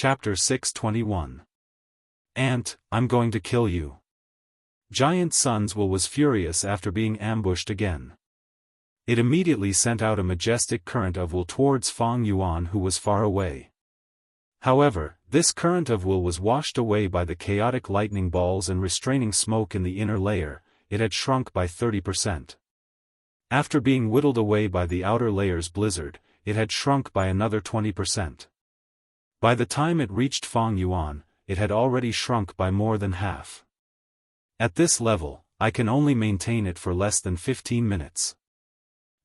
Chapter 621. Ant, I'm going to kill you. Giant Sun's Will was furious after being ambushed again. It immediately sent out a majestic current of will towards Fang Yuan, who was far away. However, this current of will was washed away by the chaotic lightning balls and restraining smoke in the inner layer. It had shrunk by 30%. After being whittled away by the outer layer's blizzard, it had shrunk by another 20%. By the time it reached Fang Yuan, it had already shrunk by more than half. At this level, I can only maintain it for less than 15 minutes.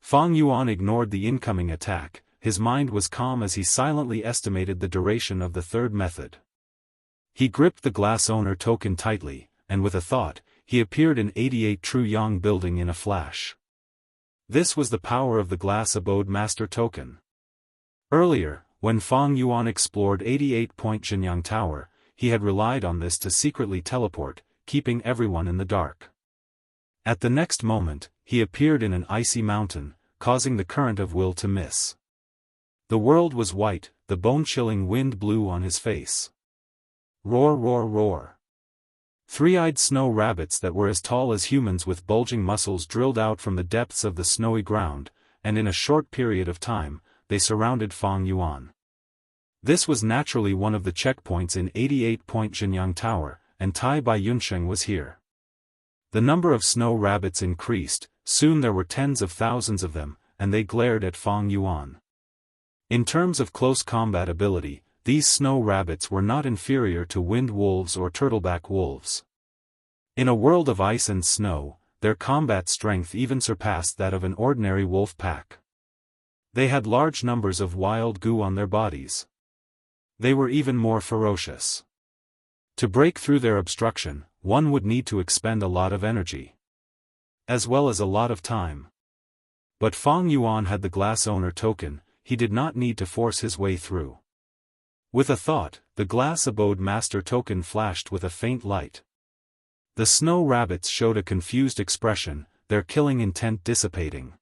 Fang Yuan ignored the incoming attack. His mind was calm as he silently estimated the duration of the third method. He gripped the glass owner token tightly, and with a thought, he appeared in 88 True Yang building in a flash. This was the power of the glass abode master token. Earlier, when Fang Yuan explored 88-point Jinyang Tower, he had relied on this to secretly teleport, keeping everyone in the dark. At the next moment, he appeared in an icy mountain, causing the current of will to miss. The world was white, the bone-chilling wind blew on his face. Roar, roar, roar. Three-eyed snow rabbits that were as tall as humans with bulging muscles drilled out from the depths of the snowy ground, and in a short period of time, they surrounded Fang Yuan. This was naturally one of the checkpoints in 88-point Jinyang Tower, and Tai Bai Yunsheng was here. The number of snow rabbits increased, soon there were tens of thousands of them, and they glared at Fang Yuan. In terms of close combat ability, these snow rabbits were not inferior to wind wolves or turtleback wolves. In a world of ice and snow, their combat strength even surpassed that of an ordinary wolf pack. They had large numbers of wild goo on their bodies. They were even more ferocious. To break through their obstruction, one would need to expend a lot of energy, as well as a lot of time. But Fang Yuan had the glass owner token. He did not need to force his way through. With a thought, the glass abode master token flashed with a faint light. The snow rabbits showed a confused expression, their killing intent dissipating.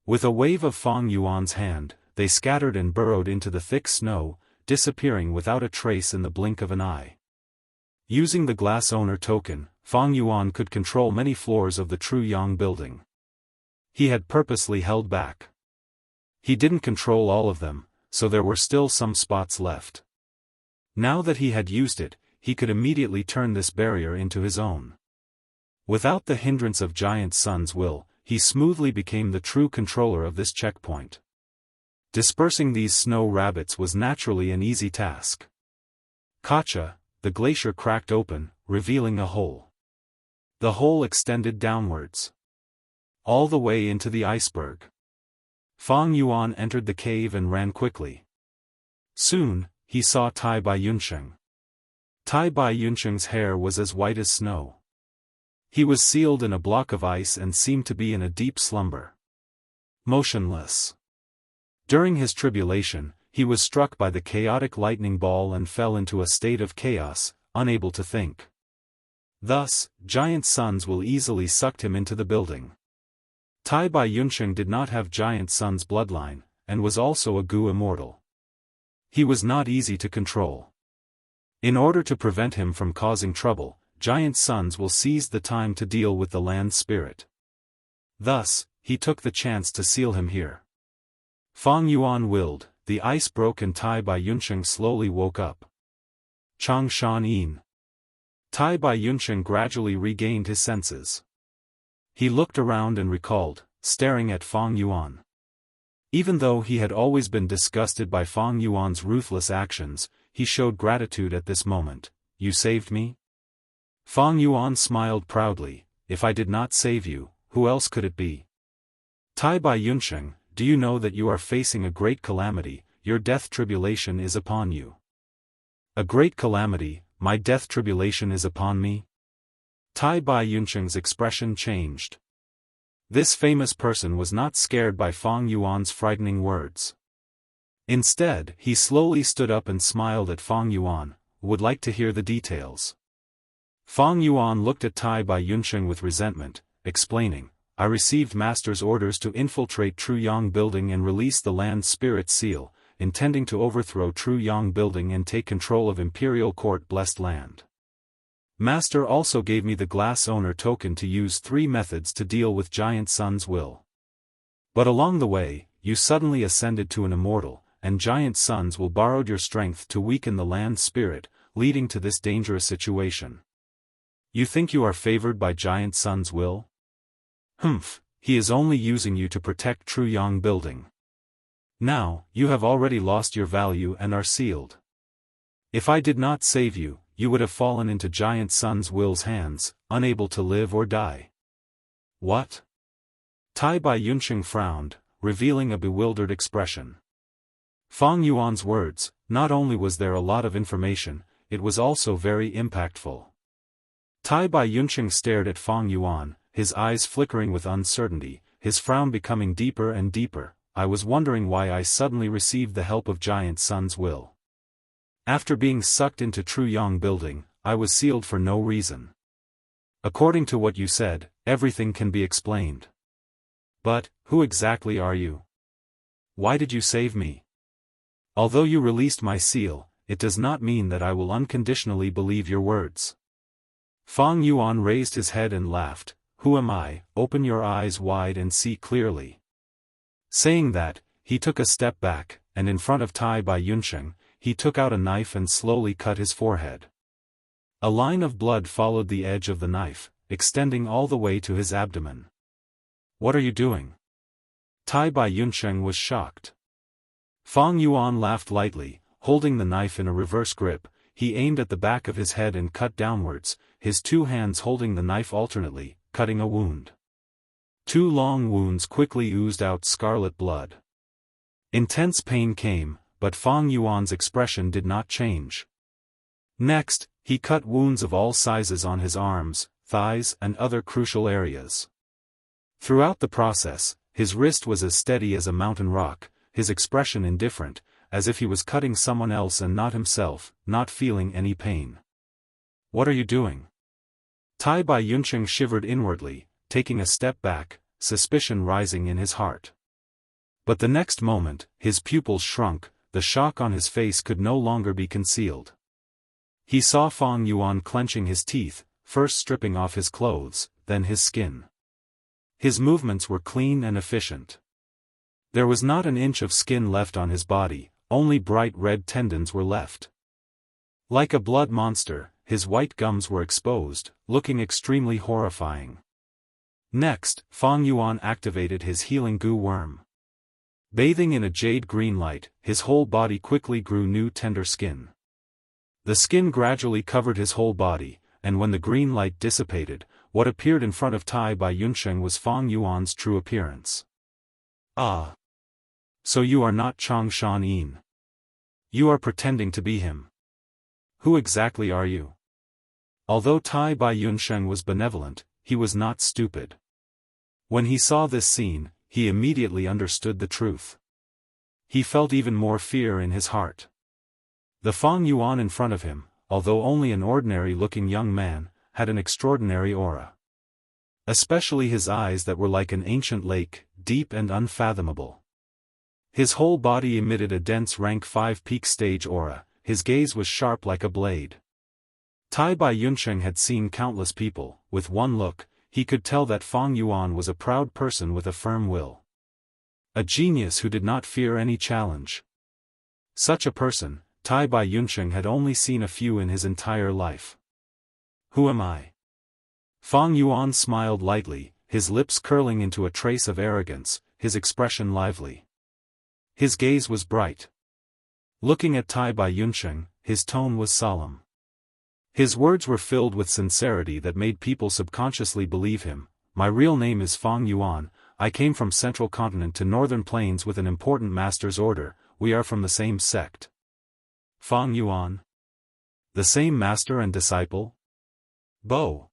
With a wave of Fang Yuan's hand, they scattered and burrowed into the thick snow, disappearing without a trace in the blink of an eye. Using the glass owner token, Fang Yuan could control many floors of the True Yang building. He had purposely held back. He didn't control all of them, so there were still some spots left. Now that he had used it, he could immediately turn this barrier into his own. Without the hindrance of Giant Sun's will, he smoothly became the true controller of this checkpoint. Dispersing these snow rabbits was naturally an easy task. Kacha, the glacier cracked open, revealing a hole. The hole extended downwards, all the way into the iceberg. Fang Yuan entered the cave and ran quickly. Soon, he saw Tai Bai Yunsheng. Tai Bai Yunsheng's hair was as white as snow. He was sealed in a block of ice and seemed to be in a deep slumber. Motionless. During his tribulation, he was struck by the chaotic lightning ball and fell into a state of chaos, unable to think. Thus, Giant Sun's will easily sucked him into the building. Tai Bai Yunsheng did not have Giant Sun's bloodline, and was also a goo immortal. He was not easy to control. In order to prevent him from causing trouble, Giant Sun's will seized the time to deal with the land spirit. Thus, he took the chance to seal him here. Fang Yuan willed, the ice broke and Tai Bai Yunsheng slowly woke up. Chang Shan Yin. Tai Bai Yunsheng gradually regained his senses. He looked around and recalled, staring at Fang Yuan. Even though he had always been disgusted by Fang Yuan's ruthless actions, he showed gratitude at this moment. You saved me? Fang Yuan smiled proudly. If I did not save you, who else could it be? Tai Bai Yunsheng, do you know that you are facing a great calamity? Your death tribulation is upon you. A great calamity, my death tribulation is upon me? Tai Bai Yunsheng's expression changed. This famous person was not scared by Fang Yuan's frightening words. Instead, he slowly stood up and smiled at Fang Yuan, would like to hear the details. Fang Yuan looked at Tai Bai Yunsheng with resentment, explaining, I received Master's orders to infiltrate True Yang building and release the land spirit seal, intending to overthrow Truyang Building and take control of Imperial Court Blessed Land. Master also gave me the Glass Owner token to use 3 methods to deal with Giant Sun's will. But along the way, you suddenly ascended to an immortal, and Giant Suns will borrowed your strength to weaken the land spirit, leading to this dangerous situation. You think you are favored by Giant Sun's will? Humph, he is only using you to protect Truyang Building. Now, you have already lost your value and are sealed. If I did not save you, you would have fallen into Giant Sun's will's hands, unable to live or die. What? Tai Bai Yunsheng frowned, revealing a bewildered expression. Fang Yuan's words, not only was there a lot of information, it was also very impactful. Tai Bai Yunsheng stared at Fang Yuan, his eyes flickering with uncertainty, his frown becoming deeper and deeper. I was wondering why I suddenly received the help of Giant Sun's will. After being sucked into Truyang Building, I was sealed for no reason. According to what you said, everything can be explained. But, who exactly are you? Why did you save me? Although you released my seal, it does not mean that I will unconditionally believe your words. Fang Yuan raised his head and laughed. Who am I? Open your eyes wide and see clearly. Saying that, he took a step back, and in front of Tai Bai Yunsheng, he took out a knife and slowly cut his forehead. A line of blood followed the edge of the knife, extending all the way to his abdomen. What are you doing? Tai Bai Yunsheng was shocked. Fang Yuan laughed lightly, holding the knife in a reverse grip. He aimed at the back of his head and cut downwards, his 2 hands holding the knife alternately, cutting a wound. 2 long wounds quickly oozed out scarlet blood. Intense pain came, but Fang Yuan's expression did not change. Next, he cut wounds of all sizes on his arms, thighs and other crucial areas. Throughout the process, his wrist was as steady as a mountain rock, his expression indifferent, as if he was cutting someone else and not himself, not feeling any pain. What are you doing? Tai Bai Yunsheng shivered inwardly, taking a step back, suspicion rising in his heart. But the next moment, his pupils shrunk, the shock on his face could no longer be concealed. He saw Fang Yuan clenching his teeth, first stripping off his clothes, then his skin. His movements were clean and efficient. There was not an inch of skin left on his body, only bright red tendons were left. Like a blood monster, his white gums were exposed, looking extremely horrifying. Next, Fang Yuan activated his healing goo worm. Bathing in a jade-green light, his whole body quickly grew new tender skin. The skin gradually covered his whole body, and when the green light dissipated, what appeared in front of Tai Bai Yunsheng was Fang Yuan's true appearance. Ah! So you are not Chang Shan Yin. You are pretending to be him. Who exactly are you? Although Tai Bai Yunsheng was benevolent, he was not stupid. When he saw this scene, he immediately understood the truth. He felt even more fear in his heart. The Fang Yuan in front of him, although only an ordinary-looking young man, had an extraordinary aura. Especially his eyes that were like an ancient lake, deep and unfathomable. His whole body emitted a dense rank 5 peak stage aura, his gaze was sharp like a blade. Tai Bai Yunsheng had seen countless people. With one look, he could tell that Fang Yuan was a proud person with a firm will. A genius who did not fear any challenge. Such a person, Tai Bai Yunsheng had only seen a few in his entire life. Who am I? Fang Yuan smiled lightly, his lips curling into a trace of arrogance, his expression lively. His gaze was bright. Looking at Tai Bai Yunsheng, his tone was solemn. His words were filled with sincerity that made people subconsciously believe him. My real name is Fang Yuan, I came from Central Continent to Northern Plains with an important master's order, we are from the same sect. Fang Yuan? The same master and disciple? Bo.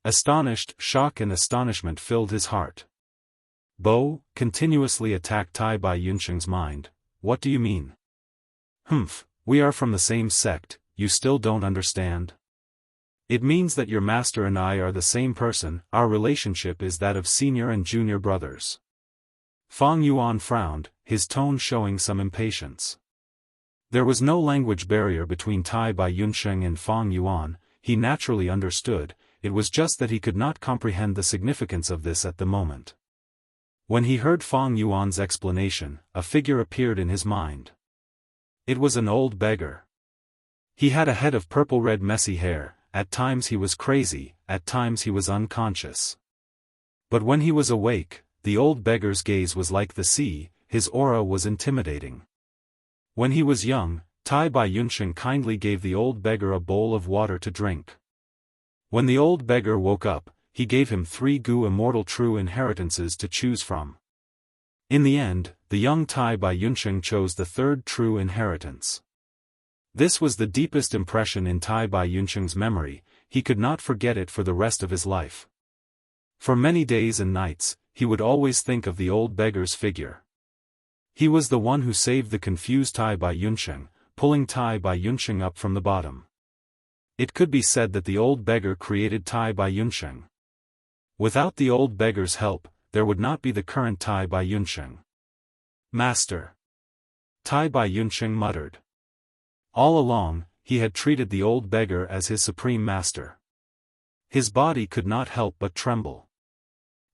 Astonished, shock and astonishment filled his heart. Bo continuously attacked Tai Bai Yunsheng's mind. What do you mean? Humph, we are from the same sect. You still don't understand? It means that your master and I are the same person, our relationship is that of senior and junior brothers. Fang Yuan frowned, his tone showing some impatience. There was no language barrier between Tai Bai Yunsheng and Fang Yuan, he naturally understood, it was just that he could not comprehend the significance of this at the moment. When he heard Fang Yuan's explanation, a figure appeared in his mind. It was an old beggar. He had a head of purple-red messy hair, at times he was crazy, at times he was unconscious. But when he was awake, the old beggar's gaze was like the sea, his aura was intimidating. When he was young, Tai Bai Yunsheng kindly gave the old beggar a bowl of water to drink. When the old beggar woke up, he gave him 3 Gu immortal true inheritances to choose from. In the end, the young Tai Bai Yunsheng chose the 3rd true inheritance. This was the deepest impression in Tai Bai Yunsheng's memory, he could not forget it for the rest of his life. For many days and nights, he would always think of the old beggar's figure. He was the one who saved the confused Tai Bai Yunsheng, pulling Tai Bai Yunsheng up from the bottom. It could be said that the old beggar created Tai Bai Yunsheng. Without the old beggar's help, there would not be the current Tai Bai Yunsheng. Master. Tai Bai Yunsheng muttered. All along, he had treated the old beggar as his supreme master. His body could not help but tremble.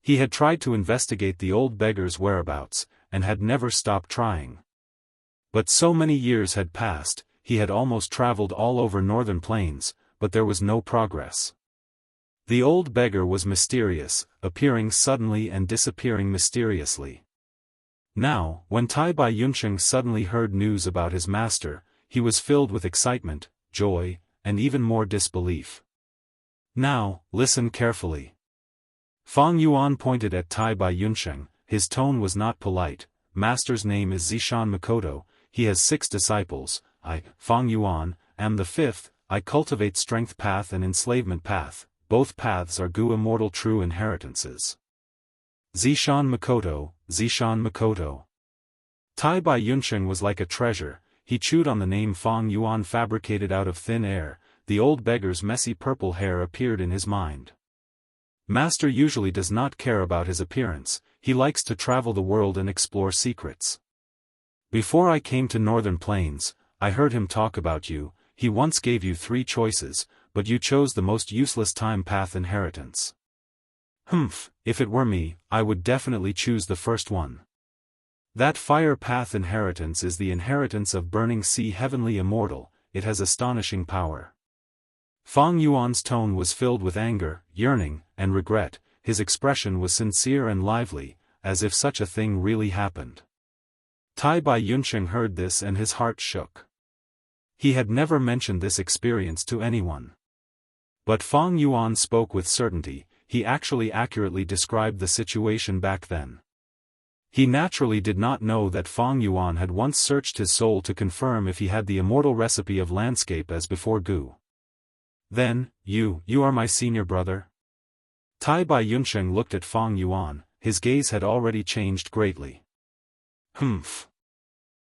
He had tried to investigate the old beggar's whereabouts, and had never stopped trying. But so many years had passed, he had almost traveled all over northern plains, but there was no progress. The old beggar was mysterious, appearing suddenly and disappearing mysteriously. Now, when Tai Bai Yunsheng suddenly heard news about his master, he was filled with excitement, joy, and even more disbelief. Now, listen carefully. Fang Yuan pointed at Tai Bai Yunsheng, his tone was not polite. Master's name is Zishan Makoto, he has 6 disciples, I, Fang Yuan, am the 5th, I cultivate strength path and enslavement path, both paths are Gu immortal true inheritances. Zishan Makoto, Zishan Makoto. Tai Bai Yunsheng was like a treasure, he chewed on the name Fang Yuan fabricated out of thin air, the old beggar's messy purple hair appeared in his mind. Master usually does not care about his appearance, he likes to travel the world and explore secrets. Before I came to Northern Plains, I heard him talk about you, he once gave you 3 choices, but you chose the most useless time path inheritance. If it were me, I would definitely choose the first one. That fire path inheritance is the inheritance of Burning Sea Heavenly Immortal, it has astonishing power. Fang Yuan's tone was filled with anger, yearning, and regret, his expression was sincere and lively, as if such a thing really happened. Tai Bai Yunsheng heard this and his heart shook. He had never mentioned this experience to anyone. But Fang Yuan spoke with certainty, he actually accurately described the situation back then. He naturally did not know that Fang Yuan had once searched his soul to confirm if he had the immortal recipe of landscape as before Gu. Then, you are my senior brother? Tai Bai Yunsheng looked at Fang Yuan, his gaze had already changed greatly.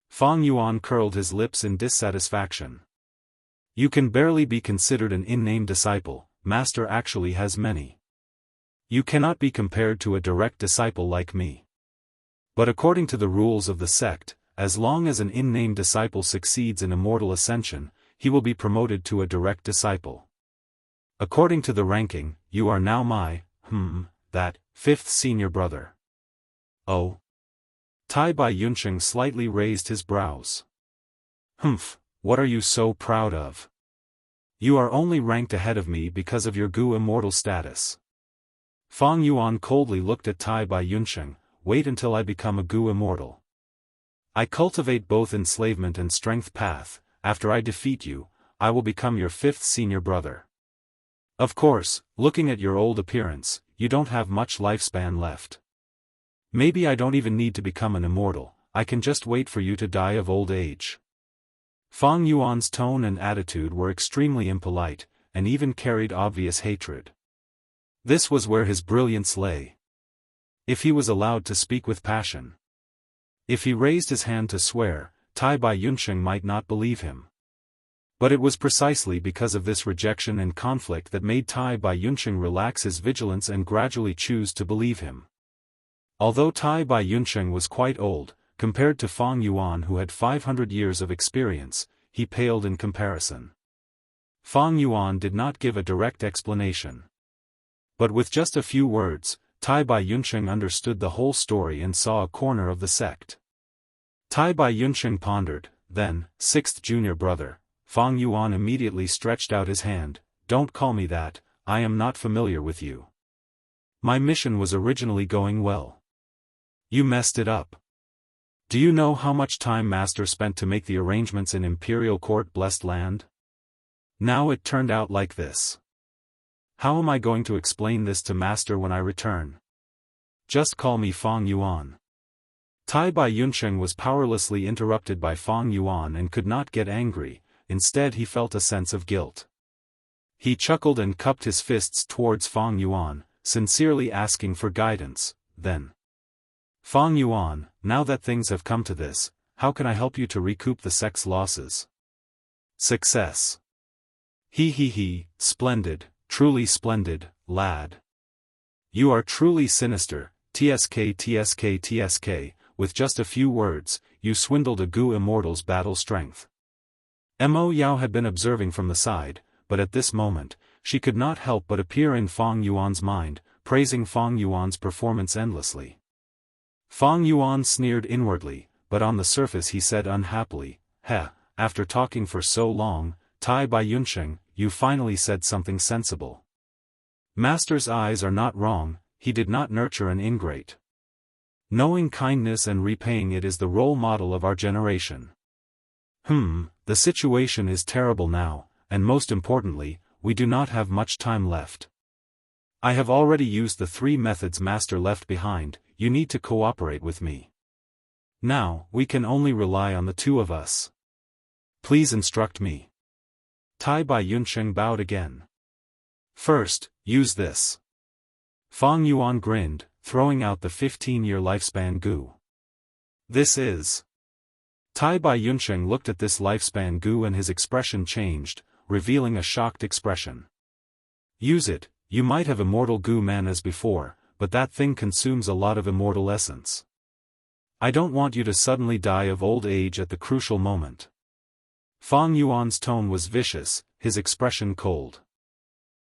Fang Yuan curled his lips in dissatisfaction. You can barely be considered an in-name disciple, master actually has many. You cannot be compared to a direct disciple like me. But according to the rules of the sect, as long as an in-name disciple succeeds in immortal ascension, he will be promoted to a direct disciple. According to the ranking, you are now my, that, 5th senior brother. Oh. Tai Bai Yunsheng slightly raised his brows. What are you so proud of? You are only ranked ahead of me because of your Gu immortal status. Fang Yuan coldly looked at Tai Bai Yunsheng, wait until I become a Gu immortal. I cultivate both enslavement and strength path, after I defeat you, I will become your 5th senior brother. Of course, looking at your old appearance, you don't have much lifespan left. Maybe I don't even need to become an immortal, I can just wait for you to die of old age. Fang Yuan's tone and attitude were extremely impolite, and even carried obvious hatred. This was where his brilliance lay. If he was allowed to speak with passion. If he raised his hand to swear, Tai Bai Yunsheng might not believe him. But it was precisely because of this rejection and conflict that made Tai Bai Yunsheng relax his vigilance and gradually choose to believe him. Although Tai Bai Yunsheng was quite old, compared to Fang Yuan who had 500 years of experience, he paled in comparison. Fang Yuan did not give a direct explanation. But with just a few words, Tai Bai Yunsheng understood the whole story and saw a corner of the sect. Tai Bai Yunsheng pondered, then, sixth junior brother. Fang Yuan immediately stretched out his hand. Don't call me that, I am not familiar with you. My mission was originally going well. You messed it up. Do you know how much time Master spent to make the arrangements in Imperial Court Blessed Land? Now it turned out like this. How am I going to explain this to Master when I return? Just call me Fang Yuan. Tai Bai Yunsheng was powerlessly interrupted by Fang Yuan and could not get angry, instead he felt a sense of guilt. He chuckled and cupped his fists towards Fang Yuan, sincerely asking for guidance, then. Fang Yuan, now that things have come to this, how can I help you to recoup the sect's losses? Success. He, splendid, truly splendid, lad. You are truly sinister, tsk, with just a few words, you swindled a Gu Immortal's battle strength. Mo Yao had been observing from the side, but at this moment, she could not help but appear in Fang Yuan's mind, praising Fang Yuan's performance endlessly. Fang Yuan sneered inwardly, but on the surface he said unhappily, after talking for so long, Tai Bai Yunsheng, you finally said something sensible. Master's eyes are not wrong, he did not nurture an ingrate. Knowing kindness and repaying it is the role model of our generation. The situation is terrible now, and most importantly, we do not have much time left. I have already used the 3 methods Master left behind, you need to cooperate with me. Now, we can only rely on the 2 of us. Please instruct me. Tai Bai Yunsheng bowed again. First, use this. Fang Yuan grinned, throwing out the 15-year lifespan Gu. This is. Tai Bai Yunsheng looked at this lifespan Gu and his expression changed, revealing a shocked expression. Use it, you might have immortal Gu man as before, but that thing consumes a lot of immortal essence. I don't want you to suddenly die of old age at the crucial moment. Fang Yuan's tone was vicious, his expression cold.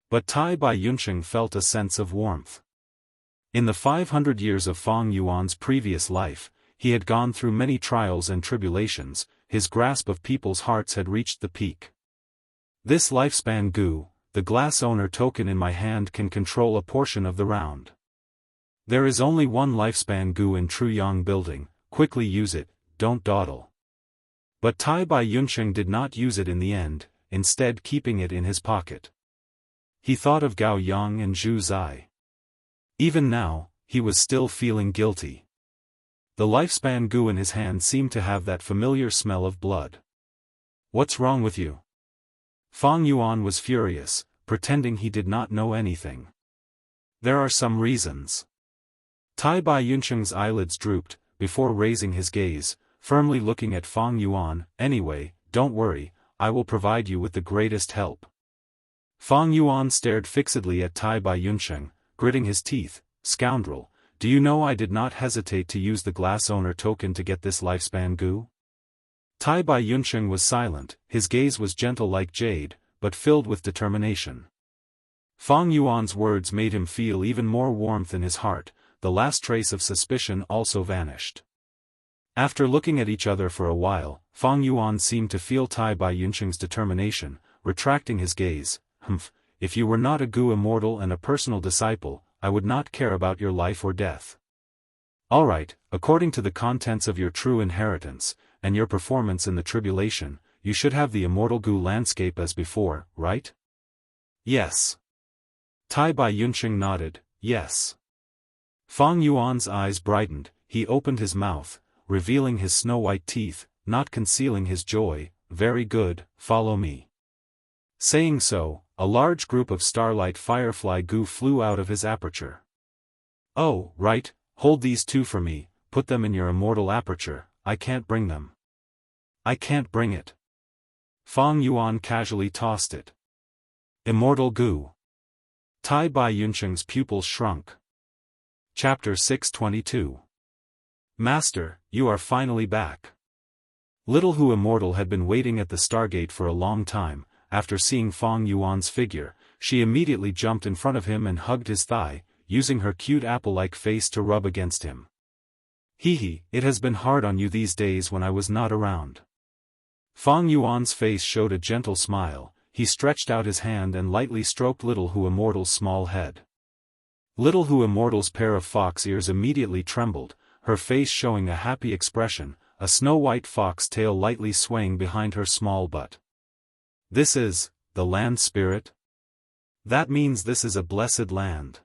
But Tai Bai Yunsheng felt a sense of warmth. In the 500 years of Fang Yuan's previous life, he had gone through many trials and tribulations, his grasp of people's hearts had reached the peak. This lifespan Gu, the glass owner token in my hand can control a portion of the round. There is only one lifespan Gu in Truyang building, quickly use it, don't dawdle. But Tai Bai Yunsheng did not use it in the end, instead keeping it in his pocket. He thought of Gao Yang and Zhu Zai. Even now, he was still feeling guilty. The lifespan Gu in his hand seemed to have that familiar smell of blood. What's wrong with you? Fang Yuan was furious, pretending he did not know anything. There are some reasons. Tai Bai Yunsheng's eyelids drooped, before raising his gaze, firmly looking at Fang Yuan. Anyway, don't worry, I will provide you with the greatest help. Fang Yuan stared fixedly at Tai Bai Yunsheng, gritting his teeth. Scoundrel, do you know I did not hesitate to use the glass owner token to get this lifespan Gu? Tai Bai Yunsheng was silent, his gaze was gentle like jade, but filled with determination. Fang Yuan's words made him feel even more warmth in his heart, the last trace of suspicion also vanished. After looking at each other for a while, Fang Yuan seemed to feel Tai Bai Yunsheng's determination, retracting his gaze. If you were not a Gu immortal and a personal disciple, I would not care about your life or death. Alright, according to the contents of your true inheritance, and your performance in the tribulation, you should have the immortal Gu landscape as before, right? Yes. Tai Bai Yunsheng nodded, yes. Fang Yuan's eyes brightened, he opened his mouth, revealing his snow-white teeth, not concealing his joy. Very good, follow me. Saying so, a large group of starlight firefly Gu flew out of his aperture. Oh, right, hold these 2 for me, put them in your immortal aperture, I can't bring them. I can't bring it. Fang Yuan casually tossed it. Immortal Gu. Tai Bai Yunsheng's pupils shrunk. Chapter 622. Master, you are finally back. Little Hu Immortal had been waiting at the Stargate for a long time. After seeing Fang Yuan's figure, she immediately jumped in front of him and hugged his thigh, using her cute apple-like face to rub against him. Hee, it has been hard on you these days when I was not around. Fang Yuan's face showed a gentle smile. He stretched out his hand and lightly stroked Little Hu Immortal's small head. Little Hu Immortal's pair of fox ears immediately trembled, her face showing a happy expression, a snow-white fox tail lightly swaying behind her small butt. This is, the land spirit? That means this is a blessed land.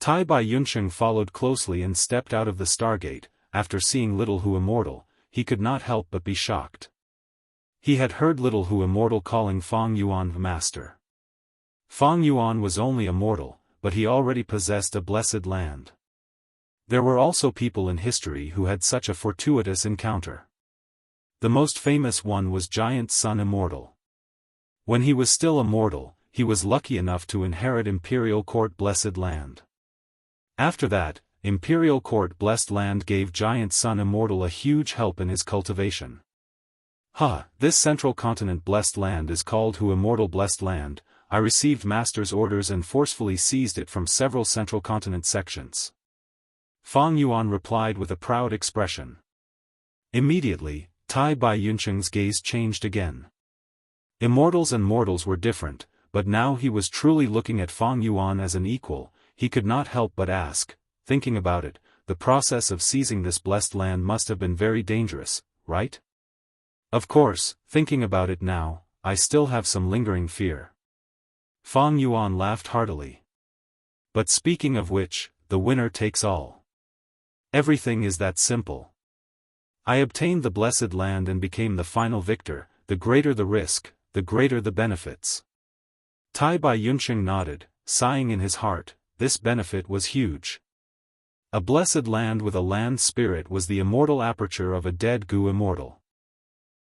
Tai Bai Yunsheng followed closely and stepped out of the Stargate. After seeing Little Hu Immortal, he could not help but be shocked. He had heard Little Hu Immortal calling Fang Yuan master. Fang Yuan was only a mortal, but he already possessed a blessed land. There were also people in history who had such a fortuitous encounter. The most famous one was Giant Sun Immortal. When he was still a mortal, he was lucky enough to inherit Imperial Court Blessed Land. After that, Imperial Court Blessed Land gave Giant Sun Immortal a huge help in his cultivation. This Central Continent Blessed Land is called Hu Immortal Blessed Land. I received Master's orders and forcefully seized it from several Central Continent sections. Fang Yuan replied with a proud expression. Immediately, Tai Bai Yunsheng's gaze changed again. Immortals and mortals were different, but now he was truly looking at Fang Yuan as an equal. He could not help but ask, thinking about it, the process of seizing this blessed land must have been very dangerous, right? Of course, thinking about it now, I still have some lingering fear. Fang Yuan laughed heartily. But speaking of which, the winner takes all. Everything is that simple. I obtained the blessed land and became the final victor. The greater the risk, the greater the benefits. Tai Bai Yunsheng nodded, sighing in his heart. This benefit was huge. A blessed land with a land spirit was the immortal aperture of a dead Gu immortal.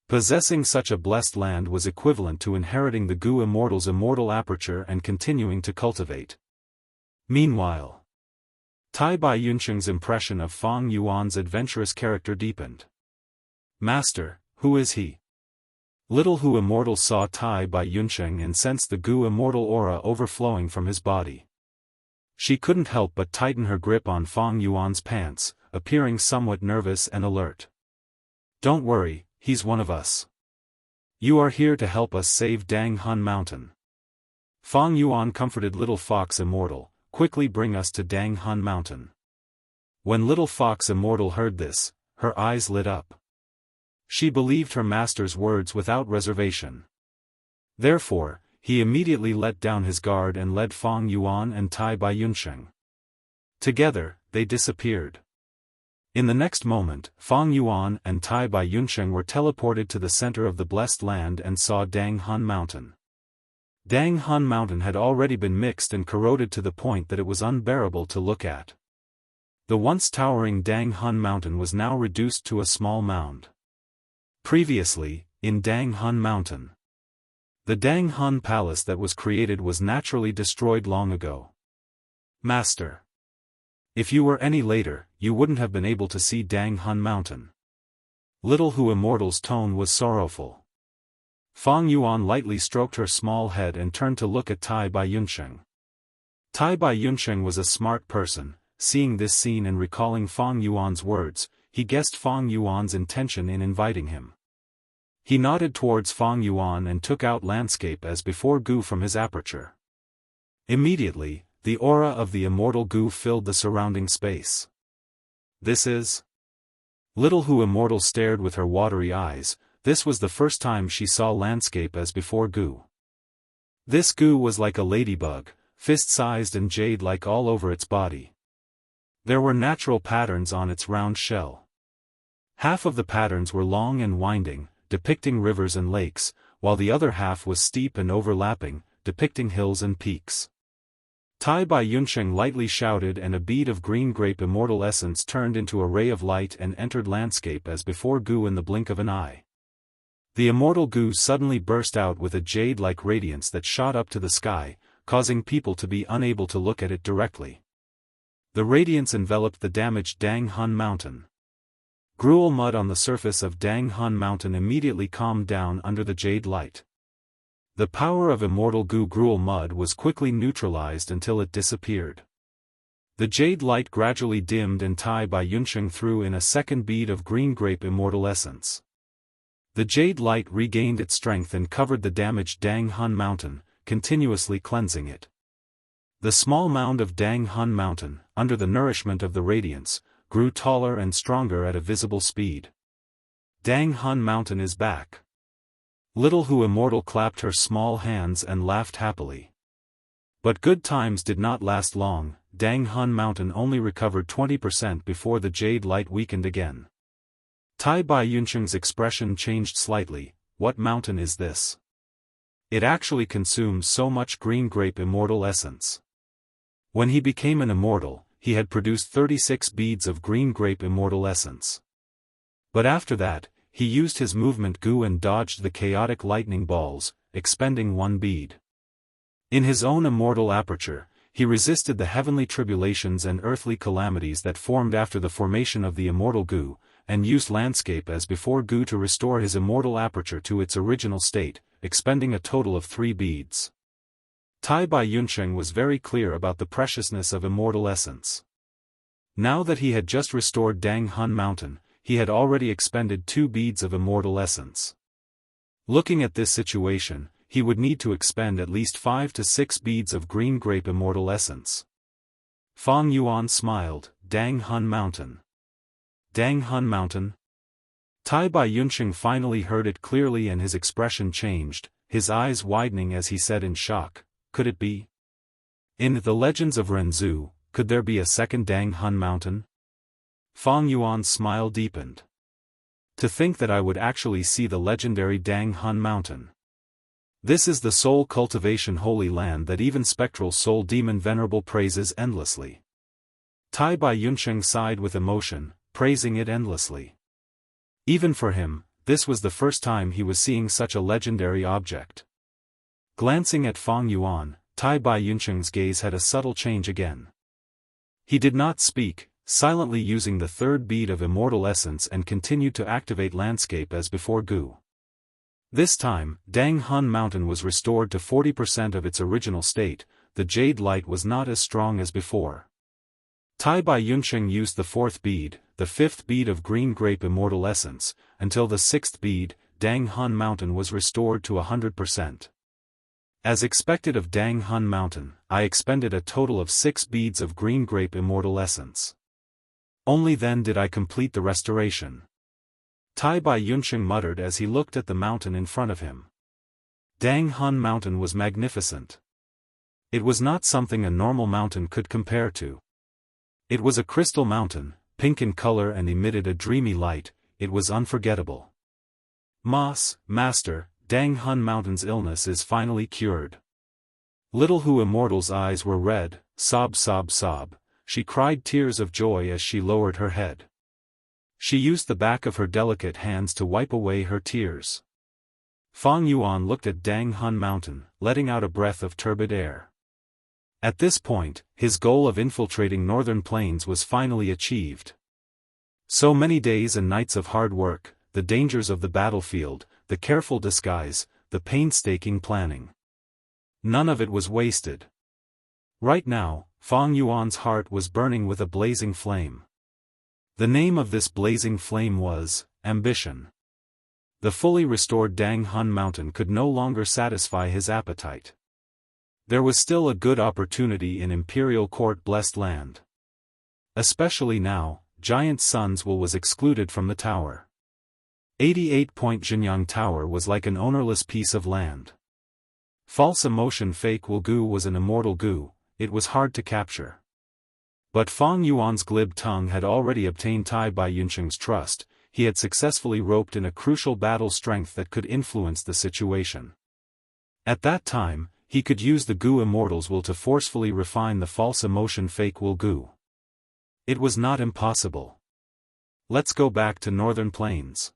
Possessing such a blessed land was equivalent to inheriting the Gu immortal's immortal aperture and continuing to cultivate. Meanwhile, Tai Bai Yunsheng's impression of Fang Yuan's adventurous character deepened. Master, who is he? Little Hu Immortal saw Tai Bai Yunsheng and sensed the Gu immortal aura overflowing from his body. She couldn't help but tighten her grip on Fang Yuan's pants, appearing somewhat nervous and alert. Don't worry, he's one of us. You are here to help us save Dang Hun Mountain. Fang Yuan comforted Little Fox Immortal, quickly bring us to Dang Hun Mountain. When Little Fox Immortal heard this, her eyes lit up. She believed her master's words without reservation. Therefore, he immediately let down his guard and led Fang Yuan and Tai Bai Yunsheng. Together, they disappeared. In the next moment, Fang Yuan and Tai Bai Yunsheng were teleported to the center of the blessed land and saw Dang Hun Mountain. Dang Hun Mountain had already been mixed and corroded to the point that it was unbearable to look at. The once towering Dang Hun Mountain was now reduced to a small mound. Previously, in Dang Hun Mountain, the Dang Hun Palace that was created was naturally destroyed long ago. Master, if you were any later, you wouldn't have been able to see Dang Hun Mountain. Little Hu Immortal's tone was sorrowful. Fang Yuan lightly stroked her small head and turned to look at Tai Bai Yunsheng. Tai Bai Yunsheng was a smart person. Seeing this scene and recalling Fang Yuan's words, he guessed Fang Yuan's intention in inviting him. He nodded towards Fang Yuan and took out landscape as before Gu from his aperture. Immediately, the aura of the immortal Gu filled the surrounding space. This is... Little Hu Immortal stared with her watery eyes. This was the first time she saw landscape as before Gu. This Gu was like a ladybug, fist-sized and jade-like all over its body. There were natural patterns on its round shell. Half of the patterns were long and winding, depicting rivers and lakes, while the other half was steep and overlapping, depicting hills and peaks. Tai Bai Yunsheng lightly shouted and a bead of green grape immortal essence turned into a ray of light and entered landscape as before Gu in the blink of an eye. The immortal Gu suddenly burst out with a jade-like radiance that shot up to the sky, causing people to be unable to look at it directly. The radiance enveloped the damaged Dang Hun Mountain. Gruel mud on the surface of Dang Hun Mountain immediately calmed down under the jade light. The power of immortal goo gruel mud was quickly neutralized until it disappeared. The jade light gradually dimmed and Tai Bai Yunsheng threw in a second bead of green grape immortal essence. The jade light regained its strength and covered the damaged Dang Hun Mountain, continuously cleansing it. The small mound of Dang Hun Mountain, under the nourishment of the radiance, grew taller and stronger at a visible speed. Dang Hun Mountain is back. Little Hu Immortal clapped her small hands and laughed happily. But good times did not last long. Dang Hun Mountain only recovered 20% before the jade light weakened again. Tai Bai Yunsheng's expression changed slightly. What mountain is this? It actually consumes so much green grape immortal essence. When he became an immortal, he had produced 36 beads of green grape immortal essence. But after that, he used his movement goo and dodged the chaotic lightning balls, expending one bead. In his own immortal aperture, he resisted the heavenly tribulations and earthly calamities that formed after the formation of the immortal goo, and used landscape as before goo to restore his immortal aperture to its original state, expending a total of 3 beads. Tai Bai Yunsheng was very clear about the preciousness of immortal essence. Now that he had just restored Dang Hun Mountain, he had already expended 2 beads of immortal essence. Looking at this situation, he would need to expend at least 5 to 6 beads of green grape immortal essence. Fang Yuan smiled. Dang Hun Mountain. Dang Hun Mountain? Tai Bai Yunsheng finally heard it clearly and his expression changed, his eyes widening as he said in shock, could it be? In the legends of Renzu, could there be a second Dang Hun Mountain? Fang Yuan's smile deepened. To think that I would actually see the legendary Dang Hun Mountain. This is the soul cultivation holy land that even spectral soul demon venerable praises endlessly. Tai Bai Yunsheng sighed with emotion, praising it endlessly. Even for him, this was the first time he was seeing such a legendary object. Glancing at Fang Yuan, Tai Bai Yunsheng's gaze had a subtle change again. He did not speak, silently using the 3rd bead of immortal essence and continued to activate landscape as before goo. This time, Dang Hun Mountain was restored to 40% of its original state. The jade light was not as strong as before. Tai Bai Yunsheng used the 4th bead, the 5th bead of green grape immortal essence, until the 6th bead, Dang Hun Mountain was restored to 100%. As expected of Dang Hun Mountain, I expended a total of 6 beads of green grape immortal essence. Only then did I complete the restoration. Tai Bai Yunsheng muttered as he looked at the mountain in front of him. Dang Hun Mountain was magnificent. It was not something a normal mountain could compare to. It was a crystal mountain, pink in color and emitted a dreamy light. It was unforgettable. Master, Dang Hun Mountain's illness is finally cured. Little Hu Immortal's eyes were red. Sob. She cried tears of joy as she lowered her head. She used the back of her delicate hands to wipe away her tears. Fang Yuan looked at Dang Hun Mountain, letting out a breath of turbid air. At this point, his goal of infiltrating northern plains was finally achieved. So many days and nights of hard work, the dangers of the battlefield, the careful disguise, the painstaking planning. None of it was wasted. Right now, Fang Yuan's heart was burning with a blazing flame. The name of this blazing flame was ambition. The fully restored Dang Hun Mountain could no longer satisfy his appetite. There was still a good opportunity in Imperial Court blessed land. Especially now, Giant Sun's Will was excluded from the tower. 88-point Jinyang Tower was like an ownerless piece of land. False emotion fake Will Goo was an immortal goo, it was hard to capture. But Fang Yuan's glib tongue had already obtained Tai Bai Yunsheng's trust. He had successfully roped in a crucial battle strength that could influence the situation. At that time, he could use the Goo Immortal's will to forcefully refine the false emotion fake Will Goo. It was not impossible. Let's go back to Northern Plains.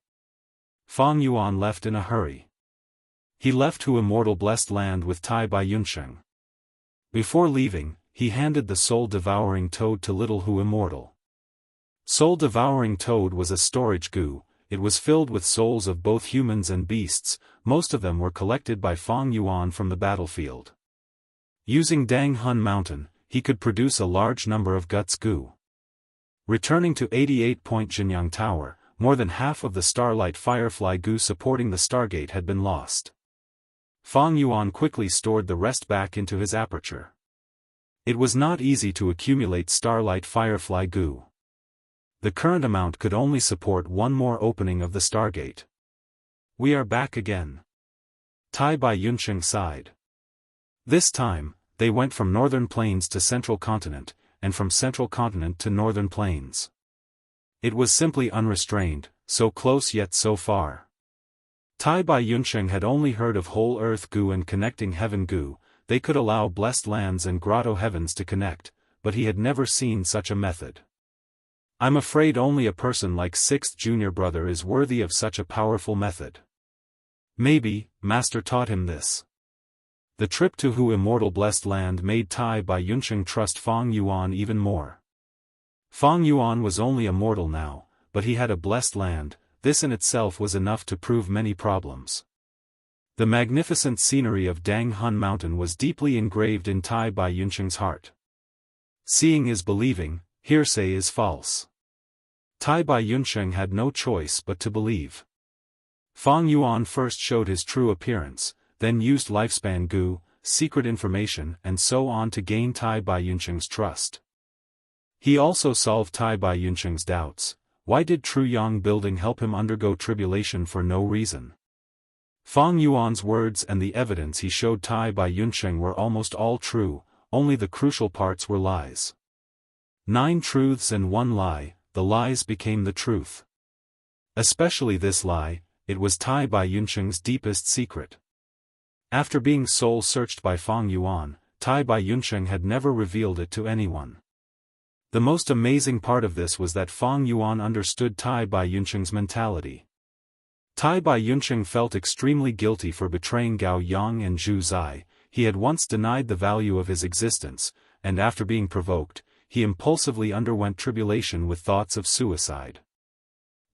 Fang Yuan left in a hurry. He left Hu Immortal blessed land with Tai Bai Yunsheng. Before leaving, he handed the soul-devouring toad to Little Hu Immortal. Soul-devouring toad was a storage goo. It was filled with souls of both humans and beasts. Most of them were collected by Fang Yuan from the battlefield. Using Dang Hun Mountain, he could produce a large number of guts goo. Returning to 88-point Jinyang Tower, more than half of the Starlight Firefly goo supporting the Stargate had been lost. Fang Yuan quickly stored the rest back into his aperture. It was not easy to accumulate Starlight Firefly goo. The current amount could only support one more opening of the Stargate. We are back again. Tai Bai Yunsheng sighed. This time, they went from Northern Plains to Central Continent, and from Central Continent to Northern Plains. It was simply unrestrained, so close yet so far. Tai Bai Yunsheng had only heard of whole earth goo and connecting heaven goo. They could allow blessed lands and grotto heavens to connect, but he had never seen such a method. I'm afraid only a person like Sixth Junior Brother is worthy of such a powerful method. Maybe, Master taught him this. The trip to Hu Immortal Blessed Land made Tai Bai Yunsheng trust Fang Yuan even more. Fang Yuan was only a mortal now, but he had a blessed land. This in itself was enough to prove many problems. The magnificent scenery of Dang Hun Mountain was deeply engraved in Tai Bai Yunsheng's heart. Seeing is believing, hearsay is false. Tai Bai Yunsheng had no choice but to believe. Fang Yuan first showed his true appearance, then used lifespan goo, secret information and so on to gain Tai Bai Yunsheng's trust. He also solved Tai Bai Yunsheng's doubts. Why did True Yang building help him undergo tribulation for no reason? Fang Yuan's words and the evidence he showed Tai Bai Yunsheng were almost all true, only the crucial parts were lies. 9 truths and 1 lie, the lies became the truth. Especially this lie, it was Tai Bai Yunsheng's deepest secret. After being soul-searched by Fang Yuan, Tai Bai Yunsheng had never revealed it to anyone. The most amazing part of this was that Fang Yuan understood Tai Bai Yunsheng's mentality. Tai Bai Yunsheng felt extremely guilty for betraying Gao Yang and Zhu Zai. He had once denied the value of his existence, and after being provoked, he impulsively underwent tribulation with thoughts of suicide.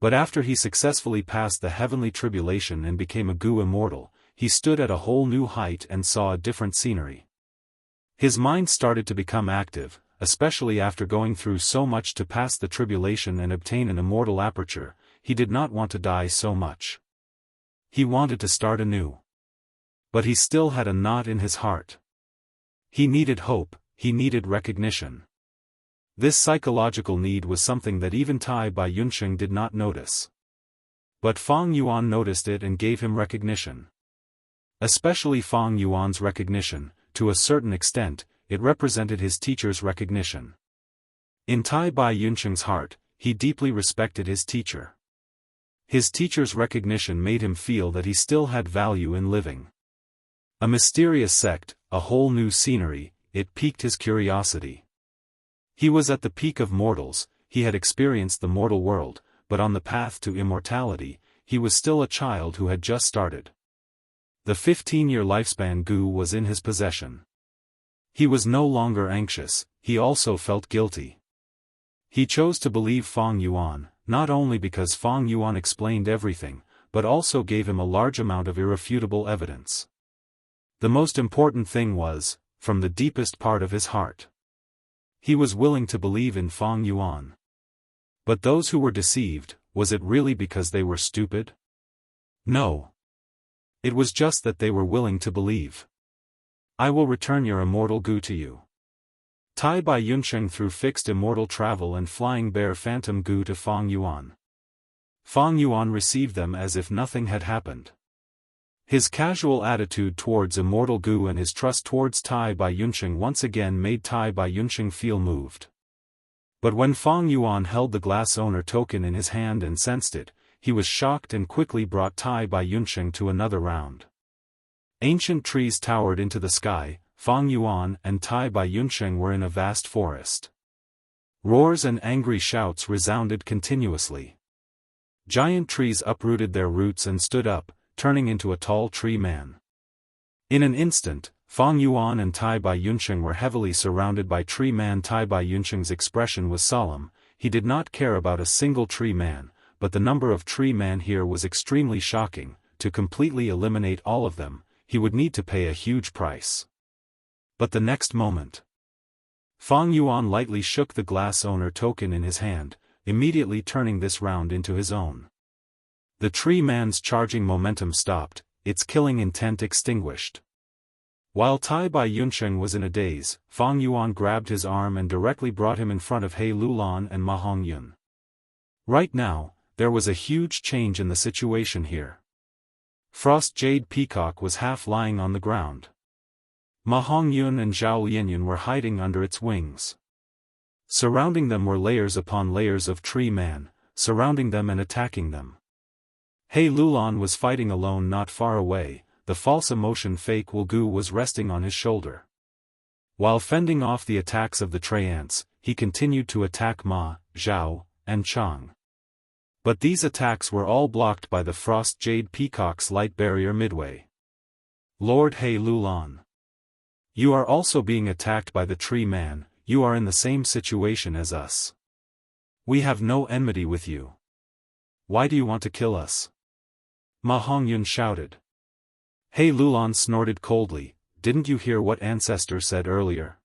But after he successfully passed the heavenly tribulation and became a Gu Immortal, he stood at a whole new height and saw a different scenery. His mind started to become active, especially after going through so much to pass the tribulation and obtain an immortal aperture. He did not want to die so much. He wanted to start anew. But he still had a knot in his heart. He needed hope, he needed recognition. This psychological need was something that even Tai Bai Yunsheng did not notice. But Fang Yuan noticed it and gave him recognition. Especially Fang Yuan's recognition, to a certain extent, it represented his teacher's recognition. In Tai Bai Yunsheng's heart, he deeply respected his teacher. His teacher's recognition made him feel that he still had value in living. A mysterious sect, a whole new scenery, it piqued his curiosity. He was at the peak of mortals, he had experienced the mortal world, but on the path to immortality, he was still a child who had just started. The 15-year lifespan Gu was in his possession. He was no longer anxious, he also felt guilty. He chose to believe Fang Yuan, not only because Fang Yuan explained everything, but also gave him a large amount of irrefutable evidence. The most important thing was, from the deepest part of his heart, he was willing to believe in Fang Yuan. But those who were deceived, was it really because they were stupid? No. It was just that they were willing to believe. I will return your immortal Gu to you. Tai Bai Yunsheng threw fixed immortal travel and flying bear phantom Gu to Fang Yuan. Fang Yuan received them as if nothing had happened. His casual attitude towards immortal Gu and his trust towards Tai Bai Yunsheng once again made Tai Bai Yunsheng feel moved. But when Fang Yuan held the glass owner token in his hand and sensed it, he was shocked and quickly brought Tai Bai Yunsheng to another round. Ancient trees towered into the sky. Fang Yuan and Tai Bai Yunsheng were in a vast forest. Roars and angry shouts resounded continuously. Giant trees uprooted their roots and stood up, turning into a tall tree man. In an instant, Fang Yuan and Tai Bai Yunsheng were heavily surrounded by tree man. Tai Bai Yunsheng's expression was solemn. He did not care about a single tree man, but the number of tree man here was extremely shocking. To completely eliminate all of them, he would need to pay a huge price. But the next moment, Fang Yuan lightly shook the glass owner token in his hand, immediately turning this round into his own. The tree man's charging momentum stopped, its killing intent extinguished. While Tai Bai Yunsheng was in a daze, Fang Yuan grabbed his arm and directly brought him in front of He Lulan and Ma Hongyun. Right now, there was a huge change in the situation here. Frost Jade Peacock was half lying on the ground. Ma Hongyun and Zhao Lianyun were hiding under its wings. Surrounding them were layers upon layers of tree man, surrounding them and attacking them. He Lulan was fighting alone not far away. The false emotion fake Wugu was resting on his shoulder. While fending off the attacks of the Treants, he continued to attack Ma, Zhao, and Chang. But these attacks were all blocked by the Frost Jade Peacock's light barrier midway. Lord He Lulan, you are also being attacked by the tree man. You are in the same situation as us. We have no enmity with you. Why do you want to kill us? Ma Hongyun shouted. He Lulan snorted coldly. Didn't you hear what Ancestor said earlier?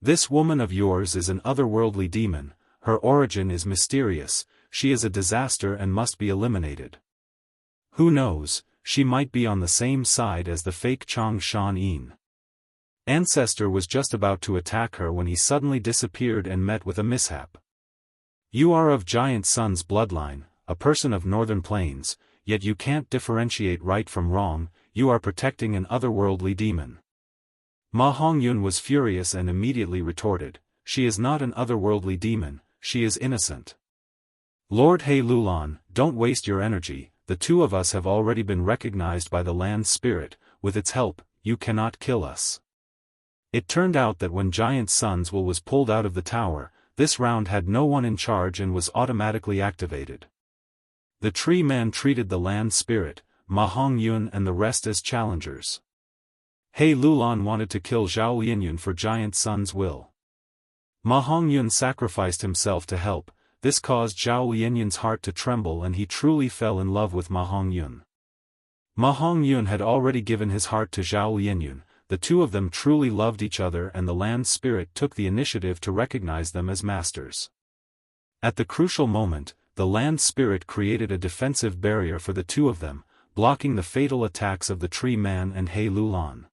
This woman of yours is an otherworldly demon, her origin is mysterious, she is a disaster and must be eliminated. Who knows, she might be on the same side as the fake Chang Shan Yin. Ancestor was just about to attack her when he suddenly disappeared and met with a mishap. You are of Giant Sun's bloodline, a person of Northern Plains, yet you can't differentiate right from wrong. You are protecting an otherworldly demon. Ma Hongyun was furious and immediately retorted, she is not an otherworldly demon, she is innocent. Lord He Lulan, don't waste your energy, the two of us have already been recognized by the land spirit, with its help, you cannot kill us. It turned out that when Giant Sun's will was pulled out of the tower, this round had no one in charge and was automatically activated. The tree man treated the land spirit, Ma Hongyun and the rest as challengers. He Lulan wanted to kill Zhao Lianyun for Giant Sun's will. Ma Hongyun sacrificed himself to help, this caused Zhao Lianyun's heart to tremble and he truly fell in love with Ma Hongyun. Ma Hongyun had already given his heart to Zhao Lianyun, the two of them truly loved each other and the land spirit took the initiative to recognize them as masters. At the crucial moment, the land spirit created a defensive barrier for the two of them, blocking the fatal attacks of the tree man and He Lulan.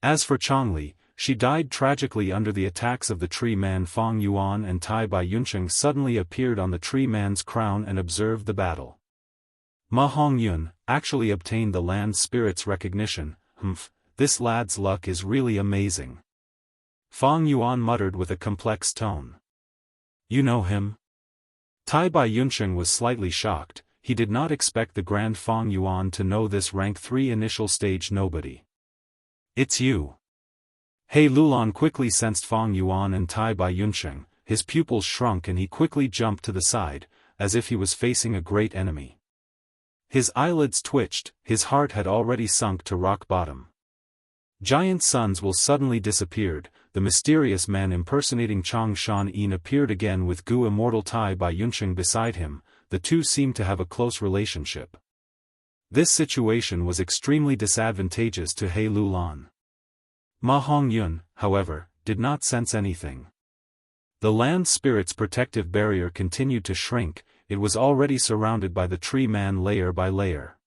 As for Changli, she died tragically under the attacks of the tree man. Fang Yuan and Tai Bai Yunsheng suddenly appeared on the tree man's crown and observed the battle. Ma Hongyun actually obtained the land spirit's recognition. This lad's luck is really amazing. Fang Yuan muttered with a complex tone. You know him? Tai Bai Yunsheng was slightly shocked. He did not expect the Grand Fang Yuan to know this rank 3 initial stage nobody. It's you. He Lulan quickly sensed Fang Yuan and Tai Bai Yunsheng, his pupils shrunk and he quickly jumped to the side, as if he was facing a great enemy. His eyelids twitched, his heart had already sunk to rock bottom. Giant Sun's will suddenly disappeared, the mysterious man impersonating Chang Shan Yin appeared again with Gu Immortal Tai Bai Yunsheng beside him. The two seemed to have a close relationship. This situation was extremely disadvantageous to He Lulan. Ma Hongyun, however, did not sense anything. The land spirit's protective barrier continued to shrink, it was already surrounded by the tree man layer by layer.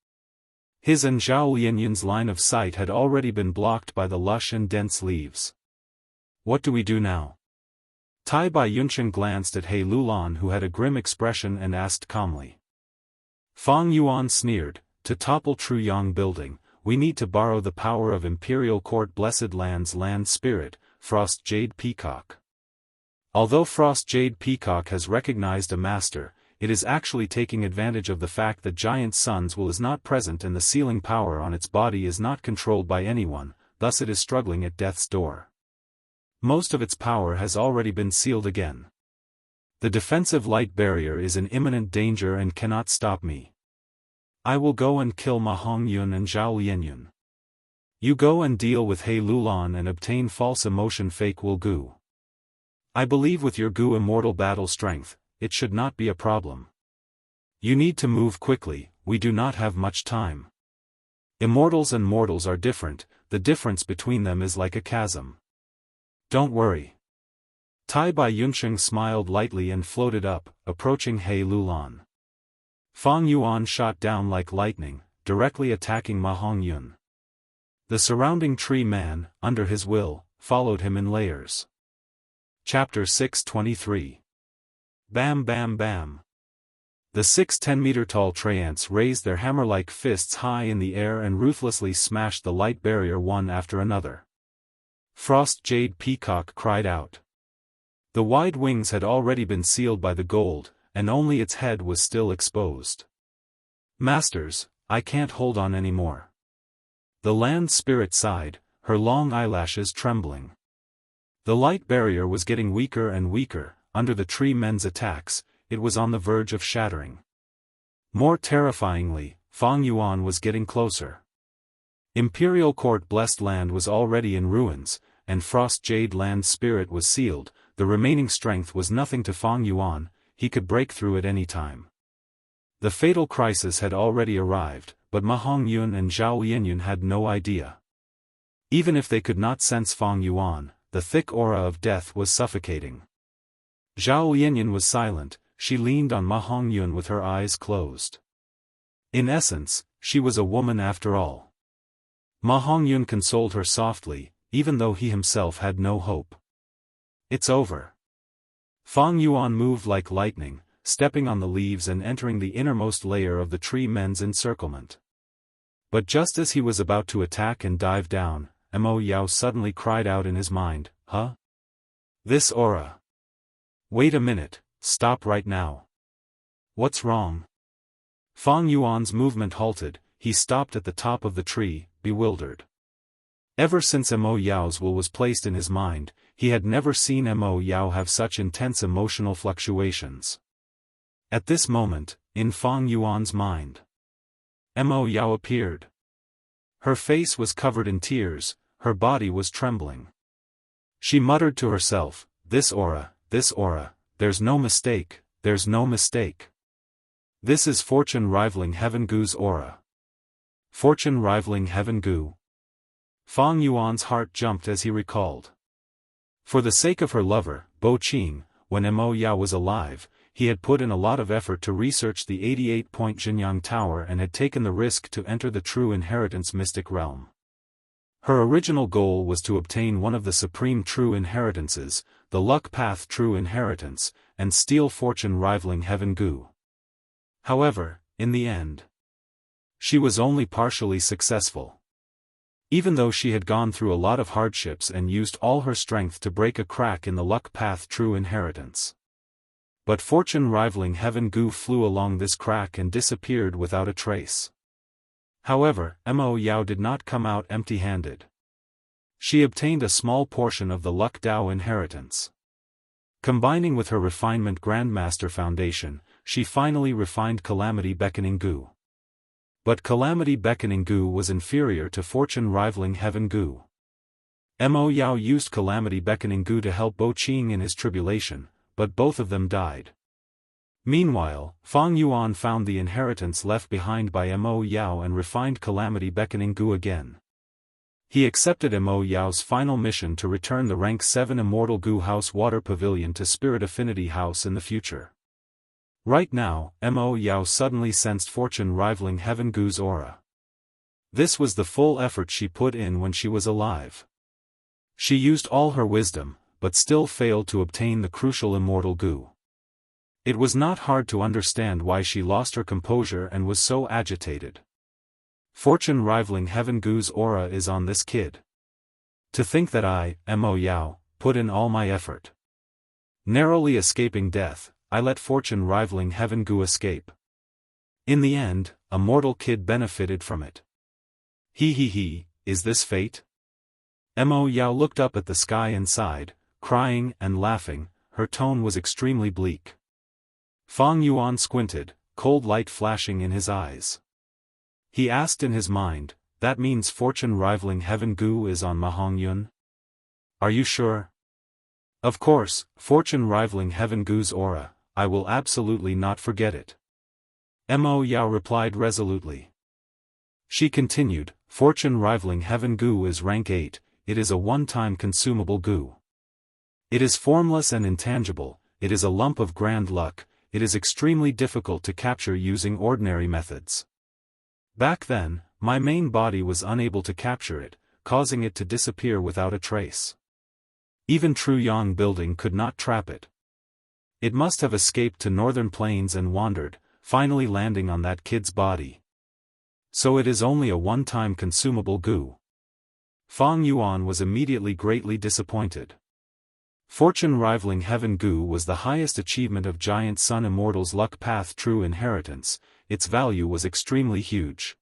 His and Zhao Lianyun's line of sight had already been blocked by the lush and dense leaves. What do we do now? Tai Bai Yunsheng glanced at He Lulan who had a grim expression and asked calmly. Fang Yuan sneered, to topple Truyang building, we need to borrow the power of Imperial Court Blessed Land's land spirit, Frost Jade Peacock. Although Frost Jade Peacock has recognized a master, it is actually taking advantage of the fact that Giant Sun's will is not present and the sealing power on its body is not controlled by anyone, thus it is struggling at death's door. Most of its power has already been sealed again. The defensive light barrier is in imminent danger and cannot stop me. I will go and kill Ma Hongyun and Zhao Lianyun. You go and deal with He Lulan and obtain false emotion fake will goo. I believe with your goo immortal battle strength, it should not be a problem. You need to move quickly, we do not have much time. Immortals and mortals are different, the difference between them is like a chasm. Don't worry. Tai Bai Yunsheng smiled lightly and floated up, approaching He Lulan. Fang Yuan shot down like lightning, directly attacking Ma Hongyun. The surrounding tree man, under his will, followed him in layers. Chapter 623. Bam bam bam. The 6 10-meter-tall treants raised their hammer-like fists high in the air and ruthlessly smashed the light barrier one after another. Frost Jade Peacock cried out. The wide wings had already been sealed by the gold, and only its head was still exposed. Masters, I can't hold on anymore. The land spirit sighed, her long eyelashes trembling. The light barrier was getting weaker and weaker, under the tree men's attacks, it was on the verge of shattering. More terrifyingly, Fang Yuan was getting closer. Imperial Court Blessed Land was already in ruins, and Frost Jade Land Spirit was sealed, the remaining strength was nothing to Fang Yuan, he could break through at any time. The fatal crisis had already arrived, but Ma Hongyun and Zhao Lianyun had no idea. Even if they could not sense Fang Yuan, the thick aura of death was suffocating. Zhao Lianyun was silent, she leaned on Ma Hongyun with her eyes closed. In essence, she was a woman after all. Ma Hongyun consoled her softly, even though he himself had no hope. It's over. Fang Yuan moved like lightning, stepping on the leaves and entering the innermost layer of the tree men's encirclement. But just as he was about to attack and dive down, Mo Yao suddenly cried out in his mind, "Huh? This aura. Wait a minute, stop right now. What's wrong?" Fang Yuan's movement halted, he stopped at the top of the tree, bewildered. Ever since Mo Yao's will was placed in his mind, he had never seen Mo Yao have such intense emotional fluctuations. At this moment, in Fang Yuan's mind, Mo Yao appeared. Her face was covered in tears, her body was trembling. She muttered to herself, this aura, there's no mistake, there's no mistake. This is fortune rivaling Heaven Gu's aura. Fortune rivaling Heaven Gu. Fang Yuan's heart jumped as he recalled. For the sake of her lover, Bo Qing, when Mo Yao was alive, he had put in a lot of effort to research the 88-point Jinyang Tower and had taken the risk to enter the true inheritance mystic realm. Her original goal was to obtain one of the supreme true inheritances, the Luck Path True Inheritance, and steal fortune rivaling Heaven Gu. However, in the end, she was only partially successful. Even though she had gone through a lot of hardships and used all her strength to break a crack in the Luck Path True Inheritance. But fortune rivaling Heaven Gu flew along this crack and disappeared without a trace. However, Mo Yao did not come out empty-handed. She obtained a small portion of the Luck Dao inheritance. Combining with her refinement Grandmaster Foundation, she finally refined Calamity Beckoning Gu. But Calamity Beckoning Gu was inferior to fortune rivaling Heaven Gu. Mo Yao used Calamity Beckoning Gu to help Bo Qing in his tribulation, but both of them died. Meanwhile, Fang Yuan found the inheritance left behind by Mo Yao and refined Calamity Beckoning Gu again. He accepted Mo Yao's final mission to return the rank 7 Immortal Gu House Water Pavilion to Spirit Affinity House in the future. Right now, Mo Yao suddenly sensed fortune rivaling Heaven Gu's aura. This was the full effort she put in when she was alive. She used all her wisdom, but still failed to obtain the crucial Immortal Gu. It was not hard to understand why she lost her composure and was so agitated. Fortune rivaling Heaven Gu's aura is on this kid. To think that I, Mo Yao, put in all my effort. Narrowly escaping death, I let fortune rivaling Heaven Gu escape. In the end, a mortal kid benefited from it. He, is this fate? Mo Yao looked up at the sky and sighed, crying and laughing, her tone was extremely bleak. Fang Yuan squinted, cold light flashing in his eyes. He asked in his mind, that means fortune rivaling heaven Gu is on Ma Hongyun? Are you sure? Of course, fortune rivaling heaven Gu's aura, I will absolutely not forget it. Mo Yao replied resolutely. She continued, fortune rivaling heaven Gu is rank 8, it is a one-time consumable Gu. It is formless and intangible, it is a lump of grand luck, it is extremely difficult to capture using ordinary methods. Back then, my main body was unable to capture it, causing it to disappear without a trace. Even True Yang building could not trap it. It must have escaped to northern plains and wandered, finally landing on that kid's body. So it is only a one-time consumable Gu. Fang Yuan was immediately greatly disappointed. Fortune rivaling heaven Gu was the highest achievement of Giant Sun Immortal's luck path true inheritance, its value was extremely huge.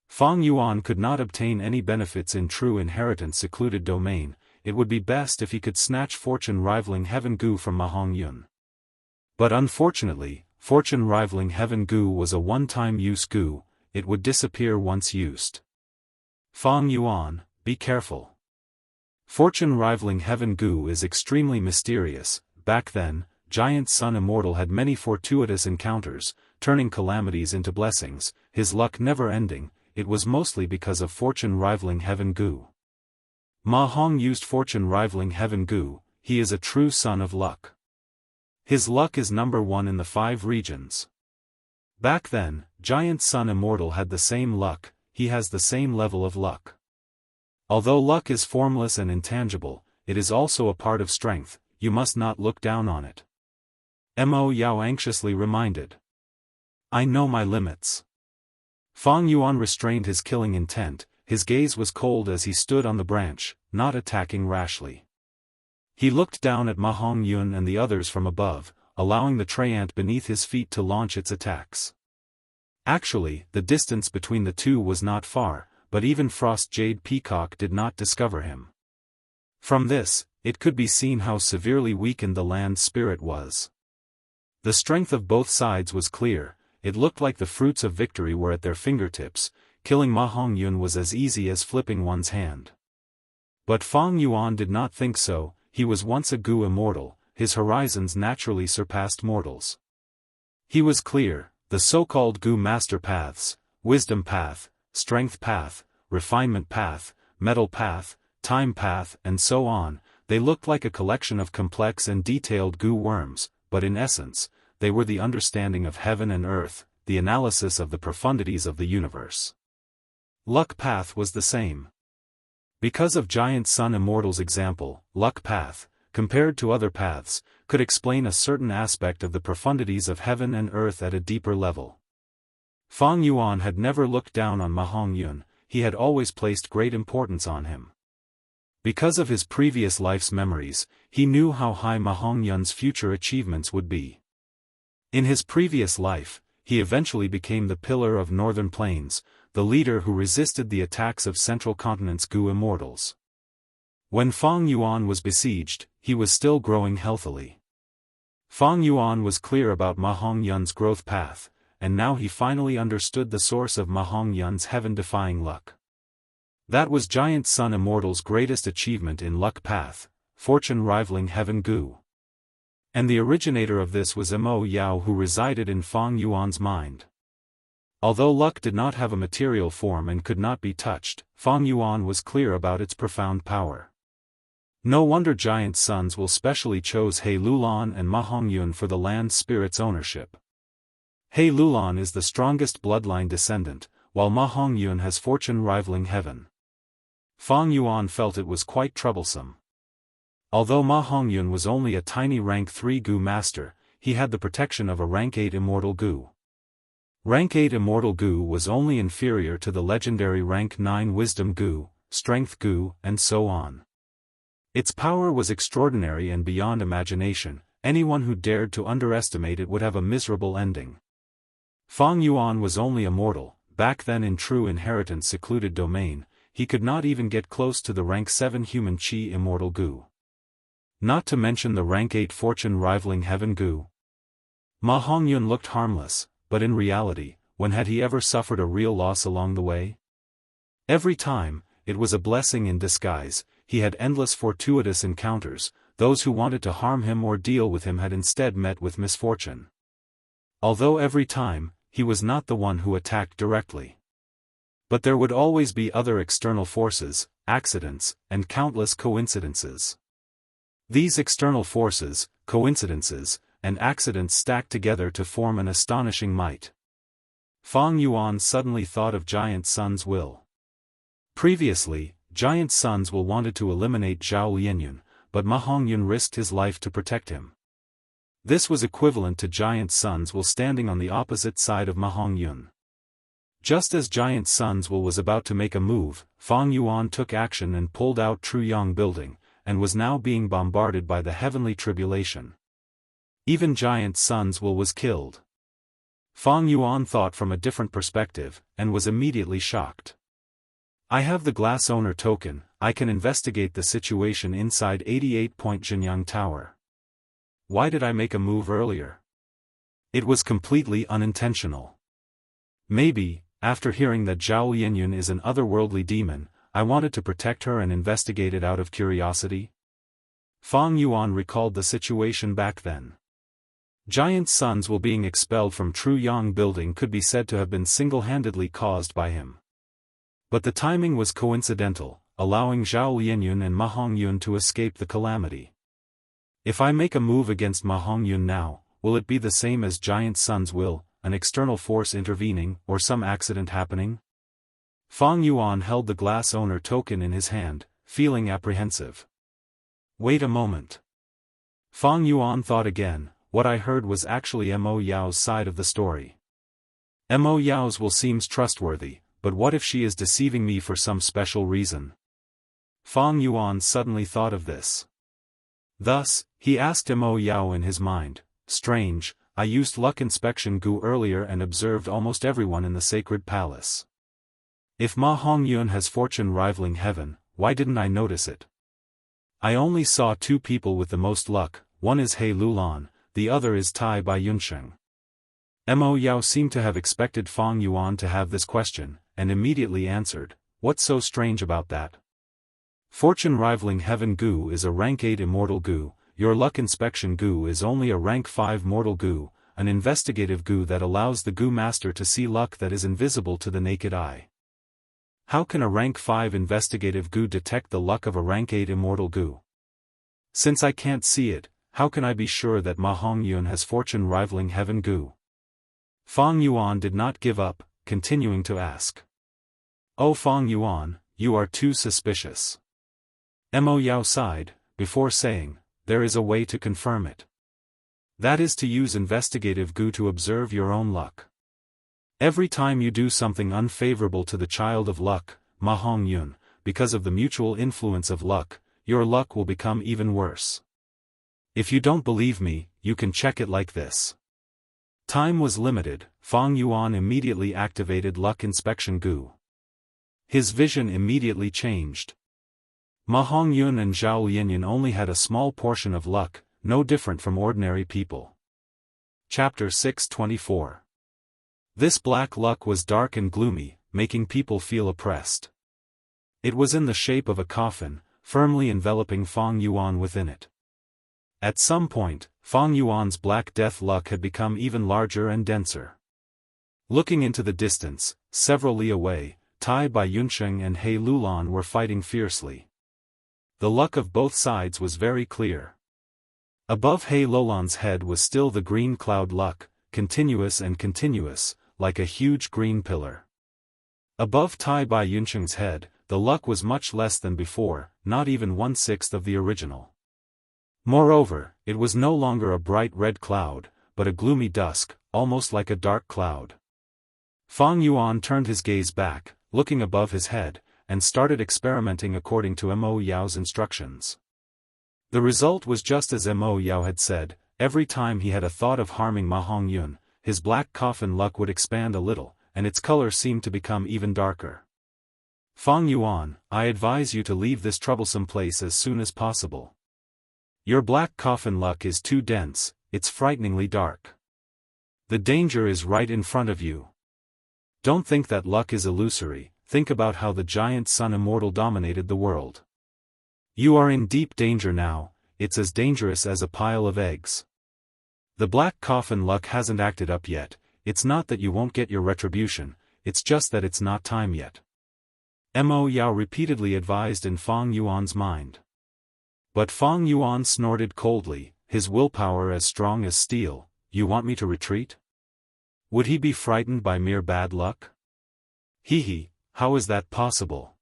Fang Yuan could not obtain any benefits in true inheritance secluded domain, it would be best if he could snatch fortune rivaling heaven Gu from Ma Hongyun. But unfortunately, fortune rivaling heaven Gu was a one-time use Gu, it would disappear once used. Fang Yuan, be careful. Fortune rivaling heaven Gu is extremely mysterious. Back then, Giant Sun Immortal had many fortuitous encounters, turning calamities into blessings, his luck never ending, it was mostly because of fortune rivaling heaven Gu. Ma Hong used fortune rivaling heaven Gu, he is a true son of luck. His luck is number 1 in the 5 regions. Back then, Giant Sun Immortal had the same luck, he has the same level of luck. Although luck is formless and intangible, it is also a part of strength, you must not look down on it. Mo Yao anxiously reminded. I know my limits. Fang Yuan restrained his killing intent, his gaze was cold as he stood on the branch, not attacking rashly. He looked down at Ma Hongyun and the others from above, allowing the Treant beneath his feet to launch its attacks. Actually, the distance between the two was not far, but even Frost Jade Peacock did not discover him. From this, it could be seen how severely weakened the land spirit was. The strength of both sides was clear, it looked like the fruits of victory were at their fingertips, killing Ma Hongyun was as easy as flipping one's hand. But Fang Yuan did not think so, he was once a Gu immortal, his horizons naturally surpassed mortals. He was clear, the so-called Gu master paths, wisdom path, strength path, refinement path, metal path, time path and so on, they looked like a collection of complex and detailed Gu worms, but in essence, they were the understanding of heaven and earth, the analysis of the profundities of the universe. Luck path was the same. Because of Giant Sun Immortal's example, luck path, compared to other paths, could explain a certain aspect of the profundities of heaven and earth at a deeper level. Fang Yuan had never looked down on Ma Hongyun, he had always placed great importance on him. Because of his previous life's memories, he knew how high Ma Hongyun's future achievements would be. In his previous life, he eventually became the pillar of Northern Plains, the leader who resisted the attacks of Central Continent's Gu immortals. When Fang Yuan was besieged, he was still growing healthily. Fang Yuan was clear about Ma Hongyun's growth path, and now he finally understood the source of Ma Hongyun's heaven-defying luck. That was Giant Sun Immortal's greatest achievement in luck path, fortune rivaling heaven Gu. And the originator of this was Mo Yao who resided in Fang Yuan's mind. Although luck did not have a material form and could not be touched, Fang Yuan was clear about its profound power. No wonder Giant Suns will specially chose He Lulan and Ma Hongyun for the land spirit's ownership. He Lulan is the strongest bloodline descendant, while Ma Hongyun has fortune rivaling heaven. Fang Yuan felt it was quite troublesome. Although Ma Hongyun was only a tiny rank 3 Gu master, he had the protection of a rank 8 immortal Gu. Rank 8 immortal Gu was only inferior to the legendary rank 9 wisdom Gu, strength Gu, and so on. Its power was extraordinary and beyond imagination, anyone who dared to underestimate it would have a miserable ending. Fang Yuan was only a mortal, back then in true inheritance secluded domain, he could not even get close to the rank 7 human Qi immortal Gu. Not to mention the rank 8 fortune rivaling heaven Gu. Ma Hongyun looked harmless, but in reality, when had he ever suffered a real loss along the way? Every time, it was a blessing in disguise. He had endless fortuitous encounters. Those who wanted to harm him or deal with him had instead met with misfortune. Although every time, he was not the one who attacked directly. But there would always be other external forces, accidents, and countless coincidences. These external forces, coincidences, and accidents stacked together to form an astonishing might. Fang Yuan suddenly thought of Giant Sun's will. Previously, Giant Sun's will wanted to eliminate Zhao Lianyun, but Ma Hongyun risked his life to protect him. This was equivalent to Giant Sun's will standing on the opposite side of Ma Hongyun. Just as Giant Sun's will was about to make a move, Fang Yuan took action and pulled out Truyang Building, and was now being bombarded by the heavenly tribulation. Even Giant Sun's will was killed. Fang Yuan thought from a different perspective, and was immediately shocked. I have the Glass Owner token. I can investigate the situation inside 88-point Jinyang Tower. Why did I make a move earlier? It was completely unintentional. Maybe, after hearing that Zhao Lianyun is an otherworldly demon, I wanted to protect her and investigate it out of curiosity? Fang Yuan recalled the situation back then. Giant Sun's will being expelled from Truyang Building could be said to have been single-handedly caused by him. But the timing was coincidental, allowing Zhao Lianyun and Ma Hongyun to escape the calamity. If I make a move against Ma Hongyun now, will it be the same as Giant Sun's will, an external force intervening, or some accident happening? Fang Yuan held the Glass Owner token in his hand, feeling apprehensive. Wait a moment. Fang Yuan thought again. What I heard was actually Mo Yao's side of the story. Mo Yao's will seems trustworthy, but what if she is deceiving me for some special reason? Fang Yuan suddenly thought of this. Thus, he asked Mo Yao in his mind, strange, I used luck inspection goo earlier and observed almost everyone in the sacred palace. If Ma Hongyun has fortune rivaling heaven, why didn't I notice it? I only saw two people with the most luck, one is He Lulan, the other is Tai Bai Yunsheng. Mo Yao seemed to have expected Fang Yuan to have this question, and immediately answered, what's so strange about that? Fortune rivaling heaven goo is a rank 8 immortal goo, your luck inspection goo is only a rank 5 mortal goo, an investigative goo that allows the goo master to see luck that is invisible to the naked eye. How can a rank 5 investigative goo detect the luck of a rank 8 immortal goo? Since I can't see it, how can I be sure that Ma Hongyun has fortune rivaling heaven goo? Fang Yuan did not give up, continuing to ask. Oh Fang Yuan, you are too suspicious. Mo Yao sighed, before saying, there is a way to confirm it. That is to use investigative goo to observe your own luck. Every time you do something unfavorable to the child of luck, Ma Hongyun, because of the mutual influence of luck, your luck will become even worse. If you don't believe me, you can check it like this. Time was limited. Fang Yuan immediately activated luck inspection goo. His vision immediately changed. Ma Hongyun and Zhao Lianyun only had a small portion of luck, no different from ordinary people. Chapter 624. This black luck was dark and gloomy, making people feel oppressed. It was in the shape of a coffin, firmly enveloping Fang Yuan within it. At some point, Fang Yuan's black death luck had become even larger and denser. Looking into the distance, several li away, Tai Bai Yunsheng and He Lulan were fighting fiercely. The luck of both sides was very clear. Above He Lulan's head was still the green cloud luck, continuous and continuous, like a huge green pillar. Above Tai Bai Yunsheng's head, the luck was much less than before, not even 1/6 of the original. Moreover, it was no longer a bright red cloud, but a gloomy dusk, almost like a dark cloud. Fang Yuan turned his gaze back, looking above his head, and started experimenting according to Mo Yao's instructions. The result was just as Mo Yao had said. Every time he had a thought of harming Ma Hongyun, his black coffin luck would expand a little, and its color seemed to become even darker. Fang Yuan, I advise you to leave this troublesome place as soon as possible. Your black coffin luck is too dense, it's frighteningly dark. The danger is right in front of you. Don't think that luck is illusory, think about how the giant sun Immortal dominated the world. You are in deep danger now, it's as dangerous as a pile of eggs. The black coffin luck hasn't acted up yet, it's not that you won't get your retribution, it's just that it's not time yet. Mo Yao repeatedly advised in Fang Yuan's mind. But Fang Yuan snorted coldly, his willpower as strong as steel. You want me to retreat? Would he be frightened by mere bad luck? Hee, how is that possible?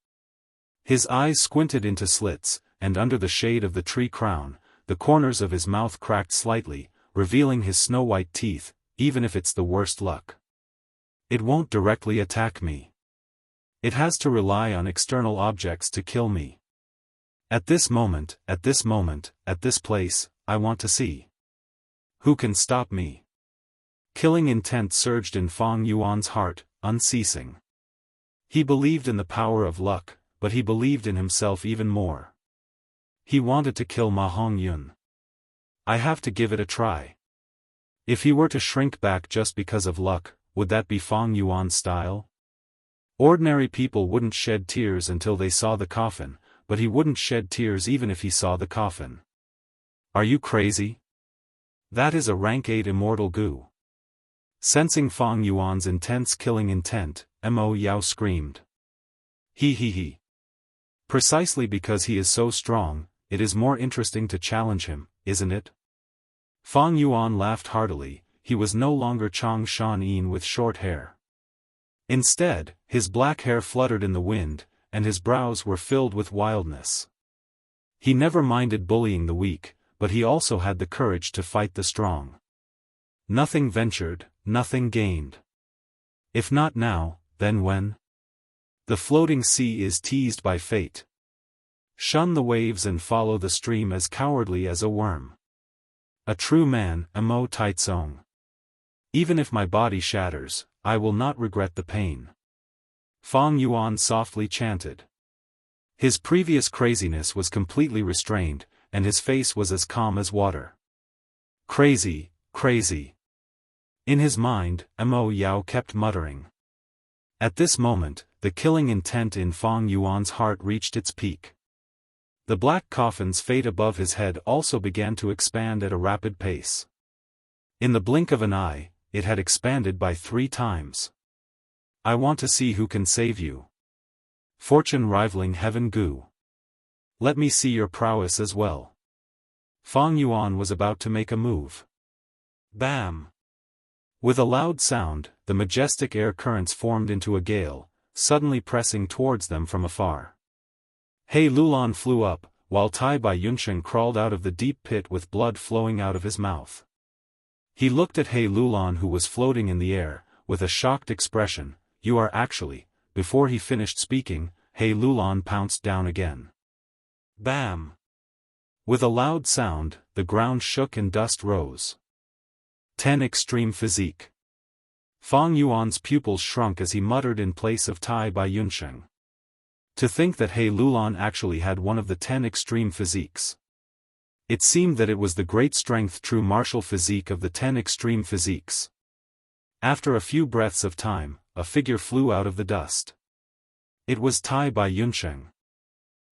His eyes squinted into slits, and under the shade of the tree crown, the corners of his mouth cracked slightly, revealing his snow-white teeth. Even if it's the worst luck, it won't directly attack me. It has to rely on external objects to kill me. At this moment, at this place, I want to see. Who can stop me? Killing intent surged in Fang Yuan's heart, unceasing. He believed in the power of luck, but he believed in himself even more. He wanted to kill Ma Hongyun. I have to give it a try. If he were to shrink back just because of luck, would that be Fang Yuan's style? Ordinary people wouldn't shed tears until they saw the coffin, but he wouldn't shed tears even if he saw the coffin. Are you crazy? That is a rank 8 immortal goo. Sensing Fang Yuan's intense killing intent, Mo Yao screamed. He. Precisely because he is so strong, it is more interesting to challenge him, isn't it? Fang Yuan laughed heartily. He was no longer Chang Shan-yin with short hair. Instead, his black hair fluttered in the wind, and his brows were filled with wildness. He never minded bullying the weak, but he also had the courage to fight the strong. Nothing ventured, nothing gained. If not now, then when? The floating sea is teased by fate. Shun the waves and follow the stream as cowardly as a worm. A true man, Mo Taizong. Even if my body shatters, I will not regret the pain. Fang Yuan softly chanted. His previous craziness was completely restrained, and his face was as calm as water. Crazy. In his mind, Mo Yao kept muttering. At this moment, the killing intent in Fang Yuan's heart reached its peak. The black coffin's fate above his head also began to expand at a rapid pace. In the blink of an eye, it had expanded by 3 times. I want to see who can save you. Fortune rivaling heaven goo. Let me see your prowess as well. Fang Yuan was about to make a move. Bam! With a loud sound, the majestic air currents formed into a gale, suddenly pressing towards them from afar. He Lulan flew up, while Tai Bai Yunsheng crawled out of the deep pit with blood flowing out of his mouth. He looked at He Lulan who was floating in the air, with a shocked expression. You are actually. Before he finished speaking, He Lulan pounced down again. Bam! With a loud sound, the ground shook and dust rose. 10 extreme physique. Fang Yuan's pupils shrunk as he muttered in place of Tai Bai Yunsheng. To think that He Lulan actually had one of the 10 extreme physiques. It seemed that it was the great strength true martial physique of the 10 extreme physiques. After a few breaths of time, a figure flew out of the dust. It was Tai Bai Yunsheng.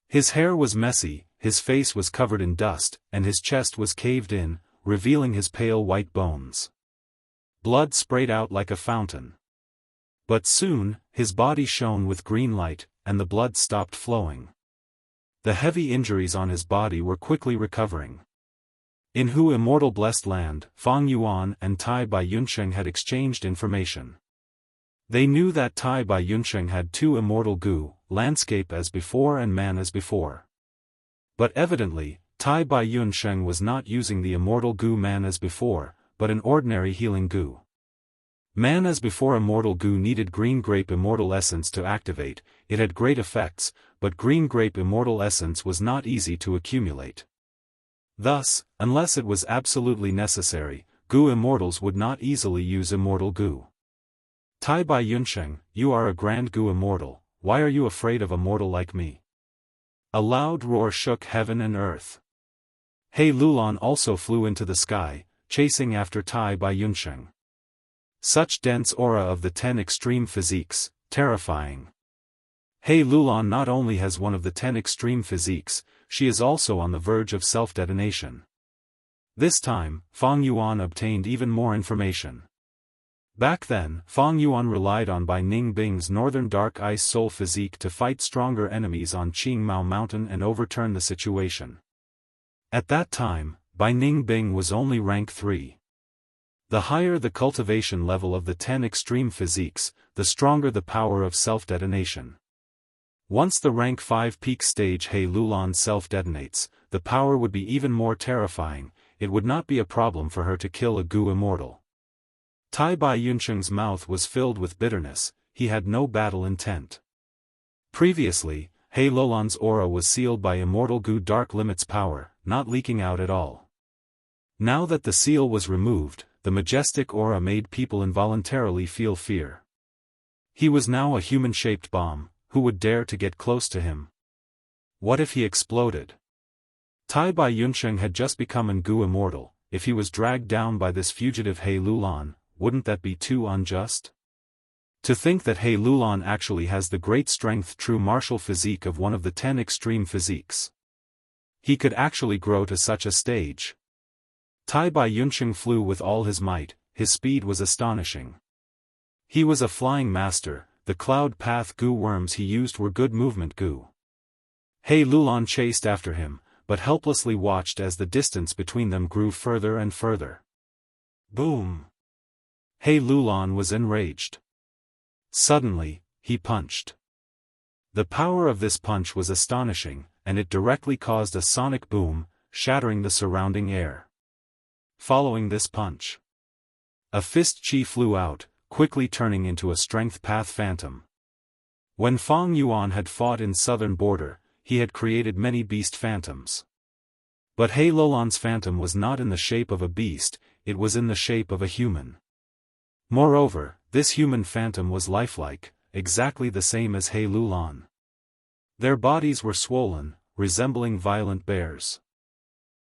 His hair was messy, his face was covered in dust, and his chest was caved in, revealing his pale white bones. Blood sprayed out like a fountain. But soon, his body shone with green light, and the blood stopped flowing. The heavy injuries on his body were quickly recovering. In Hu Immortal Blessed Land, Fang Yuan and Tai Bai Yunsheng had exchanged information. They knew that Tai Bai Yunsheng had 2 immortal goo, landscape as before and man as before. But evidently, Tai Bai Yunsheng was not using the immortal goo man as before, but an ordinary healing goo. Man as before immortal goo needed green grape immortal essence to activate. It had great effects, but green grape immortal essence was not easy to accumulate. Thus, unless it was absolutely necessary, goo immortals would not easily use immortal goo. Tai Bai Yunsheng, you are a grand goo immortal, why are you afraid of a mortal like me? A loud roar shook heaven and earth. He Lulan also flew into the sky, chasing after Tai Bai Yunsheng. Such dense aura of the 10 extreme physiques, terrifying. He Lulan not only has one of the 10 extreme physiques, she is also on the verge of self-detonation. This time, Fang Yuan obtained even more information. Back then, Fang Yuan relied on Bai Ningbing's Northern Dark Ice Soul physique to fight stronger enemies on Qingmao Mountain and overturn the situation. At that time, Bai Ningbing was only rank 3. The higher the cultivation level of the 10 extreme physiques, the stronger the power of self-detonation. Once the rank 5 peak stage He Lulan self-detonates, the power would be even more terrifying. It would not be a problem for her to kill a Gu immortal. Tai Bai Yunsheng's mouth was filled with bitterness, he had no battle intent. Previously, He Lulan's aura was sealed by immortal Gu Dark Limit's power, not leaking out at all. Now that the seal was removed, the majestic aura made people involuntarily feel fear. He was now a human-shaped bomb, who would dare to get close to him? What if he exploded? Tai Bai Yunsheng had just become an Gu immortal. If he was dragged down by this fugitive He Lulan, wouldn't that be too unjust? To think that He Lulan actually has the great strength true martial physique of one of the 10 extreme physiques. He could actually grow to such a stage. Tai Bai Yunsheng flew with all his might, his speed was astonishing. He was a flying master, the cloud path Gu worms he used were good movement Gu. He Lulan chased after him, but helplessly watched as the distance between them grew further and further. Boom! He Lulan was enraged. Suddenly, he punched. The power of this punch was astonishing, and it directly caused a sonic boom, shattering the surrounding air. Following this punch, a fist chi flew out, quickly turning into a strength path phantom. When Fang Yuan had fought in southern border, he had created many beast phantoms. But He Lulan's phantom was not in the shape of a beast, it was in the shape of a human. Moreover, this human phantom was lifelike, exactly the same as He Lulan. Their bodies were swollen, resembling violent bears.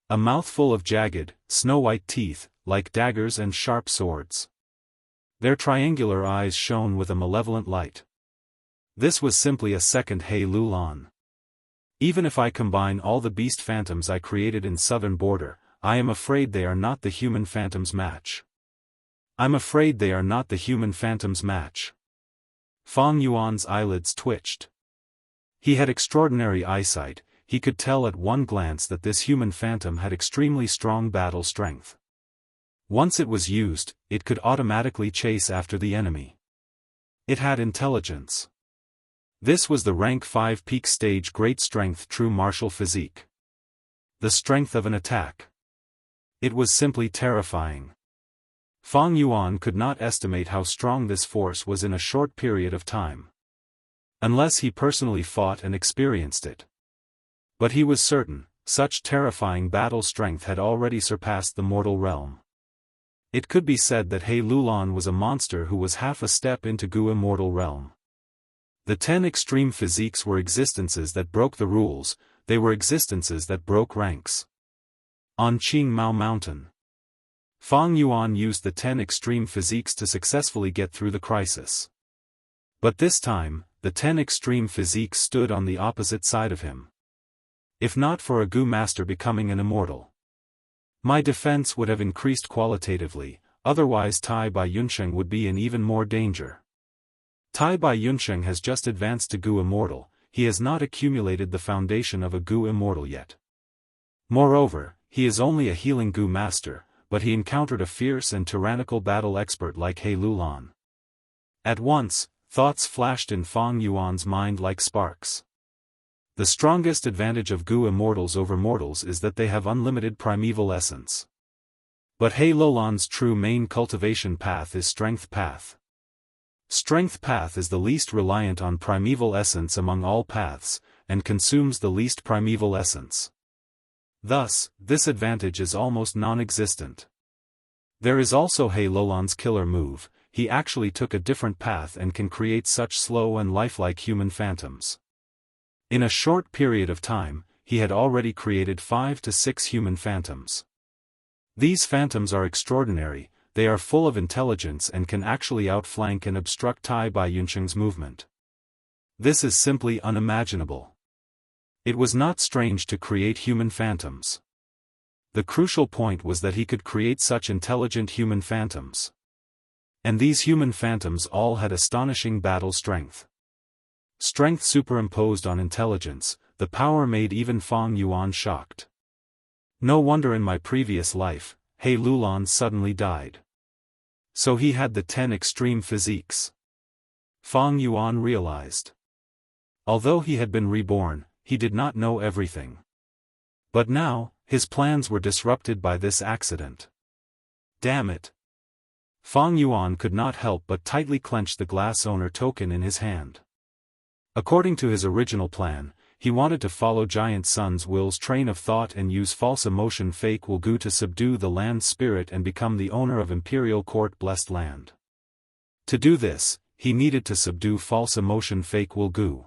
A mouthful of jagged, snow-white teeth, like daggers and sharp swords. Their triangular eyes shone with a malevolent light. This was simply a second He Lulan. Even if I combine all the beast phantoms I created in southern border, I am afraid they are not the human phantom's match. I'm afraid they are not the human phantom's match. Fang Yuan's eyelids twitched. He had extraordinary eyesight, he could tell at one glance that this human phantom had extremely strong battle strength. Once it was used, it could automatically chase after the enemy. It had intelligence. This was the rank 5 peak stage great strength true martial physique. The strength of an attack. It was simply terrifying. Fang Yuan could not estimate how strong this force was in a short period of time. Unless he personally fought and experienced it. But he was certain, such terrifying battle strength had already surpassed the mortal realm. It could be said that He Lulan was a monster who was half a step into Gu immortal realm. The 10 extreme physiques were existences that broke the rules, they were existences that broke ranks. On Qingmao Mountain, Fang Yuan used the 10 extreme physiques to successfully get through the crisis. But this time, the 10 extreme physiques stood on the opposite side of him. If not for a Gu master becoming an immortal, my defense would have increased qualitatively, otherwise Tai Bai Yunsheng would be in even more danger. Tai Bai Yunsheng has just advanced to Gu immortal, he has not accumulated the foundation of a Gu immortal yet. Moreover, he is only a healing Gu master, but he encountered a fierce and tyrannical battle expert like He Lulan. At once, thoughts flashed in Fang Yuan's mind like sparks. The strongest advantage of Gu immortals over mortals is that they have unlimited primeval essence. But He Lulan's true main cultivation path is Strength Path. Strength Path is the least reliant on primeval essence among all paths, and consumes the least primeval essence. Thus, this advantage is almost non-existent. There is also He Lulan's killer move, he actually took a different path and can create such slow and lifelike human phantoms. In a short period of time, he had already created 5 to 6 human phantoms. These phantoms are extraordinary, they are full of intelligence and can actually outflank and obstruct Tai Bai Yunsheng's movement. This is simply unimaginable. It was not strange to create human phantoms. The crucial point was that he could create such intelligent human phantoms. And these human phantoms all had astonishing battle strength. Strength superimposed on intelligence, the power made even Fang Yuan shocked. No wonder in my previous life, He Lulan suddenly died. So he had the 10 extreme physiques. Fang Yuan realized. Although he had been reborn, he did not know everything. But now, his plans were disrupted by this accident. Damn it! Fang Yuan could not help but tightly clench the glass owner token in his hand. According to his original plan, he wanted to follow Giant Sun's will's train of thought and use false emotion fake Wulgu to subdue the land spirit and become the owner of Imperial Court Blessed Land. To do this, he needed to subdue false emotion fake Wulgu.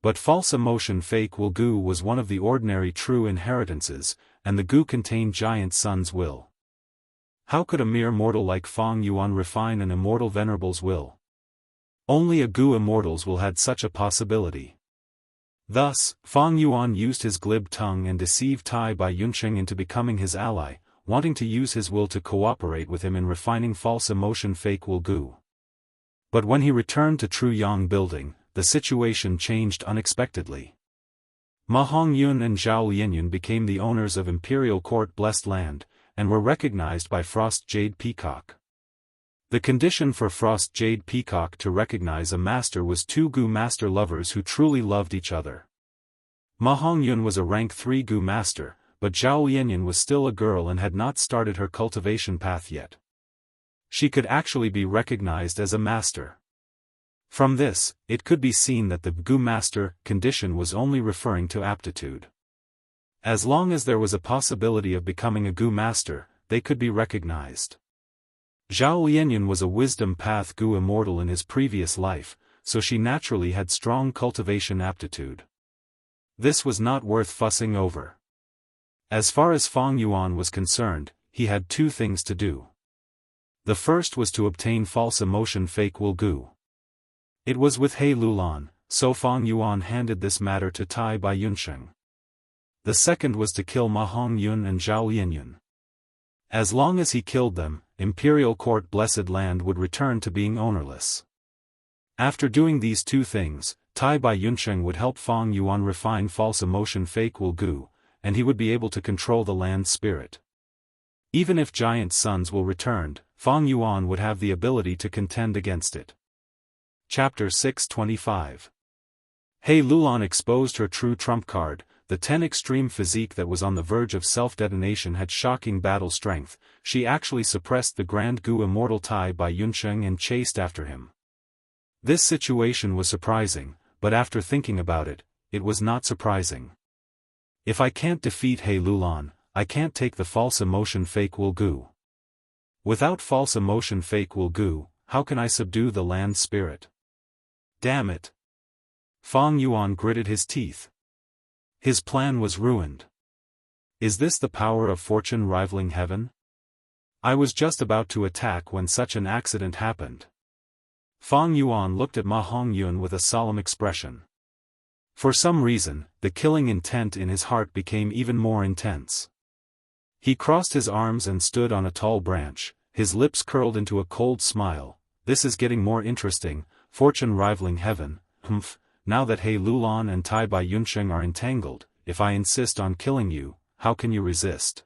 But false emotion fake Wulgu was one of the ordinary true inheritances, and the Gu contained Giant Sun's will. How could a mere mortal like Fang Yuan refine an immortal venerable's will? Only a Gu immortals will had such a possibility. Thus, Fang Yuan used his glib tongue and deceived Tai Bai Yunsheng into becoming his ally, wanting to use his will to cooperate with him in refining false emotion fake Wulgu. But when he returned to True Yang Building, the situation changed unexpectedly. Ma Hongyun and Zhao Lianyun became the owners of Imperial Court Blessed Land, and were recognized by Frost Jade Peacock. The condition for Frost Jade Peacock to recognize a master was 2 Gu master lovers who truly loved each other. Ma Hongyun was a rank 3 Gu master, but Zhao Lianyun was still a girl and had not started her cultivation path yet. She could actually be recognized as a master. From this, it could be seen that the Gu master condition was only referring to aptitude. As long as there was a possibility of becoming a Gu master, they could be recognized. Zhao Lianyun was a wisdom path Gu immortal in his previous life, so she naturally had strong cultivation aptitude. This was not worth fussing over. As far as Fang Yuan was concerned, he had 2 things to do. The first was to obtain false emotion fake Wulgu. It was with He Lulan, so Fang Yuan handed this matter to Tai Bai Yunsheng. The second was to kill Ma Hongyun and Zhao Lianyun. As long as he killed them, Imperial Court Blessed Land would return to being ownerless. After doing these 2 things, Tai Bai Yunsheng would help Fang Yuan refine false emotion fake Wulgu, and he would be able to control the land spirit. Even if Giant Sun's will returned, Fang Yuan would have the ability to contend against it. Chapter 625. He Lulan exposed her true trump card. The 10 extreme physique that was on the verge of self-detonation had shocking battle strength. She actually suppressed the Grand Gu Immortal Tai Bai Yunsheng and chased after him. This situation was surprising, but after thinking about it, it was not surprising. If I can't defeat He Lulan, I can't take the false emotion fake Wulgu. Without false emotion fake Wulgu, how can I subdue the land spirit? Damn it! Fang Yuan gritted his teeth. His plan was ruined. Is this the power of fortune rivaling heaven? I was just about to attack when such an accident happened. Fang Yuan looked at Ma Hongyun with a solemn expression. For some reason, the killing intent in his heart became even more intense. He crossed his arms and stood on a tall branch, his lips curled into a cold smile. This is getting more interesting, fortune rivaling heaven, now that He Lulan and Tai Bai Yunsheng are entangled, if I insist on killing you, how can you resist?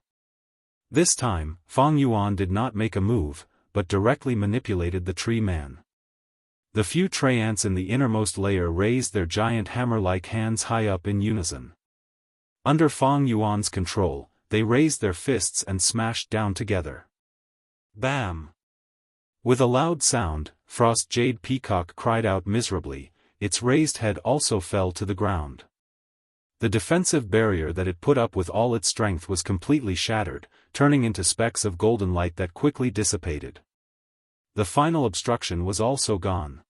This time, Fang Yuan did not make a move, but directly manipulated the tree man. The few tree ants in the innermost layer raised their giant hammer-like hands high up in unison. Under Fang Yuan's control, they raised their fists and smashed down together. Bam! With a loud sound, Frost Jade Peacock cried out miserably. Its raised head also fell to the ground. The defensive barrier that it put up with all its strength was completely shattered, turning into specks of golden light that quickly dissipated. The final obstruction was also gone.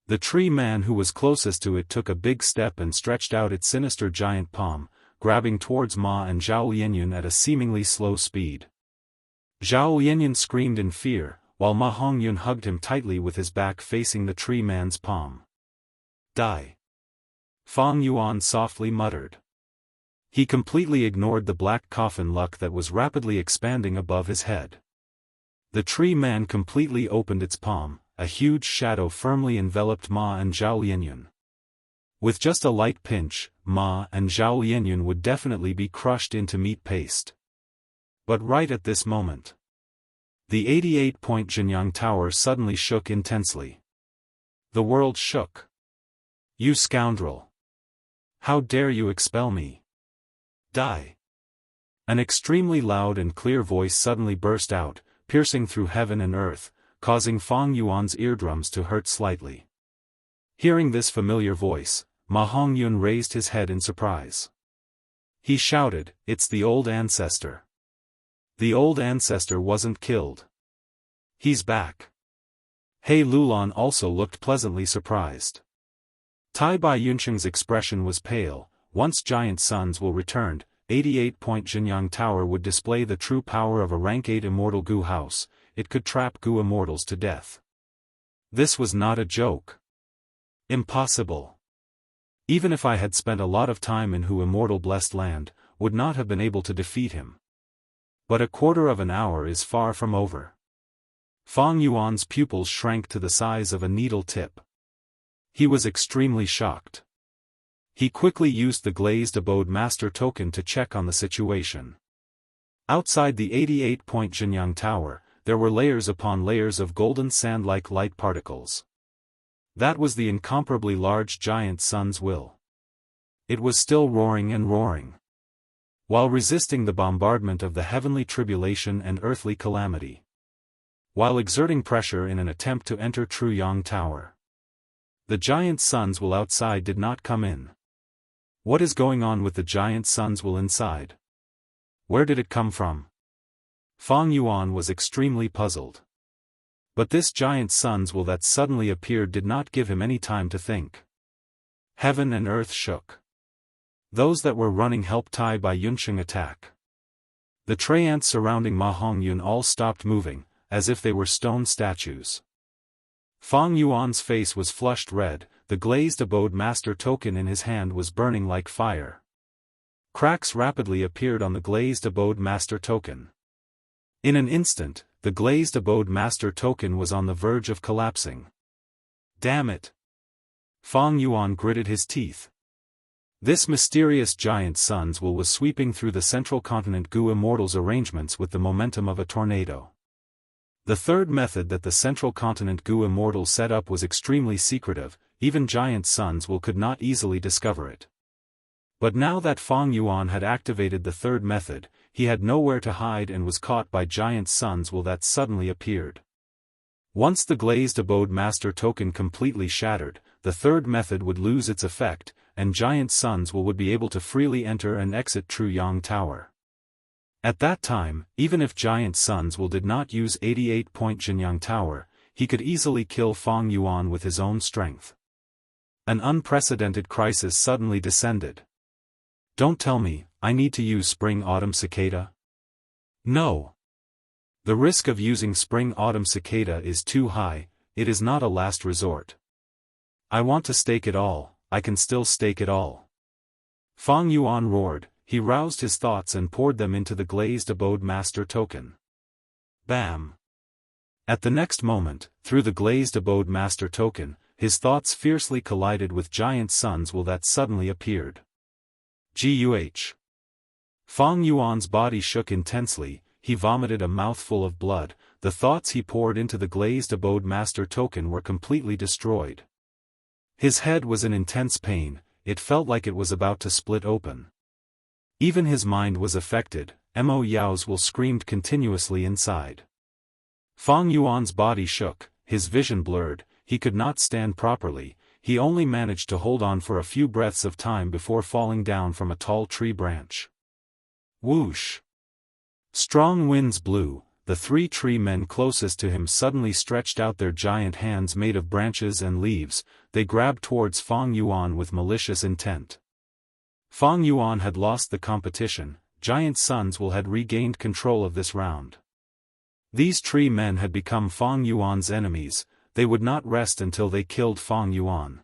The tree man who was closest to it took a big step and stretched out its sinister giant palm, grabbing towards Ma and Zhao Lianyun at a seemingly slow speed. Zhao Lianyun screamed in fear, while Ma Hongyun hugged him tightly with his back facing the tree man's palm. Die. Fang Yuan softly muttered. He completely ignored the black coffin luck that was rapidly expanding above his head. The tree man completely opened its palm, a huge shadow firmly enveloped Ma and Zhao Lianyun. With just a light pinch, Ma and Zhao Lianyun would definitely be crushed into meat paste. But right at this moment, the 88-point Jinyang Tower suddenly shook intensely. The world shook. You scoundrel! How dare you expel me? Die! An extremely loud and clear voice suddenly burst out, piercing through heaven and earth, causing Fang Yuan's eardrums to hurt slightly. Hearing this familiar voice, Ma Hongyun raised his head in surprise. He shouted, "It's the old ancestor. The old ancestor wasn't killed. He's back." He Lulan also looked pleasantly surprised. Tai Bai Yunsheng's expression was pale. Once giant suns will returned, 88-point Jinyang Tower would display the true power of a rank 8 immortal Gu house. It could trap Gu immortals to death. This was not a joke. Impossible. Even if I had spent a lot of time in Hu immortal blessed land, would not have been able to defeat him. But a quarter of an hour is far from over. Fang Yuan's pupils shrank to the size of a needle tip. He was extremely shocked. He quickly used the glazed abode master token to check on the situation. Outside the 88-point Jinyang Tower, there were layers upon layers of golden sand-like light particles. That was the incomparably large giant sun's will. It was still roaring and roaring, while resisting the bombardment of the heavenly tribulation and earthly calamity, while exerting pressure in an attempt to enter True Yang Tower. The giant sun's will outside did not come in. What is going on with the giant sun's will inside? Where did it come from? Fang Yuan was extremely puzzled. But this giant sun's will that suddenly appeared did not give him any time to think. Heaven and earth shook. Those that were running helped Tai Bai Yunsheng attack. The treants surrounding Ma Hongyun all stopped moving, as if they were stone statues. Fang Yuan's face was flushed red, the glazed abode master token in his hand was burning like fire. Cracks rapidly appeared on the glazed abode master token. In an instant, the glazed abode master token was on the verge of collapsing. Damn it! Fang Yuan gritted his teeth. This mysterious giant sun's will was sweeping through the central continent Gu Immortal's arrangements with the momentum of a tornado. The third method that the central continent Gu Immortal set up was extremely secretive, even giant sun's will could not easily discover it. But now that Fang Yuan had activated the third method, he had nowhere to hide and was caught by giant sun's will that suddenly appeared. Once the glazed abode master token completely shattered, the third method would lose its effect, and giant sun's will would be able to freely enter and exit True Yang Tower. At that time, even if giant sun's will did not use 88-point Jinyang Tower, he could easily kill Fang Yuan with his own strength. An unprecedented crisis suddenly descended. Don't tell me, I need to use Spring-Autumn Cicada? No. The risk of using Spring-Autumn Cicada is too high, it is not a last resort. I want to stake it all, I can still stake it all. Fang Yuan roared, he roused his thoughts and poured them into the glazed abode master token. Bam! At the next moment, through the glazed abode master token, his thoughts fiercely collided with giant sun's will that suddenly appeared. Guh. Fang Yuan's body shook intensely, he vomited a mouthful of blood, the thoughts he poured into the glazed abode master token were completely destroyed. His head was in intense pain, it felt like it was about to split open. Even his mind was affected, Mo Yao's will screamed continuously inside. Fang Yuan's body shook, his vision blurred, he could not stand properly, he only managed to hold on for a few breaths of time before falling down from a tall tree branch. Whoosh! Strong winds blew, the 3 tree men closest to him suddenly stretched out their giant hands made of branches and leaves, they grabbed towards Fang Yuan with malicious intent. Fang Yuan had lost the competition, giant sun's will had regained control of this round. These tree men had become Fang Yuan's enemies, they would not rest until they killed Fang Yuan.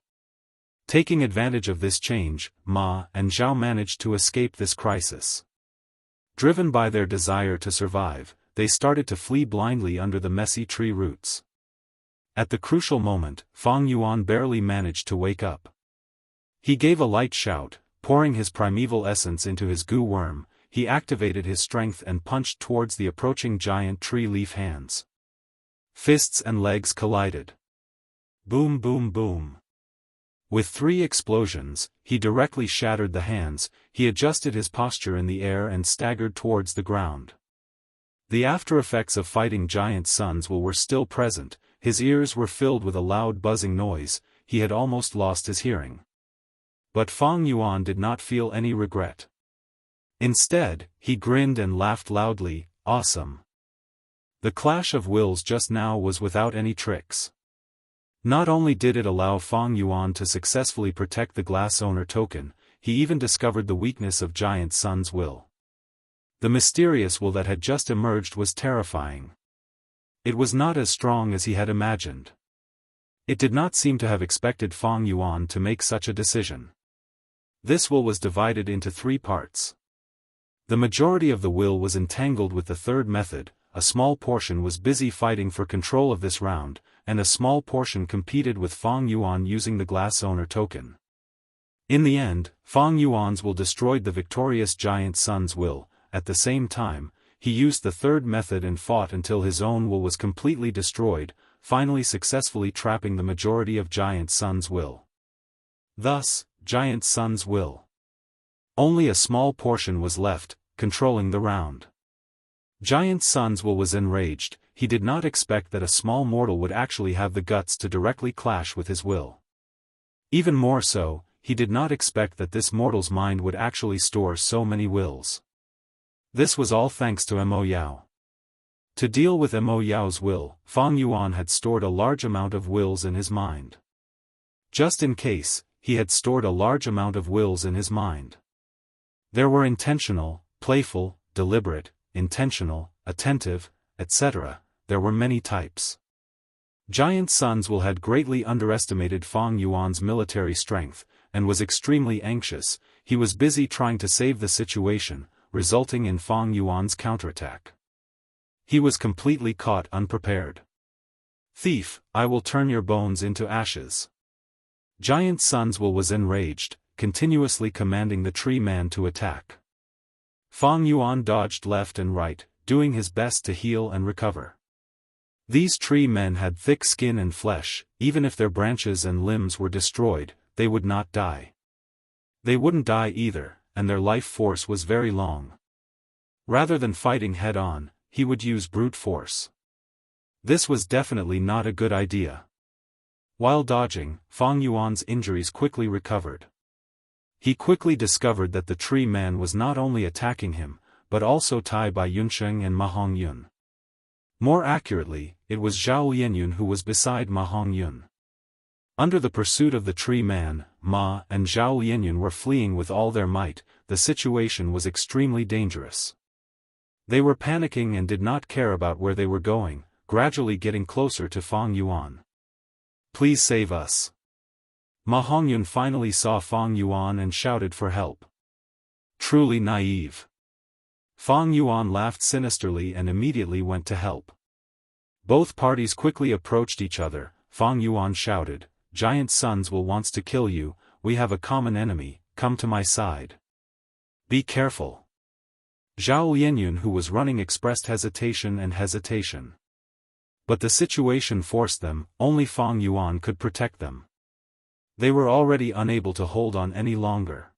Taking advantage of this change, Ma and Zhao managed to escape this crisis. Driven by their desire to survive, they started to flee blindly under the messy tree roots. At the crucial moment, Fang Yuan barely managed to wake up. He gave a light shout, pouring his primeval essence into his goo worm. He activated his strength and punched towards the approaching giant tree leaf hands. Fists and legs collided. Boom boom boom. With 3 explosions, he directly shattered the hands. He adjusted his posture in the air and staggered towards the ground. The after-effects of fighting giant suns were still present. His ears were filled with a loud buzzing noise. He had almost lost his hearing. But Fang Yuan did not feel any regret. Instead, he grinned and laughed loudly. Awesome. The clash of wills just now was without any tricks. Not only did it allow Fang Yuan to successfully protect the glass owner token, he even discovered the weakness of Giant Sun's will. The mysterious will that had just emerged was terrifying. It was not as strong as he had imagined. It did not seem to have expected Fang Yuan to make such a decision. This will was divided into 3 parts. The majority of the will was entangled with the third method, a small portion was busy fighting for control of this round, and a small portion competed with Fang Yuan using the glass owner token. In the end, Fang Yuan's will destroyed the victorious Giant Sun's will. At the same time, he used the third method and fought until his own will was completely destroyed, finally successfully trapping the majority of Giant Sun's will. Thus, Giant Sun's will. Only a small portion was left, controlling the round. Giant Sun's will was enraged. He did not expect that a small mortal would actually have the guts to directly clash with his will. Even more so, he did not expect that this mortal's mind would actually store so many wills. This was all thanks to Mo Yao. To deal with Mo Yao's will, Fang Yuan had stored a large amount of wills in his mind. Just in case, he had stored a large amount of wills in his mind. There were intentional, playful, deliberate, intentional, attentive, etc. There were many types. Giant Sun's will had greatly underestimated Fang Yuan's military strength, and was extremely anxious. He was busy trying to save the situation, resulting in Fang Yuan's counterattack. He was completely caught unprepared. Thief, I will turn your bones into ashes. Giant Sun's will was enraged, continuously commanding the tree man to attack. Fang Yuan dodged left and right, doing his best to heal and recover. These tree men had thick skin and flesh. Even if their branches and limbs were destroyed, they would not die. They wouldn't die either, and their life force was very long. Rather than fighting head-on, he would use brute force. This was definitely not a good idea. While dodging, Fang Yuan's injuries quickly recovered. He quickly discovered that the tree man was not only attacking him, but also Tai Bai Yunsheng and Ma Hongyun. More accurately, it was Zhao Lianyun who was beside Ma Hongyun. Under the pursuit of the tree man, Ma and Zhao Lianyun were fleeing with all their might. The situation was extremely dangerous. They were panicking and did not care about where they were going, gradually getting closer to Fang Yuan. Please save us. Ma Hongyun finally saw Fang Yuan and shouted for help. Truly naive. Fang Yuan laughed sinisterly and immediately went to help. Both parties quickly approached each other. Fang Yuan shouted, Giant Sun's will wants to kill you, we have a common enemy, come to my side. Be careful. Zhao Lianyun who was running expressed hesitation. But the situation forced them, only Fang Yuan could protect them. They were already unable to hold on any longer.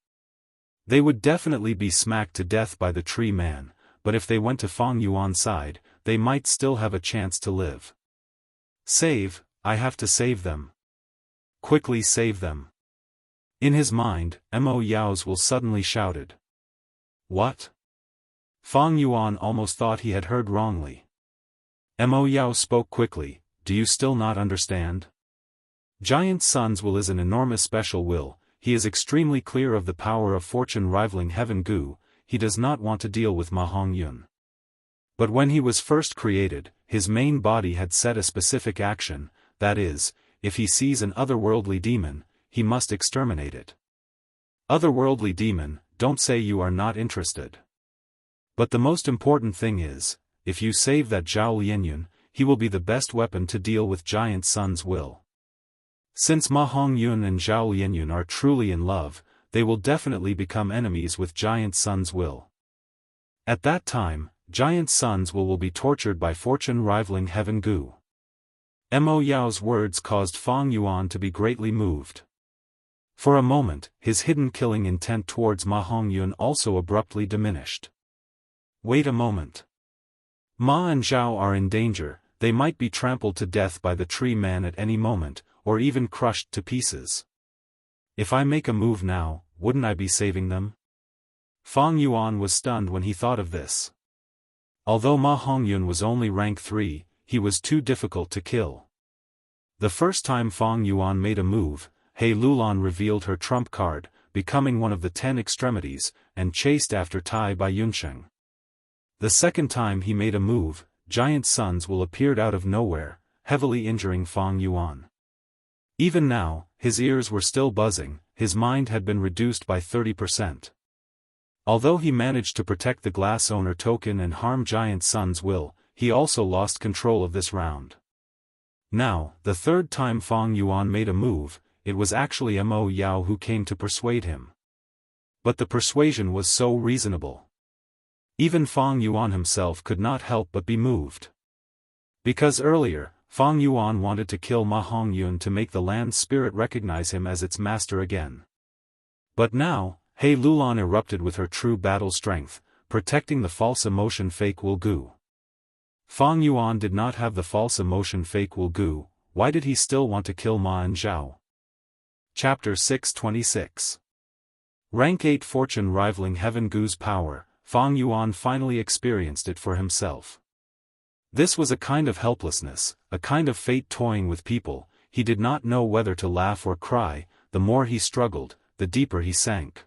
They would definitely be smacked to death by the tree man, but if they went to Fang Yuan's side, they might still have a chance to live. Save, I have to save them. Quickly save them. In his mind, Mo Yao's will suddenly shouted. What? Fang Yuan almost thought he had heard wrongly. Mo Yao spoke quickly, do you still not understand? Giant Sun's will is an enormous special will. He is extremely clear of the power of fortune rivaling heaven Gu. He does not want to deal with Ma Hongyun. But when he was first created, his main body had set a specific action, that is, if he sees an otherworldly demon, he must exterminate it. Otherworldly demon, don't say you are not interested. But the most important thing is, if you save that Zhao Lianyun, he will be the best weapon to deal with Giant Sun's will. Since Ma Hongyun and Zhao Lianyun are truly in love, they will definitely become enemies with Giant Sun's will. At that time, Giant Sun's will be tortured by fortune-rivaling Heaven Gu. Mo Yao's words caused Fang Yuan to be greatly moved. For a moment, his hidden killing intent towards Ma Hongyun also abruptly diminished. Wait a moment. Ma and Zhao are in danger, they might be trampled to death by the tree man at any moment, or even crushed to pieces. If I make a move now, wouldn't I be saving them? Fang Yuan was stunned when he thought of this. Although Ma Hongyun was only rank 3, he was too difficult to kill. The first time Fang Yuan made a move, He Lulan revealed her trump card, becoming one of the 10 extremities, and chased after Tai by Yunsheng. The second time he made a move, Giant Sun's will appeared out of nowhere, heavily injuring Fang Yuan. Even now, his ears were still buzzing, his mind had been reduced by 30%. Although he managed to protect the Glass Owner token and harm Giant Sun's will, he also lost control of this round. Now, the third time Fang Yuan made a move, it was actually Mo Yao who came to persuade him. But the persuasion was so reasonable. Even Fang Yuan himself could not help but be moved. Because earlier, Fang Yuan wanted to kill Ma Hongyun to make the land spirit recognize him as its master again. But now, He Lulan erupted with her true battle strength, protecting the false emotion fake Will Gu. Fang Yuan did not have the false emotion fake Will Gu, why did he still want to kill Ma and Zhao? Chapter 626. Rank 8 fortune rivaling Heaven Gu's power, Fang Yuan finally experienced it for himself. This was a kind of helplessness, a kind of fate toying with people, he did not know whether to laugh or cry, the more he struggled, the deeper he sank.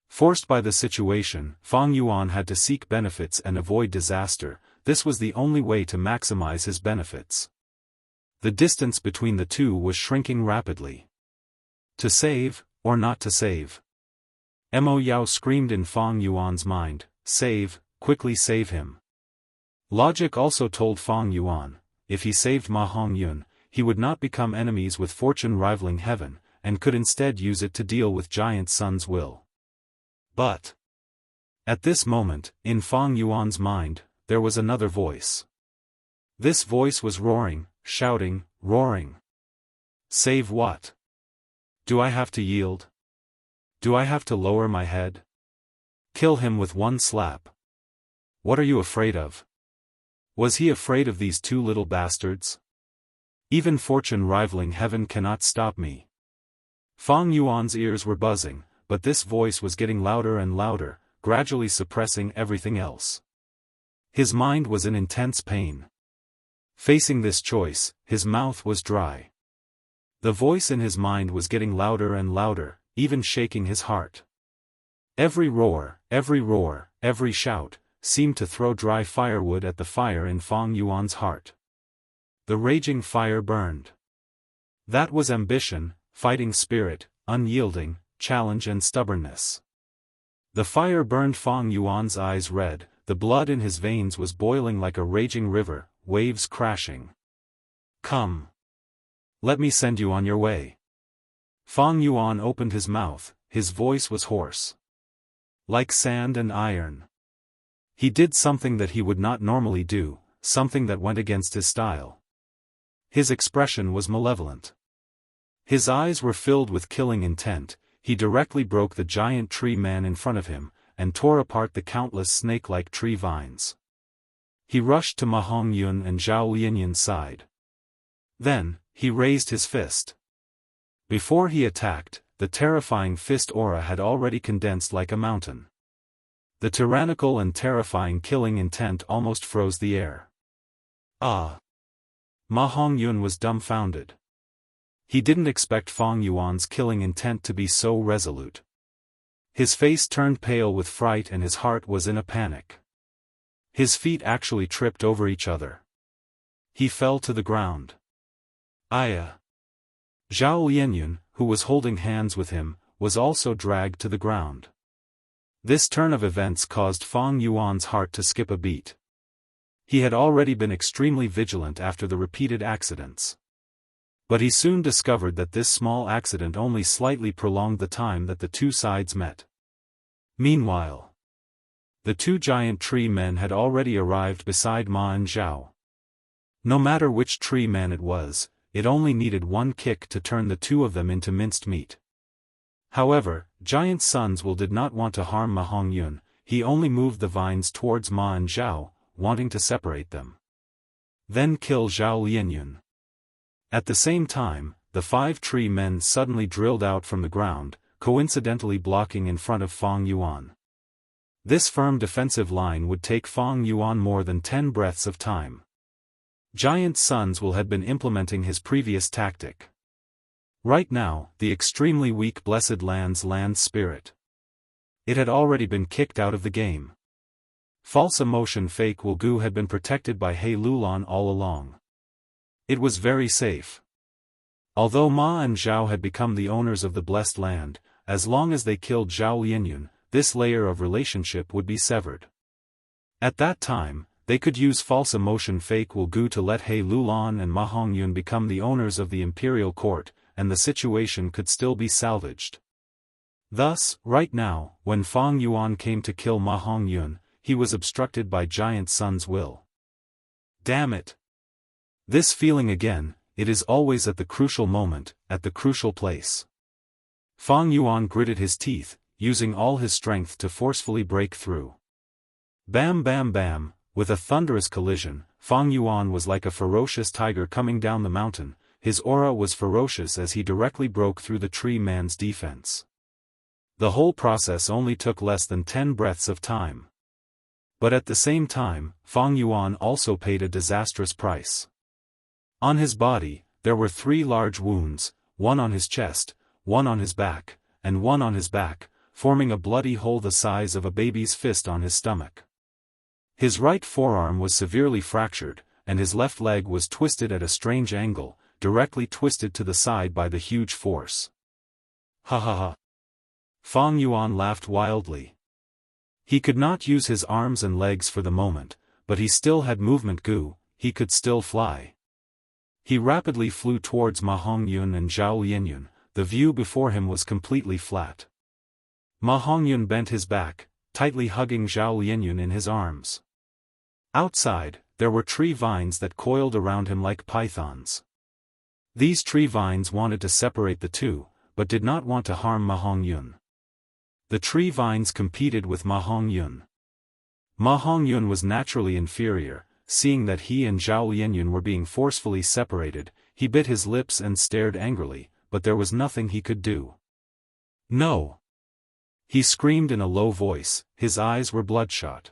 Forced by the situation, Fang Yuan had to seek benefits and avoid disaster, this was the only way to maximize his benefits. The distance between the two was shrinking rapidly. To save, or not to save? Mo Yao screamed in Fang Yuan's mind, save, quickly save him. Logic also told Fang Yuan, if he saved Ma Hongyun, he would not become enemies with fortune rivaling heaven, and could instead use it to deal with Giant Sun's will. But at this moment, in Fang Yuan's mind, there was another voice. This voice was roaring, shouting, roaring. Save what? Do I have to yield? Do I have to lower my head? Kill him with one slap. What are you afraid of? Was he afraid of these two little bastards? Even fortune rivaling heaven cannot stop me. Fang Yuan's ears were buzzing, but this voice was getting louder and louder, gradually suppressing everything else. His mind was in intense pain. Facing this choice, his mouth was dry. The voice in his mind was getting louder and louder, even shaking his heart. Every roar, every shout, seemed to throw dry firewood at the fire in Fang Yuan's heart. The raging fire burned. That was ambition, fighting spirit, unyielding, challenge and stubbornness. The fire burned Fang Yuan's eyes red, the blood in his veins was boiling like a raging river, waves crashing. Come. Let me send you on your way. Fang Yuan opened his mouth, his voice was hoarse. Like sand and iron. He did something that he would not normally do, something that went against his style. His expression was malevolent. His eyes were filled with killing intent, he directly broke the giant tree man in front of him, and tore apart the countless snake-like tree vines. He rushed to Ma Hongyun and Zhao Lianyun's side. Then, he raised his fist. Before he attacked, the terrifying fist aura had already condensed like a mountain. The tyrannical and terrifying killing intent almost froze the air. Ah! Ma Hongyun was dumbfounded. He didn't expect Fang Yuan's killing intent to be so resolute. His face turned pale with fright and his heart was in a panic. His feet actually tripped over each other. He fell to the ground. Aya! Zhao Lianyun, who was holding hands with him, was also dragged to the ground. This turn of events caused Fang Yuan's heart to skip a beat. He had already been extremely vigilant after the repeated accidents. But he soon discovered that this small accident only slightly prolonged the time that the two sides met. Meanwhile, the two giant tree men had already arrived beside Ma and Zhao. No matter which tree man it was, it only needed one kick to turn the two of them into minced meat. However, Giant Sunswill did not want to harm Ma Hongyun. He only moved the vines towards Ma and Zhao, wanting to separate them. Then kill Zhao Lianyun. At the same time, the 5 tree men suddenly drilled out from the ground, coincidentally blocking in front of Fang Yuan. This firm defensive line would take Fang Yuan more than 10 breaths of time. Giant Sunswill had been implementing his previous tactic. Right now, the extremely weak Blessed Land's land spirit. It had already been kicked out of the game. False emotion fake Wugu had been protected by He Lulan all along. It was very safe. Although Ma and Zhao had become the owners of the Blessed Land, as long as they killed Zhao Lianyun, this layer of relationship would be severed. At that time, they could use false emotion fake Wugu to let He Lulan and Ma Hongyun become the owners of the imperial court, and the situation could still be salvaged. Thus, right now, when Fang Yuan came to kill Ma Hongyun, he was obstructed by Giant Sunswill. Damn it! This feeling again, it is always at the crucial moment, at the crucial place. Fang Yuan gritted his teeth, using all his strength to forcefully break through. Bam bam bam, with a thunderous collision, Fang Yuan was like a ferocious tiger coming down the mountain. His aura was ferocious as he directly broke through the tree man's defense. The whole process only took less than 10 breaths of time. But at the same time, Fang Yuan also paid a disastrous price. On his body, there were 3 large wounds, one on his chest, one on his back, and one on his back, forming a bloody hole the size of a baby's fist on his stomach. His right forearm was severely fractured, and his left leg was twisted at a strange angle, directly twisted to the side by the huge force. Ha ha ha. Fang Yuan laughed wildly. He could not use his arms and legs for the moment, but he still had movement goo, he could still fly. He rapidly flew towards Ma Hongyun and Zhao Lianyun. The view before him was completely flat. Ma Hongyun bent his back, tightly hugging Zhao Lianyun in his arms. Outside, there were tree vines that coiled around him like pythons. These tree vines wanted to separate the two, but did not want to harm Ma Hongyun. The tree vines competed with Ma Hongyun. Ma Hongyun was naturally inferior. Seeing that he and Zhao Lianyun were being forcefully separated, he bit his lips and stared angrily, but there was nothing he could do. No! He screamed in a low voice, his eyes were bloodshot.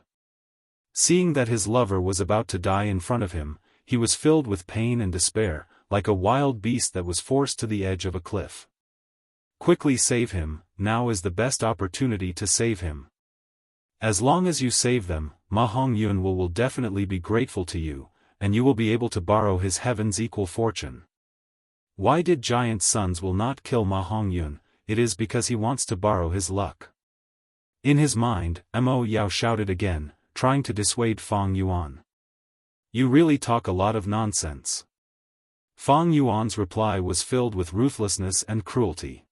Seeing that his lover was about to die in front of him, he was filled with pain and despair, like a wild beast that was forced to the edge of a cliff. Quickly save him, now is the best opportunity to save him. As long as you save them, Ma Hongyun will definitely be grateful to you, and you will be able to borrow his heaven's equal fortune. Why did Giant Sunswill not kill Ma Hongyun? It is because he wants to borrow his luck. In his mind, Mo Yao shouted again, trying to dissuade Fang Yuan. You really talk a lot of nonsense. Fang Yuan's reply was filled with ruthlessness and cruelty.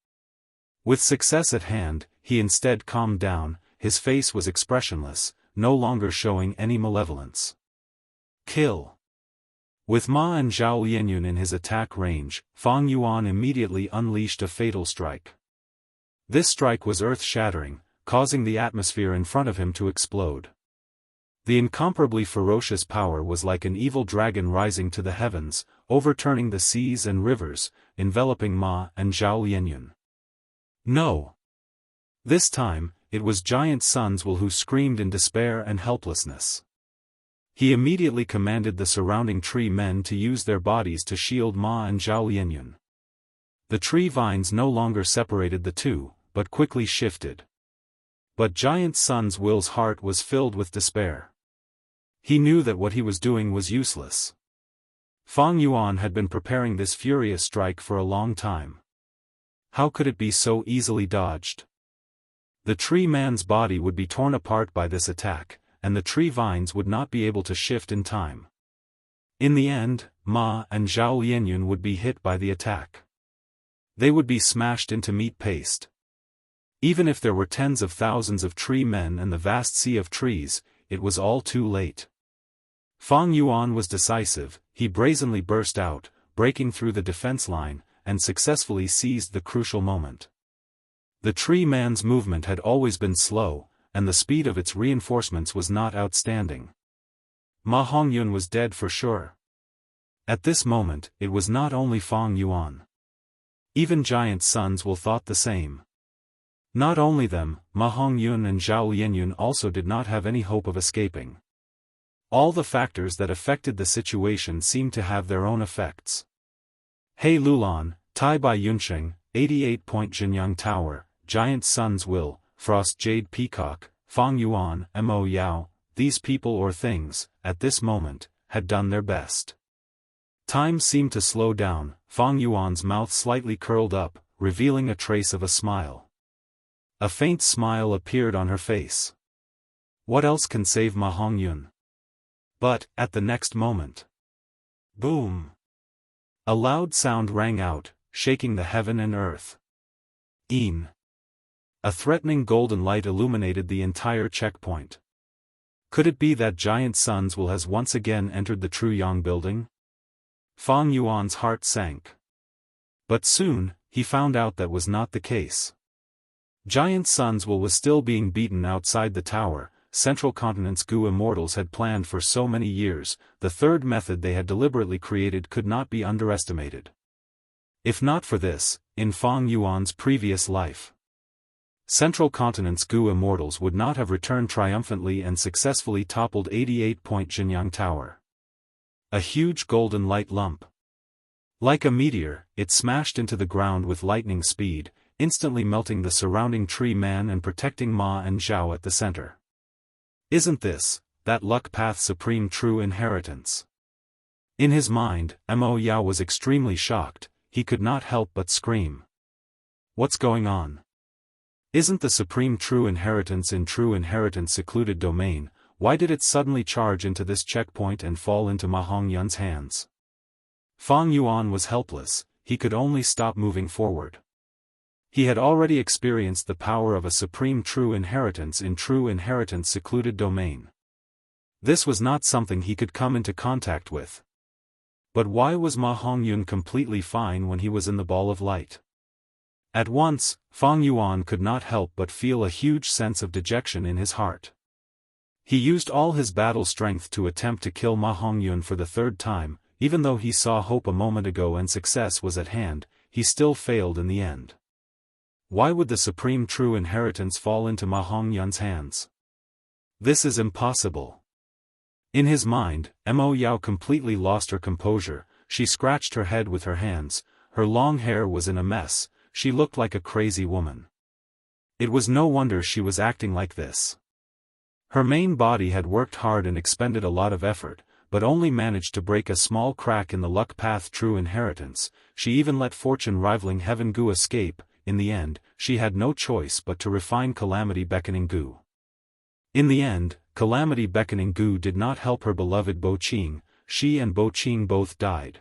With success at hand, he instead calmed down. His face was expressionless, no longer showing any malevolence. Kill. With Ma and Zhao Lianyun in his attack range, Fang Yuan immediately unleashed a fatal strike. This strike was earth-shattering, causing the atmosphere in front of him to explode. The incomparably ferocious power was like an evil dragon rising to the heavens, overturning the seas and rivers, enveloping Ma and Zhao Lianyun. No! This time, it was Giant Sunswill who screamed in despair and helplessness. He immediately commanded the surrounding tree men to use their bodies to shield Ma and Zhao Lianyun. The tree vines no longer separated the two, but quickly shifted. But Giant Sunswill's heart was filled with despair. He knew that what he was doing was useless. Fang Yuan had been preparing this furious strike for a long time. how could it be so easily dodged? The tree man's body would be torn apart by this attack, and the tree vines would not be able to shift in time. In the end, Ma and Zhao Lianyun would be hit by the attack. They would be smashed into meat paste. Even if there were tens of thousands of tree men and the vast sea of trees, it was all too late. Fang Yuan was decisive. He brazenly burst out, breaking through the defense line, and successfully seized the crucial moment. The tree man's movement had always been slow, and the speed of its reinforcements was not outstanding. Ma Hongyun was dead for sure. At this moment, it was not only Fang Yuan. Even giant sons will thought the same. Not only them, Ma Hongyun and Zhao Lianyun also did not have any hope of escaping. All the factors that affected the situation seemed to have their own effects. He Lulan, Tai Bai Yunsheng, 88-point Jinyang Tower, Giant Sun's Will, Frost Jade Peacock, Fang Yuan, Mo Yao, these people or things, at this moment, had done their best. Time seemed to slow down. Fang Yuan's mouth slightly curled up, revealing a trace of a smile. A faint smile appeared on her face. What else can save Ma Hongyun? But, at the next moment. Boom! A loud sound rang out, shaking the heaven and earth. A threatening golden light illuminated the entire checkpoint. Could it be that Giant Sun's Will has once again entered the Truyang building? Fang Yuan's heart sank. But soon, he found out that was not the case. Giant Sun's Will was still being beaten outside the tower. Central Continent's Gu immortals had planned for so many years. The third method they had deliberately created could not be underestimated. If not for this, in Fang Yuan's previous life, Central Continent's Gu immortals would not have returned triumphantly and successfully toppled 88-point Jinyang Tower. A huge golden light lump. Like a meteor, it smashed into the ground with lightning speed, instantly melting the surrounding tree man and protecting Ma and Zhao at the center. Isn't this, that luck path's supreme true inheritance? In his mind, Mo Yao was extremely shocked. He could not help but scream. What's going on? Isn't the supreme true inheritance in true inheritance secluded domain? Why did it suddenly charge into this checkpoint and fall into Ma Hongyun's hands? Fang Yuan was helpless. He could only stop moving forward. He had already experienced the power of a supreme true inheritance in true inheritance secluded domain. This was not something he could come into contact with. But why was Ma Hongyun completely fine when he was in the ball of light? At once, Fang Yuan could not help but feel a huge sense of dejection in his heart. He used all his battle strength to attempt to kill Ma Hongyun for the third time. Even though he saw hope a moment ago and success was at hand, he still failed in the end. Why would the supreme true inheritance fall into Ma Hongyun's hands? This is impossible. In his mind, Mo Yao completely lost her composure. She scratched her head with her hands. Her long hair was in a mess. She looked like a crazy woman. It was no wonder she was acting like this. Her main body had worked hard and expended a lot of effort, but only managed to break a small crack in the luck path true inheritance. She even let fortune rivaling heaven Gu escape. In the end, she had no choice but to refine calamity beckoning Gu. In the end, calamity beckoning Gu did not help her beloved Bo Qing. She and Bo Qing both died.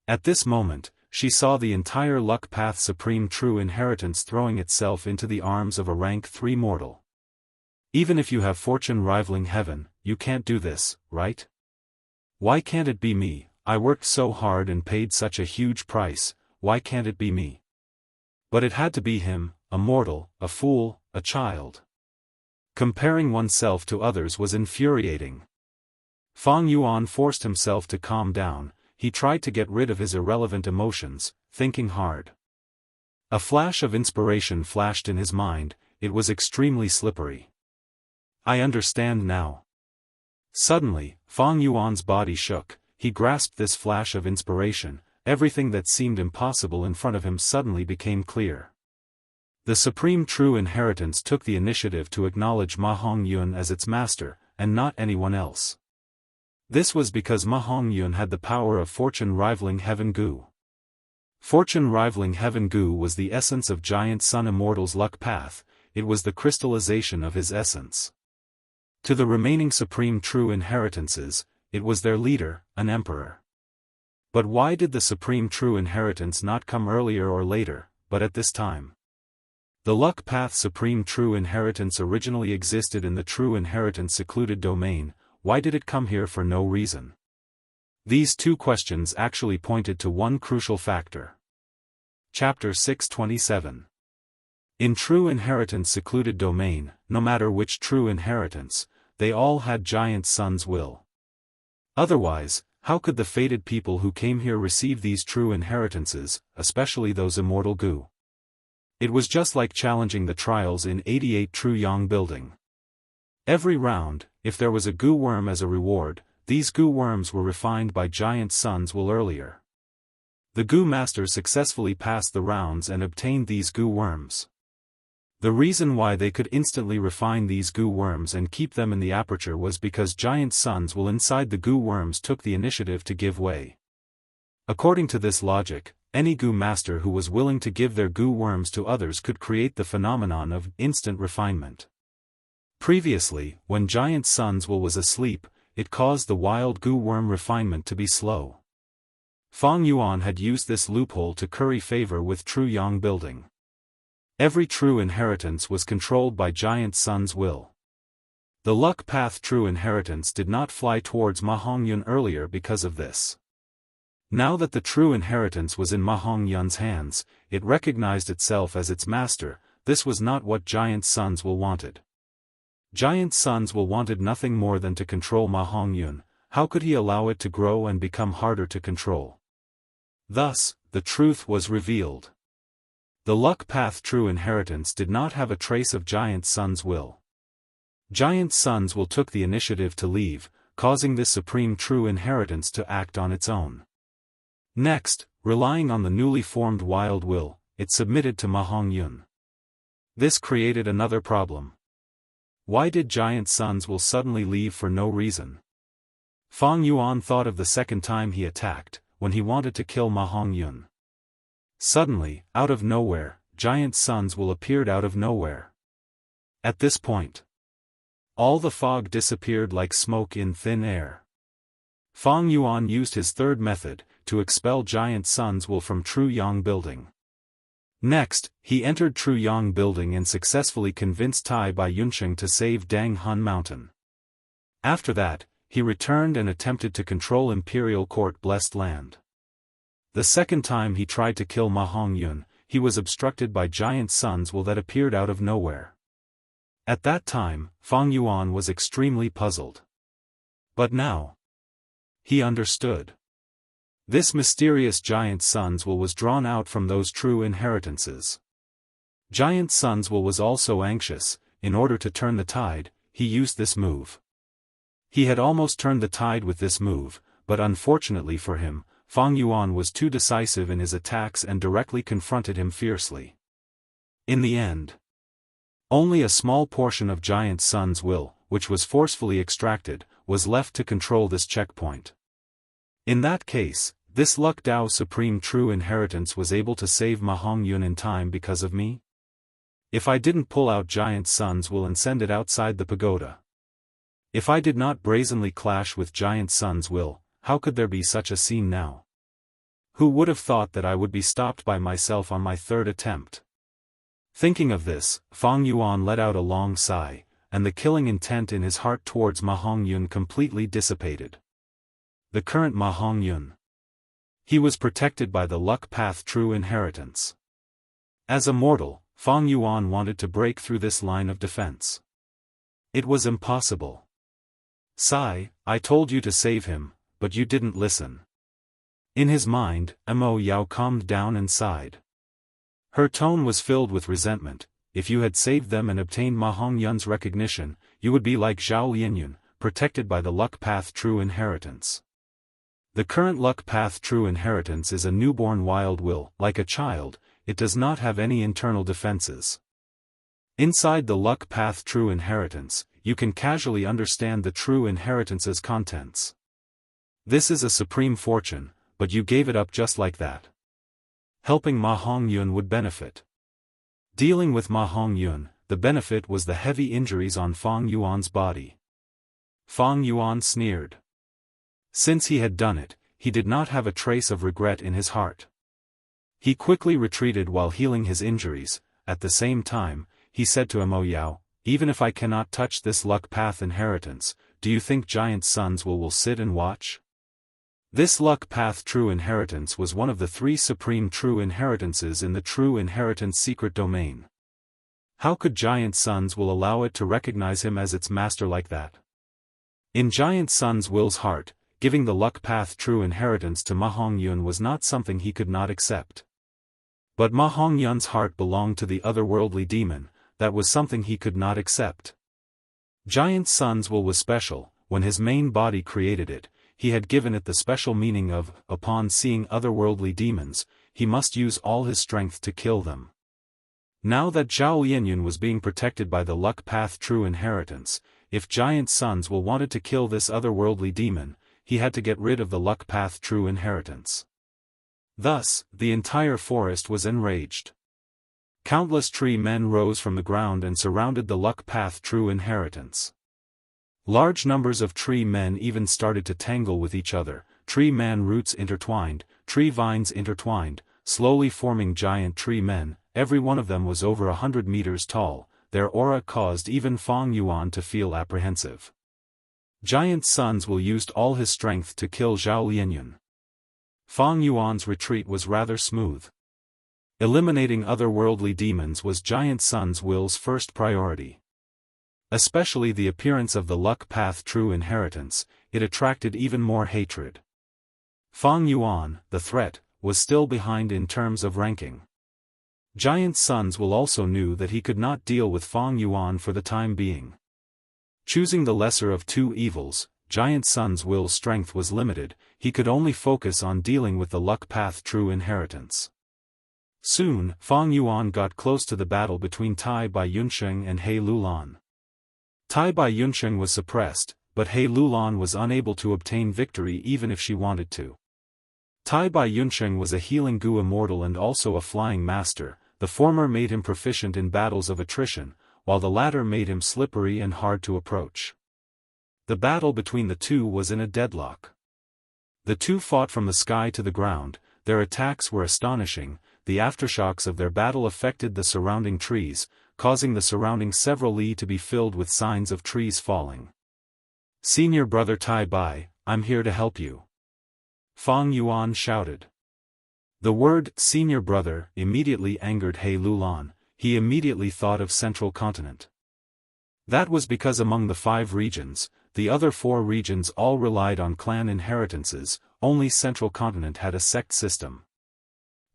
At this moment, she saw the entire luck path supreme true inheritance throwing itself into the arms of a rank 3 mortal. Even if you have fortune rivaling heaven, you can't do this, right? Why can't it be me? I worked so hard and paid such a huge price. Why can't it be me? But it had to be him, a mortal, a fool, a child. Comparing oneself to others was infuriating. Fang Yuan forced himself to calm down. He tried to get rid of his irrelevant emotions, thinking hard. A flash of inspiration flashed in his mind. It was extremely slippery. I understand now. Suddenly, Fang Yuan's body shook. He grasped this flash of inspiration. Everything that seemed impossible in front of him suddenly became clear. The supreme true inheritance took the initiative to acknowledge Ma Hongyun as its master, and not anyone else. This was because Ma Hongyun had the power of fortune rivaling heaven Gu. Fortune rivaling Heaven Gu was the essence of Giant Sun Immortal's luck path, it was the crystallization of his essence. To the remaining supreme true inheritances, it was their leader, an emperor. But why did the supreme true inheritance not come earlier or later, but at this time? The luck path supreme true inheritance originally existed in the true inheritance secluded domain, why did it come here for no reason? These two questions actually pointed to one crucial factor. Chapter 627. In true inheritance secluded domain, no matter which true inheritance, they all had Giant Sun's will. Otherwise, how could the fated people who came here receive these true inheritances, especially those immortal Gu? It was just like challenging the trials in 88 True Yang building. Every round, if there was a Gu worm as a reward, these Gu worms were refined by Giant Sun's will earlier. The Gu masters successfully passed the rounds and obtained these Gu worms. The reason why they could instantly refine these Gu worms and keep them in the aperture was because Giant Sun's will inside the Gu worms took the initiative to give way. According to this logic, any Gu master who was willing to give their Gu worms to others could create the phenomenon of instant refinement. Previously, when Giant Sun's will was asleep, it caused the wild Gu worm refinement to be slow. Fang Yuan had used this loophole to curry favor with True Yang building. Every true inheritance was controlled by Giant Sun's will. The luck path true inheritance did not fly towards Ma Hongyun earlier because of this. Now that the true inheritance was in Ma Hongyun's hands, it recognized itself as its master. This was not what Giant Sun's will wanted. Giant Sun's will wanted nothing more than to control Ma Hongyun. How could he allow it to grow and become harder to control? Thus, the truth was revealed. The luck path true inheritance did not have a trace of Giant Sun's will. Giant Sun's will took the initiative to leave, causing this supreme true inheritance to act on its own. Next, relying on the newly formed wild will, it submitted to Ma Hongyun. This created another problem. Why did Giant Sun's will suddenly leave for no reason? Fang Yuan thought of the second time he attacked, when he wanted to kill Ma Hongyun. Suddenly, out of nowhere, Giant Sun's will appeared out of nowhere. At this point, all the fog disappeared like smoke in thin air. Fang Yuan used his third method, to expel Giant Sun's will from True Yang building. Next, he entered True Yang building and successfully convinced Tai Bai Yunsheng to save Dang Hun Mountain. After that, he returned and attempted to control Imperial Court Blessed Land. The second time he tried to kill Ma Hongyun, he was obstructed by Giant Sun's will that appeared out of nowhere. At that time, Fang Yuan was extremely puzzled. But now, he understood. This mysterious Giant Sun's will was drawn out from those true inheritances. Giant Sun's will was also anxious. In order to turn the tide, he used this move. He had almost turned the tide with this move, but unfortunately for him, Fang Yuan was too decisive in his attacks and directly confronted him fiercely. In the end, only a small portion of Giant Sun's will, which was forcefully extracted, was left to control this checkpoint. In that case, this Luck Dao Supreme True Inheritance was able to save Ma Hongyun in time because of me? If I didn't pull out Giant Sun's will and send it outside the pagoda. If I did not brazenly clash with Giant Sun's will, how could there be such a scene now? Who would have thought that I would be stopped by myself on my third attempt? Thinking of this, Fang Yuan let out a long sigh, and the killing intent in his heart towards Ma Hongyun completely dissipated. The current Ma Hongyun. He was protected by the luck path true inheritance. As a mortal, Fang Yuan wanted to break through this line of defense. It was impossible. Sai, I told you to save him, but you didn't listen. In his mind, Mo Yao calmed down and sighed. Her tone was filled with resentment. If you had saved them and obtained Ma Hongyun's recognition, you would be like Zhao Lianyun, protected by the luck path true inheritance. The current luck path true inheritance is a newborn wild will. Like a child, it does not have any internal defenses. Inside the luck path true inheritance, you can casually understand the true inheritance's contents. This is a supreme fortune, but you gave it up just like that. Helping Ma Hongyun would benefit. Dealing with Ma Hongyun, the benefit was the heavy injuries on Fang Yuan's body. Fang Yuan sneered. Since he had done it, he did not have a trace of regret in his heart. He quickly retreated while healing his injuries. At the same time, he said to Mo Yao, even if I cannot touch this luck path inheritance, do you think giant sons will sit and watch? This luck path true inheritance was one of the 3 supreme true inheritances in the true inheritance secret domain. How could giant sons will allow it to recognize him as its master like that? In giant son's will's heart, giving the luck path true inheritance to Ma Hongyun was not something he could not accept. But Ma Hongyun's heart belonged to the otherworldly demon, that was something he could not accept. Giant son's will was special. When his main body created it, he had given it the special meaning of, upon seeing otherworldly demons, he must use all his strength to kill them. Now that Zhao Lianyun was being protected by the luck path true inheritance, if giant sons will wanted to kill this otherworldly demon, he had to get rid of the luck path true inheritance. Thus, the entire forest was enraged. Countless tree men rose from the ground and surrounded the luck path true inheritance. Large numbers of tree men even started to tangle with each other, tree man roots intertwined, tree vines intertwined, slowly forming giant tree men. Every one of them was over 100 meters tall. Their aura caused even Fang Yuan to feel apprehensive. Giant sons will used all his strength to kill Zhao Lianyun. Fang Yuan's retreat was rather smooth. Eliminating otherworldly demons was giant son's will's first priority. Especially the appearance of the luck path true inheritance, it attracted even more hatred. Fang Yuan, the threat, was still behind in terms of ranking. Giant sons will also knew that he could not deal with Fang Yuan for the time being. Choosing the lesser of 2 evils, giant son's will's strength was limited. He could only focus on dealing with the luck path true inheritance. Soon, Fang Yuan got close to the battle between Tai Bai Yunsheng and He Lulan. Tai Bai Yunsheng was suppressed, but He Lulan was unable to obtain victory even if she wanted to. Tai Bai Yunsheng was a healing Gu immortal and also a flying master. The former made him proficient in battles of attrition, while the latter made him slippery and hard to approach. The battle between the two was in a deadlock. The two fought from the sky to the ground. Their attacks were astonishing. The aftershocks of their battle affected the surrounding trees, causing the surrounding several li to be filled with signs of trees falling. Senior brother Tai Bai, I'm here to help you. Fang Yuan shouted. The word, senior brother, immediately angered He Lulan. He immediately thought of Central Continent. That was because among the 5 regions, the other 4 regions all relied on clan inheritances, only Central Continent had a sect system.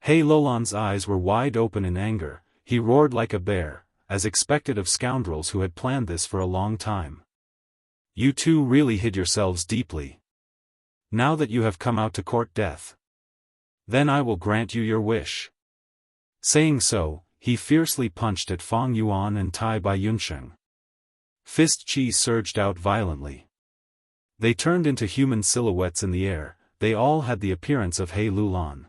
He Lulan's eyes were wide open in anger. He roared like a bear, as expected of scoundrels who had planned this for a long time. You two really hid yourselves deeply. Now that you have come out to court death, then I will grant you your wish. Saying so, he fiercely punched at Fang Yuan and Tai Bai Yunsheng. Fist chi surged out violently. They turned into human silhouettes in the air. They all had the appearance of He Lulan.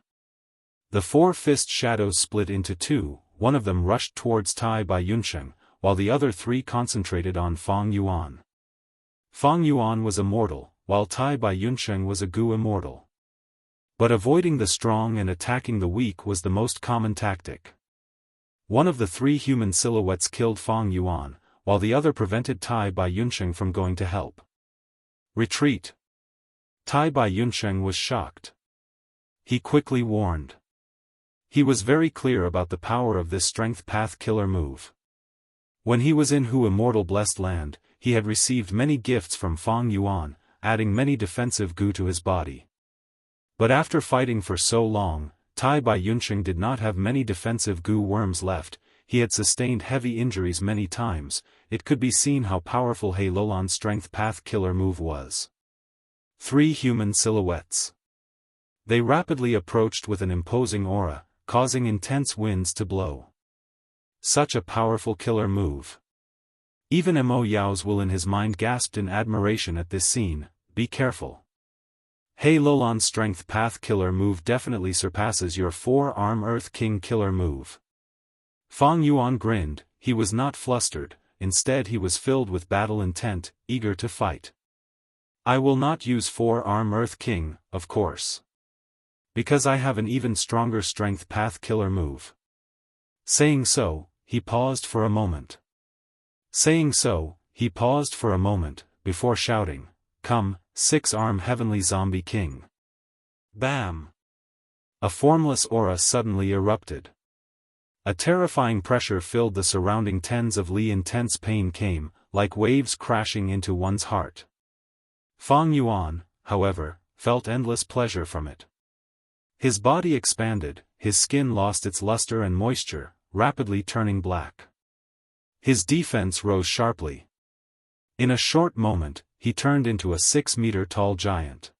The 4 fist shadows split into 2, one of them rushed towards Tai Bai Yunsheng, while the other 3 concentrated on Fang Yuan. Fang Yuan was immortal, while Tai Bai Yunsheng was a Gu immortal. But avoiding the strong and attacking the weak was the most common tactic. One of the 3 human silhouettes killed Fang Yuan, while the other prevented Tai Bai Yunsheng from going to help. Retreat. Tai Bai Yunsheng was shocked. He quickly warned. He was very clear about the power of this strength path killer move. When he was in Hu Immortal Blessed Land, he had received many gifts from Fang Yuan, adding many defensive Gu to his body. But after fighting for so long, Tai Bai Yunsheng did not have many defensive Gu worms left. He had sustained heavy injuries many times. It could be seen how powerful He Lulan's strength path killer move was. 3 human silhouettes. They rapidly approached with an imposing aura, causing intense winds to blow. Such a powerful killer move. Even Mo Yao's will in his mind gasped in admiration at this scene. Be careful. He Lolan's Strength Path Killer move definitely surpasses your 4-arm Earth King Killer move. Fang Yuan grinned. He was not flustered, instead he was filled with battle intent, eager to fight. I will not use 4-arm Earth King, of course. Because I have an even stronger Strength Path Killer move. Saying so, he paused for a moment. Before shouting, "Come, 6-arm Heavenly Zombie King." Bam! A formless aura suddenly erupted. A terrifying pressure filled the surrounding tens of li. Intense pain came, like waves crashing into one's heart. Fang Yuan, however, felt endless pleasure from it. His body expanded, his skin lost its luster and moisture, rapidly turning black. His defense rose sharply. In a short moment, he turned into a 6-meter-tall giant.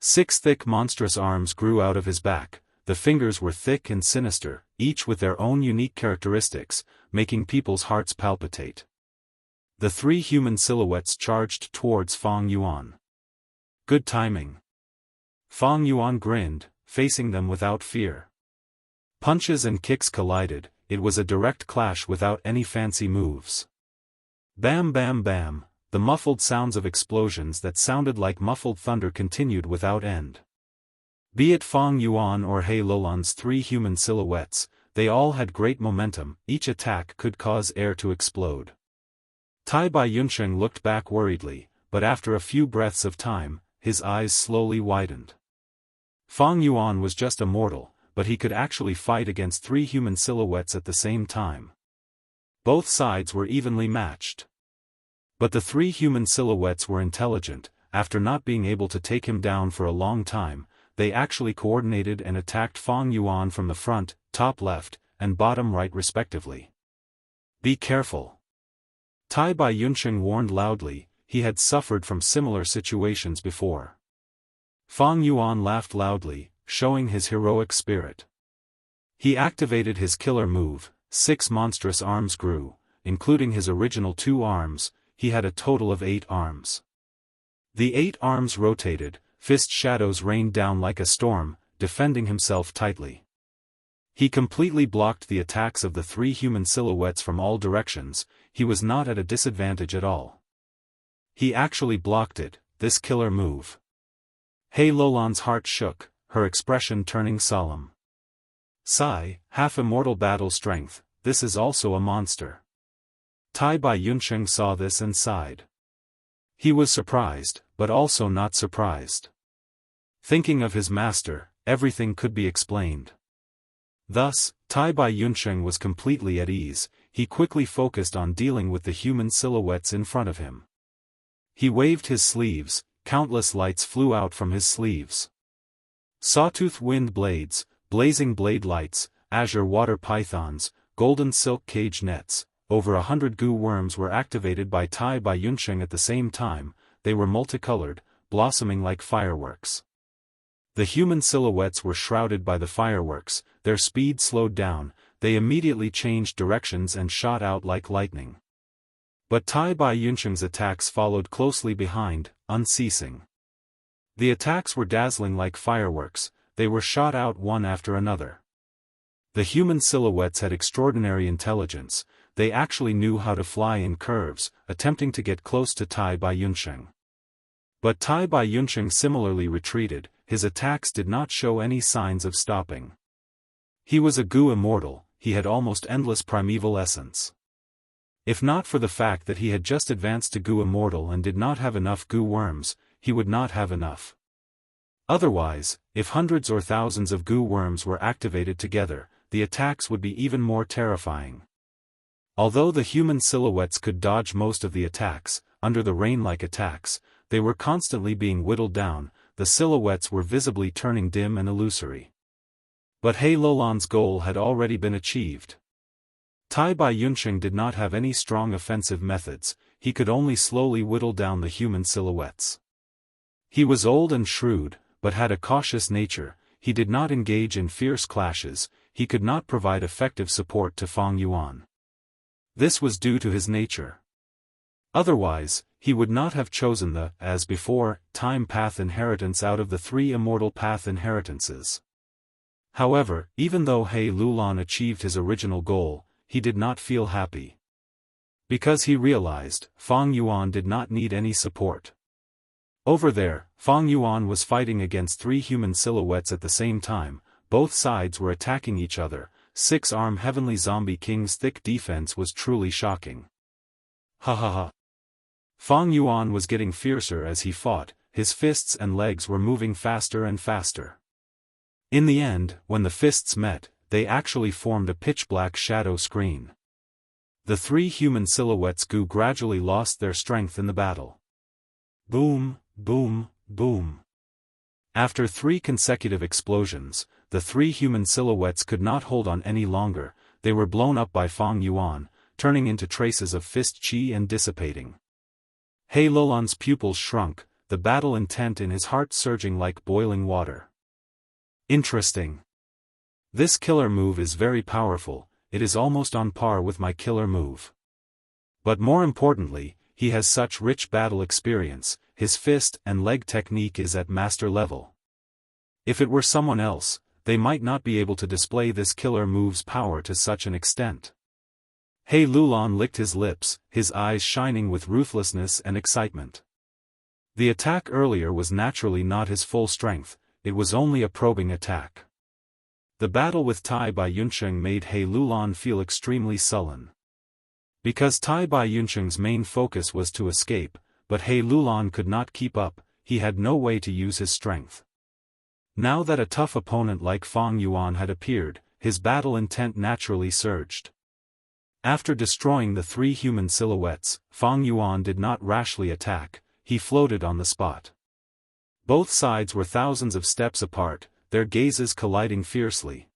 6 thick monstrous arms grew out of his back. The fingers were thick and sinister, each with their own unique characteristics, making people's hearts palpitate. The 3 human silhouettes charged towards Fang Yuan. Good timing. Fang Yuan grinned, facing them without fear. Punches and kicks collided. It was a direct clash without any fancy moves. Bam bam bam, the muffled sounds of explosions that sounded like muffled thunder continued without end. Be it Fang Yuan or He Lolan's 3 human silhouettes, they all had great momentum. Each attack could cause air to explode. Tai Bai Yunsheng looked back worriedly, but after a few breaths of time, his eyes slowly widened. Fang Yuan was just a mortal, but he could actually fight against 3 human silhouettes at the same time. Both sides were evenly matched. But the 3 human silhouettes were intelligent. After not being able to take him down for a long time, they actually coordinated and attacked Fang Yuan from the front, top left, and bottom right respectively. Be careful. Tai Bai Yunsheng warned loudly. He had suffered from similar situations before. Fang Yuan laughed loudly, showing his heroic spirit. He activated his killer move. 6 monstrous arms grew, including his original 2 arms. He had a total of 8 arms. The 8 arms rotated, fist shadows rained down like a storm, defending himself tightly. He completely blocked the attacks of the 3 human silhouettes from all directions. He was not at a disadvantage at all. He actually blocked it, this killer move. He Lolan's heart shook, her expression turning solemn. Sigh, half immortal battle strength, this is also a monster. Tai Bai Yunsheng saw this and sighed. He was surprised, but also not surprised. Thinking of his master, everything could be explained. Thus, Tai Bai Yunsheng was completely at ease. He quickly focused on dealing with the human silhouettes in front of him. He waved his sleeves, countless lights flew out from his sleeves. Sawtooth wind blades, blazing blade lights, azure water pythons, golden silk cage nets, over 100 goo worms were activated by Tai Bai Yunsheng at the same time. They were multicolored, blossoming like fireworks. The human silhouettes were shrouded by the fireworks, their speed slowed down, they immediately changed directions and shot out like lightning. But Tai Bai Yunsheng's attacks followed closely behind, unceasing. The attacks were dazzling like fireworks, they were shot out one after another. The human silhouettes had extraordinary intelligence. They actually knew how to fly in curves, attempting to get close to Tai Bai Yunsheng. But Tai Bai Yunsheng similarly retreated. His attacks did not show any signs of stopping. He was a goo immortal, he had almost endless primeval essence. If not for the fact that he had just advanced to goo immortal and did not have enough goo worms, he would not have enough. Otherwise, if hundreds or thousands of goo worms were activated together, the attacks would be even more terrifying. Although the human silhouettes could dodge most of the attacks, under the rain-like attacks, they were constantly being whittled down. The silhouettes were visibly turning dim and illusory. But He Lolan's goal had already been achieved. Tai Bai Yunsheng did not have any strong offensive methods, he could only slowly whittle down the human silhouettes. He was old and shrewd, but had a cautious nature. He did not engage in fierce clashes. He could not provide effective support to Fang Yuan. This was due to his nature. Otherwise, he would not have chosen the, as before, time path inheritance out of the 3 immortal path inheritances. However, even though He Lulan achieved his original goal, he did not feel happy. Because he realized, Fang Yuan did not need any support. Over there, Fang Yuan was fighting against 3 human silhouettes at the same time, both sides were attacking each other. 6-arm Heavenly Zombie King's thick defense was truly shocking. Ha ha ha. Fang Yuan was getting fiercer as he fought, his fists and legs were moving faster and faster. In the end, when the fists met, they actually formed a pitch-black shadow screen. The 3 human silhouettes gradually lost their strength in the battle. Boom, boom, boom. After 3 consecutive explosions, the 3 human silhouettes could not hold on any longer. They were blown up by Fang Yuan, turning into traces of fist chi and dissipating. He Lulan's pupils shrunk, the battle intent in his heart surging like boiling water. Interesting. This killer move is very powerful, it is almost on par with my killer move. But more importantly, he has such rich battle experience, his fist and leg technique is at master level. If it were someone else, they might not be able to display this killer move's power to such an extent. He Lulan licked his lips, his eyes shining with ruthlessness and excitement. The attack earlier was naturally not his full strength, it was only a probing attack. The battle with Tai Bai Yunsheng made He Lulan feel extremely sullen. Because Tai Bai Yunsheng's main focus was to escape, but He Lulan could not keep up, he had no way to use his strength. Now that a tough opponent like Fang Yuan had appeared, his battle intent naturally surged. After destroying the 3 human silhouettes, Fang Yuan did not rashly attack, he floated on the spot. Both sides were thousands of steps apart, their gazes colliding fiercely.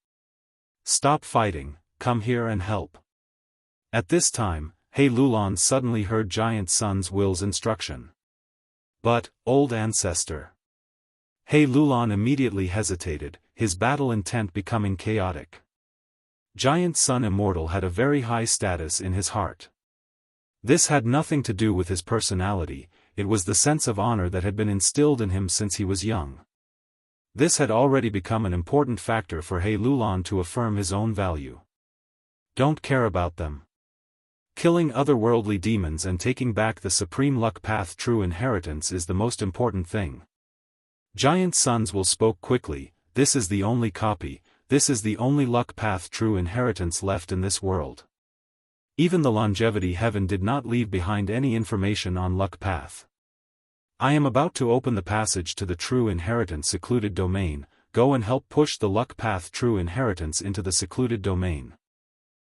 Stop fighting, come here and help. At this time, He Lulan suddenly heard Giant Sun's Will's instruction. But, old ancestor. He Lulan immediately hesitated, his battle intent becoming chaotic. Giant Sun Immortal had a very high status in his heart. This had nothing to do with his personality, it was the sense of honor that had been instilled in him since he was young. This had already become an important factor for He Lulan to affirm his own value. Don't care about them. Killing otherworldly demons and taking back the Supreme Luck Path true inheritance is the most important thing. Giant Sons will spoke quickly, this is the only copy, this is the only Luck Path true inheritance left in this world. Even the Longevity Heaven did not leave behind any information on Luck Path. I am about to open the passage to the True Inheritance Secluded Domain, go and help push the Luck Path True Inheritance into the secluded domain.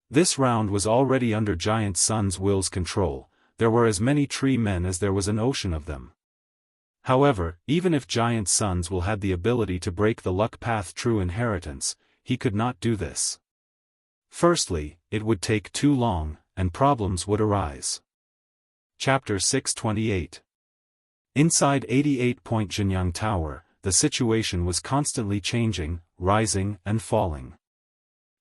This round was already under Giant Sun's Will's control, there were as many tree men as there was an ocean of them. However, even if Giant Sun's Will had the ability to break the Luck Path True Inheritance, he could not do this. Firstly, it would take too long, and problems would arise. Chapter 628. Inside 88-point Jinyang Tower, the situation was constantly changing, rising and falling.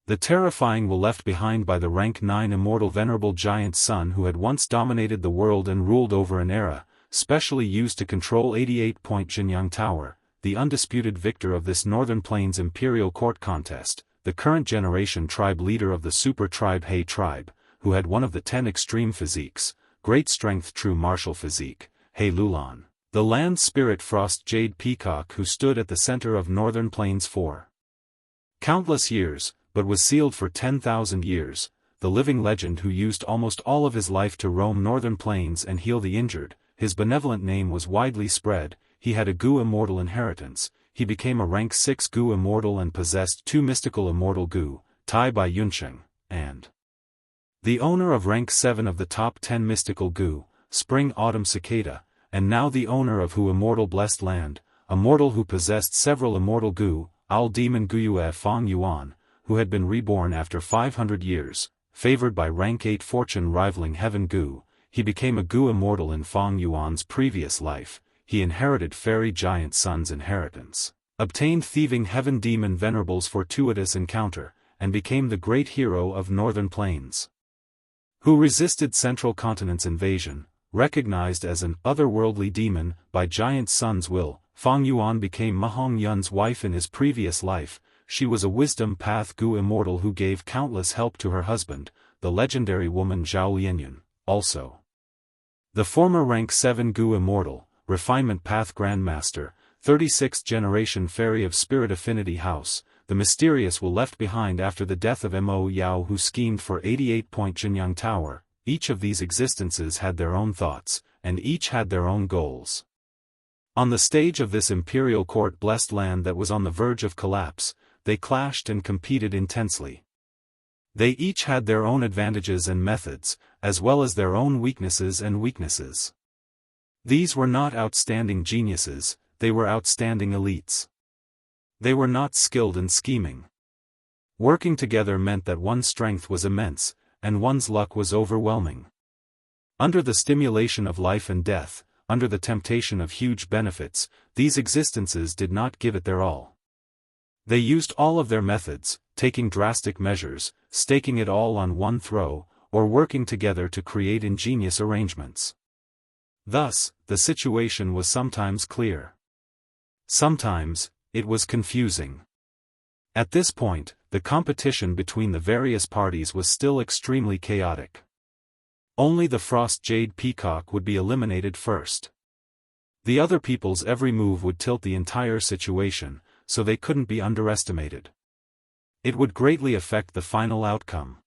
The terrifying will left behind by the rank 9 immortal venerable Giant Sun who had once dominated the world and ruled over an era, specially used to control 88-point Jinyang Tower, the undisputed victor of this Northern Plains Imperial Court contest, the current generation tribe leader of the super tribe He tribe, who had one of the 10 extreme physiques, great strength true martial physique, He Lulan, the land spirit Frost Jade Peacock who stood at the center of Northern Plains for countless years, but was sealed for 10,000 years, the living legend who used almost all of his life to roam Northern Plains and heal the injured, his benevolent name was widely spread, he had a Gu Immortal inheritance, he became a rank 6 Gu Immortal and possessed 2 mystical Immortal Gu, Tai Bai Yunsheng, and the owner of rank 7 of the top 10 mystical Gu, Spring Autumn Cicada, and now the owner of Hu Immortal Blessed Land, a mortal who possessed several Immortal Gu, Owl Demon Guyue Fang Yuan, who had been reborn after 500 years, favored by rank 8 fortune rivaling Heaven Gu, he became a Gu Immortal in Fang Yuan's previous life, he inherited Fairy Giant Sun's inheritance, obtained Thieving Heaven Demon Venerable's fortuitous encounter, and became the great hero of Northern Plains. Who resisted Central Continent's invasion, recognized as an otherworldly demon by Giant Sun's will, Fang Yuan became Ma Hongyun's wife in his previous life. She was a wisdom path Gu immortal who gave countless help to her husband, the legendary woman Zhao Lianyun, also. The former rank 7 Gu immortal, refinement path grandmaster, 36th generation fairy of spirit affinity house, the mysterious will left behind after the death of Mo Yao who schemed for 88-point Jinyang Tower. Each of these existences had their own thoughts, and each had their own goals. On the stage of this imperial court-blessed land that was on the verge of collapse, they clashed and competed intensely. They each had their own advantages and methods, as well as their own weaknesses and weaknesses. These were not outstanding geniuses, they were outstanding elites. They were not skilled in scheming. Working together meant that one's strength was immense, and one's luck was overwhelming. Under the stimulation of life and death, under the temptation of huge benefits, these existences did not give it their all. They used all of their methods, taking drastic measures, staking it all on one throw, or working together to create ingenious arrangements. Thus, the situation was sometimes clear. Sometimes, it was confusing. At this point, the competition between the various parties was still extremely chaotic. Only the Frost Jade Peacock would be eliminated first. The other people's every move would tilt the entire situation, so they couldn't be underestimated. It would greatly affect the final outcome.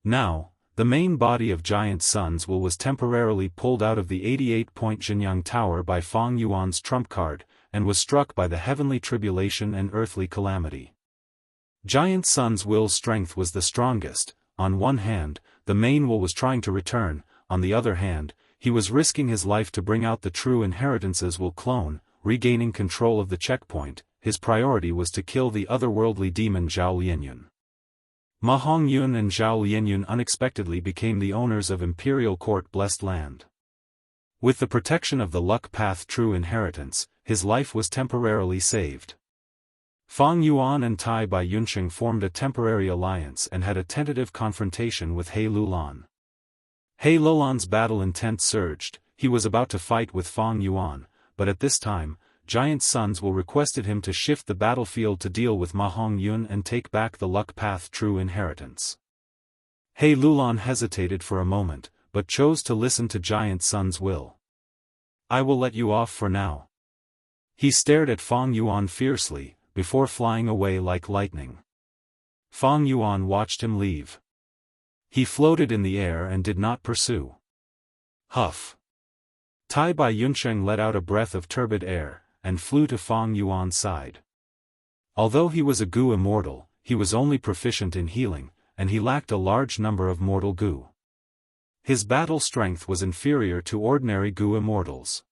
Now, the main body of Giant Sun's will was temporarily pulled out of the 88-point Jinyang Tower by Fang Yuan's trump card, and was struck by the heavenly tribulation and earthly calamity. Giant Sun's will's strength was the strongest. On one hand, the main will was trying to return, on the other hand, he was risking his life to bring out the true inheritance's will clone, regaining control of the checkpoint. His priority was to kill the otherworldly demon Zhao Lianyun. Ma Hongyun and Zhao Lianyun unexpectedly became the owners of imperial court-blessed land. With the protection of the luck path true inheritance, his life was temporarily saved. Fang Yuan and Tai Bai Yunsheng formed a temporary alliance and had a tentative confrontation with He Lulan. He Lulan's battle intent surged. He was about to fight with Fang Yuan, but at this time, Giant Sun's will requested him to shift the battlefield to deal with Ma Hongyun and take back the luck path true inheritance. He Lulan hesitated for a moment, but chose to listen to Giant Sun's will. "I will let you off for now." He stared at Fang Yuan fiercely, before flying away like lightning. Fang Yuan watched him leave. He floated in the air and did not pursue. Huff! Tai Bai Yunsheng let out a breath of turbid air, and flew to Fang Yuan's side. Although he was a Gu immortal, he was only proficient in healing, and he lacked a large number of mortal Gu. His battle strength was inferior to ordinary Gu immortals.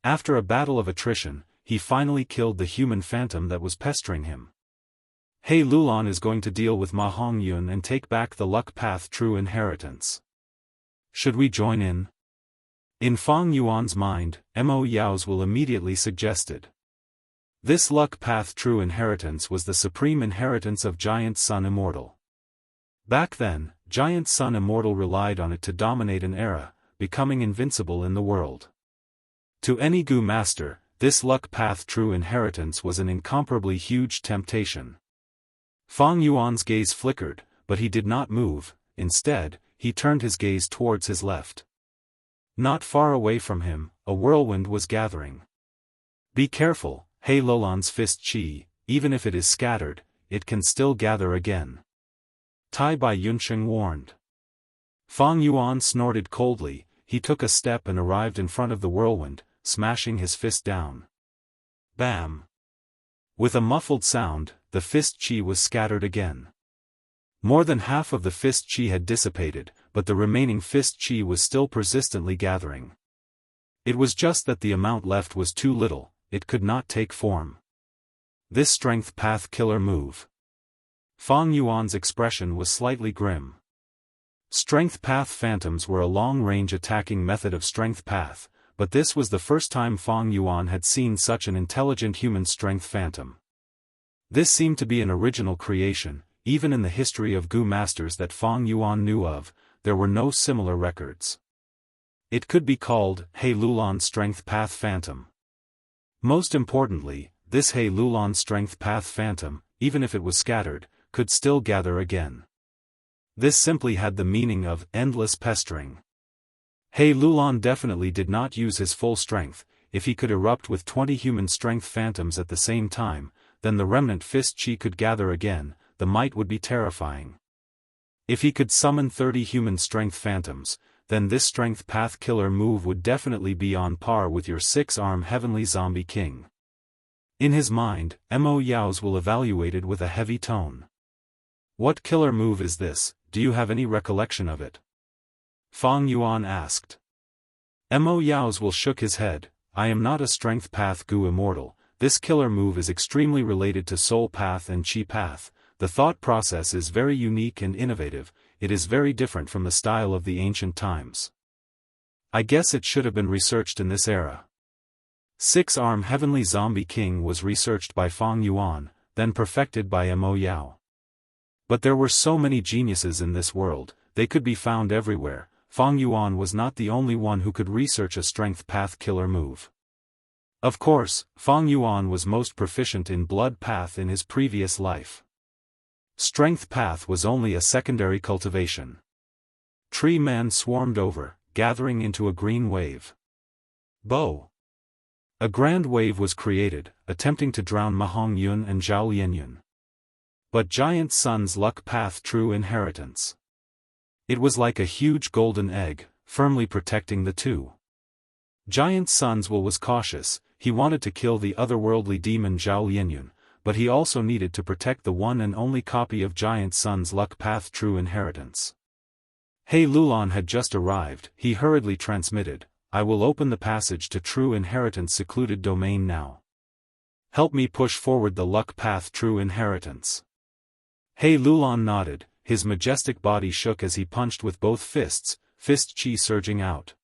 After a battle of attrition, he finally killed the human phantom that was pestering him. He Lulan is going to deal with Ma Hongyun and take back the luck path true inheritance. Should we join in? In Fang Yuan's mind, Mo Yao's will immediately suggested. This luck path true inheritance was the supreme inheritance of Giant Sun Immortal. Back then, Giant Sun Immortal relied on it to dominate an era, becoming invincible in the world. To any Gu master, this luck path true inheritance was an incomparably huge temptation. Fang Yuan's gaze flickered, but he did not move. Instead, he turned his gaze towards his left. Not far away from him, a whirlwind was gathering. Be careful, He Lulan's fist chi, even if it is scattered, it can still gather again. Tai Bai Yunsheng warned. Fang Yuan snorted coldly. He took a step and arrived in front of the whirlwind, smashing his fist down. Bam! With a muffled sound, the fist chi was scattered again. More than half of the fist chi had dissipated, but the remaining fist chi was still persistently gathering. It was just that the amount left was too little, it could not take form. This strength path killer move. Fang Yuan's expression was slightly grim. Strength path phantoms were a long-range attacking method of strength path, but this was the first time Fang Yuan had seen such an intelligent human strength phantom. This seemed to be an original creation. Even in the history of Gu masters that Fang Yuan knew of, there were no similar records. It could be called He Lulan Strength Path Phantom. Most importantly, this He Lulan Strength Path Phantom, even if it was scattered, could still gather again. This simply had the meaning of endless pestering. He Lulan definitely did not use his full strength. If he could erupt with 20 human strength phantoms at the same time, then the remnant fist chi could gather again. The might would be terrifying. If he could summon 30 human strength phantoms, then this strength path killer move would definitely be on par with your 6-arm heavenly zombie king. In his mind, Mo Yao's will evaluated with a heavy tone. What killer move is this? Do you have any recollection of it? Fang Yuan asked. Mo Yao's will shook his head. I am not a strength path gu immortal. This killer move is extremely related to soul path and chi path. The thought process is very unique and innovative. It is very different from the style of the ancient times. I guess it should have been researched in this era. 6-arm heavenly zombie king was researched by Fang Yuan, then perfected by Mo Yao. But there were so many geniuses in this world, they could be found everywhere. Fang Yuan was not the only one who could research a strength path killer move. Of course, Fang Yuan was most proficient in blood path in his previous life. Strength path was only a secondary cultivation. Tree man swarmed over, gathering into a green wave. Bo! A grand wave was created, attempting to drown Mahong Yun and Zhao Lianyun. But Giant Sun's luck path true inheritance. It was like a huge golden egg, firmly protecting the two. Giant Sun's will was cautious. He wanted to kill the otherworldly demon Zhao Lianyun, but he also needed to protect the one and only copy of Giant Sun's luck path true inheritance. He Lulan had just arrived. He hurriedly transmitted, I will open the passage to true inheritance secluded domain now. Help me push forward the luck path true inheritance. He Lulan nodded. His majestic body shook as he punched with both fists, fist chi surging out.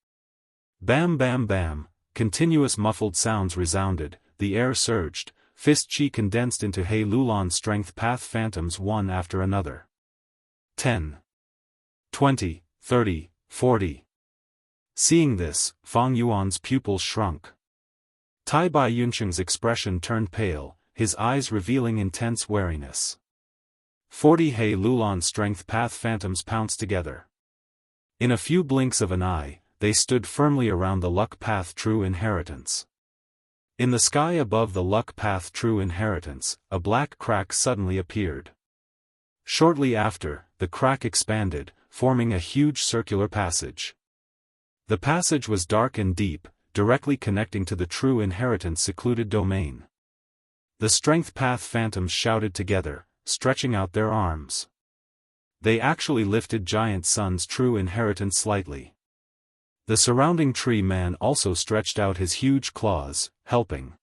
Bam bam bam, continuous muffled sounds resounded, the air surged, fist chi condensed into He Lulan's strength path phantoms one after another. 10. 20, 30, 40. Seeing this, Fang Yuan's pupils shrunk. Tai Bai Yunsheng's expression turned pale, his eyes revealing intense wariness. 40 He Lulan strength path phantoms pounced together. In a few blinks of an eye, they stood firmly around the luck path true inheritance. In the sky above the luck path true inheritance, a black crack suddenly appeared. Shortly after, the crack expanded, forming a huge circular passage. The passage was dark and deep, directly connecting to the true inheritance secluded domain. The strength path phantoms shouted together, stretching out their arms. They actually lifted Giant Sun's true inheritance slightly. The surrounding tree man also stretched out his huge claws, helping.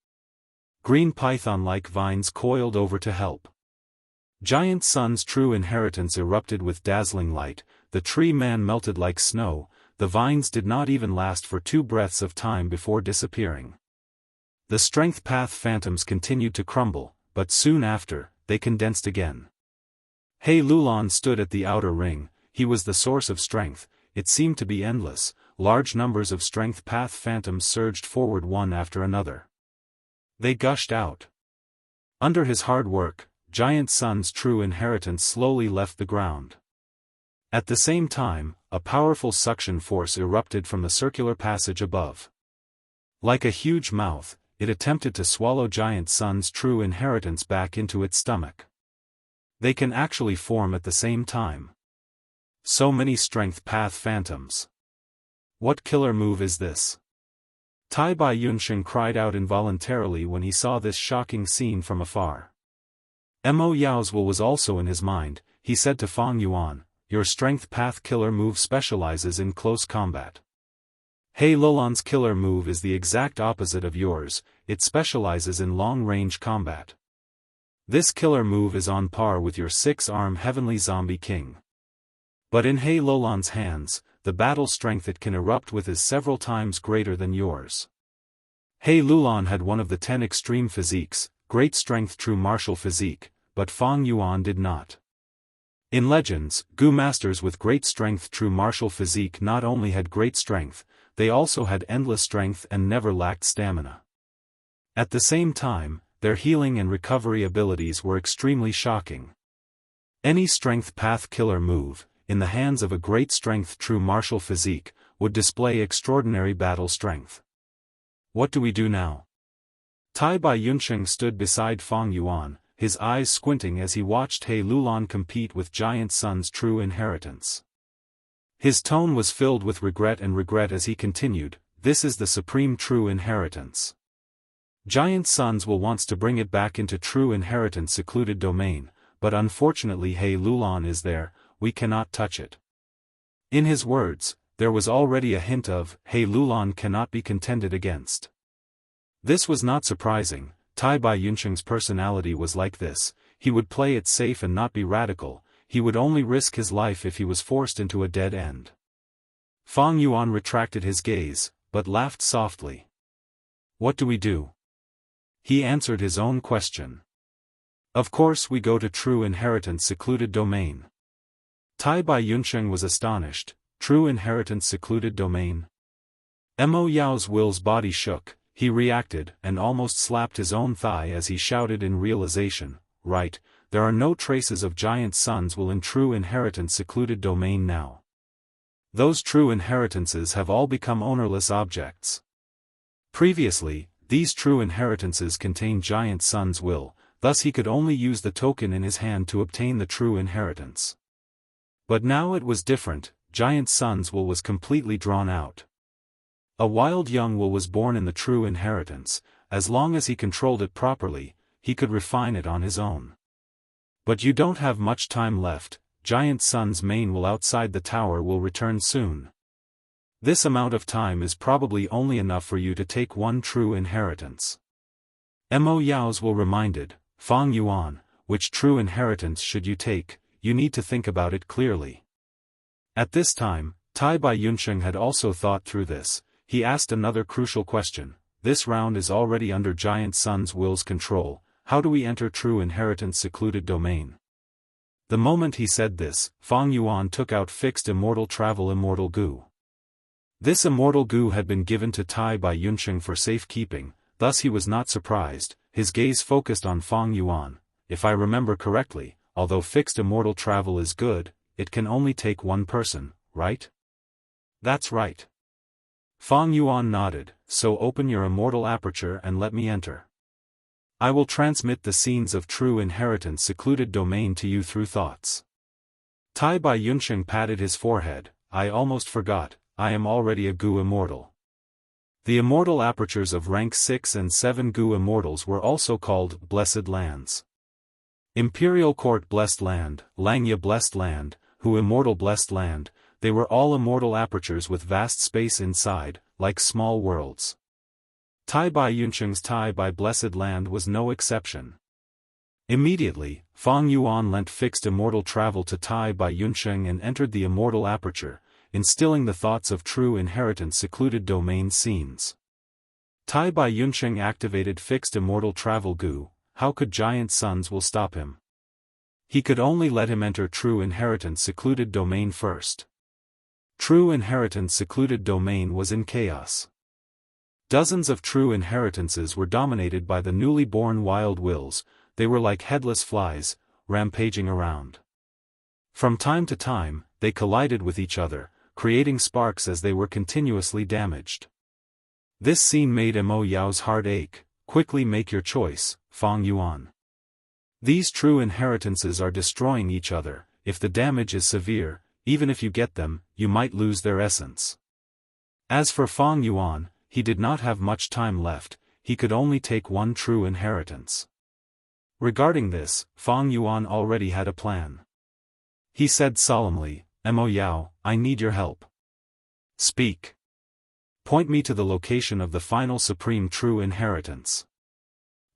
Green python-like vines coiled over to help. Giant Sun's true inheritance erupted with dazzling light, the tree man melted like snow, the vines did not even last for 2 breaths of time before disappearing. The strength path phantoms continued to crumble, but soon after, they condensed again. He Lulan stood at the outer ring. He was the source of strength. It seemed to be endless. Large numbers of strength path phantoms surged forward one after another. They gushed out. Under his hard work, Giant Sun's true inheritance slowly left the ground. At the same time, a powerful suction force erupted from the circular passage above. Like a huge mouth, it attempted to swallow Giant Sun's true inheritance back into its stomach. They can actually form at the same time. So many strength path phantoms. What killer move is this? Tai Bai Yunsheng cried out involuntarily when he saw this shocking scene from afar. Mo Yao's will was also in his mind. He said to Fang Yuan, your strength path killer move specializes in close combat. He Lulan's killer move is the exact opposite of yours, it specializes in long-range combat. This killer move is on par with your 6-arm heavenly zombie king. But in He Lulan's hands, the battle strength it can erupt with is several times greater than yours. He Lulan had one of the 10 extreme physiques, great strength true martial physique, but Fang Yuan did not. In Legends, Gu masters with great strength true martial physique not only had great strength, they also had endless strength and never lacked stamina. At the same time, their healing and recovery abilities were extremely shocking. Any strength path killer move, in the hands of a great strength true martial physique, would display extraordinary battle strength. What do we do now? Tai Bai Yunsheng stood beside Fang Yuan, his eyes squinting as he watched He Lulan compete with Giant Sun's true inheritance. His tone was filled with regret as he continued, "This is the supreme true inheritance. Giant Sun's will wants to bring it back into true inheritance secluded domain, but unfortunately He Lulan is there, we cannot touch it." In his words, there was already a hint of, He Lulan cannot be contended against. This was not surprising, Tai Bai Yunsheng's personality was like this, he would play it safe and not be radical, he would only risk his life if he was forced into a dead end. Fang Yuan retracted his gaze, but laughed softly. "What do we do?" He answered his own question. "Of course we go to true inheritance secluded domain." Tai Bai Yunsheng was astonished, true inheritance secluded domain? Mo Yao's will's body shook, he reacted and almost slapped his own thigh as he shouted in realization, "Right, there are no traces of Giant Sun's will in true inheritance secluded domain now. Those true inheritances have all become ownerless objects. Previously, these true inheritances contained Giant Sun's will, thus he could only use the token in his hand to obtain the true inheritance. But now it was different, Giant Sun's will was completely drawn out. A wild young will was born in the true inheritance, as long as he controlled it properly, he could refine it on his own. But you don't have much time left, Giant Sun's main will outside the tower will return soon. This amount of time is probably only enough for you to take one true inheritance." Mo Yao's will reminded, "Fang Yuan, which true inheritance should you take, you need to think about it clearly." At this time, Tai Bai Yunsheng had also thought through this, he asked another crucial question, "This round is already under Giant Sun's will's control, how do we enter true inheritance secluded domain?" The moment he said this, Fang Yuan took out fixed immortal travel immortal goo. This immortal goo had been given to Tai Bai Yunsheng for safekeeping, thus he was not surprised, his gaze focused on Fang Yuan. "If I remember correctly, although fixed immortal travel is good, it can only take one person, right?" "That's right." Fang Yuan nodded, "So open your immortal aperture and let me enter. I will transmit the scenes of true inheritance secluded domain to you through thoughts." Tai Bai Yunsheng patted his forehead, "I almost forgot, I am already a Gu Immortal." The immortal apertures of rank 6 and 7 Gu Immortals were also called Blessed Lands. Imperial Court Blessed Land, Langya Blessed Land, Hu Immortal Blessed Land, they were all immortal apertures with vast space inside, like small worlds. Tai Bai Yunsheng's Tai Bai Blessed Land was no exception. Immediately, Fang Yuan lent fixed immortal travel to Tai Bai Yunsheng and entered the immortal aperture, instilling the thoughts of true inheritance secluded domain scenes. Tai Bai Yunsheng activated fixed immortal travel goo, how could Giant Sun's will stop him? He could only let him enter true inheritance secluded domain first. True inheritance secluded domain was in chaos. Dozens of true inheritances were dominated by the newly born wild wills, they were like headless flies, rampaging around. From time to time, they collided with each other, creating sparks as they were continuously damaged. This scene made Mo Yao's heart ache. "Quickly make your choice, Fang Yuan. These true inheritances are destroying each other, if the damage is severe, even if you get them, you might lose their essence." As for Fang Yuan, he did not have much time left, he could only take one true inheritance. Regarding this, Fang Yuan already had a plan. He said solemnly, "Mo Yao, I need your help. Speak. Point me to the location of the final supreme true inheritance."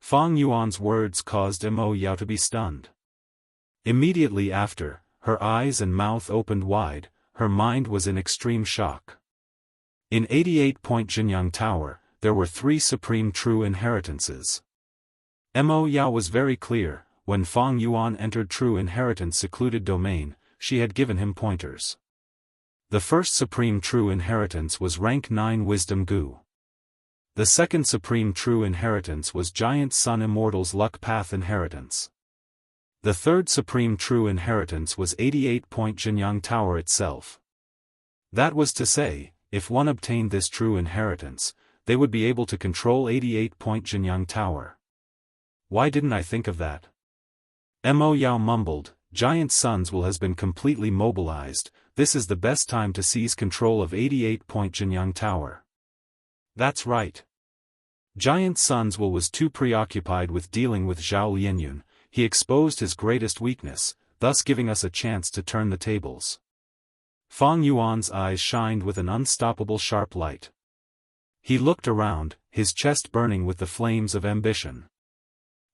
Fang Yuan's words caused Mo Yao to be stunned. Immediately after, her eyes and mouth opened wide, her mind was in extreme shock. In 88-point Jinyang Tower, there were 3 supreme true inheritances. Mo Yao was very clear, when Fang Yuan entered true inheritance secluded domain, she had given him pointers. The first supreme true inheritance was rank 9 wisdom Gu. The second supreme true inheritance was Giant Sun Immortal's luck path inheritance. The third supreme true inheritance was 88-point Jianghu Tower itself. That was to say, if one obtained this true inheritance, they would be able to control 88-point Jianghu Tower. Why didn't I think of that? Mo Yao mumbled, Giant Sun's will has been completely mobilized, this is the best time to seize control of 88-point Jianghu Tower. That's right. Giant Sun's will was too preoccupied with dealing with Zhao Lianyun, he exposed his greatest weakness, thus giving us a chance to turn the tables. Fang Yuan's eyes shined with an unstoppable sharp light. He looked around, his chest burning with the flames of ambition.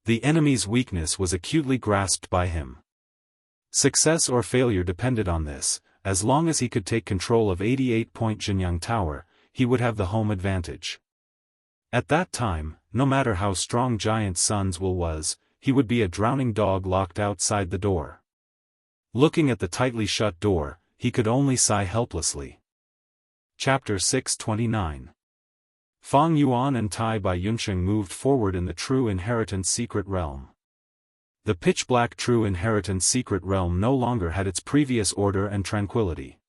The enemy's weakness was acutely grasped by him. Success or failure depended on this, as long as he could take control of 88-point Jianghu Tower, he would have the home advantage. At that time, no matter how strong Giant Sun's will was, he would be a drowning dog locked outside the door. Looking at the tightly shut door, he could only sigh helplessly. Chapter 629. Fang Yuan and Tai Bai Yunsheng moved forward in the True Inheritance Secret Realm. The pitch-black True Inheritance Secret Realm no longer had its previous order and tranquility.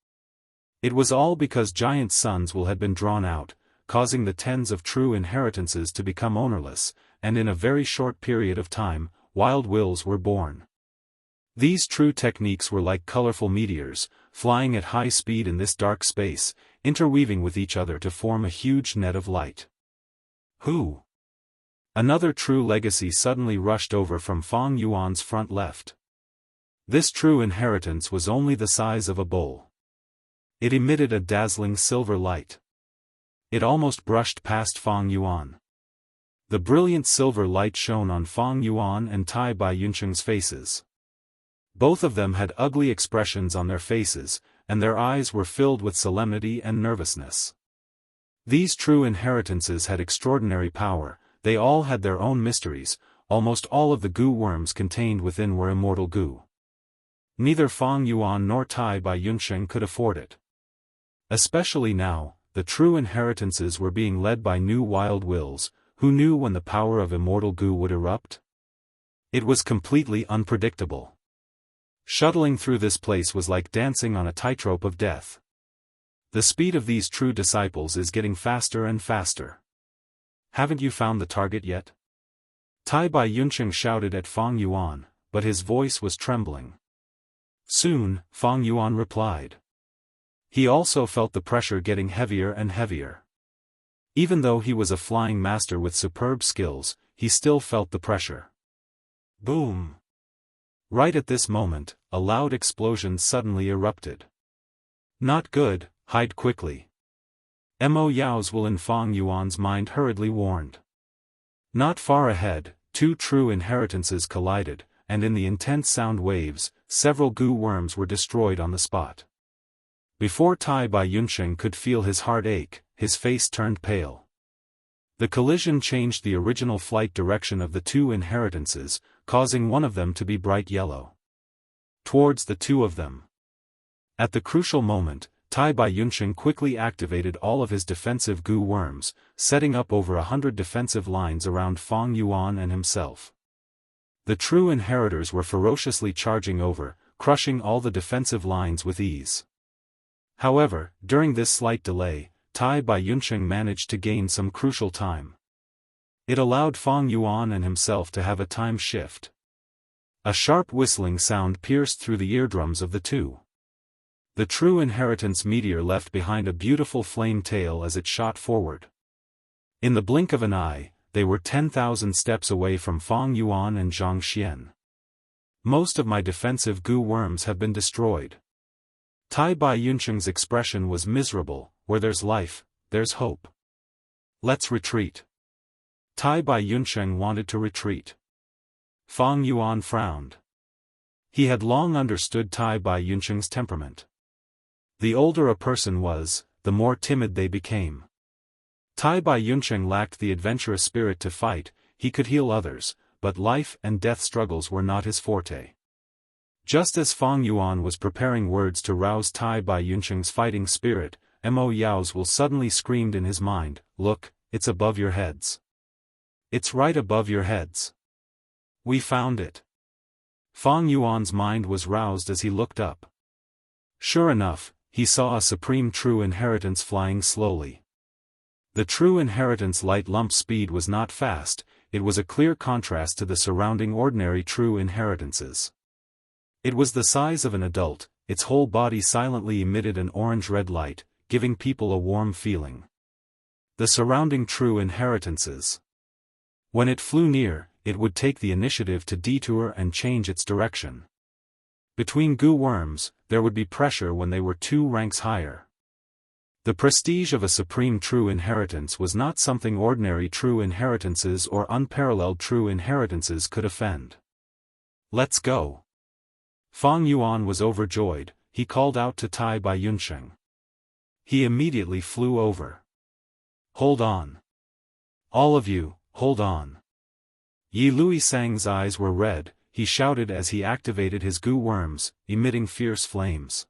It was all because Giant Sun's will had been drawn out, causing the tens of true inheritances to become ownerless, and in a very short period of time, wild wills were born. These true techniques were like colorful meteors, flying at high speed in this dark space, interweaving with each other to form a huge net of light. Who? Another true legacy suddenly rushed over from Fang Yuan's front left. This true inheritance was only the size of a bowl. It emitted a dazzling silver light. It almost brushed past Fang Yuan. The brilliant silver light shone on Fang Yuan and Tai Bai Yunsheng's faces. Both of them had ugly expressions on their faces, and their eyes were filled with solemnity and nervousness. These true inheritances had extraordinary power, they all had their own mysteries, almost all of the Gu worms contained within were immortal Gu. Neither Fang Yuan nor Tai Bai Yunsheng could afford it. Especially now, the true inheritances were being led by new wild wills, who knew when the power of immortal Gu would erupt? It was completely unpredictable. Shuttling through this place was like dancing on a tightrope of death. The speed of these true disciples is getting faster and faster. Haven't you found the target yet? Tai Bai Yunsheng shouted at Fang Yuan, but his voice was trembling. Soon, Fang Yuan replied. He also felt the pressure getting heavier and heavier. Even though he was a flying master with superb skills, he still felt the pressure. Boom! Right at this moment, a loud explosion suddenly erupted. Not good, hide quickly. Mo Yao's will in Fang Yuan's mind hurriedly warned. Not far ahead, two true inheritances collided, and in the intense sound waves, several Gu worms were destroyed on the spot. Before Tai Bai Yunsheng could feel his heart ache, his face turned pale. The collision changed the original flight direction of the two inheritances, causing one of them to be bright yellow. Towards the two of them. At the crucial moment, Tai Bai Yunsheng quickly activated all of his defensive Gu worms, setting up over 100 defensive lines around Fang Yuan and himself. The true inheritors were ferociously charging over, crushing all the defensive lines with ease. However, during this slight delay, Tai Bai Yunsheng managed to gain some crucial time. It allowed Fang Yuan and himself to have a time shift. A sharp whistling sound pierced through the eardrums of the two. The true inheritance meteor left behind a beautiful flame tail as it shot forward. In the blink of an eye, they were 10,000 steps away from Fang Yuan and Zhang Xian. Most of my defensive Gu worms have been destroyed. Tai Bai Yunsheng's expression was miserable. Where there's life, there's hope. Let's retreat. Tai Bai Yunsheng wanted to retreat. Fang Yuan frowned. He had long understood Tai Bai Yunsheng's temperament. The older a person was, the more timid they became. Tai Bai Yunsheng lacked the adventurous spirit to fight, he could heal others, but life and death struggles were not his forte. Just as Fang Yuan was preparing words to rouse Tai Bai Yunsheng's fighting spirit, Mo Yao's will suddenly screamed in his mind, "Look, it's above your heads. It's right above your heads. We found it." Fang Yuan's mind was roused as he looked up. Sure enough, he saw a supreme true inheritance flying slowly. The true inheritance light lump speed was not fast, it was a clear contrast to the surrounding ordinary true inheritances. It was the size of an adult, its whole body silently emitted an orange-red light, giving people a warm feeling. The surrounding true inheritances. When it flew near, it would take the initiative to detour and change its direction. Between goo worms, there would be pressure when they were 2 ranks higher. The prestige of a supreme true inheritance was not something ordinary true inheritances or unparalleled true inheritances could offend. "Let's go." Fang Yuan was overjoyed, he called out to Tai Bai Yunsheng. He immediately flew over. "Hold on. All of you, hold on." Yi Luisang's eyes were red, he shouted as he activated his goo worms, emitting fierce flames.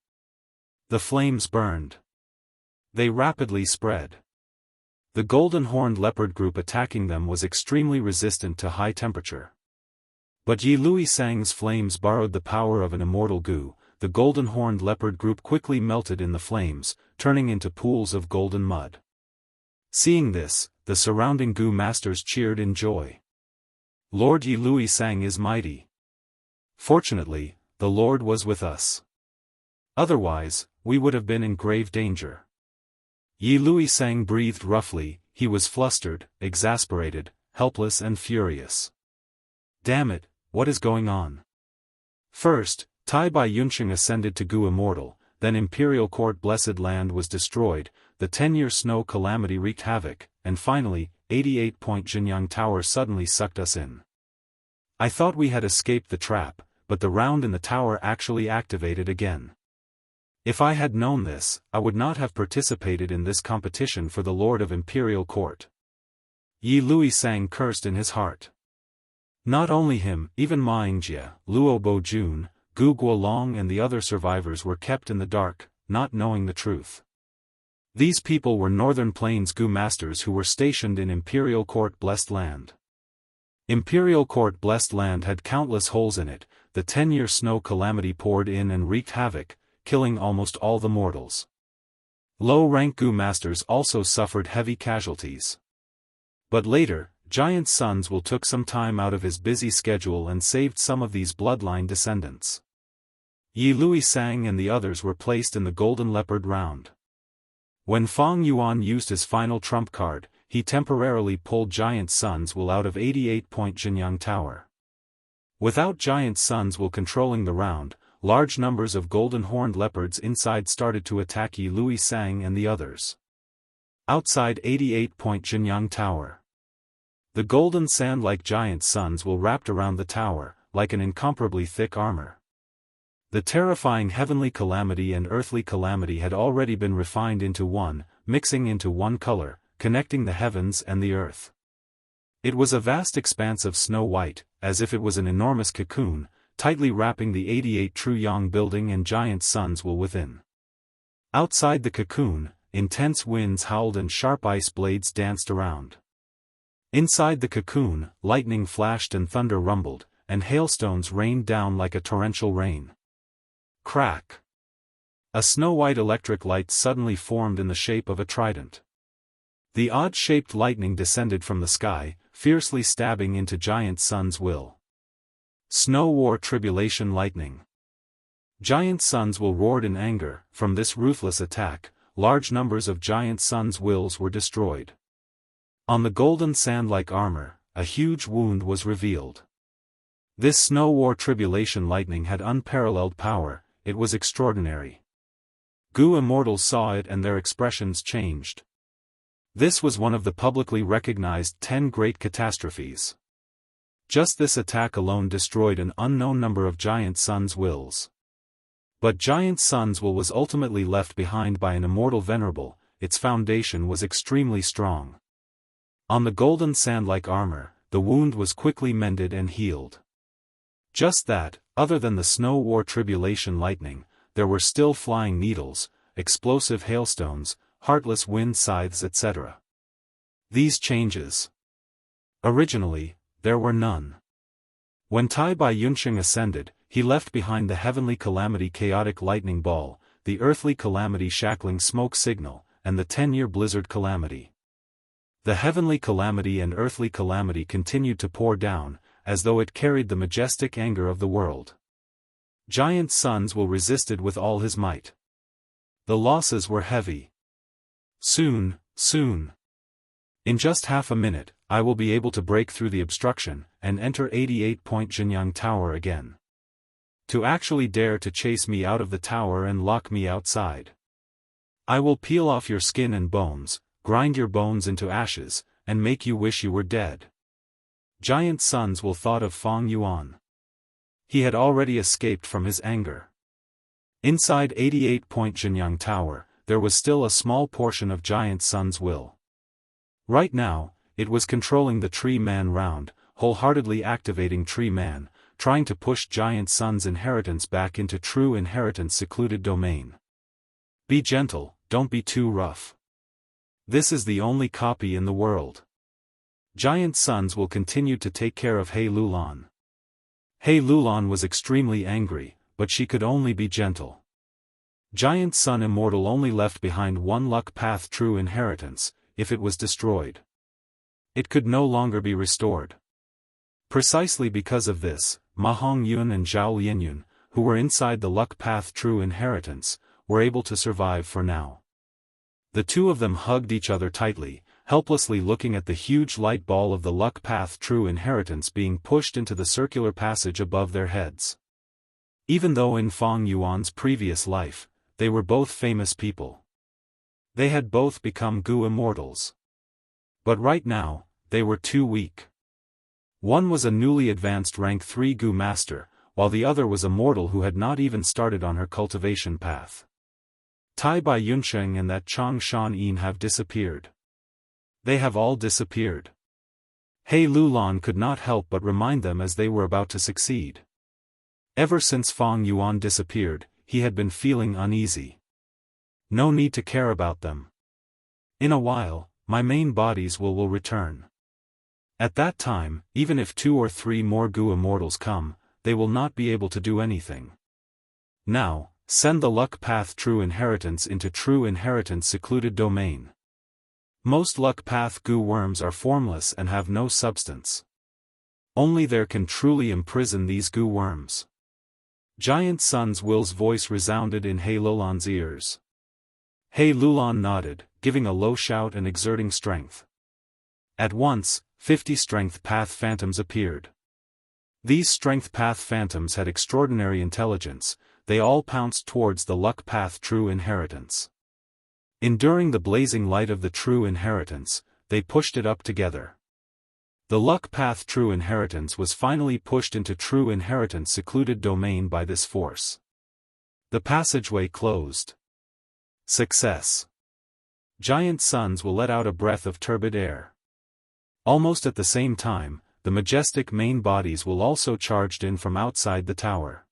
The flames burned. They rapidly spread. The golden-horned leopard group attacking them was extremely resistant to high temperature. But Yi Luisang's flames borrowed the power of an immortal goo. The golden-horned leopard group quickly melted in the flames, turning into pools of golden mud. Seeing this, the surrounding goo masters cheered in joy. "Lord Yi Luisang is mighty. Fortunately, the Lord was with us. Otherwise, we would have been in grave danger." Yi Luisang breathed roughly, he was flustered, exasperated, helpless and furious. "Damn it, what is going on?" First, Tai Bai Yunsheng ascended to Goo Immortal, then Imperial Court Blessed Land was destroyed, the 10-year snow calamity wreaked havoc, and finally, 88-point Jinyang Tower suddenly sucked us in. I thought we had escaped the trap, but the round in the tower actually activated again. If I had known this, I would not have participated in this competition for the Lord of Imperial Court. Yi Luisang cursed in his heart. Not only him, even Ma Yingjie, Luo Bojun, Gu Guolong and the other survivors were kept in the dark, not knowing the truth. These people were Northern Plains Gu masters who were stationed in Imperial Court Blessed Land. Imperial Court Blessed Land had countless holes in it, the 10-year snow calamity poured in and wreaked havoc, killing almost all the mortals. Low-rank Gu masters also suffered heavy casualties. But later, Giant SwordWill took some time out of his busy schedule and saved some of these bloodline descendants. Yi Luisang and the others were placed in the Golden Leopard round. When Fang Yuan used his final trump card, he temporarily pulled Giant SwordWill out of 88-point Jinyang Tower. Without Giant SwordWill controlling the round, large numbers of golden-horned leopards inside started to attack Yi Luisang and the others. Outside 88-point Jinyang Tower. The golden sand-like Giant SwordWill wrapped around the tower, like an incomparably thick armor. The terrifying heavenly calamity and earthly calamity had already been refined into one, mixing into one color, connecting the heavens and the earth. It was a vast expanse of snow-white, as if it was an enormous cocoon, tightly wrapping the 88 True Yang building and Giant SwordWill within. Outside the cocoon, intense winds howled and sharp ice blades danced around. Inside the cocoon, lightning flashed and thunder rumbled, and hailstones rained down like a torrential rain. Crack! A snow-white electric light suddenly formed in the shape of a trident. The odd-shaped lightning descended from the sky, fiercely stabbing into Giant SwordWill. Snow War Tribulation Lightning. Giant SwordWill roared in anger. From this ruthless attack, large numbers of Giant SwordWills were destroyed. On the golden sand-like armor, a huge wound was revealed. This Snow War Tribulation Lightning had unparalleled power, it was extraordinary. Gu Immortals saw it and their expressions changed. This was one of the publicly recognized 10 great catastrophes. Just this attack alone destroyed an unknown number of Giant SwordWills. But Giant SwordWill was ultimately left behind by an immortal venerable, its foundation was extremely strong. On the golden sand-like armor, the wound was quickly mended and healed. Just that, other than the snow war tribulation lightning, there were still flying needles, explosive hailstones, heartless wind scythes etc. These changes. Originally, there were none. When Tai Bai Yunxing ascended, he left behind the heavenly calamity chaotic lightning ball, the earthly calamity shackling smoke signal, and the 10-year blizzard calamity. The heavenly calamity and earthly calamity continued to pour down, as though it carried the majestic anger of the world. Giant Sons Will resisted with all his might. The losses were heavy. Soon. In just half a minute, I will be able to break through the obstruction, and enter 88-point Jianghu Tower again. To actually dare to chase me out of the tower and lock me outside. I will peel off your skin and bones, grind your bones into ashes, and make you wish you were dead. Giant Sons Will thought of Feng Yuan. He had already escaped from his anger. Inside 88-point Jianghu Tower, there was still a small portion of Giant Sons Will. Right now, it was controlling the Tree Man round, wholeheartedly activating Tree Man, trying to push Giant Sun's inheritance back into true inheritance secluded domain. Be gentle, don't be too rough. This is the only copy in the world. Giant Sons will continue to take care of He Lulan. He Lulan was extremely angry, but she could only be gentle. Giant Sun Immortal only left behind one luck path true inheritance. If it was destroyed, it could no longer be restored. Precisely because of this, Ma Hongyun and Zhao Lianyun, who were inside the luck path true inheritance, were able to survive for now. The two of them hugged each other tightly, helplessly looking at the huge light ball of the luck path true inheritance being pushed into the circular passage above their heads. Even though in Feng Yuan's previous life, they were both famous people. They had both become Gu immortals. But right now, they were too weak. One was a newly advanced rank 3 Gu master, while the other was a mortal who had not even started on her cultivation path. Tai Bai Yunxing and that Chang Shan Yin have disappeared. They have all disappeared. He Lulan could not help but remind them as they were about to succeed. Ever since Feng Yuan disappeared, he had been feeling uneasy. No need to care about them. In a while, my main bodies will return. At that time, even if 2 or 3 more Gu immortals come, they will not be able to do anything. Now, send the luck path true inheritance into true inheritance secluded domain. Most luck path Gu worms are formless and have no substance. Only there can truly imprison these Gu worms. Giant Sons Will's voice resounded in He Lulan's ears. He Lulan nodded, giving a low shout and exerting strength. At once, 50 strength path phantoms appeared. These strength path phantoms had extraordinary intelligence, they all pounced towards the luck path true inheritance. Enduring the blazing light of the true inheritance, they pushed it up together. The luck path true inheritance was finally pushed into true inheritance secluded domain by this force. The passageway closed. Success. Giant Sons will let out a breath of turbid air. Almost at the same time, the majestic main bodies will also charged in from outside the tower.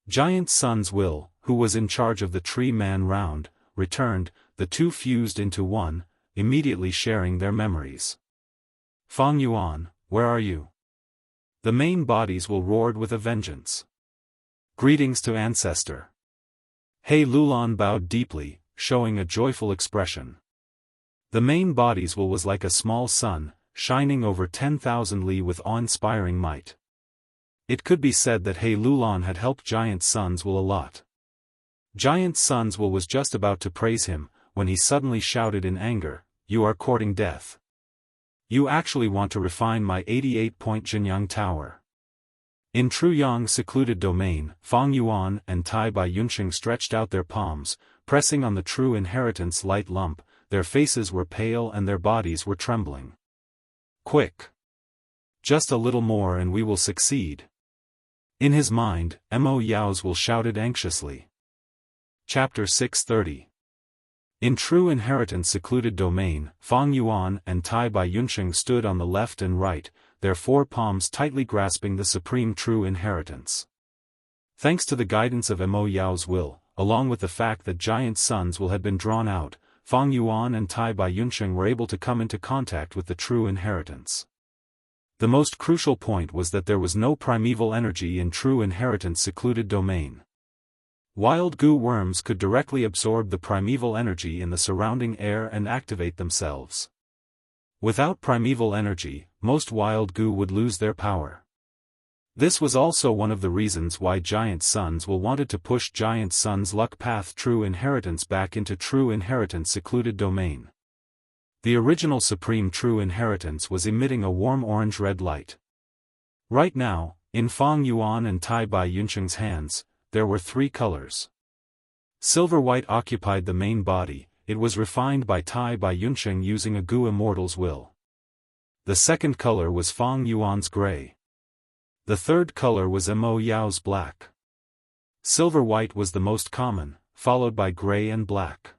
Giant Sons Will, who was in charge of the Tree Man round, returned, the two fused into one, immediately sharing their memories. Feng Yuan, where are you? The main bodies will roared with a vengeance. Greetings to Ancestor. He Lulan bowed deeply, showing a joyful expression. The main bodies will was like a small sun, shining over 10,000 li with awe-inspiring might. It could be said that He Lulan had helped Giant Sons Will a lot. Giant Sons Will was just about to praise him, when he suddenly shouted in anger, "You are courting death. You actually want to refine my 88-point Jianghu Tower." In True Yang secluded domain, Feng Yuan and Tai Bai Yunxing stretched out their palms, pressing on the true inheritance light lump, their faces were pale and their bodies were trembling. Quick! Just a little more and we will succeed. In his mind, Mo Yao's will shouted anxiously. Chapter 630. In true inheritance secluded domain, Feng Yuan and Tai Bai Yunxing stood on the left and right, their four palms tightly grasping the supreme true inheritance. Thanks to the guidance of Mo Yao's will, along with the fact that giant sun's will had been drawn out, Fang Yuan and Tai Bai Yunsheng were able to come into contact with the true inheritance. The most crucial point was that there was no primeval energy in true inheritance secluded domain. Wild goo worms could directly absorb the primeval energy in the surrounding air and activate themselves. Without primeval energy, most wild goo would lose their power. This was also one of the reasons why Giant Sun's will wanted to push Giant Sun's luck path true inheritance back into true inheritance secluded domain. The original supreme true inheritance was emitting a warm orange-red light. Right now, in Fang Yuan and Tai Bai Yunsheng's hands, there were three colors. Silver-white occupied the main body, it was refined by Tai Bai Yunsheng using a Gu Immortal's will. The second color was Fang Yuan's gray. The third color was Mo Yao's black. Silver-white was the most common, followed by gray and black.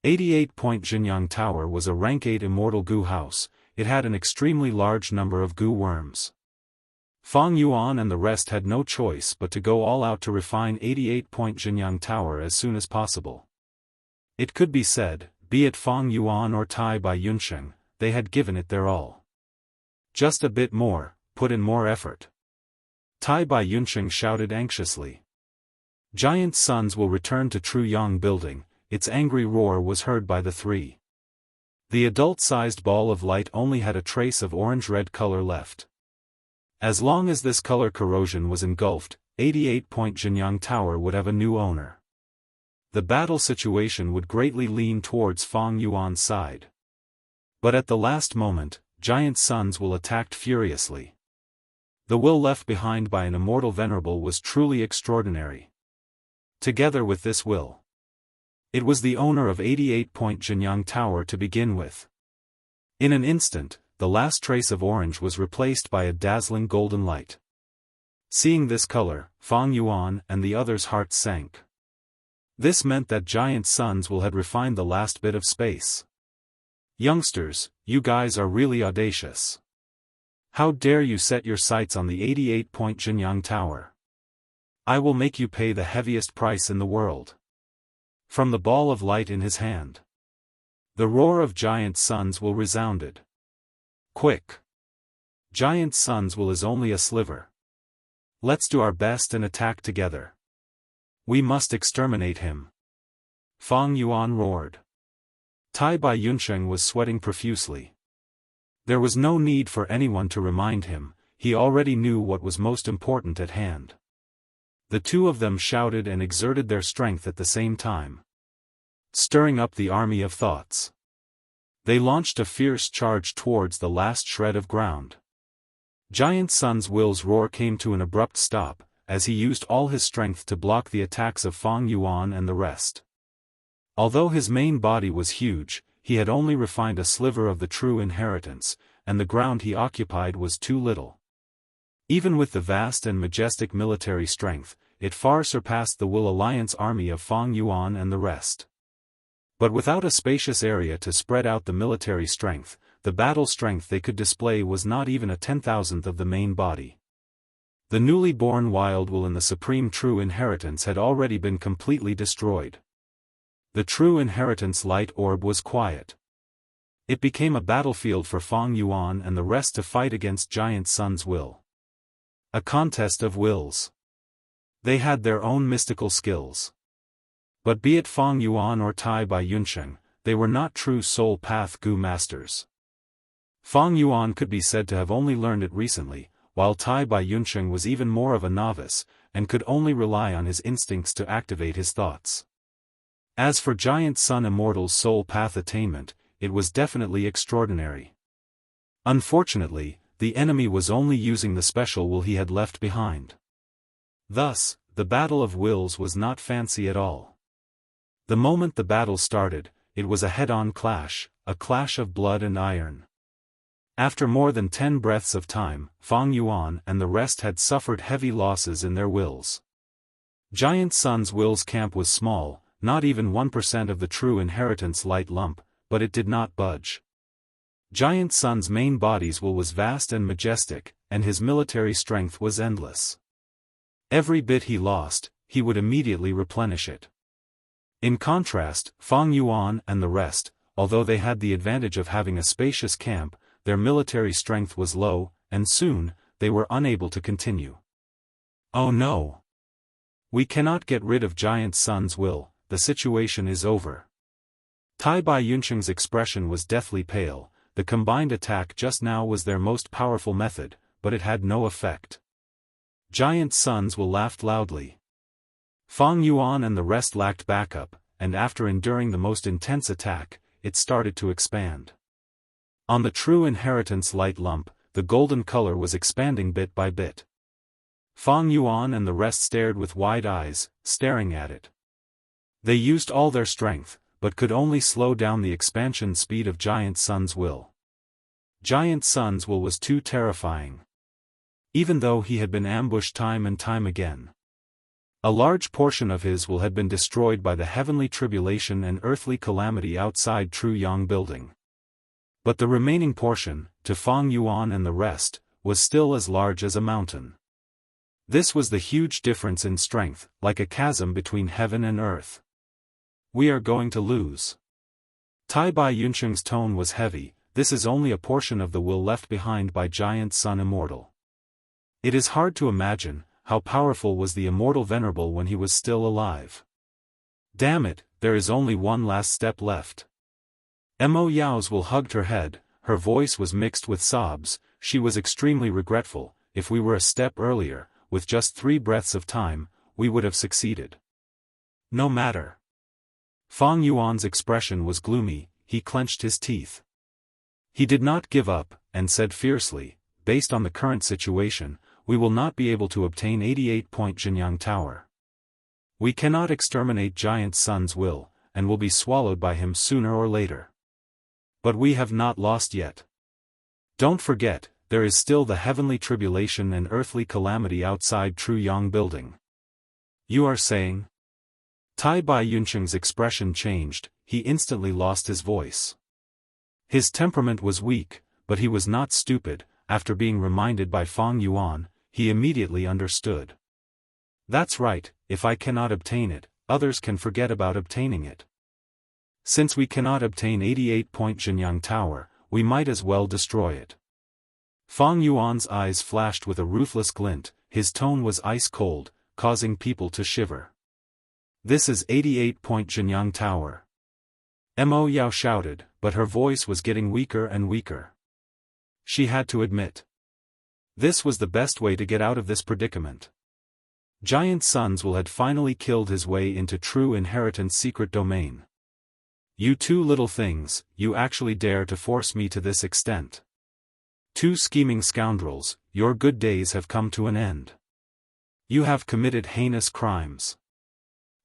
88-point Jinyang Tower was a rank 8 immortal Gu house, it had an extremely large number of Gu worms. Fang Yuan and the rest had no choice but to go all out to refine 88-point Jinyang Tower as soon as possible. It could be said, be it Fang Yuan or Tai Bai Yunsheng, they had given it their all. Just a bit more, put in more effort. Tai Bai Yunsheng shouted anxiously. Giant Sun's will return to True Yang building, its angry roar was heard by the three. The adult-sized ball of light only had a trace of orange-red color left. As long as this color corrosion was engulfed, 88-point Jinyang Tower would have a new owner. The battle situation would greatly lean towards Fang Yuan's side. But at the last moment, Giant Sun's will attacked furiously. The will left behind by an immortal venerable was truly extraordinary. Together with this will, it was the owner of 88-point Jinyang Tower to begin with. In an instant, the last trace of orange was replaced by a dazzling golden light. Seeing this color, Fang Yuan and the others' hearts sank. This meant that Giant Sun's will had refined the last bit of space. Youngsters, you guys are really audacious. How dare you set your sights on the 88-point Jinyang Tower? I will make you pay the heaviest price in the world. From the ball of light in his hand, the roar of Giant Sun's will resounded. Quick! Giant Sun's will is only a sliver. Let's do our best and attack together. We must exterminate him. Fang Yuan roared. Tai Bai Yunsheng was sweating profusely. There was no need for anyone to remind him, he already knew what was most important at hand. The two of them shouted and exerted their strength at the same time, stirring up the army of thoughts. They launched a fierce charge towards the last shred of ground. Giant Sun's will's roar came to an abrupt stop, as he used all his strength to block the attacks of Fang Yuan and the rest. Although his main body was huge, he had only refined a sliver of the true inheritance, and the ground he occupied was too little. Even with the vast and majestic military strength, it far surpassed the Will Alliance army of Fang Yuan and the rest. But without a spacious area to spread out the military strength, the battle strength they could display was not even a 10,000th of the main body. The newly born Wild Will in the supreme true inheritance had already been completely destroyed. The true inheritance light orb was quiet. It became a battlefield for Fang Yuan and the rest to fight against Giant Sun's will. A contest of wills. They had their own mystical skills. But be it Fang Yuan or Tai Bai Yunsheng, they were not true soul path Gu masters. Fang Yuan could be said to have only learned it recently, while Tai Bai Yunsheng was even more of a novice, and could only rely on his instincts to activate his thoughts. As for Giant Sun Immortal's soul path attainment, it was definitely extraordinary. Unfortunately, the enemy was only using the special will he had left behind. Thus, the battle of wills was not fancy at all. The moment the battle started, it was a head-on clash, a clash of blood and iron. After more than 10 breaths of time, Fang Yuan and the rest had suffered heavy losses in their wills. Giant Sun's will's camp was small, not even 1% of the true inheritance light lump, but it did not budge. Giant Sun's main body's will was vast and majestic, and his military strength was endless. Every bit he lost, he would immediately replenish it. In contrast, Fang Yuan and the rest, although they had the advantage of having a spacious camp, their military strength was low, and soon, they were unable to continue. Oh no! We cannot get rid of Giant Sun's will, the situation is over. Tai Bai Yuncheng's expression was deathly pale. The combined attack just now was their most powerful method, but it had no effect. Giant Sun's will laughed loudly. Fang Yuan and the rest lacked backup, and after enduring the most intense attack, it started to expand. On the true inheritance light lump, the golden color was expanding bit by bit. Fang Yuan and the rest stared with wide eyes, staring at it. They used all their strength, but could only slow down the expansion speed of Giant Sun's will. Giant Sun's will was too terrifying. Even though he had been ambushed time and time again. A large portion of his will had been destroyed by the heavenly tribulation and earthly calamity outside True Yang building. But the remaining portion, to Fang Yuan and the rest, was still as large as a mountain. This was the huge difference in strength, like a chasm between heaven and earth. We are going to lose. Tai Bai Yuncheng's tone was heavy. This is only a portion of the will left behind by Giant Sun Immortal. It is hard to imagine how powerful was the Immortal Venerable when he was still alive. Damn it, there is only one last step left. Mo Yao's will hugged her head, her voice was mixed with sobs. She was extremely regretful. If we were a step earlier, with just 3 breaths of time, we would have succeeded. No matter. Fang Yuan's expression was gloomy, he clenched his teeth. He did not give up, and said fiercely, based on the current situation, we will not be able to obtain 88-point Jinyang Tower. We cannot exterminate Giant Sun's will, and will be swallowed by him sooner or later. But we have not lost yet. Don't forget, there is still the heavenly tribulation and earthly calamity outside True Yang building. You are saying? Tai Bai Yuncheng's expression changed, he instantly lost his voice. His temperament was weak, but he was not stupid. After being reminded by Fang Yuan, he immediately understood. That's right, if I cannot obtain it, others can forget about obtaining it. Since we cannot obtain 88-point Jinyang Tower, we might as well destroy it. Fang Yuan's eyes flashed with a ruthless glint, his tone was ice cold, causing people to shiver. This is 88-point Jinyang Tower. Mo Yao shouted, but her voice was getting weaker and weaker. She had to admit. This was the best way to get out of this predicament. Giant Sun's will had finally killed his way into True Inheritance secret domain. You two little things, you actually dare to force me to this extent. 2 scheming scoundrels, your good days have come to an end. You have committed heinous crimes.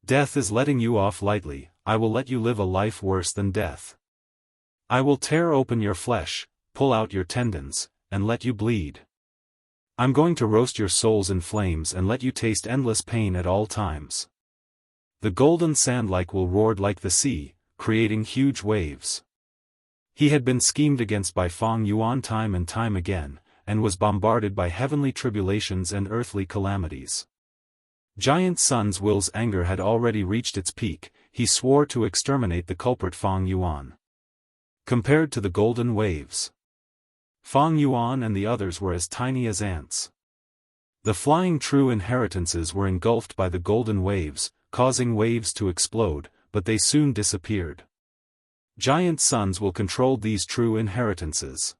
Death is letting you off lightly. I will let you live a life worse than death. I will tear open your flesh, pull out your tendons, and let you bleed. I'm going to roast your souls in flames and let you taste endless pain at all times. The golden sand lake will roar like the sea, creating huge waves. He had been schemed against by Fang Yuan time and time again, and was bombarded by heavenly tribulations and earthly calamities. Giant Sun's will's anger had already reached its peak. He swore to exterminate the culprit Fang Yuan. Compared to the golden waves, Fang Yuan and the others were as tiny as ants. The flying true inheritances were engulfed by the golden waves, causing waves to explode, but they soon disappeared. Giant Sun's will controlled these true inheritances.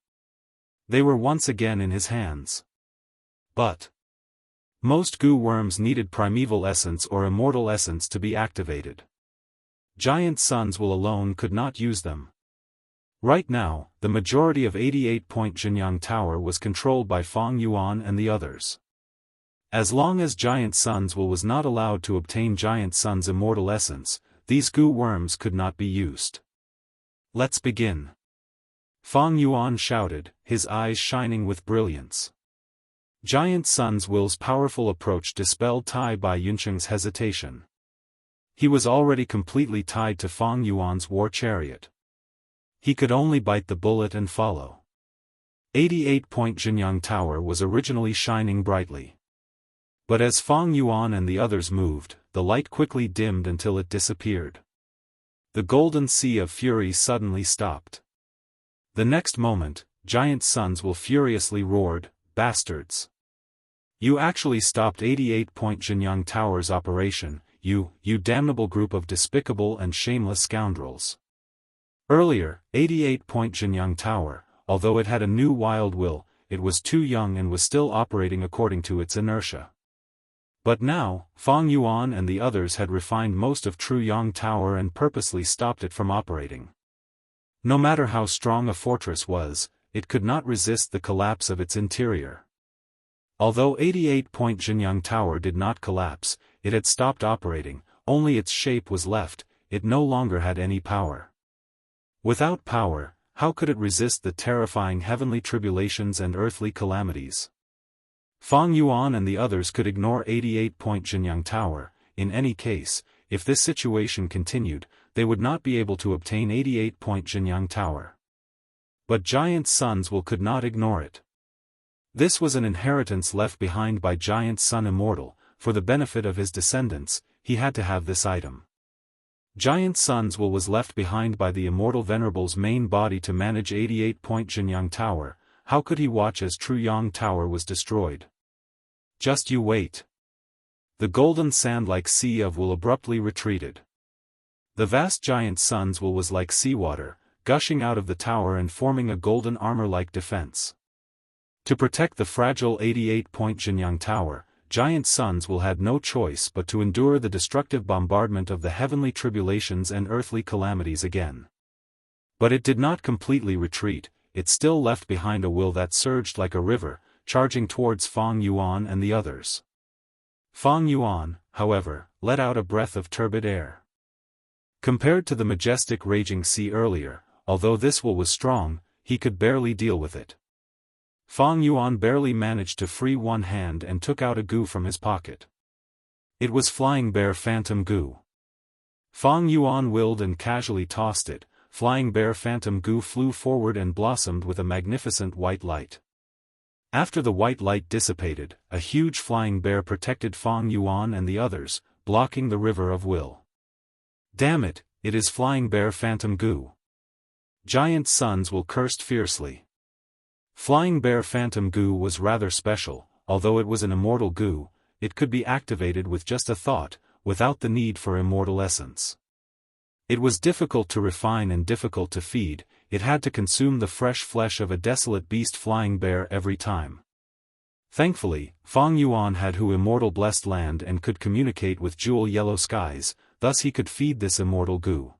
They were once again in his hands. But most goo worms needed primeval essence or immortal essence to be activated. Giant Sun's will alone could not use them. Right now, the majority of 88-point Jinyang Tower was controlled by Fang Yuan and the others. As long as Giant Sun's will was not allowed to obtain Giant Sun's immortal essence, these goo worms could not be used. Let's begin. Fang Yuan shouted, his eyes shining with brilliance. Giant Sun's will's powerful approach dispelled Tai Bai Yuncheng's hesitation. He was already completely tied to Fang Yuan's war chariot. He could only bite the bullet and follow. 88-point Jianghu Tower was originally shining brightly. But as Fang Yuan and the others moved, the light quickly dimmed until it disappeared. The golden sea of fury suddenly stopped. The next moment, Giant Sunswill furiously roared, "Bastards! You actually stopped 88-point Jianghu Tower's operation, you damnable group of despicable and shameless scoundrels." Earlier, 88-point Jianghu Tower, although it had a new wild will, it was too young and was still operating according to its inertia. But now, Fang Yuan and the others had refined most of True Yang Tower and purposely stopped it from operating. No matter how strong a fortress was, it could not resist the collapse of its interior. Although 88-point Jianghu Tower did not collapse, it had stopped operating, only its shape was left, it no longer had any power. Without power, how could it resist the terrifying heavenly tribulations and earthly calamities? Fang Yuan and the others could ignore 88-point Jianghu Tower. In any case, if this situation continued, they would not be able to obtain 88-point Jianghu Tower. But Giant Sunswill could not ignore it. This was an inheritance left behind by Giant Sun Immortal. For the benefit of his descendants, he had to have this item. Giant Sunswill was left behind by the Immortal Venerable's main body to manage 88-point Jianghu Tower. How could he watch as True Yang Tower was destroyed? Just you wait. The golden sand-like sea of will abruptly retreated. The vast Giant Sunswill was like seawater, gushing out of the tower and forming a golden armor-like defense. To protect the fragile 88-point Jianghu Tower, Giant Sunswill had no choice but to endure the destructive bombardment of the heavenly tribulations and earthly calamities again. But it did not completely retreat, it still left behind a will that surged like a river, charging towards Fang Yuan and the others. Fang Yuan, however, let out a breath of turbid air. Compared to the majestic raging sea earlier, although this will was strong, he could barely deal with it. Fang Yuan barely managed to free one hand and took out a goo from his pocket. It was Flying Bear Phantom Goo. Fang Yuan willed and casually tossed it. Flying Bear Phantom Goo flew forward and blossomed with a magnificent white light. After the white light dissipated, a huge flying bear protected Fang Yuan and the others, blocking the river of will. Damn it, it is Flying Bear Phantom Goo. Giant Sunswill cursed fiercely. Flying Bear Phantom Goo was rather special, although it was an immortal goo, it could be activated with just a thought, without the need for immortal essence. It was difficult to refine and difficult to feed, it had to consume the fresh flesh of a desolate beast flying bear every time. Thankfully, Fang Yuan had Hu Immortal blessed land and could communicate with jewel yellow skies, thus he could feed this immortal goo.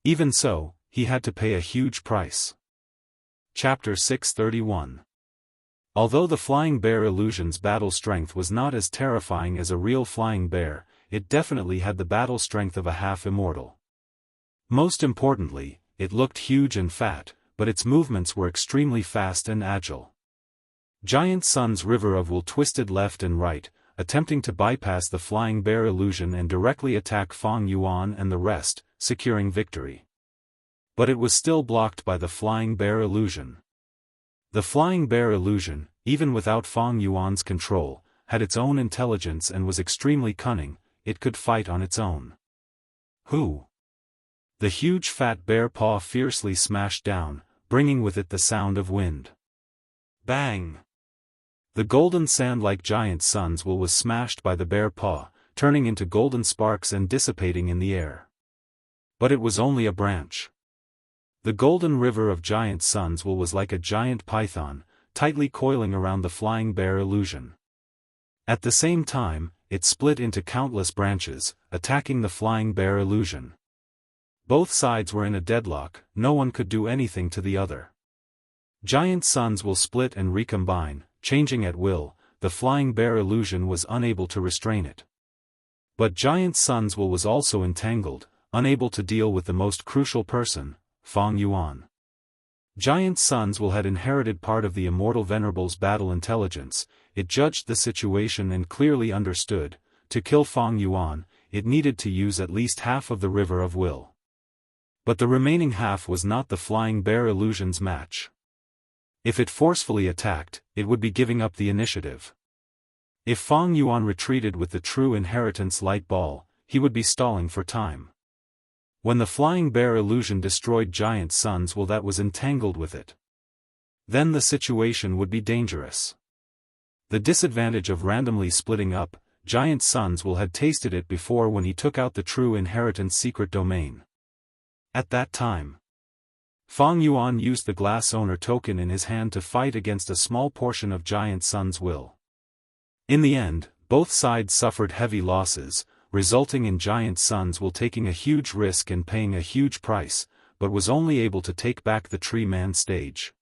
Even so, he had to pay a huge price. Chapter 631. Although the Flying Bear illusion's battle strength was not as terrifying as a real flying bear, it definitely had the battle strength of a half-immortal. Most importantly, it looked huge and fat, but its movements were extremely fast and agile. Giant Sun's river of will twisted left and right, attempting to bypass the Flying Bear illusion and directly attack Fang Yuan and the rest, securing victory. But it was still blocked by the Flying Bear illusion. The Flying Bear illusion, even without Fang Yuan's control, had its own intelligence and was extremely cunning, it could fight on its own. Who? The huge fat bear paw fiercely smashed down, bringing with it the sound of wind. Bang! The golden sand-like Giant Sunswill was smashed by the bear paw, turning into golden sparks and dissipating in the air. But it was only a branch. The golden river of Giant Sunswill was like a giant python, tightly coiling around the Flying Bear illusion. At the same time, it split into countless branches, attacking the Flying Bear illusion. Both sides were in a deadlock, no one could do anything to the other. Giant Sunswill split and recombine, changing at will, the Flying Bear illusion was unable to restrain it. But Giant Sunswill was also entangled, unable to deal with the most crucial person, Fang Yuan. Giant Sunswill had inherited part of the Immortal Venerable's battle intelligence, it judged the situation and clearly understood, to kill Fang Yuan, it needed to use at least half of the river of will. But the remaining half was not the flying bear illusion's match. If it forcefully attacked, it would be giving up the initiative. If Fang Yuan retreated with the true inheritance light ball, he would be stalling for time. When the flying bear illusion destroyed Giant Sun's will that was entangled with it, then the situation would be dangerous. The disadvantage of randomly splitting up, Giant Sun's will had tasted it before when he took out the true inheritance secret domain. At that time, Fang Yuan used the glass owner token in his hand to fight against a small portion of Giant Sun's will. In the end, both sides suffered heavy losses, resulting in Giant Sun's will taking a huge risk and paying a huge price, but was only able to take back the Tree Man stage.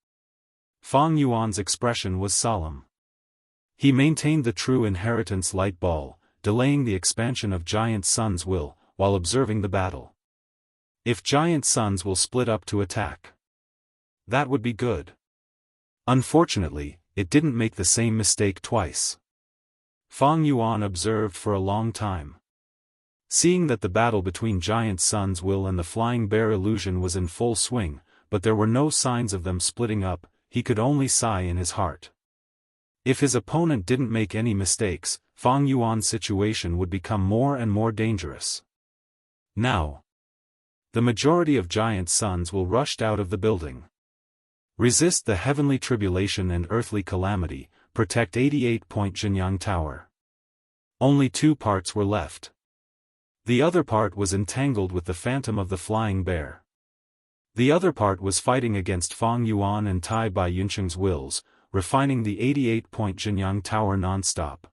Fang Yuan's expression was solemn. He maintained the true inheritance light ball, delaying the expansion of Giant Sun's will, while observing the battle. If Giant Sun's will split up to attack, that would be good. Unfortunately, it didn't make the same mistake twice. Fang Yuan observed for a long time. Seeing that the battle between Giant Sun's will and the flying bear illusion was in full swing, but there were no signs of them splitting up, he could only sigh in his heart. If his opponent didn't make any mistakes, Fang Yuan's situation would become more and more dangerous. Now, the majority of Giant Sun's will rushed out of the building. Resist the heavenly tribulation and earthly calamity, protect 88-point Jianghu Tower. Only 2 parts were left. The other part was entangled with the phantom of the flying bear. The other part was fighting against Fang Yuan and Tai Bai Yuncheng's wills, refining the 88-point Jianghu Tower non-stop.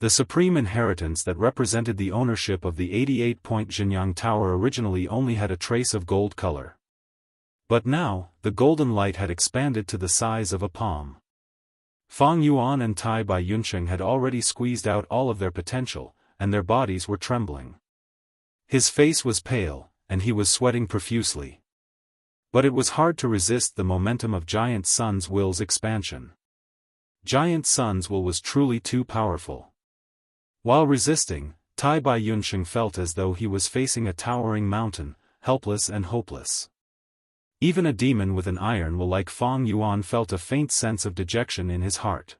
The supreme inheritance that represented the ownership of the 88-point Jianghu Tower originally only had a trace of gold color. But now, the golden light had expanded to the size of a palm. Fang Yuan and Tai Bai Yuncheng had already squeezed out all of their potential, and their bodies were trembling. His face was pale, and he was sweating profusely. But it was hard to resist the momentum of Giant Sun's will's expansion. Giant Sun's will was truly too powerful. While resisting, Tai Bai Yuncheng felt as though he was facing a towering mountain, helpless and hopeless. Even a demon with an iron will like Fang Yuan felt a faint sense of dejection in his heart.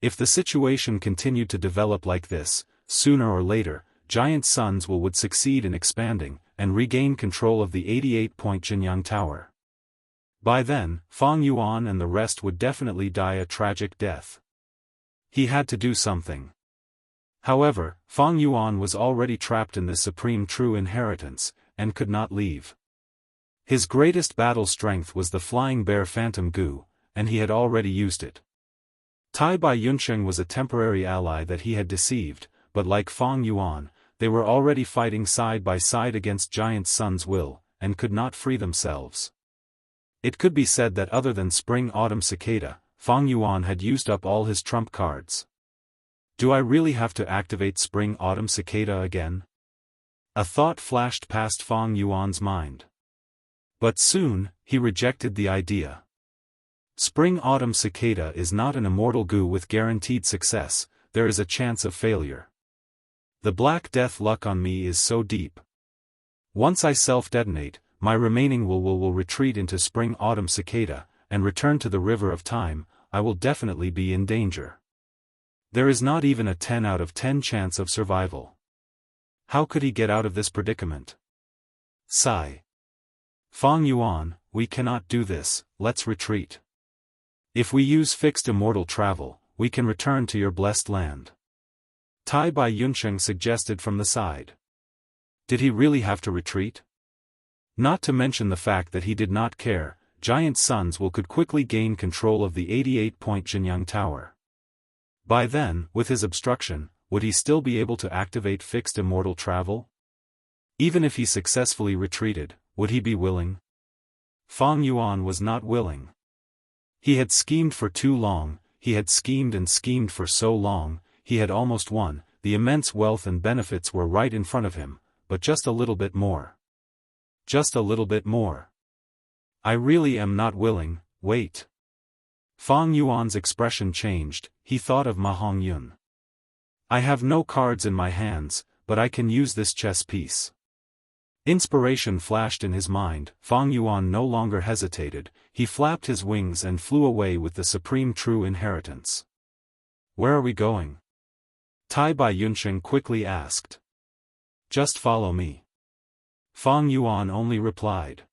If the situation continued to develop like this, sooner or later, Giant Sun's will would succeed in expanding, and regain control of the 88-point Jianghu Tower. By then, Fang Yuan and the rest would definitely die a tragic death. He had to do something. However, Fang Yuan was already trapped in the supreme true inheritance, and could not leave. His greatest battle strength was the flying bear phantom goo, and he had already used it. Tai Bai Yuncheng was a temporary ally that he had deceived, but like Fang Yuan, they were already fighting side by side against Giant Sun's will, and could not free themselves. It could be said that other than Spring-Autumn Cicada, Fang Yuan had used up all his trump cards. Do I really have to activate Spring-Autumn Cicada again? A thought flashed past Fang Yuan's mind. But soon, he rejected the idea. Spring-Autumn Cicada is not an immortal goo with guaranteed success, there is a chance of failure. The Black Death luck on me is so deep. Once I self-detonate, my remaining will retreat into Spring-Autumn Cicada, and return to the River of Time, I will definitely be in danger. There is not even a 10 out of 10 chance of survival. How could he get out of this predicament? Sigh. Fang Yuan, we cannot do this, let's retreat. If we use fixed immortal travel, we can return to your blessed land. Tai Bai Yuncheng suggested from the side. Did he really have to retreat? Not to mention the fact that he did not care, Giant Sun's will could quickly gain control of the 88-point Jianghu Tower. By then, with his obstruction, would he still be able to activate fixed immortal travel? Even if he successfully retreated, would he be willing? Fang Yuan was not willing. He had schemed for too long, he had schemed and schemed for so long, he had almost won, the immense wealth and benefits were right in front of him, but just a little bit more. Just a little bit more. I really am not willing, wait. Fang Yuan's expression changed, he thought of Ma Hongyun. I have no cards in my hands, but I can use this chess piece. Inspiration flashed in his mind. Fang Yuan no longer hesitated, he flapped his wings and flew away with the supreme true inheritance. "Where are we going?" Tai Bai Yunsheng quickly asked. "Just follow me." Fang Yuan only replied.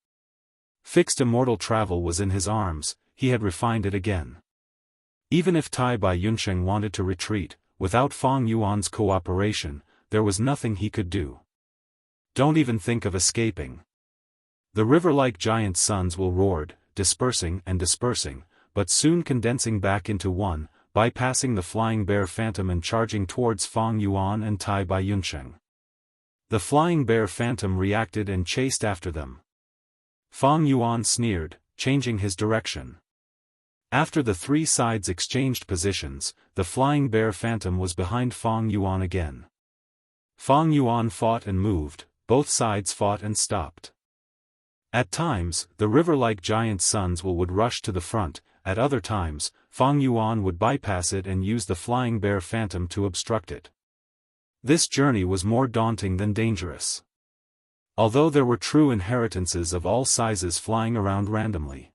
Fixed immortal travel was in his arms, he had refined it again. Even if Tai Bai Yunsheng wanted to retreat, without Fang Yuan's cooperation, there was nothing he could do. "Don't even think of escaping." The river-like giant suns will roared, dispersing and dispersing, but soon condensing back into one, bypassing the flying bear phantom and charging towards Fang Yuan and Tai Bai Yunsheng. The flying bear phantom reacted and chased after them. Fang Yuan sneered, changing his direction. After the three sides exchanged positions, the flying bear phantom was behind Fang Yuan again. Fang Yuan fought and moved, both sides fought and stopped. At times, the river-like giant suns would rush to the front, at other times, Fang Yuan would bypass it and use the flying bear phantom to obstruct it. This journey was more daunting than dangerous. Although there were true inheritances of all sizes flying around randomly.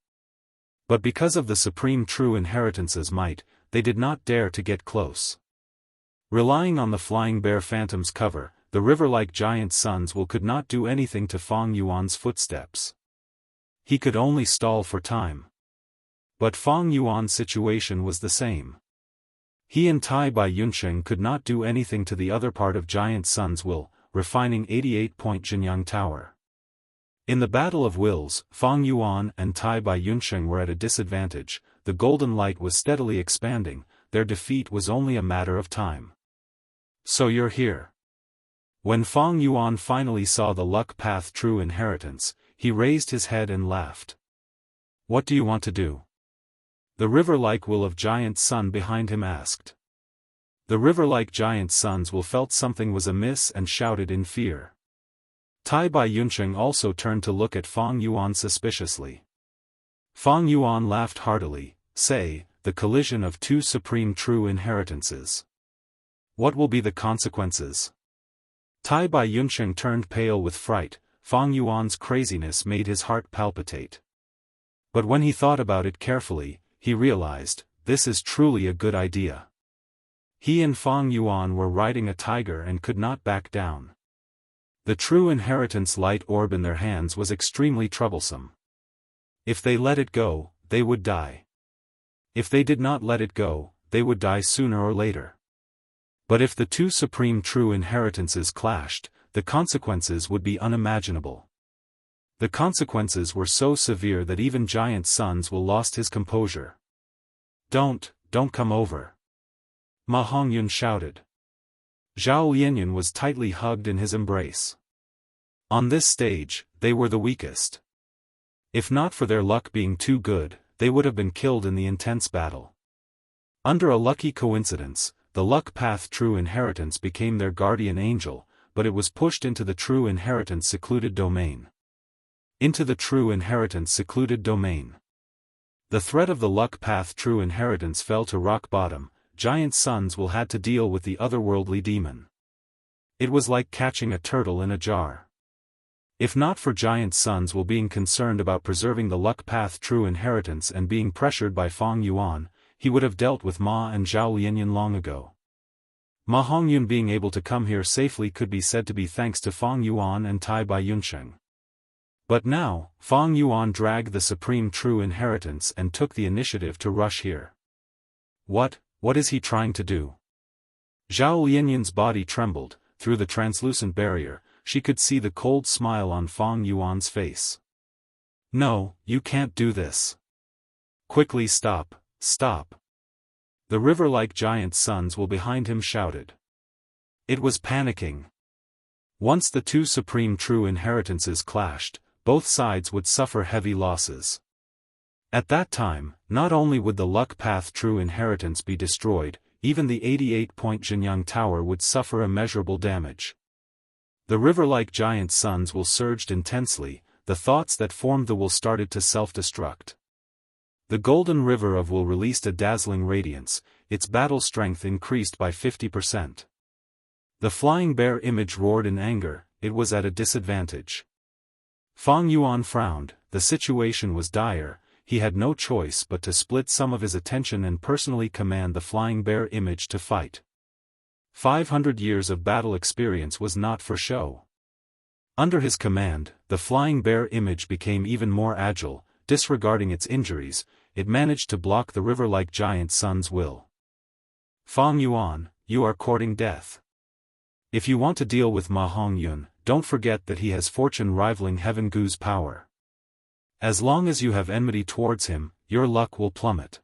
But because of the supreme true inheritance's might, they did not dare to get close. Relying on the flying bear phantom's cover, the river-like giant suns could not do anything to Fang Yuan's footsteps. He could only stall for time. But Fang Yuan's situation was the same. He and Tai Bai Yunsheng could not do anything to the other part of giant sun's will, refining 88-point Jianghu Tower. In the battle of wills, Fang Yuan and Tai Bai Yunsheng were at a disadvantage, the golden light was steadily expanding, their defeat was only a matter of time. "So you're here." When Fang Yuan finally saw the luck path true inheritance, he raised his head and laughed. "What do you want to do?" The river-like will of giant sun behind him asked. The river-like giant suns felt something was amiss and shouted in fear. Tai Bai Yunsheng also turned to look at Fang Yuan suspiciously. Fang Yuan laughed heartily, "Say, the collision of two supreme true inheritances. What will be the consequences?" Tai Bai Yunsheng turned pale with fright. Fang Yuan's craziness made his heart palpitate. But when he thought about it carefully, he realized, this is truly a good idea. He and Fang Yuan were riding a tiger and could not back down. The true inheritance light orb in their hands was extremely troublesome. If they let it go, they would die. If they did not let it go, they would die sooner or later. But if the two supreme true inheritances clashed, the consequences would be unimaginable. The consequences were so severe that even giant suns lost his composure. Don't come over." Ma Hongyun shouted. Zhao Lianyan was tightly hugged in his embrace. On this stage, they were the weakest. If not for their luck being too good, they would have been killed in the intense battle. Under a lucky coincidence, the luck path true inheritance became their guardian angel, but it was pushed into the true inheritance secluded domain. Into the true inheritance secluded domain. The threat of the luck path true inheritance fell to rock bottom. Giant suns had to deal with the otherworldly demon. It was like catching a turtle in a jar. If not for giant suns being concerned about preserving the luck path true inheritance and being pressured by Fang Yuan, he would have dealt with Ma and Zhao Lianyan long ago. Ma Hongyun being able to come here safely could be said to be thanks to Fang Yuan and Tai Bai Yunsheng. But now, Fang Yuan dragged the supreme true inheritance and took the initiative to rush here. What is he trying to do? Zhao Lianyan's body trembled. Through the translucent barrier, she could see the cold smile on Fang Yuan's face. "No, you can't do this. Quickly stop. The river-like giant suns behind him shouted. It was panicking. Once the two supreme true inheritances clashed, both sides would suffer heavy losses. At that time, not only would the luck path true inheritance be destroyed, even the 88-point Jianghu Tower would suffer immeasurable damage. The river-like giant suns surged intensely, the thoughts that formed the will started to self-destruct. The golden river of will released a dazzling radiance, its battle strength increased by 50%. The flying bear image roared in anger, it was at a disadvantage. Fang Yuan frowned. The situation was dire. He had no choice but to split some of his attention and personally command the flying bear image to fight. 500 years of battle experience was not for show. Under his command, the flying bear image became even more agile. Disregarding its injuries, it managed to block the river-like giant sun's will. Fang Yuan, you are courting death. If you want to deal with Ma Hongyun, don't forget that he has fortune rivaling Heaven Gu's power. As long as you have enmity towards him, your luck will plummet.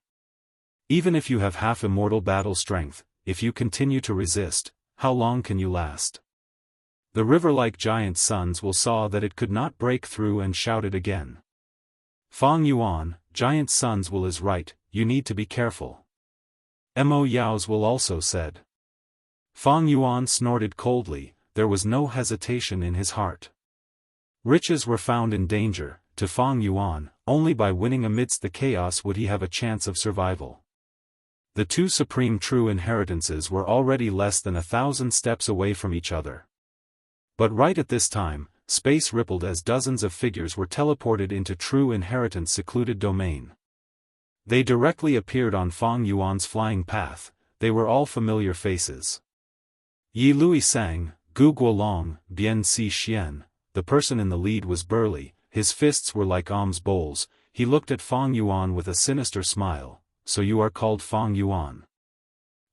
Even if you have half immortal battle strength, if you continue to resist, how long can you last? The river-like giant suns will saw that it could not break through and shouted again. Fang Yuan, giant suns will is right, you need to be careful. Mo Yao's will also said. Fang Yuan snorted coldly, there was no hesitation in his heart. Riches were found in danger. To Fang Yuan, only by winning amidst the chaos would he have a chance of survival. The two supreme true inheritances were already less than 1,000 steps away from each other. But right at this time, space rippled as dozens of figures were teleported into true inheritance secluded domain. They directly appeared on Fang Yuan's flying path. They were all familiar faces. Yi Lui Sang, Gu Guolong, Bian Si Xian. The person in the lead was burly. His fists were like alms bowls. He looked at Fang Yuan with a sinister smile. So you are called Fang Yuan.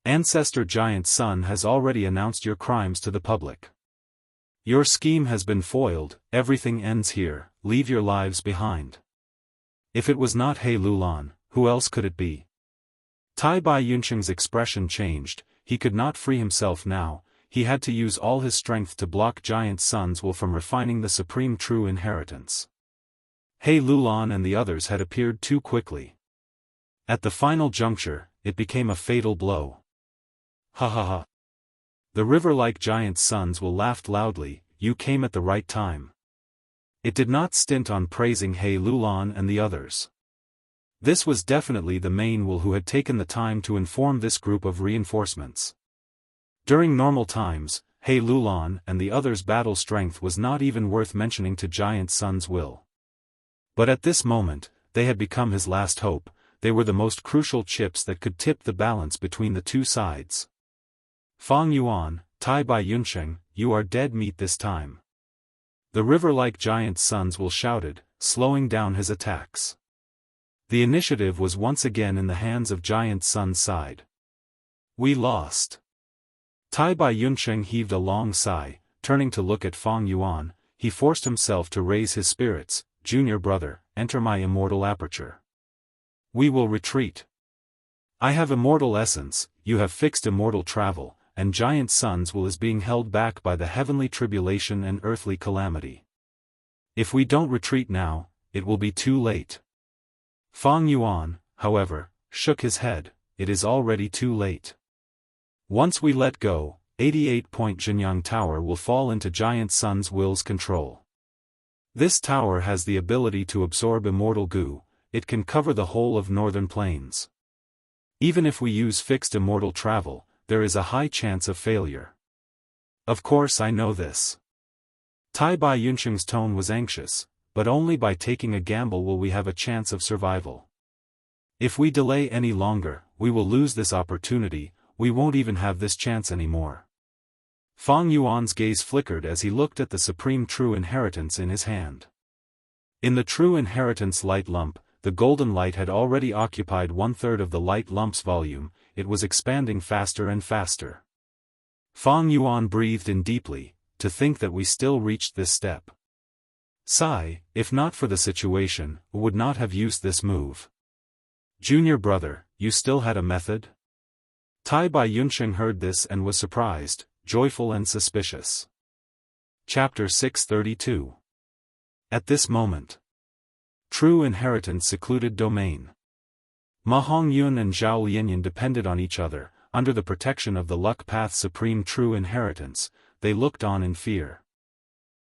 Ancestor Giant Sun has already announced your crimes to the public. Your scheme has been foiled, everything ends here, leave your lives behind. If it was not He Lulan, who else could it be? Tai Bai Yunsheng's expression changed. He could not free himself now. He had to use all his strength to block Giant Sun's will from refining the supreme true inheritance. He Lulan and the others had appeared too quickly. At the final juncture, it became a fatal blow. Ha ha ha. The river-like Giant Sun's will laughed loudly, you came at the right time. It did not stint on praising He Lulan and the others. This was definitely the main will who had taken the time to inform this group of reinforcements. During normal times, He Lulan and the others' battle strength was not even worth mentioning to Giant Sun's will. But at this moment, they had become his last hope. They were the most crucial chips that could tip the balance between the two sides. Fang Yuan, Tai Bai Yunsheng, you are dead meat this time. The river-like Giant Sun's will shouted, slowing down his attacks. The initiative was once again in the hands of Giant Sun's side. We lost. Tai Bai Yunsheng heaved a long sigh. Turning to look at Fang Yuan, he forced himself to raise his spirits. Junior brother, enter my immortal aperture. We will retreat. I have immortal essence, you have fixed immortal travel, and Giant Sun's will is being held back by the heavenly tribulation and earthly calamity. If we don't retreat now, it will be too late. Fang Yuan, however, shook his head. It is already too late. Once we let go, 88-point Jinyang Tower will fall into Giant Sun's will's control. This tower has the ability to absorb immortal goo. It can cover the whole of northern plains. Even if we use fixed immortal travel, there is a high chance of failure. Of course I know this. Tai Bai Yunsheng's tone was anxious, but only by taking a gamble will we have a chance of survival. If we delay any longer, we will lose this opportunity. We won't even have this chance anymore. Fang Yuan's gaze flickered as he looked at the supreme true inheritance in his hand. In the true inheritance light lump, the golden light had already occupied 1/3 of the light lump's volume. It was expanding faster and faster. Fang Yuan breathed in deeply, to think that we still reached this step. Sigh, if not for the situation, would not have used this move. Junior brother, you still had a method? Tai Bai Yunsheng heard this and was surprised, joyful and suspicious. Chapter 632. At this moment. True inheritance secluded domain. Ma Hongyun and Zhao Lianyan depended on each other. Under the protection of the luck path supreme true inheritance, they looked on in fear.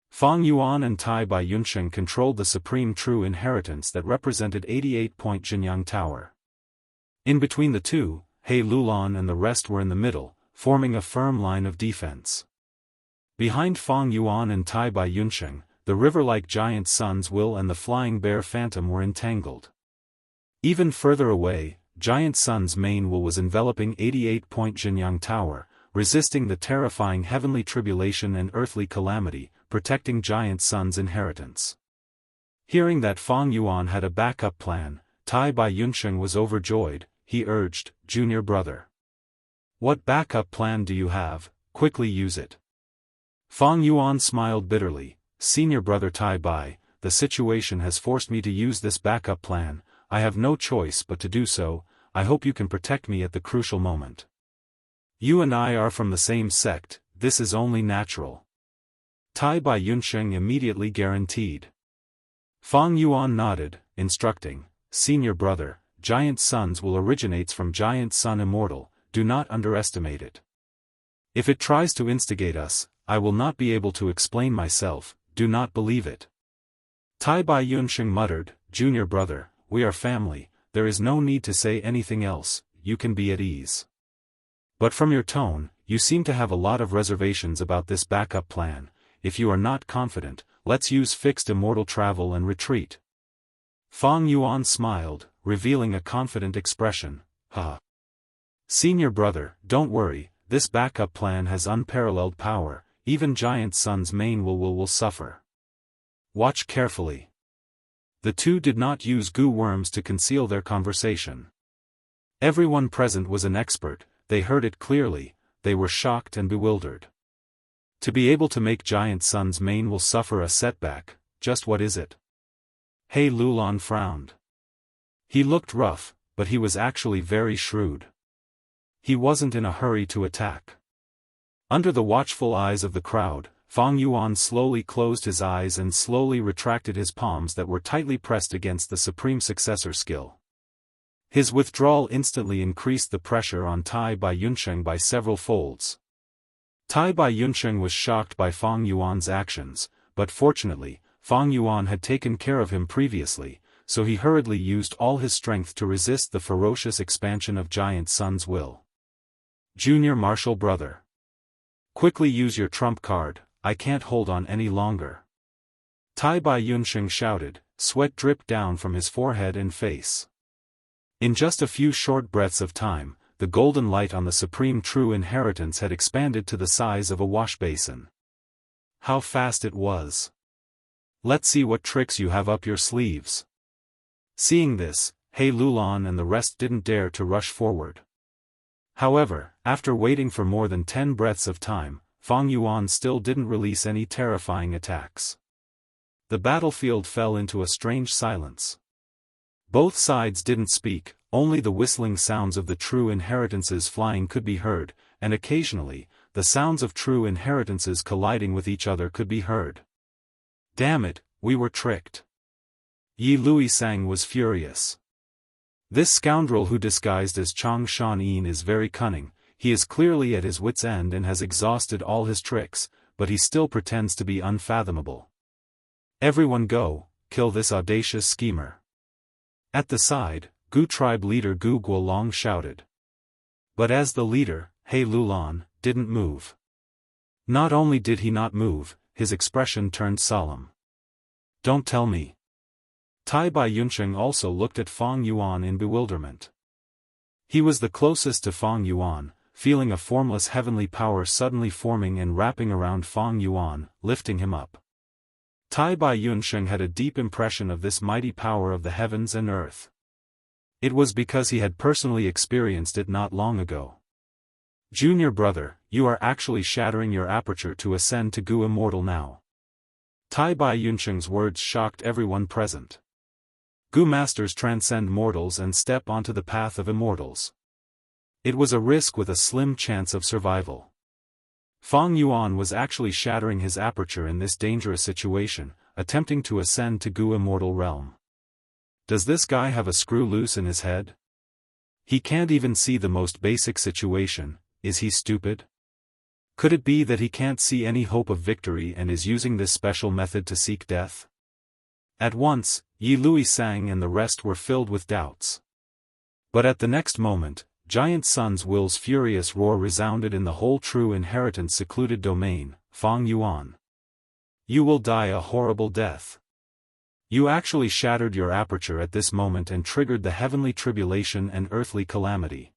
Fang Yuan and Tai Bai Yunsheng controlled the supreme true inheritance that represented 88-point Jinyang Tower. In between the two, He Lulan and the rest were in the middle, forming a firm line of defense. Behind Fang Yuan and Tai Bai Yunsheng, the river-like giant Sun's Will and the flying bear phantom were entangled. Even further away, giant Sun's Mane Will was enveloping 88-point Jinyang Tower, resisting the terrifying heavenly tribulation and earthly calamity, protecting giant Sun's inheritance. Hearing that Fang Yuan had a backup plan, Tai Bai Yunsheng was overjoyed. He urged, "Junior brother. What backup plan do you have? Quickly use it." Fang Yuan smiled bitterly. "Senior brother Tai Bai, the situation has forced me to use this backup plan. I have no choice but to do so. I hope you can protect me at the crucial moment. You and I are from the same sect, this is only natural." Tai Bai Yunsheng immediately guaranteed. Fang Yuan nodded, instructing, "Senior brother, Giant Sun's Will originates from Giant Sun Immortal, do not underestimate it. If it tries to instigate us, I will not be able to explain myself, do not believe it." Tai Bai Yunsheng muttered, "Junior brother, we are family, there is no need to say anything else, you can be at ease. But from your tone, you seem to have a lot of reservations about this backup plan. If you are not confident, let's use fixed immortal travel and retreat." Fang Yuan smiled, revealing a confident expression. "Ha. Senior brother, don't worry, this backup plan has unparalleled power, even Giant Sun's Mane will suffer. Watch carefully." The two did not use goo worms to conceal their conversation. Everyone present was an expert, they heard it clearly, they were shocked and bewildered. To be able to make Giant Sun's Mane will suffer a setback, just what is it? He Lulan frowned. He looked rough, but he was actually very shrewd. He wasn't in a hurry to attack. Under the watchful eyes of the crowd, Fang Yuan slowly closed his eyes and slowly retracted his palms that were tightly pressed against the supreme successor skill. His withdrawal instantly increased the pressure on Tai Bai Yunsheng by several folds. Tai Bai Yunsheng was shocked by Fang Yuan's actions, but fortunately, Fang Yuan had taken care of him previously, so he hurriedly used all his strength to resist the ferocious expansion of Giant Sun's Will. "Junior martial brother. Quickly use your trump card, I can't hold on any longer." Tai Bai Yunsheng shouted, sweat dripped down from his forehead and face. In just a few short breaths of time, the golden light on the supreme true inheritance had expanded to the size of a wash basin. How fast it was! "Let's see what tricks you have up your sleeves." Seeing this, He Lulan and the rest didn't dare to rush forward. However, after waiting for more than 10 breaths of time, Fang Yuan still didn't release any terrifying attacks. The battlefield fell into a strange silence. Both sides didn't speak, only the whistling sounds of the true inheritances flying could be heard, and occasionally, the sounds of true inheritances colliding with each other could be heard. Damn it, we were tricked. Yi Luisang was furious. This scoundrel who disguised as Chang Shan-yin is very cunning, he is clearly at his wit's end and has exhausted all his tricks, but he still pretends to be unfathomable. Everyone go, kill this audacious schemer. At the side, Gu tribe leader Gu Guolong shouted. But as the leader, He Lulan, didn't move. Not only did he not move, his expression turned solemn. "Don't tell me." Tai Bai Yunsheng also looked at Fang Yuan in bewilderment. He was the closest to Fang Yuan, feeling a formless heavenly power suddenly forming and wrapping around Fang Yuan, lifting him up. Tai Bai Yunsheng had a deep impression of this mighty power of the heavens and earth. It was because he had personally experienced it not long ago. "Junior brother, you are actually shattering your aperture to ascend to Gu Immortal now." Tai Bai Yunsheng's words shocked everyone present. Gu masters transcend mortals and step onto the path of immortals. It was a risk with a slim chance of survival. Fang Yuan was actually shattering his aperture in this dangerous situation, attempting to ascend to Gu Immortal realm. Does this guy have a screw loose in his head? He can't even see the most basic situation. Is he stupid? Could it be that he can't see any hope of victory and is using this special method to seek death? At once, Yi Luisang and the rest were filled with doubts. But at the next moment, Giant Sun's Will's furious roar resounded in the whole true inheritance secluded domain. Fang Yuan. You will die a horrible death. You actually shattered your aperture at this moment and triggered the heavenly tribulation and earthly calamity.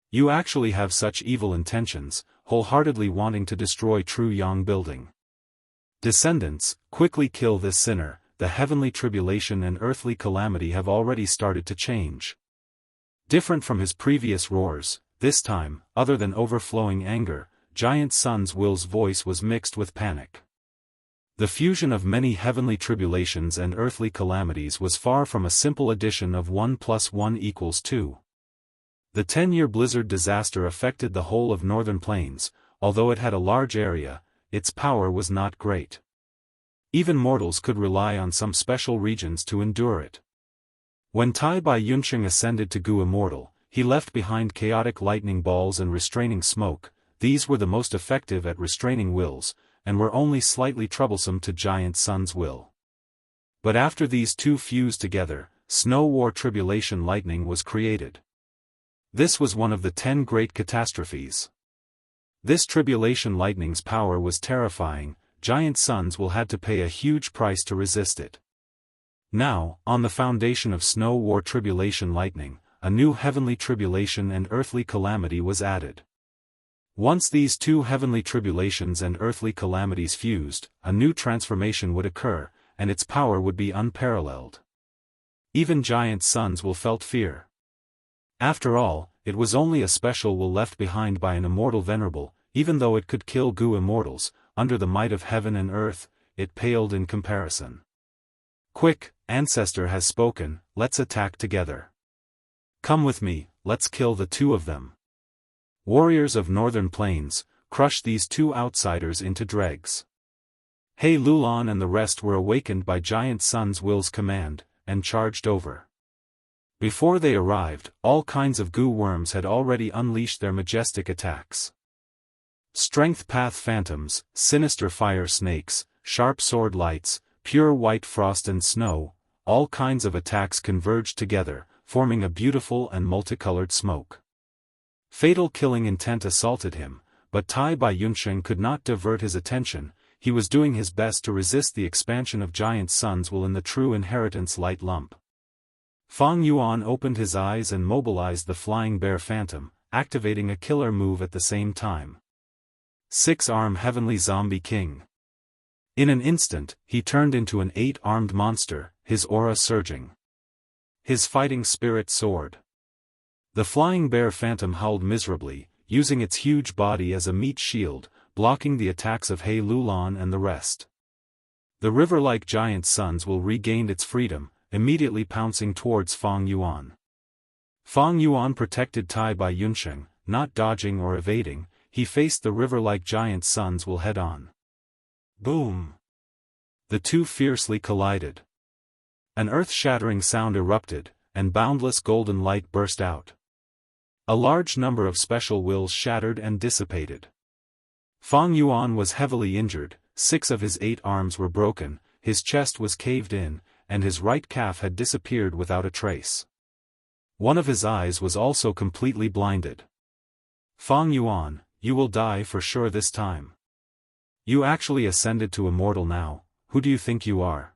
You actually have such evil intentions, wholeheartedly wanting to destroy True Yang building. Descendants, quickly kill this sinner. The heavenly tribulation and earthly calamity have already started to change. Different from his previous roars, this time, other than overflowing anger, Giant Sun's Will's voice was mixed with panic. The fusion of many heavenly tribulations and earthly calamities was far from a simple addition of 1 + 1 = 2. The 10-year blizzard disaster affected the whole of northern plains. Although it had a large area, its power was not great. Even mortals could rely on some special regions to endure it. When Tai Bai Yunsheng ascended to Gu Immortal, he left behind chaotic lightning balls and restraining smoke. These were the most effective at restraining wills, and were only slightly troublesome to Giant Sun's will. But after these two fused together, Snow War Tribulation Lightning was created. This was one of the 10 great catastrophes. This tribulation lightning's power was terrifying. Giant Sun's Will had to pay a huge price to resist it. Now, on the foundation of Snow War Tribulation Lightning, a new heavenly tribulation and earthly calamity was added. Once these two heavenly tribulations and earthly calamities fused, a new transformation would occur, and its power would be unparalleled. Even Giant Sun's Will felt fear. After all, it was only a special will left behind by an immortal venerable. Even though it could kill Gu immortals, under the might of heaven and earth, it paled in comparison. Quick, Ancestor has spoken, let's attack together. Come with me, let's kill the two of them. Warriors of northern plains, crush these two outsiders into dregs. He Lulan and the rest were awakened by Giant Sun's Will's command, and charged over. Before they arrived, all kinds of Gu worms had already unleashed their majestic attacks. Strength path phantoms, sinister fire snakes, sharp sword lights, pure white frost and snow, all kinds of attacks converged together, forming a beautiful and multicolored smoke. Fatal killing intent assaulted him, but Tai Bai Yunsheng could not divert his attention. He was doing his best to resist the expansion of Giant Sun's Will in the true inheritance light lump. Fang Yuan opened his eyes and mobilized the Flying Bear Phantom, activating a killer move at the same time. 6-arm Heavenly Zombie King. In an instant, he turned into an 8-armed monster, his aura surging. His fighting spirit soared. The Flying Bear Phantom howled miserably, using its huge body as a meat shield, blocking the attacks of He Lulan and the rest. The river-like Giant Sun's Will regained its freedom, immediately pouncing towards Fang Yuan. Fang Yuan protected Tai Bai Yunsheng, not dodging or evading. He faced the river-like Giant Sun's Will head-on. Boom! The two fiercely collided. An earth-shattering sound erupted, and boundless golden light burst out. A large number of special wills shattered and dissipated. Fang Yuan was heavily injured, 6 of his 8 arms were broken, his chest was caved in, and his right calf had disappeared without a trace. One of his eyes was also completely blinded. Fang Yuan, you will die for sure this time. You actually ascended to immortal now. Who do you think you are?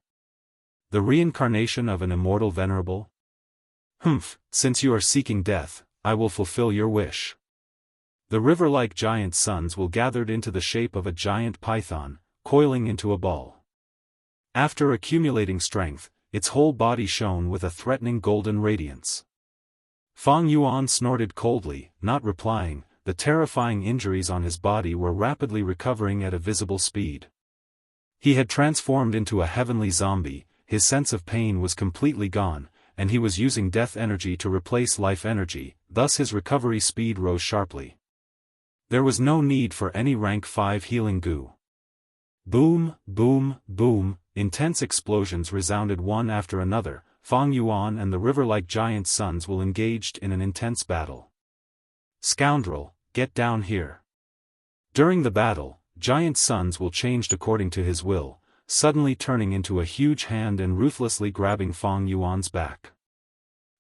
The reincarnation of an immortal venerable? Humph, since you are seeking death, I will fulfill your wish. The river-like Giant Sun's Will gathered into the shape of a giant python, coiling into a ball. After accumulating strength, its whole body shone with a threatening golden radiance. Fang Yuan snorted coldly, not replying. The terrifying injuries on his body were rapidly recovering at a visible speed. He had transformed into a heavenly zombie, his sense of pain was completely gone, and he was using death energy to replace life energy, thus his recovery speed rose sharply. There was no need for any rank 5 healing goo. Boom, boom, boom, intense explosions resounded one after another. Fang Yuan and the river-like Giant Sun's Will engaged in an intense battle. Scoundrel, get down here. During the battle, Giant Sun's Will changed according to his will, suddenly turning into a huge hand and ruthlessly grabbing Fang Yuan's back.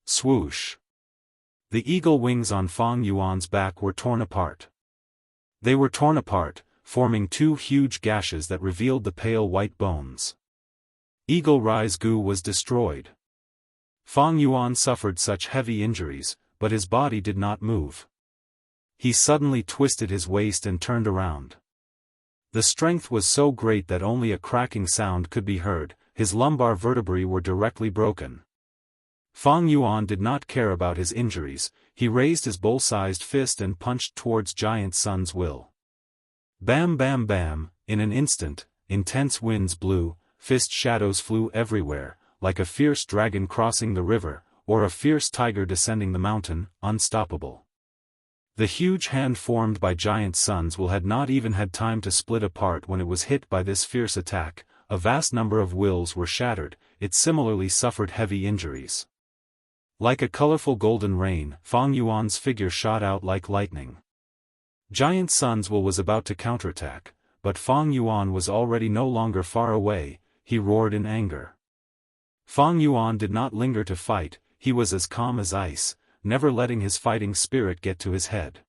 Swoosh! The eagle wings on Fang Yuan's back were torn apart. They were torn apart, forming two huge gashes that revealed the pale white bones. Eagle Rise Gu was destroyed. Fang Yuan suffered such heavy injuries, but his body did not move. He suddenly twisted his waist and turned around. The strength was so great that only a cracking sound could be heard, his lumbar vertebrae were directly broken. Fang Yuan did not care about his injuries, he raised his bowl-sized fist and punched towards Giant Sun's will. Bam bam bam, in an instant, intense winds blew, fist shadows flew everywhere, like a fierce dragon crossing the river, or a fierce tiger descending the mountain, unstoppable. The huge hand formed by Giant Sun's will had not even had time to split apart when it was hit by this fierce attack. A vast number of wills were shattered, it similarly suffered heavy injuries. Like a colorful golden rain, Fang Yuan's figure shot out like lightning. Giant Sun's will was about to counterattack, but Fang Yuan was already no longer far away, he roared in anger. Fang Yuan did not linger to fight, he was as calm as ice, never letting his fighting spirit get to his head.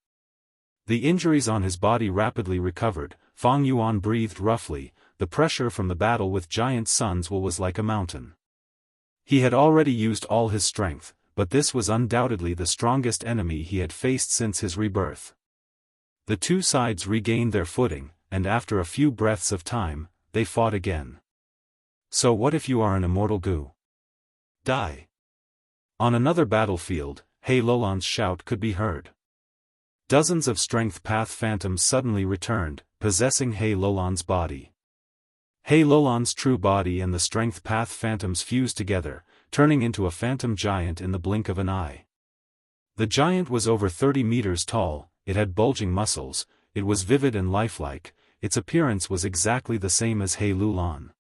The injuries on his body rapidly recovered, Fang Yuan breathed roughly, the pressure from the battle with Giant Sun's will was like a mountain. He had already used all his strength, but this was undoubtedly the strongest enemy he had faced since his rebirth. The two sides regained their footing, and after a few breaths of time, they fought again. So what if you are an immortal Gu? Die. On another battlefield, He Lolan's shout could be heard. Dozens of Strength Path Phantoms suddenly returned, possessing He Lolan's body. He Lolan's true body and the Strength Path Phantoms fused together, turning into a phantom giant in the blink of an eye. The giant was over 30 meters tall, it had bulging muscles, it was vivid and lifelike, its appearance was exactly the same as He Lulan.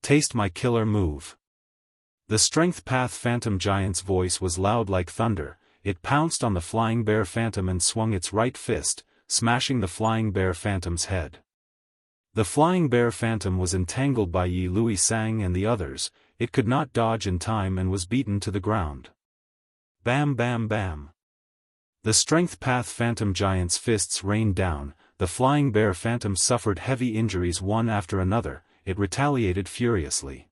Taste my killer move. The Strength Path Phantom Giant's voice was loud like thunder, it pounced on the Flying Bear Phantom and swung its right fist, smashing the Flying Bear Phantom's head. The Flying Bear Phantom was entangled by Yi Lui Sang and the others, it could not dodge in time and was beaten to the ground. Bam bam bam. The Strength Path Phantom Giant's fists rained down, the Flying Bear Phantom suffered heavy injuries one after another, it retaliated furiously.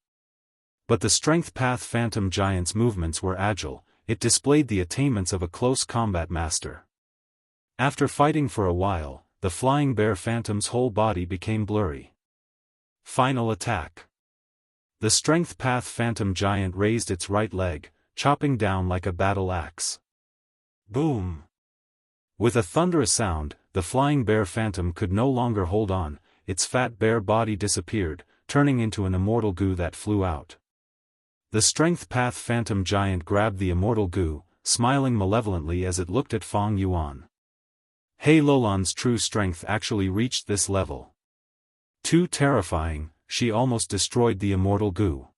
But the Strength Path Phantom Giant's movements were agile, it displayed the attainments of a close combat master. After fighting for a while, the Flying Bear Phantom's whole body became blurry. Final attack. The Strength Path Phantom Giant raised its right leg, chopping down like a battle axe. Boom! With a thunderous sound, the Flying Bear Phantom could no longer hold on, its fat bear body disappeared, turning into an immortal Gu that flew out. The Strength Path Phantom Giant grabbed the immortal Gu, smiling malevolently as it looked at Fang Yuan. He Lolan's true strength actually reached this level. Too terrifying, she almost destroyed the immortal Gu.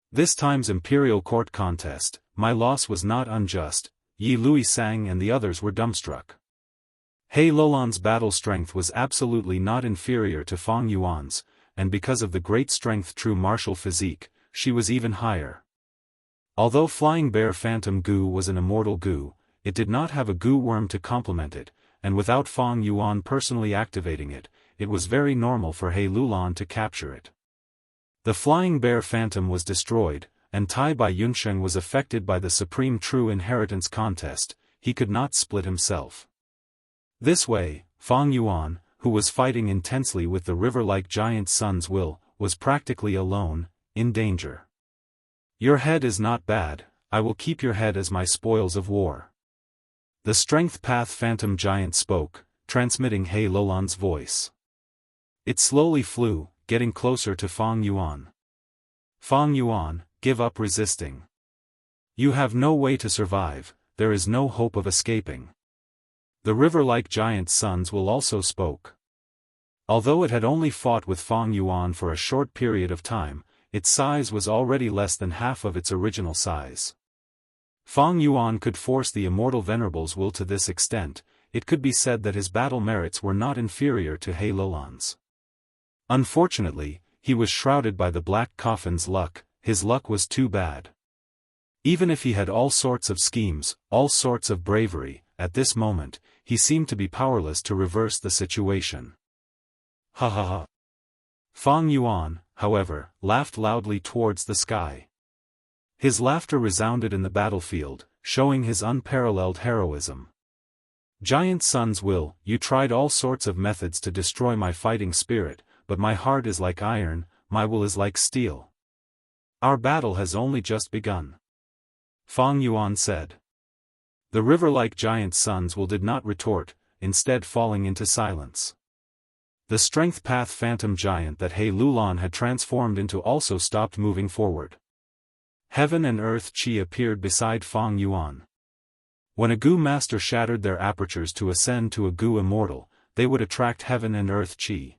This time's Imperial Court contest, my loss was not unjust, Yi Lui Sang and the others were dumbstruck. He Lolan's battle strength was absolutely not inferior to Fang Yuan's, and because of the great strength true martial physique, she was even higher. Although Flying Bear Phantom Gu was an immortal Gu, it did not have a Gu worm to complement it, and without Fang Yuan personally activating it, it was very normal for He Lulan to capture it. The Flying Bear Phantom was destroyed, and Tai Bai Yunsheng was affected by the Supreme True Inheritance contest, he could not split himself. This way, Fang Yuan, who was fighting intensely with the river-like Giant Sun's will, was practically alone, in danger. Your head is not bad, I will keep your head as my spoils of war. The Strength Path Phantom Giant spoke, transmitting He Lolan's voice. It slowly flew, getting closer to Fang Yuan. Fang Yuan, give up resisting. You have no way to survive, there is no hope of escaping. The river-like Giant Sun's will also spoke. Although it had only fought with Fang Yuan for a short period of time, its size was already less than half of its original size. Fang Yuan could force the Immortal Venerable's will to this extent, it could be said that his battle merits were not inferior to He Lolan's. Unfortunately, he was shrouded by the Black Coffin's luck, his luck was too bad. Even if he had all sorts of schemes, all sorts of bravery, at this moment, he seemed to be powerless to reverse the situation. Ha ha ha. Fang Yuan, however, laughed loudly towards the sky. His laughter resounded in the battlefield, showing his unparalleled heroism. Giant Sun's will, you tried all sorts of methods to destroy my fighting spirit, but my heart is like iron, my will is like steel. Our battle has only just begun. Fang Yuan said. The river-like giant Sun's will did not retort, instead falling into silence. The strength path phantom giant that He Lulan had transformed into also stopped moving forward. Heaven and earth qi appeared beside Fang Yuan. When a Gu master shattered their apertures to ascend to a Gu immortal, they would attract heaven and earth qi.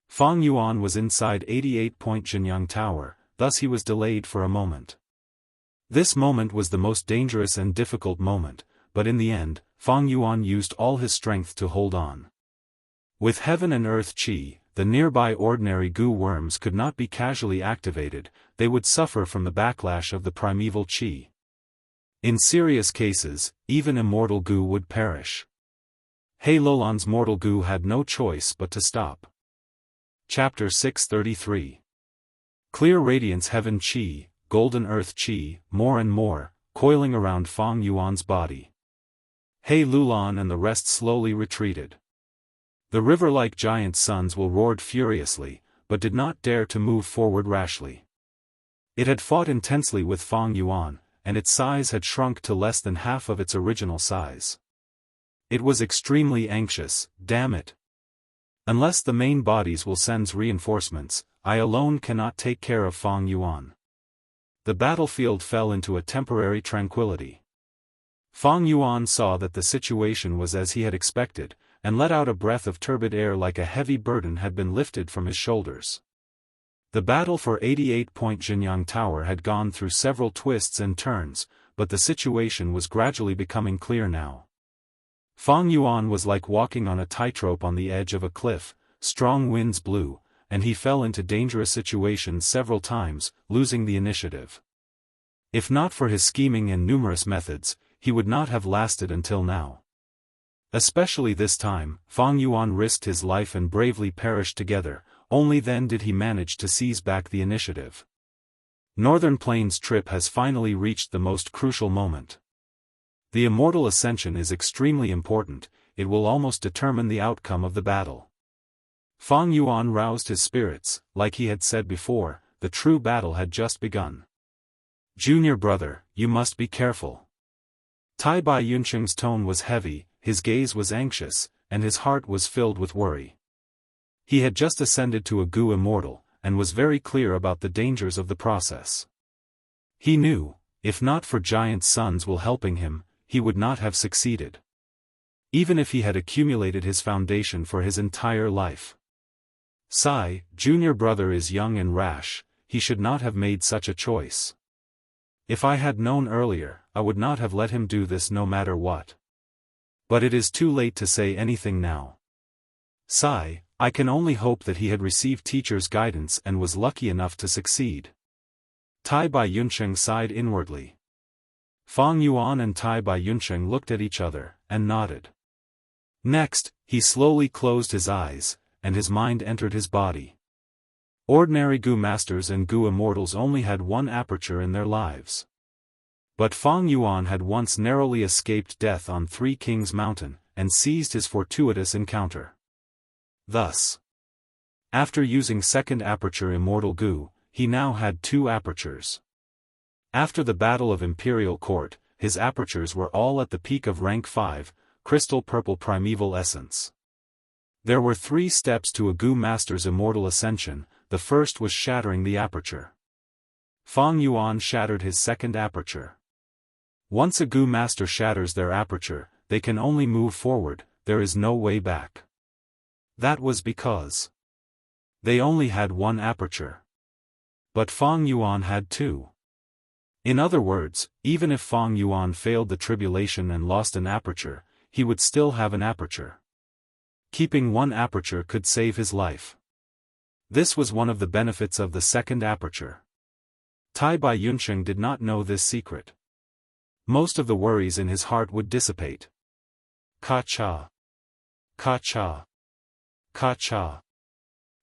Fang Yuan was inside 88-point Jianghu Tower, thus he was delayed for a moment. This moment was the most dangerous and difficult moment, but in the end, Fang Yuan used all his strength to hold on. With heaven and earth qi, the nearby ordinary Gu worms could not be casually activated, they would suffer from the backlash of the primeval qi. In serious cases, even immortal Gu would perish. He Lulan's mortal Gu had no choice but to stop. Chapter 633. Clear radiance heaven qi, golden earth qi, more and more, coiling around Fang Yuan's body. He Lulan and the rest slowly retreated. The river-like giant Sun's will roared furiously, but did not dare to move forward rashly. It had fought intensely with Fang Yuan, and its size had shrunk to less than half of its original size. It was extremely anxious, damn it. Unless the main bodies will send reinforcements, I alone cannot take care of Fang Yuan. The battlefield fell into a temporary tranquility. Fang Yuan saw that the situation was as he had expected, and let out a breath of turbid air like a heavy burden had been lifted from his shoulders. The battle for 88-point Jianghu Tower had gone through several twists and turns, but the situation was gradually becoming clear now. Fang Yuan was like walking on a tightrope on the edge of a cliff, strong winds blew, and he fell into dangerous situations several times, losing the initiative. If not for his scheming and numerous methods, he would not have lasted until now. Especially this time, Fang Yuan risked his life and bravely perished together, only then did he manage to seize back the initiative. Northern Plains trip has finally reached the most crucial moment. The immortal ascension is extremely important, it will almost determine the outcome of the battle. Fang Yuan roused his spirits, like he had said before, the true battle had just begun. Junior brother, you must be careful. Tai Bai Yuncheng's tone was heavy, his gaze was anxious, and his heart was filled with worry. He had just ascended to a Gu immortal, and was very clear about the dangers of the process. He knew, if not for giant Sun's will helping him, he would not have succeeded. Even if he had accumulated his foundation for his entire life. Sai, junior brother is young and rash, he should not have made such a choice. If I had known earlier, I would not have let him do this no matter what. But it is too late to say anything now. Sai, I can only hope that he had received teacher's guidance and was lucky enough to succeed. Tai Bai Yuncheng sighed inwardly. Fang Yuan and Tai Bai Yuncheng looked at each other, and nodded. Next, he slowly closed his eyes, and his mind entered his body. Ordinary Gu masters and Gu immortals only had one aperture in their lives. But Fang Yuan had once narrowly escaped death on Three Kings Mountain, and seized his fortuitous encounter. Thus, after using second aperture Immortal Gu, he now had two apertures. After the Battle of Imperial Court, his apertures were all at the peak of rank 5, Crystal Purple Primeval Essence. There were 3 steps to a Gu master's immortal ascension, the first was shattering the aperture. Fang Yuan shattered his second aperture. Once a Gu master shatters their aperture, they can only move forward, there is no way back. That was because they only had one aperture. But Fang Yuan had 2. In other words, even if Fang Yuan failed the tribulation and lost an aperture, he would still have an aperture. Keeping one aperture could save his life. This was one of the benefits of the second aperture. Tai Bai Yuncheng did not know this secret. Most of the worries in his heart would dissipate. Ka-cha. Ka-cha. Ka-cha.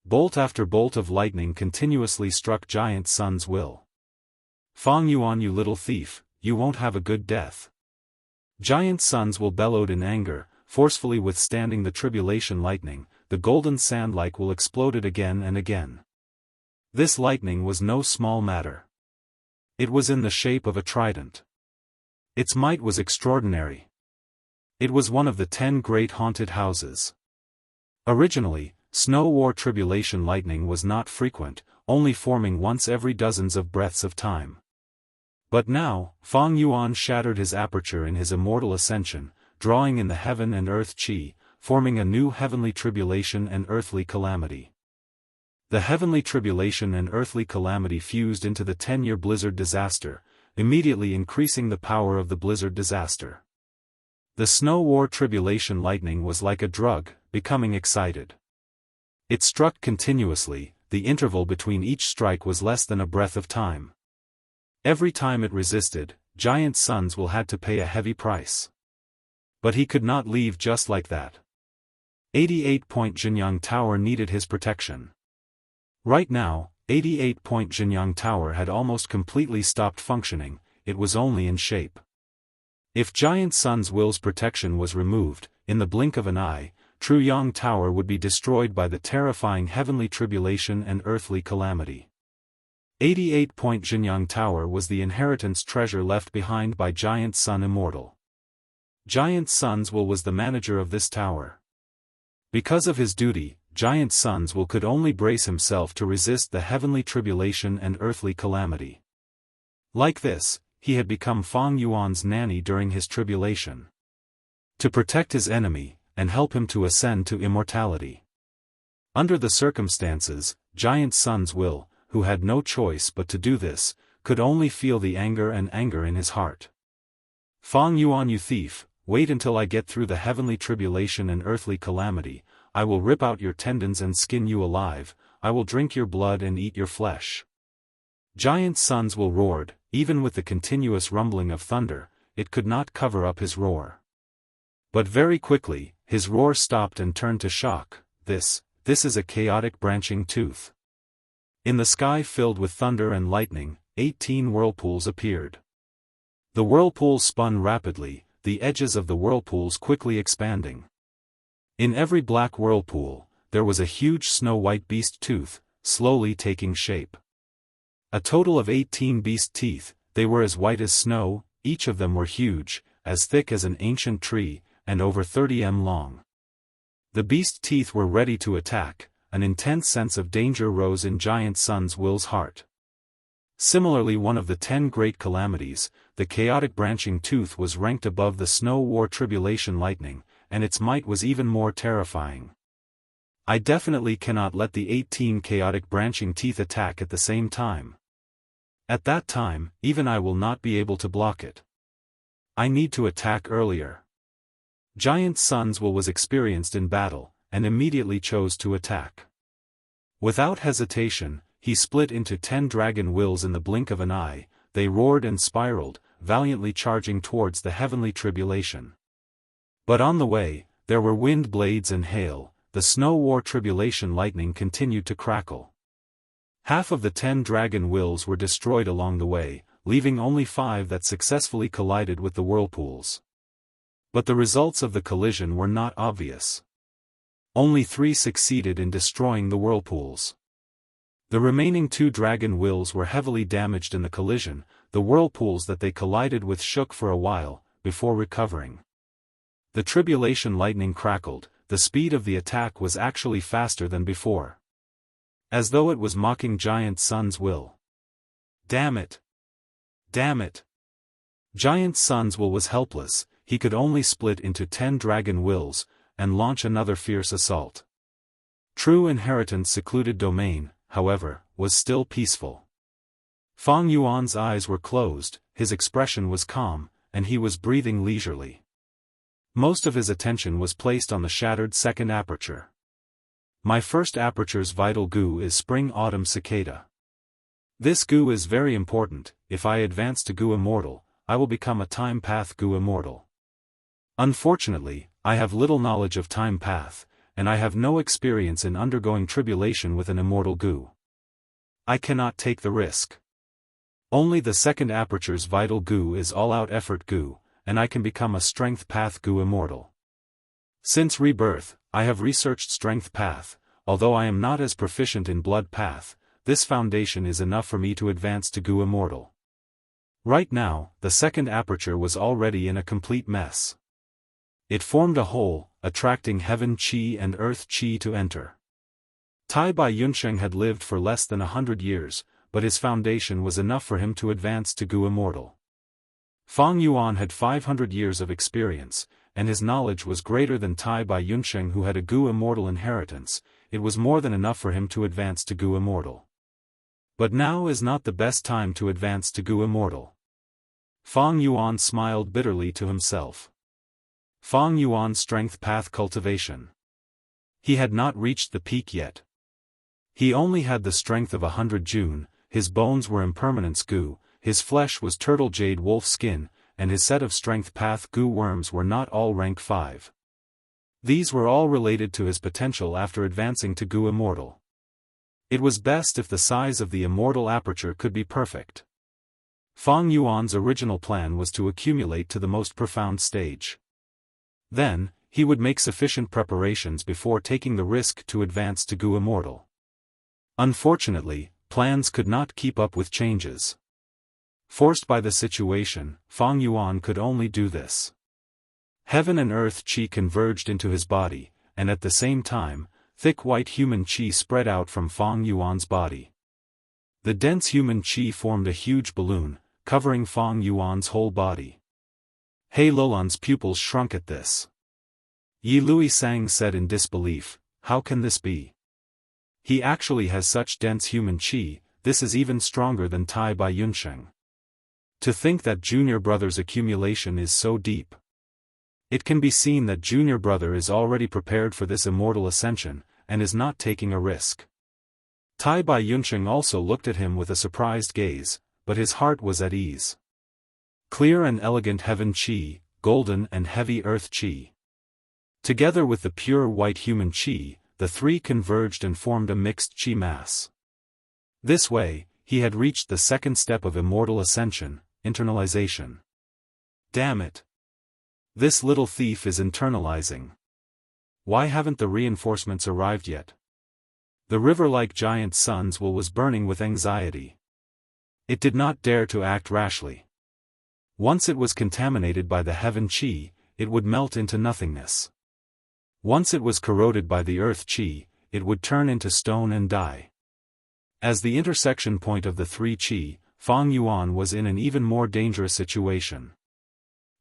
Bolt after bolt of lightning continuously struck Giant Sun's will. Fang Yuan, you little thief, you won't have a good death. Giant Sun's will bellowed in anger, forcefully withstanding the tribulation lightning. The golden sand-like will exploded again and again. This lightning was no small matter. It was in the shape of a trident. Its might was extraordinary. It was one of the 10 great haunted houses. Originally, snow war tribulation lightning was not frequent, only forming once every dozens of breaths of time. But now, Fang Yuan shattered his aperture in his immortal ascension, drawing in the heaven and earth chi, forming a new heavenly tribulation and earthly calamity. The heavenly tribulation and earthly calamity fused into the 10-year blizzard disaster, immediately increasing the power of the blizzard disaster. The snow war tribulation lightning was like a drug, becoming excited. It struck continuously, the interval between each strike was less than a breath of time. Every time it resisted, Giant Sun's will had to pay a heavy price. But he could not leave just like that. 88-point Jianghu Tower needed his protection. Right now, 88-point Jianghu Tower had almost completely stopped functioning, it was only in shape. If Giant Sun's will's protection was removed, in the blink of an eye, True Yang Tower would be destroyed by the terrifying heavenly tribulation and earthly calamity. 88-point Jianghu Tower was the inheritance treasure left behind by Giant Sun Immortal. Giant Sun's will was the manager of this tower. Because of his duty, Giant Sun's will could only brace himself to resist the heavenly tribulation and earthly calamity. Like this, he had become Fang Yuan's nanny during his tribulation. To protect his enemy, and help him to ascend to immortality. Under the circumstances, Giant Sun's will, who had no choice but to do this, could only feel the anger in his heart. Fang Yuan, you thief, wait until I get through the heavenly tribulation and earthly calamity. I will rip out your tendons and skin you alive, I will drink your blood and eat your flesh. Giant Sun's will roared, even with the continuous rumbling of thunder, it could not cover up his roar. But very quickly, his roar stopped and turned to shock. This is a chaotic branching tooth. In the sky filled with thunder and lightning, 18 whirlpools appeared. The whirlpools spun rapidly, the edges of the whirlpools quickly expanding. In every black whirlpool, there was a huge snow-white beast tooth, slowly taking shape. A total of 18 beast teeth, they were as white as snow, each of them were huge, as thick as an ancient tree, and over 30 m long. The beast teeth were ready to attack, an intense sense of danger rose in Giant Sun's will's heart. Similarly, one of the 10 great calamities, the chaotic branching tooth, was ranked above the snow war tribulation lightning, and its might was even more terrifying. I definitely cannot let the 18 chaotic branching teeth attack at the same time. At that time, even I will not be able to block it. I need to attack earlier. Giant Sun's will was experienced in battle, and immediately chose to attack. Without hesitation, he split into 10 dragon wills in the blink of an eye. They roared and spiraled, valiantly charging towards the heavenly tribulation. But on the way, there were wind blades and hail, the snow war tribulation lightning continued to crackle. Half of the 10 dragon wills were destroyed along the way, leaving only 5 that successfully collided with the whirlpools. But the results of the collision were not obvious. Only 3 succeeded in destroying the whirlpools. The remaining 2 dragon wills were heavily damaged in the collision. The whirlpools that they collided with shook for a while, before recovering. The tribulation lightning crackled, the speed of the attack was actually faster than before. As though it was mocking Giant Sun's will. Damn it! Damn it! Giant Sun's will was helpless, he could only split into 10 dragon wills, and launch another fierce assault. True Inheritance secluded domain, however, was still peaceful. Fang Yuan's eyes were closed, his expression was calm, and he was breathing leisurely. Most of his attention was placed on the shattered second aperture. My first aperture's vital goo is Spring-Autumn Cicada. This goo is very important. If I advance to goo Immortal, I will become a time path goo Immortal. Unfortunately, I have little knowledge of time path, and I have no experience in undergoing tribulation with an immortal Gu. I cannot take the risk. Only the second aperture's vital Gu is all-out effort Gu, and I can become a strength path Gu immortal. Since rebirth, I have researched strength path, although I am not as proficient in blood path, this foundation is enough for me to advance to Gu immortal. Right now, the second aperture was already in a complete mess. It formed a hole, attracting heaven chi and earth chi to enter. Tai Bai Yunsheng had lived for less than 100 years, but his foundation was enough for him to advance to Gu immortal. Fang Yuan had 500 years of experience, and his knowledge was greater than Tai Bai Yunsheng, who had a Gu immortal inheritance. It was more than enough for him to advance to Gu immortal. But now is not the best time to advance to Gu immortal. Fang Yuan smiled bitterly to himself. Fang Yuan's strength path cultivation. He had not reached the peak yet. He only had the strength of 100 June, his bones were impermanence Gu, his flesh was turtle jade wolf skin, and his set of strength path Gu worms were not all rank 5. These were all related to his potential after advancing to Gu immortal. It was best if the size of the immortal aperture could be perfect. Fang Yuan's original plan was to accumulate to the most profound stage. Then, he would make sufficient preparations before taking the risk to advance to Gu immortal. Unfortunately, plans could not keep up with changes. Forced by the situation, Fang Yuan could only do this. Heaven and earth chi converged into his body, and at the same time, thick white human chi spread out from Fang Yuan's body. The dense human chi formed a huge balloon, covering Fang Yuan's whole body. He Lulan's pupils shrunk at this. Yi Luisang said in disbelief, "How can this be? He actually has such dense human chi, this is even stronger than Tai Bai Yunsheng. To think that junior brother's accumulation is so deep. It can be seen that junior brother is already prepared for this immortal ascension, and is not taking a risk." Tai Bai Yunsheng also looked at him with a surprised gaze, but his heart was at ease. Clear and elegant heaven chi, golden and heavy earth chi. Together with the pure white human chi, the three converged and formed a mixed chi mass. This way, he had reached the second step of immortal ascension, internalization. Damn it! This little thief is internalizing. Why haven't the reinforcements arrived yet? The river-like giant Sun's will was burning with anxiety. It did not dare to act rashly. Once it was contaminated by the heaven chi, it would melt into nothingness. Once it was corroded by the earth chi, it would turn into stone and die. As the intersection point of the three chi, Fang Yuan was in an even more dangerous situation.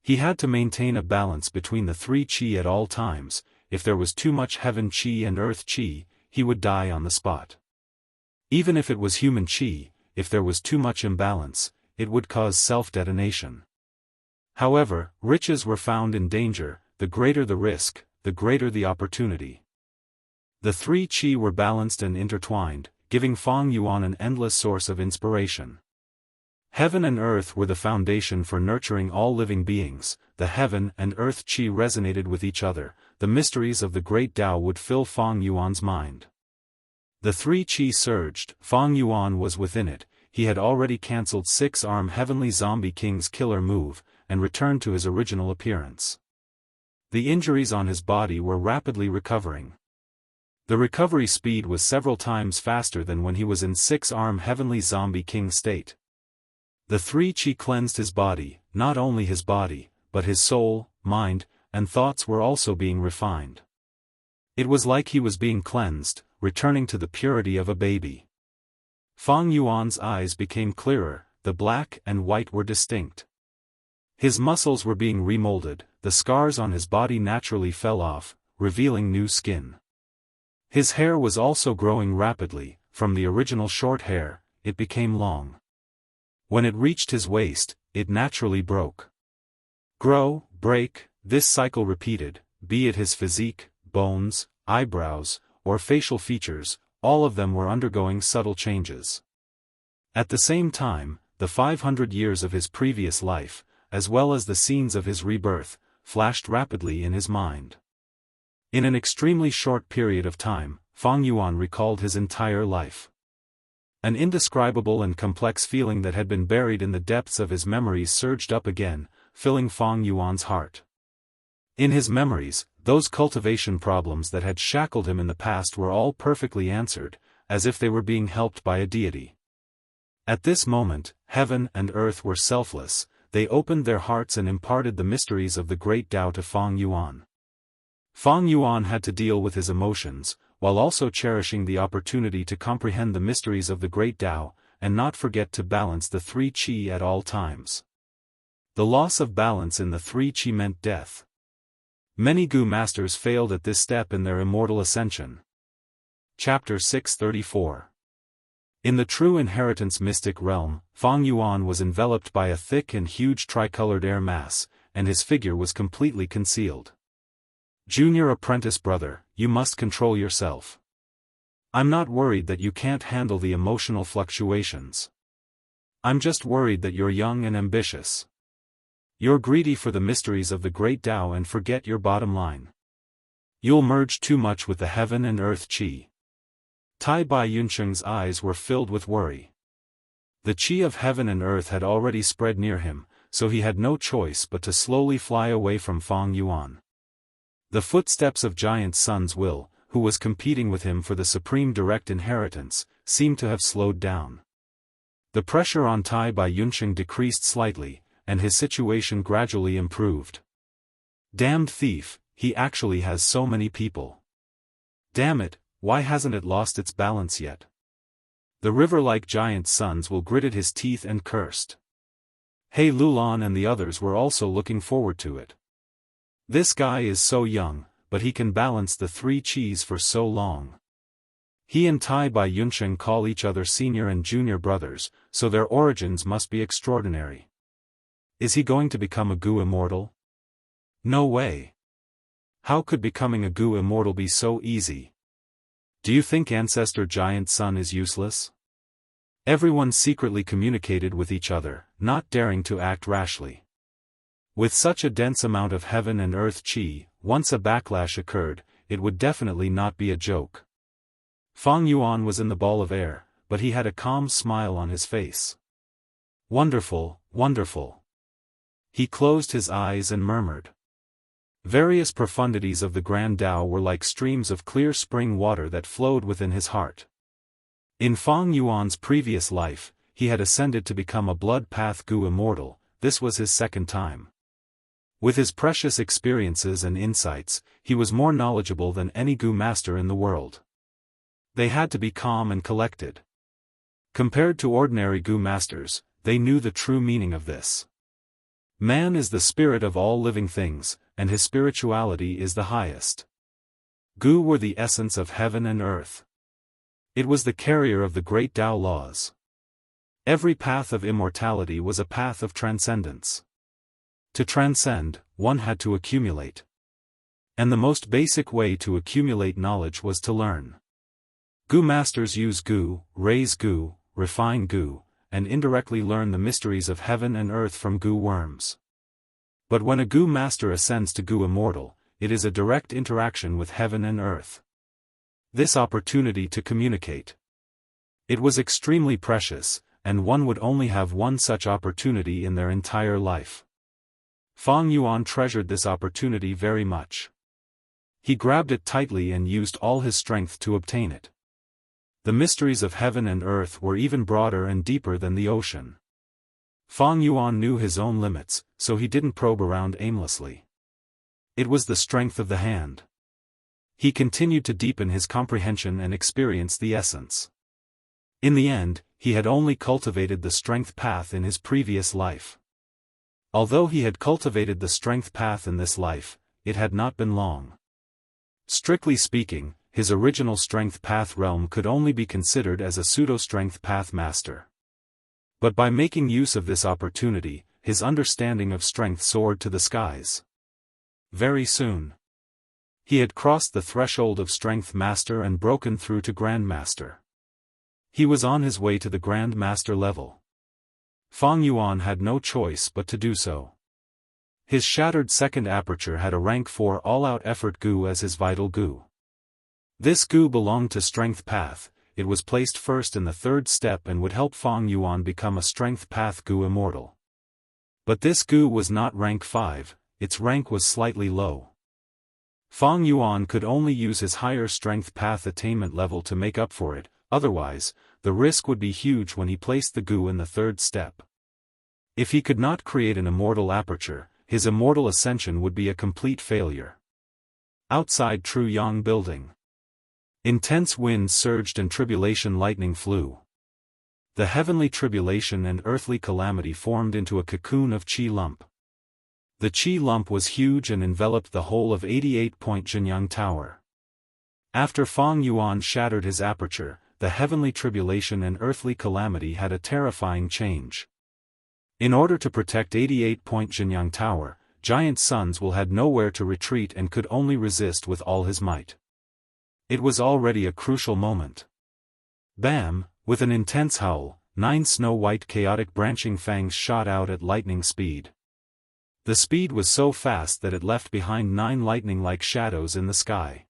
He had to maintain a balance between the three chi at all times. If there was too much heaven chi and earth chi, he would die on the spot. Even if it was human chi, if there was too much imbalance, it would cause self-detonation. However, riches were found in danger, the greater the risk, the greater the opportunity. The three chi were balanced and intertwined, giving Fang Yuan an endless source of inspiration. Heaven and earth were the foundation for nurturing all living beings, the heaven and earth chi resonated with each other, the mysteries of the great Tao would fill Fang Yuan's mind. The three chi surged, Fang Yuan was within it, he had already cancelled 6-arm Heavenly Zombie King's killer move, and returned to his original appearance. The injuries on his body were rapidly recovering. The recovery speed was several times faster than when he was in 6-arm Heavenly Zombie King state. The three chi cleansed his body, not only his body, but his soul, mind, and thoughts were also being refined. It was like he was being cleansed, returning to the purity of a baby. Fang Yuan's eyes became clearer, the black and white were distinct. His muscles were being remolded, the scars on his body naturally fell off, revealing new skin. His hair was also growing rapidly, from the original short hair, it became long. When it reached his waist, it naturally broke. Grow, break, this cycle repeated, be it his physique, bones, eyebrows, or facial features, all of them were undergoing subtle changes. At the same time, the 500 years of his previous life, as well as the scenes of his rebirth, flashed rapidly in his mind. In an extremely short period of time, Fang Yuan recalled his entire life. An indescribable and complex feeling that had been buried in the depths of his memories surged up again, filling Fang Yuan's heart. In his memories, those cultivation problems that had shackled him in the past were all perfectly answered, as if they were being helped by a deity. At this moment, heaven and earth were selfless, they opened their hearts and imparted the mysteries of the great Tao to Fang Yuan. Fang Yuan had to deal with his emotions, while also cherishing the opportunity to comprehend the mysteries of the great Tao, and not forget to balance the three qi at all times. The loss of balance in the three qi meant death. Many Gu masters failed at this step in their immortal ascension. Chapter 634. In the true inheritance mystic realm, Fang Yuan was enveloped by a thick and huge tricolored air mass, and his figure was completely concealed. Junior apprentice brother, you must control yourself. I'm not worried that you can't handle the emotional fluctuations. I'm just worried that you're young and ambitious. You're greedy for the mysteries of the great Tao and forget your bottom line. You'll merge too much with the heaven and earth qi. Tai Bai Yunsheng's eyes were filled with worry. The qi of heaven and earth had already spread near him, so he had no choice but to slowly fly away from Fang Yuan. The footsteps of Giant Sun's will, who was competing with him for the supreme direct inheritance, seemed to have slowed down. The pressure on Tai Bai Yunsheng decreased slightly, and his situation gradually improved. Damned thief, he actually has so many people. Damn it, why hasn't it lost its balance yet? The river-like Giant Sun's will gritted his teeth and cursed. He Lulan and the others were also looking forward to it. This guy is so young, but he can balance the three qis for so long. He and Tai Bai Yunsheng call each other senior and junior brothers, so their origins must be extraordinary. Is he going to become a Gu immortal? No way. How could becoming a Gu immortal be so easy? Do you think Ancestor Giant Sun is useless? Everyone secretly communicated with each other, not daring to act rashly. With such a dense amount of heaven and earth qi, once a backlash occurred, it would definitely not be a joke. Fang Yuan was in the ball of air, but he had a calm smile on his face. Wonderful, wonderful. He closed his eyes and murmured. Various profundities of the Grand Tao were like streams of clear spring water that flowed within his heart. In Fang Yuan's previous life, he had ascended to become a blood path Gu immortal. This was his second time. With his precious experiences and insights, he was more knowledgeable than any Gu master in the world. They had to be calm and collected. Compared to ordinary Gu masters, they knew the true meaning of this. Man is the spirit of all living things, and his spirituality is the highest. Gu were the essence of heaven and earth. It was the carrier of the great Tao laws. Every path of immortality was a path of transcendence. To transcend, one had to accumulate. And the most basic way to accumulate knowledge was to learn. Gu masters use Gu, raise Gu, refine Gu, and indirectly learn the mysteries of heaven and earth from Gu worms. But when a Gu master ascends to Gu immortal, it is a direct interaction with heaven and earth. This opportunity to communicate. It was extremely precious, and one would only have one such opportunity in their entire life. Fang Yuan treasured this opportunity very much. He grabbed it tightly and used all his strength to obtain it. The mysteries of heaven and earth were even broader and deeper than the ocean. Fang Yuan knew his own limits, so he didn't probe around aimlessly. It was the strength of the hand. He continued to deepen his comprehension and experience the essence. In the end, he had only cultivated the strength path in his previous life. Although he had cultivated the strength path in this life, it had not been long. Strictly speaking, his original strength path realm could only be considered as a pseudo-strength path master. But by making use of this opportunity, his understanding of strength soared to the skies. Very soon, he had crossed the threshold of strength master and broken through to grandmaster. He was on his way to the grandmaster level. Fang Yuan had no choice but to do so. His shattered second aperture had a rank 4 all-out effort goo as his vital goo. This goo belonged to Strength Path. It was placed first in the third step and would help Fang Yuan become a Strength Path goo immortal. But this goo was not rank 5, its rank was slightly low. Fang Yuan could only use his higher Strength Path attainment level to make up for it, otherwise, the risk would be huge when he placed the goo in the third step. If he could not create an immortal aperture, his immortal ascension would be a complete failure. Outside Tru Yang Building. Intense winds surged and tribulation lightning flew. The heavenly tribulation and earthly calamity formed into a cocoon of chi lump. The chi lump was huge and enveloped the whole of 88-point Jianghu Tower. After Fang Yuan shattered his aperture, the heavenly tribulation and earthly calamity had a terrifying change. In order to protect 88-point Jianghu Tower, Giant Sun's Will had nowhere to retreat and could only resist with all his might. It was already a crucial moment. Bam! With an intense howl, 9 snow-white chaotic branching fangs shot out at lightning speed. The speed was so fast that it left behind 9 lightning-like shadows in the sky.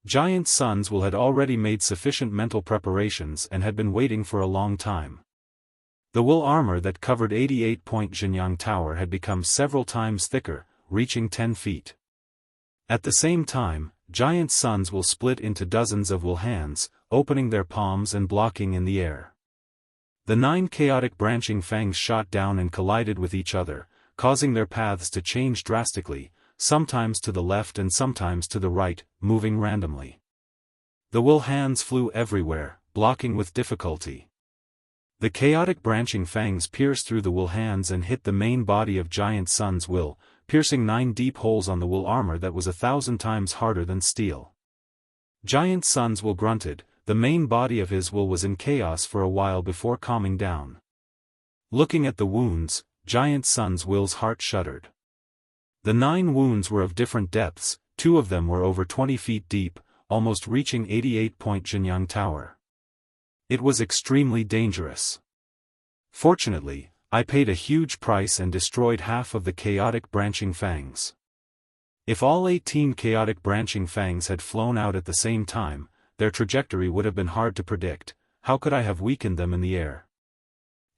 Giant Sun's Will had already made sufficient mental preparations and had been waiting for a long time. The wool armor that covered 88-point Jianghu Tower had become several times thicker, reaching 10 feet. At the same time, Giant Sun's Will split into dozens of wool hands, opening their palms and blocking in the air. The 9 chaotic branching fangs shot down and collided with each other, causing their paths to change drastically, sometimes to the left and sometimes to the right, moving randomly. The wool hands flew everywhere, blocking with difficulty. The chaotic branching fangs pierced through the wool hands and hit the main body of Giant Sun's Will, piercing 9 deep holes on the wool armor that was 1,000 times harder than steel. Giant Sun's Will grunted. The main body of his will was in chaos for a while before calming down. Looking at the wounds, Giant Sun's Will's heart shuddered. The 9 wounds were of different depths, 2 of them were over 20 feet deep, almost reaching 88-point Jianghu Tower. It was extremely dangerous. Fortunately, I paid a huge price and destroyed half of the chaotic branching fangs. If all 18 chaotic branching fangs had flown out at the same time, their trajectory would have been hard to predict. How could I have weakened them in the air?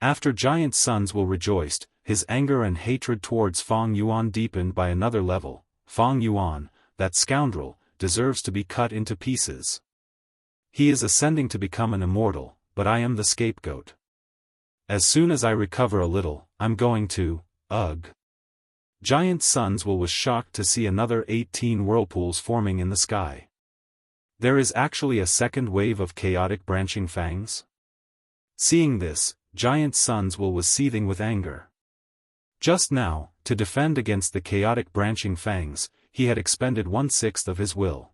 After Giant Sun's Will rejoiced, his anger and hatred towards Fang Yuan deepened by another level. Fang Yuan, that scoundrel, deserves to be cut into pieces. He is ascending to become an immortal, but I am the scapegoat. As soon as I recover a little, I'm going to, ugh. Giant Sun's Will was shocked to see another 18 whirlpools forming in the sky. There is actually a second wave of chaotic branching fangs? Seeing this, Giant Sun's Will was seething with anger. Just now, to defend against the chaotic branching fangs, he had expended 1/6 of his will.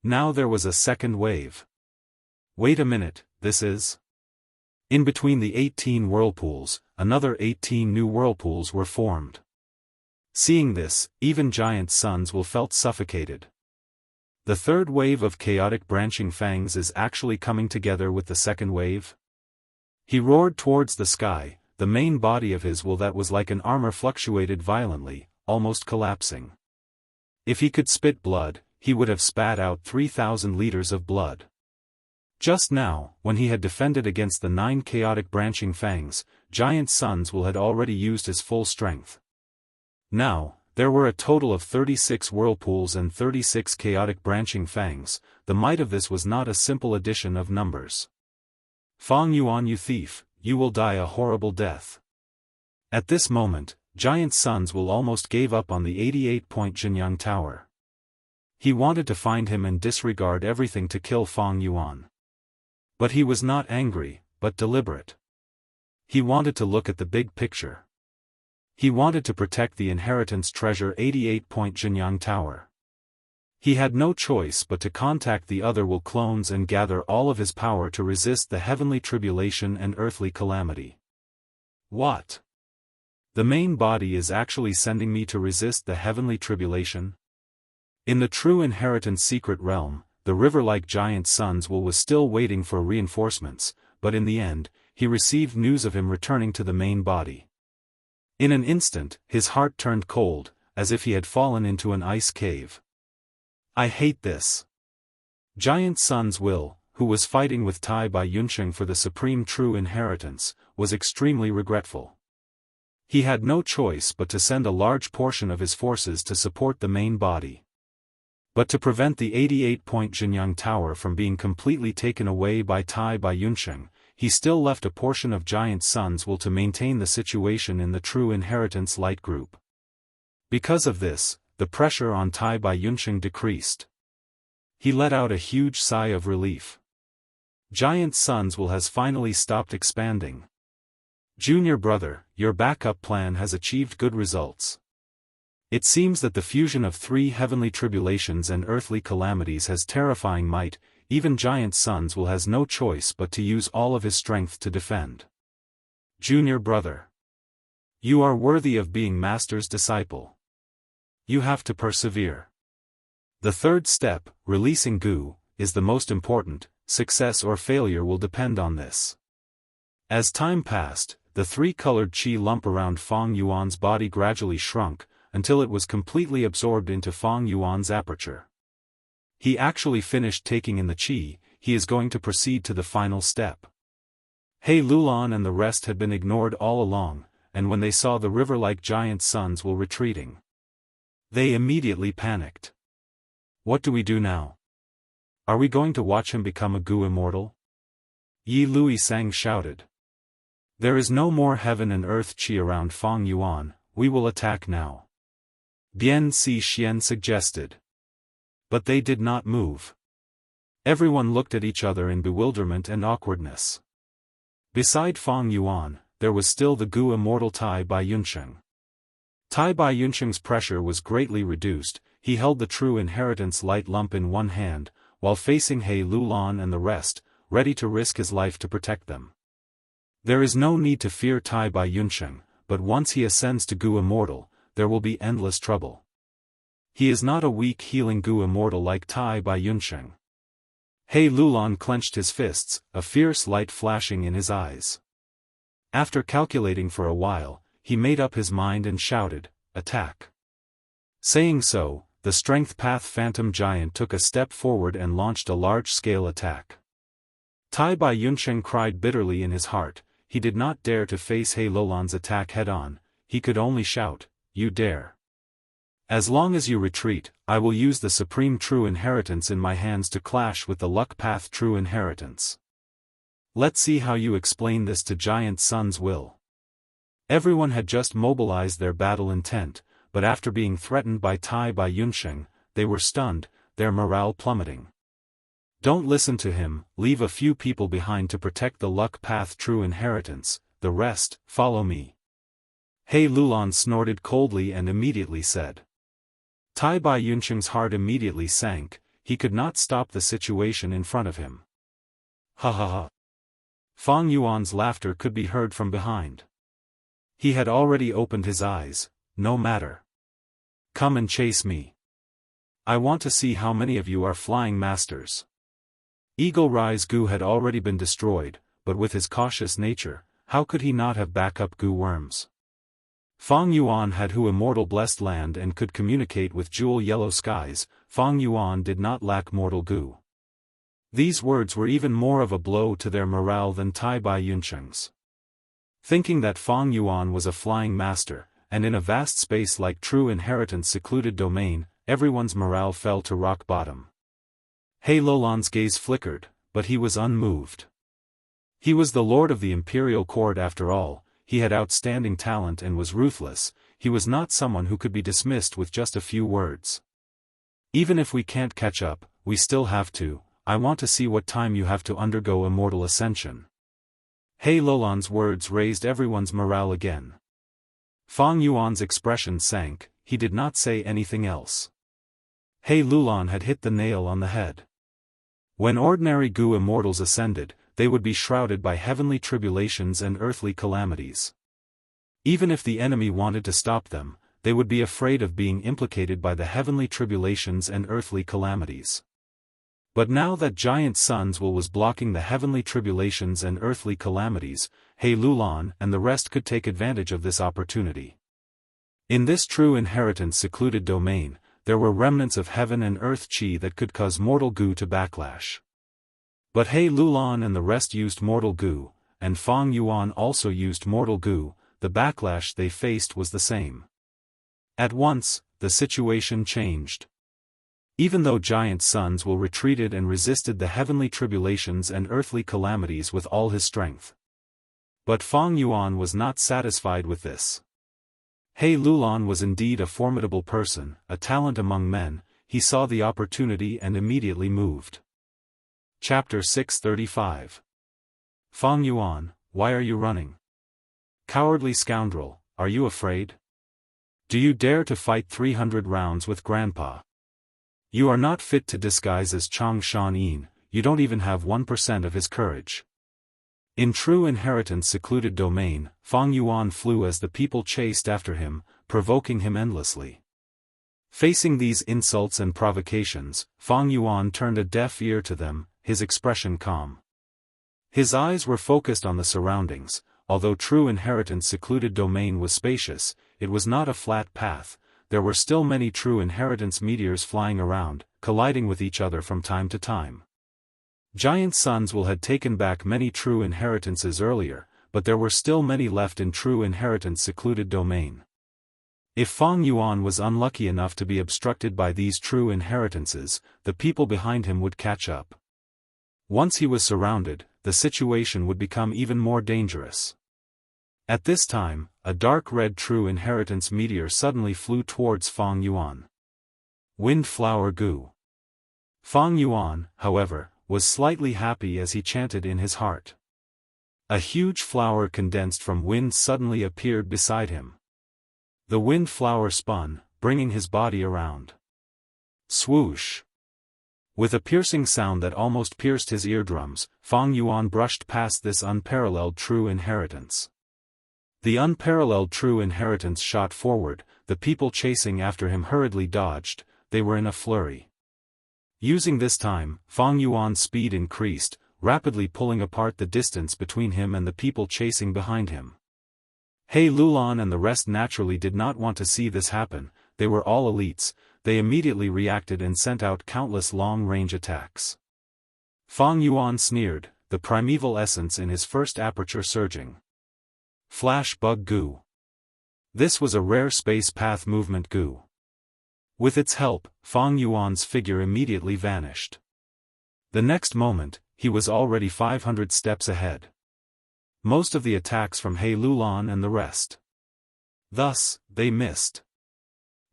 Now there was a second wave. Wait a minute, this is... In between the 18 whirlpools, another 18 new whirlpools were formed. Seeing this, even Giant Sun's Will felt suffocated. The third wave of chaotic branching fangs is actually coming together with the second wave? He roared towards the sky, the main body of his will that was like an armor fluctuated violently, almost collapsing. If he could spit blood, he would have spat out 3,000 liters of blood. Just now, when he had defended against the 9 chaotic branching fangs, Giant Sun's Will had already used his full strength. Now, there were a total of 36 whirlpools and 36 chaotic branching fangs. The might of this was not a simple addition of numbers. Fang Yuan, you thief, you will die a horrible death. At this moment, Giant Sun's Will almost gave up on the 88-point Jianghu Tower. He wanted to find him and disregard everything to kill Fang Yuan. But he was not angry, but deliberate. He wanted to look at the big picture. He wanted to protect the inheritance treasure 88-point Jianghu Tower. He had no choice but to contact the other will clones and gather all of his power to resist the heavenly tribulation and earthly calamity. What? The main body is actually sending me to resist the heavenly tribulation? In the true inheritance secret realm, the river-like Giant Sun's Will was still waiting for reinforcements, but in the end, he received news of him returning to the main body. In an instant, his heart turned cold, as if he had fallen into an ice cave. I hate this. Giant Sun's Will, who was fighting with Tai Bai Yunsheng for the supreme true inheritance, was extremely regretful. He had no choice but to send a large portion of his forces to support the main body. But to prevent the 88-point Jinyang Tower from being completely taken away by Tai Bai Yunsheng, he still left a portion of Giant Sun's Will to maintain the situation in the True Inheritance Light Group. Because of this, the pressure on Tai Bai Yunsheng decreased. He let out a huge sigh of relief. Giant Sun's Will has finally stopped expanding. Junior brother, your backup plan has achieved good results. It seems that the fusion of 3 heavenly tribulations and earthly calamities has terrifying might. Even Giant Sun's Will has no choice but to use all of his strength to defend. Junior brother. You are worthy of being Master's disciple. You have to persevere. The third step, releasing Gu, is the most important. Success or failure will depend on this. As time passed, the 3-colored qi lump around Feng Yuan's body gradually shrunk, until it was completely absorbed into Feng Yuan's aperture. He actually finished taking in the qi. He is going to proceed to the final step. He Lulan and the rest had been ignored all along, and when they saw the river-like Giant Sun's Will retreating, they immediately panicked. What do we do now? Are we going to watch him become a Gu immortal? Yi Lui Sang shouted. There is no more heaven and earth qi around Feng Yuan, we will attack now. Bian Si Xian suggested. But they did not move. Everyone looked at each other in bewilderment and awkwardness. Beside Feng Yuan, there was still the Gu immortal Tai Bai Yunsheng. Tai Bai Yunsheng's pressure was greatly reduced. He held the true inheritance light lump in one hand, while facing He Lulan and the rest, ready to risk his life to protect them. There is no need to fear Tai Bai Yunsheng, but once he ascends to Gu immortal, there will be endless trouble. He is not a weak healing Gu immortal like Tai Bai Yunsheng. He Lulan clenched his fists, a fierce light flashing in his eyes. After calculating for a while, he made up his mind and shouted, "Attack!" Saying so, the Strength Path Phantom Giant took a step forward and launched a large-scale attack. Tai Bai Yunsheng cried bitterly in his heart. He did not dare to face He Lulan's attack head-on. He could only shout, "You dare! As long as you retreat, I will use the supreme true inheritance in my hands to clash with the luck path true inheritance. Let's see how you explain this to Giant Sun's Will." Everyone had just mobilized their battle intent, but after being threatened by Tai Bai Yunsheng, they were stunned, their morale plummeting. Don't listen to him, leave a few people behind to protect the luck path true inheritance, the rest, follow me. He Lulan snorted coldly and immediately said. Tai Bai Yunsheng's heart immediately sank. He could not stop the situation in front of him. Ha ha ha. Feng Yuan's laughter could be heard from behind. He had already opened his eyes. No matter. Come and chase me. I want to see how many of you are flying masters. Eagle Rise Gu had already been destroyed, but with his cautious nature, how could he not have backup Gu worms? Feng Yuan had Hu immortal blessed land and could communicate with jewel yellow skies. Feng Yuan did not lack mortal Gu. These words were even more of a blow to their morale than Tai Bai Yunsheng's. Thinking that Feng Yuan was a flying master, and in a vast space like true inheritance secluded domain, everyone's morale fell to rock bottom. He Lulan's gaze flickered, but he was unmoved. He was the lord of the imperial court after all. He had outstanding talent and was ruthless. He was not someone who could be dismissed with just a few words. Even if we can't catch up, we still have to. I want to see what time you have to undergo immortal ascension. He Lulan's words raised everyone's morale again. Feng Yuan's expression sank. He did not say anything else. He Lulan had hit the nail on the head. When ordinary Gu immortals ascended, they would be shrouded by heavenly tribulations and earthly calamities. Even if the enemy wanted to stop them, they would be afraid of being implicated by the heavenly tribulations and earthly calamities. But now that giant Sunswill was blocking the heavenly tribulations and earthly calamities, He Lulan and the rest could take advantage of this opportunity. In this true inheritance secluded domain, there were remnants of heaven and earth chi that could cause mortal goo to backlash. But He Lulan and the rest used mortal goo, and Fang Yuan also used mortal goo. The backlash they faced was the same. At once, the situation changed. Even though giant Sunswill retreated and resisted the heavenly tribulations and earthly calamities with all his strength. But Fang Yuan was not satisfied with this. He Lulan was indeed a formidable person, a talent among men. He saw the opportunity and immediately moved. Chapter 635. Fang Yuan, why are you running? Cowardly scoundrel, are you afraid? Do you dare to fight 300 rounds with Grandpa? You are not fit to disguise as Chang Shan Yin, you don't even have 1% of his courage. In true inheritance secluded domain, Fang Yuan flew as the people chased after him, provoking him endlessly. Facing these insults and provocations, Fang Yuan turned a deaf ear to them, his expression calm. His eyes were focused on the surroundings. Although true inheritance secluded domain was spacious, it was not a flat path. There were still many true inheritance meteors flying around, colliding with each other from time to time. Giant Sunswill had taken back many true inheritances earlier, but there were still many left in true inheritance secluded domain. If Fang Yuan was unlucky enough to be obstructed by these true inheritances, the people behind him would catch up. Once he was surrounded, the situation would become even more dangerous. At this time, a dark red true inheritance meteor suddenly flew towards Fang Yuan. Windflower goo. Fang Yuan, however, was slightly happy as he chanted in his heart. A huge flower condensed from wind suddenly appeared beside him. The wind flower spun, bringing his body around. Swoosh! With a piercing sound that almost pierced his eardrums, Fang Yuan brushed past this unparalleled true inheritance. The unparalleled true inheritance shot forward, the people chasing after him hurriedly dodged, they were in a flurry. Using this time, Fang Yuan's speed increased, rapidly pulling apart the distance between him and the people chasing behind him. He Lulan and the rest naturally did not want to see this happen. They were all elites. They immediately reacted and sent out countless long-range attacks. Fang Yuan sneered, the primeval essence in his first aperture surging. Flash bug goo. This was a rare space path movement goo. With its help, Fang Yuan's figure immediately vanished. The next moment, he was already 500 steps ahead. Most of the attacks from He Lulan and the rest. Thus, they missed.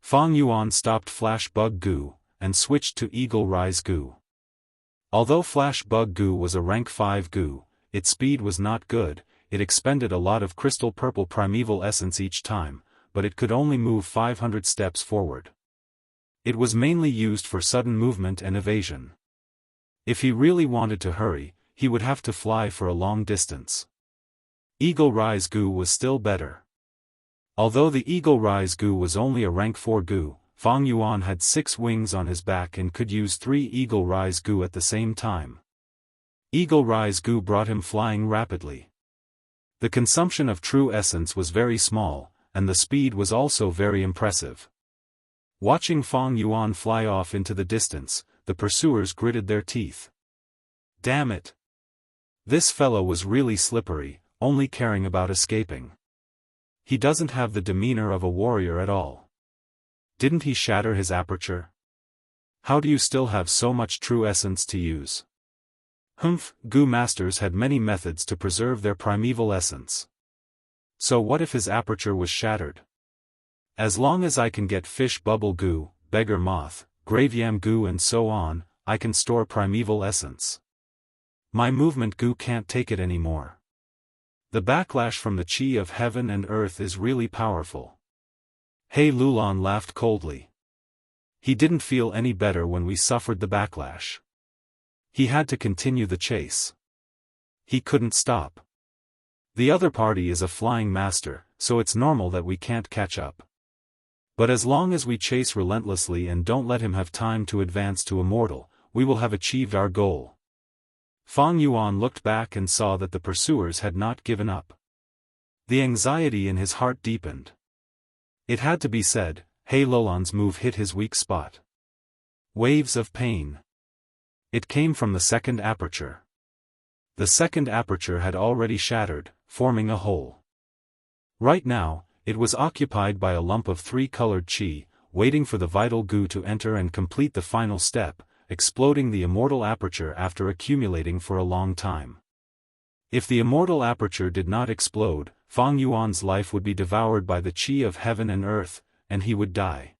Fang Yuan stopped Flash Bug Goo, and switched to Eagle Rise Goo. Although Flash Bug Goo was a rank 5 Goo, its speed was not good. It expended a lot of crystal purple primeval essence each time, but it could only move 500 steps forward. It was mainly used for sudden movement and evasion. If he really wanted to hurry, he would have to fly for a long distance. Eagle Rise Goo was still better. Although the Eagle Rise Goo was only a rank 4 Goo, Fang Yuan had 6 wings on his back and could use 3 Eagle Rise Goo at the same time. Eagle Rise Goo brought him flying rapidly. The consumption of true essence was very small, and the speed was also very impressive. Watching Fang Yuan fly off into the distance, the pursuers gritted their teeth. Damn it! This fellow was really slippery, only caring about escaping. He doesn't have the demeanor of a warrior at all. Didn't he shatter his aperture? How do you still have so much true essence to use? Humph, Goo masters had many methods to preserve their primeval essence. So what if his aperture was shattered? As long as I can get fish bubble goo, beggar moth, graveyam goo and so on, I can store primeval essence. My movement goo can't take it anymore. The backlash from the chi of heaven and earth is really powerful. He Lulan laughed coldly. He didn't feel any better when we suffered the backlash. He had to continue the chase. He couldn't stop. The other party is a flying master, so it's normal that we can't catch up. But as long as we chase relentlessly and don't let him have time to advance to Immortal, we will have achieved our goal. Fang Yuan looked back and saw that the pursuers had not given up. The anxiety in his heart deepened. It had to be said, He Lulan's move hit his weak spot. Waves of pain. It came from the second aperture. The second aperture had already shattered, forming a hole. Right now, it was occupied by a lump of three-colored qi, waiting for the vital goo to enter and complete the final step, exploding the immortal aperture after accumulating for a long time. If the immortal aperture did not explode, Fang Yuan's life would be devoured by the qi of heaven and earth, and he would die.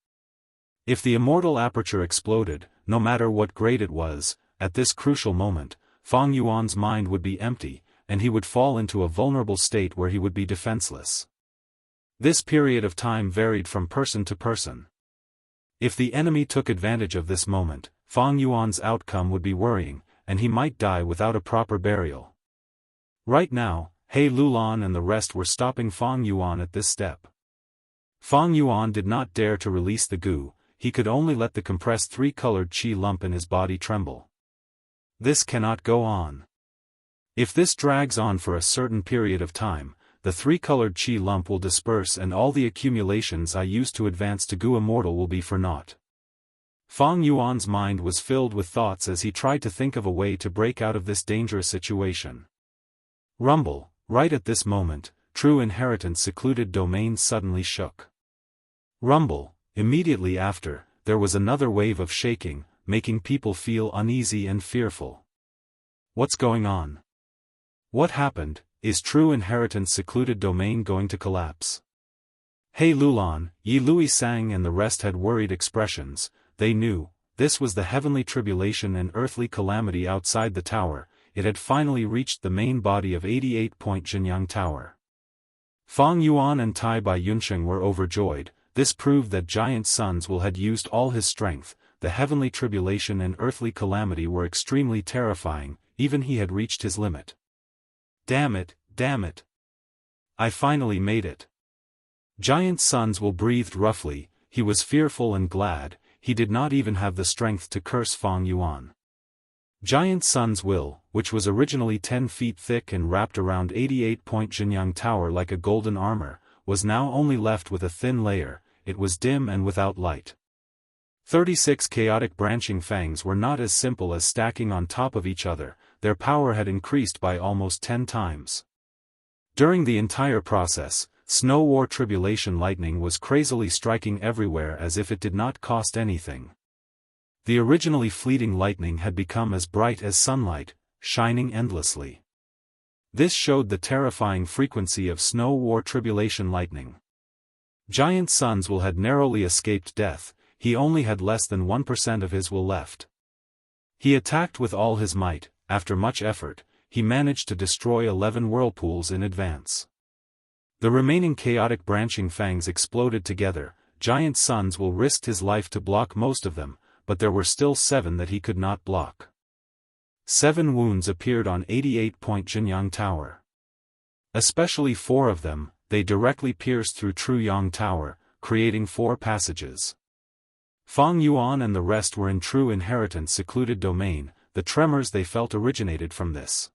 If the immortal aperture exploded, no matter what grade it was, at this crucial moment, Fang Yuan's mind would be empty, and he would fall into a vulnerable state where he would be defenseless. This period of time varied from person to person. If the enemy took advantage of this moment, Fang Yuan's outcome would be worrying, and he might die without a proper burial. Right now, He Lulan and the rest were stopping Fang Yuan at this step. Fang Yuan did not dare to release the goo, he could only let the compressed three-colored qi lump in his body tremble. This cannot go on. If this drags on for a certain period of time, the three-colored qi lump will disperse and all the accumulations I used to advance to goo immortal will be for naught. Fang Yuan's mind was filled with thoughts as he tried to think of a way to break out of this dangerous situation. Rumble, right at this moment, True Inheritance secluded domain suddenly shook. Rumble, immediately after, there was another wave of shaking, making people feel uneasy and fearful. What's going on? What happened? Is True Inheritance secluded domain going to collapse? He Lulan, Yi Lui Sang and the rest had worried expressions. They knew, this was the heavenly tribulation and earthly calamity outside the tower. It had finally reached the main body of 88-point Jianghu Tower. Fang Yuan and Tai Bai Yunsheng were overjoyed. This proved that Giant Sun's Will had used all his strength. The heavenly tribulation and earthly calamity were extremely terrifying, even he had reached his limit. Damn it, damn it. I finally made it. Giant Sun's Will breathed roughly, he was fearful and glad, he did not even have the strength to curse Fang Yuan. Giant Sun's Will, which was originally 10 feet thick and wrapped around 88-point Jianghu Tower like a golden armor, was now only left with a thin layer. It was dim and without light. 36 chaotic branching fangs were not as simple as stacking on top of each other, their power had increased by almost 10 times. During the entire process, Snow War Tribulation lightning was crazily striking everywhere as if it did not cost anything. The originally fleeting lightning had become as bright as sunlight, shining endlessly. This showed the terrifying frequency of Snow War Tribulation lightning. Giant Sun's Will had narrowly escaped death, he only had less than 1% of his will left. He attacked with all his might. After much effort, he managed to destroy 11 whirlpools in advance. The remaining chaotic branching fangs exploded together. Giant Sun's Will risked his life to block most of them, but there were still 7 that he could not block. 7 wounds appeared on 88-point Jianghu Tower. Especially 4 of them, they directly pierced through True Yang Tower, creating 4 passages. Fang Yuan and the rest were in True Inheritance secluded domain. The tremors they felt originated from this.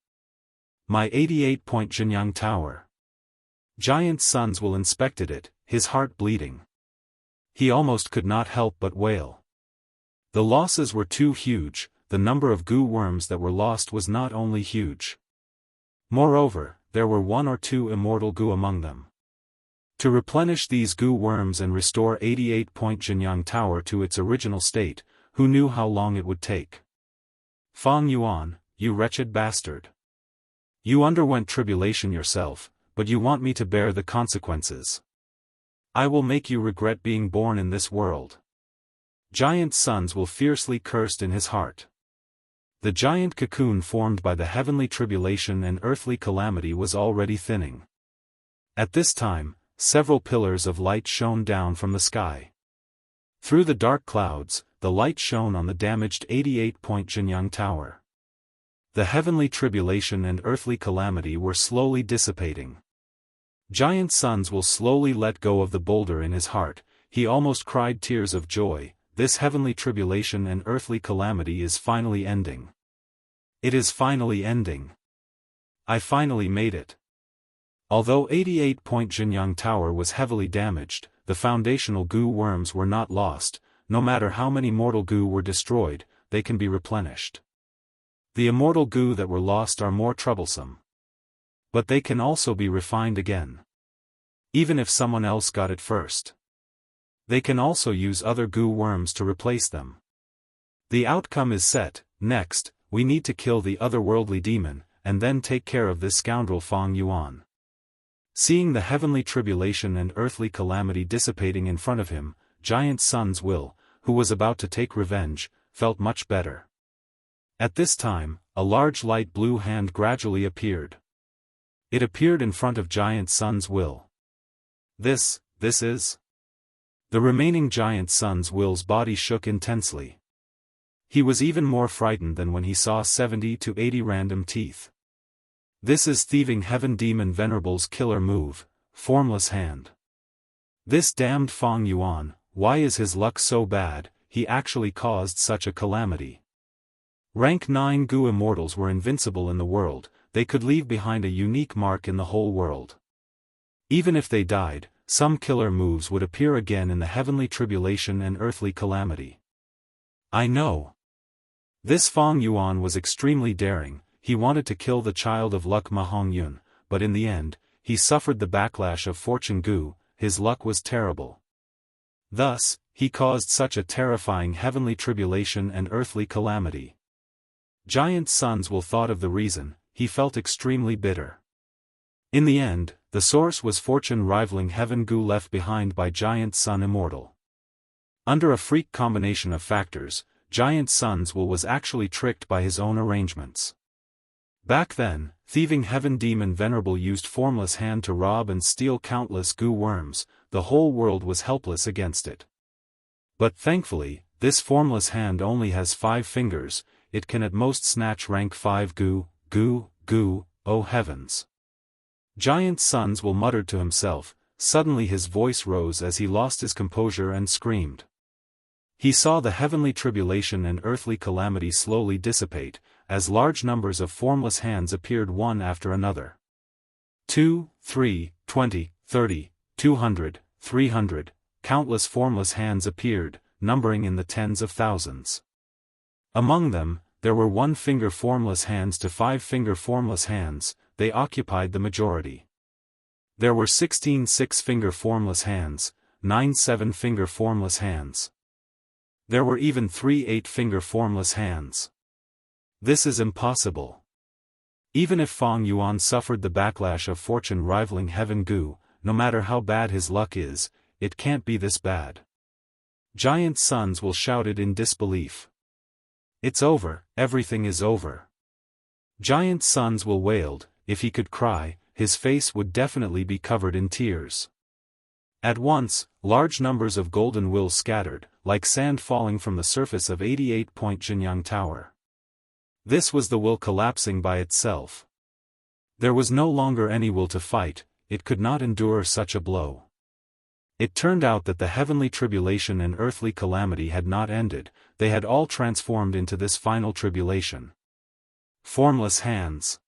My 88-point Jianghu Tower. Giant Sun's Will inspected it, his heart bleeding. He almost could not help but wail. The losses were too huge. The number of goo worms that were lost was not only huge. Moreover, there were 1 or 2 immortal goo among them. To replenish these goo worms and restore 88-point Jianghu Tower to its original state, who knew how long it would take? Fang Yuan, you wretched bastard. You underwent tribulation yourself, but you want me to bear the consequences. I will make you regret being born in this world. Giant Sun's Will fiercely cursed in his heart. The giant cocoon formed by the heavenly tribulation and earthly calamity was already thinning. At this time, several pillars of light shone down from the sky. Through the dark clouds, the light shone on the damaged 88-point Jianghu Tower. The heavenly tribulation and earthly calamity were slowly dissipating. Giant Sun's Will slowly let go of the boulder in his heart, he almost cried tears of joy. this heavenly tribulation and earthly calamity is finally ending. It is finally ending. I finally made it. Although 88-point Jianghu Tower was heavily damaged, the foundational goo worms were not lost. No matter how many mortal goo were destroyed, they can be replenished. The immortal goo that were lost are more troublesome. But they can also be refined again. Even if someone else got it first. They can also use other goo worms to replace them. The outcome is set. Next, we need to kill the otherworldly demon, and then take care of this scoundrel Fang Yuan. Seeing the heavenly tribulation and earthly calamity dissipating in front of him, Giant Sun's Will, who was about to take revenge, felt much better. At this time, a large light blue hand gradually appeared. It appeared in front of Giant Sun's Will. This is... The remaining Giant Sun's Will's body shook intensely. He was even more frightened than when he saw 70 to 80 random teeth. This is Thieving Heaven Demon Venerable's killer move, Formless Hand. This damned Fang Yuan, why is his luck so bad? He actually caused such a calamity. Rank 9 Goo Immortals were invincible in the world, they could leave behind a unique mark in the whole world. Even if they died, some killer moves would appear again in the heavenly tribulation and earthly calamity. I know. This Fang Yuan was extremely daring. He wanted to kill the child of luck Ma Hongyun, but in the end, he suffered the backlash of fortune goo. His luck was terrible. Thus, he caused such a terrifying heavenly tribulation and earthly calamity. Giant Sun's Will thought of the reason. He felt extremely bitter. In the end, the source was fortune rivaling heaven goo left behind by Giant Sun Immortal. Under a freak combination of factors, Giant Sun's Will was actually tricked by his own arrangements. Back then, Thieving Heaven Demon Venerable used Formless Hand to rob and steal countless goo worms. The whole world was helpless against it. But thankfully, this Formless Hand only has 5 fingers, it can at most snatch rank 5 goo, oh heavens. Giant Sun's Will muttered to himself. Suddenly his voice rose as he lost his composure and screamed. He saw the heavenly tribulation and earthly calamity slowly dissipate, as large numbers of formless hands appeared one after another. 2, 3, 20, 30, 200, 300, countless formless hands appeared, numbering in the tens of thousands. Among them, there were 1-finger formless hands to 5-finger formless hands. They occupied the majority. There were 16 6-finger formless hands, 9 7-finger formless hands. There were even 3 8-finger formless hands. This is impossible. Even if Fang Yuan suffered the backlash of fortune rivaling heaven goo, no matter how bad his luck is, it can't be this bad. Giant Sun's Will shouted in disbelief. It's over, everything is over. Giant Sun's Will wailed. If he could cry, his face would definitely be covered in tears. At once, large numbers of golden will scattered, like sand falling from the surface of 88-point Jianghu Tower. This was the will collapsing by itself. There was no longer any will to fight, it could not endure such a blow. It turned out that the heavenly tribulation and earthly calamity had not ended, they had all transformed into this final tribulation. Formless hands.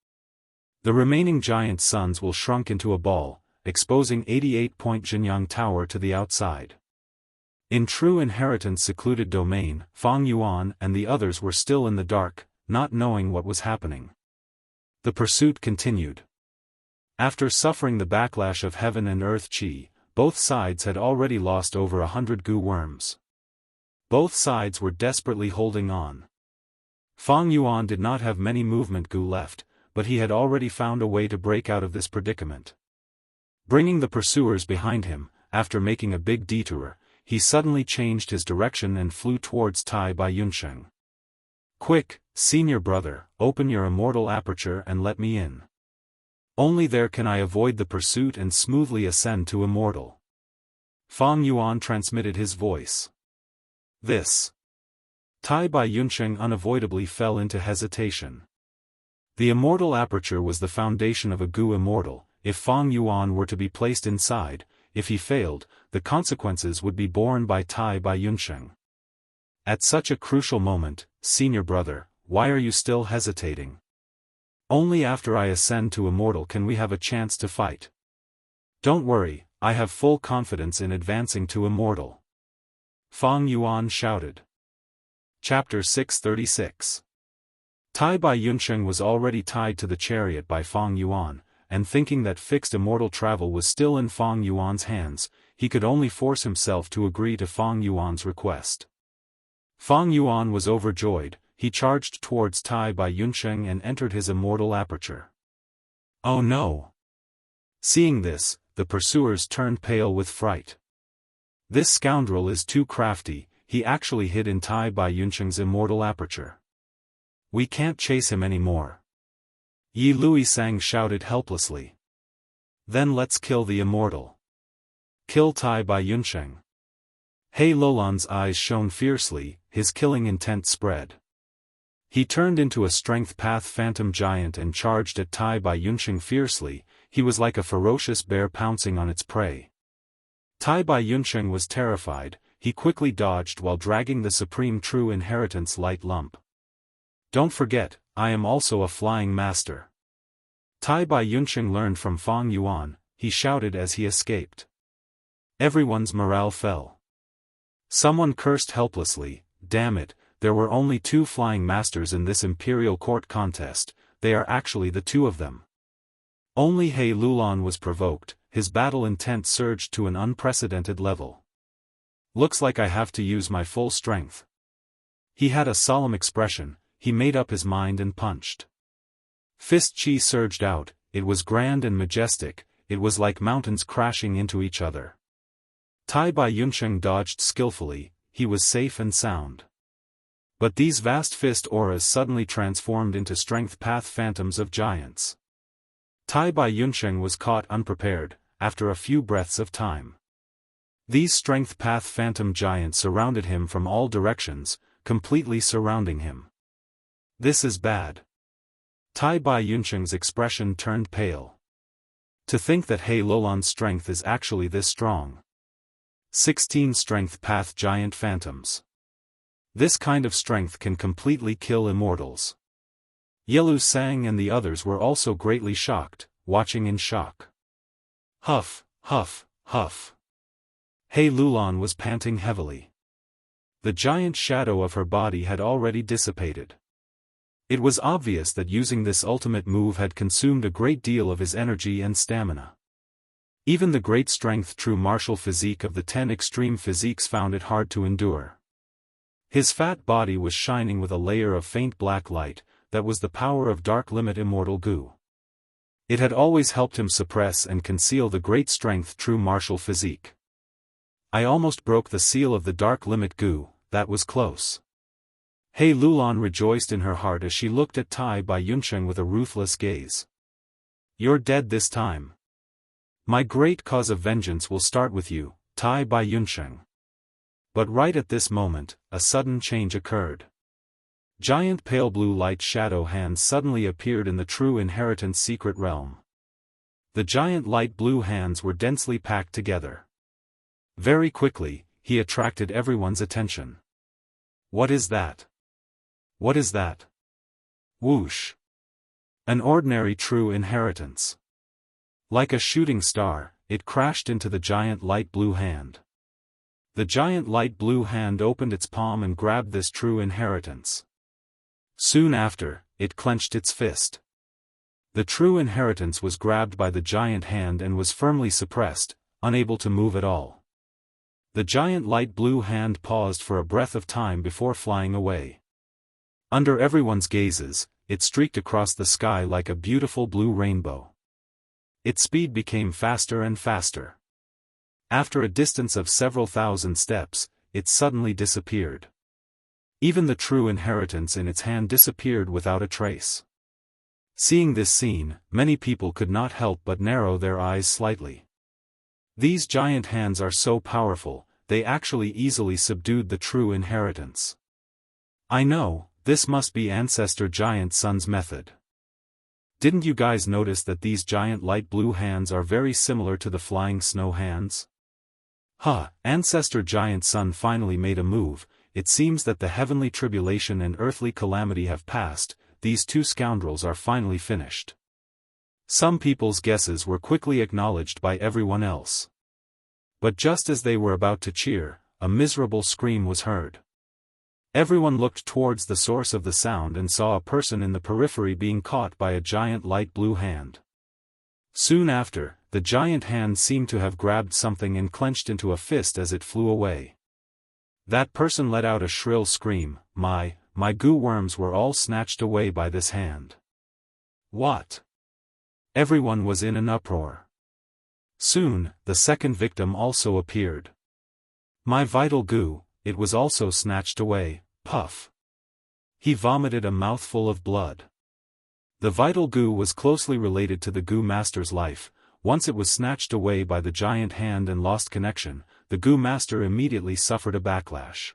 The remaining Giant Sun's Will shrunk into a ball, exposing 88-point Jianghu Tower to the outside. In true inheritance secluded domain, Fang Yuan and the others were still in the dark, not knowing what was happening. The pursuit continued. After suffering the backlash of heaven and earth chi, both sides had already lost over 100 goo worms. Both sides were desperately holding on. Fang Yuan did not have many movement goo left, but he had already found a way to break out of this predicament. Bringing the pursuers behind him, after making a big detour, he suddenly changed his direction and flew towards Tai Bai Yunsheng. Quick, senior brother, open your immortal aperture and let me in. Only there can I avoid the pursuit and smoothly ascend to immortal. Fang Yuan transmitted his voice. This. Tai Bai Yunsheng unavoidably fell into hesitation. The immortal aperture was the foundation of a goo immortal. If Fang Yuan were to be placed inside, if he failed, the consequences would be borne by Tai Bai Yunsheng. At such a crucial moment, senior brother, why are you still hesitating? Only after I ascend to Immortal can we have a chance to fight. Don't worry, I have full confidence in advancing to Immortal. Fang Yuan shouted. Chapter 636. Tai Bai Yunsheng was already tied to the chariot by Fang Yuan, and thinking that fixed immortal travel was still in Fang Yuan's hands, he could only force himself to agree to Fang Yuan's request. Fang Yuan was overjoyed. He charged towards Tai Bai Yunsheng and entered his immortal aperture. Oh no! Seeing this, the pursuers turned pale with fright. This scoundrel is too crafty, he actually hid in Tai Bai Yunsheng's immortal aperture. We can't chase him anymore. Yi Luisang shouted helplessly. Then let's kill the immortal. Kill Tai Bai Yunsheng. He Lulan's eyes shone fiercely, his killing intent spread. He turned into a strength path phantom giant and charged at Tai Bai Yunsheng fiercely. He was like a ferocious bear pouncing on its prey. Tai Bai Yunsheng was terrified, he quickly dodged while dragging the supreme true inheritance light lump. Don't forget, I am also a flying master. Tai Bai Yunsheng learned from Fang Yuan, he shouted as he escaped. Everyone's morale fell. Someone cursed helplessly, damn it, there were only 2 flying masters in this imperial court contest, they are actually the 2 of them. Only He Lulan was provoked, his battle intent surged to an unprecedented level. Looks like I have to use my full strength. He had a solemn expression, he made up his mind and punched. Fist chi surged out, it was grand and majestic, it was like mountains crashing into each other. Tai Bai Yunsheng dodged skillfully, he was safe and sound. But these vast fist auras suddenly transformed into strength path phantoms of giants. Tai Bai Yunsheng was caught unprepared, after a few breaths of time. These strength path phantom giants surrounded him from all directions, completely surrounding him. This is bad. Tai Bai Yunsheng's expression turned pale. To think that He Lulan's strength is actually this strong. 16 strength path giant phantoms. This kind of strength can completely kill immortals. Yelu Sang and the others were also greatly shocked, watching in shock. Huff, huff, huff. He Lulan was panting heavily. The giant shadow of her body had already dissipated. It was obvious that using this ultimate move had consumed a great deal of his energy and stamina. Even the great strength true martial physique of the 10 extreme physiques found it hard to endure. His fat body was shining with a layer of faint black light, that was the power of dark limit immortal goo. It had always helped him suppress and conceal the great strength true martial physique. I almost broke the seal of the dark limit goo, that was close. He Lulan rejoiced in her heart as she looked at Tai Bai Yunsheng with a ruthless gaze. You're dead this time. My great cause of vengeance will start with you, Tai Bai Yunsheng. But right at this moment, a sudden change occurred. Giant pale blue light shadow hands suddenly appeared in the true inheritance secret realm. The giant light blue hands were densely packed together. Very quickly, he attracted everyone's attention. What is that? What is that? Whoosh! An ordinary true inheritance. Like a shooting star, it crashed into the giant light blue hand. The giant light blue hand opened its palm and grabbed this true inheritance. Soon after, it clenched its fist. The true inheritance was grabbed by the giant hand and was firmly suppressed, unable to move at all. The giant light blue hand paused for a breath of time before flying away. Under everyone's gazes, it streaked across the sky like a beautiful blue rainbow. Its speed became faster and faster. After a distance of several thousand steps, it suddenly disappeared. Even the true inheritance in its hand disappeared without a trace. Seeing this scene, many people could not help but narrow their eyes slightly. These giant hands are so powerful, they actually easily subdued the true inheritance. I know, this must be Ancestor Giant Sun's method. Didn't you guys notice that these giant light blue hands are very similar to the flying snow hands? Ancestor Giant Sun finally made a move, it seems that the heavenly tribulation and earthly calamity have passed, these two scoundrels are finally finished. Some people's guesses were quickly acknowledged by everyone else. But just as they were about to cheer, a miserable scream was heard. Everyone looked towards the source of the sound and saw a person in the periphery being caught by a giant light blue hand. Soon after, the giant hand seemed to have grabbed something and clenched into a fist as it flew away. That person let out a shrill scream. My goo worms were all snatched away by this hand. What? Everyone was in an uproar. Soon, the second victim also appeared. My vital goo, it was also snatched away. Puff. He vomited a mouthful of blood. The vital goo was closely related to the goo master's life. Once it was snatched away by the giant hand and lost connection, the goo master immediately suffered a backlash.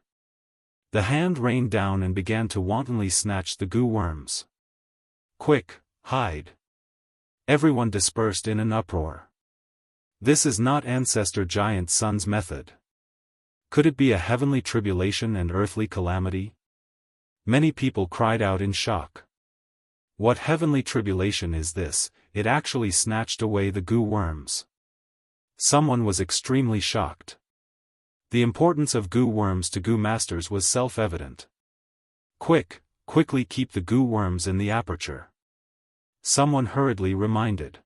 The hand rained down and began to wantonly snatch the goo worms. Quick, hide. Everyone dispersed in an uproar. This is not Ancestor Giant Sun's method. Could it be a heavenly tribulation and earthly calamity? Many people cried out in shock. What heavenly tribulation is this? It actually snatched away the goo worms. Someone was extremely shocked. The importance of goo worms to goo masters was self-evident. Quickly keep the goo worms in the aperture. Someone hurriedly reminded.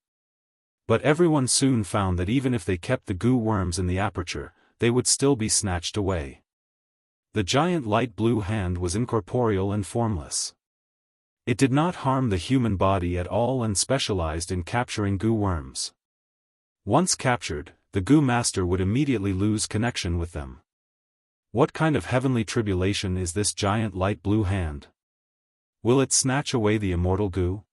But everyone soon found that even if they kept the goo worms in the aperture, they would still be snatched away. The giant light blue hand was incorporeal and formless. It did not harm the human body at all and specialized in capturing goo worms. Once captured, the goo master would immediately lose connection with them. What kind of heavenly tribulation is this giant light blue hand? Will it snatch away the immortal goo?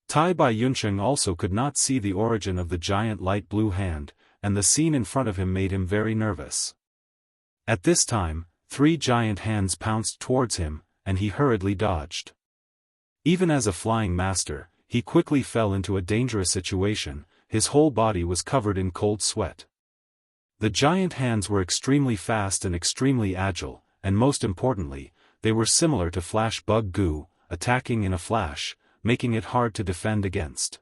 Tai Bai Yunsheng also could not see the origin of the giant light blue hand, and the scene in front of him made him very nervous. At this time, 3 giant hands pounced towards him, and he hurriedly dodged. Even as a flying master, he quickly fell into a dangerous situation. His whole body was covered in cold sweat. The giant hands were extremely fast and extremely agile, and most importantly, they were similar to flash bug goo, attacking in a flash, making it hard to defend against.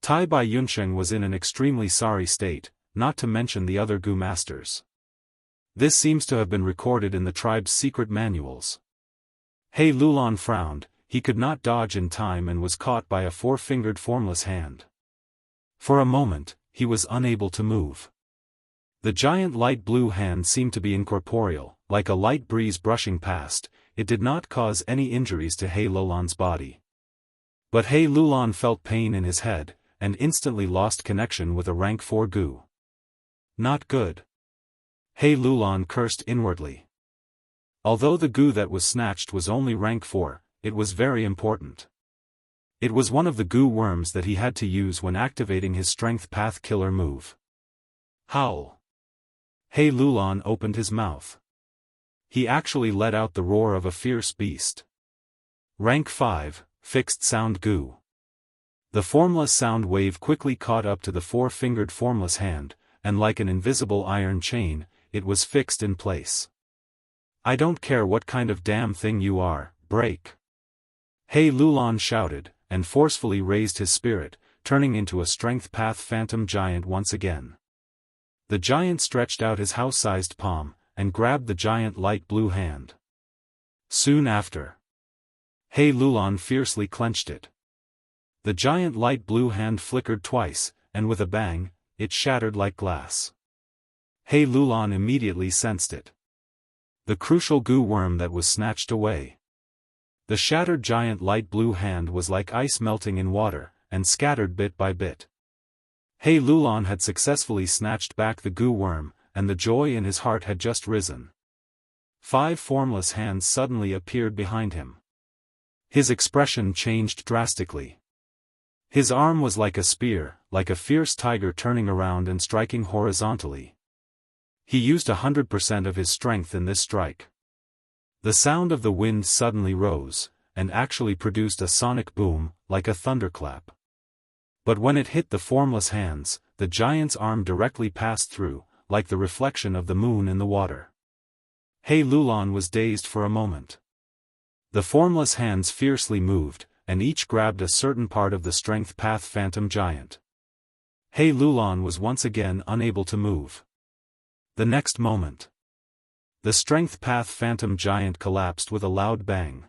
Tai Bai Yunsheng was in an extremely sorry state, not to mention the other goo masters. This seems to have been recorded in the tribe's secret manuals. He Lulan frowned. He could not dodge in time and was caught by a 4-fingered formless hand. For a moment, he was unable to move. The giant light blue hand seemed to be incorporeal, like a light breeze brushing past. It did not cause any injuries to He Lulan's body. But He Lulan felt pain in his head, and instantly lost connection with a rank 4 goo. Not good. He Lulan cursed inwardly. Although the goo that was snatched was only rank 4, it was very important. It was one of the goo worms that he had to use when activating his strength path killer move. Howl. He Lulan opened his mouth. He actually let out the roar of a fierce beast. Rank 5, fixed sound goo. The formless sound wave quickly caught up to the 4-fingered formless hand, and like an invisible iron chain, it was fixed in place. I don't care what kind of damn thing you are, break. He Lulan shouted, and forcefully raised his spirit, turning into a strength path phantom giant once again. The giant stretched out his house-sized palm, and grabbed the giant light blue hand. Soon after, He Lulan fiercely clenched it. The giant light blue hand flickered twice, and with a bang, it shattered like glass. He Lulan immediately sensed it. The crucial goo worm that was snatched away. The shattered giant light blue hand was like ice melting in water, and scattered bit by bit. He Lulan had successfully snatched back the goo worm, and the joy in his heart had just risen. 5 formless hands suddenly appeared behind him. His expression changed drastically. His arm was like a spear, like a fierce tiger turning around and striking horizontally. He used 100% of his strength in this strike. The sound of the wind suddenly rose, and actually produced a sonic boom, like a thunderclap. But when it hit the formless hands, the giant's arm directly passed through, like the reflection of the moon in the water. He Lulan was dazed for a moment. The formless hands fiercely moved, and each grabbed a certain part of the strength path phantom giant. He Lulan was once again unable to move. The next moment, the strength path phantom giant collapsed with a loud bang.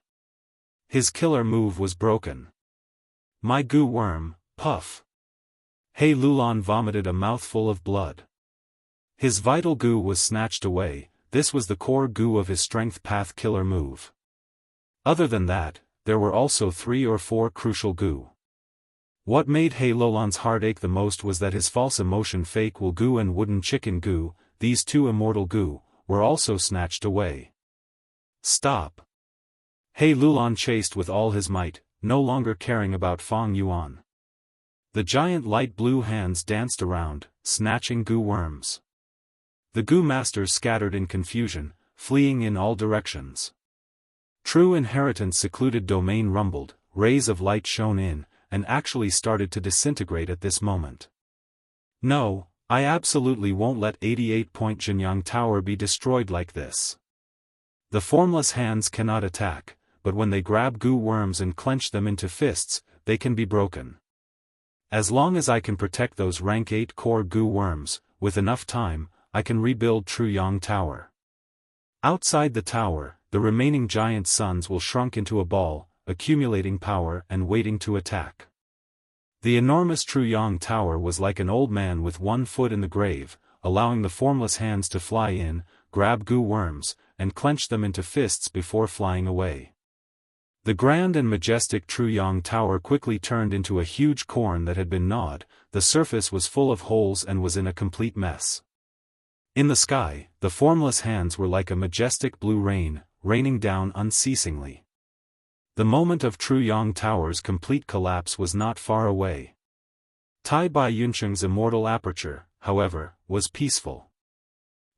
His killer move was broken. My goo worm, puff. He Lulan vomited a mouthful of blood. His vital goo was snatched away. This was the core goo of his strength path killer move. Other than that, there were also 3 or 4 crucial goo. What made He Lulan's heart ache the most was that his false emotion fake wool goo and wooden chicken goo, these 2 immortal goo, were also snatched away. Stop! He Lulan chased with all his might, no longer caring about Fang Yuan. The giant light blue hands danced around, snatching goo worms. The goo masters scattered in confusion, fleeing in all directions. True Inheritance secluded domain rumbled, rays of light shone in, and actually started to disintegrate at this moment. No, I absolutely won't let 88-point Jianghu Tower be destroyed like this. The formless hands cannot attack, but when they grab goo worms and clench them into fists, they can be broken. As long as I can protect those rank 8 core goo worms, with enough time, I can rebuild Truyang Tower. Outside the tower, the remaining giant suns will shrunk into a ball, accumulating power and waiting to attack. The enormous Truyang Tower was like an old man with 1 foot in the grave, allowing the formless hands to fly in, grab goo worms, and clench them into fists before flying away. The grand and majestic Truyang Tower quickly turned into a huge corn that had been gnawed. The surface was full of holes and was in a complete mess. In the sky, the formless hands were like a majestic blue rain, raining down unceasingly. The moment of Truyang Tower's complete collapse was not far away. Tai Bai Yuncheng's immortal aperture, however, was peaceful.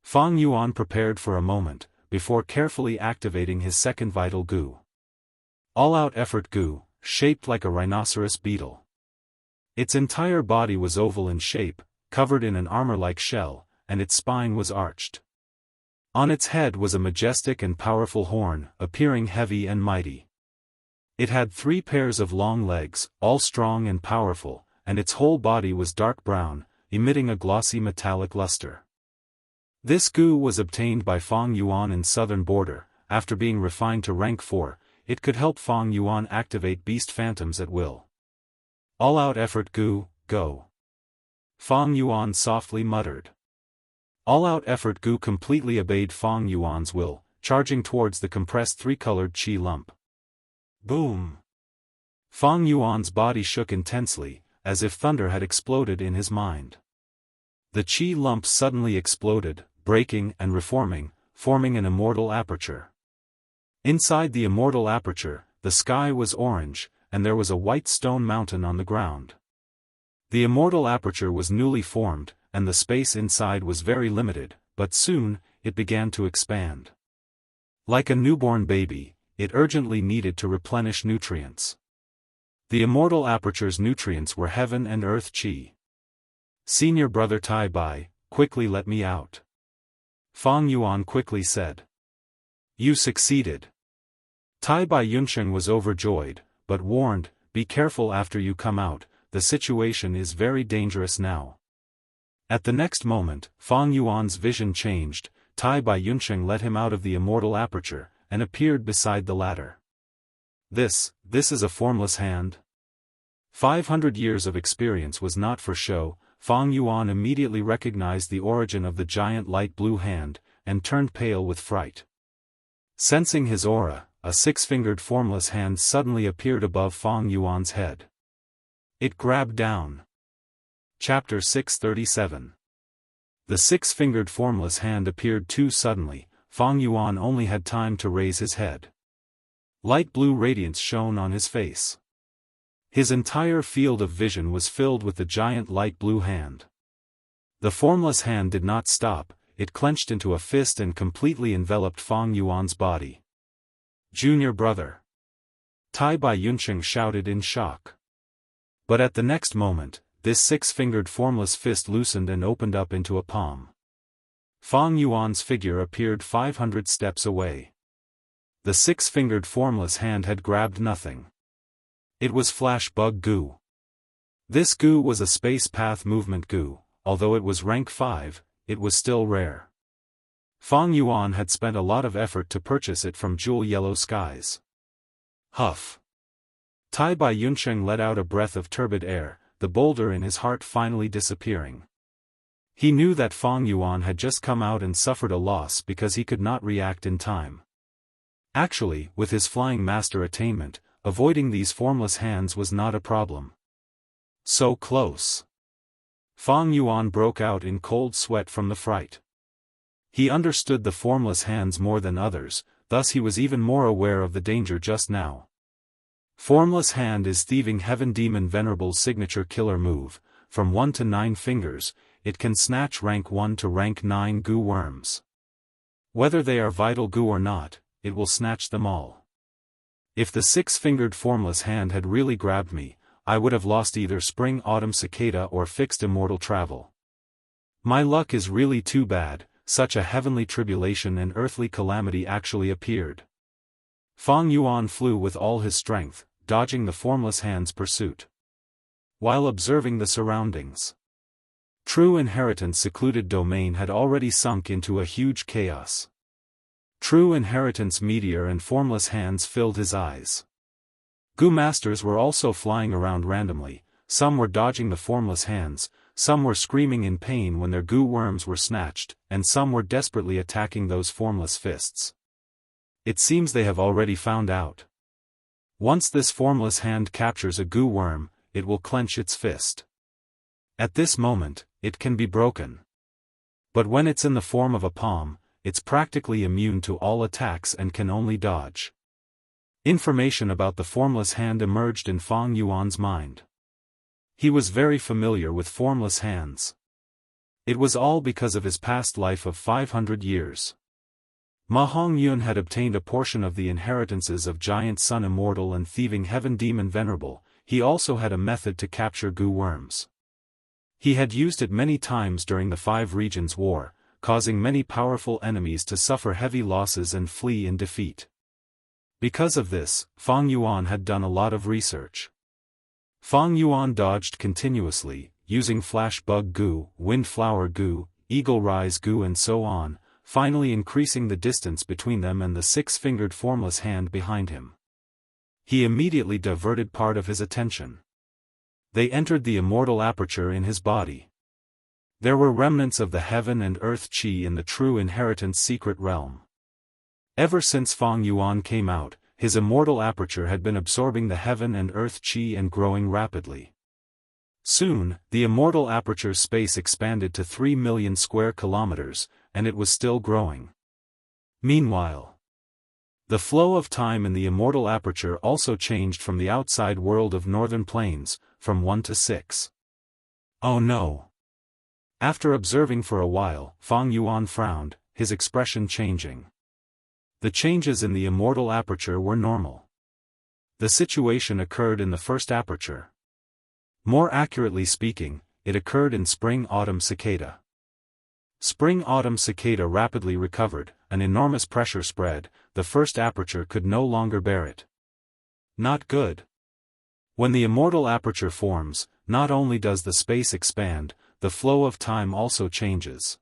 Fang Yuan prepared for a moment, before carefully activating his second vital goo. All-out effort goo, shaped like a rhinoceros beetle. Its entire body was oval in shape, covered in an armor-like shell, and its spine was arched. On its head was a majestic and powerful horn, appearing heavy and mighty. It had 3 pairs of long legs, all strong and powerful, and its whole body was dark brown, emitting a glossy metallic luster. This goo was obtained by Fang Yuan in southern border. After being refined to rank 4, it could help Fang Yuan activate beast phantoms at will. All-out effort goo, go. Fang Yuan softly muttered. All-out effort goo completely obeyed Fang Yuan's will, charging towards the compressed 3-colored qi lump. Boom! Fang Yuan's body shook intensely, as if thunder had exploded in his mind. The qi lump suddenly exploded, breaking and reforming, forming an immortal aperture. Inside the immortal aperture, the sky was orange, and there was a white stone mountain on the ground. The immortal aperture was newly formed, and the space inside was very limited, but soon, it began to expand. Like a newborn baby, it urgently needed to replenish nutrients. The immortal aperture's nutrients were heaven and earth qi. Senior brother Tai Bai, quickly let me out. Fang Yuan quickly said. You succeeded. Tai Bai Yuncheng was overjoyed, but warned, be careful after you come out, the situation is very dangerous now. At the next moment, Fang Yuan's vision changed. Tai Bai Yuncheng let him out of the immortal aperture, and appeared beside the ladder. This is a formless hand? 500 years of experience was not for show. Fang Yuan immediately recognized the origin of the giant light blue hand, and turned pale with fright. Sensing his aura, a 6-fingered formless hand suddenly appeared above Fang Yuan's head. It grabbed down. Chapter 637. The 6-fingered formless hand appeared too suddenly. Fang Yuan only had time to raise his head. Light blue radiance shone on his face. His entire field of vision was filled with the giant light blue hand. The formless hand did not stop, it clenched into a fist and completely enveloped Fang Yuan's body. Junior brother! Tai Bai Yuncheng shouted in shock. But at the next moment, this 6-fingered formless fist loosened and opened up into a palm. Fang Yuan's figure appeared 500 steps away. The six-fingered formless hand had grabbed nothing. It was Flash Bug Goo. This goo was a space path movement goo. Although it was rank 5, it was still rare. Fang Yuan had spent a lot of effort to purchase it from Jewel Yellow Skies. Huff. Tai Bai Yunsheng let out a breath of turbid air, the boulder in his heart finally disappearing. He knew that Fang Yuan had just come out and suffered a loss because he could not react in time. Actually, with his flying master attainment, avoiding these formless hands was not a problem. So close. Fang Yuan broke out in cold sweat from the fright. He understood the formless hands more than others, thus he was even more aware of the danger just now. Formless Hand is Thieving Heaven Demon Venerable's signature killer move. From 1 to 9 fingers, it can snatch rank 1 to rank 9 goo worms. Whether they are vital goo or not, it will snatch them all. If the six-fingered formless hand had really grabbed me, I would have lost either Spring Autumn Cicada or fixed immortal travel. My luck is really too bad, such a heavenly tribulation and earthly calamity actually appeared. Fang Yuan flew with all his strength, dodging the formless hand's pursuit. While observing the surroundings, True Inheritance secluded domain had already sunk into a huge chaos. True Inheritance meteor and formless hands filled his eyes. Goo masters were also flying around randomly, some were dodging the formless hands, some were screaming in pain when their goo worms were snatched, and some were desperately attacking those formless fists. It seems they have already found out. Once this formless hand captures a goo worm, it will clench its fist. At this moment, it can be broken. But when it's in the form of a palm, it's practically immune to all attacks and can only dodge. Information about the formless hand emerged in Fang Yuan's mind. He was very familiar with formless hands. It was all because of his past life of 500 years. Ma Hongyun had obtained a portion of the inheritances of Giant Sun Immortal and Thieving Heaven Demon Venerable. He also had a method to capture goo worms. He had used it many times during the Five Regions War, causing many powerful enemies to suffer heavy losses and flee in defeat. Because of this, Fang Yuan had done a lot of research. Fang Yuan dodged continuously, using Flash Bug Goo, Windflower Goo, Eagle Rise Goo and so on, finally increasing the distance between them and the six-fingered formless hand behind him. He immediately diverted part of his attention. They entered the immortal aperture in his body. There were remnants of the heaven and earth chi in the True Inheritance secret realm. Ever since Fang Yuan came out, his immortal aperture had been absorbing the heaven and earth chi and growing rapidly. Soon, the immortal aperture's space expanded to 3 million square kilometers, and it was still growing. Meanwhile, the flow of time in the immortal aperture also changed from the outside world of northern plains, from 1 to 6. Oh no! After observing for a while, Fang Yuan frowned, his expression changing. The changes in the immortal aperture were normal. The situation occurred in the first aperture. More accurately speaking, it occurred in Spring-Autumn Cicada. Spring-Autumn Cicada rapidly recovered, an enormous pressure spread, the first aperture could no longer bear it. Not good. When the immortal aperture forms, not only does the space expand, the flow of time also changes.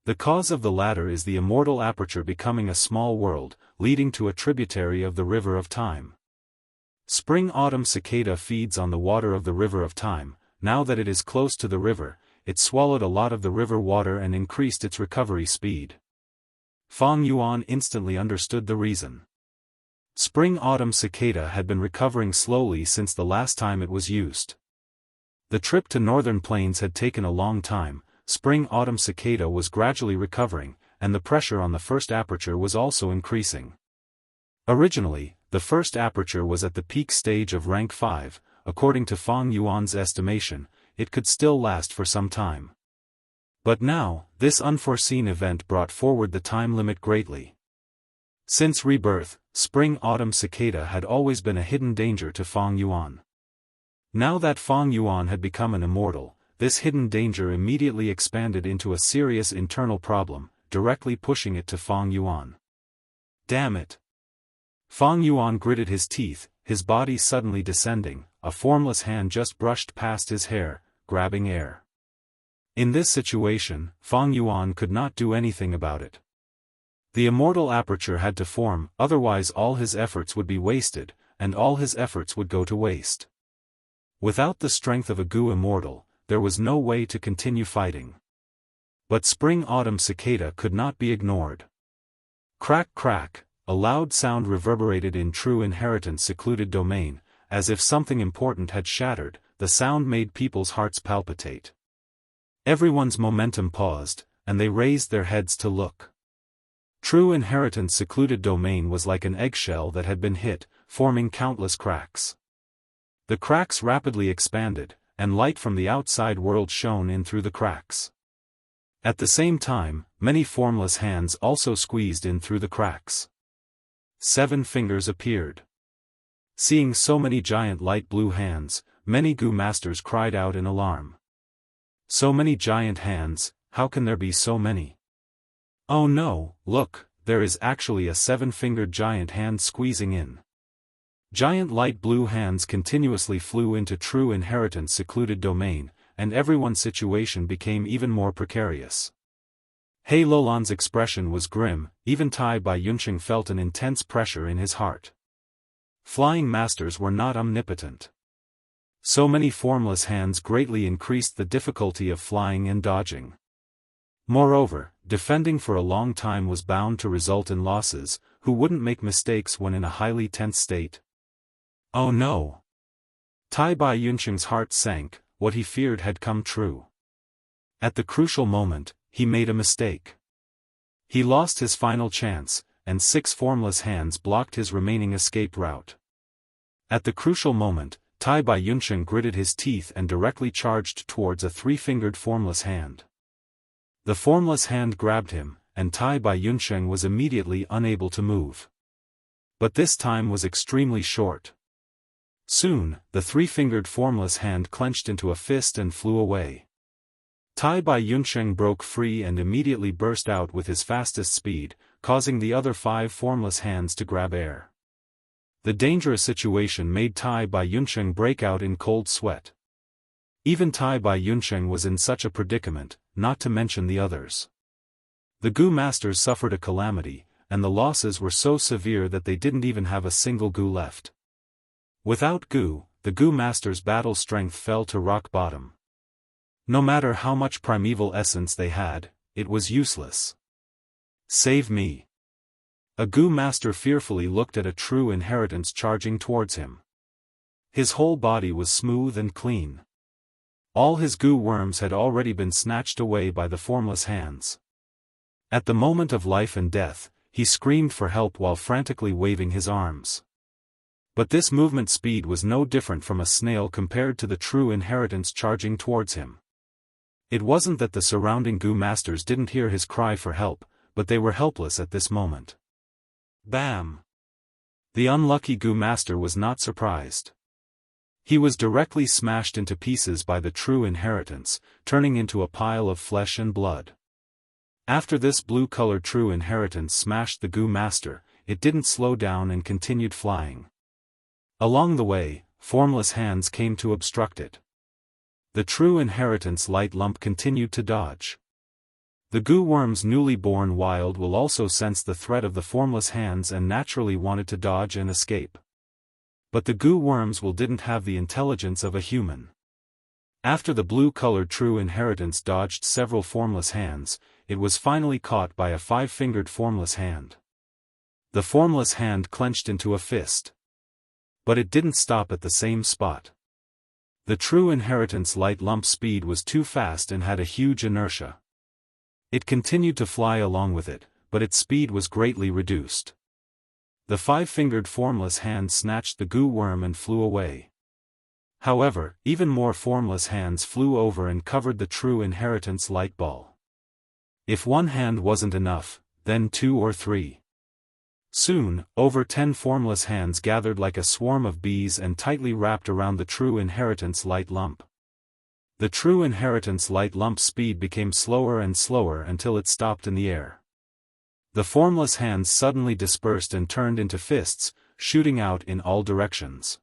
The cause of the latter is the immortal aperture becoming a small world, leading to a tributary of the River of Time. Spring-Autumn Cicada feeds on the water of the River of Time. Now that it is close to the river, it swallowed a lot of the river water and increased its recovery speed. Fang Yuan instantly understood the reason. Spring-Autumn Cicada had been recovering slowly since the last time it was used. The trip to northern plains had taken a long time. Spring-Autumn Cicada was gradually recovering, and the pressure on the first aperture was also increasing. Originally, the first aperture was at the peak stage of rank 5, according to Fang Yuan's estimation, it could still last for some time. But now, this unforeseen event brought forward the time limit greatly. Since rebirth, Spring-Autumn Cicada had always been a hidden danger to Fang Yuan. Now that Fang Yuan had become an immortal, this hidden danger immediately expanded into a serious internal problem, directly pushing it to Feng Yuan. Damn it! Feng Yuan gritted his teeth, his body suddenly descending, a formless hand just brushed past his hair, grabbing air. In this situation, Feng Yuan could not do anything about it. The immortal aperture had to form, otherwise all his efforts would be wasted, and all his efforts would go to waste. Without the strength of a Gu immortal, there was no way to continue fighting. But spring-autumn cicada could not be ignored. Crack crack, a loud sound reverberated in true inheritance secluded domain, as if something important had shattered. The sound made people's hearts palpitate. Everyone's momentum paused, and they raised their heads to look. True inheritance secluded domain was like an eggshell that had been hit, forming countless cracks. The cracks rapidly expanded, and light from the outside world shone in through the cracks. At the same time, many formless hands also squeezed in through the cracks. 7 fingers appeared. Seeing so many giant light blue hands, many Gu masters cried out in alarm. So many giant hands, how can there be so many? Oh no, look, there is actually a 7-fingered giant hand squeezing in. Giant light blue hands continuously flew into true inheritance secluded domain, and everyone's situation became even more precarious. He Lolan's expression was grim, even Tai Bai Yunqing felt an intense pressure in his heart. Flying masters were not omnipotent. So many formless hands greatly increased the difficulty of flying and dodging. Moreover, defending for a long time was bound to result in losses. Who wouldn't make mistakes when in a highly tense state? Oh no! Tai Bai Yunqing's heart sank, what he feared had come true. At the crucial moment, he made a mistake. He lost his final chance, and 6 formless hands blocked his remaining escape route. At the crucial moment, Tai Bai Yunqing gritted his teeth and directly charged towards a 3-fingered formless hand. The formless hand grabbed him, and Tai Bai Yunqing was immediately unable to move. But this time was extremely short. Soon, the 3-fingered formless hand clenched into a fist and flew away. Tai Bai Yunqing broke free and immediately burst out with his fastest speed, causing the other 5 formless hands to grab air. The dangerous situation made Tai Bai Yunqing break out in cold sweat. Even Tai Bai Yunqing was in such a predicament, not to mention the others. The Gu masters suffered a calamity, and the losses were so severe that they didn't even have a single Gu left. Without Gu, the Gu masters' battle strength fell to rock bottom. No matter how much primeval essence they had, it was useless. Save me! A Gu master fearfully looked at a true inheritance charging towards him. His whole body was smooth and clean. All his Gu worms had already been snatched away by the formless hands. At the moment of life and death, he screamed for help while frantically waving his arms. But this movement speed was no different from a snail compared to the true inheritance charging towards him. It wasn't that the surrounding Gu masters didn't hear his cry for help, but they were helpless at this moment. Bam! The unlucky Gu master was not surprised. He was directly smashed into pieces by the true inheritance, turning into a pile of flesh and blood. After this blue-colored true inheritance smashed the Gu master, it didn't slow down and continued flying. Along the way, formless hands came to obstruct it. The true inheritance light lump continued to dodge. The Gu worm's newly born wild will also sense the threat of the formless hands and naturally wanted to dodge and escape. But the Gu worms will didn't have the intelligence of a human. After the blue-colored true inheritance dodged several formless hands, it was finally caught by a 5-fingered formless hand. The formless hand clenched into a fist. But it didn't stop at the same spot. The true inheritance light lump speed was too fast and had a huge inertia. It continued to fly along with it, but its speed was greatly reduced. The 5-fingered formless hand snatched the Gu worm and flew away. However, even more formless hands flew over and covered the true inheritance light ball. If one hand wasn't enough, then 2 or 3. Soon, over 10 formless hands gathered like a swarm of bees and tightly wrapped around the true inheritance light lump. The true inheritance light lump's speed became slower and slower until it stopped in the air. The formless hands suddenly dispersed and turned into fists, shooting out in all directions.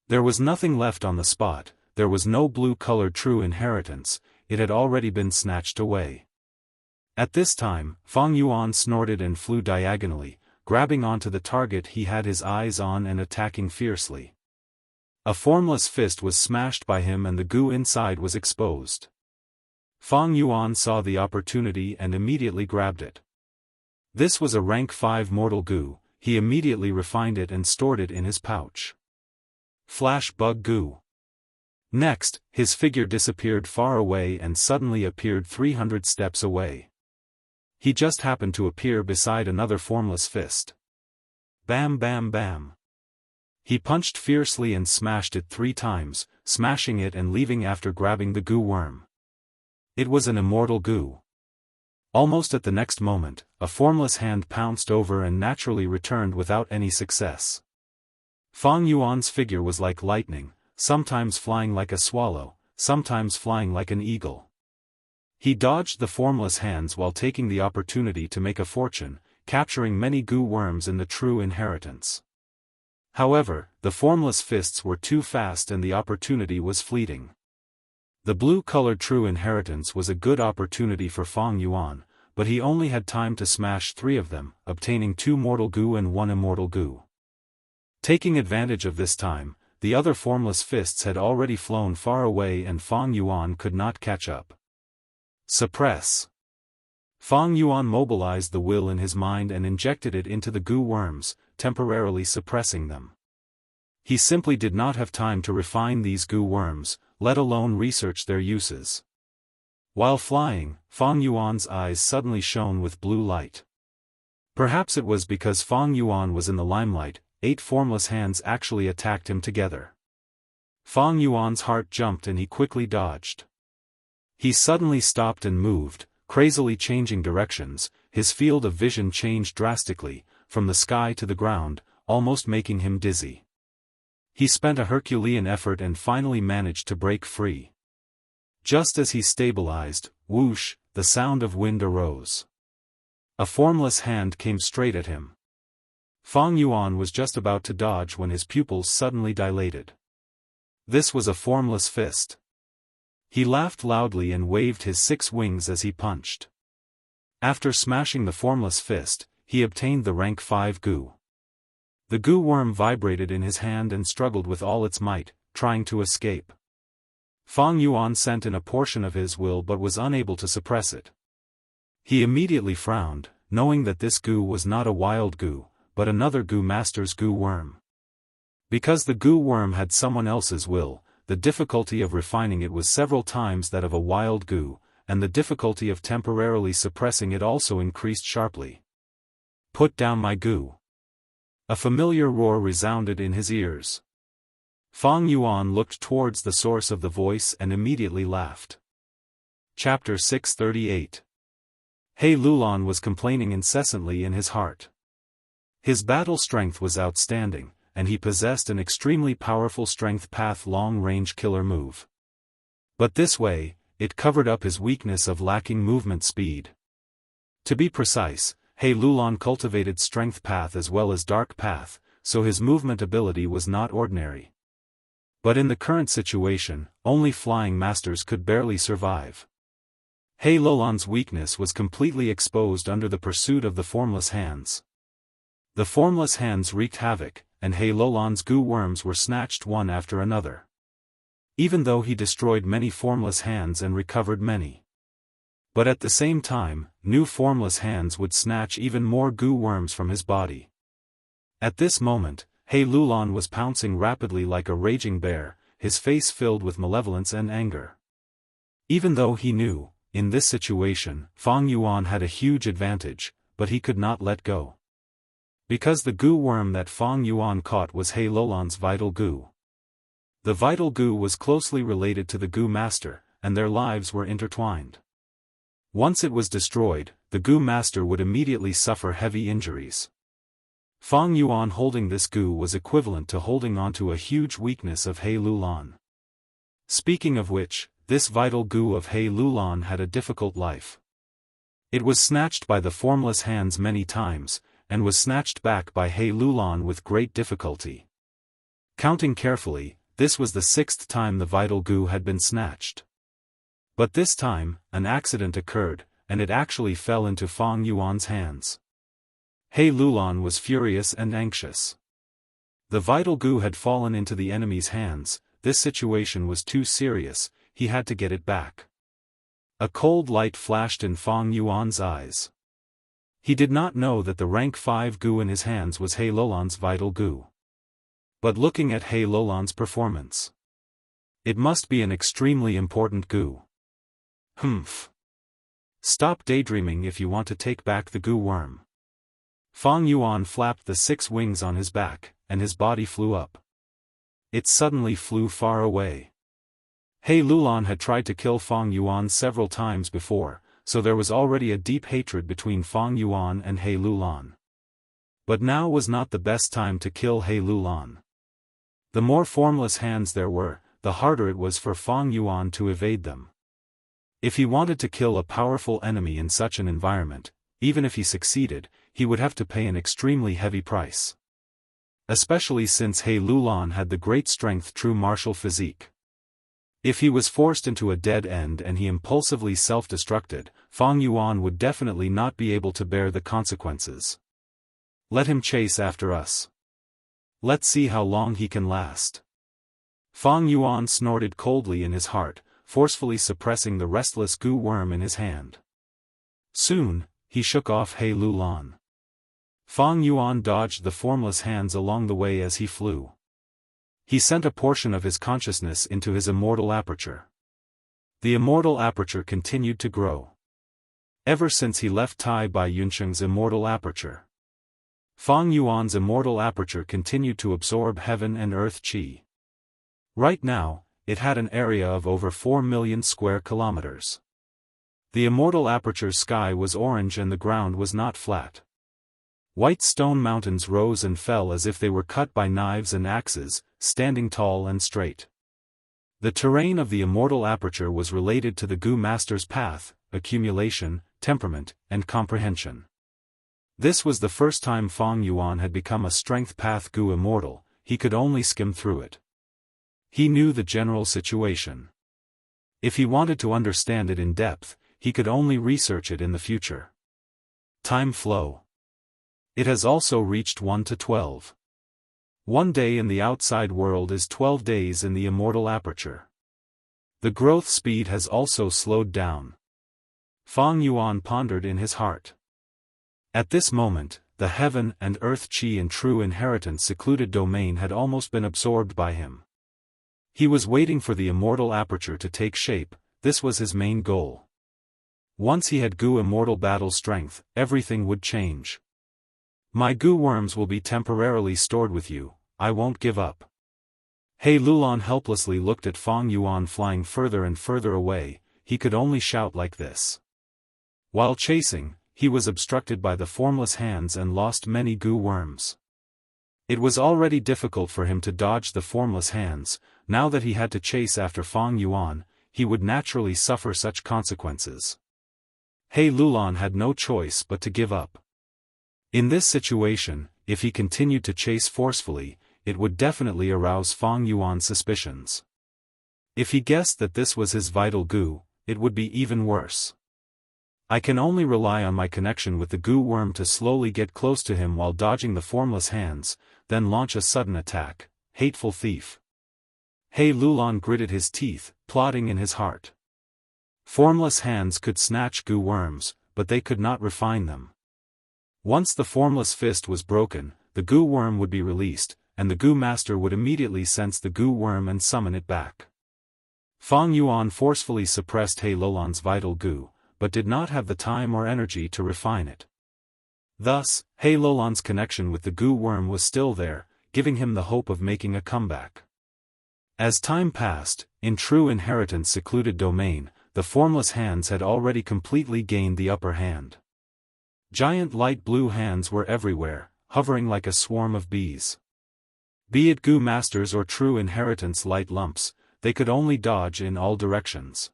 There was nothing left on the spot, there was no blue-colored true inheritance, it had already been snatched away. At this time, Fang Yuan snorted and flew diagonally, grabbing onto the target he had his eyes on and attacking fiercely. A formless fist was smashed by him and the goo inside was exposed. Fang Yuan saw the opportunity and immediately grabbed it. This was a rank 5 mortal goo, he immediately refined it and stored it in his pouch. Flash bug goo. Next, his figure disappeared far away and suddenly appeared 300 steps away. He just happened to appear beside another formless fist. Bam bam bam. He punched fiercely and smashed it 3 times, smashing it and leaving after grabbing the goo worm. It was an immortal goo. Almost at the next moment, a formless hand pounced over and naturally returned without any success. Fang Yuan's figure was like lightning, sometimes flying like a swallow, sometimes flying like an eagle. He dodged the formless hands while taking the opportunity to make a fortune, capturing many goo worms in the true inheritance. However, the formless fists were too fast and the opportunity was fleeting. The blue-colored true inheritance was a good opportunity for Fang Yuan, but he only had time to smash 3 of them, obtaining 2 mortal goo and 1 immortal goo. Taking advantage of this time, the other formless fists had already flown far away and Fang Yuan could not catch up. Suppress. Fang Yuan mobilized the will in his mind and injected it into the goo worms, temporarily suppressing them. He simply did not have time to refine these goo worms, let alone research their uses. While flying, Fang Yuan's eyes suddenly shone with blue light. Perhaps it was because Fang Yuan was in the limelight, 8 formless hands actually attacked him together. Fang Yuan's heart jumped and he quickly dodged. He suddenly stopped and moved, crazily changing directions, his field of vision changed drastically, from the sky to the ground, almost making him dizzy. He spent a Herculean effort and finally managed to break free. Just as he stabilized, whoosh, the sound of wind arose. A formless hand came straight at him. Fang Yuan was just about to dodge when his pupils suddenly dilated. This was a formless fist. He laughed loudly and waved his 6 wings as he punched. After smashing the formless fist, he obtained the rank 5 goo. The goo worm vibrated in his hand and struggled with all its might, trying to escape. Fang Yuan sent in a portion of his will but was unable to suppress it. He immediately frowned, knowing that this goo was not a wild goo, but another goo master's goo worm. Because the goo worm had someone else's will, the difficulty of refining it was several times that of a wild goo, and the difficulty of temporarily suppressing it also increased sharply. Put down my goo. A familiar roar resounded in his ears. Fang Yuan looked towards the source of the voice and immediately laughed. Chapter 638. He Lulan was complaining incessantly in his heart. His battle strength was outstanding, and he possessed an extremely powerful strength path long-range killer move. But this way, it covered up his weakness of lacking movement speed. To be precise, He Lulan cultivated strength path as well as dark path, so his movement ability was not ordinary. But in the current situation, only flying masters could barely survive. He Lulan's weakness was completely exposed under the pursuit of the formless hands. The formless hands wreaked havoc, and He Lulan's goo worms were snatched one after another. Even though he destroyed many formless hands and recovered many. But at the same time, new formless hands would snatch even more goo worms from his body. At this moment, He Lulan was pouncing rapidly like a raging bear, his face filled with malevolence and anger. Even though he knew, in this situation, Fang Yuan had a huge advantage, but he could not let go. Because the goo worm that Fang Yuan caught was He Lulan's vital goo. The vital goo was closely related to the goo master, and their lives were intertwined. Once it was destroyed, the goo master would immediately suffer heavy injuries. Fang Yuan holding this goo was equivalent to holding onto a huge weakness of He Lulan. Speaking of which, this vital goo of He Lulan had a difficult life. It was snatched by the formless hands many times, and was snatched back by He Lulan with great difficulty. Counting carefully, this was the 6th time the vital goo had been snatched. But this time, an accident occurred, and it actually fell into Fang Yuan's hands. He Lulan was furious and anxious. The vital goo had fallen into the enemy's hands. This situation was too serious, he had to get it back. A cold light flashed in Fang Yuan's eyes. He did not know that the rank 5 goo in his hands was He Lulan's vital goo. But looking at He Lulan's performance, it must be an extremely important goo. Humph. Stop daydreaming if you want to take back the goo worm. Fang Yuan flapped the 6 wings on his back, and his body flew up. It suddenly flew far away. He Lulan had tried to kill Fang Yuan several times before, so there was already a deep hatred between Fang Yuan and He Lulan. But now was not the best time to kill He Lulan. The more formless hands there were, the harder it was for Fang Yuan to evade them. If he wanted to kill a powerful enemy in such an environment, even if he succeeded, he would have to pay an extremely heavy price. Especially since He Lulan had the great strength true martial physique. If he was forced into a dead end and he impulsively self-destructed, Fang Yuan would definitely not be able to bear the consequences. Let him chase after us. Let's see how long he can last. Fang Yuan snorted coldly in his heart, forcefully suppressing the restless goo worm in his hand. Soon, he shook off He Lulan. Fang Yuan dodged the formless hands along the way as he flew. He sent a portion of his consciousness into his immortal aperture. The immortal aperture continued to grow. Ever since he left Tai Bai Yunsheng's immortal aperture, Fang Yuan's immortal aperture continued to absorb heaven and earth qi. Right now, it had an area of over 4 million square kilometers. The immortal aperture's sky was orange and the ground was not flat. White stone mountains rose and fell as if they were cut by knives and axes, standing tall and straight. The terrain of the immortal aperture was related to the Goo Master's path, accumulation, temperament, and comprehension. This was the first time Fang Yuan had become a strength path Goo immortal. He could only skim through it. He knew the general situation. If he wanted to understand it in depth, he could only research it in the future. Time flow. It has also reached 1 to 12. 1 day in the outside world is 12 days in the immortal aperture. The growth speed has also slowed down. Fang Yuan pondered in his heart. At this moment, the heaven and earth qi in true inheritance secluded domain had almost been absorbed by him. He was waiting for the immortal aperture to take shape. This was his main goal. Once he had Goo immortal battle strength, everything would change. My goo worms will be temporarily stored with you, I won't give up. He Lulan helplessly looked at Fang Yuan flying further and further away. He could only shout like this. While chasing, he was obstructed by the formless hands and lost many goo worms. It was already difficult for him to dodge the formless hands. Now that he had to chase after Fang Yuan, he would naturally suffer such consequences. He Lulan had no choice but to give up. In this situation, if he continued to chase forcefully, it would definitely arouse Fang Yuan's suspicions. If he guessed that this was his vital goo, it would be even worse. I can only rely on my connection with the goo worm to slowly get close to him while dodging the formless hands, then launch a sudden attack. Hateful thief. He Lulan gritted his teeth, plotting in his heart. Formless hands could snatch goo worms, but they could not refine them. Once the formless fist was broken, the goo worm would be released, and the Goo Master would immediately sense the goo worm and summon it back. Fang Yuan forcefully suppressed He Lulan's vital goo, but did not have the time or energy to refine it. Thus, He Lulan's connection with the goo worm was still there, giving him the hope of making a comeback. As time passed, in true inheritance secluded domain, the formless hands had already completely gained the upper hand. Giant light blue hands were everywhere, hovering like a swarm of bees. Be it Goo Masters or true inheritance light lumps, they could only dodge in all directions.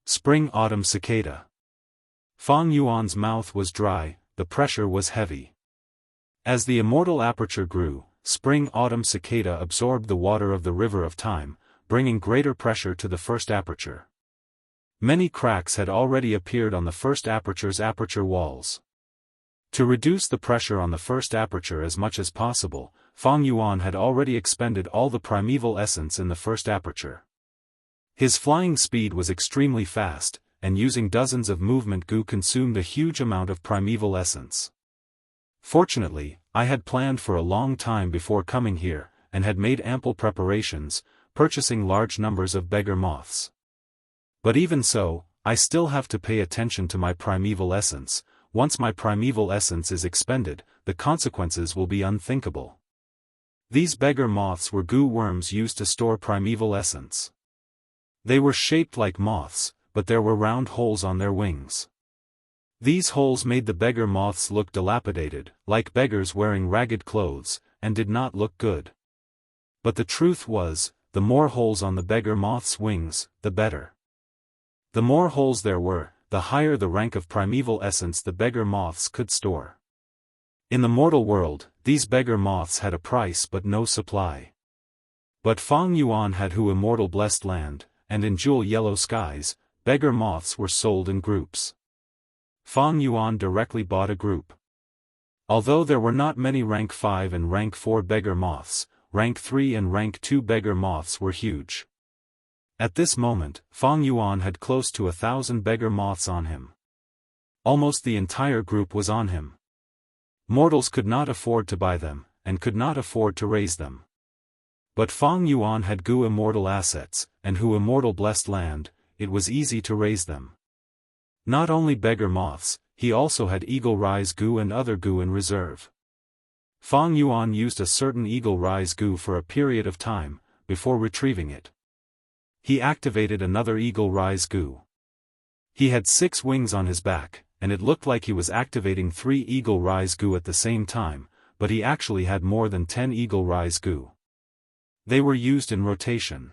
Spring-autumn cicada. Fang Yuan's mouth was dry, the pressure was heavy. As the immortal aperture grew, spring-autumn cicada absorbed the water of the river of time, bringing greater pressure to the first aperture. Many cracks had already appeared on the first aperture's aperture walls. To reduce the pressure on the first aperture as much as possible, Fang Yuan had already expended all the primeval essence in the first aperture. His flying speed was extremely fast, and using dozens of movement goo consumed a huge amount of primeval essence. Fortunately, I had planned for a long time before coming here, and had made ample preparations, purchasing large numbers of beggar moths. But even so, I still have to pay attention to my primeval essence. Once my primeval essence is expended, the consequences will be unthinkable. These beggar moths were goo worms used to store primeval essence. They were shaped like moths, but there were round holes on their wings. These holes made the beggar moths look dilapidated, like beggars wearing ragged clothes, and did not look good. But the truth was, the more holes on the beggar moth's wings, the better. The more holes there were, the higher the rank of primeval essence the beggar moths could store. In the mortal world, these beggar moths had a price but no supply. But Fang Yuan had Immortal blessed land, and in jewel yellow skies, beggar moths were sold in groups. Fang Yuan directly bought a group. Although there were not many rank 5 and rank 4 beggar moths, rank 3 and rank 2 beggar moths were huge. At this moment, Fang Yuan had close to 1,000 beggar moths on him. Almost the entire group was on him. Mortals could not afford to buy them, and could not afford to raise them. But Fang Yuan had immortal assets, and Immortal blessed land, it was easy to raise them. Not only beggar moths, he also had eagle rise goo and other goo in reserve. Fang Yuan used a certain eagle rise goo for a period of time, before retrieving it. He activated another eagle rise goo. He had 6 wings on his back, and it looked like he was activating 3 eagle rise goo at the same time, but he actually had more than 10 eagle rise goo. They were used in rotation.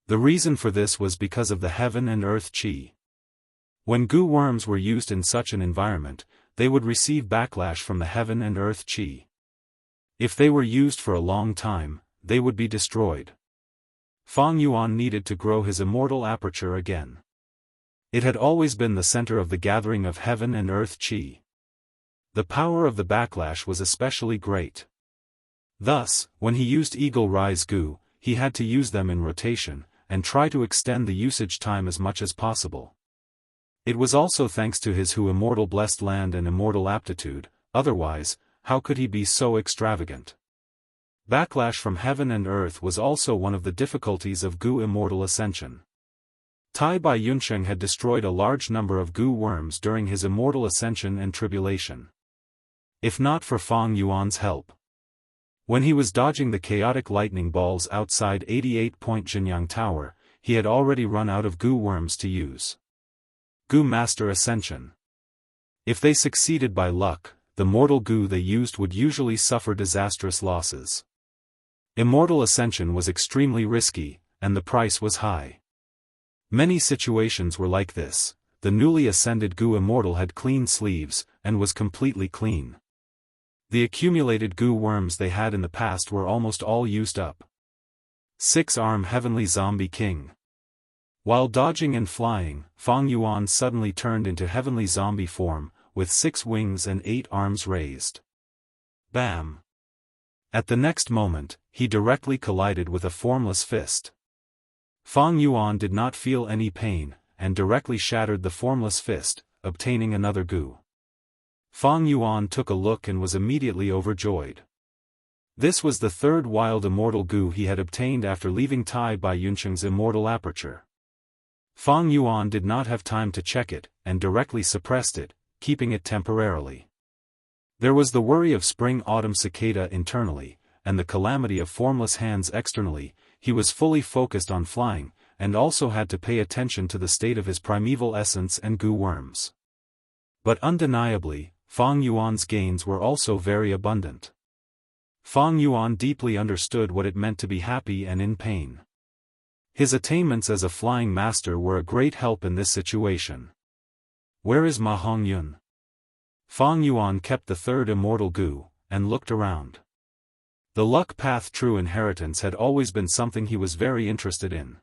The reason for this was because of the heaven and earth chi. When goo worms were used in such an environment, they would receive backlash from the heaven and earth chi. If they were used for a long time, they would be destroyed. Fang Yuan needed to grow his immortal aperture again. It had always been the center of the gathering of heaven and earth chi. The power of the backlash was especially great. Thus, when he used eagle rise goo, he had to use them in rotation, and try to extend the usage time as much as possible. It was also thanks to his Immortal blessed land and immortal aptitude, otherwise, how could he be so extravagant? Backlash from heaven and earth was also one of the difficulties of immortal ascension. Tai Bai Yunsheng had destroyed a large number of goo worms during his immortal ascension and tribulation. If not for Fang Yuan's help. When he was dodging the chaotic lightning balls outside 88-point Jianghu Tower, he had already run out of goo worms to use. Goo Master Ascension. If they succeeded by luck, the mortal goo they used would usually suffer disastrous losses. Immortal ascension was extremely risky, and the price was high. Many situations were like this. The newly ascended goo immortal had clean sleeves, and was completely clean. The accumulated goo worms they had in the past were almost all used up. 6-arm Heavenly Zombie King. While dodging and flying, Fang Yuan suddenly turned into heavenly zombie form, with 6 wings and 8 arms raised. Bam! At the next moment, he directly collided with a formless fist. Fang Yuan did not feel any pain, and directly shattered the formless fist, obtaining another goo. Fang Yuan took a look and was immediately overjoyed. This was the 3rd wild immortal goo he had obtained after leaving Tai Bai Yunsheng's immortal aperture. Fang Yuan did not have time to check it, and directly suppressed it, keeping it temporarily. There was the worry of spring-autumn cicada internally, and the calamity of formless hands externally. He was fully focused on flying, and also had to pay attention to the state of his primeval essence and goo worms. But undeniably, Fang Yuan's gains were also very abundant. Fang Yuan deeply understood what it meant to be happy and in pain. His attainments as a flying master were a great help in this situation. Where is Ma Hongyun? Fang Yuan kept the third immortal gu, and looked around. The luck path true inheritance had always been something he was very interested in.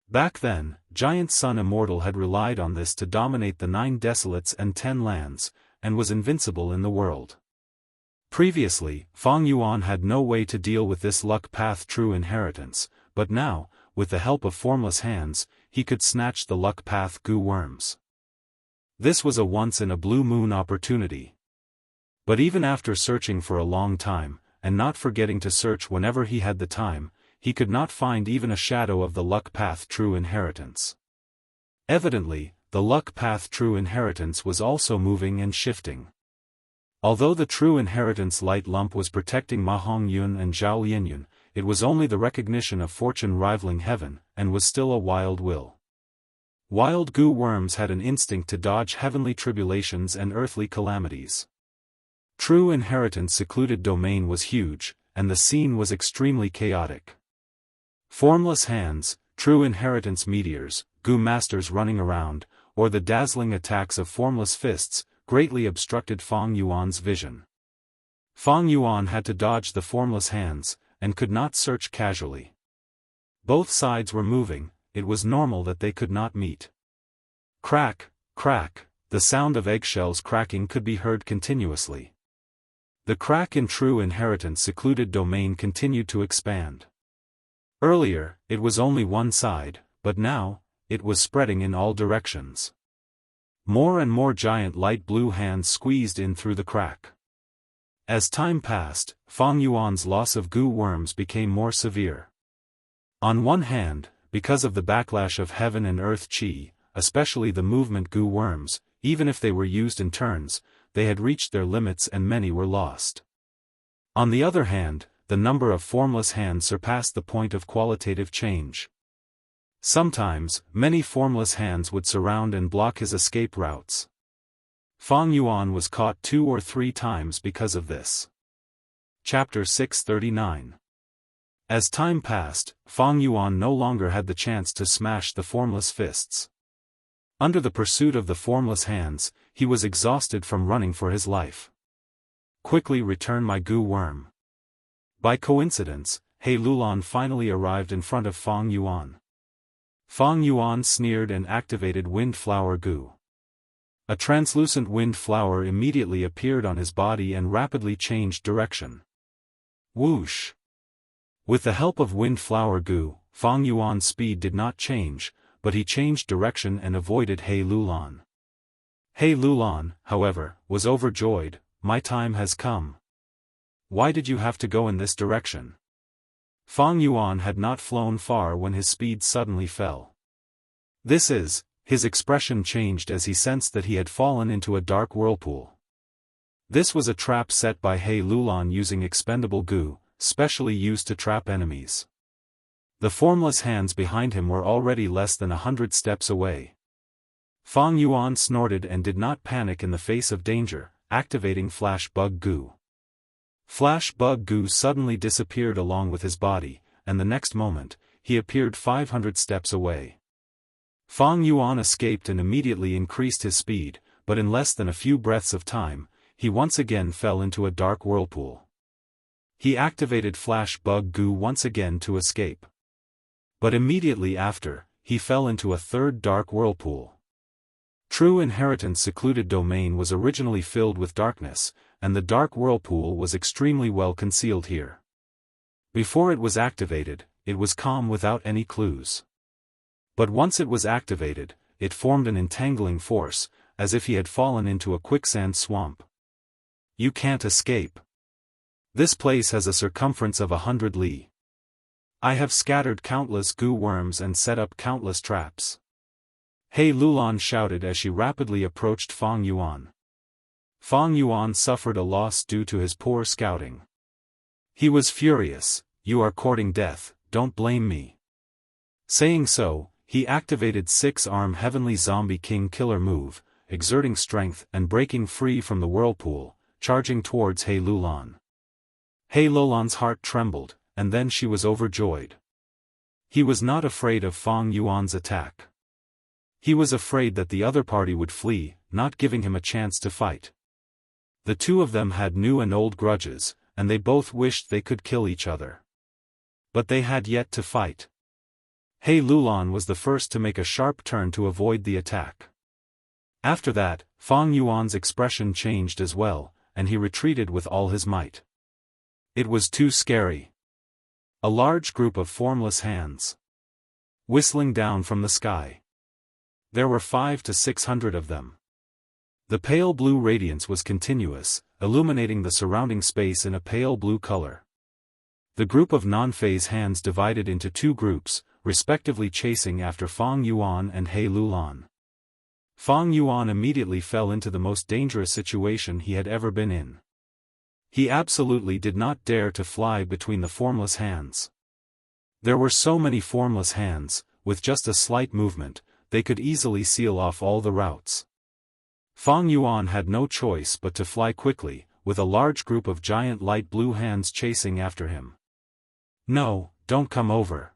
Back then, Giant Sun Immortal had relied on this to dominate the 9 desolates and 10 lands, and was invincible in the world. Previously, Fang Yuan had no way to deal with this luck path true inheritance, but now, with the help of formless hands, he could snatch the luck path gu worms. This was a once-in-a-blue-moon opportunity. But even after searching for a long time, and not forgetting to search whenever he had the time, he could not find even a shadow of the luck path true inheritance. Evidently, the luck path true inheritance was also moving and shifting. Although the true inheritance light lump was protecting Ma Hongyun and Zhao Lianyun, it was only the recognition of fortune rivaling heaven, and was still a wild will. Wild gu worms had an instinct to dodge heavenly tribulations and earthly calamities. True inheritance secluded domain was huge, and the scene was extremely chaotic. Formless hands, true inheritance meteors, gu masters running around, or the dazzling attacks of formless fists, greatly obstructed Fang Yuan's vision. Fang Yuan had to dodge the formless hands, and could not search casually. Both sides were moving, it was normal that they could not meet. Crack, crack, the sound of eggshells cracking could be heard continuously. The crack in true inheritance secluded domain continued to expand. Earlier, it was only one side, but now, it was spreading in all directions. More and more giant light blue hands squeezed in through the crack. As time passed, Fang Yuan's loss of gu worms became more severe. On one hand, because of the backlash of heaven and earth qi, especially the movement gu worms, even if they were used in turns, they had reached their limits and many were lost. On the other hand, the number of formless hands surpassed the point of qualitative change. Sometimes, many formless hands would surround and block his escape routes. Fang Yuan was caught 2 or 3 times because of this. Chapter 639. As time passed, Fang Yuan no longer had the chance to smash the formless fists. Under the pursuit of the formless hands, he was exhausted from running for his life. Quickly return my gu worm. By coincidence, He Lulan finally arrived in front of Fang Yuan. Fang Yuan sneered and activated Wind Flower Gu. A translucent wind flower immediately appeared on his body and rapidly changed direction. Whoosh! With the help of Wind Flower Gu, Fang Yuan's speed did not change, but he changed direction and avoided He Lulan. He Lulan, however, was overjoyed. My time has come. Why did you have to go in this direction? Fang Yuan had not flown far when his speed suddenly fell. His expression changed as he sensed that he had fallen into a dark whirlpool. This was a trap set by He Lulan using expendable gu, specially used to trap enemies. The formless hands behind him were already less than 100 steps away. Fang Yuan snorted and did not panic in the face of danger, activating Flash Bug Gu. Flash Bug Gu suddenly disappeared along with his body, and the next moment, he appeared 500 steps away. Fang Yuan escaped and immediately increased his speed, but in less than a few breaths of time, he once again fell into a dark whirlpool. He activated Flash Bug Gu once again to escape. But immediately after, he fell into a third dark whirlpool. True inheritance secluded domain was originally filled with darkness, and the dark whirlpool was extremely well concealed here. Before it was activated, it was calm without any clues. But once it was activated, it formed an entangling force, as if he had fallen into a quicksand swamp. You can't escape. This place has a circumference of 100 li. I have scattered countless gu worms and set up countless traps. He Lulan shouted as she rapidly approached Fang Yuan. Fang Yuan suffered a loss due to his poor scouting. He was furious. You are courting death, don't blame me. Saying so, he activated 6-arm Heavenly Zombie King Killer move, exerting strength and breaking free from the whirlpool, charging towards He Lulan. He Lulan's heart trembled, and then she was overjoyed. He was not afraid of Fang Yuan's attack. He was afraid that the other party would flee, not giving him a chance to fight. The two of them had new and old grudges, and they both wished they could kill each other. But they had yet to fight. He Lulan was the first to make a sharp turn to avoid the attack. After that, Fang Yuan's expression changed as well, and he retreated with all his might. It was too scary. A large group of formless hands. Whistling down from the sky. There were 500 to 600 of them. The pale blue radiance was continuous, illuminating the surrounding space in a pale blue color. The group of non-phase hands divided into two groups, respectively chasing after Fang Yuan and He Lulan. Fang Yuan immediately fell into the most dangerous situation he had ever been in. He absolutely did not dare to fly between the formless hands. There were so many formless hands, with just a slight movement, they could easily seal off all the routes. Fang Yuan had no choice but to fly quickly, with a large group of giant light blue hands chasing after him. "No, don't come over!"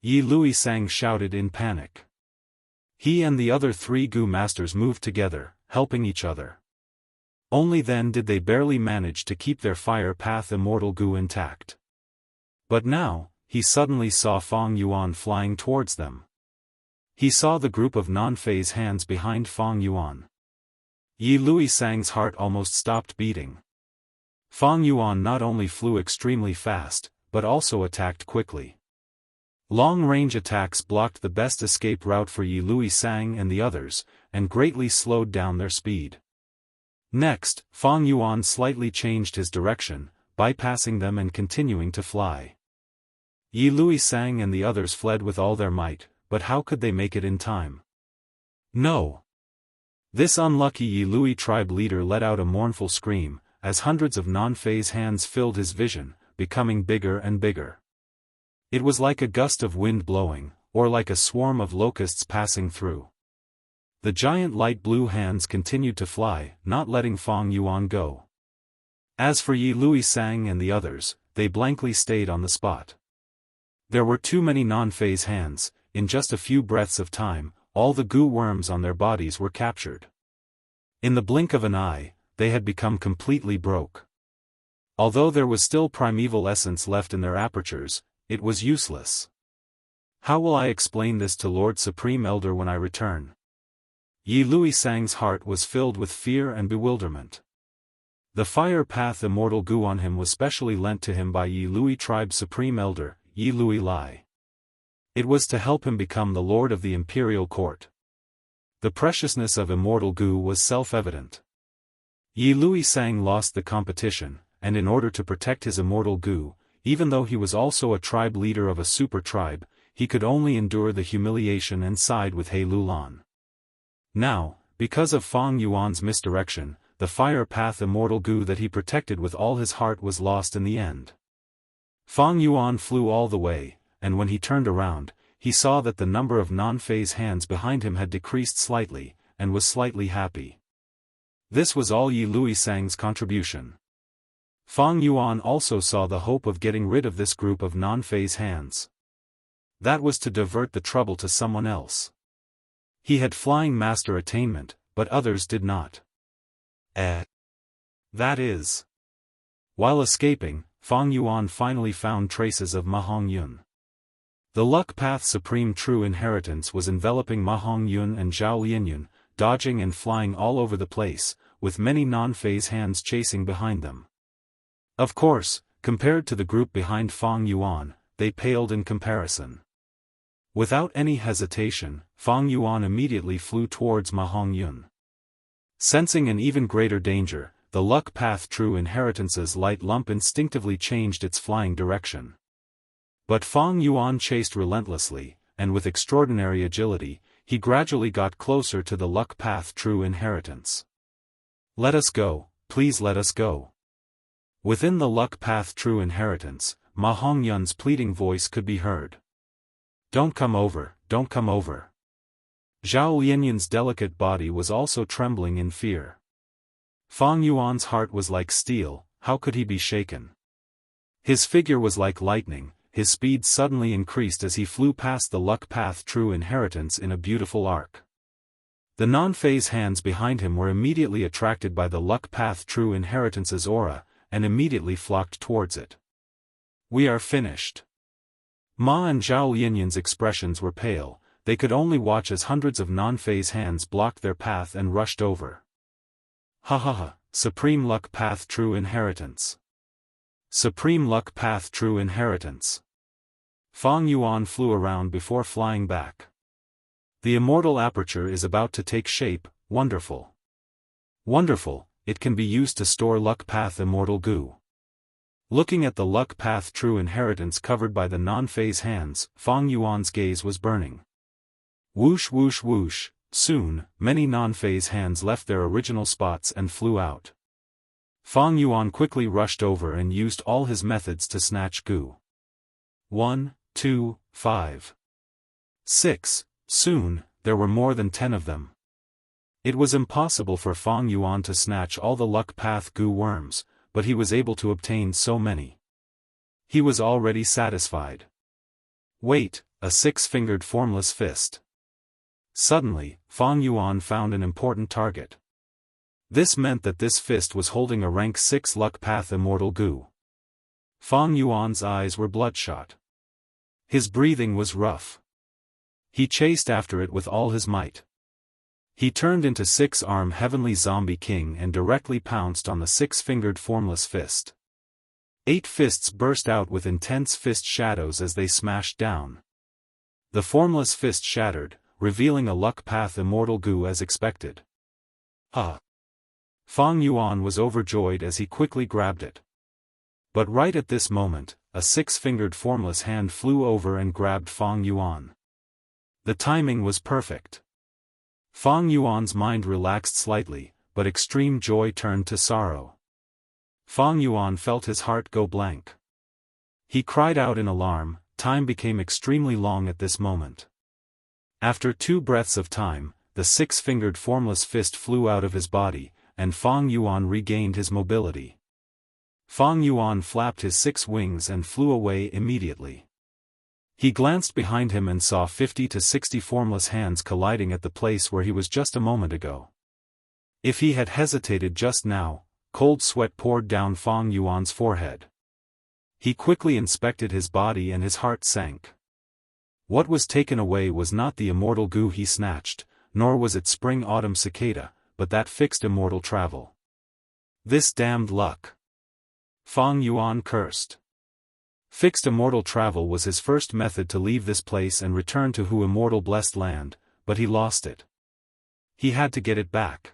Yi Luisang shouted in panic. He and the other 3 Gu masters moved together, helping each other. Only then did they barely manage to keep their fire path immortal Gu intact. But now, he suddenly saw Fang Yuan flying towards them. He saw the group of non-phase hands behind Fang Yuan. Yi Luisang's heart almost stopped beating. Fang Yuan not only flew extremely fast, but also attacked quickly. Long-range attacks blocked the best escape route for Yi Luisang and the others, and greatly slowed down their speed. Next, Fang Yuan slightly changed his direction, bypassing them and continuing to fly. Yi Luisang and the others fled with all their might, but how could they make it in time? No! This unlucky Yi Lui tribe leader let out a mournful scream, as hundreds of non-phase hands filled his vision, becoming bigger and bigger. It was like a gust of wind blowing, or like a swarm of locusts passing through. The giant light blue hands continued to fly, not letting Fang Yuan go. As for Yi Luisang and the others, they blankly stayed on the spot. There were too many non-phase hands. In just a few breaths of time, all the goo worms on their bodies were captured. In the blink of an eye, they had become completely broke. Although there was still primeval essence left in their apertures, it was useless. How will I explain this to Lord Supreme Elder when I return? Yi Luisang's heart was filled with fear and bewilderment. The fire path immortal goo on him was specially lent to him by Yi Lui tribe's Supreme Elder, Yi Lui Lai. It was to help him become the lord of the imperial court. The preciousness of immortal goo was self-evident. Yi Luisang lost the competition, and in order to protect his immortal goo, even though he was also a tribe leader of a super tribe, he could only endure the humiliation and side with He Lulan. Now, because of Fang Yuan's misdirection, the fire path immortal goo that he protected with all his heart was lost in the end. Fang Yuan flew all the way, and when he turned around, he saw that the number of non-phase hands behind him had decreased slightly, and was slightly happy. This was all Yi Luisang's contribution. Fang Yuan also saw the hope of getting rid of this group of non-phase hands. That was to divert the trouble to someone else. He had flying master attainment, but others did not. That is. While escaping, Fang Yuan finally found traces of Ma Hongyun. The Luck Path Supreme True Inheritance was enveloping Ma Hongyun and Zhao Lianyun, dodging and flying all over the place, with many non-phase hands chasing behind them. Of course, compared to the group behind Fang Yuan, they paled in comparison. Without any hesitation, Fang Yuan immediately flew towards Ma Hongyun. Sensing an even greater danger, the Luck Path True Inheritance's light lump instinctively changed its flying direction. But Fang Yuan chased relentlessly, and with extraordinary agility, he gradually got closer to the Luck Path True Inheritance. "Let us go, please let us go." Within the Luck Path True Inheritance, Ma Hongyun's pleading voice could be heard. "Don't come over, don't come over." Zhao Lianyun's delicate body was also trembling in fear. Fang Yuan's heart was like steel, how could he be shaken? His figure was like lightning, his speed suddenly increased as he flew past the luck path true inheritance in a beautiful arc. The non-phase hands behind him were immediately attracted by the luck path true inheritance's aura, and immediately flocked towards it. "We are finished." Ma and Zhao Lianyun's expressions were pale, they could only watch as hundreds of non-phase hands blocked their path and rushed over. "Ha ha ha, Supreme Luck Path True Inheritance. Supreme Luck Path True Inheritance." Fang Yuan flew around before flying back. "The immortal aperture is about to take shape, wonderful. Wonderful, it can be used to store luck path immortal goo." Looking at the luck path true inheritance covered by the non-phase hands, Fang Yuan's gaze was burning. Whoosh whoosh whoosh, soon, many non-phase hands left their original spots and flew out. Fang Yuan quickly rushed over and used all his methods to snatch goo. 1, 2, 5, 6, soon, there were more than 10 of them. It was impossible for Fang Yuan to snatch all the luck path goo worms, but he was able to obtain so many. He was already satisfied. Wait, a six-fingered formless fist. Suddenly, Fang Yuan found an important target. This meant that this fist was holding a rank 6 luck path immortal goo. Fang Yuan's eyes were bloodshot. His breathing was rough. He chased after it with all his might. He turned into Six-Arm Heavenly Zombie King and directly pounced on the six-fingered formless fist. 8 fists burst out with intense fist shadows as they smashed down. The formless fist shattered, revealing a luck path immortal goo as expected. Ha! Fang Yuan was overjoyed as he quickly grabbed it. But right at this moment, a six-fingered formless hand flew over and grabbed Fang Yuan. The timing was perfect. Fang Yuan's mind relaxed slightly, but extreme joy turned to sorrow. Fang Yuan felt his heart go blank. He cried out in alarm. Time became extremely long at this moment. After 2 breaths of time, the six-fingered formless fist flew out of his body, and Fang Yuan regained his mobility. Fang Yuan flapped his 6 wings and flew away immediately. He glanced behind him and saw 50 to 60 formless hands colliding at the place where he was just a moment ago. If he had hesitated just now, cold sweat poured down Fang Yuan's forehead. He quickly inspected his body and his heart sank. What was taken away was not the immortal goo he snatched, nor was it spring-autumn cicada, but that fixed immortal travel. This damned luck! Fang Yuan cursed. Fixed immortal travel was his first method to leave this place and return to Hu immortal blessed land, but he lost it. He had to get it back.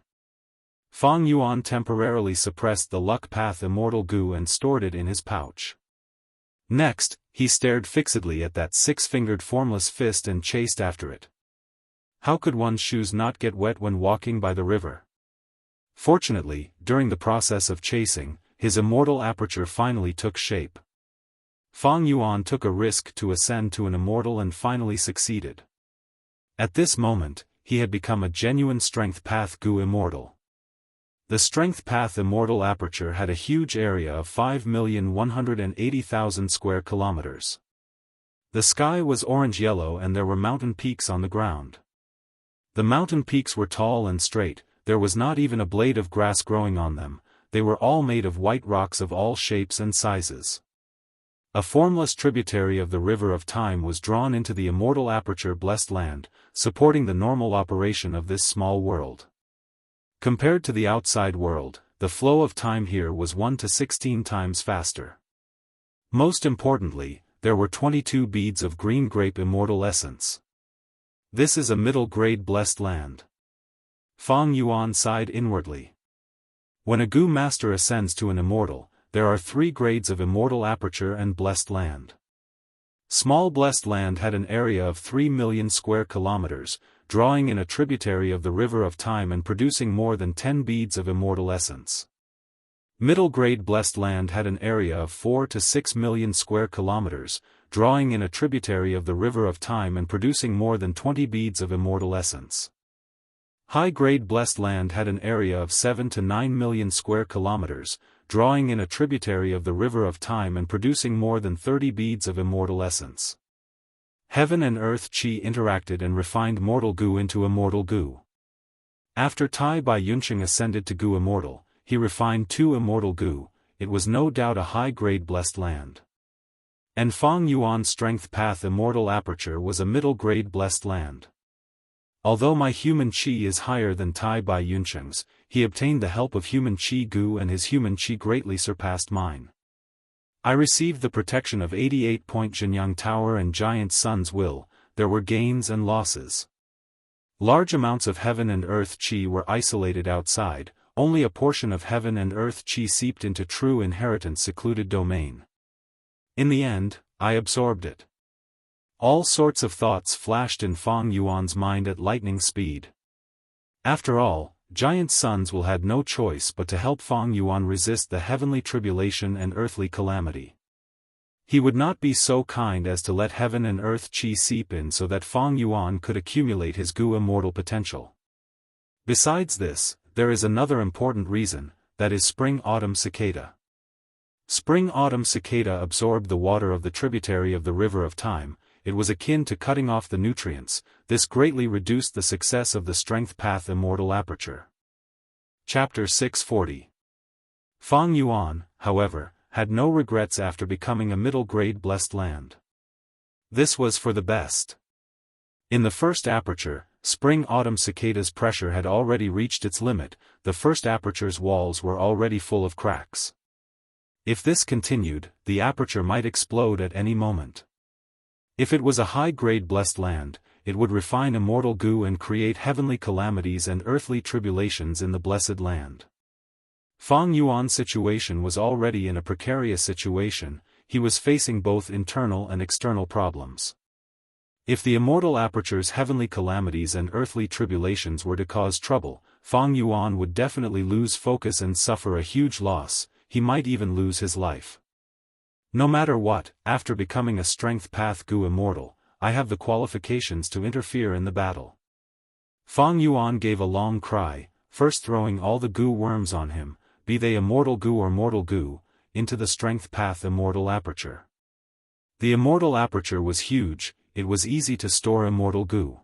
Fang Yuan temporarily suppressed the luck path immortal goo and stored it in his pouch. Next, he stared fixedly at that six-fingered formless fist and chased after it. How could one's shoes not get wet when walking by the river? Fortunately, during the process of chasing, his immortal aperture finally took shape. Fang Yuan took a risk to ascend to an immortal and finally succeeded. At this moment, he had become a genuine strength path goo immortal. The strength path immortal aperture had a huge area of 5,180,000 square kilometers. The sky was orange-yellow and there were mountain peaks on the ground. The mountain peaks were tall and straight, there was not even a blade of grass growing on them, they were all made of white rocks of all shapes and sizes. A formless tributary of the River of Time was drawn into the immortal aperture blessed land, supporting the normal operation of this small world. Compared to the outside world, the flow of time here was 1 to 16 times faster. Most importantly, there were 22 beads of green grape immortal essence. This is a middle-grade blessed land. Fang Yuan sighed inwardly. When a goo master ascends to an immortal, there are 3 grades of immortal aperture and blessed land. Small blessed land had an area of 3 million square kilometers, drawing in a tributary of the River of Time and producing more than 10 beads of immortal essence. Middle-grade blessed land had an area of 4 to 6 million square kilometers, drawing in a tributary of the River of Time and producing more than 20 beads of immortal essence. High-grade blessed land had an area of 7 to 9 million square kilometers, drawing in a tributary of the river of time and producing more than 30 beads of immortal essence. Heaven and earth qi interacted and refined mortal gu into immortal gu. After Tai Bai Yunqing ascended to gu immortal, he refined 2 immortal gu. It was no doubt a high-grade blessed land. And Fang Yuan's strength path immortal aperture was a middle-grade blessed land. Although my human qi is higher than Tai Bai Yunqing's, he obtained the help of human qi gu and his human qi greatly surpassed mine. I received the protection of 88-point Jinyang Tower and Giant Sun's will. There were gains and losses. Large amounts of heaven and earth qi were isolated outside, only a portion of heaven and earth qi seeped into true inheritance secluded domain. In the end, I absorbed it. All sorts of thoughts flashed in Fang Yuan's mind at lightning speed. After all, Giant Sun's will had no choice but to help Fang Yuan resist the heavenly tribulation and earthly calamity. He would not be so kind as to let heaven and earth qi seep in so that Fang Yuan could accumulate his gu immortal potential. Besides this, there is another important reason, that is spring-autumn cicada. Spring-autumn cicada absorbed the water of the tributary of the river of time. It was akin to cutting off the nutrients. This greatly reduced the success of the strength path immortal aperture. Chapter 640. Fang Yuan, however, had no regrets after becoming a middle-grade blessed land. This was for the best. In the first aperture, spring-autumn cicada's pressure had already reached its limit. The first aperture's walls were already full of cracks. If this continued, the aperture might explode at any moment. If it was a high-grade blessed land, it would refine immortal gu and create heavenly calamities and earthly tribulations in the blessed land. Fang Yuan's situation was already in a precarious situation. He was facing both internal and external problems. If the immortal aperture's heavenly calamities and earthly tribulations were to cause trouble, Fang Yuan would definitely lose focus and suffer a huge loss. He might even lose his life. No matter what, after becoming a strength path gu immortal, I have the qualifications to interfere in the battle. Fang Yuan gave a long cry, first throwing all the gu worms on him, be they immortal gu or mortal gu, into the strength path immortal aperture. The immortal aperture was huge, it was easy to store immortal gu.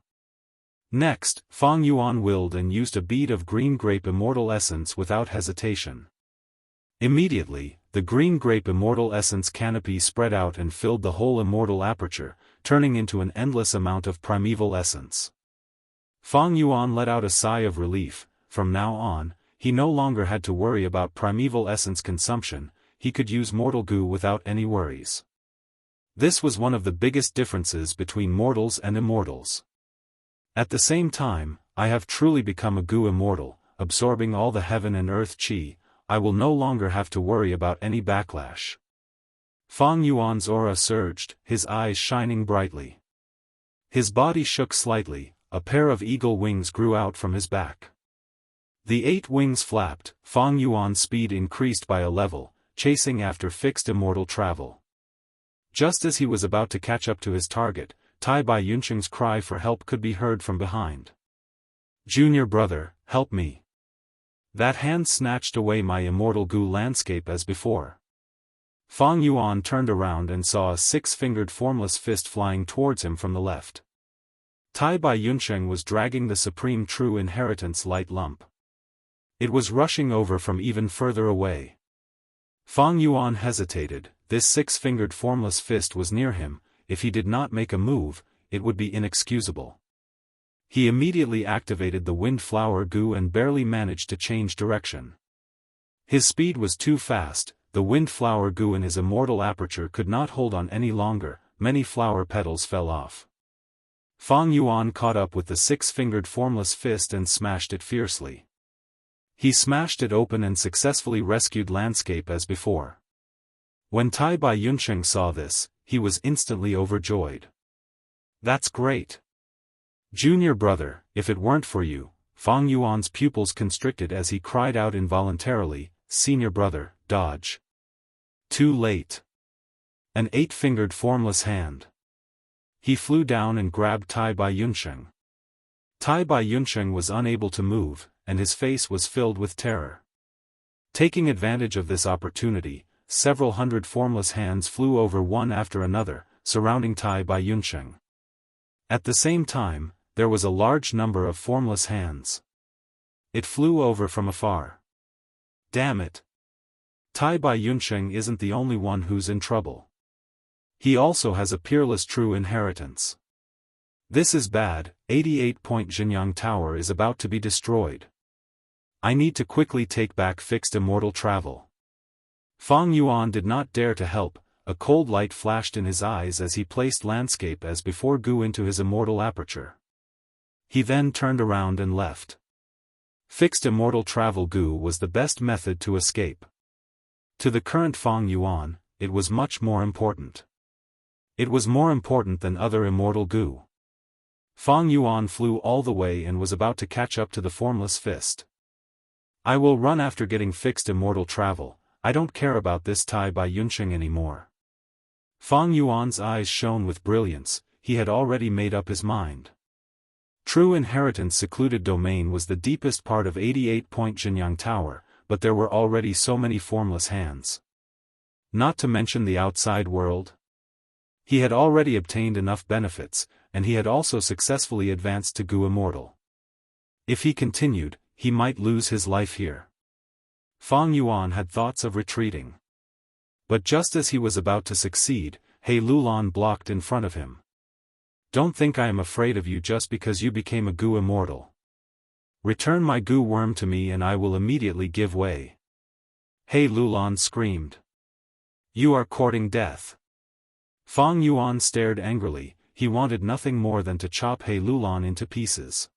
Next, Fang Yuan willed and used a bead of green grape immortal essence without hesitation. Immediately, the green grape immortal essence canopy spread out and filled the whole immortal aperture, turning into an endless amount of primeval essence. Fang Yuan let out a sigh of relief. From now on, he no longer had to worry about primeval essence consumption. He could use mortal gu without any worries. This was one of the biggest differences between mortals and immortals. At the same time, I have truly become a gu immortal, absorbing all the heaven and earth qi. I will no longer have to worry about any backlash. Fang Yuan's aura surged, his eyes shining brightly. His body shook slightly, a pair of eagle wings grew out from his back. The 8 wings flapped, Fang Yuan's speed increased by a level, chasing after fixed immortal travel. Just as he was about to catch up to his target, Tai Bai Yunqing's cry for help could be heard from behind. "Junior brother, help me." That hand snatched away my immortal gu landscape as before. Fang Yuan turned around and saw a 6-fingered formless fist flying towards him from the left. Tai Bai Yunqing was dragging the supreme true inheritance light lump. It was rushing over from even further away. Fang Yuan hesitated. This 6-fingered formless fist was near him. If he did not make a move, it would be inexcusable. He immediately activated the wind flower gu and barely managed to change direction. His speed was too fast. The wind flower gu in his immortal aperture could not hold on any longer. Many flower petals fell off. Fang Yuan caught up with the 6-fingered formless fist and smashed it fiercely. He smashed it open and successfully rescued landscape as before. When Tai Bai Yunqing saw this, he was instantly overjoyed. "That's great. Junior brother, if it weren't for you," Fang Yuan's pupils constricted as he cried out involuntarily, "Senior brother, dodge." Too late. An 8-fingered formless hand. He flew down and grabbed Tai Bai Yunqing. Tai Bai Yunqing was unable to move, and his face was filled with terror. Taking advantage of this opportunity, several hundred formless hands flew over one after another, surrounding Tai Bai Yunsheng. At the same time, there was a large number of formless hands. It flew over from afar. Damn it! Tai Bai Yunsheng isn't the only one who's in trouble. He also has a peerless true inheritance. This is bad. 88-point Jinyang Tower is about to be destroyed. I need to quickly take back fixed immortal travel. Fang Yuan did not dare to help. A cold light flashed in his eyes as he placed landscape as before Gu into his immortal aperture. He then turned around and left. Fixed immortal travel Gu was the best method to escape. To the current Fang Yuan, it was much more important. It was more important than other immortal Gu. Fang Yuan flew all the way and was about to catch up to the formless fist. I will run after getting fixed immortal travel. I don't care about this Tai Bai Yunsheng anymore. Fang Yuan's eyes shone with brilliance. He had already made up his mind. True inheritance secluded domain was the deepest part of 88-point Jinyang Tower, but there were already so many formless hands. Not to mention the outside world. He had already obtained enough benefits, and he had also successfully advanced to Gu Immortal. If he continued, he might lose his life here. Fang Yuan had thoughts of retreating. But just as he was about to succeed, He Lulan blocked in front of him. Don't think I am afraid of you just because you became a Gu Immortal. Return my Gu worm to me and I will immediately give way. He Lulan screamed. You are courting death. Fang Yuan stared angrily. He wanted nothing more than to chop He Lulan into pieces.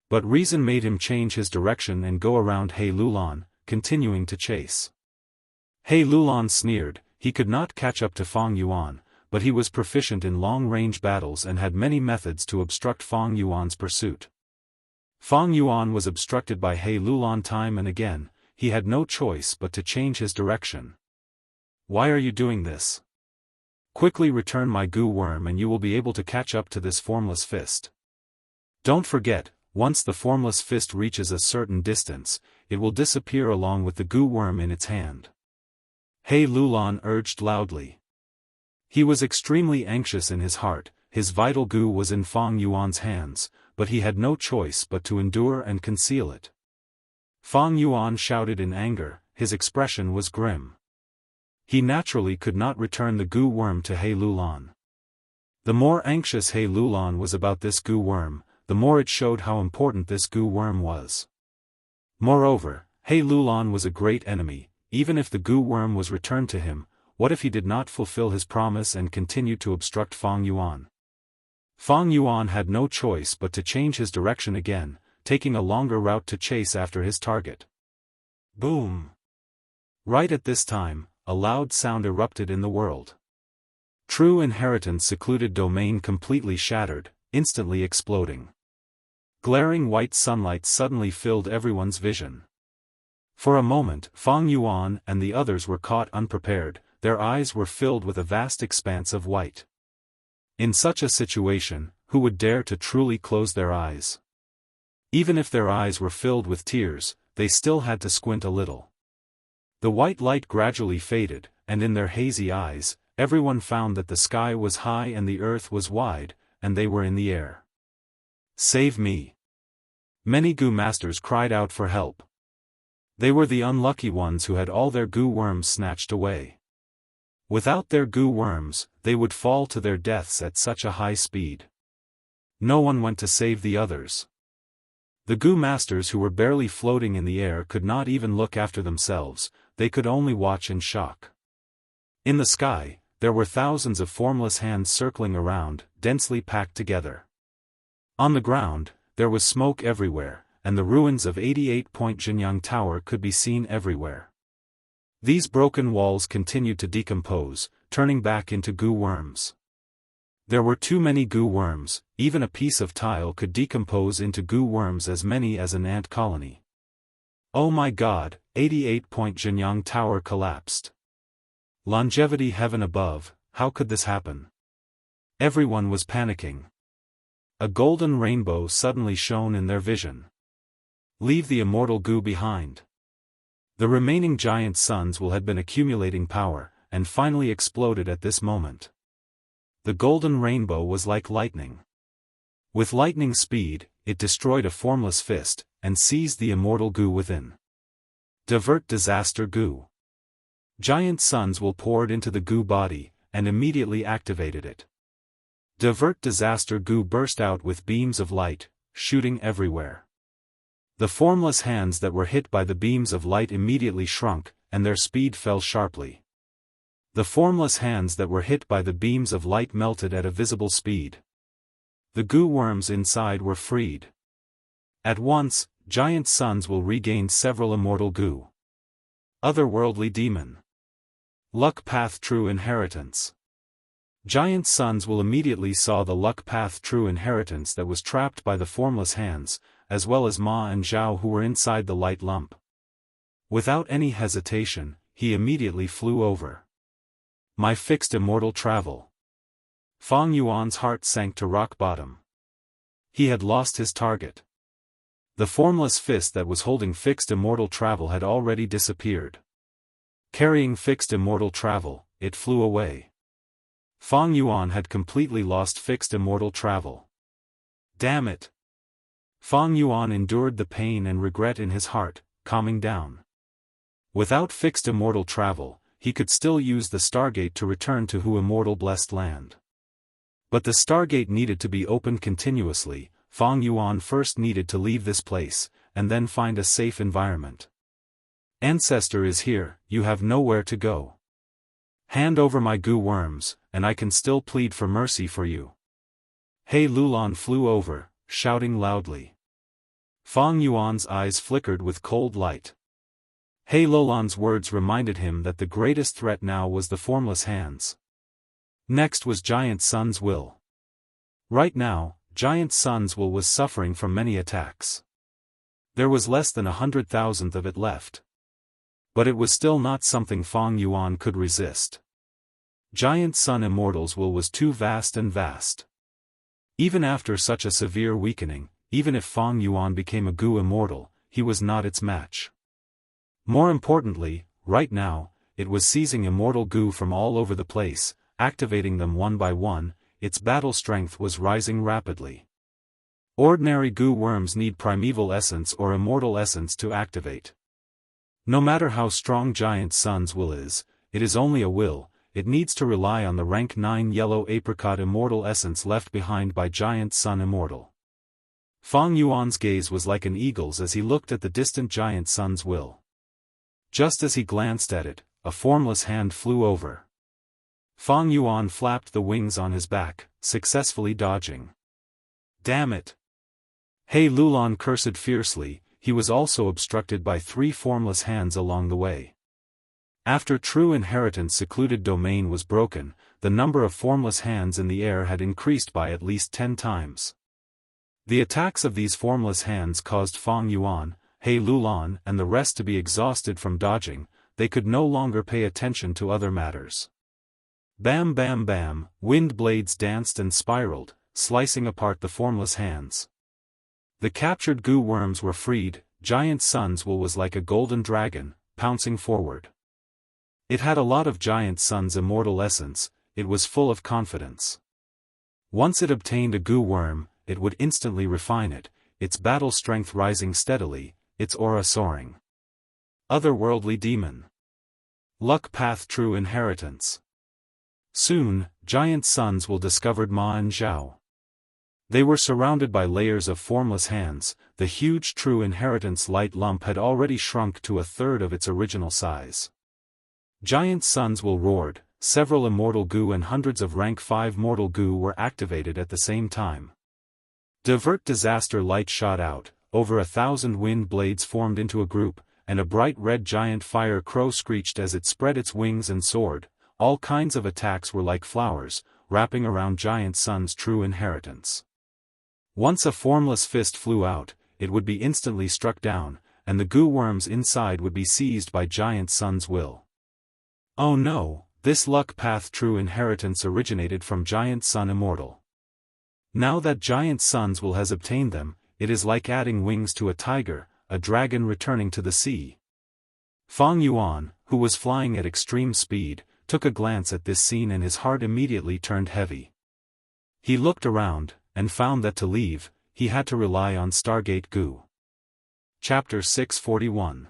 But reason made him change his direction and go around He Lulan, continuing to chase. He Lulan sneered. He could not catch up to Fang Yuan, but he was proficient in long-range battles and had many methods to obstruct Fang Yuan's pursuit. Fang Yuan was obstructed by He Lulan time and again. He had no choice but to change his direction. Why are you doing this? Quickly return my Gu worm and you will be able to catch up to this formless fist. Don't forget, once the formless fist reaches a certain distance, it will disappear along with the Gu worm in its hand. He Lulan urged loudly. He was extremely anxious in his heart. His vital Gu was in Fang Yuan's hands, but he had no choice but to endure and conceal it. Fang Yuan shouted in anger. His expression was grim. He naturally could not return the Gu worm to He Lulan. The more anxious He Lulan was about this Gu worm, the more it showed how important this Gu worm was. Moreover, He Lulan was a great enemy. Even if the Gu worm was returned to him, what if he did not fulfill his promise and continued to obstruct Fang Yuan? Fang Yuan had no choice but to change his direction again, taking a longer route to chase after his target. Boom! Right at this time, a loud sound erupted in the world. True inheritance secluded domain completely shattered, instantly exploding. Glaring white sunlight suddenly filled everyone's vision. For a moment, Fang Yuan and the others were caught unprepared. Their eyes were filled with a vast expanse of white. In such a situation, who would dare to truly close their eyes? Even if their eyes were filled with tears, they still had to squint a little. The white light gradually faded, and in their hazy eyes, everyone found that the sky was high and the earth was wide, and they were in the air. Save me! Many Gu masters cried out for help. They were the unlucky ones who had all their Gu worms snatched away. Without their Gu worms, they would fall to their deaths at such a high speed. No one went to save the others. The Gu masters who were barely floating in the air could not even look after themselves, they could only watch in shock. In the sky, there were thousands of formless hands circling around, densely packed together. On the ground, there was smoke everywhere, and the ruins of 88-point Jinyang Tower could be seen everywhere. These broken walls continued to decompose, turning back into Gu worms. There were too many Gu worms. Even a piece of tile could decompose into Gu worms as many as an ant colony. Oh my god, 88-point Jinyang Tower collapsed. Longevity heaven above, how could this happen? Everyone was panicking. A golden rainbow suddenly shone in their vision. Leave the immortal Gu behind. The remaining giant suns will had been accumulating power, and finally exploded at this moment. The golden rainbow was like lightning. With lightning speed, it destroyed a formless fist, and seized the immortal goo within. Divert disaster goo. Giant suns will poured into the goo body, and immediately activated it. Divert disaster goo burst out with beams of light, shooting everywhere. The formless hands that were hit by the beams of light immediately shrunk, and their speed fell sharply. The formless hands that were hit by the beams of light melted at a visible speed. The goo worms inside were freed. At once, giant suns will regain several immortal goo. Otherworldly demon. Luck path true inheritance. Giant suns will immediately saw the luck path true inheritance that was trapped by the formless hands, as well as Ma and Zhao who were inside the light lump. Without any hesitation, he immediately flew over. My fixed immortal travel. Fang Yuan's heart sank to rock bottom. He had lost his target. The formless fist that was holding fixed immortal travel had already disappeared. Carrying fixed immortal travel, it flew away. Fang Yuan had completely lost fixed immortal travel. Damn it! Fang Yuan endured the pain and regret in his heart, calming down. Without fixed immortal travel, he could still use the Stargate to return to Hu Immortal Blessed Land. But the Stargate needed to be opened continuously. Fang Yuan first needed to leave this place, and then find a safe environment. Ancestor is here, you have nowhere to go. Hand over my goo worms, and I can still plead for mercy for you. He Lulan flew over, shouting loudly. Fang Yuan's eyes flickered with cold light. He Lulan's words reminded him that the greatest threat now was the formless hands. Next was Giant Sun's will. Right now, Giant Sun's will was suffering from many attacks. There was less than 100,000th of it left. But it was still not something Fang Yuan could resist. Giant Sun Immortal's will was too vast and vast. Even after such a severe weakening, even if Fang Yuan became a goo immortal, he was not its match. More importantly, right now, it was seizing immortal goo from all over the place, activating them one by one. Its battle strength was rising rapidly. Ordinary goo worms need primeval essence or immortal essence to activate. No matter how strong Giant Sun's will is, it is only a will. It needs to rely on the rank 9 yellow apricot immortal essence left behind by Giant Sun Immortal. Fang Yuan's gaze was like an eagle's as he looked at the distant Giant Sun's will. Just as he glanced at it, a formless hand flew over. Fang Yuan flapped the wings on his back, successfully dodging. Damn it! He Lulan cursed fiercely. He was also obstructed by 3 formless hands along the way. After true inheritance secluded domain was broken, the number of formless hands in the air had increased by at least 10 times. The attacks of these formless hands caused Fang Yuan, He Lulan and the rest to be exhausted from dodging. They could no longer pay attention to other matters. Bam bam bam, wind blades danced and spiraled, slicing apart the formless hands. The captured goo worms were freed. Giant Sun's will was like a golden dragon, pouncing forward. It had a lot of Giant Sun's immortal essence. It was full of confidence. Once it obtained a goo worm, it would instantly refine it, its battle strength rising steadily, its aura soaring. Otherworldly demon. Luck path true inheritance. Soon, Giant Sun's will discovered Ma and Zhao. They were surrounded by layers of formless hands. The huge true inheritance light lump had already shrunk to 1/3 of its original size. Giant Sun's will roared, several immortal goo and hundreds of rank 5 mortal goo were activated at the same time. Divert disaster light shot out, over 1,000 wind blades formed into a group, and a bright red giant fire crow screeched as it spread its wings and soared. All kinds of attacks were like flowers, wrapping around Giant Sun's true inheritance. Once a formless fist flew out, it would be instantly struck down, and the goo worms inside would be seized by Giant Sun's will. Oh no, this luck path true inheritance originated from Giant Sun Immortal. Now that Giant Sun's will has obtained them, it is like adding wings to a tiger, a dragon returning to the sea. Fang Yuan, who was flying at extreme speed, took a glance at this scene and his heart immediately turned heavy. He looked around, and found that to leave, he had to rely on Stargate Gu. Chapter 641.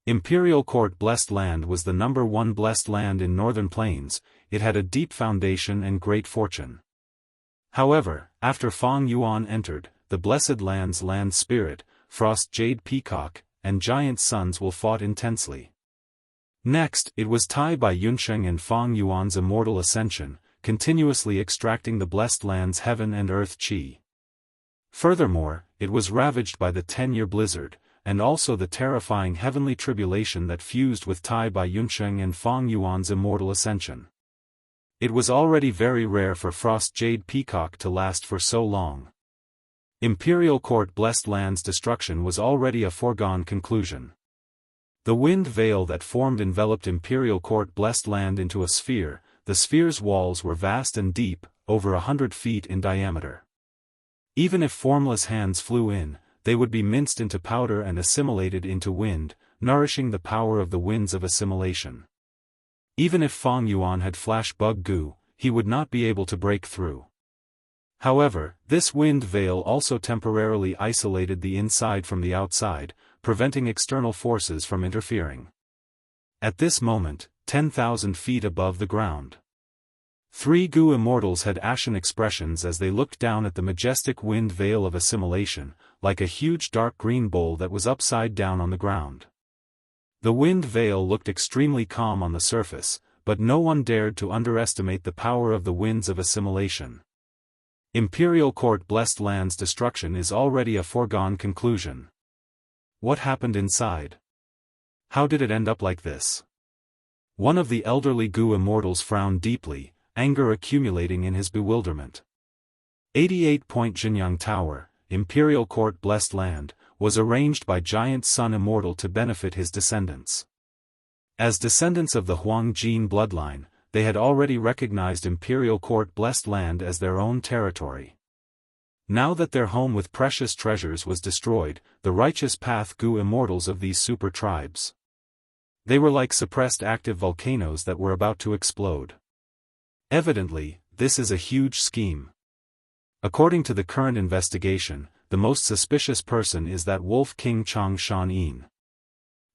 Imperial Court Blessed Land was the number one blessed land in Northern Plains. It had a deep foundation and great fortune. However, after Fang Yuan entered, the Blessed Land's land spirit, Frost Jade Peacock, and Giant Sons will fought intensely. Next, it was Tai by Yunsheng and Fang Yuan's immortal ascension, continuously extracting the Blessed Land's heaven and earth qi. Furthermore, it was ravaged by the 10-year blizzard, and also the terrifying heavenly tribulation that fused with Tai by Yunsheng and Fang Yuan's immortal ascension. It was already very rare for Frost Jade Peacock to last for so long. Imperial Court Blessed Land's destruction was already a foregone conclusion. The wind veil that formed enveloped Imperial Court Blessed Land into a sphere. The sphere's walls were vast and deep, over 100 feet in diameter. Even if formless hands flew in, they would be minced into powder and assimilated into wind, nourishing the power of the winds of assimilation. Even if Fang Yuan had flash bug Gu, he would not be able to break through. However, this wind veil also temporarily isolated the inside from the outside, preventing external forces from interfering. At this moment, 10,000 feet above the ground, 3 Gu immortals had ashen expressions as they looked down at the majestic wind veil of assimilation, like a huge dark green bowl that was upside down on the ground. The wind veil looked extremely calm on the surface, but no one dared to underestimate the power of the winds of assimilation. Imperial Court Blessed Land's destruction is already a foregone conclusion. What happened inside? How did it end up like this? One of the elderly Gu immortals frowned deeply, anger accumulating in his bewilderment. 88-point Jinyang Tower, Imperial Court Blessed Land, was arranged by Giant Sun Immortal to benefit his descendants. As descendants of the Huang Jin bloodline, they had already recognized Imperial Court Blessed Land as their own territory. Now that their home with precious treasures was destroyed, the righteous path Gu immortals of these super tribes. They were like suppressed active volcanoes that were about to explode. Evidently, this is a huge scheme. According to the current investigation, the most suspicious person is that Wolf King Chang Shan-in.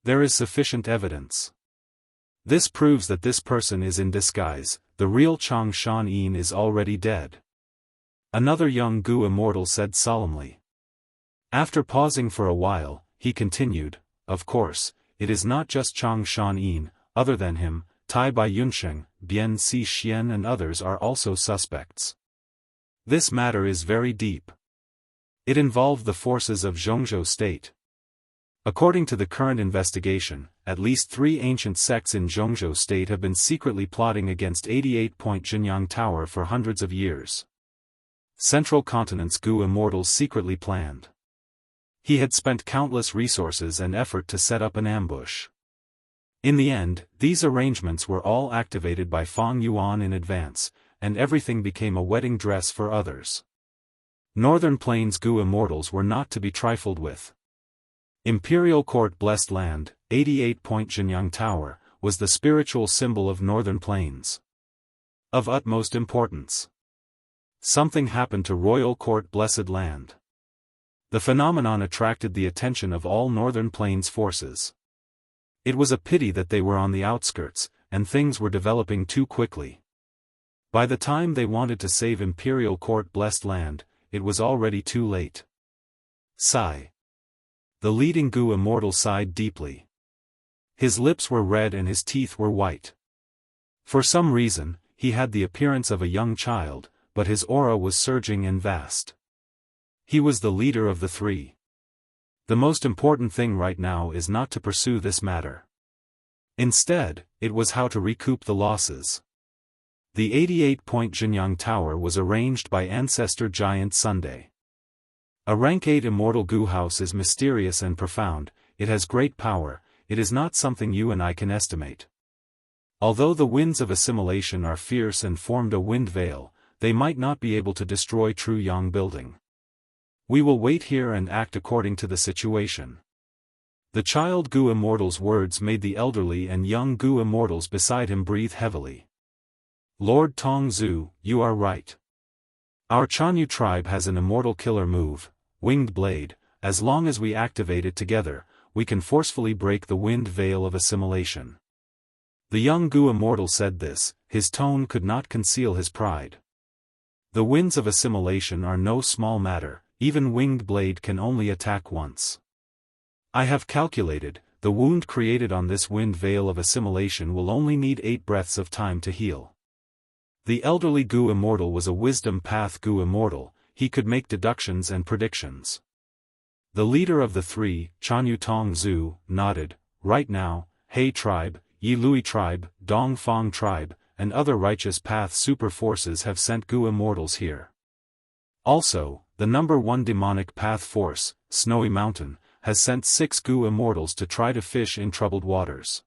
There is sufficient evidence. This proves that this person is in disguise. The real Chang Shan-in is already dead. Another young Gu immortal said solemnly. After pausing for a while, he continued, of course, it is not just Chang Shan-in, other than him, Tai Bai Yunsheng, Bian Si Xian and others are also suspects. This matter is very deep. It involved the forces of Zhongzhou state. According to the current investigation, at least 3 ancient sects in Zhongzhou state have been secretly plotting against 88-point Jinyang Tower for hundreds of years. Central Continent's Gu immortals secretly planned. He had spent countless resources and effort to set up an ambush. In the end, these arrangements were all activated by Fang Yuan in advance, and everything became a wedding dress for others. Northern Plains Gu immortals were not to be trifled with. Imperial Court Blessed Land, 88-point Jinyang Tower, was the spiritual symbol of Northern Plains. Of utmost importance. Something happened to Royal Court Blessed Land. The phenomenon attracted the attention of all Northern Plains forces. It was a pity that they were on the outskirts, and things were developing too quickly. By the time they wanted to save Imperial Court Blessed Land, it was already too late. Sigh. The leading Gu immortal sighed deeply. His lips were red and his teeth were white. For some reason, he had the appearance of a young child, but his aura was surging and vast. He was the leader of the 3. The most important thing right now is not to pursue this matter. Instead, it was how to recoup the losses. The 88-point Jinyang Tower was arranged by Ancestor Giant Sunday. A rank 8 immortal Gu house is mysterious and profound, it has great power, it is not something you and I can estimate. Although the winds of assimilation are fierce and formed a wind veil, they might not be able to destroy True Yang building. We will wait here and act according to the situation. The child Gu Immortal's words made the elderly and young Gu Immortals beside him breathe heavily. Lord Tongzu, you are right. Our Chanyu tribe has an immortal killer move, Winged Blade. As long as we activate it together, we can forcefully break the wind veil of assimilation. The young Gu Immortal said this, his tone could not conceal his pride. The winds of assimilation are no small matter, even Winged Blade can only attack once. I have calculated, the wound created on this wind veil of assimilation will only need 8 breaths of time to heal. The elderly Gu Immortal was a wisdom path Gu Immortal, he could make deductions and predictions. The leader of the 3, Chanyu Tongzu, nodded. Right now, He tribe, Yi Lui tribe, Dongfang tribe, and other righteous path super forces have sent Gu Immortals here. Also, the number 1 demonic path force, Snowy Mountain, has sent 6 Gu Immortals to try to fish in troubled waters.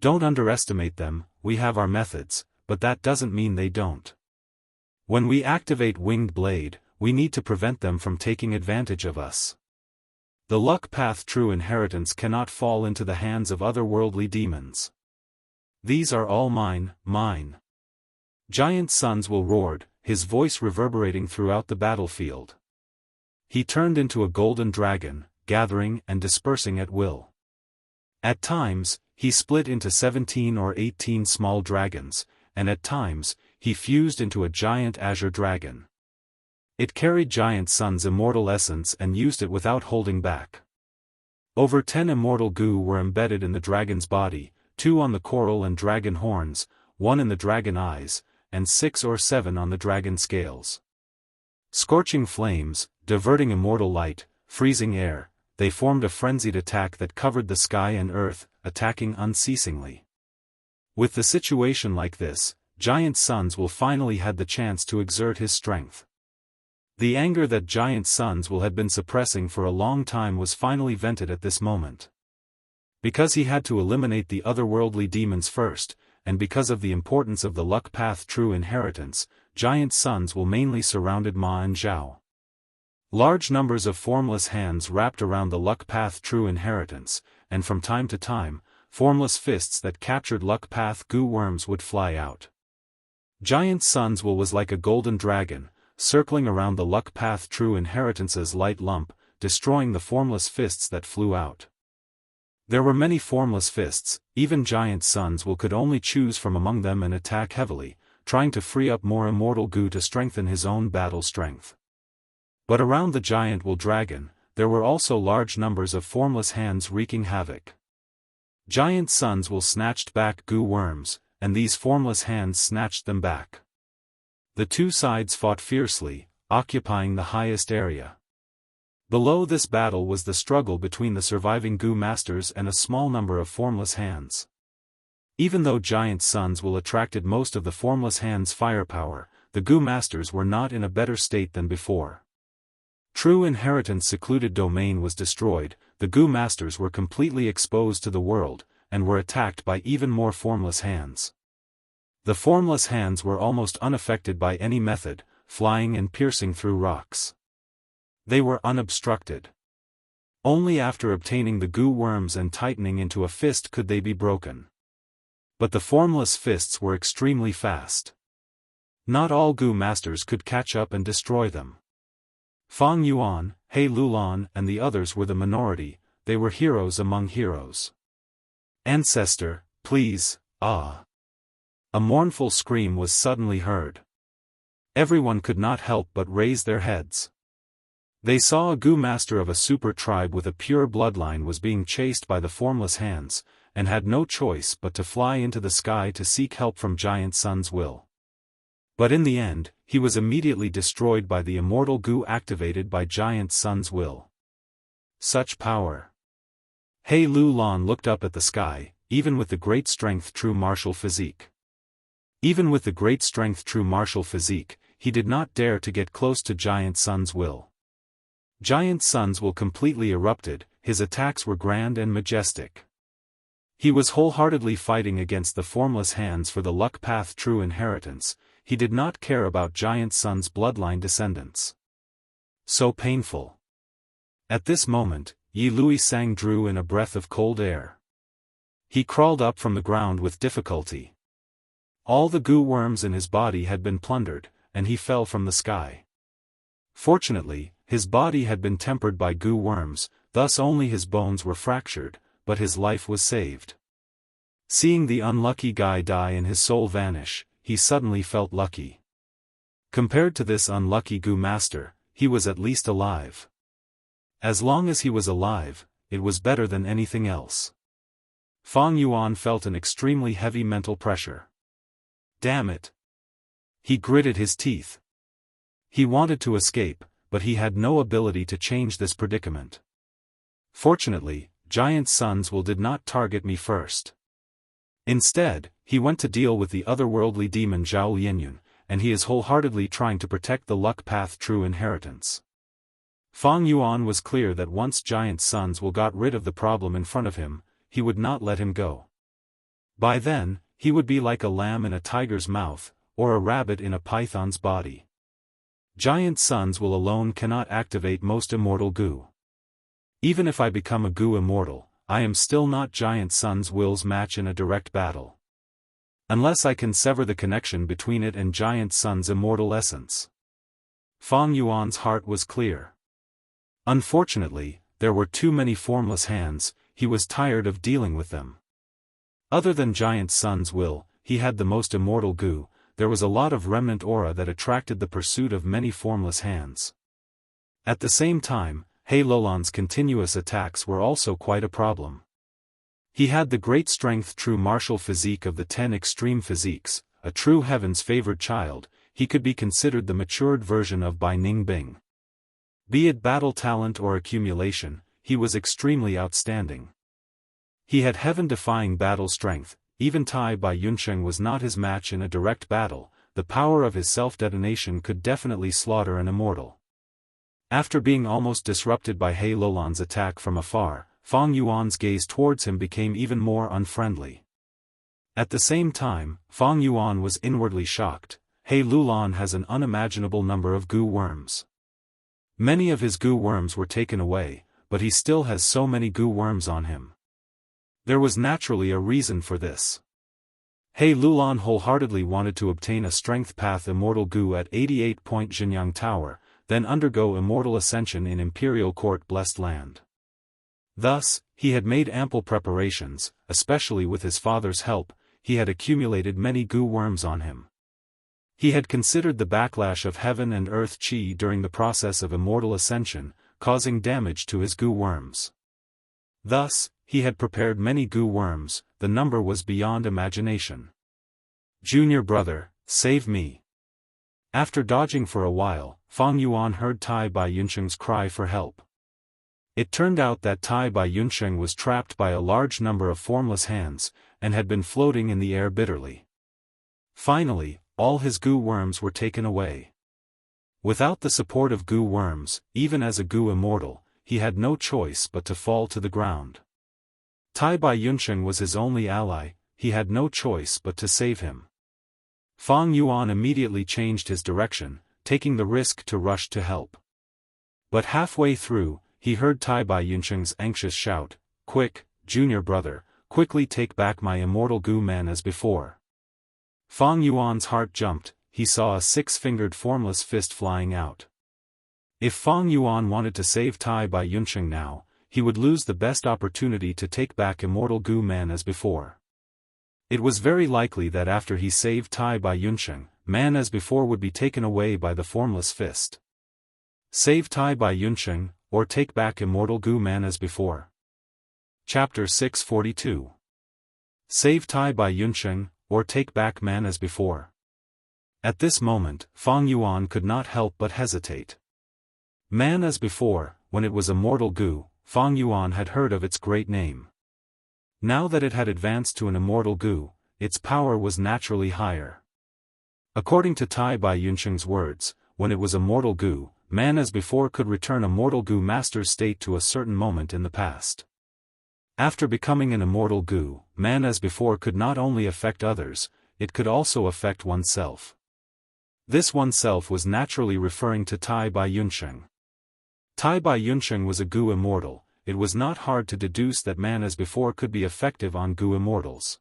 Don't underestimate them, we have our methods, but that doesn't mean they don't. When we activate Winged Blade, we need to prevent them from taking advantage of us. The luck path true inheritance cannot fall into the hands of otherworldly demons. These are all mine, mine. Giant Sons Will roared, his voice reverberating throughout the battlefield. He turned into a golden dragon, gathering and dispersing at will. At times, he split into 17 or 18 small dragons, and at times, he fused into a giant azure dragon. It carried Giant Sun's immortal essence and used it without holding back. Over 10 immortal Gu were embedded in the dragon's body, 2 on the coral and dragon horns, 1 in the dragon eyes, and 6 or 7 on the dragon scales. Scorching flames, diverting immortal light, freezing air, they formed a frenzied attack that covered the sky and earth, attacking unceasingly. With the situation like this, Giant Sons Will finally had the chance to exert his strength. The anger that Giant Sons Will had been suppressing for a long time was finally vented at this moment. Because he had to eliminate the otherworldly demons first, and because of the importance of the luck path true inheritance, Giant Sons Will mainly surrounded Ma and Zhao. Large numbers of formless hands wrapped around the luck path true inheritance, and from time to time, formless fists that captured luck path Gu worms would fly out. Giant Sons Will was like a golden dragon, circling around the luck path true inheritance's light lump, destroying the formless fists that flew out. There were many formless fists, even Giant Sons Will could only choose from among them and attack heavily, trying to free up more immortal Gu to strengthen his own battle strength. But around the giant Will dragon, there were also large numbers of formless hands wreaking havoc. Giant Sons Will snatched back Gu worms, and these formless hands snatched them back. The two sides fought fiercely, occupying the highest area. Below this battle was the struggle between the surviving Gu masters and a small number of formless hands. Even though Giant Sons Will attracted most of the formless hands' firepower, the Gu masters were not in a better state than before. True inheritance secluded domain was destroyed, the Gu masters were completely exposed to the world, and were attacked by even more formless hands. The formless hands were almost unaffected by any method, flying and piercing through rocks. They were unobstructed. Only after obtaining the Gu worms and tightening into a fist could they be broken. But the formless fists were extremely fast. Not all Gu masters could catch up and destroy them. Fang Yuan, He Lulan and the others were the minority, they were heroes among heroes. Ancestor, please, ah! A mournful scream was suddenly heard. Everyone could not help but raise their heads. They saw a Gu master of a super tribe with a pure bloodline was being chased by the formless hands, and had no choice but to fly into the sky to seek help from Giant Sons Will. But in the end, he was immediately destroyed by the immortal Gu activated by Giant Sons Will. Such power! He Lulan looked up at the sky, even with the great strength true martial physique. Even with the great strength true martial physique, he did not dare to get close to Giant Sons Will. Giant Sons Will completely erupted, his attacks were grand and majestic. He was wholeheartedly fighting against the formless hands for the luck path true inheritance, he did not care about Giant Sons' bloodline descendants. So painful. At this moment, Yi Lui Sang drew in a breath of cold air. He crawled up from the ground with difficulty. All the goo worms in his body had been plundered, and he fell from the sky. Fortunately, his body had been tempered by goo worms, thus only his bones were fractured, but his life was saved. Seeing the unlucky guy die and his soul vanish, he suddenly felt lucky. Compared to this unlucky goo master, he was at least alive. As long as he was alive, it was better than anything else. Fang Yuan felt an extremely heavy mental pressure. Damn it! He gritted his teeth. He wanted to escape, but he had no ability to change this predicament. Fortunately, Giant Sun's will did not target me first. Instead, he went to deal with the otherworldly demon Zhao Lianyun, and he is wholeheartedly trying to protect the luck path true inheritance. Fang Yuan was clear that once Giant Sun's will got rid of the problem in front of him, he would not let him go. By then, he would be like a lamb in a tiger's mouth, or a rabbit in a python's body. Giant Sun's will alone cannot activate most immortal goo. Even if I become a goo immortal, I am still not Giant Sun's will's match in a direct battle. Unless I can sever the connection between it and Giant Sun's immortal essence. Fang Yuan's heart was clear. Unfortunately, there were too many formless hands, he was tired of dealing with them. Other than Giant Sun's will, he had the most immortal goo. There was a lot of remnant aura that attracted the pursuit of many formless hands. At the same time, He Lolan's continuous attacks were also quite a problem. He had the great strength true martial physique of the 10 extreme physiques, a true heaven's favored child. He could be considered the matured version of Bai Ning Bing. Be it battle talent or accumulation, he was extremely outstanding. He had heaven-defying battle strength. Even Tai Bai Yunsheng was not his match in a direct battle. The power of his self-detonation could definitely slaughter an immortal. After being almost disrupted by He Lolan's attack from afar, Fang Yuan's gaze towards him became even more unfriendly. At the same time, Fang Yuan was inwardly shocked. He Lulan has an unimaginable number of goo worms. Many of his goo worms were taken away, but he still has so many goo worms on him. There was naturally a reason for this. He Lulan wholeheartedly wanted to obtain a strength path immortal goo at 88-point Jinyang Tower, then undergo immortal ascension in Imperial Court Blessed Land. Thus, he had made ample preparations, especially with his father's help. He had accumulated many goo worms on him. He had considered the backlash of heaven and earth chi during the process of immortal ascension, causing damage to his goo worms. Thus, he had prepared many goo worms. The number was beyond imagination. Junior brother, save me. After dodging for a while, Fang Yuan heard Tai Bai Yunsheng's cry for help. It turned out that Tai Bai Yunsheng was trapped by a large number of formless hands, and had been floating in the air bitterly. Finally, all his goo worms were taken away. Without the support of goo worms, even as a goo immortal, he had no choice but to fall to the ground. Tai Bai Yunsheng was his only ally. He had no choice but to save him. Fang Yuan immediately changed his direction, taking the risk to rush to help. But halfway through, he heard Tai Bai Yunsheng's anxious shout, "Quick, junior brother, quickly take back my immortal goo man as before." Fang Yuan's heart jumped. He saw a six-fingered formless fist flying out. If Fang Yuan wanted to save Tai Bai Yunsheng now, he would lose the best opportunity to take back immortal goo man as before. It was very likely that after he saved Tai Bai Yunsheng, man as before would be taken away by the formless fist. Save Tai Bai Yunsheng, or take back immortal goo man as before. Chapter 642. Save Tai Bai Yunsheng, or take back man as before. At this moment, Fang Yuan could not help but hesitate. Man as before, when it was immortal goo, Fang Yuan had heard of its great name. Now that it had advanced to an immortal goo, its power was naturally higher. According to Tai Bai Yunsheng's words, when it was a mortal goo, man as before could return a mortal goo master's state to a certain moment in the past. After becoming an immortal goo, man as before could not only affect others, it could also affect oneself. This oneself was naturally referring to Tai Bai Yunsheng. Tai Bai Yunsheng was a goo immortal, it was not hard to deduce that man as before could be effective on goo immortals.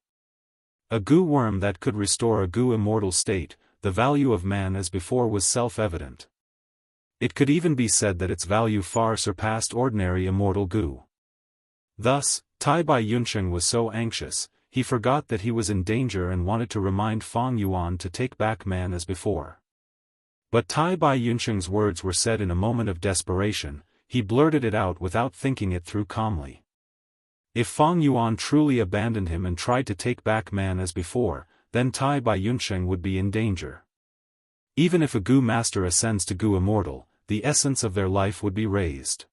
A goo worm that could restore a goo immortal state, the value of man as before was self-evident. It could even be said that its value far surpassed ordinary immortal goo. Thus, Tai Bai Yunsheng was so anxious, he forgot that he was in danger and wanted to remind Fang Yuan to take back man as before. But Tai Bai Yunsheng's words were said in a moment of desperation, he blurted it out without thinking it through calmly. If Fang Yuan truly abandoned him and tried to take back man as before, then Tai Bai Yunsheng would be in danger. Even if a goo master ascends to goo immortal, the essence of their life would be raised.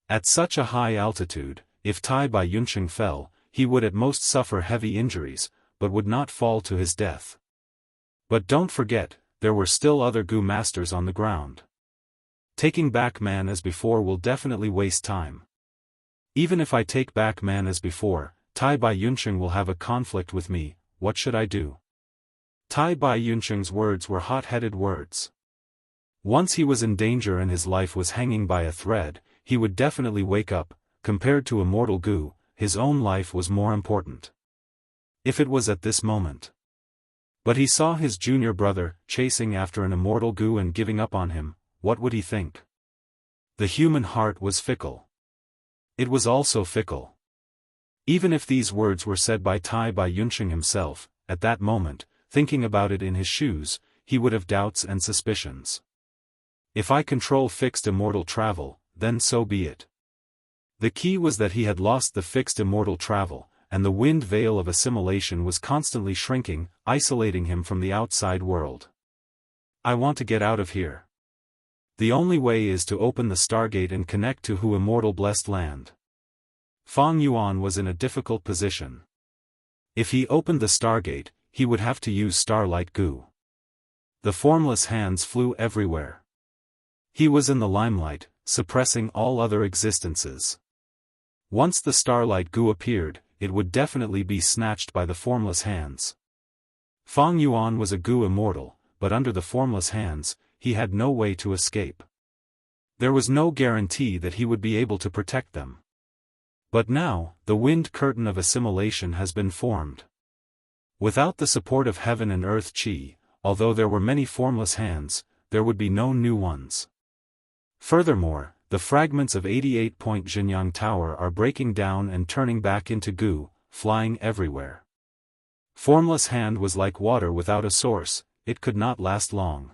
At such a high altitude, if Tai Bai Yunsheng fell, he would at most suffer heavy injuries, but would not fall to his death. But don't forget, there were still other goo masters on the ground. Taking back man as before will definitely waste time. Even if I take back man as before, Tai Bai Yunsheng will have a conflict with me. What should I do? Tai Bai Yunsheng's words were hot-headed words. Once he was in danger and his life was hanging by a thread, he would definitely wake up. Compared to immortal goo, his own life was more important. If it was at this moment. But he saw his junior brother chasing after an immortal goo and giving up on him. What would he think? The human heart was fickle. It was also fickle. Even if these words were said by Tai Bai Yunsheng himself, at that moment, thinking about it in his shoes, he would have doubts and suspicions. If I control fixed immortal travel, then so be it. The key was that he had lost the fixed immortal travel, and the wind veil of assimilation was constantly shrinking, isolating him from the outside world. I want to get out of here. The only way is to open the Stargate and connect to Hu immortal blessed land. Fang Yuan was in a difficult position. If he opened the Stargate, he would have to use starlight goo. The formless hands flew everywhere. He was in the limelight, suppressing all other existences. Once the starlight goo appeared, it would definitely be snatched by the formless hands. Fang Yuan was a goo immortal, but under the formless hands, he had no way to escape. There was no guarantee that he would be able to protect them. But now, the wind curtain of assimilation has been formed. Without the support of heaven and earth chi, although there were many formless hands, there would be no new ones. Furthermore, the fragments of 88-point Jinyang Tower are breaking down and turning back into goo, flying everywhere. Formless hand was like water without a source, it could not last long.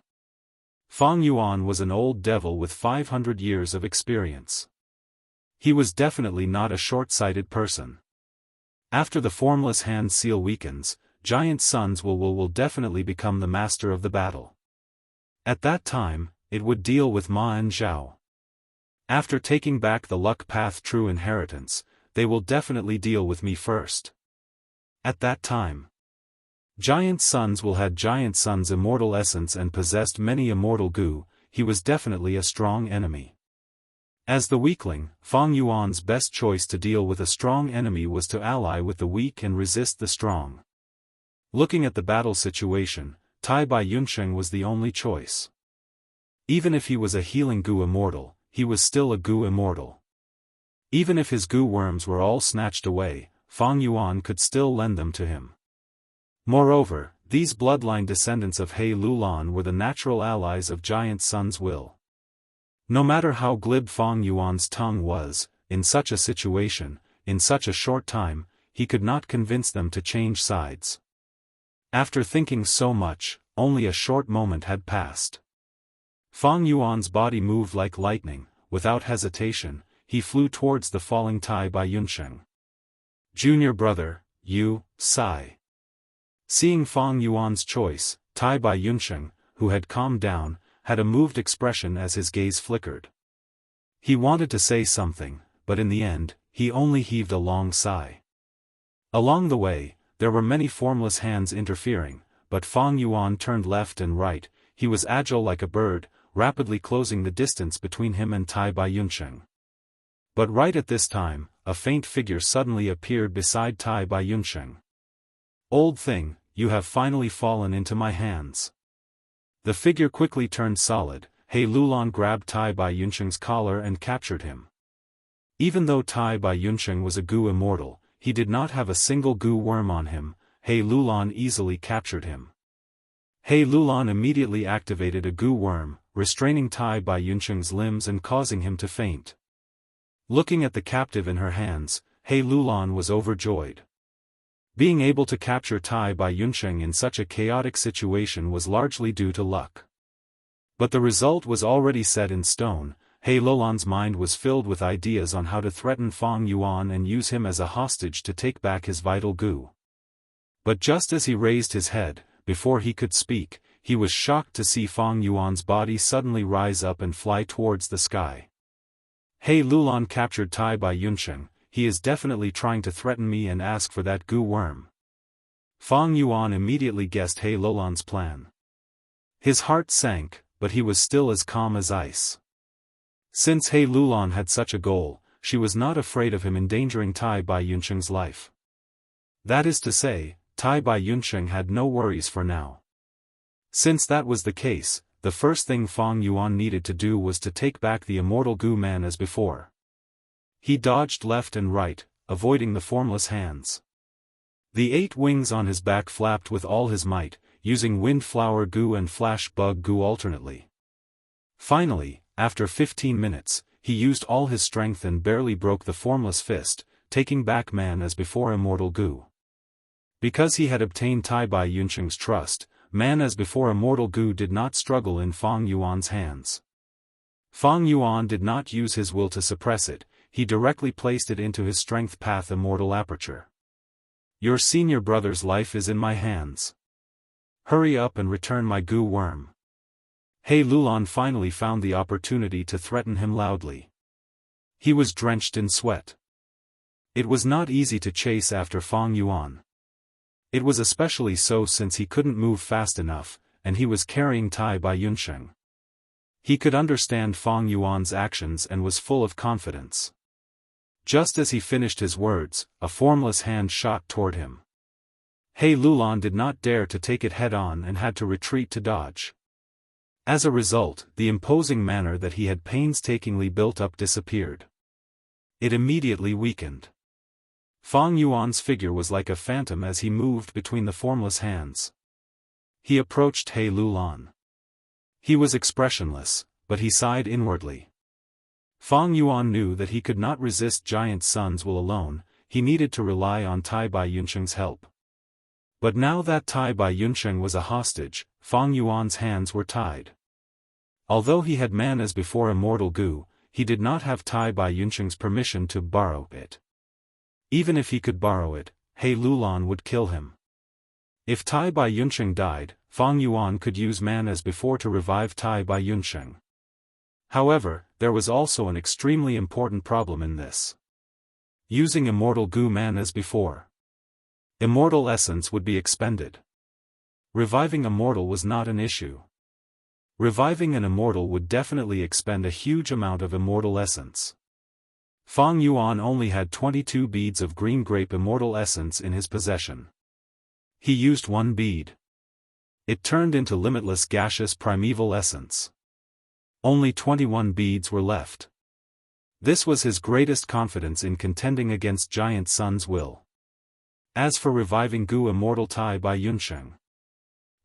Fang Yuan was an old devil with 500 years of experience. He was definitely not a short-sighted person. After the formless hand seal weakens, Giant Sun's will definitely become the master of the battle. At that time, it would deal with Ma and Zhao. After taking back the luck path true inheritance, they will definitely deal with me first. At that time, Giant Sun's will had Giant Sun's immortal essence and possessed many immortal goo, he was definitely a strong enemy. As the weakling, Fang Yuan's best choice to deal with a strong enemy was to ally with the weak and resist the strong. Looking at the battle situation, Tai Bai Yunsheng was the only choice. Even if he was a healing goo immortal, he was still a goo immortal. Even if his goo worms were all snatched away, Fang Yuan could still lend them to him. Moreover, these bloodline descendants of He Lulan were the natural allies of Giant Sun's will. No matter how glib Fang Yuan's tongue was, in such a situation, in such a short time, he could not convince them to change sides. After thinking so much, only a short moment had passed. Fang Yuan's body moved like lightning, without hesitation, he flew towards the falling Tai Bai Yunsheng. Junior brother, you, sigh. Seeing Fang Yuan's choice, Tai Bai Yunsheng, who had calmed down, had a moved expression as his gaze flickered. He wanted to say something, but in the end, he only heaved a long sigh. Along the way, there were many formless hands interfering, but Fang Yuan turned left and right, he was agile like a bird, rapidly closing the distance between him and Tai Bai Yunsheng. But right at this time, a faint figure suddenly appeared beside Tai Bai Yunsheng. Old thing, you have finally fallen into my hands. The figure quickly turned solid. He Lulan grabbed Tai Bai Yunsheng's collar and captured him. Even though Tai Bai Yunsheng was a goo immortal, he did not have a single goo worm on him. He Lulan easily captured him. He Lulan immediately activated a goo worm, restraining Tai Bai Yunsheng's limbs and causing him to faint. Looking at the captive in her hands, He Lulan was overjoyed. Being able to capture Tai Bai Yunsheng in such a chaotic situation was largely due to luck. But the result was already set in stone. He Lulan's mind was filled with ideas on how to threaten Fang Yuan and use him as a hostage to take back his vital goo. But just as he raised his head, before he could speak, he was shocked to see Fang Yuan's body suddenly rise up and fly towards the sky. He Lulan captured Tai Bai Yunsheng. He is definitely trying to threaten me and ask for that goo worm. Fang Yuan immediately guessed He Lulan's plan. His heart sank, but he was still as calm as ice. Since He Lulan had such a goal, she was not afraid of him endangering Tai Bai Yunsheng's life. That is to say, Tai Bai Yunsheng had no worries for now. Since that was the case, the first thing Fang Yuan needed to do was to take back the immortal goo man as before. He dodged left and right, avoiding the formless hands. The 8 wings on his back flapped with all his might, using windflower goo and flash bug goo alternately. Finally, after 15 minutes, he used all his strength and barely broke the formless fist, taking back man as before immortal goo. Because he had obtained Tai Bai Yunsheng's trust, man as before immortal goo did not struggle in Fang Yuan's hands. Fang Yuan did not use his will to suppress it, he directly placed it into his strength path immortal aperture. Your senior brother's life is in my hands. Hurry up and return my goo worm. He Lulan finally found the opportunity to threaten him loudly. He was drenched in sweat. It was not easy to chase after Fang Yuan. It was especially so since he couldn't move fast enough, and he was carrying Tai Bai Yunsheng. He could understand Fang Yuan's actions and was full of confidence. Just as he finished his words, a formless hand shot toward him. He Lulan did not dare to take it head-on and had to retreat to dodge. As a result, the imposing manner that he had painstakingly built up disappeared. It immediately weakened. Fang Yuan's figure was like a phantom as he moved between the formless hands. He approached He Lulan. He was expressionless, but he sighed inwardly. Fang Yuan knew that he could not resist Giant Sun's will alone, he needed to rely on Tai Bai Yunsheng's help. But now that Tai Bai Yunsheng was a hostage, Fang Yuan's hands were tied. Although he had man as before immortal goo, he did not have Tai Bai Yunsheng's permission to borrow it. Even if he could borrow it, He Lulan would kill him. If Tai Bai Yunsheng died, Fang Yuan could use man as before to revive Tai Bai Yunsheng. However, there was also an extremely important problem in this. Using immortal goo man as before. Immortal essence would be expended. Reviving immortal was not an issue. Reviving an immortal would definitely expend a huge amount of immortal essence. Fang Yuan only had 22 beads of green grape immortal essence in his possession. He used 1 bead. It turned into limitless gaseous primeval essence. Only 21 beads were left. This was his greatest confidence in contending against Giant Sun's will. As for reviving goo immortal Tai Bai Yunsheng,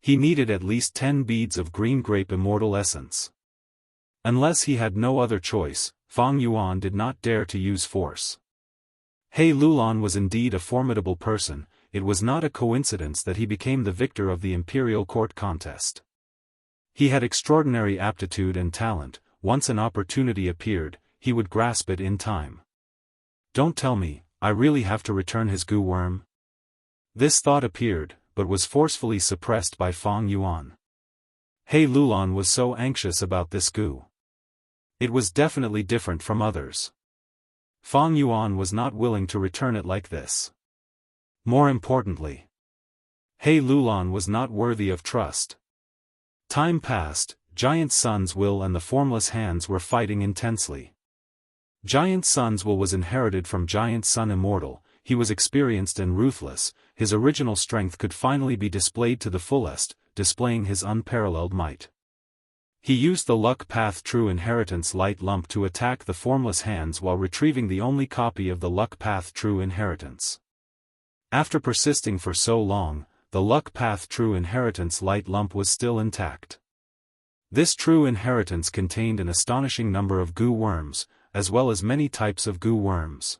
he needed at least 10 beads of green grape immortal essence. Unless he had no other choice, Fang Yuan did not dare to use force. He Lulan was indeed a formidable person, it was not a coincidence that he became the victor of the imperial court contest. He had extraordinary aptitude and talent, once an opportunity appeared, he would grasp it in time. Don't tell me, I really have to return his goo worm? This thought appeared, but was forcefully suppressed by Fang Yuan. He Lulan was so anxious about this goo. It was definitely different from others. Fang Yuan was not willing to return it like this. More importantly, He Lulan was not worthy of trust. Time passed, Giant Sun's will and the formless hands were fighting intensely. Giant Sun's will was inherited from Giant Sun Immortal, he was experienced and ruthless, his original strength could finally be displayed to the fullest, displaying his unparalleled might. He used the Luck Path True Inheritance light lump to attack the formless hands while retrieving the only copy of the Luck Path True Inheritance. After persisting for so long, the Luck Path True Inheritance light lump was still intact. This true inheritance contained an astonishing number of goo worms, as well as many types of goo worms.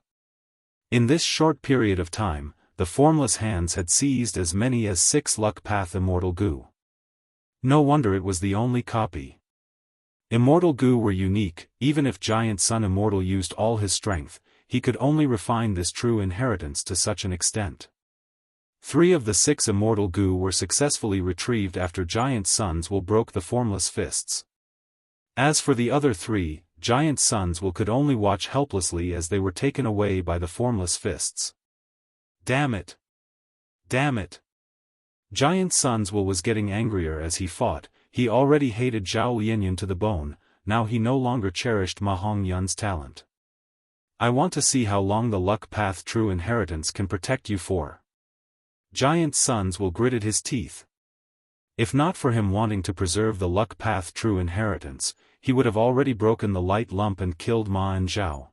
In this short period of time, the formless hands had seized as many as 6 Luck Path Immortal goo. No wonder it was the only copy. Immortal goo were unique. Even if Giant Sun Immortal used all his strength, he could only refine this true inheritance to such an extent. 3 of the 6 immortal goo were successfully retrieved after Giant Sun's Will broke the formless fists. As for the other 3, Giant Sun's Will could only watch helplessly as they were taken away by the formless fists. Damn it! Damn it! Giant Sun's Will was getting angrier as he fought. He already hated Zhao Lianyan to the bone, now he no longer cherished Ma Hongyun's talent. I want to see how long the Luck Path True Inheritance can protect you for. Giant Sun's Will gritted his teeth. If not for him wanting to preserve the Luck Path True Inheritance, he would have already broken the light lump and killed Ma and Zhao.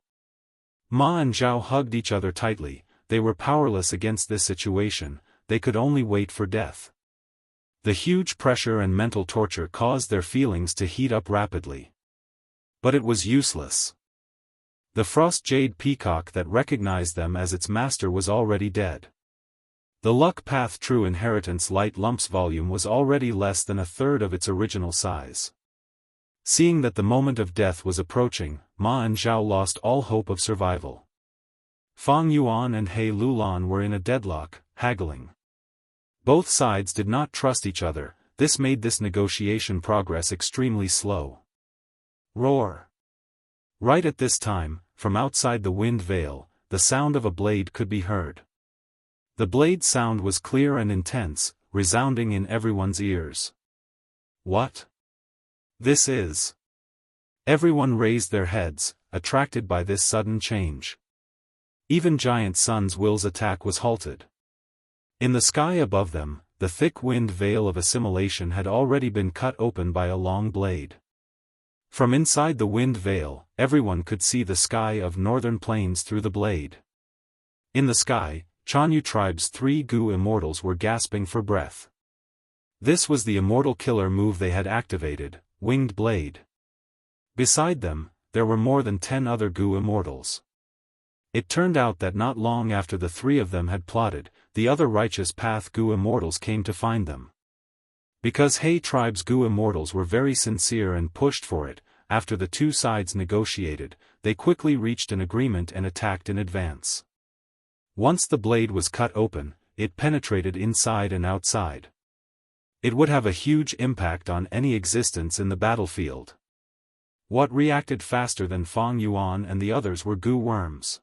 Ma and Zhao hugged each other tightly. They were powerless against this situation, they could only wait for death. The huge pressure and mental torture caused their feelings to heat up rapidly. But it was useless. The frost jade peacock that recognized them as its master was already dead. The Luck Path True Inheritance light lump's volume was already less than a third of its original size. Seeing that the moment of death was approaching, Ma and Zhao lost all hope of survival. Fang Yuan and He Lulan were in a deadlock, haggling. Both sides did not trust each other. This made this negotiation progress extremely slow. Roar! Right at this time, from outside the wind veil, the sound of a blade could be heard. The blade sound was clear and intense, resounding in everyone's ears. What? This is. Everyone raised their heads, attracted by this sudden change. Even Giant Sun's Will's attack was halted. In the sky above them, the thick wind veil of assimilation had already been cut open by a long blade. From inside the wind veil, everyone could see the sky of northern plains through the blade. In the sky, Chanyu tribe's 3 goo immortals were gasping for breath. This was the immortal killer move they had activated, Winged Blade. Beside them, there were more than 10 other goo immortals. It turned out that not long after the 3 of them had plotted, the other righteous path goo immortals came to find them. Because He tribe's goo immortals were very sincere and pushed for it, after the 2 sides negotiated, they quickly reached an agreement and attacked in advance. Once the blade was cut open, it penetrated inside and outside. It would have a huge impact on any existence in the battlefield. What reacted faster than Fang Yuan and the others were goo worms.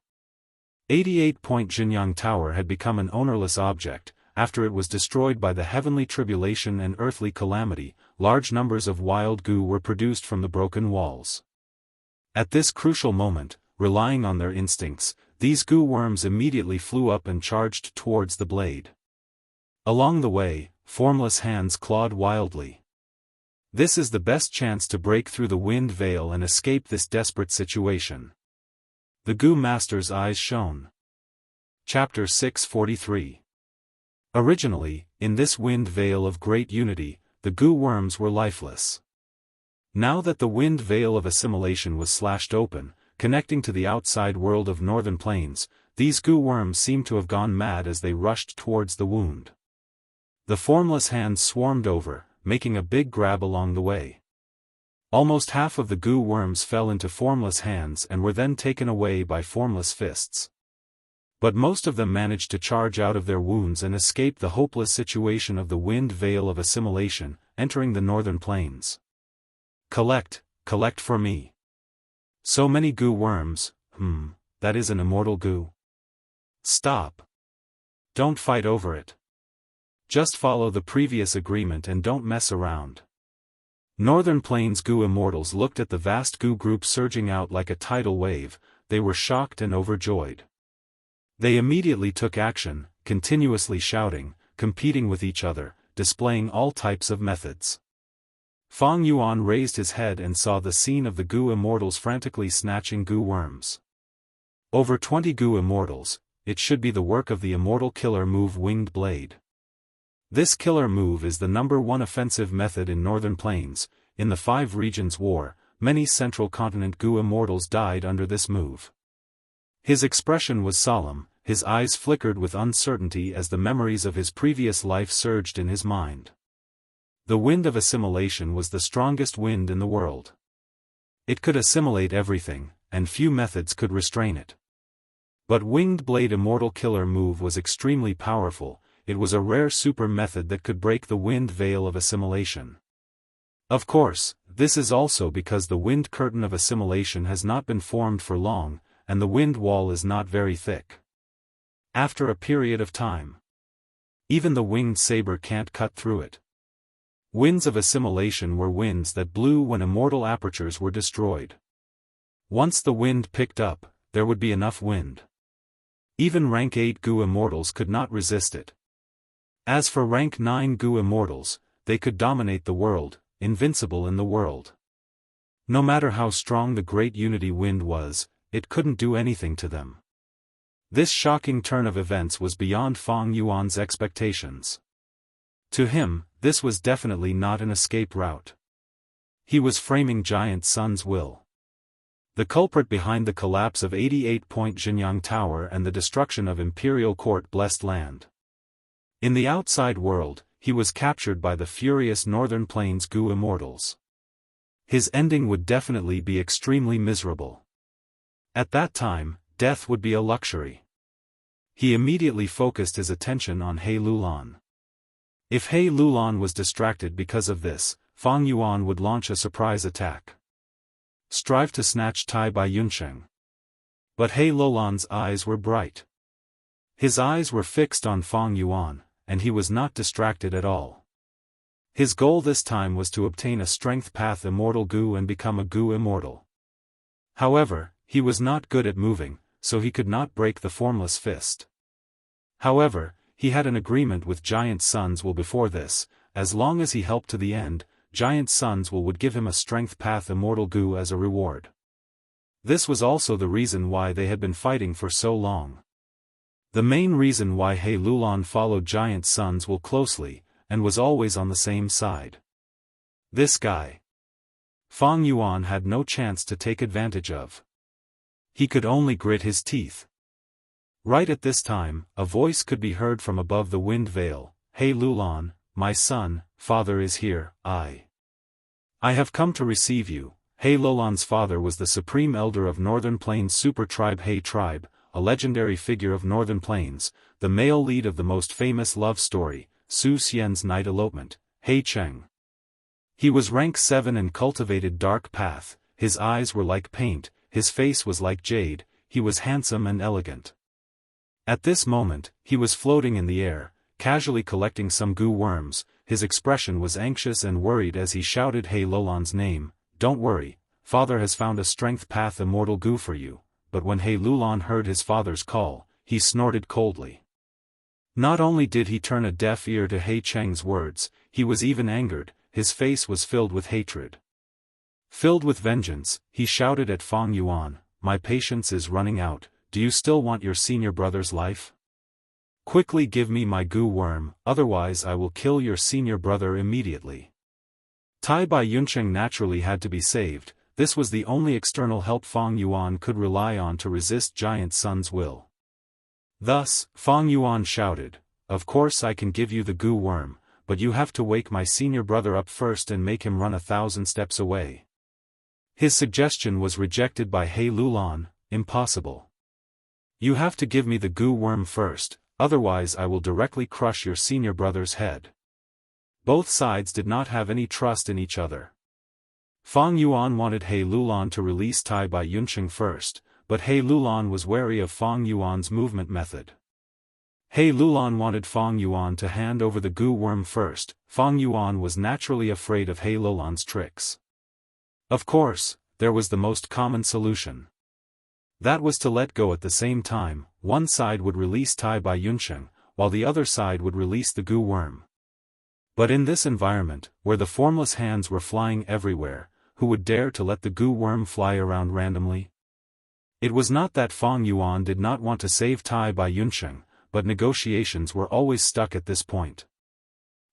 88-point Jinyang Tower had become an ownerless object. After it was destroyed by the heavenly tribulation and earthly calamity, large numbers of wild goo were produced from the broken walls. At this crucial moment, relying on their instincts, these goo worms immediately flew up and charged towards the blade. Along the way, formless hands clawed wildly. This is the best chance to break through the wind veil and escape this desperate situation. The Goo Master's eyes shone. Chapter 643. Originally, in this wind veil of great unity, the goo worms were lifeless. Now that the wind veil of assimilation was slashed open, connecting to the outside world of northern plains, these goo worms seemed to have gone mad as they rushed towards the wound. The formless hands swarmed over, making a big grab along the way. Almost half of the goo worms fell into formless hands and were then taken away by formless fists. But most of them managed to charge out of their wounds and escape the hopeless situation of the wind veil of assimilation, entering the northern plains. Collect for me. So many goo worms, that is an immortal goo. Stop. Don't fight over it. Just follow the previous agreement and don't mess around. Northern Plains goo immortals looked at the vast goo group surging out like a tidal wave. They were shocked and overjoyed. They immediately took action, continuously shouting, competing with each other, displaying all types of methods. Fang Yuan raised his head and saw the scene of the Gu immortals frantically snatching Gu worms. Over 20 Gu immortals, it should be the work of the immortal killer move Winged Blade. This killer move is the #1 offensive method in Northern Plains. In the 5 Regions War, many Central Continent Gu immortals died under this move. His expression was solemn, his eyes flickered with uncertainty as the memories of his previous life surged in his mind. The wind of assimilation was the strongest wind in the world. It could assimilate everything, and few methods could restrain it. But Winged Blade Immortal Killer move was extremely powerful. It was a rare super method that could break the wind veil of assimilation. Of course, this is also because the wind curtain of assimilation has not been formed for long, and the wind wall is not very thick. After a period of time, even the winged saber can't cut through it. Winds of assimilation were winds that blew when immortal apertures were destroyed. Once the wind picked up, there would be enough wind. Even rank 8 Gu immortals could not resist it. As for rank 9 Gu immortals, they could dominate the world, invincible in the world. No matter how strong the Great Unity Wind was, it couldn't do anything to them. This shocking turn of events was beyond Fang Yuan's expectations. To him, this was definitely not an escape route. He was framing Giant Sun's will. The culprit behind the collapse of 88-point Jianghu Tower and the destruction of Imperial Court Blessed Land. In the outside world, he was captured by the furious Northern Plains Gu immortals. His ending would definitely be extremely miserable. At that time, death would be a luxury. He immediately focused his attention on He Lulan. If He Lulan was distracted because of this, Fang Yuan would launch a surprise attack. Strive to snatch Tai Bai Yunsheng. But He Lulan's eyes were bright. His eyes were fixed on Fang Yuan, and he was not distracted at all. His goal this time was to obtain a Strength Path Immortal Gu and become a Gu Immortal. However, he was not good at moving, so he could not break the formless fist. However, he had an agreement with Giant Sun's Will before this. As long as he helped to the end, Giant Sun's Will would give him a Strength Path Immortal Gu as a reward. This was also the reason why they had been fighting for so long. The main reason why He Lulan followed Giant Sun's Will closely, and was always on the same side. This guy. Fang Yuan had no chance to take advantage of. He could only grit his teeth. Right at this time, a voice could be heard from above the wind veil. He Lulan, my son, father is here. I have come to receive you. He Lulan's father was the supreme elder of Northern Plains super tribe He tribe, a legendary figure of Northern Plains, the male lead of the most famous love story, Su Xian's Night Elopement, He Cheng. He was rank 7 and cultivated dark path. His eyes were like paint, his face was like jade, he was handsome and elegant. At this moment, he was floating in the air, casually collecting some Gu worms. His expression was anxious and worried as he shouted He Lulan's name. Don't worry, father has found a Strength Path Immortal Gu for you. But when He Lulan heard his father's call, he snorted coldly. Not only did he turn a deaf ear to He Cheng's words, he was even angered, his face was filled with hatred. Filled with vengeance, he shouted at Fang Yuan, my patience is running out. Do you still want your senior brother's life? Quickly give me my Gu worm, otherwise I will kill your senior brother immediately. Tai Bai Yunsheng naturally had to be saved. This was the only external help Fang Yuan could rely on to resist Giant Sun's will. Thus, Fang Yuan shouted, of course I can give you the Gu worm, but you have to wake my senior brother up first and make him run 1,000 steps away. His suggestion was rejected by He Lulan. Impossible. You have to give me the Gu worm first, otherwise I will directly crush your senior brother's head. Both sides did not have any trust in each other. Fang Yuan wanted He Lulan to release Tai Bai Yunsheng first, but He Lulan was wary of Fang Yuan's movement method. He Lulan wanted Fang Yuan to hand over the Gu worm first. Fang Yuan was naturally afraid of He Lulan's tricks. Of course, there was the most common solution. That was to let go at the same time. One side would release Tai Bai Yunsheng, while the other side would release the Gu worm. But in this environment, where the formless hands were flying everywhere, who would dare to let the goo worm fly around randomly? It was not that Fang Yuan did not want to save Tai by Yunsheng, but negotiations were always stuck at this point.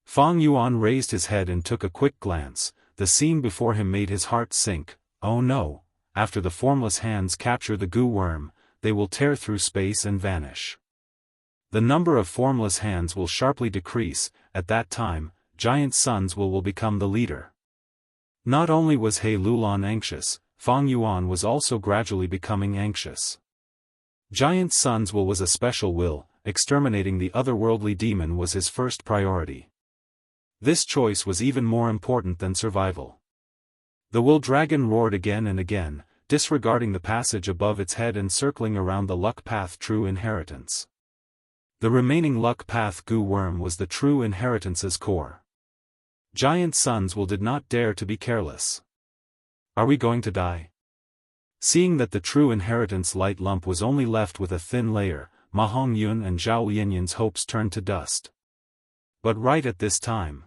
Fang Yuan raised his head and took a quick glance. The scene before him made his heart sink. Oh no, after the formless hands capture the goo worm, they will tear through space and vanish. The number of formless hands will sharply decrease. At that time, Giant Sun's will become the leader. Not only was He Lulan anxious, Fang Yuan was also gradually becoming anxious. Giant Sun's will was a special will. Exterminating the otherworldly demon was his first priority. This choice was even more important than survival. The Will Dragon roared again and again, disregarding the passage above its head and circling around the Luck Path True Inheritance. The remaining Luck Path Goo Worm was the True Inheritance's core. Giant Sun's will did not dare to be careless. Are we going to die? Seeing that the True Inheritance light lump was only left with a thin layer, Ma Hongyun and Zhao Yinyan's hopes turned to dust. But right at this time,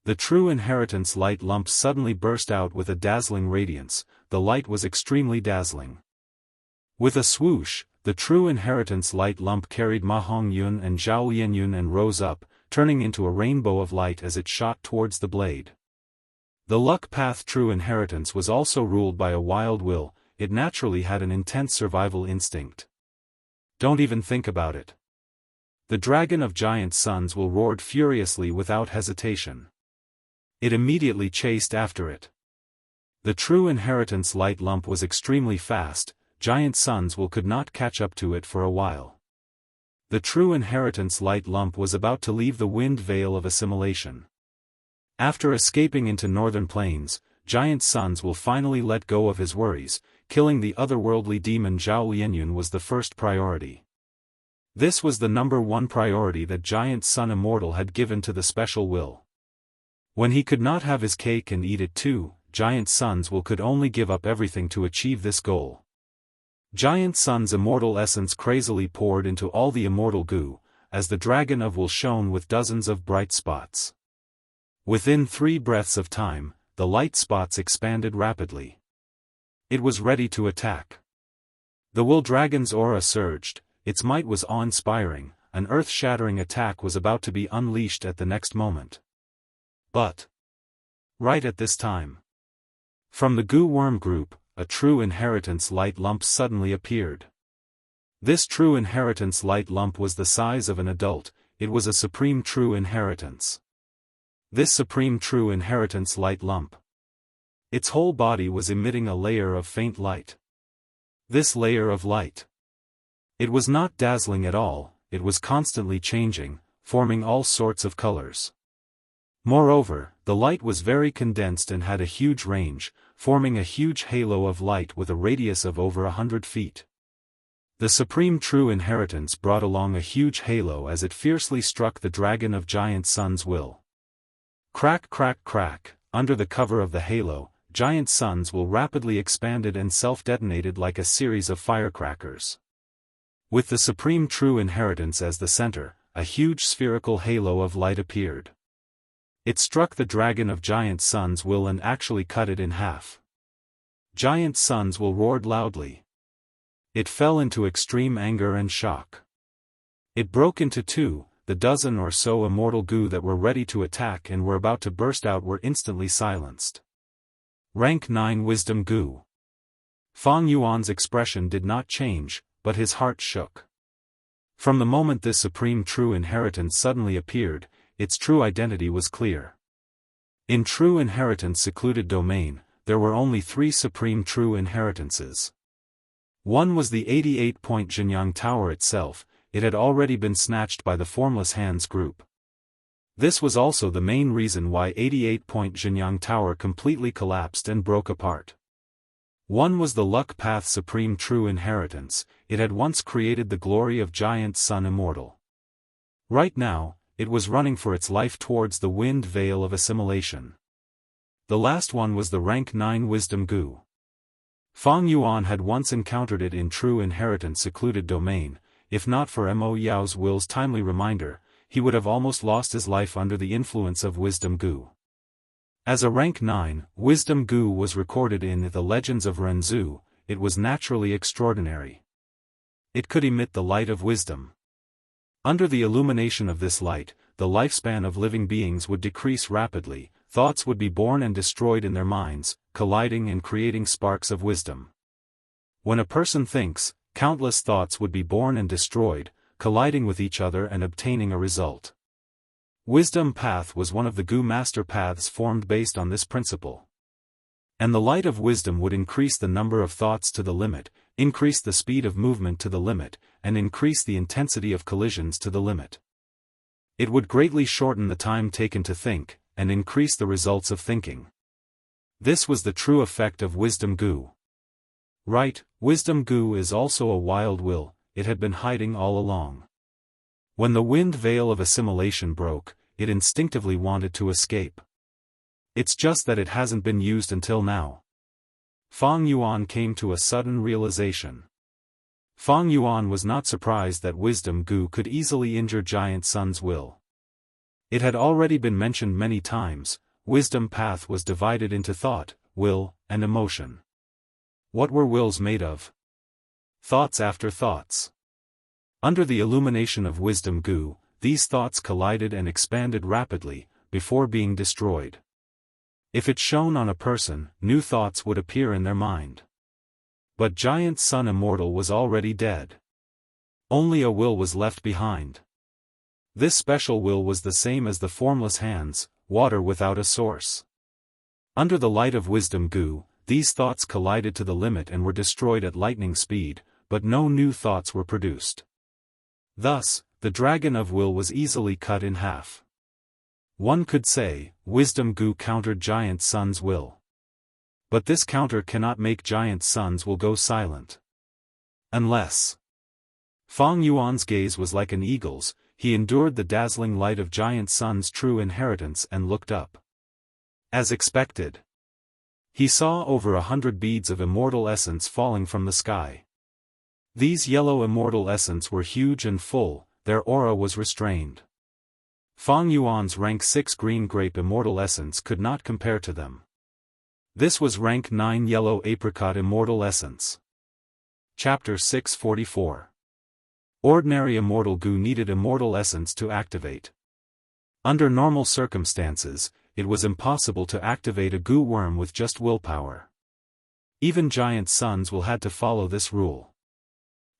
the True Inheritance light lump suddenly burst out with a dazzling radiance. The light was extremely dazzling. With a swoosh, the True Inheritance light lump carried Ma Hongyun and Zhao Yinyun and rose up, turning into a rainbow of light as it shot towards the blade. The Luck Path True Inheritance was also ruled by a wild will. It naturally had an intense survival instinct. Don't even think about it. The Dragon of Giant Sun's will roared furiously without hesitation. It immediately chased after it. The True Inheritance light lump was extremely fast. Giant Sun's will could not catch up to it for a while. The True Inheritance light lump was about to leave the wind veil of assimilation. After escaping into northern plains, Giant Sun's will finally let go of his worries. Killing the otherworldly demon Zhao Yinyun was the first priority. This was the number one priority that Giant Sun Immortal had given to the special will. When he could not have his cake and eat it too, Giant Sun's will could only give up everything to achieve this goal. Giant Sun's immortal essence crazily poured into all the immortal goo, as the Dragon of Will shone with dozens of bright spots. Within 3 breaths of time, the light spots expanded rapidly. It was ready to attack. The Will Dragon's aura surged, its might was awe-inspiring. An earth-shattering attack was about to be unleashed at the next moment. But right at this time, from the Goo Worm group, a True Inheritance light lump suddenly appeared. This True Inheritance light lump was the size of an adult. It was a Supreme True Inheritance. This Supreme True Inheritance light lump, its whole body was emitting a layer of faint light. This layer of light, it was not dazzling at all. It was constantly changing, forming all sorts of colors. Moreover, the light was very condensed and had a huge range, forming a huge halo of light with a radius of over 100 feet. The Supreme True Inheritance brought along a huge halo as it fiercely struck the Dragon of Giant Sun's will. Crack crack crack, under the cover of the halo, Giant Sun's will rapidly expanded and self-detonated like a series of firecrackers. With the Supreme True Inheritance as the center, a huge spherical halo of light appeared. It struck the Dragon of Giant Sun's will and actually cut it in half. Giant Sun's will roared loudly. It fell into extreme anger and shock. It broke into 2, the dozen or so immortal goo that were ready to attack and were about to burst out were instantly silenced. Rank 9 Wisdom Goo. Fang Yuan's expression did not change, but his heart shook. From the moment this Supreme True Inheritance suddenly appeared, its true identity was clear. In True Inheritance Secluded Domain, there were only 3 Supreme True Inheritances. One was the 88-point Jianghu Tower itself. It had already been snatched by the Formless Hands group. This was also the main reason why 88-point Jianghu Tower completely collapsed and broke apart. One was the Luck Path Supreme True Inheritance. It had once created the glory of Giant Sun Immortal. Right now, it was running for its life towards the wind veil of assimilation. The last one was the Rank 9 Wisdom Goo. Fang Yuan had once encountered it in True Inheritance Secluded Domain. If not for Mo Yao's will's timely reminder, he would have almost lost his life under the influence of Wisdom Gu. As a rank 9, Wisdom Gu was recorded in the Legends of Renzu. It was naturally extraordinary. It could emit the light of wisdom. Under the illumination of this light, the lifespan of living beings would decrease rapidly, thoughts would be born and destroyed in their minds, colliding and creating sparks of wisdom. When a person thinks, countless thoughts would be born and destroyed, colliding with each other and obtaining a result. Wisdom Path was one of the Gu master paths formed based on this principle. And the light of wisdom would increase the number of thoughts to the limit, increase the speed of movement to the limit, and increase the intensity of collisions to the limit. It would greatly shorten the time taken to think, and increase the results of thinking. This was the true effect of Wisdom Gu. Right, Wisdom Gu is also a wild will, it had been hiding all along. When the wind veil of assimilation broke, it instinctively wanted to escape. It's just that it hasn't been used until now. Fang Yuan came to a sudden realization. Fang Yuan was not surprised that Wisdom Gu could easily injure Giant Sun's will. It had already been mentioned many times, Wisdom Path was divided into thought, will, and emotion. What were wills made of? Thoughts after thoughts. Under the illumination of Wisdom Gu, these thoughts collided and expanded rapidly, before being destroyed. If it shone on a person, new thoughts would appear in their mind. But Giant Sun Immortal was already dead. Only a will was left behind. This special will was the same as the formless hands, water without a source. Under the light of Wisdom Gu, these thoughts collided to the limit and were destroyed at lightning speed, but no new thoughts were produced. Thus, the dragon of will was easily cut in half. One could say, Wisdom Gu countered Giant Sun's will. But this counter cannot make Giant Sun's will go silent. Unless Fang Yuan's gaze was like an eagle's, he endured the dazzling light of Giant Sun's true inheritance and looked up. As expected, he saw over 100 beads of immortal essence falling from the sky. These yellow immortal essence were huge and full, their aura was restrained. Fang Yuan's rank 6 green grape immortal essence could not compare to them. This was rank 9 yellow apricot immortal essence. Chapter 644. Ordinary immortal Gu needed immortal essence to activate. Under normal circumstances, it was impossible to activate a Gu worm with just willpower. Even Giant Sun's will had to follow this rule.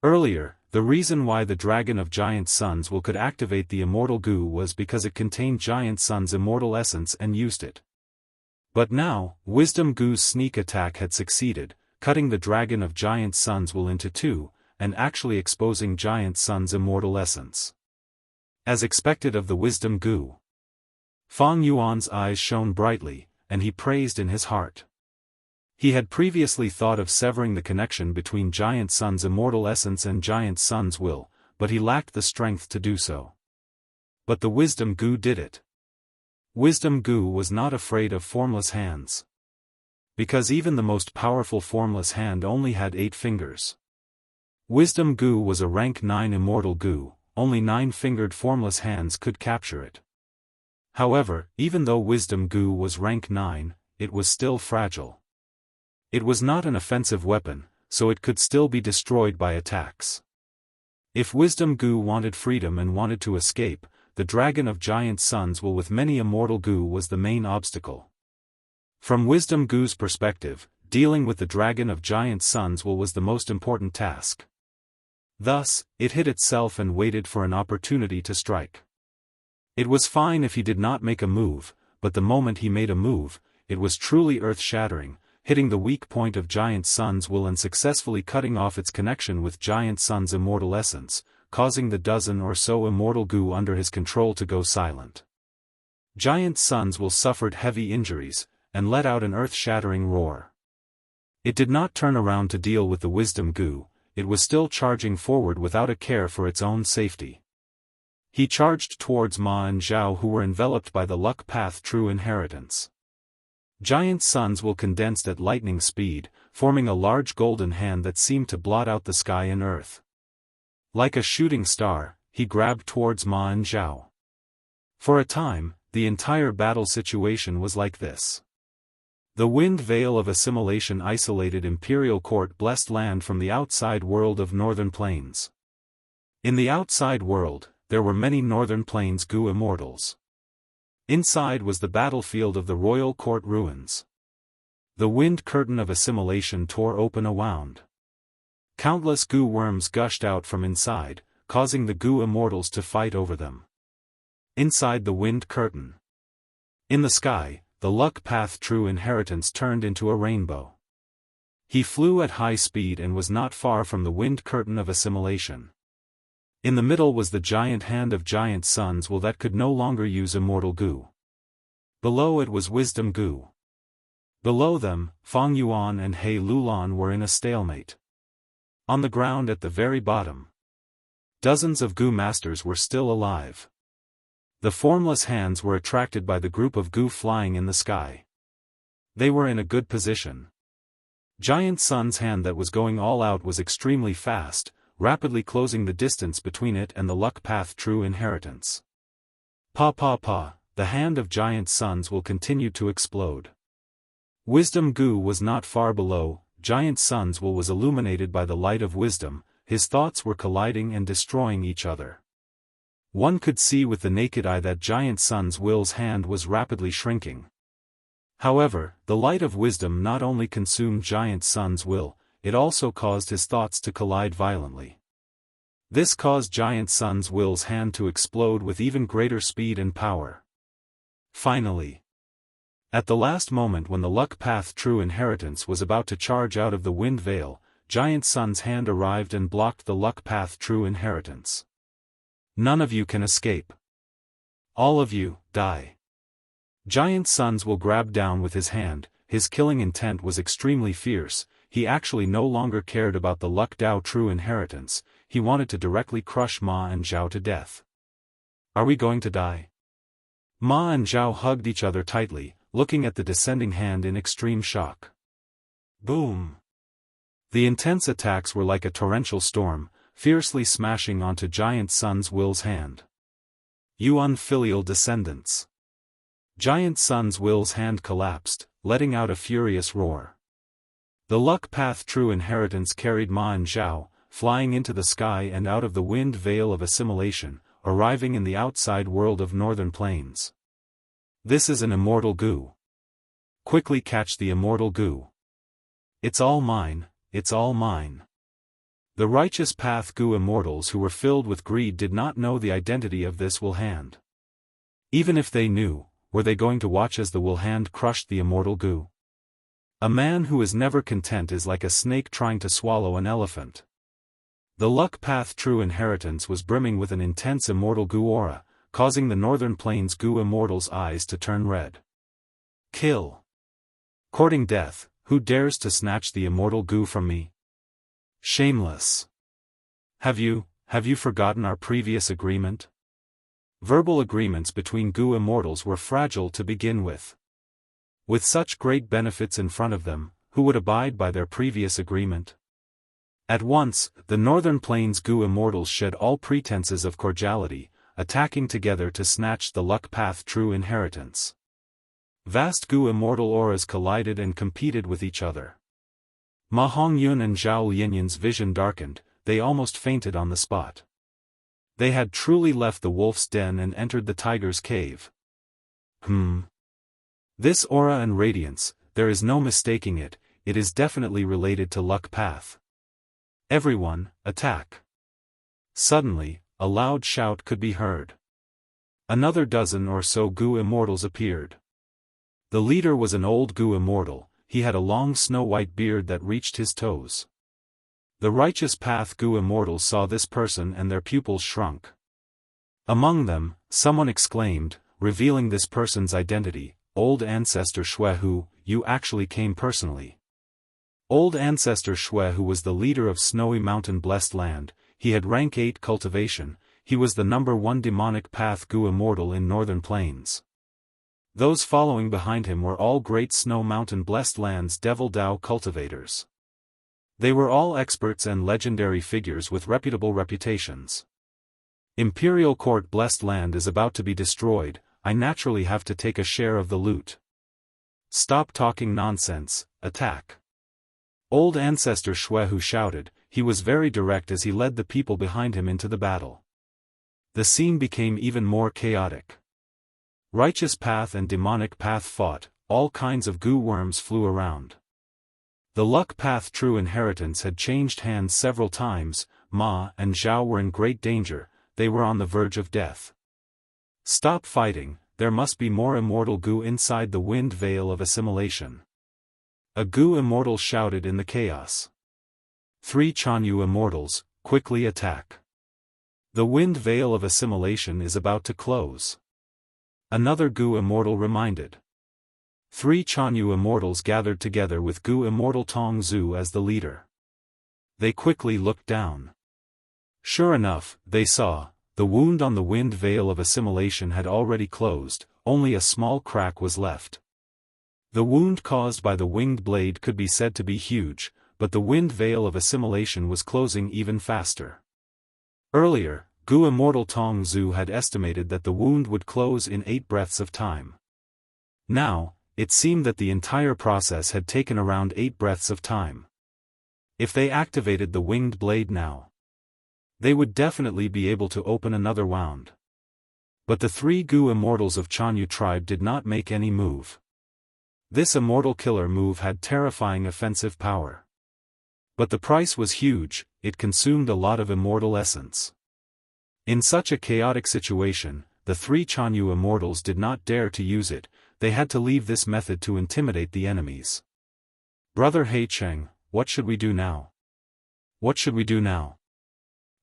Earlier, the reason why the Dragon of Giant Sun's will could activate the Immortal Gu was because it contained Giant Sun's immortal essence and used it. But now, Wisdom Gu's sneak attack had succeeded, cutting the Dragon of Giant Sun's will into two, and actually exposing Giant Sun's immortal essence. As expected of the Wisdom Gu, Fang Yuan's eyes shone brightly, and he praised in his heart. He had previously thought of severing the connection between Giant Sun's immortal essence and Giant Sun's will, but he lacked the strength to do so. But the Wisdom Gu did it. Wisdom Gu was not afraid of formless hands. Because even the most powerful formless hand only had 8 fingers. Wisdom Gu was a rank 9 immortal Gu, only 9-fingered formless hands could capture it. However, even though Wisdom Gu was rank 9, it was still fragile. It was not an offensive weapon, so it could still be destroyed by attacks. If Wisdom Gu wanted freedom and wanted to escape, the Dragon of Giant Sun's will with many immortal Gu was the main obstacle. From Wisdom Gu's perspective, dealing with the Dragon of Giant Sun's will was the most important task. Thus, it hid itself and waited for an opportunity to strike. It was fine if he did not make a move, but the moment he made a move, it was truly earth-shattering, hitting the weak point of Giant Sun's will and successfully cutting off its connection with Giant Sun's immortal essence, causing the dozen or so immortal Gu under his control to go silent. Giant Sun's will suffered heavy injuries, and let out an earth-shattering roar. It did not turn around to deal with the Wisdom Gu, it was still charging forward without a care for its own safety. He charged towards Ma and Zhao, who were enveloped by the luck path true inheritance. Giant Sun's will condensed at lightning speed, forming a large golden hand that seemed to blot out the sky and earth. Like a shooting star, he grabbed towards Ma and Zhao. For a time, the entire battle situation was like this. The wind veil of assimilation isolated Imperial Court blessed land from the outside world of Northern Plains. In the outside world, there were many Northern Plains Gu immortals. Inside was the battlefield of the royal court ruins. The wind curtain of assimilation tore open a wound. Countless Gu worms gushed out from inside, causing the Gu immortals to fight over them. Inside the wind curtain. In the sky, the luck path true inheritance turned into a rainbow. He flew at high speed and was not far from the wind curtain of assimilation. In the middle was the giant hand of giant SwordWill that could no longer use immortal Gu. Below it was wisdom Gu. Below them, Feng Yuan and He Lulan were in a stalemate. On the ground at the very bottom, dozens of Gu masters were still alive. The formless hands were attracted by the group of Gu flying in the sky. They were in a good position. Giant Sun's hand that was going all out was extremely fast, rapidly closing the distance between it and the luck path true inheritance. The hand of Giant SwordWill continue to explode. Wisdom Gu was not far below. Giant SwordWill was illuminated by the light of wisdom, his thoughts were colliding and destroying each other. One could see with the naked eye that Giant SwordWill's hand was rapidly shrinking. However, the light of wisdom not only consumed Giant SwordWill, it also caused his thoughts to collide violently. This caused Giant SwordWill's hand to explode with even greater speed and power. Finally, at the last moment when the luck path true inheritance was about to charge out of the wind veil, Giant Sun's hand arrived and blocked the luck path true inheritance. None of you can escape. All of you, die. Giant SwordWill grabbed down with his hand, his killing intent was extremely fierce, he actually no longer cared about the luck Dao true inheritance, he wanted to directly crush Ma and Zhao to death. Are we going to die? Ma and Zhao hugged each other tightly, looking at the descending hand in extreme shock. Boom! The intense attacks were like a torrential storm, fiercely smashing onto Giant SwordWill's hand. You unfilial descendants! Giant SwordWill's hand collapsed, letting out a furious roar. The luck path true inheritance carried Ma and Zhao, flying into the sky and out of the wind veil of assimilation, arriving in the outside world of Northern Plains. This is an immortal Gu. Quickly catch the immortal Gu. It's all mine, it's all mine. The righteous path Gu immortals who were filled with greed did not know the identity of this Will hand. Even if they knew, were they going to watch as the Will hand crushed the immortal Gu? A man who is never content is like a snake trying to swallow an elephant. The luck path true inheritance was brimming with an intense immortal Gu aura, causing the Northern Plains Gu immortals' eyes to turn red. Kill. Courting death, who dares to snatch the immortal Gu from me? Shameless. Have you forgotten our previous agreement? Verbal agreements between Gu immortals were fragile to begin with. With such great benefits in front of them, who would abide by their previous agreement? At once, the Northern Plains Gu immortals shed all pretenses of cordiality, attacking together to snatch the luck path true inheritance. Vast Gu immortal auras collided and competed with each other. Ma Hongyun and Zhao Linyun's vision darkened, they almost fainted on the spot. They had truly left the wolf's den and entered the tiger's cave. This aura and radiance, there is no mistaking it, it is definitely related to luck path. Everyone, attack. Suddenly, a loud shout could be heard. Another dozen or so Gu immortals appeared. The leader was an old Gu immortal, he had a long snow-white beard that reached his toes. The righteous path Gu immortals saw this person and their pupils shrunk. Among them, someone exclaimed, revealing this person's identity, Old Ancestor Shui, you actually came personally. Old Ancestor Shui was the leader of Snowy Mountain Blessed Land, he had rank 8 cultivation, he was the number 1 demonic path Gu immortal in Northern Plains. Those following behind him were all great Snow Mountain Blessed Land's Devil Dao cultivators. They were all experts and legendary figures with reputable reputations. Imperial Court blessed land is about to be destroyed, I naturally have to take a share of the loot. Stop talking nonsense, attack. Old Ancestor Xuehu shouted. He was very direct as he led the people behind him into the battle. The scene became even more chaotic. Righteous Path and Demonic Path fought, all kinds of goo worms flew around. The Luck Path True Inheritance had changed hands several times. Ma and Zhao were in great danger, they were on the verge of death. Stop fighting, there must be more immortal goo inside the wind veil of assimilation. A goo immortal shouted in the chaos. 3 Chanyu immortals, quickly attack. The wind veil of assimilation is about to close. Another goo immortal reminded. 3 Chanyu immortals gathered together with goo immortal Tong Zhu as the leader. They quickly looked down. Sure enough, they saw, the wound on the wind veil of assimilation had already closed, only a small crack was left. The wound caused by the winged blade could be said to be huge, but the wind veil of assimilation was closing even faster. Earlier, Gu Immortal Tong Zhu had estimated that the wound would close in 8 breaths of time. Now, it seemed that the entire process had taken around 8 breaths of time. If they activated the winged blade now, they would definitely be able to open another wound. But the 3 Gu Immortals of Chanyu tribe did not make any move. This immortal killer move had terrifying offensive power. But the price was huge, it consumed a lot of immortal essence. In such a chaotic situation, the 3 Chanyu Immortals did not dare to use it, they had to leave this method to intimidate the enemies. Brother He Cheng, what should we do now? What should we do now?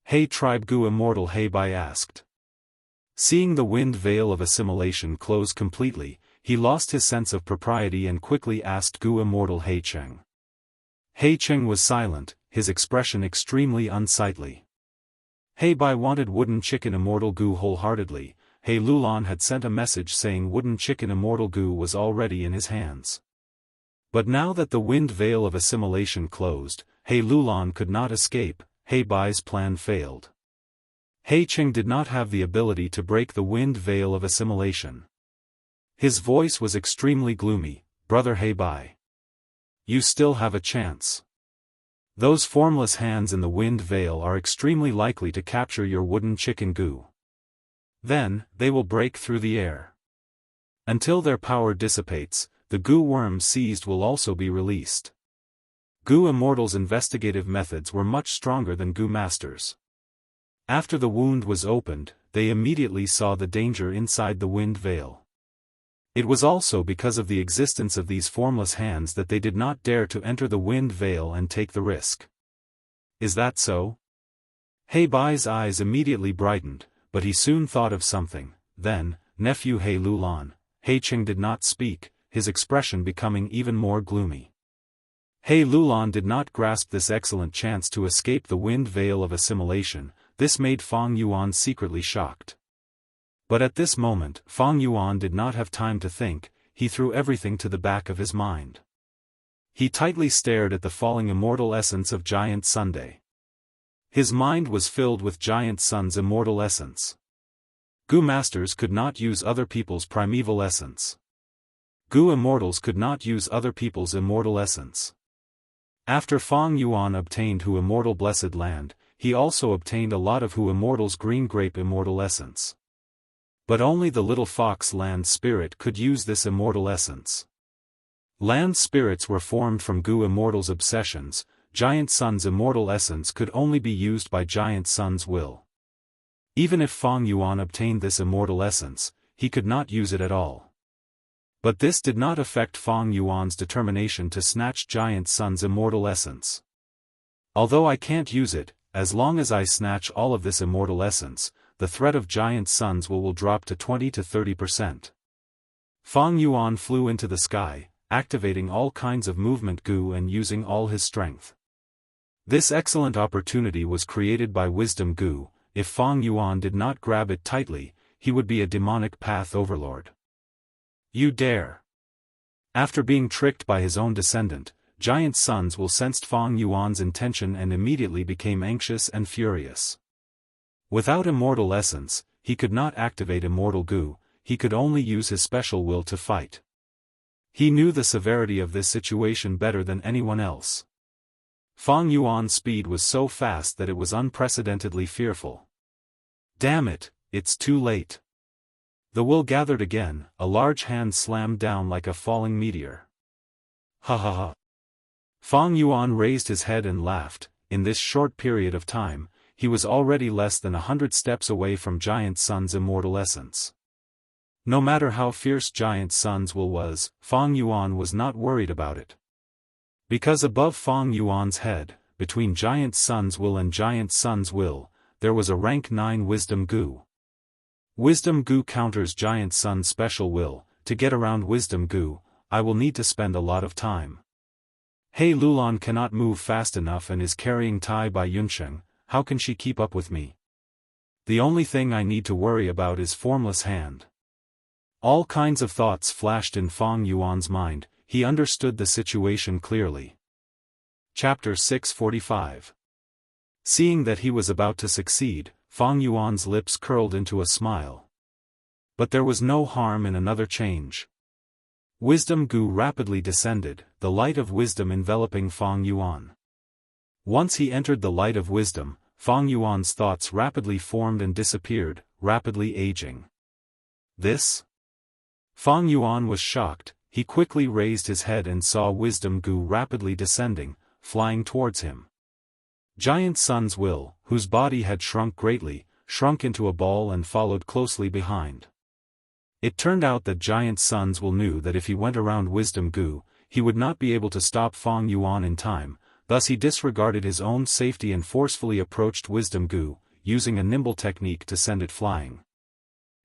He Tribe Gu Immortal He Bai asked. Seeing the wind veil of assimilation close completely, he lost his sense of propriety and quickly asked Gu Immortal He Cheng. He Cheng was silent, his expression extremely unsightly. He Bai wanted Wooden Chicken Immortal Gu wholeheartedly. He Lulan had sent a message saying Wooden Chicken Immortal Gu was already in his hands. But now that the wind veil of assimilation closed, He Lulan could not escape. He Bai's plan failed. He Cheng did not have the ability to break the wind veil of assimilation. His voice was extremely gloomy. Brother He Bai, you still have a chance. Those formless hands in the wind veil are extremely likely to capture your wooden chicken goo. Then, they will break through the air. Until their power dissipates, the goo worms seized will also be released. Gu Immortal's investigative methods were much stronger than Gu Master's. After the wound was opened, they immediately saw the danger inside the wind veil. It was also because of the existence of these formless hands that they did not dare to enter the wind veil and take the risk. Is that so? He Bai's eyes immediately brightened, but he soon thought of something. Then, nephew He Lulan, He Cheng did not speak, his expression becoming even more gloomy. He Lulan did not grasp this excellent chance to escape the wind veil of assimilation. This made Fang Yuan secretly shocked. But at this moment, Fang Yuan did not have time to think, he threw everything to the back of his mind. He tightly stared at the falling immortal essence of Giant Sunday. His mind was filled with Giant Sun's immortal essence. Gu Masters could not use other people's primeval essence. Gu Immortals could not use other people's immortal essence. After Fang Yuan obtained Hu Immortal Blessed Land, he also obtained a lot of Hu Immortal's Green Grape immortal essence. But only the little fox land spirit could use this immortal essence. Land spirits were formed from Gu Immortal's obsessions. Giant Sun's immortal essence could only be used by Giant Sun's will. Even if Fang Yuan obtained this immortal essence, he could not use it at all. But this did not affect Fang Yuan's determination to snatch Giant Sun's immortal essence. Although I can't use it, as long as I snatch all of this immortal essence, the threat of Giant Sun's will drop to 20 to 30%. Fang Yuan flew into the sky, activating all kinds of movement goo and using all his strength. This excellent opportunity was created by Wisdom Goo. If Fang Yuan did not grab it tightly, he would be a demonic path overlord. You dare! After being tricked by his own descendant, Giant Sun's will sensed Fang Yuan's intention and immediately became anxious and furious. Without immortal essence, he could not activate immortal goo, he could only use his special will to fight. He knew the severity of this situation better than anyone else. Fang Yuan's speed was so fast that it was unprecedentedly fearful. Damn it, it's too late. The will gathered again, a large hand slammed down like a falling meteor. Ha ha ha. Fang Yuan raised his head and laughed. In this short period of time, he was already less than 100 steps away from Giant Sun's immortal essence. No matter how fierce Giant Sun's will was, Fang Yuan was not worried about it. Because above Fang Yuan's head, between Giant Sun's will and Giant Sun's will, there was a rank 9 Wisdom Goo. Wisdom Goo counters Giant Sun's special will. To get around Wisdom Goo, I will need to spend a lot of time. Hey, Lulan cannot move fast enough and is carrying Tai by Yunsheng. How can she keep up with me? The only thing I need to worry about is Formless Hand. All kinds of thoughts flashed in Fang Yuan's mind. He understood the situation clearly. Chapter 645. Seeing that he was about to succeed, Fang Yuan's lips curled into a smile. But there was no harm in another change. Wisdom Goo rapidly descended, the light of wisdom enveloping Fang Yuan. Once he entered the light of wisdom, Fang Yuan's thoughts rapidly formed and disappeared, rapidly aging. This? Fang Yuan was shocked. He quickly raised his head and saw Wisdom Goo rapidly descending, flying towards him. Giant Sun's will, whose body had shrunk greatly, shrunk into a ball and followed closely behind. It turned out that Giant Sun's will knew that if he went around Wisdom Goo, he would not be able to stop Fang Yuan in time, thus he disregarded his own safety and forcefully approached Wisdom Goo, using a nimble technique to send it flying.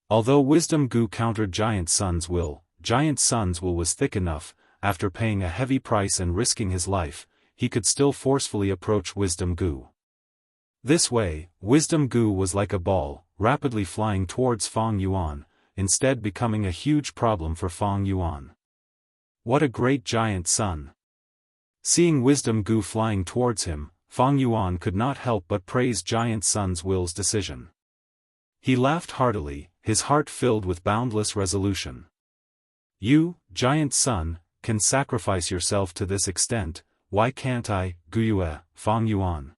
Although Wisdom Goo countered Giant Sun's will was thick enough. After paying a heavy price and risking his life, he could still forcefully approach Wisdom Goo. This way, Wisdom Goo was like a ball, rapidly flying towards Fang Yuan, instead becoming a huge problem for Fang Yuan. What a great Giant Sun! Seeing Wisdom Goo flying towards him, Fang Yuan could not help but praise Giant Sun's will's decision. He laughed heartily, his heart filled with boundless resolution. You, Giant Sun, can sacrifice yourself to this extent. Why can't I, Guyue, Fang Yuan?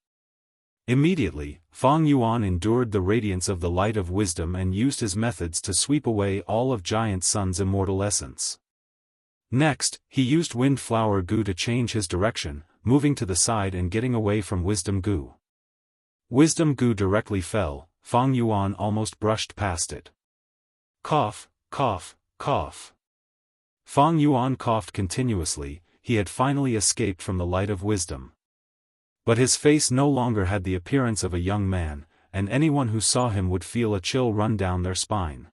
Immediately, Fang Yuan endured the radiance of the light of wisdom and used his methods to sweep away all of Giant Sun's immortal essence. Next, he used Wind Flower Goo to change his direction, moving to the side and getting away from Wisdom Goo. Wisdom Goo directly fell. Fang Yuan almost brushed past it. Cough, cough, cough. Fang Yuan coughed continuously. He had finally escaped from the light of wisdom. But his face no longer had the appearance of a young man, and anyone who saw him would feel a chill run down their spine.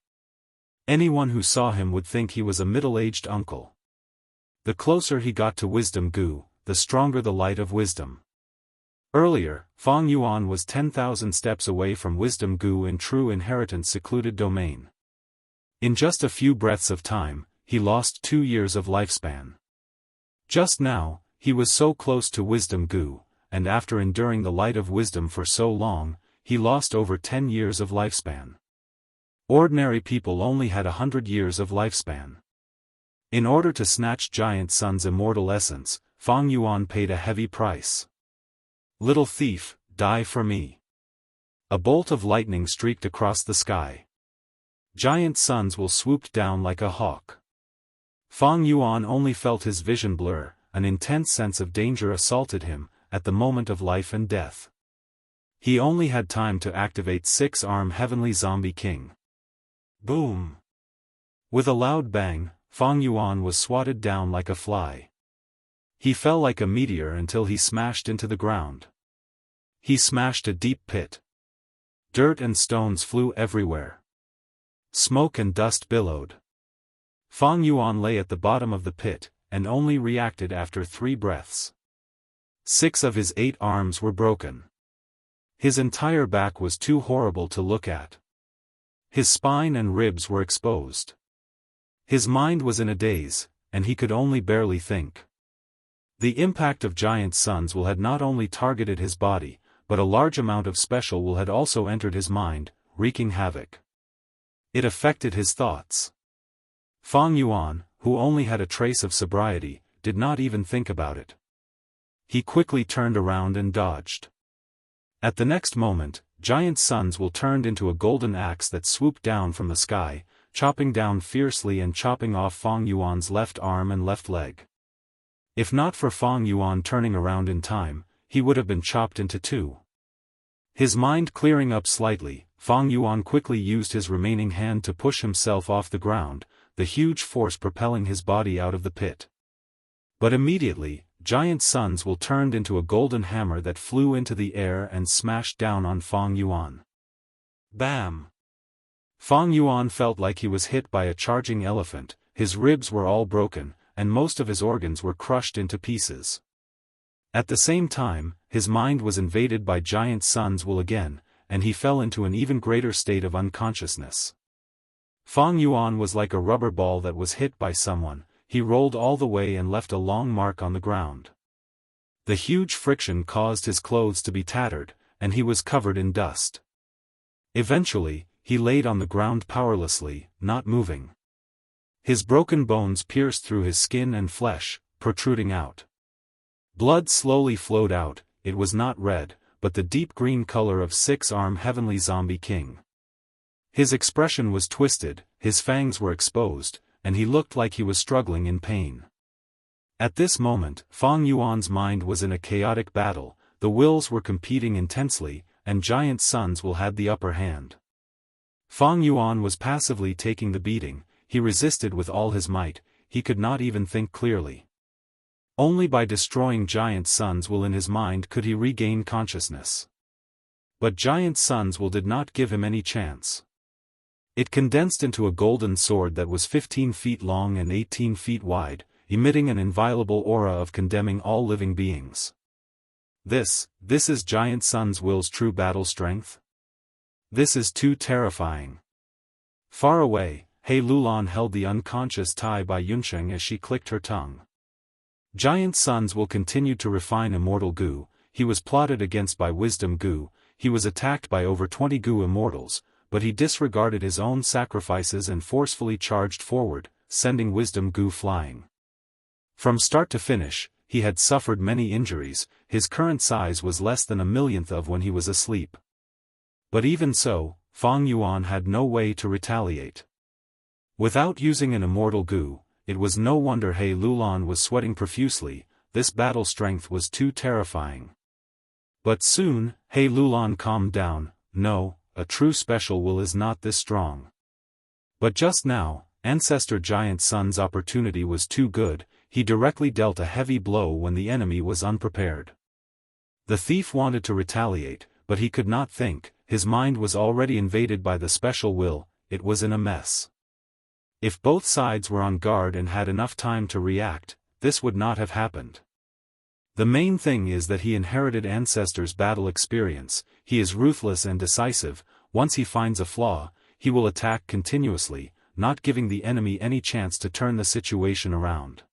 Anyone who saw him would think he was a middle-aged uncle. The closer he got to Wisdom Goo, the stronger the light of wisdom. Earlier, Fang Yuan was 10,000 steps away from Wisdom Goo in true inheritance secluded domain. In just a few breaths of time, he lost 2 years of lifespan. Just now, he was so close to Wisdom Goo, and after enduring the light of wisdom for so long, he lost over 10 years of lifespan. Ordinary people only had 100 years of lifespan. In order to snatch Giant Sun's immortal essence, Fang Yuan paid a heavy price. Little thief, die for me. A bolt of lightning streaked across the sky. Giant Sun's will swooped down like a hawk. Fang Yuan only felt his vision blur. An intense sense of danger assaulted him, at the moment of life and death. He only had time to activate 6-arm Heavenly Zombie King. Boom! With a loud bang, Fang Yuan was swatted down like a fly. He fell like a meteor until he smashed into the ground. He smashed a deep pit. Dirt and stones flew everywhere. Smoke and dust billowed. Fang Yuan lay at the bottom of the pit, and only reacted after 3 breaths. 6 of his 8 arms were broken. His entire back was too horrible to look at. His spine and ribs were exposed. His mind was in a daze, and he could only barely think. The impact of Giant Sun's will had not only targeted his body, but a large amount of special will had also entered his mind, wreaking havoc. It affected his thoughts. Fang Yuan, who only had a trace of sobriety, did not even think about it. He quickly turned around and dodged. At the next moment, Giant Sun's will turned into a golden axe that swooped down from the sky, chopping down fiercely and chopping off Fang Yuan's left arm and left leg. If not for Fang Yuan turning around in time, he would have been chopped into two. His mind clearing up slightly, Fang Yuan quickly used his remaining hand to push himself off the ground, the huge force propelling his body out of the pit. But immediately, Giant Sun's will turned into a golden hammer that flew into the air and smashed down on Fang Yuan. Bam! Fang Yuan felt like he was hit by a charging elephant, his ribs were all broken, and most of his organs were crushed into pieces. At the same time, his mind was invaded by Giant Sun's will again, and he fell into an even greater state of unconsciousness. Fang Yuan was like a rubber ball that was hit by someone. He rolled all the way and left a long mark on the ground. The huge friction caused his clothes to be tattered, and he was covered in dust. Eventually, he laid on the ground powerlessly, not moving. His broken bones pierced through his skin and flesh, protruding out. Blood slowly flowed out. It was not red, but the deep green color of six-armed heavenly zombie king. His expression was twisted, his fangs were exposed, and he looked like he was struggling in pain. At this moment, Fang Yuan's mind was in a chaotic battle, the wills were competing intensely, and Giant Sun's will had the upper hand. Fang Yuan was passively taking the beating, he resisted with all his might, he could not even think clearly. Only by destroying Giant Sun's will in his mind could he regain consciousness. But Giant Sun's will did not give him any chance. It condensed into a golden sword that was 15 feet long and 18 feet wide, emitting an inviolable aura of condemning all living beings. This is Giant Sun's will's true battle strength? This is too terrifying. Far away, He Lulan held the unconscious Tai by Yunsheng as she clicked her tongue. Giant Sun's will continued to refine Immortal Gu, he was plotted against by Wisdom Gu, he was attacked by over 20 Gu Immortals, but he disregarded his own sacrifices and forcefully charged forward, sending Wisdom Gu flying. From start to finish, he had suffered many injuries, his current size was less than a millionth of when he was asleep. But even so, Fang Yuan had no way to retaliate. Without using an Immortal Gu, it was no wonder He Lulan was sweating profusely, this battle strength was too terrifying. But soon, He Lulan calmed down. No, a true special will is not this strong. But just now, Ancestor Giant Sun's opportunity was too good, he directly dealt a heavy blow when the enemy was unprepared. The thief wanted to retaliate, but he could not think, his mind was already invaded by the special will, it was in a mess. If both sides were on guard and had enough time to react, this would not have happened. The main thing is that he inherited Ancestor's battle experience, he is ruthless and decisive, once he finds a flaw, he will attack continuously, not giving the enemy any chance to turn the situation around.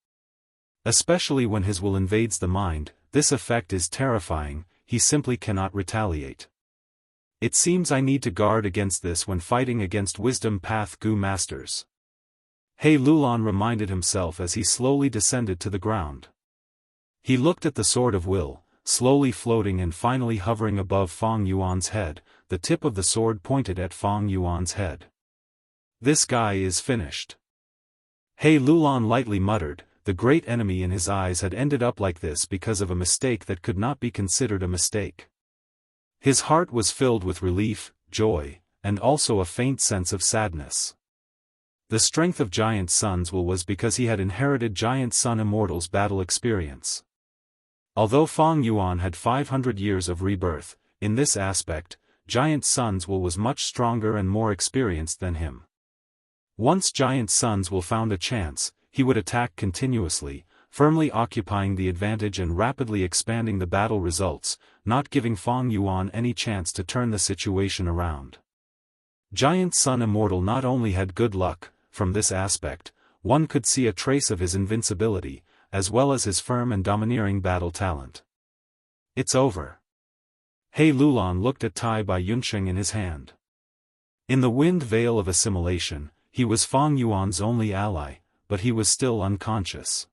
Especially when his will invades the mind, this effect is terrifying, he simply cannot retaliate. It seems I need to guard against this when fighting against Wisdom Path Gu Masters. He Lulan reminded himself as he slowly descended to the ground. He looked at the Sword of Will, slowly floating and finally hovering above Fang Yuan's head, the tip of the sword pointed at Fang Yuan's head. This guy is finished. He Lulan lightly muttered, the great enemy in his eyes had ended up like this because of a mistake that could not be considered a mistake. His heart was filled with relief, joy, and also a faint sense of sadness. The strength of Giant Sun's will was because he had inherited Giant Sun Immortal's battle experience. Although Fang Yuan had 500 years of rebirth, in this aspect, Giant Sun's will was much stronger and more experienced than him. Once Giant Sun's will found a chance, he would attack continuously, firmly occupying the advantage and rapidly expanding the battle results, not giving Fang Yuan any chance to turn the situation around. Giant Sun Immortal not only had good luck, from this aspect, one could see a trace of his invincibility, as well as his firm and domineering battle talent. It's over. He Lulan looked at Tai Bai Yunsheng in his hand. In the wind veil of assimilation, he was Fang Yuan's only ally, but he was still unconscious.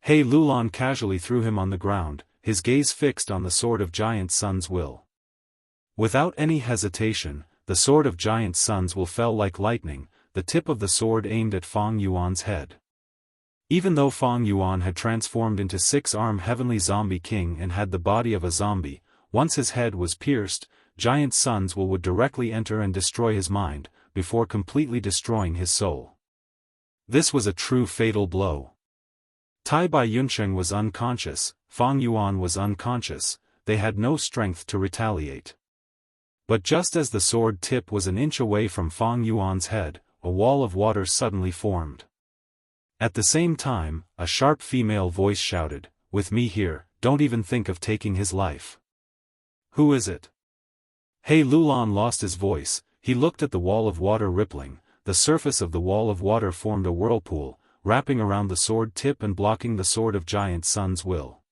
He Lulan casually threw him on the ground, his gaze fixed on the sword of Giant Sun's Will. Without any hesitation, the sword of Giant Sun's Will fell like lightning, the tip of the sword aimed at Fang Yuan's head. Even though Fang Yuan had transformed into six-armed heavenly zombie king and had the body of a zombie, once his head was pierced, Giant Sun's Will would directly enter and destroy his mind, before completely destroying his soul. This was a true fatal blow. Tai Bai Yunsheng was unconscious, Fang Yuan was unconscious, they had no strength to retaliate. But just as the sword tip was an inch away from Fang Yuan's head, a wall of water suddenly formed. At the same time, a sharp female voice shouted, "With me here, don't even think of taking his life." "Who is it?" He Lulan lost his voice, he looked at the wall of water rippling, the surface of the wall of water formed a whirlpool, wrapping around the sword tip and blocking the sword of Giant Sun's Will.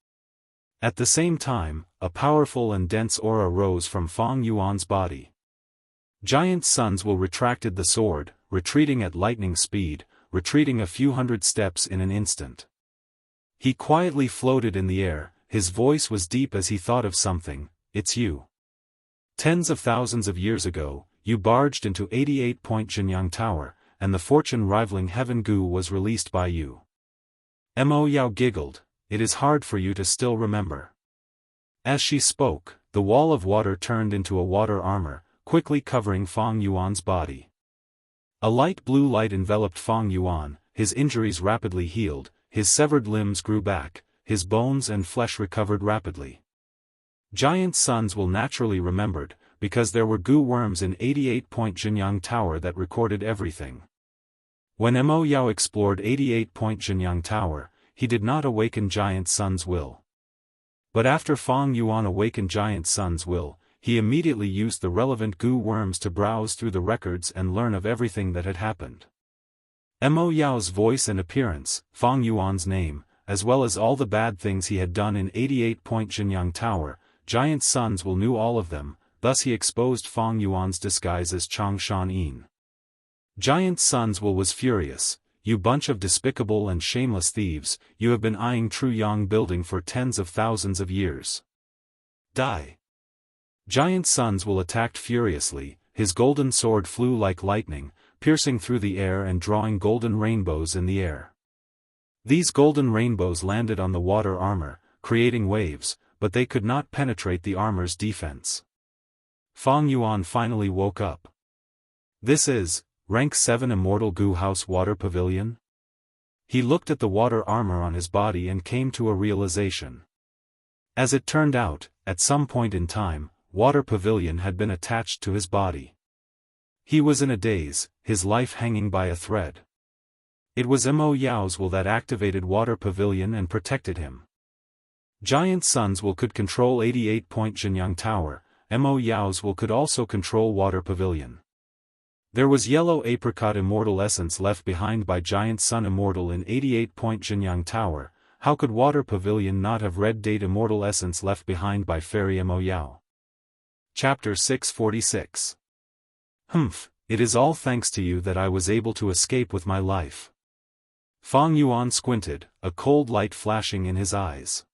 At the same time, a powerful and dense aura rose from Fang Yuan's body. Giant Sun's Will retracted the sword, retreating at lightning speed, retreating a few hundred steps in an instant. He quietly floated in the air, his voice was deep as he thought of something. "It's you. Tens of thousands of years ago, you barged into 88-point Jinyang Tower, and the fortune-rivaling Heaven Gu was released by you." Mo Yao giggled, "It is hard for you to still remember." As she spoke, the wall of water turned into a water armor, quickly covering Fang Yuan's body. A light blue light enveloped Fang Yuan, his injuries rapidly healed, his severed limbs grew back, his bones and flesh recovered rapidly. Giant Sun's Will naturally remembered, because there were Gu worms in 88-point Jinyang Tower that recorded everything. When Mo Yao explored 88-point Jinyang Tower, he did not awaken Giant Sun's Will. But after Fang Yuan awakened Giant Sun's Will, he immediately used the relevant Gu worms to browse through the records and learn of everything that had happened. Mo Yao's voice and appearance, Fang Yuan's name, as well as all the bad things he had done in 88-point Jinyang Tower, Giant Sun's Will knew all of them, thus he exposed Fang Yuan's disguise as Changshan Yin. Giant Sun's Will was furious. "You bunch of despicable and shameless thieves, you have been eyeing True Yang building for tens of thousands of years. Die!" Giant Sun's Will attacked furiously, his golden sword flew like lightning, piercing through the air and drawing golden rainbows in the air. These golden rainbows landed on the water armor, creating waves, but they could not penetrate the armor's defense. Fang Yuan finally woke up. "This is, Rank 7 Immortal Gu House Water Pavilion?" He looked at the water armor on his body and came to a realization. As it turned out, at some point in time, Water Pavilion had been attached to his body. He was in a daze, his life hanging by a thread. It was Mo Yao's will that activated Water Pavilion and protected him. Giant Sun's Will could control 88-point Jinyang Tower, Mo Yao's will could also control Water Pavilion. There was yellow apricot immortal essence left behind by Giant Sun Immortal in 88-point Jinyang Tower. How could Water Pavilion not have red date immortal essence left behind by Fairy Mo Yao? Chapter 646. It is all thanks to you that I was able to escape with my life. Fang Yuan squinted, a cold light flashing in his eyes.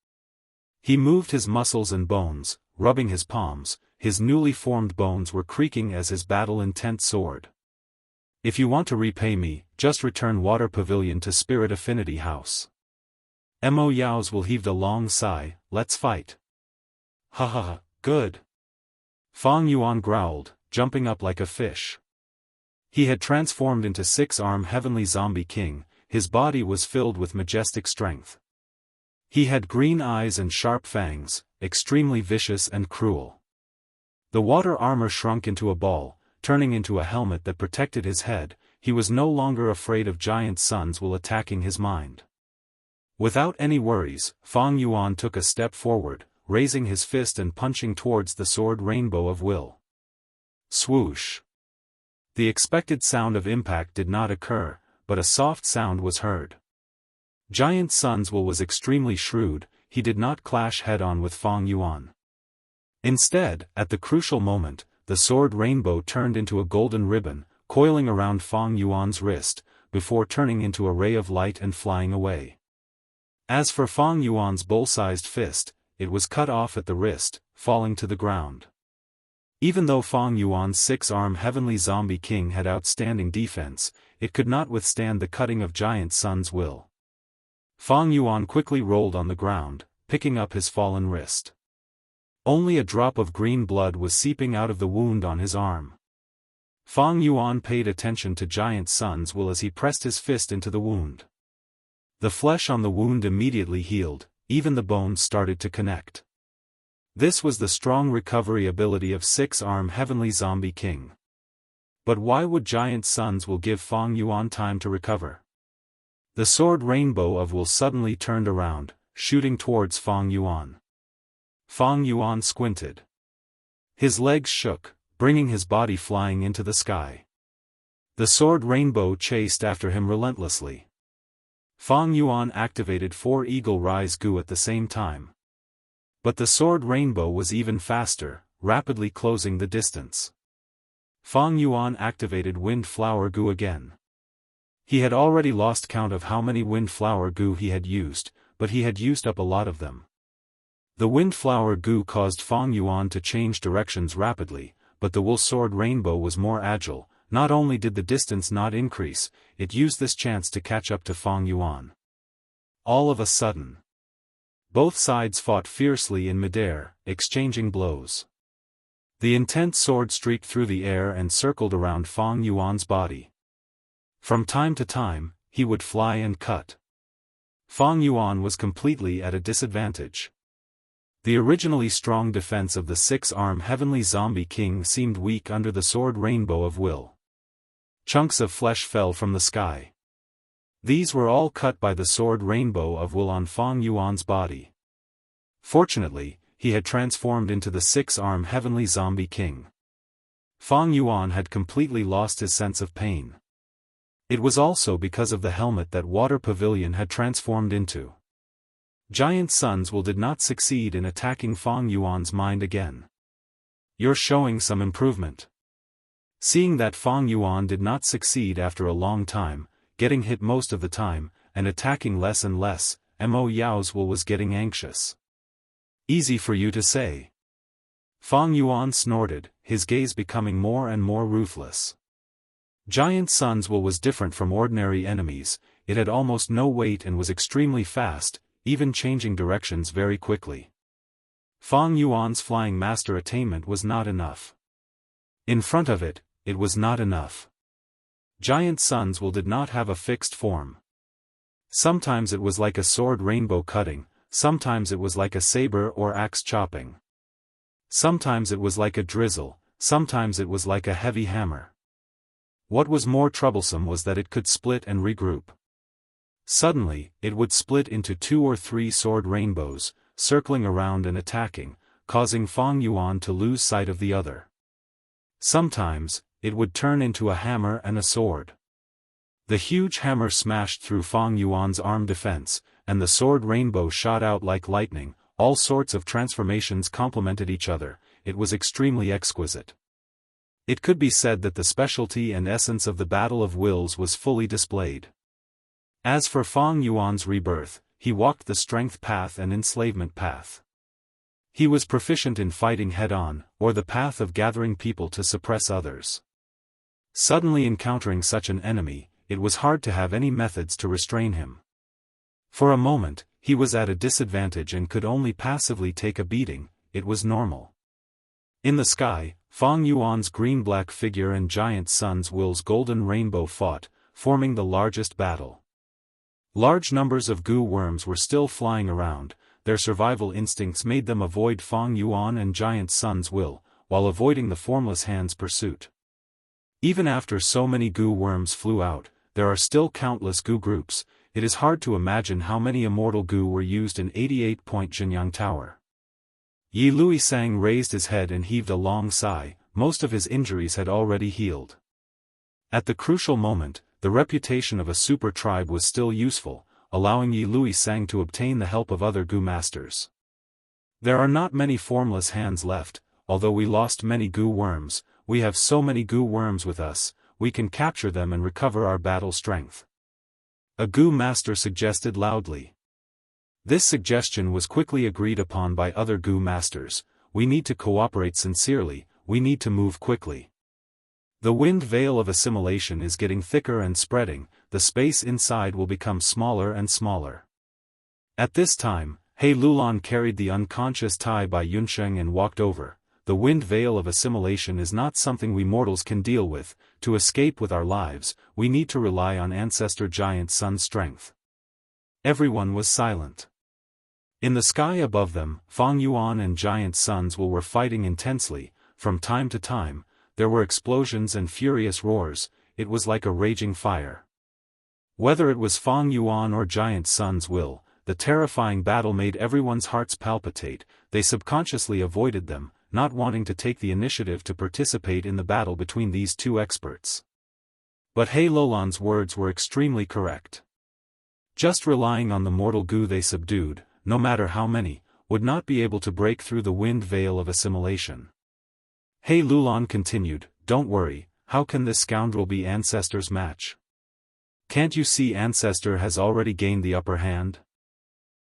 He moved his muscles and bones, rubbing his palms, his newly formed bones were creaking as his battle-intent soared. "If you want to repay me, just return Water Pavilion to Spirit Affinity House." Mo Yao's will heaved a long sigh, "Let's fight." "Ha ha ha, good." Fang Yuan growled, jumping up like a fish. He had transformed into six-armed heavenly zombie king, his body was filled with majestic strength. He had green eyes and sharp fangs, extremely vicious and cruel. The water armor shrunk into a ball, turning into a helmet that protected his head. He was no longer afraid of Giant Sun's will attacking his mind. Without any worries, Fang Yuan took a step forward, raising his fist and punching towards the sword rainbow of will. Swoosh! The expected sound of impact did not occur, but a soft sound was heard. Giant Sun's will was extremely shrewd, he did not clash head-on with Fang Yuan. Instead, at the crucial moment, the sword rainbow turned into a golden ribbon, coiling around Fang Yuan's wrist, before turning into a ray of light and flying away. As for Fang Yuan's bowl-sized fist, it was cut off at the wrist, falling to the ground. Even though Fang Yuan's six-arm heavenly zombie king had outstanding defense, it could not withstand the cutting of Giant Sun's will. Fang Yuan quickly rolled on the ground, picking up his fallen wrist. Only a drop of green blood was seeping out of the wound on his arm. Fang Yuan paid attention to Giant Sun's will as he pressed his fist into the wound. The flesh on the wound immediately healed, even the bones started to connect. This was the strong recovery ability of six-arm heavenly zombie king. But why would Giant Sun's will give Fang Yuan time to recover? The sword rainbow of will suddenly turned around, shooting towards Fang Yuan. Fang Yuan squinted. His legs shook, bringing his body flying into the sky. The sword rainbow chased after him relentlessly. Fang Yuan activated 4 Eagle Rise Gu at the same time. But the sword rainbow was even faster, rapidly closing the distance. Fang Yuan activated Wind Flower Gu again. He had already lost count of how many Wind Flower Gu he had used, but he had used up a lot of them. The Wind Flower Gu caused Fang Yuan to change directions rapidly, but the Wool Sword Rainbow was more agile. Not only did the distance not increase, it used this chance to catch up to Fang Yuan. All of a sudden, both sides fought fiercely in midair, exchanging blows. The intense sword streaked through the air and circled around Fang Yuan's body. From time to time, he would fly and cut. Fang Yuan was completely at a disadvantage. The originally strong defense of the six-arm heavenly zombie king seemed weak under the sword rainbow of will. Chunks of flesh fell from the sky. These were all cut by the sword rainbow of will on Fang Yuan's body. Fortunately, he had transformed into the six-arm heavenly zombie king. Fang Yuan had completely lost his sense of pain. It was also because of the helmet that Water Pavilion had transformed into. Giant Sun's will did not succeed in attacking Fang Yuan's mind again. "You're showing some improvement." Seeing that Fang Yuan did not succeed after a long time, getting hit most of the time, and attacking less and less, Mo Yao's will was getting anxious. "Easy for you to say." Fang Yuan snorted, his gaze becoming more and more ruthless. Giant Sun's will was different from ordinary enemies, it had almost no weight and was extremely fast, even changing directions very quickly. Fang Yuan's flying master attainment was not enough. In front of it, it was not enough. Giant Sun's will did not have a fixed form. Sometimes it was like a sword rainbow cutting, sometimes it was like a saber or axe chopping. Sometimes it was like a drizzle, sometimes it was like a heavy hammer. What was more troublesome was that it could split and regroup. Suddenly, it would split into 2 or 3 sword rainbows, circling around and attacking, causing Fang Yuan to lose sight of the other. Sometimes, it would turn into a hammer and a sword. The huge hammer smashed through Fang Yuan's arm defense, and the sword rainbow shot out like lightning. All sorts of transformations complemented each other, it was extremely exquisite. It could be said that the specialty and essence of the Battle of Wills was fully displayed. As for Fang Yuan's rebirth, he walked the strength path and enslavement path. He was proficient in fighting head-on, or the path of gathering people to suppress others. Suddenly encountering such an enemy, it was hard to have any methods to restrain him. For a moment, he was at a disadvantage and could only passively take a beating. It was normal. In the sky, Fang Yuan's green-black figure and Giant Sun's will's golden rainbow fought, forming the largest battle. Large numbers of goo worms were still flying around, their survival instincts made them avoid Fang Yuan and Giant Sun's will, while avoiding the Formless Hand's pursuit. Even after so many goo worms flew out, there are still countless goo groups. It is hard to imagine how many immortal goo were used in 88-point Jianghu Tower. Yi Luisang raised his head and heaved a long sigh, most of his injuries had already healed. At the crucial moment, the reputation of a super tribe was still useful, allowing Yi Luisang to obtain the help of other goo masters. There are not many formless hands left, although we lost many goo worms, we have so many goo worms with us, we can capture them and recover our battle strength. A goo master suggested loudly. This suggestion was quickly agreed upon by other goo masters. We need to cooperate sincerely, we need to move quickly. The wind veil of assimilation is getting thicker and spreading, the space inside will become smaller and smaller. At this time, He Lulan carried the unconscious Tai Bai Yunsheng and walked over. The wind veil of assimilation is not something we mortals can deal with. To escape with our lives, we need to rely on Ancestor Giant Sun's strength. Everyone was silent. In the sky above them, Fang Yuan and Giant Sun's Will were fighting intensely. From time to time, there were explosions and furious roars. It was like a raging fire. Whether it was Fang Yuan or Giant Sun's Will, the terrifying battle made everyone's hearts palpitate. They subconsciously avoided them, not wanting to take the initiative to participate in the battle between these two experts. But He Lulan's words were extremely correct. Just relying on the mortal goo they subdued, no matter how many, would not be able to break through the wind veil of assimilation. He Lulan continued, "Don't worry, how can this scoundrel be Ancestor's match? Can't you see Ancestor has already gained the upper hand?"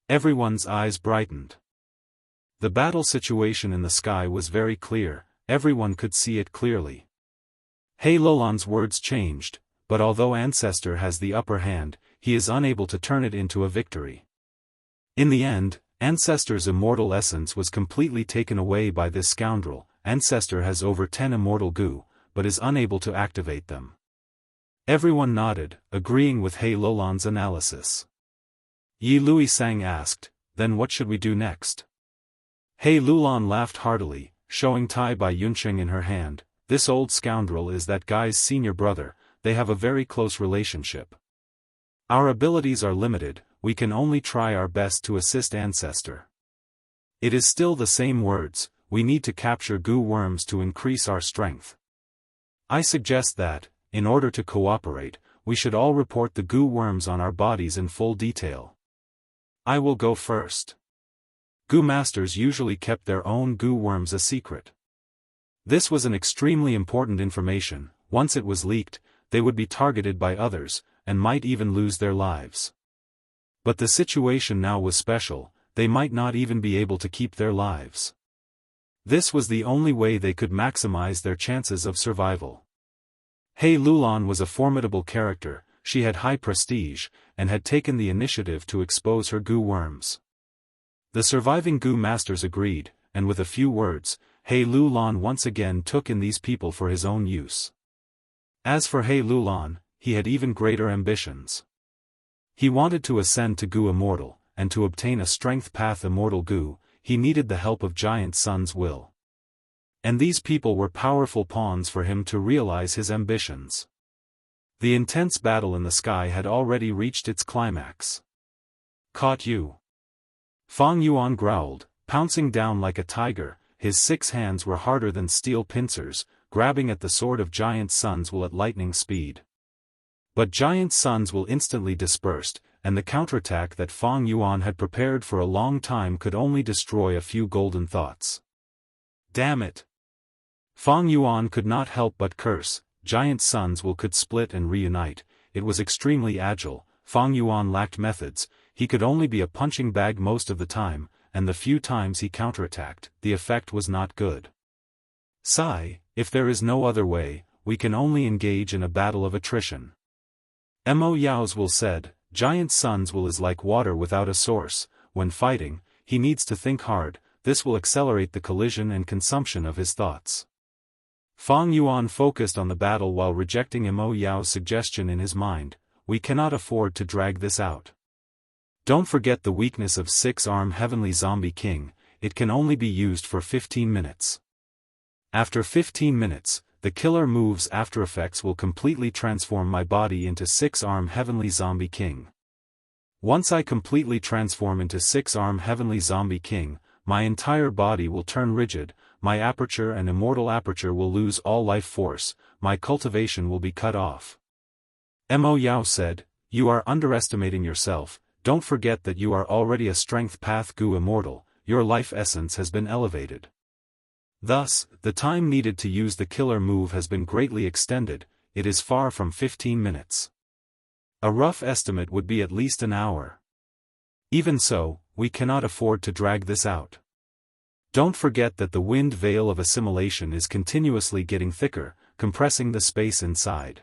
Everyone's eyes brightened. The battle situation in the sky was very clear, everyone could see it clearly. He Lulan's words changed, but although Ancestor has the upper hand, he is unable to turn it into a victory. In the end, Ancestor's immortal essence was completely taken away by this scoundrel. Ancestor has over 10 immortal goo, but is unable to activate them. Everyone nodded, agreeing with He Lulan's analysis. Yi Luisang asked, "Then what should we do next?" He Lulan laughed heartily, showing Tai Bai Yunsheng in her hand. "This old scoundrel is that guy's senior brother, they have a very close relationship. Our abilities are limited, we can only try our best to assist Ancestor. It is still the same words, we need to capture goo worms to increase our strength. I suggest that, in order to cooperate, we should all report the goo worms on our bodies in full detail. I will go first." Goo masters usually kept their own goo worms a secret. This was an extremely important information. Once it was leaked, they would be targeted by others, and might even lose their lives. But the situation now was special, they might not even be able to keep their lives. This was the only way they could maximize their chances of survival. He Lulan was a formidable character, she had high prestige, and had taken the initiative to expose her goo worms. The surviving goo masters agreed, and with a few words, He Lulan once again took in these people for his own use. As for He Lulan, he had even greater ambitions. He wanted to ascend to Goo Immortal, and to obtain a Strength Path Immortal Goo, he needed the help of Giant Sun's Will. And these people were powerful pawns for him to realize his ambitions. The intense battle in the sky had already reached its climax. "Caught you!" Fang Yuan growled, pouncing down like a tiger. His 6 hands were harder than steel pincers, grabbing at the sword of Giant Sun's Will at lightning speed. But Giant Sun's Will instantly dispersed, and the counterattack that Fang Yuan had prepared for a long time could only destroy a few golden thoughts. Damn it! Fang Yuan could not help but curse. Giant Sun's Will could split and reunite. It was extremely agile. Fang Yuan lacked methods, he could only be a punching bag most of the time, and the few times he counterattacked, the effect was not good. Sigh, if there is no other way, we can only engage in a battle of attrition. Mo Yao's Will said, Giant Sun's Will is like water without a source. When fighting, he needs to think hard, this will accelerate the collision and consumption of his thoughts. Fang Yuan focused on the battle while rejecting Mo Yao's suggestion in his mind, we cannot afford to drag this out. Don't forget the weakness of 6-arm Heavenly Zombie King, it can only be used for 15 minutes. After 15 minutes, the killer move's after effects will completely transform my body into 6-arm Heavenly Zombie King. Once I completely transform into 6-arm Heavenly Zombie King, my entire body will turn rigid, my aperture and immortal aperture will lose all life force, my cultivation will be cut off. Mo Yao said, you are underestimating yourself, don't forget that you are already a Strength Path Goo Immortal, your life essence has been elevated. Thus, the time needed to use the killer move has been greatly extended. It is far from 15 minutes. A rough estimate would be at least an hour. Even so, we cannot afford to drag this out. Don't forget that the wind veil of assimilation is continuously getting thicker, compressing the space inside.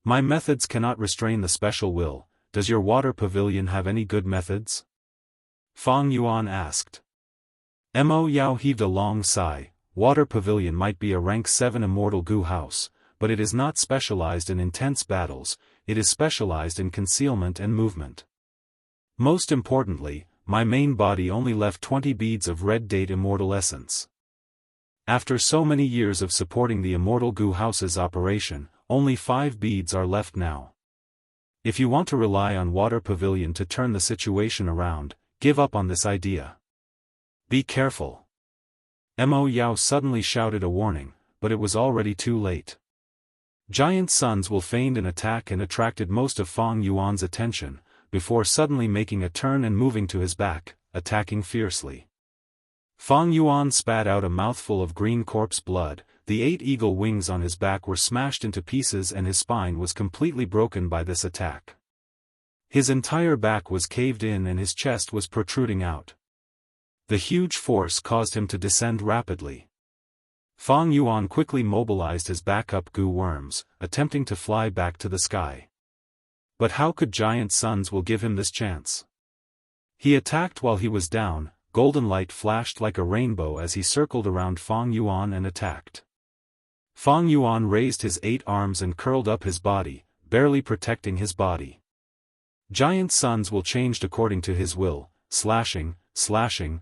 My methods cannot restrain the special will. Does your water pavilion have any good methods? Fang Yuan asked. Mo Yao heaved a long sigh. Water pavilion might be a rank 7 immortal goo house, but it is not specialized in intense battles, it is specialized in concealment and movement. Most importantly, my main body only left 20 beads of red date immortal essence. After so many years of supporting the immortal goo house's operation, only 5 beads are left now. If you want to rely on water pavilion to turn the situation around, give up on this idea. Be careful. Mo Yao suddenly shouted a warning, but it was already too late. Giant Suns will feigned an attack and attracted most of Fang Yuan's attention, before suddenly making a turn and moving to his back, attacking fiercely. Fang Yuan spat out a mouthful of green corpse blood, the 8 eagle wings on his back were smashed into pieces and his spine was completely broken by this attack. His entire back was caved in and his chest was protruding out. The huge force caused him to descend rapidly. Fang Yuan quickly mobilized his backup goo worms, attempting to fly back to the sky. But how could Giant Suns will give him this chance? He attacked while he was down. Golden light flashed like a rainbow as he circled around Fang Yuan and attacked. Fang Yuan raised his 8 arms and curled up his body, barely protecting his body. Giant Suns will changed according to his will, slashing, smashing,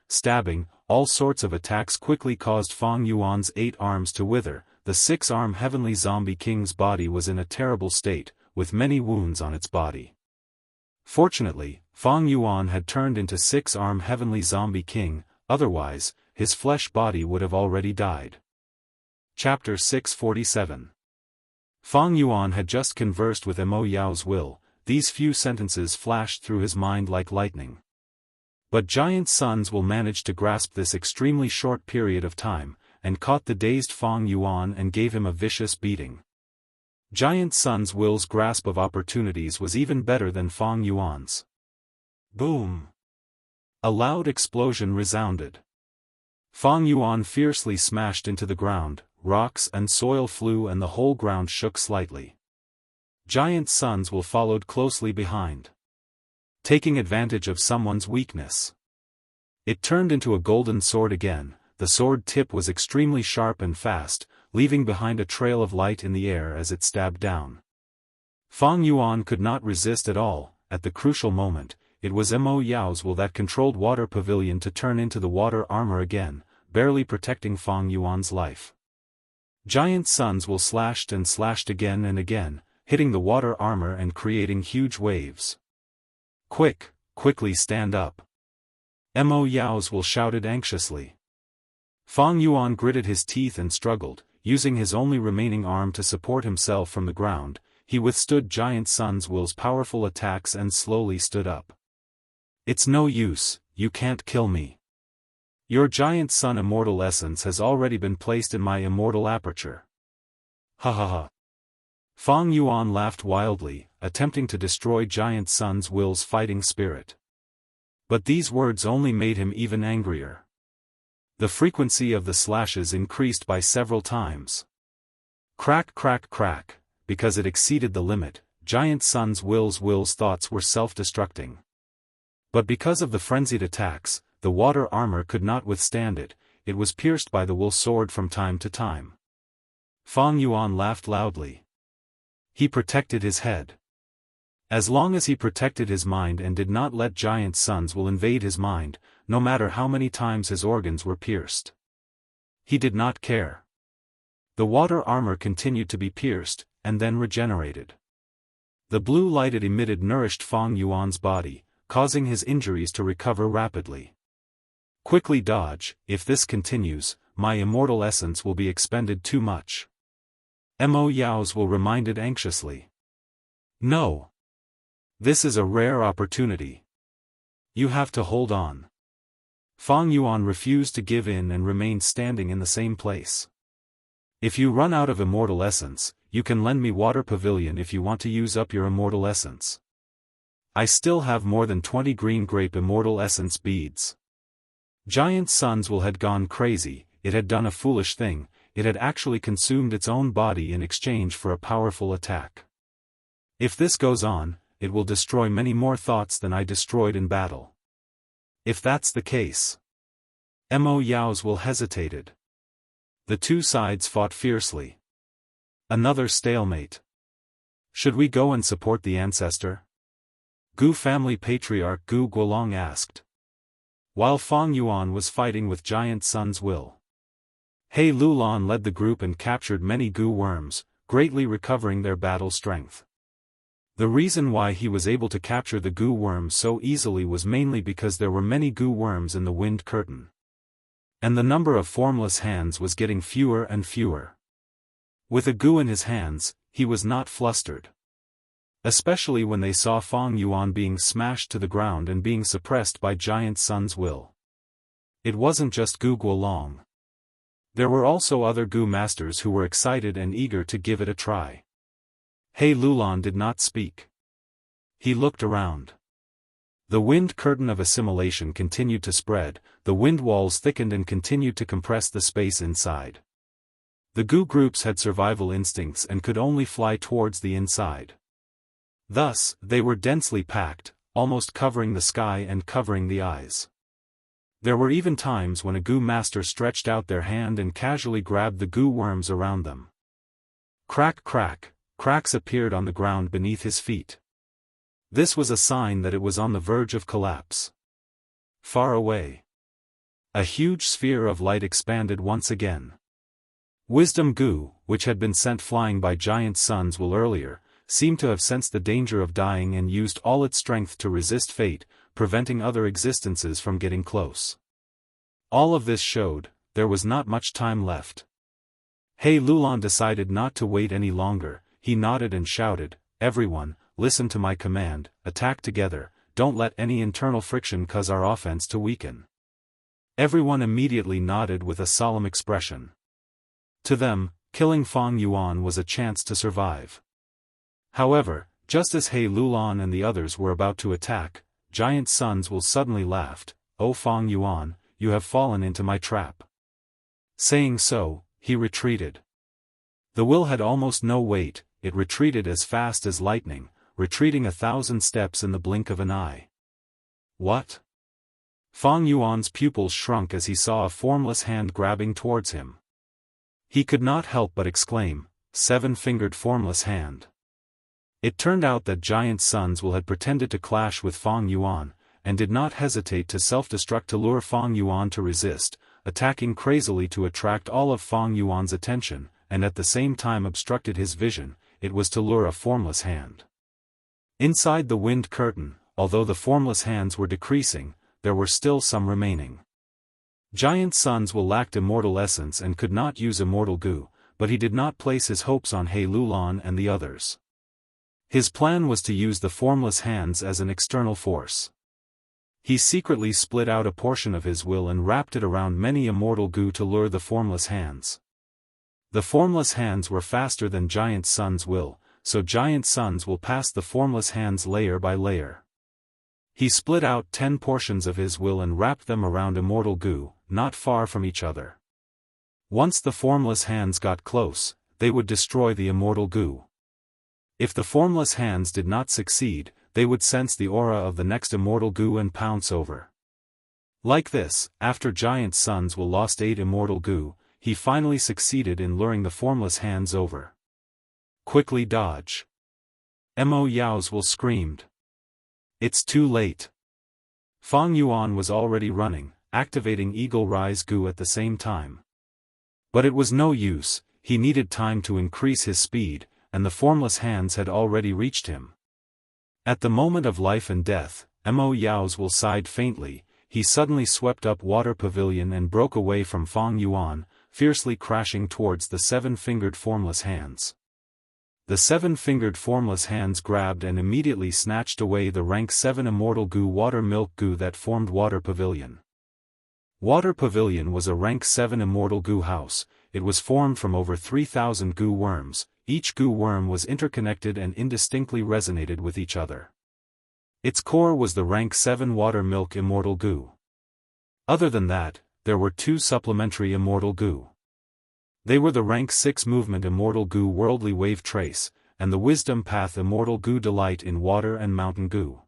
stabbing, all sorts of attacks quickly caused Fang Yuan's 8 arms to wither. The 6-arm heavenly zombie king's body was in a terrible state, with many wounds on its body. Fortunately, Fang Yuan had turned into 6-arm heavenly zombie king, otherwise, his flesh body would have already died. Chapter 647. Fang Yuan had just conversed with Mo Yao's will. These few sentences flashed through his mind like lightning. But Giant Suns will manage to grasp this extremely short period of time, and caught the dazed Fang Yuan and gave him a vicious beating. Giant Sun's will's grasp of opportunities was even better than Fang Yuan's. Boom! A loud explosion resounded. Fang Yuan fiercely smashed into the ground, rocks and soil flew and the whole ground shook slightly. Giant Suns will followed closely behind. Taking advantage of someone's weakness. It turned into a golden sword again. The sword tip was extremely sharp and fast, leaving behind a trail of light in the air as it stabbed down. Fang Yuan could not resist at all. At the crucial moment, it was Mo Yao's will that controlled water pavilion to turn into the water armor again, barely protecting Fang Yuan's life. Giant Suns will slashed and slashed again and again, hitting the water armor and creating huge waves. Quickly stand up. Mo Yao's will shouted anxiously. Fang Yuan gritted his teeth and struggled, using his only remaining arm to support himself from the ground. He withstood Giant Sun's will's powerful attacks and slowly stood up. It's no use, you can't kill me. Your Giant Sun immortal essence has already been placed in my immortal aperture. Ha ha ha. Fang Yuan laughed wildly, attempting to destroy Giant Sun's will's fighting spirit. But these words only made him even angrier. The frequency of the slashes increased by several times. Crack, because it exceeded the limit, Giant Sun's will's thoughts were self-destructing. But because of the frenzied attacks, the water armor could not withstand it. It was pierced by the will sword from time to time. Fang Yuan laughed loudly. He protected his head. As long as he protected his mind and did not let Giant Suns will invade his mind, no matter how many times his organs were pierced. He did not care. The water armor continued to be pierced, and then regenerated. The blue light it emitted nourished Fang Yuan's body, causing his injuries to recover rapidly. Quickly dodge, if this continues, my immortal essence will be expended too much. Mo Yao's will reminded anxiously. No. This is a rare opportunity. You have to hold on. Fang Yuan refused to give in and remained standing in the same place. If you run out of immortal essence, you can lend me water pavilion if you want to use up your immortal essence. I still have more than 20 green grape immortal essence beads. Giant Sunswill had gone crazy, it had done a foolish thing, it had actually consumed its own body in exchange for a powerful attack. If this goes on, it will destroy many more thoughts than I destroyed in battle. If that's the case. Mo.Yao's hesitated. The two sides fought fiercely. Another stalemate. Should we go and support the ancestor? Gu family patriarch Gu Guolong asked. While Fang Yuan was fighting with Giant Sunswill. He Lulan led the group and captured many Gu worms, greatly recovering their battle strength. The reason why he was able to capture the Gu worms so easily was mainly because there were many Gu worms in the wind curtain. And the number of formless hands was getting fewer and fewer. With a Gu in his hands, he was not flustered. Especially when they saw Fang Yuan being smashed to the ground and being suppressed by Giant Sunswill. It wasn't just Gu Guolong. There were also other Gu masters who were excited and eager to give it a try. He Lulan did not speak. He looked around. The wind curtain of assimilation continued to spread, the wind walls thickened and continued to compress the space inside. The Gu groups had survival instincts and could only fly towards the inside. Thus, they were densely packed, almost covering the sky and covering the eyes. There were even times when a Gu master stretched out their hand and casually grabbed the Gu worms around them. Crack crack, cracks appeared on the ground beneath his feet. This was a sign that it was on the verge of collapse. Far away. A huge sphere of light expanded once again. Wisdom Gu, which had been sent flying by Giant Sunswill earlier, seemed to have sensed the danger of dying and used all its strength to resist fate, preventing other existences from getting close. All of this showed, there was not much time left. He Lulan decided not to wait any longer, he nodded and shouted, "Everyone, listen to my command, attack together, don't let any internal friction cause our offense to weaken." Everyone immediately nodded with a solemn expression. To them, killing Fang Yuan was a chance to survive. However, just as He Lulan and the others were about to attack, Giant Sunswill suddenly laughed, "Oh Fang Yuan, you have fallen into my trap." Saying so, he retreated. The will had almost no weight, it retreated as fast as lightning, retreating 1,000 steps in the blink of an eye. What? Fang Yuan's pupils shrunk as he saw a formless hand grabbing towards him. He could not help but exclaim, "Seven-fingered formless hand." It turned out that Giant Sunswill had pretended to clash with Fang Yuan, and did not hesitate to self-destruct to lure Fang Yuan to resist, attacking crazily to attract all of Fang Yuan's attention, and at the same time obstructed his vision. It was to lure a formless hand. Inside the wind curtain, although the formless hands were decreasing, there were still some remaining. Giant Sunswill lacked immortal essence and could not use immortal Gu, but he did not place his hopes on He Lulan and the others. His plan was to use the formless hands as an external force. He secretly split out a portion of his will and wrapped it around many immortal Gu to lure the formless hands. The formless hands were faster than Giant Sunswill, so Giant Sunswill passed the formless hands layer by layer. He split out 10 portions of his will and wrapped them around immortal Gu, not far from each other. Once the formless hands got close, they would destroy the immortal Gu. If the formless hands did not succeed, they would sense the aura of the next immortal Gu and pounce over. Like this, after Giant Sunswill lost 8 immortal Gu, he finally succeeded in luring the formless hands over. Quickly dodge. Mo.Yao's screamed. It's too late. Fang Yuan was already running, activating Eagle Rise Gu at the same time. But it was no use, he needed time to increase his speed, and the formless hands had already reached him. At the moment of life and death, Mo.Yao's sighed faintly, he suddenly swept up Water Pavilion and broke away from Fang Yuan, fiercely crashing towards the 7-fingered formless hands. The 7-fingered formless hands grabbed and immediately snatched away the rank 7 immortal Gu Water Milk Gu that formed Water Pavilion. Water Pavilion was a rank 7 immortal goo house. It was formed from over 3,000 goo worms. Each goo worm was interconnected and indistinctly resonated with each other. Its core was the rank 7 water milk immortal goo. Other than that, there were 2 supplementary immortal goo. They were the rank 6 movement immortal goo worldly wave trace, and the wisdom path immortal goo delight in water and mountain goo.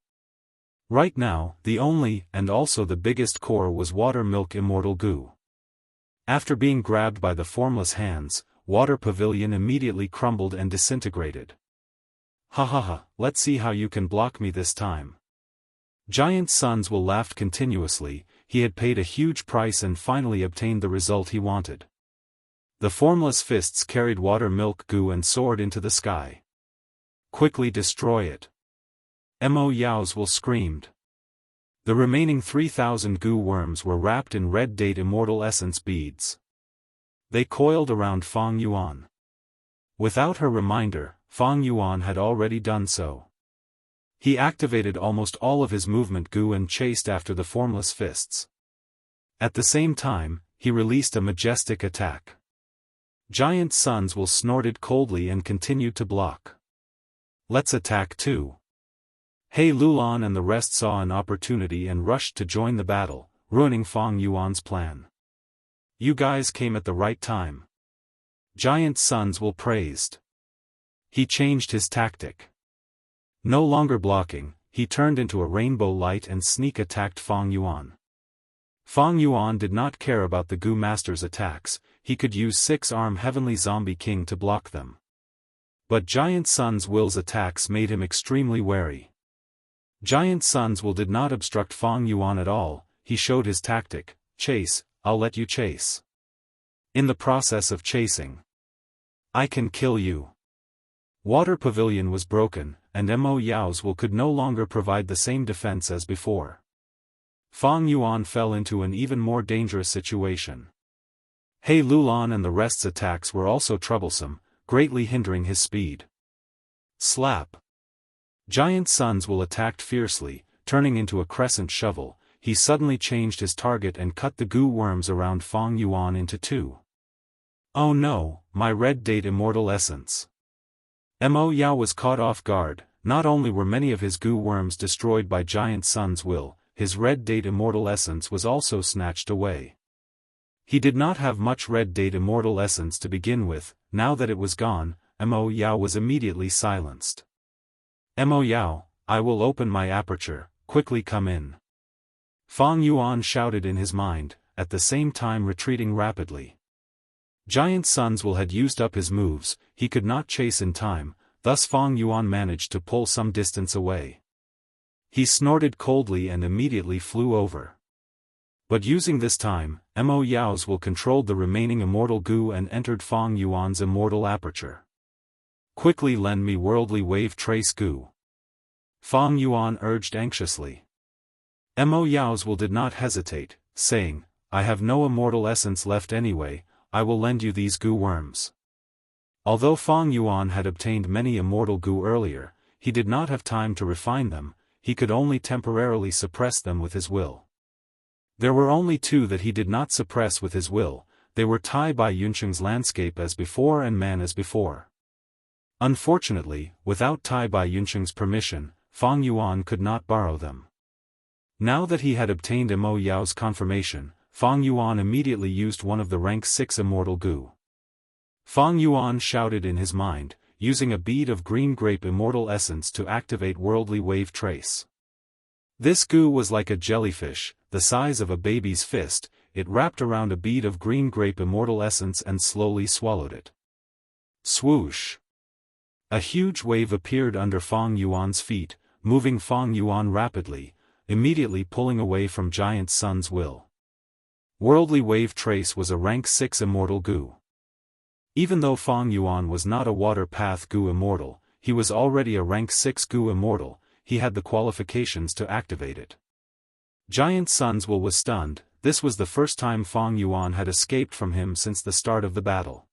Right now, the only, and also the biggest core was water milk immortal goo. After being grabbed by the formless hands, Water Pavilion immediately crumbled and disintegrated. Ha ha ha, let's see how you can block me this time. Giant SwordWill laughed continuously. He had paid a huge price and finally obtained the result he wanted. The formless fists carried water milk goo and soared into the sky. Quickly destroy it. Immortal screamed. The remaining 3,000 goo worms were wrapped in red date immortal essence beads. They coiled around Feng Yuan. Without her reminder, Feng Yuan had already done so. He activated almost all of his movement goo and chased after the formless fists. At the same time, he released a majestic attack. Giant SwordWill snorted coldly and continued to block. Let's attack too. He Lulan and the rest saw an opportunity and rushed to join the battle, ruining Feng Yuan's plan. You guys came at the right time. Giant SwordWill praised. He changed his tactic. No longer blocking, he turned into a rainbow light and sneak attacked Feng Yuan. Feng Yuan did not care about the Goo Master's attacks. He could use 6-arm Heavenly Zombie King to block them. But Giant SwordWill's attacks made him extremely wary. Giant SwordWill did not obstruct Feng Yuan at all. He showed his tactic: chase, I'll let you chase. In the process of chasing, I can kill you. Water Pavilion was broken, and Immortal could no longer provide the same defense as before. Feng Yuan fell into an even more dangerous situation. He Lulan and the rest's attacks were also troublesome, greatly hindering his speed. Slap! Giant SwordWill attacked fiercely, turning into a crescent shovel. He suddenly changed his target and cut the goo worms around Feng Yuan into 2. Oh no, my red date immortal essence. Immortal was caught off guard. Not only were many of his goo worms destroyed by Giant SwordWill, his red date immortal essence was also snatched away. He did not have much red date immortal essence to begin with. Now that it was gone, Immortal was immediately silenced. Immortal, I will open my aperture, quickly come in. Feng Yuan shouted in his mind, at the same time retreating rapidly. Giant SwordWill had used up his moves. He could not chase in time, thus Feng Yuan managed to pull some distance away. He snorted coldly and immediately flew over. But using this time, Immortal controlled the remaining immortal goo and entered Feng Yuan's immortal aperture. Quickly lend me worldly wave trace goo. Feng Yuan urged anxiously. Immortal did not hesitate, saying, I have no immortal essence left anyway. I will lend you these goo worms. Although Feng Yuan had obtained many immortal goo earlier, he did not have time to refine them. He could only temporarily suppress them with his will. There were only 2 that he did not suppress with his will. They were Tai Bai Yuncheng's landscape as before and man as before. Unfortunately, without Tai Bai Yuncheng's permission, Feng Yuan could not borrow them. Now that he had obtained Immortal's confirmation, Feng Yuan immediately used one of the rank 6 immortal goo. Feng Yuan shouted in his mind, using a bead of green grape immortal essence to activate worldly wave trace. This goo was like a jellyfish, the size of a baby's fist. It wrapped around a bead of green grape immortal essence and slowly swallowed it. Swoosh! A huge wave appeared under Feng Yuan's feet, moving Feng Yuan rapidly, immediately pulling away from Giant SwordWill. Worldly wave trace was a rank 6 immortal goo. Even though Feng Yuan was not a water path goo immortal, he was already a rank 6 goo immortal. He had the qualifications to activate it. Giant SwordWill was stunned. This was the first time Feng Yuan had escaped from him since the start of the battle.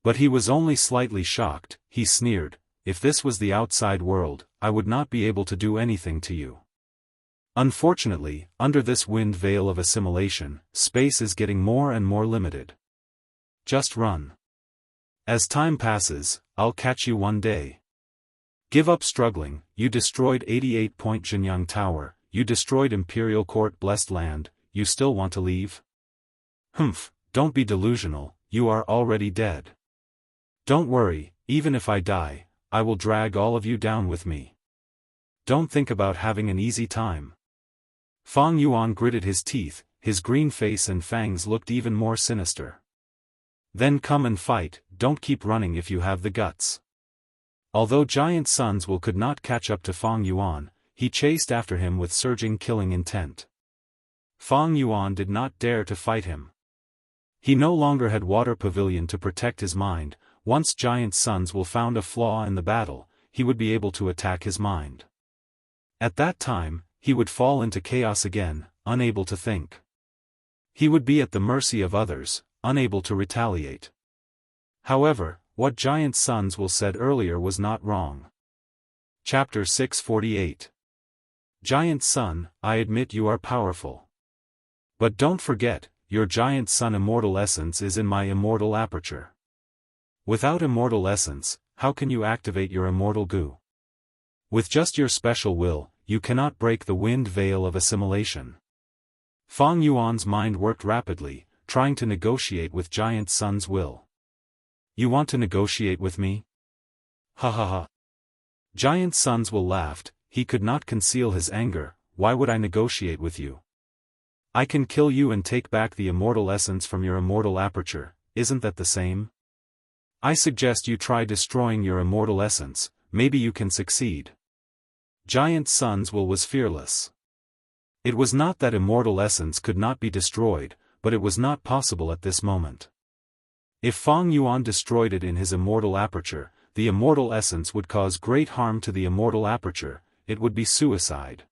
But he was only slightly shocked. He sneered, if this was the outside world, I would not be able to do anything to you. Unfortunately, under this wind veil of assimilation, space is getting more and more limited. Just run. As time passes, I'll catch you one day. Give up struggling. You destroyed 88-point Jianghu Tower, you destroyed Imperial Court Blessed Land, you still want to leave? Humph, don't be delusional, you are already dead. Don't worry, even if I die, I will drag all of you down with me. Don't think about having an easy time. Fang Yuan gritted his teeth, his green face and fangs looked even more sinister. Then come and fight, don't keep running if you have the guts. Although Giant Sun's will could not catch up to Fang Yuan, he chased after him with surging killing intent. Fang Yuan did not dare to fight him. He no longer had Water Pavilion to protect his mind. Once Giant Sun's will found a flaw in the battle, he would be able to attack his mind. At that time, he would fall into chaos again, unable to think. He would be at the mercy of others, unable to retaliate. However, what Giant Sun's will said earlier was not wrong. Chapter 648. Giant Sun, I admit you are powerful. But don't forget, your Giant Sun immortal essence is in my immortal aperture. Without immortal essence, how can you activate your immortal goo? With just your special will, you cannot break the wind veil of assimilation. Fang Yuan's mind worked rapidly, trying to negotiate with Giant Sun's will. You want to negotiate with me? Ha ha ha. Giant Sun's will laughed, he could not conceal his anger. Why would I negotiate with you? I can kill you and take back the immortal essence from your immortal aperture, isn't that the same? I suggest you try destroying your immortal essence, maybe you can succeed. Giant Sun's will was fearless. It was not that immortal essence could not be destroyed, but it was not possible at this moment. If Fang Yuan destroyed it in his immortal aperture, the immortal essence would cause great harm to the immortal aperture, it would be suicide.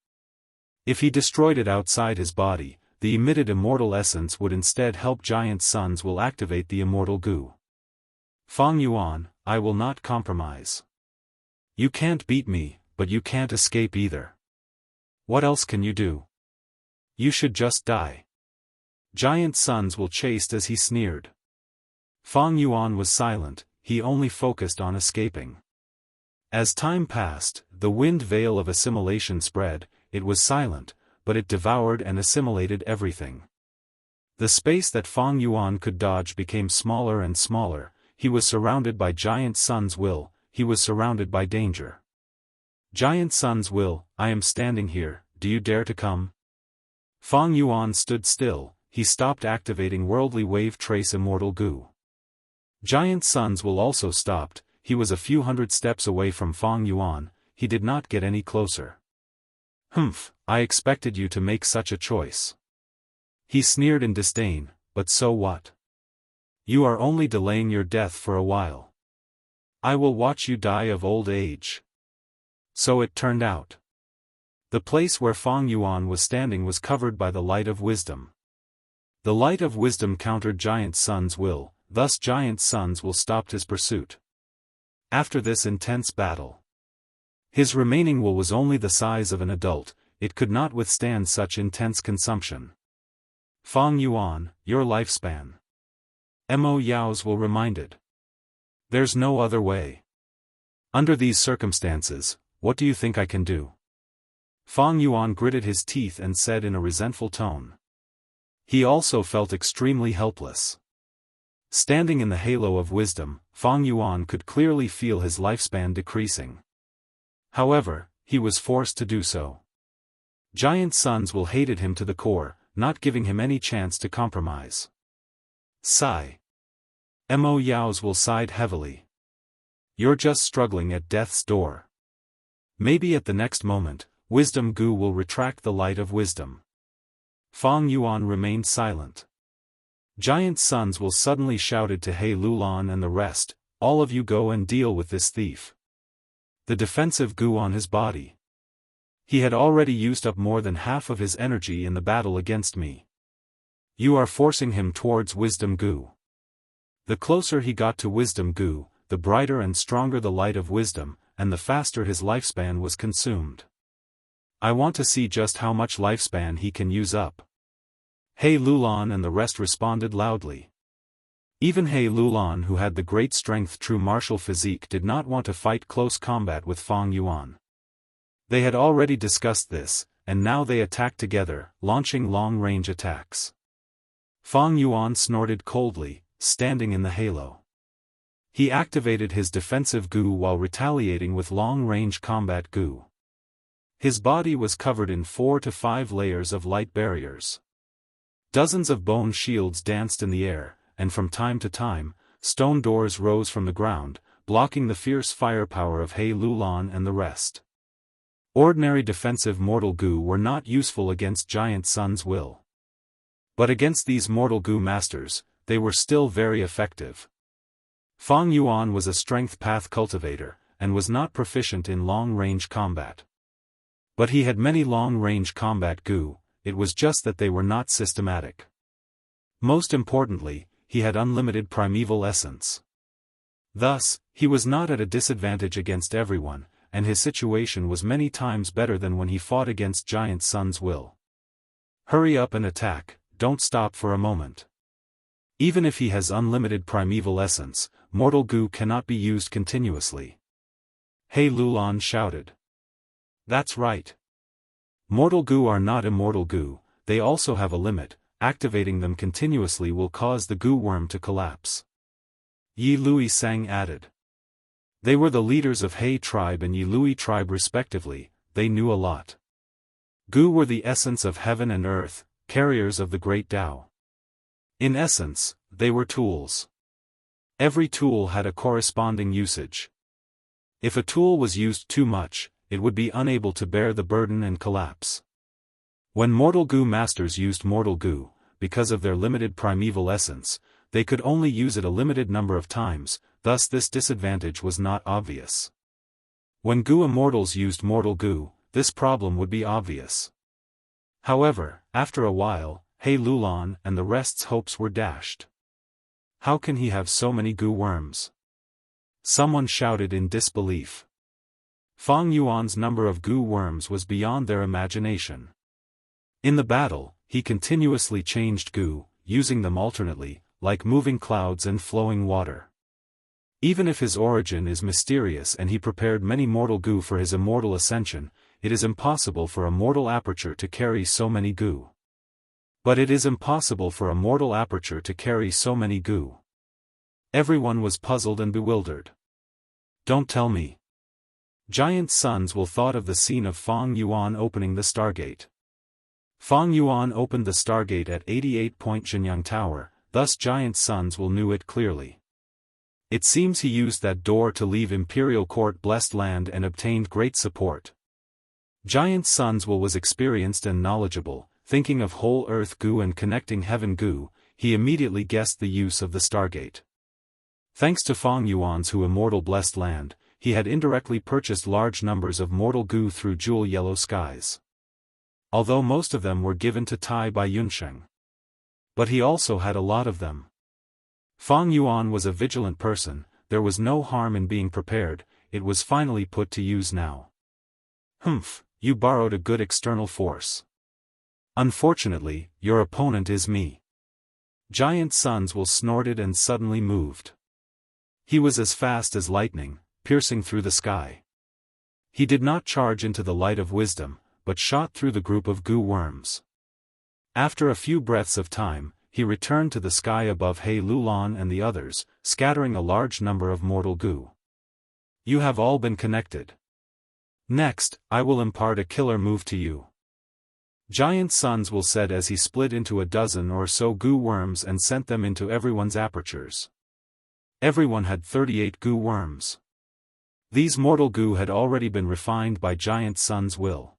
If he destroyed it outside his body, the emitted immortal essence would instead help Giant Sun's will activate the immortal goo. Fang Yuan, I will not compromise. You can't beat me, but you can't escape either. What else can you do? You should just die. Giant Sun's will chased as he sneered. Fang Yuan was silent, he only focused on escaping. As time passed, the wind veil of assimilation spread, it was silent, but it devoured and assimilated everything. The space that Fang Yuan could dodge became smaller and smaller, he was surrounded by Giant Sun's will, he was surrounded by danger. Giant Sun's will, I am standing here, do you dare to come? Fang Yuan stood still, he stopped activating worldly wave trace immortal goo. Giant Sun's will also stopped, he was a few hundred steps away from Fang Yuan, he did not get any closer. Humph, I expected you to make such a choice. He sneered in disdain, but so what? You are only delaying your death for a while. I will watch you die of old age. So it turned out. The place where Fang Yuan was standing was covered by the light of wisdom. The light of wisdom countered Giant Sun's will, thus Giant Sun's will stopped his pursuit. After this intense battle, his remaining will was only the size of an adult, it could not withstand such intense consumption. Fang Yuan, your lifespan. Mo Yao's will reminded. There's no other way. Under these circumstances, what do you think I can do? Fang Yuan gritted his teeth and said in a resentful tone. He also felt extremely helpless. Standing in the halo of wisdom, Fang Yuan could clearly feel his lifespan decreasing. However, he was forced to do so. Giant Sun's will hated him to the core, not giving him any chance to compromise. Sigh. Mo Yao's will sighed heavily. You're just struggling at death's door. Maybe at the next moment, wisdom goo will retract the light of wisdom. Fang Yuan remained silent. Giant Sun's will suddenly shouted to He Lulan and the rest, all of you go and deal with this thief. The defensive goo on his body. He had already used up more than half of his energy in the battle against me. You are forcing him towards wisdom goo. The closer he got to wisdom goo, the brighter and stronger the light of wisdom, and the faster his lifespan was consumed. I want to see just how much lifespan he can use up. He Lulan and the rest responded loudly. Even He Lulan, who had the great strength true martial physique, did not want to fight close combat with Fang Yuan. They had already discussed this, and now they attacked together, launching long-range attacks. Fang Yuan snorted coldly, standing in the halo. He activated his defensive gu while retaliating with long-range combat gu. His body was covered in 4 to 5 layers of light barriers. Dozens of bone shields danced in the air, and from time to time, stone doors rose from the ground, blocking the fierce firepower of He Lulan and the rest. Ordinary defensive mortal gu were not useful against Giant Sun's will. But against these mortal gu masters, they were still very effective. Fang Yuan was a strength path cultivator, and was not proficient in long-range combat. But he had many long-range combat gu, it was just that they were not systematic. Most importantly, he had unlimited primeval essence. Thus, he was not at a disadvantage against everyone, and his situation was many times better than when he fought against Giant Sun's will. Hurry up and attack, don't stop for a moment. Even if he has unlimited primeval essence, mortal gu cannot be used continuously. He Lulan shouted. That's right. Mortal gu are not immortal gu, they also have a limit, activating them continuously will cause the gu worm to collapse. Yi Lui Sang added. They were the leaders of He tribe and Yi Lui tribe respectively, they knew a lot. Gu were the essence of heaven and earth, carriers of the great Tao. In essence, they were tools. Every tool had a corresponding usage. If a tool was used too much, it would be unable to bear the burden and collapse. When mortal gu masters used mortal gu, because of their limited primeval essence, they could only use it a limited number of times, thus this disadvantage was not obvious. When gu immortals used mortal gu, this problem would be obvious. However, after a while, He Lulan and the rest's hopes were dashed. How can he have so many gu worms? Someone shouted in disbelief. Fang Yuan's number of gu worms was beyond their imagination. In the battle, he continuously changed gu, using them alternately, like moving clouds and flowing water. Even if his origin is mysterious and he prepared many mortal gu for his immortal ascension, it is impossible for a mortal aperture to carry so many gu. But it is impossible for a mortal aperture to carry so many gu. Everyone was puzzled and bewildered. Don't tell me. Giant Suns will thought of the scene of Fang Yuan opening the Stargate. Fang Yuan opened the Stargate at 88-point Jianghu Tower, thus Giant Suns will knew it clearly. It seems he used that door to leave Imperial Court blessed land and obtained great support. Giant Suns will was experienced and knowledgeable, thinking of whole earth gu and connecting heaven gu, he immediately guessed the use of the Stargate. Thanks to Fang Yuan's who immortal blessed land, he had indirectly purchased large numbers of mortal gu through jewel yellow skies. Although most of them were given to Tai by Yunsheng. But he also had a lot of them. Fang Yuan was a vigilant person, there was no harm in being prepared, it was finally put to use now. Humph, you borrowed a good external force. Unfortunately, your opponent is me. Giant Suns will snorted and suddenly moved. He was as fast as lightning, piercing through the sky. He did not charge into the light of wisdom, but shot through the group of gu worms. After a few breaths of time, he returned to the sky above He Lulan and the others, scattering a large number of mortal gu. You have all been connected. Next, I will impart a killer move to you. Giant Suns will said as he split into a dozen or so gu worms and sent them into everyone's apertures. Everyone had 38 gu worms. These mortal gu had already been refined by Giant Sun's will.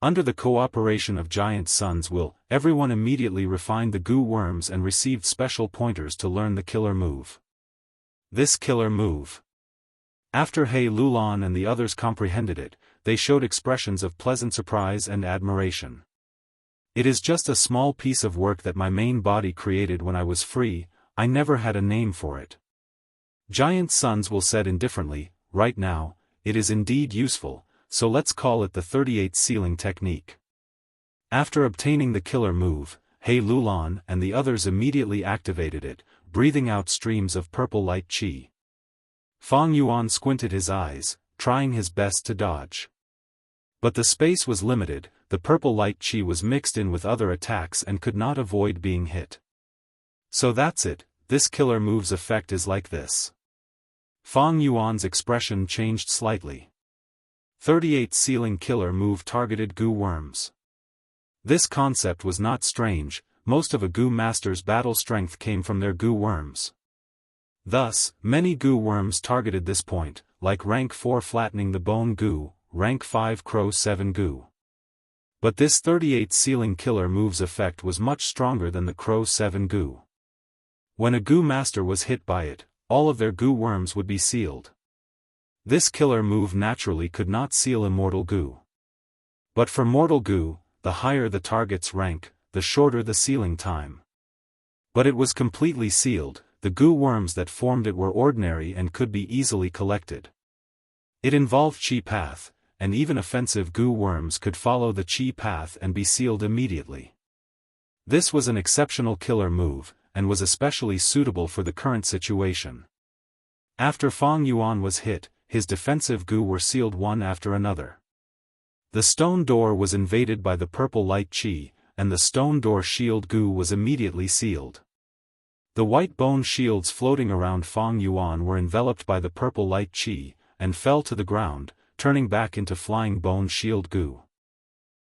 Under the cooperation of Giant Sun's will, everyone immediately refined the gu worms and received special pointers to learn the killer move. This killer move. After He Lulan and the others comprehended it, they showed expressions of pleasant surprise and admiration. It is just a small piece of work that my main body created when I was free, I never had a name for it. Giant Suns will said indifferently, right now, it is indeed useful, so let's call it the 38 sealing technique. After obtaining the killer move, He Lulan and the others immediately activated it, breathing out streams of purple light qi. Fang Yuan squinted his eyes, trying his best to dodge. But the space was limited, the purple light qi was mixed in with other attacks and could not avoid being hit. So that's it, this killer move's effect is like this. Fang Yuan's expression changed slightly. 38 sealing killer move targeted goo worms. This concept was not strange, most of a goo master's battle strength came from their goo worms. Thus, many goo worms targeted this point, like rank 4 flattening the bone goo, rank 5 crow 7 goo. But this 38 sealing killer move's effect was much stronger than the crow 7 goo. When a goo master was hit by it, all of their goo worms would be sealed. This killer move naturally could not seal immortal goo. But for mortal goo, the higher the target's rank, the shorter the sealing time. But it was completely sealed, the goo worms that formed it were ordinary and could be easily collected. It involved qi path, and even offensive goo worms could follow the qi path and be sealed immediately. This was an exceptional killer move, and was especially suitable for the current situation. After Fang Yuan was hit, his defensive goo were sealed one after another. The stone door was invaded by the purple light qi, and the stone door shield goo was immediately sealed. The white bone shields floating around Fang Yuan were enveloped by the purple light qi, and fell to the ground, turning back into flying bone shield goo.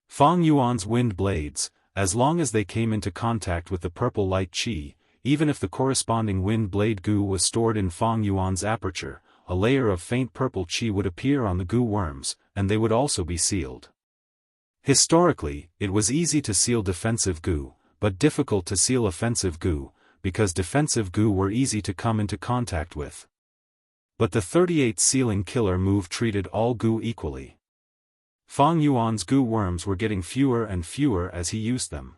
Fang Yuan's wind blades, as long as they came into contact with the purple light qi, even if the corresponding wind blade goo was stored in Fang Yuan's aperture, a layer of faint purple qi would appear on the goo worms, and they would also be sealed. Historically, it was easy to seal defensive goo, but difficult to seal offensive goo, because defensive goo were easy to come into contact with. But the 38 sealing killer move treated all goo equally. Fang Yuan's goo worms were getting fewer and fewer as he used them.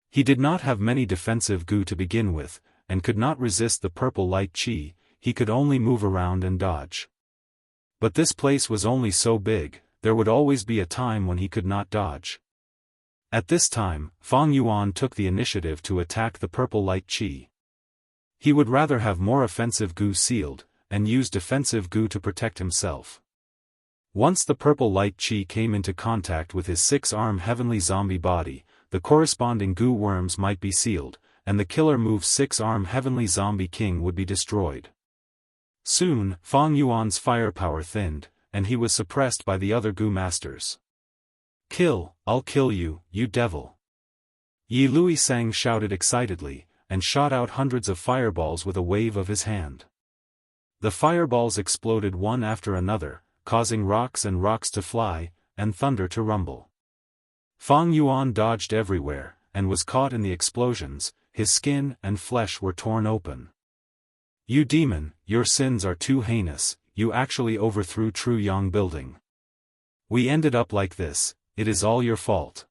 He did not have many defensive goo to begin with, and could not resist the purple light qi, he could only move around and dodge. But this place was only so big, there would always be a time when he could not dodge. At this time, Fang Yuan took the initiative to attack the purple light qi. He would rather have more offensive goo sealed, and use defensive goo to protect himself. Once the purple light qi came into contact with his 6-arm heavenly zombie body, the corresponding goo worms might be sealed, and the killer move's 6-arm heavenly zombie king would be destroyed. Soon, Fang Yuan's firepower thinned, and he was suppressed by the other goo masters. "Kill, I'll kill you, you devil!" Yi Luisang shouted excitedly, and shot out hundreds of fireballs with a wave of his hand. The fireballs exploded one after another, causing rocks to fly, and thunder to rumble. Fang Yuan dodged everywhere, and was caught in the explosions, his skin and flesh were torn open. "You demon, your sins are too heinous, you actually overthrew Truyang building. We ended up like this, it is all your fault."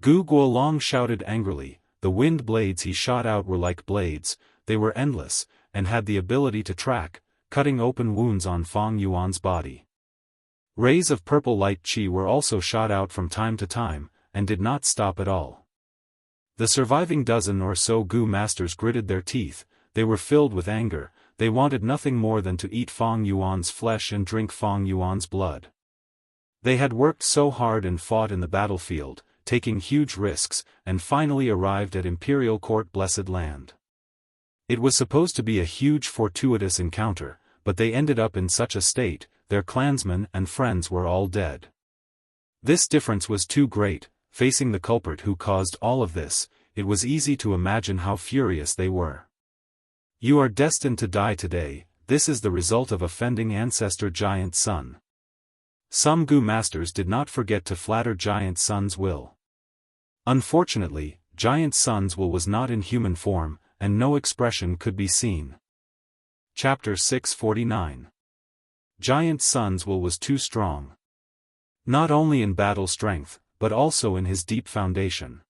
Gu Guolong shouted angrily, the wind blades he shot out were like blades, they were endless, and had the ability to track, cutting open wounds on Fang Yuan's body. Rays of purple light qi were also shot out from time to time, and did not stop at all. The surviving dozen or so goo masters gritted their teeth, they were filled with anger, they wanted nothing more than to eat Fang Yuan's flesh and drink Fang Yuan's blood. They had worked so hard and fought in the battlefield, taking huge risks, and finally arrived at Imperial Court Blessed Land. It was supposed to be a huge fortuitous encounter, but they ended up in such a state, their clansmen and friends were all dead. This difference was too great, facing the culprit who caused all of this, it was easy to imagine how furious they were. "You are destined to die today, this is the result of offending Ancestor Giant Sun." Some goo masters did not forget to flatter Giant Sun's will. Unfortunately, Giant Sun's will was not in human form, and no expression could be seen. Chapter 649. Giant Sun's will was too strong. Not only in battle strength, but also in his deep foundation.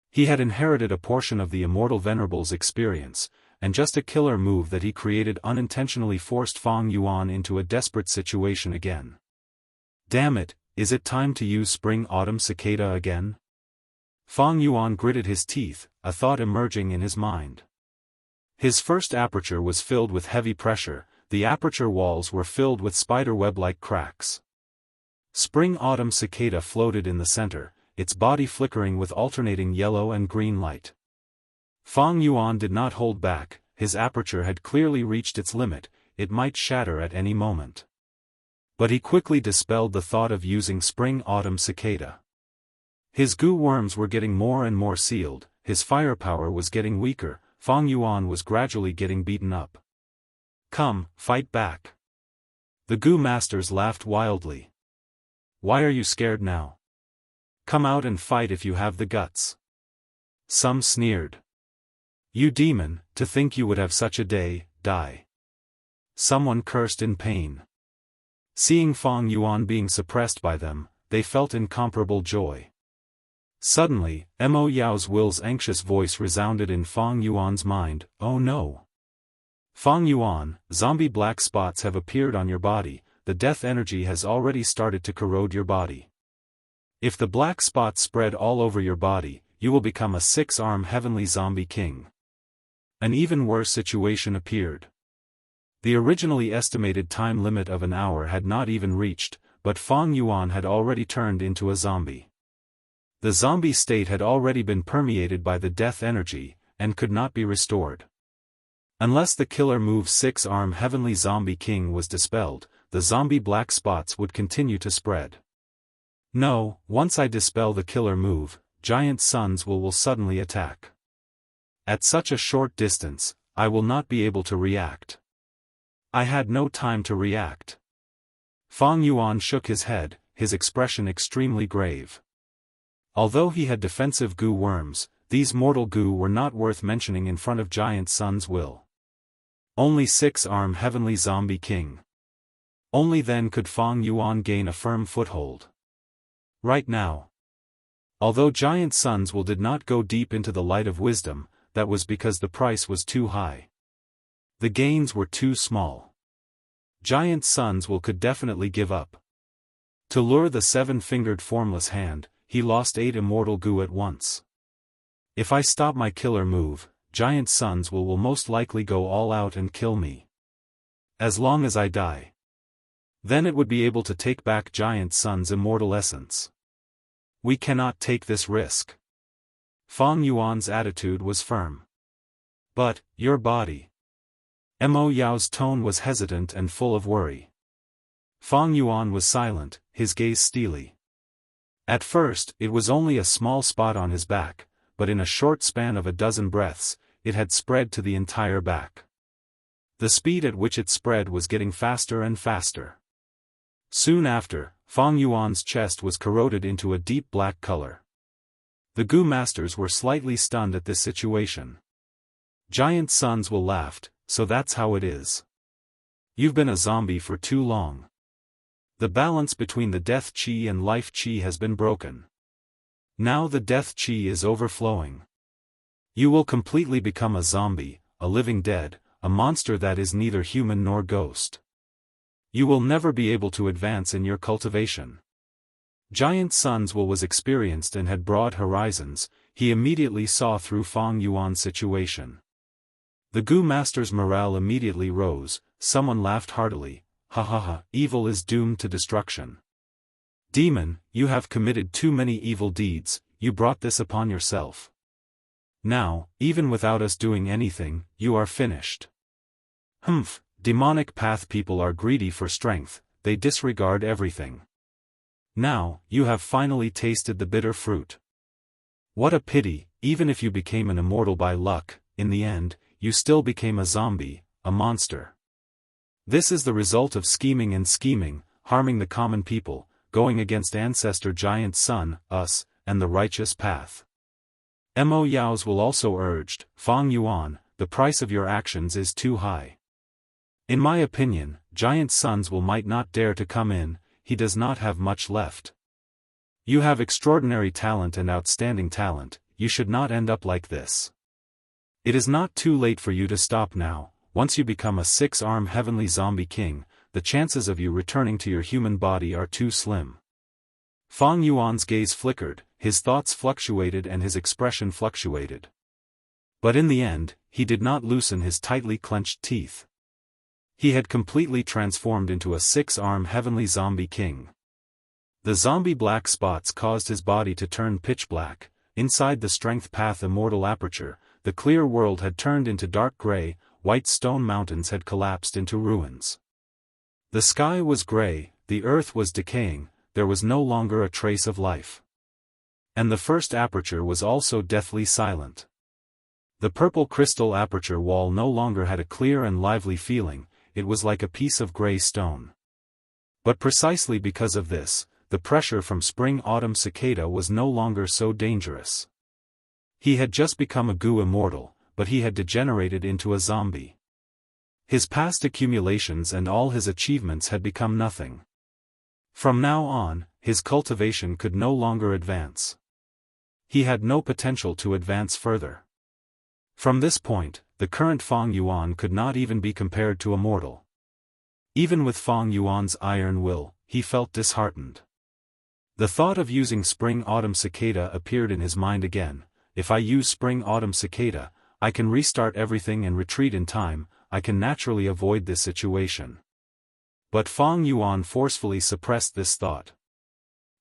He had inherited a portion of the Immortal Venerable's experience, and just a killer move that he created unintentionally forced Fang Yuan into a desperate situation again. Damn it, is it time to use spring-autumn cicada again? Fang Yuan gritted his teeth, a thought emerging in his mind. His first aperture was filled with heavy pressure, the aperture walls were filled with spiderweb-like cracks. Spring-autumn cicada floated in the center, its body flickering with alternating yellow and green light. Fang Yuan did not hold back, his aperture had clearly reached its limit, it might shatter at any moment. But he quickly dispelled the thought of using spring-autumn cicada. His goo worms were getting more and more sealed, his firepower was getting weaker, Fang Yuan was gradually getting beaten up. Come, fight back. The goo masters laughed wildly. Why are you scared now? Come out and fight if you have the guts. Some sneered. You demon, to think you would have such a day, die. Someone cursed in pain. Seeing Fang Yuan being suppressed by them, they felt incomparable joy. Suddenly, Mo Yao's Will's anxious voice resounded in Fang Yuan's mind, oh no. Fang Yuan, zombie black spots have appeared on your body, the death energy has already started to corrode your body. If the black spots spread all over your body, you will become a 6-arm heavenly zombie king. An even worse situation appeared. The originally estimated time limit of an hour had not even reached, but Fang Yuan had already turned into a zombie. The zombie state had already been permeated by the death energy, and could not be restored. Unless the killer move 6-arm heavenly zombie king was dispelled, the zombie black spots would continue to spread. No, once I dispel the killer move, giant suns will suddenly attack. At such a short distance, I will not be able to react. I had no time to react. Fang Yuan shook his head, his expression extremely grave. Although he had defensive goo worms, these mortal goo were not worth mentioning in front of giant sun's will. Only 6-arm heavenly zombie king. Only then could Fang Yuan gain a firm foothold. Right now. Although giant sun's will did not go deep into the light of wisdom, that was because the price was too high. The gains were too small. Giant sun's will could definitely give up. To lure the 7-fingered formless hand, he lost 8 immortal goo at once. If I stop my killer move, giant sun's will most likely go all out and kill me. As long as I die. Then it would be able to take back giant sun's immortal essence. We cannot take this risk. Fang Yuan's attitude was firm. But, your body. Mo Yao's tone was hesitant and full of worry. Fang Yuan was silent, his gaze steely. At first, it was only a small spot on his back, but in a short span of a dozen breaths, it had spread to the entire back. The speed at which it spread was getting faster and faster. Soon after, Fang Yuan's chest was corroded into a deep black color. The goo masters were slightly stunned at this situation. Giant suns will laughed, so that's how it is. You've been a zombie for too long. The balance between the death chi and life chi has been broken. Now the death chi is overflowing. You will completely become a zombie, a living dead, a monster that is neither human nor ghost. You will never be able to advance in your cultivation. Giant Sun's will was experienced and had broad horizons, he immediately saw through Fang Yuan's situation. The Gu Master's morale immediately rose, someone laughed heartily, ha ha ha, evil is doomed to destruction. Demon, you have committed too many evil deeds, you brought this upon yourself. Now, even without us doing anything, you are finished. Humph, demonic path people are greedy for strength, they disregard everything. Now, you have finally tasted the bitter fruit. What a pity, even if you became an immortal by luck, in the end, you still became a zombie, a monster. This is the result of scheming and scheming, harming the common people, going against ancestor giant Sun, us, and the righteous path. Mo Yao's will also urged, Fang Yuan, the price of your actions is too high. In my opinion, giant Sun's will might not dare to come in, he does not have much left. You have extraordinary talent and outstanding talent, you should not end up like this. It is not too late for you to stop now, once you become a 6-arm heavenly zombie king, the chances of you returning to your human body are too slim. Fang Yuan's gaze flickered, his thoughts fluctuated and his expression fluctuated. But in the end, he did not loosen his tightly clenched teeth. He had completely transformed into a six-armed heavenly zombie king. The zombie black spots caused his body to turn pitch black. Inside the strength path immortal aperture, the clear world had turned into dark gray, white stone mountains had collapsed into ruins. The sky was gray, the earth was decaying, there was no longer a trace of life. And the first aperture was also deathly silent. The purple crystal aperture wall no longer had a clear and lively feeling, it was like a piece of gray stone. But precisely because of this, the pressure from spring-autumn cicada was no longer so dangerous. He had just become a goo immortal, but he had degenerated into a zombie. His past accumulations and all his achievements had become nothing. From now on, his cultivation could no longer advance. He had no potential to advance further. From this point, the current Fang Yuan could not even be compared to a mortal. Even with Fang Yuan's iron will, he felt disheartened. The thought of using spring-autumn cicada appeared in his mind again. If I use spring-autumn cicada, I can restart everything and retreat in time, I can naturally avoid this situation. But Fang Yuan forcefully suppressed this thought.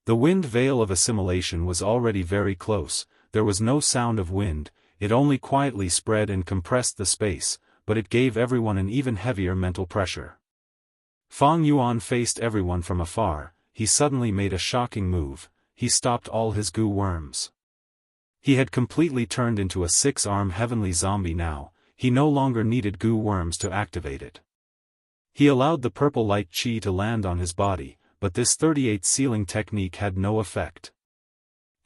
The wind veil of assimilation was already very close, there was no sound of wind, it only quietly spread and compressed the space, but it gave everyone an even heavier mental pressure. Fang Yuan faced everyone from afar. He suddenly made a shocking move, he stopped all his goo worms. He had completely turned into a six-armed heavenly zombie now, he no longer needed goo worms to activate it. He allowed the purple light chi to land on his body, but this 38 sealing technique had no effect.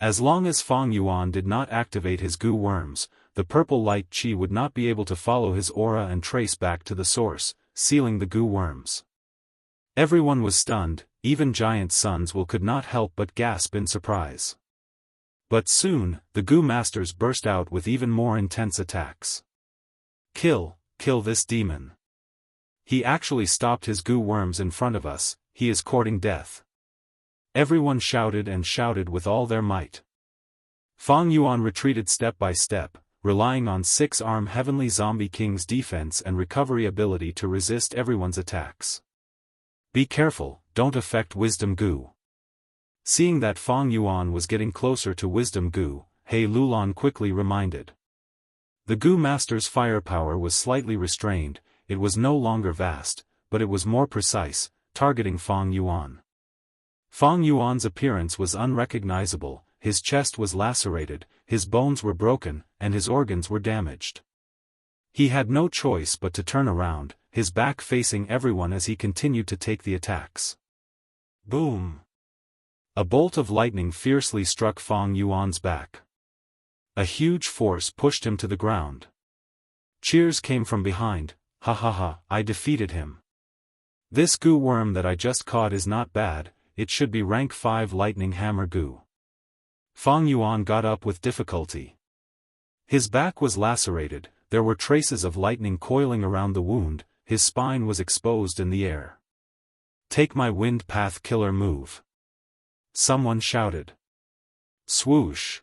As long as Fang Yuan did not activate his goo worms, the purple light chi would not be able to follow his aura and trace back to the source, sealing the goo worms. Everyone was stunned, even giant SwordWill could not help but gasp in surprise. But soon, the goo masters burst out with even more intense attacks. Kill this demon. He actually stopped his goo worms in front of us, he is courting death. Everyone shouted and shouted with all their might. Fang Yuan retreated step by step, relying on six-armed heavenly zombie king's defense and recovery ability to resist everyone's attacks. Be careful, don't affect wisdom goo. Seeing that Fang Yuan was getting closer to wisdom goo, He Lulan quickly reminded. The goo master's firepower was slightly restrained, it was no longer vast, but it was more precise, targeting Fang Yuan. Fang Yuan's appearance was unrecognizable, his chest was lacerated, his bones were broken, and his organs were damaged. He had no choice but to turn around, his back facing everyone as he continued to take the attacks. Boom! A bolt of lightning fiercely struck Fang Yuan's back. A huge force pushed him to the ground. Cheers came from behind. Ha ha ha, I defeated him. This goo worm that I just caught is not bad, it should be rank 5 lightning hammer goo. Fang Yuan got up with difficulty. His back was lacerated, there were traces of lightning coiling around the wound, his spine was exposed in the air. Take my wind path killer move. Someone shouted. Swoosh!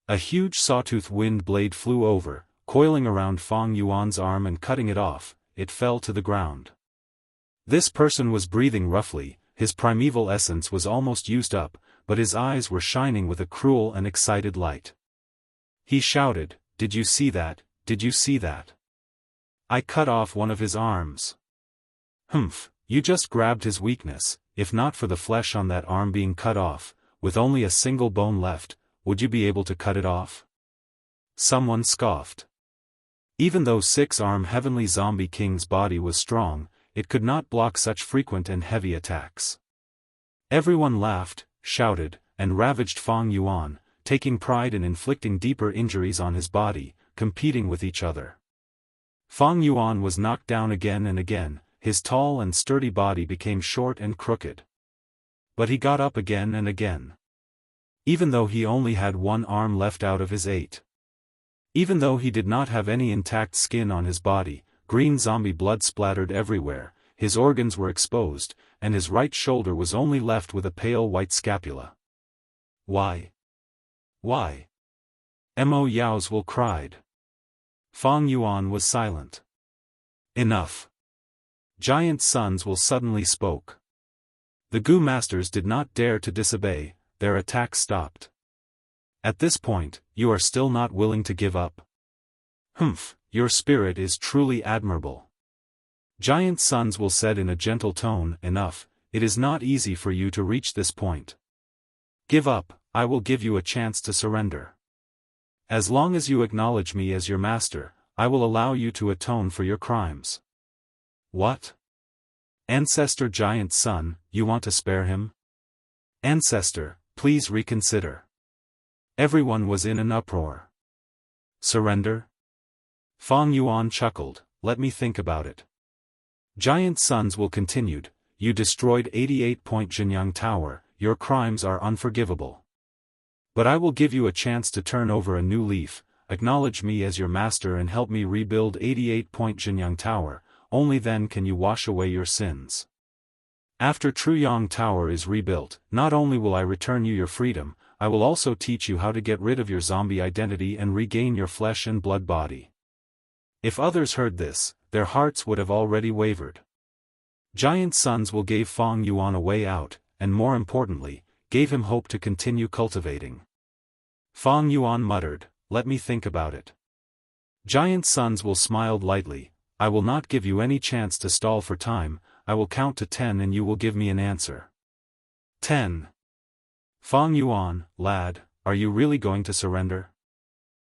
A huge sawtooth wind blade flew over, coiling around Fang Yuan's arm and cutting it off, it fell to the ground. This person was breathing roughly, his primeval essence was almost used up, but his eyes were shining with a cruel and excited light. He shouted, "Did you see that? Did you see that? I cut off one of his arms." Humph, you just grabbed his weakness, if not for the flesh on that arm being cut off, with only a single bone left, would you be able to cut it off? Someone scoffed. Even though six-armed heavenly zombie king's body was strong, it could not block such frequent and heavy attacks. Everyone laughed, shouted, and ravaged Fang Yuan, taking pride in inflicting deeper injuries on his body, competing with each other. Fang Yuan was knocked down again and again, his tall and sturdy body became short and crooked. But he got up again and again. Even though he only had one arm left out of his 8. Even though he did not have any intact skin on his body, green zombie blood splattered everywhere, his organs were exposed, and his right shoulder was only left with a pale white scapula. Why? Why? Mo cried. Fang Yuan was silent. Enough. Giant Sons Will suddenly spoke. The Gu masters did not dare to disobey, their attack stopped. At this point, you are still not willing to give up? Humph, your spirit is truly admirable. Giant Sons Will said in a gentle tone, enough, it is not easy for you to reach this point. Give up, I will give you a chance to surrender. As long as you acknowledge me as your master, I will allow you to atone for your crimes. What? Ancestor Giant Son, you want to spare him? Ancestor, please reconsider. Everyone was in an uproar. Surrender? Fang Yuan chuckled, let me think about it. Giant Sons Will continued, you destroyed 88-point Jinyang Tower, your crimes are unforgivable. But I will give you a chance to turn over a new leaf, acknowledge me as your master and help me rebuild 88-point Jinyang Tower, only then can you wash away your sins. After Truyang Tower is rebuilt, not only will I return you your freedom, I will also teach you how to get rid of your zombie identity and regain your flesh and blood body. If others heard this, their hearts would have already wavered. Giant Sons Will gave Fang Yuan a way out, and more importantly, gave him hope to continue cultivating. Fang Yuan muttered, let me think about it. Giant Sons Will smiled lightly, I will not give you any chance to stall for time, I will count to 10 and you will give me an answer. 10. Fang Yuan, lad, are you really going to surrender?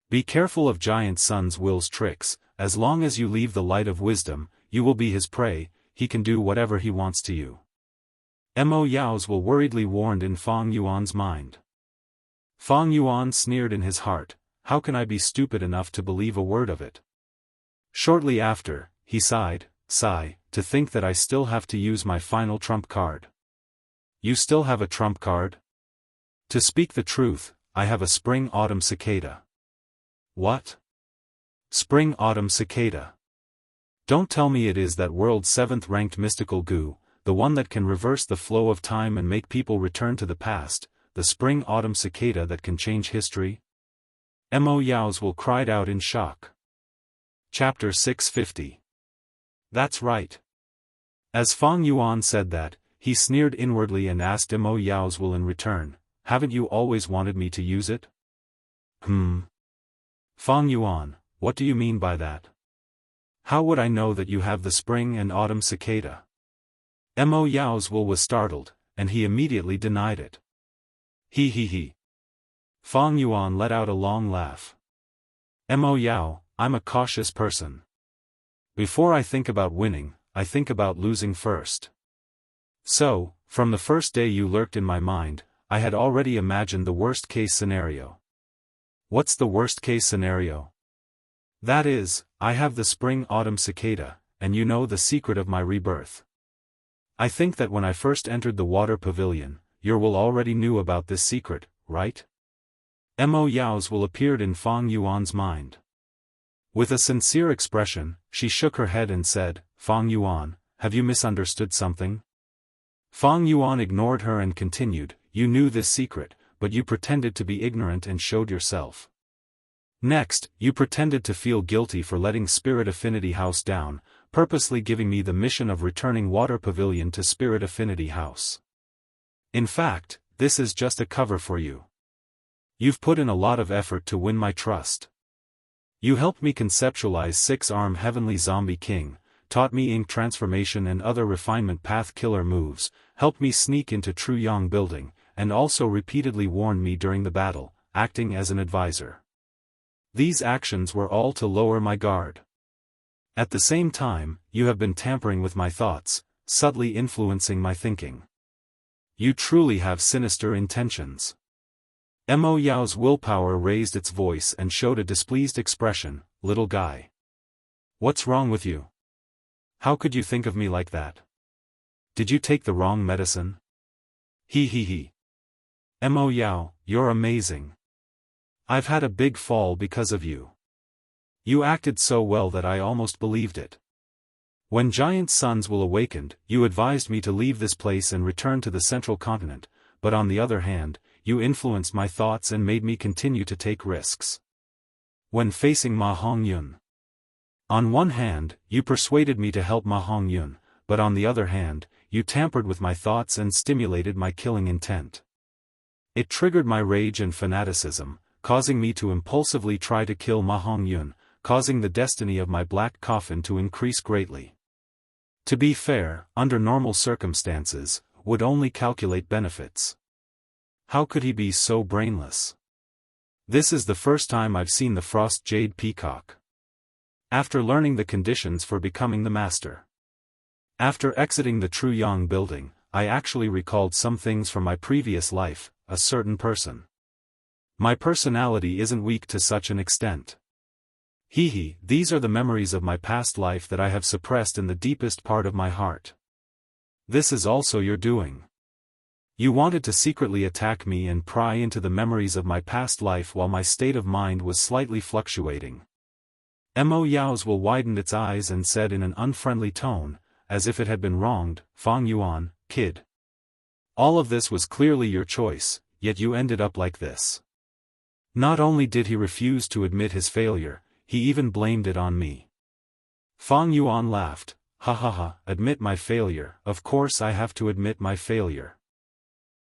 Be careful of Giant Sons Will's tricks, as long as you leave the light of wisdom, you will be his prey, he can do whatever he wants to you. Mo Will worriedly warned in Fang Yuan's mind. Fang Yuan sneered in his heart, how can I be stupid enough to believe a word of it? Shortly after, he sighed, to think that I still have to use my final trump card. You still have a trump card? To speak the truth, I have a spring-autumn cicada. What? Spring-autumn cicada. Don't tell me it is that world's 7th-ranked mystical Gu, the one that can reverse the flow of time and make people return to the past, the spring-autumn cicada that can change history? Mo Will cried out in shock. Chapter 650. That's right. As Fang Yuan said that, he sneered inwardly and asked Mo Will in return, haven't you always wanted me to use it? Fang Yuan, what do you mean by that? How would I know that you have the spring and autumn cicada? Mo Will was startled, and he immediately denied it. He. Fang Yuan let out a long laugh. Mo, I'm a cautious person. Before I think about winning, I think about losing first. So, from the first day you lurked in my mind, I had already imagined the worst-case scenario. What's the worst-case scenario? That is, I have the spring-autumn cicada, and you know the secret of my rebirth. I think that when I first entered the water pavilion, your will already knew about this secret, right? Mo Will appeared in Fang Yuan's mind. With a sincere expression, she shook her head and said, Fang Yuan, have you misunderstood something? Fang Yuan ignored her and continued, you knew this secret, but you pretended to be ignorant and showed yourself. Next, you pretended to feel guilty for letting Spirit Affinity House down, purposely giving me the mission of returning Water Pavilion to Spirit Affinity House. In fact, this is just a cover for you. You've put in a lot of effort to win my trust. You helped me conceptualize 6-arm Heavenly Zombie King, taught me ink transformation and other refinement path killer moves, helped me sneak into Truyang building, and also repeatedly warned me during the battle, acting as an advisor. These actions were all to lower my guard. At the same time, you have been tampering with my thoughts, subtly influencing my thinking. You truly have sinister intentions. Mo willpower raised its voice and showed a displeased expression, little guy. What's wrong with you? How could you think of me like that? Did you take the wrong medicine? He. Mo, you're amazing. I've had a big fall because of you. You acted so well that I almost believed it. When giant sons will awakened, you advised me to leave this place and return to the central continent, but on the other hand, you influenced my thoughts and made me continue to take risks. When facing Ma Hongyun. On one hand, you persuaded me to help Ma Hongyun, but on the other hand, you tampered with my thoughts and stimulated my killing intent. It triggered my rage and fanaticism, causing me to impulsively try to kill Ma Hongyun, causing the destiny of my black coffin to increase greatly. To be fair, under normal circumstances, would only calculate benefits. How could he be so brainless? This is the first time I've seen the Frost Jade Peacock. After learning the conditions for becoming the master. After exiting the True Yang building, I actually recalled some things from my previous life, a certain person. My personality isn't weak to such an extent. These are the memories of my past life that I have suppressed in the deepest part of my heart. This is also your doing. You wanted to secretly attack me and pry into the memories of my past life while my state of mind was slightly fluctuating. Mo Yao's will widened its eyes and said in an unfriendly tone, as if it had been wronged, Fang Yuan, kid. All of this was clearly your choice, yet you ended up like this. Not only did he refuse to admit his failure, he even blamed it on me. Fang Yuan laughed, ha ha ha, admit my failure, of course I have to admit my failure.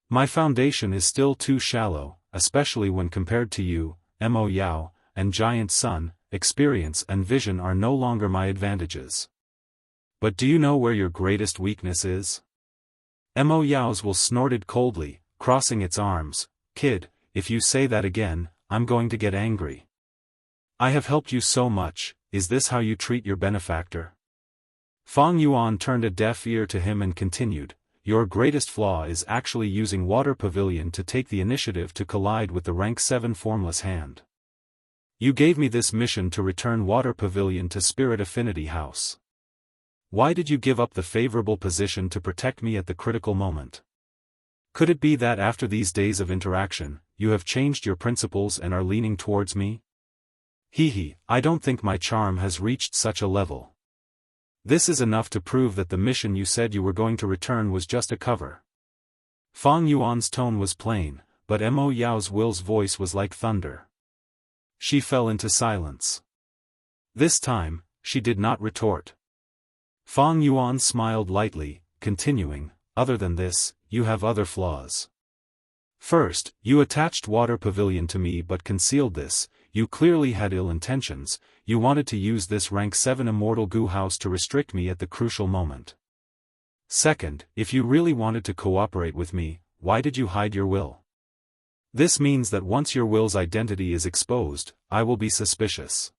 My foundation is still too shallow, especially when compared to you, Mo Yao, and Giant Sun. Experience and vision are no longer my advantages. But do you know where your greatest weakness is? Mo Yao's will snorted coldly, crossing its arms, kid, if you say that again, I'm going to get angry. I have helped you so much, is this how you treat your benefactor? Fang Yuan turned a deaf ear to him and continued, your greatest flaw is actually using Water Pavilion to take the initiative to collide with the rank 7 formless hand. You gave me this mission to return Water Pavilion to Spirit Affinity House. Why did you give up the favorable position to protect me at the critical moment? Could it be that after these days of interaction, you have changed your principles and are leaning towards me? I don't think my charm has reached such a level. This is enough to prove that the mission you said you were going to return was just a cover. Fang Yuan's tone was plain, but Mo Yao's voice was like thunder. She fell into silence. This time, she did not retort. Fang Yuan smiled lightly, continuing, other than this, you have other flaws. First, you attached Water Pavilion to me but concealed this, you clearly had ill intentions, you wanted to use this rank 7 immortal goo house to restrict me at the crucial moment. Second, if you really wanted to cooperate with me, why did you hide your will? This means that once your will's identity is exposed, I will be suspicious.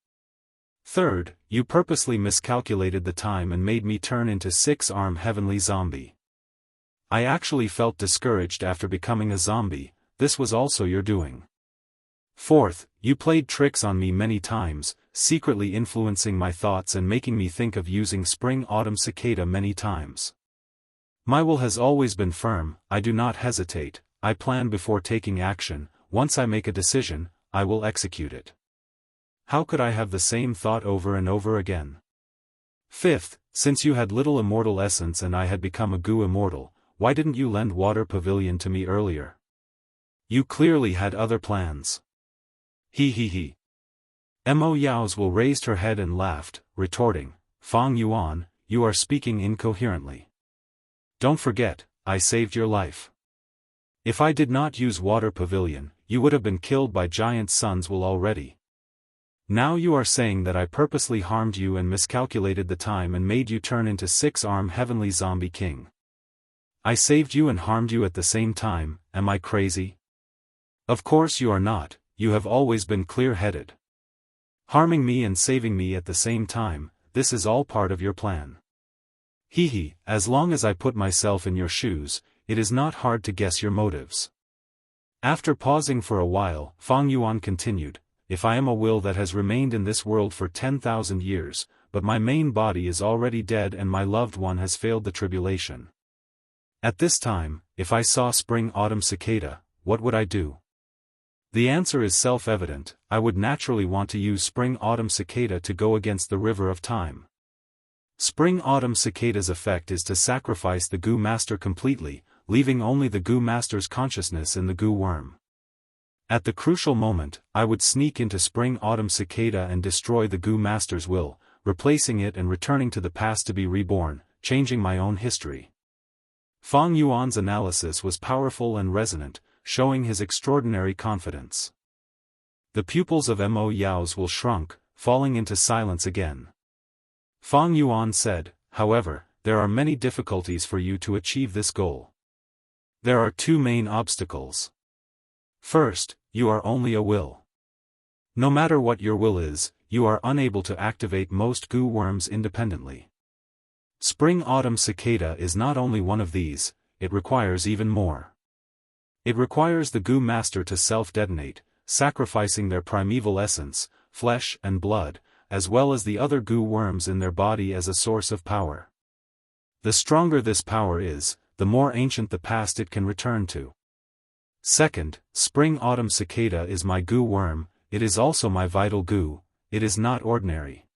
Third, you purposely miscalculated the time and made me turn into 6-arm heavenly zombie. I actually felt discouraged after becoming a zombie, this was also your doing. Fourth, you played tricks on me many times, secretly influencing my thoughts and making me think of using Spring-Autumn Cicada many times. My will has always been firm, I do not hesitate, I plan before taking action, once I make a decision, I will execute it. How could I have the same thought over and over again? Fifth, since you had little immortal essence and I had become a goo immortal, why didn't you lend Water Pavilion to me earlier? You clearly had other plans. Mo Yao's will raised her head and laughed, retorting, Fang Yuan, you are speaking incoherently. Don't forget, I saved your life. If I did not use Water Pavilion, you would have been killed by Giant Sun's will already. Now you are saying that I purposely harmed you and miscalculated the time and made you turn into 6-arm heavenly zombie king. I saved you and harmed you at the same time, am I crazy? Of course you are not, you have always been clear-headed. Harming me and saving me at the same time, this is all part of your plan. As long as I put myself in your shoes, it is not hard to guess your motives. After pausing for a while, Fang Yuan continued, if I am a will that has remained in this world for 10,000 years, but my main body is already dead and my loved one has failed the tribulation. At this time, if I saw Spring-Autumn Cicada, what would I do? The answer is self-evident, I would naturally want to use Spring-Autumn Cicada to go against the river of time. Spring-Autumn Cicada's effect is to sacrifice the goo master completely, leaving only the goo master's consciousness in the goo worm. At the crucial moment, I would sneak into Spring-Autumn Cicada and destroy the goo master's will, replacing it and returning to the past to be reborn, changing my own history. Fang Yuan's analysis was powerful and resonant, showing his extraordinary confidence. The pupils of Mo Yao's will shrunk, falling into silence again. Fang Yuan said, however, there are many difficulties for you to achieve this goal. There are two main obstacles. First, you are only a will. No matter what your will is, you are unable to activate most goo worms independently. Spring-Autumn Cicada is not only one of these, it requires even more. It requires the goo master to self-detonate, sacrificing their primeval essence, flesh and blood, as well as the other goo worms in their body as a source of power. The stronger this power is, the more ancient the past it can return to. Second, Spring-Autumn Cicada is my goo worm, it is also my vital goo, it is not ordinary.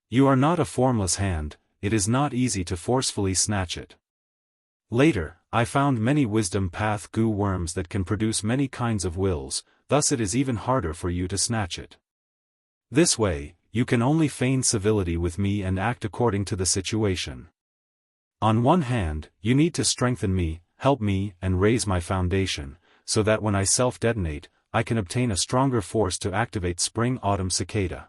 You are not a formless hand, it is not easy to forcefully snatch it. Later, I found many wisdom path goo worms that can produce many kinds of wills, thus it is even harder for you to snatch it. This way, you can only feign civility with me and act according to the situation. On one hand, you need to strengthen me, help me, and raise my foundation, so that when I self-detonate, I can obtain a stronger force to activate Spring-Autumn Cicada.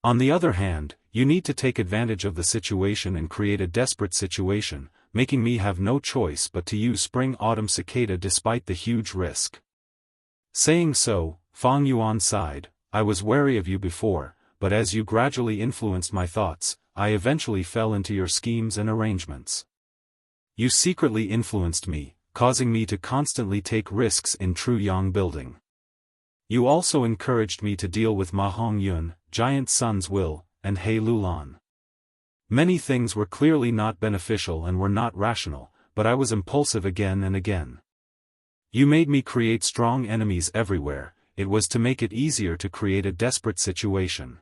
On the other hand, you need to take advantage of the situation and create a desperate situation, making me have no choice but to use Spring-Autumn Cicada despite the huge risk. Saying so, Fang Yuan sighed, I was wary of you before, but as you gradually influenced my thoughts, I eventually fell into your schemes and arrangements. You secretly influenced me, causing me to constantly take risks in True Yang building. You also encouraged me to deal with Ma Hongyun, Giant Sun's will, and He Lulan. Many things were clearly not beneficial and were not rational, but I was impulsive again and again. You made me create strong enemies everywhere, it was to make it easier to create a desperate situation.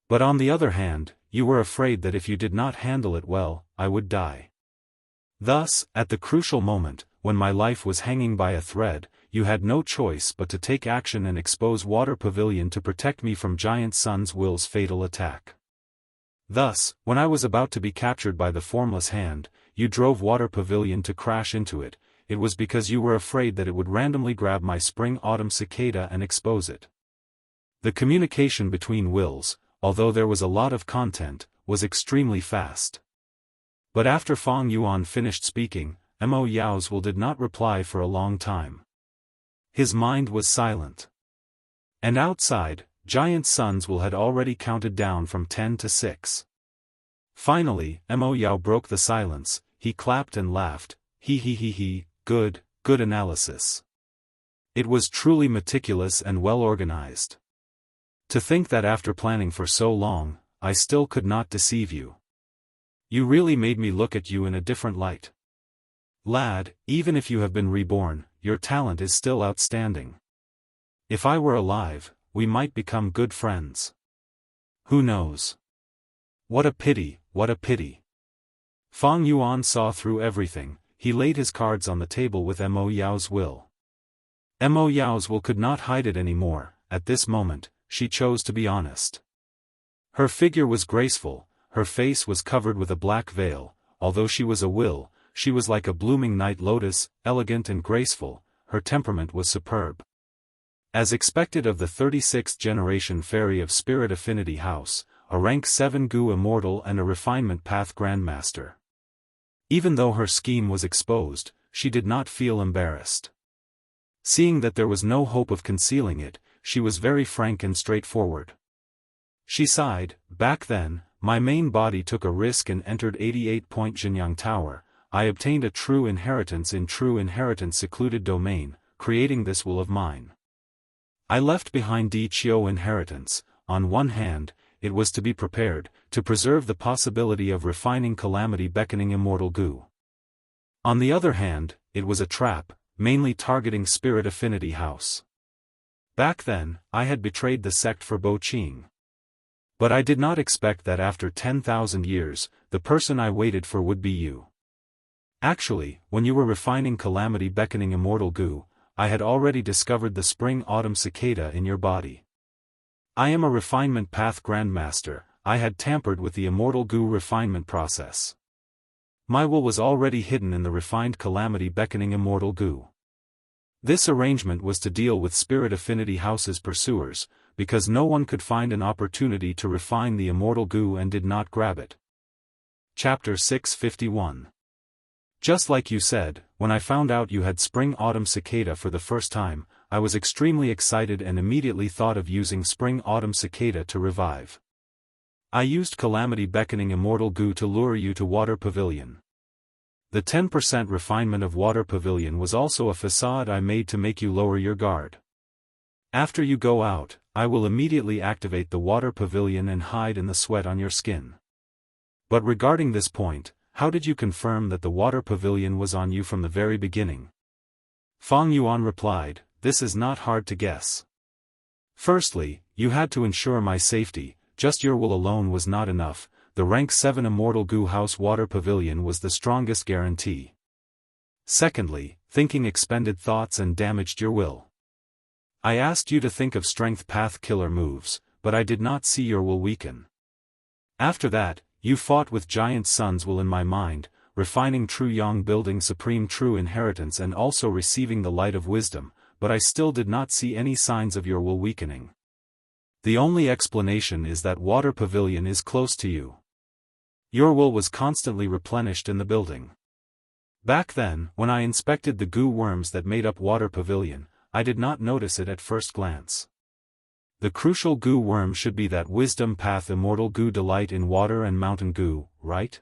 But on the other hand, you were afraid that if you did not handle it well, I would die. Thus, at the crucial moment, when my life was hanging by a thread, you had no choice but to take action and expose Water Pavilion to protect me from Giant Sun's will's fatal attack. Thus, when I was about to be captured by the formless hand, you drove Water Pavilion to crash into it, it was because you were afraid that it would randomly grab my Spring-Autumn Cicada and expose it. The communication between wills, although there was a lot of content, was extremely fast. But after Fang Yuan finished speaking, Mo Yao's will did not reply for a long time. His mind was silent. And outside, Giant Sun's will had already counted down from 10 to 6. Finally, Mo Yao broke the silence, he clapped and laughed, he, good analysis. It was truly meticulous and well organized. To think that after planning for so long, I still could not deceive you. You really made me look at you in a different light. Lad, even if you have been reborn, your talent is still outstanding. If I were alive, we might become good friends. Who knows? What a pity, what a pity. Fang Yuan saw through everything, he laid his cards on the table with Mo Yao's will. Mo Yao's will could not hide it anymore, at this moment, she chose to be honest. Her figure was graceful, her face was covered with a black veil, although she was a will, she was like a blooming night lotus, elegant and graceful, her temperament was superb. As expected of the 36th generation fairy of Spirit Affinity House, a rank 7 Gu Immortal and a refinement path Grandmaster. Even though her scheme was exposed, she did not feel embarrassed. Seeing that there was no hope of concealing it, she was very frank and straightforward. She sighed, back then, my main body took a risk and entered 88-point Jinyang Tower, I obtained a true inheritance in true inheritance secluded domain, creating this will of mine. I left behind Di Chio inheritance, on one hand, it was to be prepared, to preserve the possibility of refining calamity beckoning immortal Gu. On the other hand, it was a trap, mainly targeting Spirit Affinity House. Back then, I had betrayed the sect for Bo Qing. But I did not expect that after 10,000 years, the person I waited for would be you. Actually, when you were refining Calamity Beckoning Immortal Goo, I had already discovered the Spring-Autumn Cicada in your body. I am a refinement path grandmaster. I had tampered with the Immortal Goo refinement process. My will was already hidden in the refined Calamity Beckoning Immortal Goo. This arrangement was to deal with Spirit Affinity House's pursuers, because no one could find an opportunity to refine the Immortal Goo and did not grab it. Chapter 651. Just like you said, when I found out you had Spring-Autumn Cicada for the first time, I was extremely excited and immediately thought of using Spring-Autumn Cicada to revive. I used Calamity Beckoning Immortal Goo to lure you to Water Pavilion. The 10% refinement of Water Pavilion was also a facade I made to make you lower your guard. After you go out, I will immediately activate the Water Pavilion and hide in the sweat on your skin. But regarding this point, how did you confirm that the Water Pavilion was on you from the very beginning? Fang Yuan replied, this is not hard to guess. Firstly, you had to ensure my safety, just your will alone was not enough. The rank 7 Immortal Goo House Water Pavilion was the strongest guarantee. Secondly, thinking expended thoughts and damaged your will. I asked you to think of strength path killer moves, but I did not see your will weaken. After that, you fought with Giant Sun's will in my mind, refining True Yang building Supreme True Inheritance and also receiving the Light of Wisdom, but I still did not see any signs of your will weakening. The only explanation is that Water Pavilion is close to you. Your will was constantly replenished in the building. Back then, when I inspected the goo worms that made up Water Pavilion, I did not notice it at first glance. The crucial goo worm should be that Wisdom Path Immortal Goo Delight in Water and Mountain Goo, right?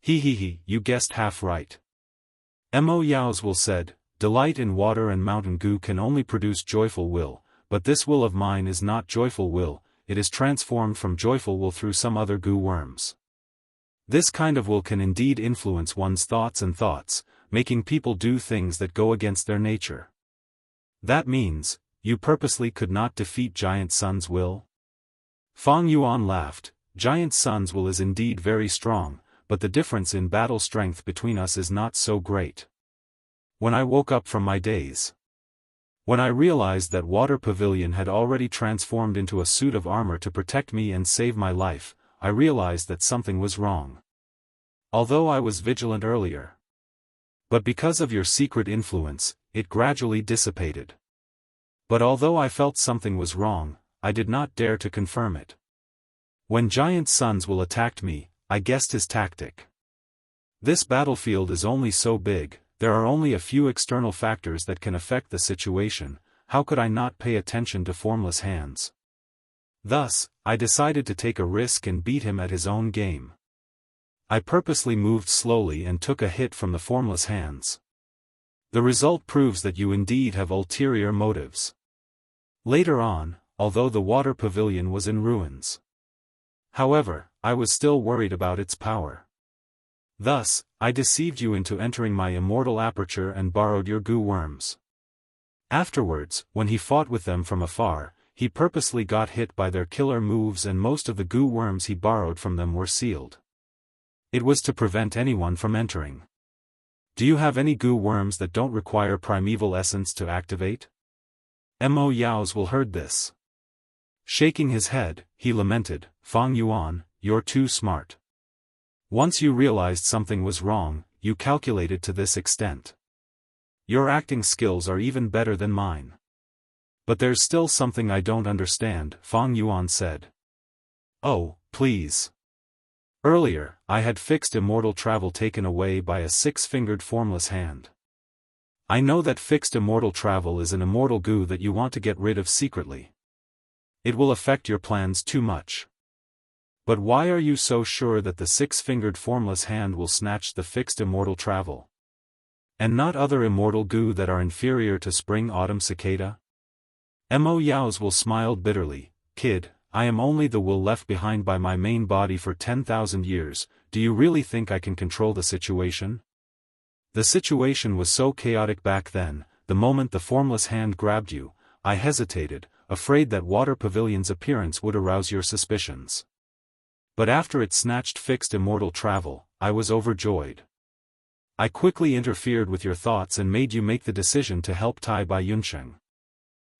You guessed half right. Mo Yao's will said, Delight in Water and Mountain Goo can only produce joyful will, but this will of mine is not joyful will, it is transformed from joyful will through some other goo worms. This kind of will can indeed influence one's thoughts, making people do things that go against their nature. That means, you purposely could not defeat Giant Sun's will? Fang Yuan laughed. Giant Sun's will is indeed very strong, but the difference in battle strength between us is not so great. When I woke up from my daze, when I realized that Water Pavilion had already transformed into a suit of armor to protect me and save my life, I realized that something was wrong. Although I was vigilant earlier. But because of your secret influence, it gradually dissipated. But although I felt something was wrong, I did not dare to confirm it. When Giant Sun's will attacked me, I guessed his tactic. This battlefield is only so big, there are only a few external factors that can affect the situation, how could I not pay attention to Formless Hands? Thus, I decided to take a risk and beat him at his own game. I purposely moved slowly and took a hit from the Formless Hands. The result proves that you indeed have ulterior motives. Later on, although the Water Pavilion was in ruins. However, I was still worried about its power. Thus, I deceived you into entering my immortal aperture and borrowed your goo worms. Afterwards, when he fought with them from afar, he purposely got hit by their killer moves and most of the goo worms he borrowed from them were sealed. It was to prevent anyone from entering. Do you have any goo worms that don't require primeval essence to activate? Mo Yao's will heard this. Shaking his head, he lamented, Fang Yuan, you're too smart. Once you realized something was wrong, you calculated to this extent. Your acting skills are even better than mine. But there's still something I don't understand, Fang Yuan said. Oh, please. Earlier, I had fixed immortal travel taken away by a six-fingered formless hand. I know that fixed immortal travel is an immortal goo that you want to get rid of secretly. It will affect your plans too much. But why are you so sure that the six-fingered formless hand will snatch the fixed immortal travel? And not other immortal goo that are inferior to Spring-Autumn Cicada? Mo Yao's will smiled bitterly, Kid, I am only the will left behind by my main body for 10,000 years, do you really think I can control the situation? The situation was so chaotic back then, the moment the formless hand grabbed you, I hesitated, afraid that Water Pavilion's appearance would arouse your suspicions. But after it snatched fixed immortal travel, I was overjoyed. I quickly interfered with your thoughts and made you make the decision to help Tai Bai Yunsheng.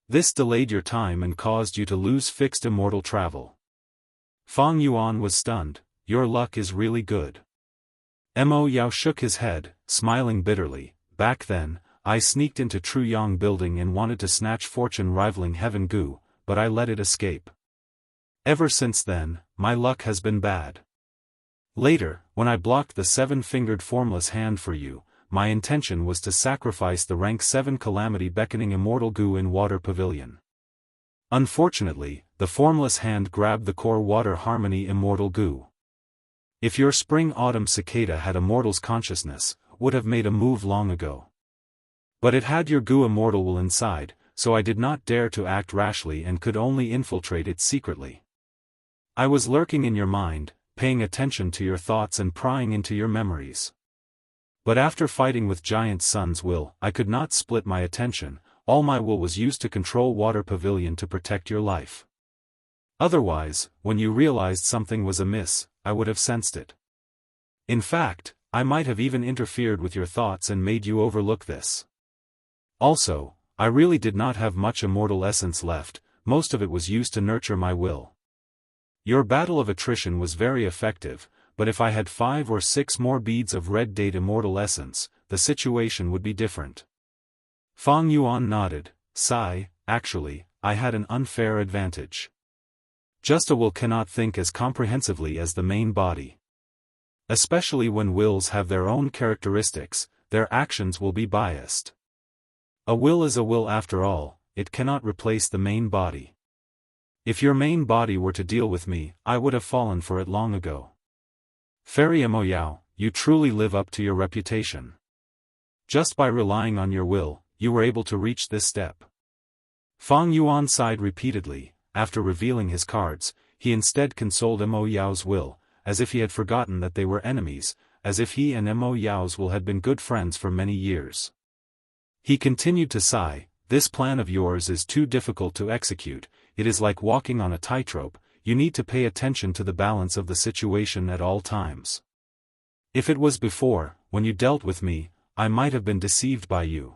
This delayed your time and caused you to lose fixed immortal travel. Fang Yuan was stunned. Your luck is really good. Mo Yao shook his head, smiling bitterly. Back then, I sneaked into Truyong building and wanted to snatch fortune rivaling Heaven Gu, but I let it escape. Ever since then, my luck has been bad. Later, when I blocked the 7-fingered formless hand for you, my intention was to sacrifice the rank 7 calamity beckoning immortal Gu in Water Pavilion. Unfortunately, the formless hand grabbed the core water harmony immortal Gu. If your spring-autumn cicada had a mortal's consciousness, would have made a move long ago. But it had your Gu immortal will inside, so I did not dare to act rashly and could only infiltrate it secretly. I was lurking in your mind, paying attention to your thoughts and prying into your memories. But after fighting with Giant Sun's will, I could not split my attention. All my will was used to control Water Pavilion to protect your life. Otherwise, when you realized something was amiss, I would have sensed it. In fact, I might have even interfered with your thoughts and made you overlook this. Also, I really did not have much immortal essence left, most of it was used to nurture my will. Your battle of attrition was very effective, but if I had 5 or 6 more beads of red date immortal essence, the situation would be different. Fang Yuan nodded. Sigh, actually, I had an unfair advantage. Just a will cannot think as comprehensively as the main body. Especially when wills have their own characteristics, their actions will be biased. A will is a will after all, it cannot replace the main body. If your main body were to deal with me, I would have fallen for it long ago. Fairy Mo Yao, you truly live up to your reputation. Just by relying on your will, you were able to reach this step. Fang Yuan sighed repeatedly. After revealing his cards, he instead consoled Mo Yao's will, as if he had forgotten that they were enemies, as if he and Mo Yao's will had been good friends for many years. He continued to sigh. This plan of yours is too difficult to execute. It is like walking on a tightrope. You need to pay attention to the balance of the situation at all times. If it was before, when you dealt with me, I might have been deceived by you.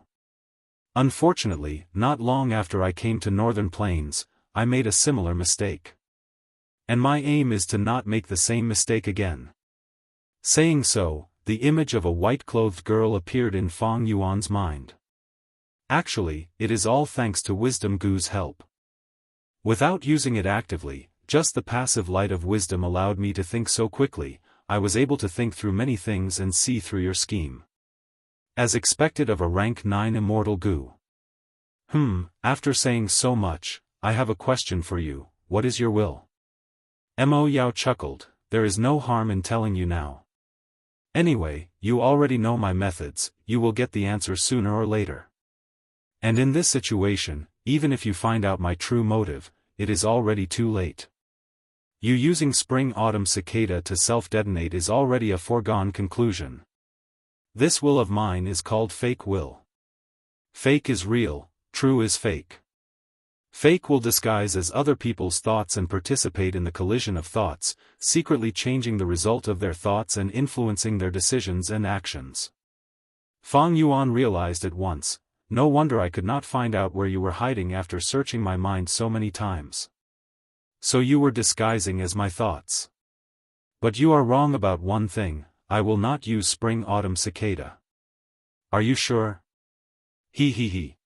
Unfortunately, not long after I came to Northern Plains, I made a similar mistake. And my aim is to not make the same mistake again. Saying so, the image of a white-clothed girl appeared in Fang Yuan's mind. Actually, it is all thanks to Wisdom Gu's help. Without using it actively, just the passive light of wisdom allowed me to think so quickly. I was able to think through many things and see through your scheme. As expected of a rank 9 immortal Gu. After saying so much, I have a question for you. What is your will? Mo Yao chuckled. There is no harm in telling you now. Anyway, you already know my methods, you will get the answer sooner or later. And in this situation, even if you find out my true motive, it is already too late. You using spring-autumn cicada to self-detonate is already a foregone conclusion. This will of mine is called fake will. Fake is real, true is fake. Fake will disguise as other people's thoughts and participate in the collision of thoughts, secretly changing the result of their thoughts and influencing their decisions and actions. Fang Yuan realized at once. No wonder I could not find out where you were hiding after searching my mind so many times. So you were disguising as my thoughts. But you are wrong about one thing, I will not use spring-autumn cicada. Are you sure? He.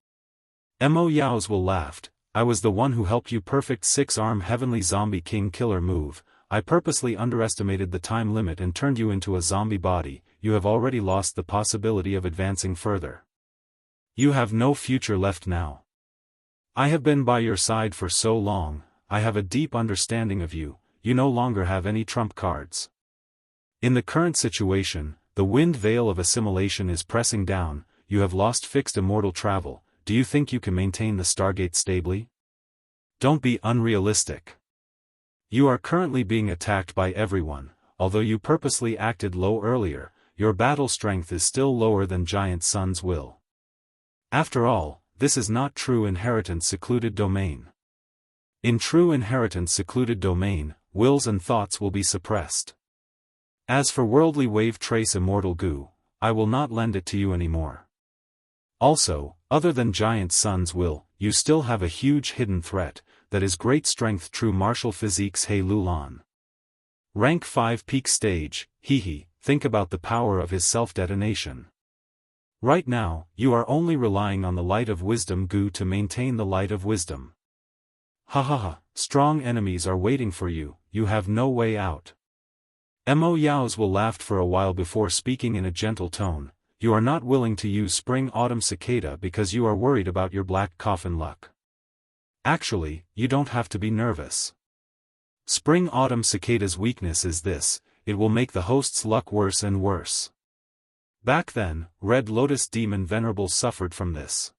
Mo Yao's will laughed. I was the one who helped you perfect 6-arm heavenly zombie king killer move. I purposely underestimated the time limit and turned you into a zombie body. You have already lost the possibility of advancing further. You have no future left now. I have been by your side for so long, I have a deep understanding of you, you no longer have any trump cards. In the current situation, the wind veil of assimilation is pressing down, you have lost fixed immortal travel. Do you think you can maintain the Stargate stably? Don't be unrealistic. You are currently being attacked by everyone, although you purposely acted low earlier, your battle strength is still lower than Giant Sun's will. After all, this is not true inheritance secluded domain. In true inheritance secluded domain, wills and thoughts will be suppressed. As for worldly wave trace immortal goo, I will not lend it to you anymore. Also, other than giant sun's will, you still have a huge hidden threat, that is great strength true martial physiques He Lulan. Rank 5 peak stage, think about the power of his self-detonation. Right now, you are only relying on the light of wisdom goo to maintain the light of wisdom. Strong enemies are waiting for you, you have no way out. Mo Yao's will laughed for a while before speaking in a gentle tone, you are not willing to use spring-autumn cicada because you are worried about your black coffin luck. Actually, you don't have to be nervous. Spring-autumn cicada's weakness is this, it will make the host's luck worse and worse. Back then, Red Lotus Demon Venerable suffered from this.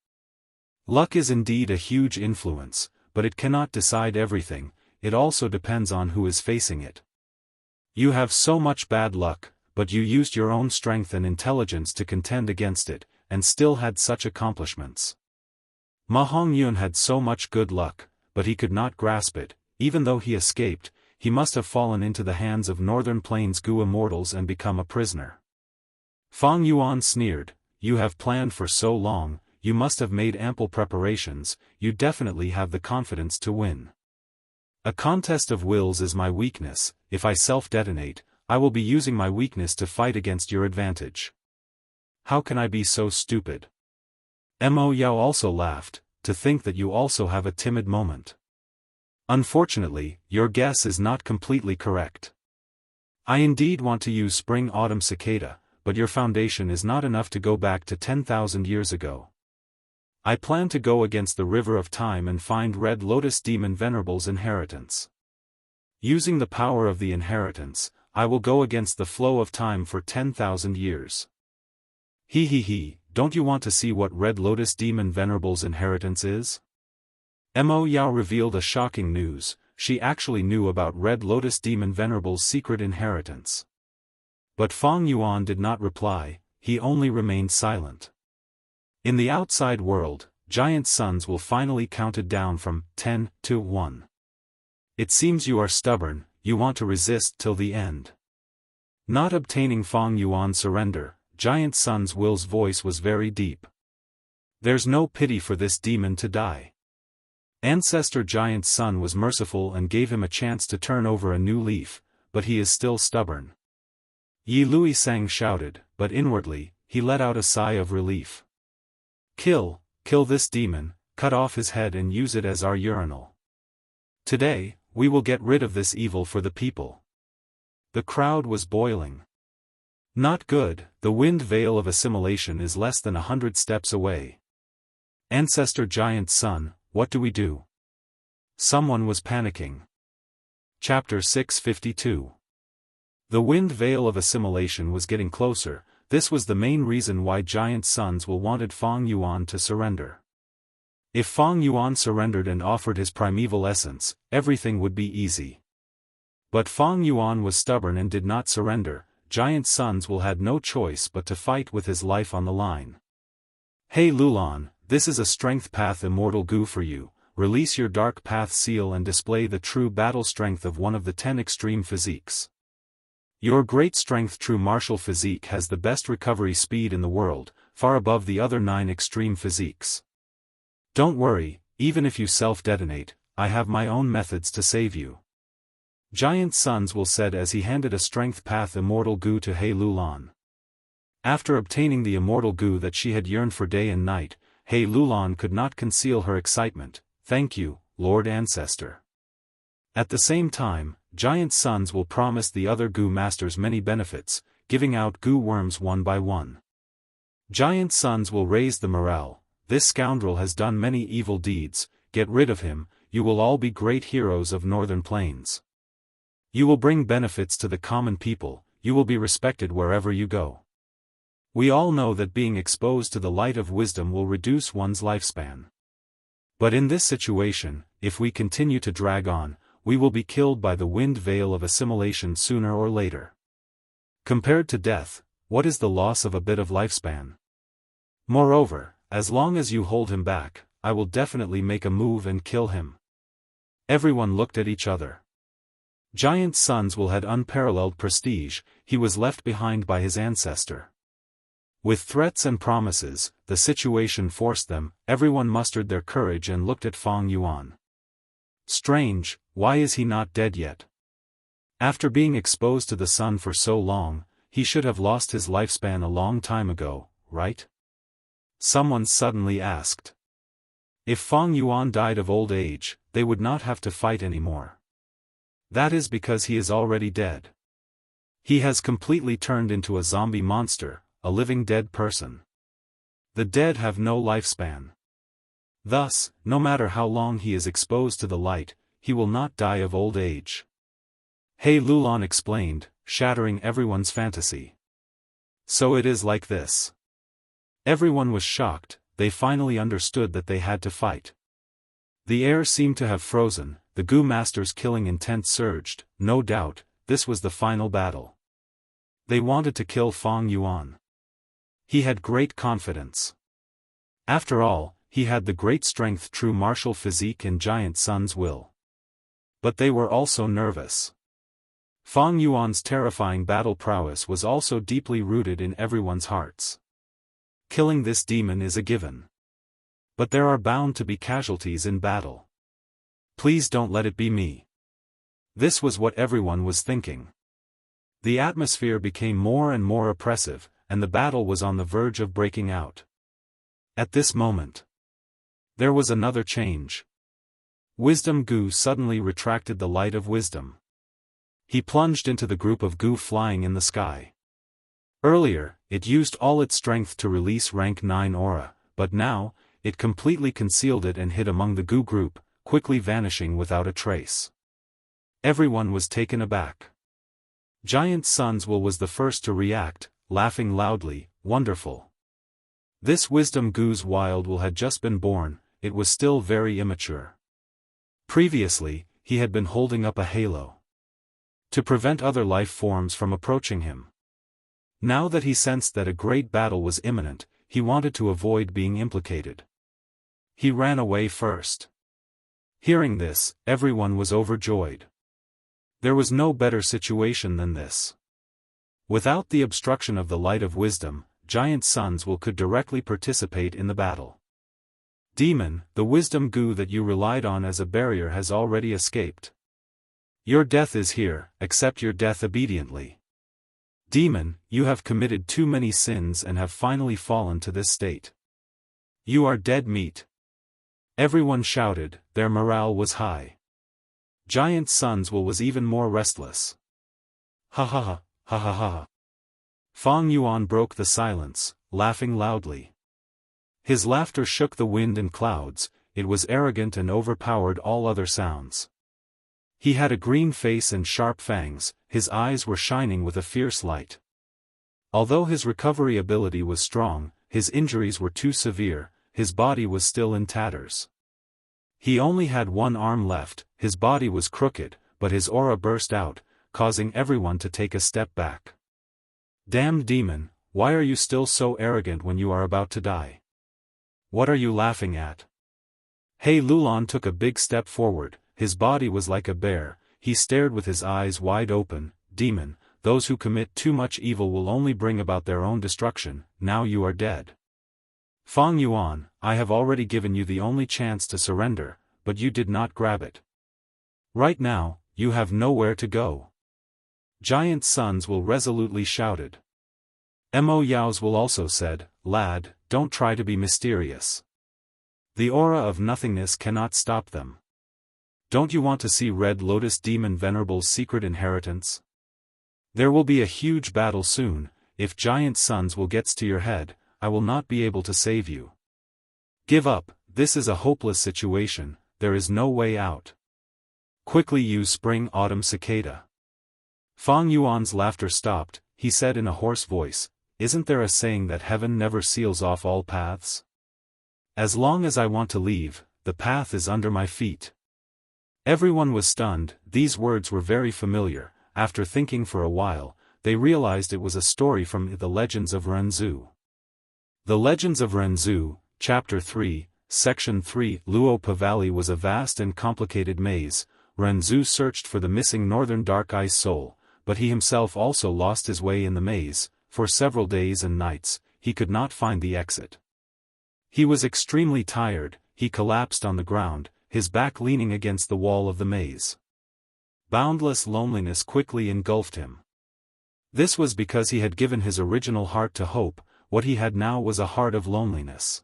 Luck is indeed a huge influence, but it cannot decide everything, it also depends on who is facing it. You have so much bad luck, but you used your own strength and intelligence to contend against it, and still had such accomplishments. Ma Hongyun had so much good luck, but he could not grasp it, even though he escaped, he must have fallen into the hands of Northern Plains Gu immortals and become a prisoner. Fang Yuan sneered, you have planned for so long, you must have made ample preparations, you definitely have the confidence to win. A contest of wills is my weakness, if I self-detonate, I will be using my weakness to fight against your advantage. How can I be so stupid? Mo Yao also laughed, to think that you also have a timid moment. Unfortunately, your guess is not completely correct. I indeed want to use spring-autumn cicada, but your foundation is not enough to go back to 10,000 years ago. I plan to go against the river of time and find Red Lotus Demon Venerable's inheritance. Using the power of the inheritance, I will go against the flow of time for 10,000 years. Don't you want to see what Red Lotus Demon Venerable's inheritance is? Mo Yao revealed a shocking news, she actually knew about Red Lotus Demon Venerable's secret inheritance. But Fang Yuan did not reply, he only remained silent. In the outside world, giant suns will finally counted down from 10 to 1. It seems you are stubborn, you want to resist till the end. Not obtaining Fang Yuan's surrender, Giant Sun's will's voice was very deep. There's no pity for this demon to die. Ancestor Giant Sun was merciful and gave him a chance to turn over a new leaf, but he is still stubborn. Yi Lui Sang shouted, but inwardly, he let out a sigh of relief. Kill this demon, cut off his head and use it as our urinal. Today, we will get rid of this evil for the people. The crowd was boiling. Not good, the wind veil of assimilation is less than 100 steps away. Ancestor Giant Sun, what do we do? Someone was panicking. Chapter 652. The wind veil of assimilation was getting closer, this was the main reason why Giant Suns will wanted Fang Yuan to surrender. If Fang Yuan surrendered and offered his primeval essence, everything would be easy. But Fang Yuan was stubborn and did not surrender, Giant Suns will had no choice but to fight with his life on the line. Hey Lulan, this is a strength path immortal goo for you, release your dark path seal and display the true battle strength of one of the 10 extreme physiques. Your great strength true martial physique has the best recovery speed in the world, far above the other 9 extreme physiques. Don't worry, even if you self-detonate, I have my own methods to save you. Giant Suns will said as he handed a strength path immortal goo to He Lulan. After obtaining the immortal goo that she had yearned for day and night, He Lulan could not conceal her excitement. Thank you, Lord Ancestor. At the same time, Giant Suns will promise the other goo masters many benefits, giving out goo worms one by one. Giant Suns will raise the morale, this scoundrel has done many evil deeds, get rid of him, you will all be great heroes of Northern Plains. You will bring benefits to the common people, you will be respected wherever you go. We all know that being exposed to the light of wisdom will reduce one's lifespan. But in this situation, if we continue to drag on, we will be killed by the wind veil of assimilation sooner or later. Compared to death, what is the loss of a bit of lifespan? Moreover, as long as you hold him back, I will definitely make a move and kill him. Everyone looked at each other. Giant Sons Will had unparalleled prestige, he was left behind by his ancestor. With threats and promises, the situation forced them, everyone mustered their courage and looked at Fang Yuan. Strange, why is he not dead yet? After being exposed to the sun for so long, he should have lost his lifespan a long time ago, right? Someone suddenly asked. If Fang Yuan died of old age, they would not have to fight anymore. That is because he is already dead. He has completely turned into a zombie monster, a living dead person. The dead have no lifespan. Thus, no matter how long he is exposed to the light, he will not die of old age. He Lulan explained, shattering everyone's fantasy. So it is like this. Everyone was shocked, they finally understood that they had to fight. The air seemed to have frozen, the Gu Master's killing intent surged, no doubt, this was the final battle. They wanted to kill Fang Yuan. He had great confidence. After all, he had the great strength, true martial physique and Giant Sons Will. But they were also nervous. Fang Yuan's terrifying battle prowess was also deeply rooted in everyone's hearts. Killing this demon is a given. But there are bound to be casualties in battle. Please don't let it be me. This was what everyone was thinking. The atmosphere became more and more oppressive, and the battle was on the verge of breaking out. At this moment, there was another change. Wisdom Gu suddenly retracted the light of wisdom. He plunged into the group of Gu flying in the sky. Earlier, it used all its strength to release rank 9 aura, but now, it completely concealed it and hid among the Gu group, quickly vanishing without a trace. Everyone was taken aback. Giant Sons Will was the first to react, laughing loudly, wonderful. This Wisdom Gu's Wild Will had just been born, it was still very immature. Previously, he had been holding up a halo to prevent other life forms from approaching him. Now that he sensed that a great battle was imminent, he wanted to avoid being implicated. He ran away first. Hearing this, everyone was overjoyed. There was no better situation than this. Without the obstruction of the light of wisdom, Giant Sons Will could directly participate in the battle. Demon, the Wisdom Gu that you relied on as a barrier has already escaped. Your death is here, accept your death obediently. Demon, you have committed too many sins and have finally fallen to this state. You are dead meat. Everyone shouted, their morale was high. Giant Sons Will was even more restless. Ha ha ha, ha ha ha. Fang Yuan broke the silence, laughing loudly. His laughter shook the wind and clouds, it was arrogant and overpowered all other sounds. He had a green face and sharp fangs, his eyes were shining with a fierce light. Although his recovery ability was strong, his injuries were too severe, his body was still in tatters. He only had one arm left, his body was crooked, but his aura burst out, causing everyone to take a step back. Damned demon, why are you still so arrogant when you are about to die? What are you laughing at? He Lulan took a big step forward, his body was like a bear, he stared with his eyes wide open. Demon, those who commit too much evil will only bring about their own destruction, now you are dead. Fang Yuan, I have already given you the only chance to surrender, but you did not grab it. Right now, you have nowhere to go. Giant Sons Will resolutely shouted. Mo Yao's Will also said, lad, don't try to be mysterious. The aura of nothingness cannot stop them. Don't you want to see Red Lotus Demon Venerable's secret inheritance? There will be a huge battle soon, if Giant Sons Will gets to your head, I will not be able to save you. Give up, this is a hopeless situation, there is no way out. Quickly use Spring Autumn Cicada. Fang Yuan's laughter stopped, he said in a hoarse voice, isn't there a saying that heaven never seals off all paths? As long as I want to leave, the path is under my feet. Everyone was stunned, these words were very familiar, after thinking for a while, they realized it was a story from The Legends of Renzu. The Legends of Renzu, Chapter 3, Section 3. Luopa Valley was a vast and complicated maze. Renzu searched for the missing northern dark ice soul, but he himself also lost his way in the maze. For several days and nights, he could not find the exit. He was extremely tired. He collapsed on the ground, his back leaning against the wall of the maze. Boundless loneliness quickly engulfed him. This was because he had given his original heart to hope. What he had now was a heart of loneliness.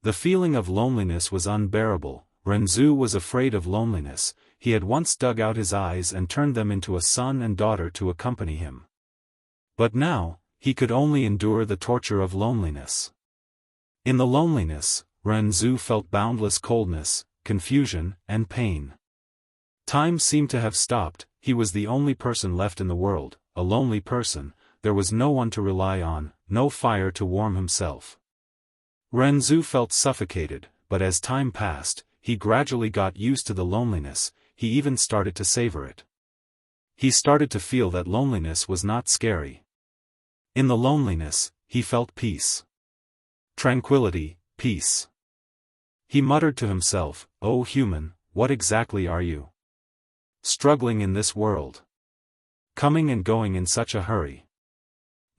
The feeling of loneliness was unbearable. Renzu was afraid of loneliness. He had once dug out his eyes and turned them into a son and daughter to accompany him. But now, he could only endure the torture of loneliness. In the loneliness, Renzu felt boundless coldness, confusion, and pain. Time seemed to have stopped. He was the only person left in the world, a lonely person. There was no one to rely on, no fire to warm himself. Renzu felt suffocated, but as time passed, he gradually got used to the loneliness. He even started to savor it. He started to feel that loneliness was not scary. In the loneliness, he felt peace. Tranquility, peace. He muttered to himself, "Oh human, what exactly are you? Struggling in this world. Coming and going in such a hurry."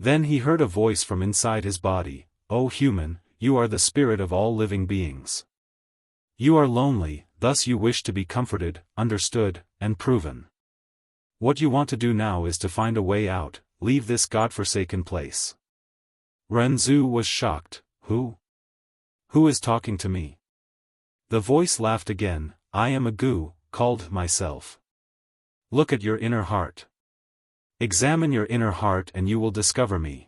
Then he heard a voice from inside his body, "Oh human, you are the spirit of all living beings. You are lonely, thus you wish to be comforted, understood, and proven. What you want to do now is to find a way out, leave this godforsaken place." Renzu was shocked. Who? Who is talking to me? The voice laughed again. "I am a Gu, called myself. Look at your inner heart. Examine your inner heart and you will discover me."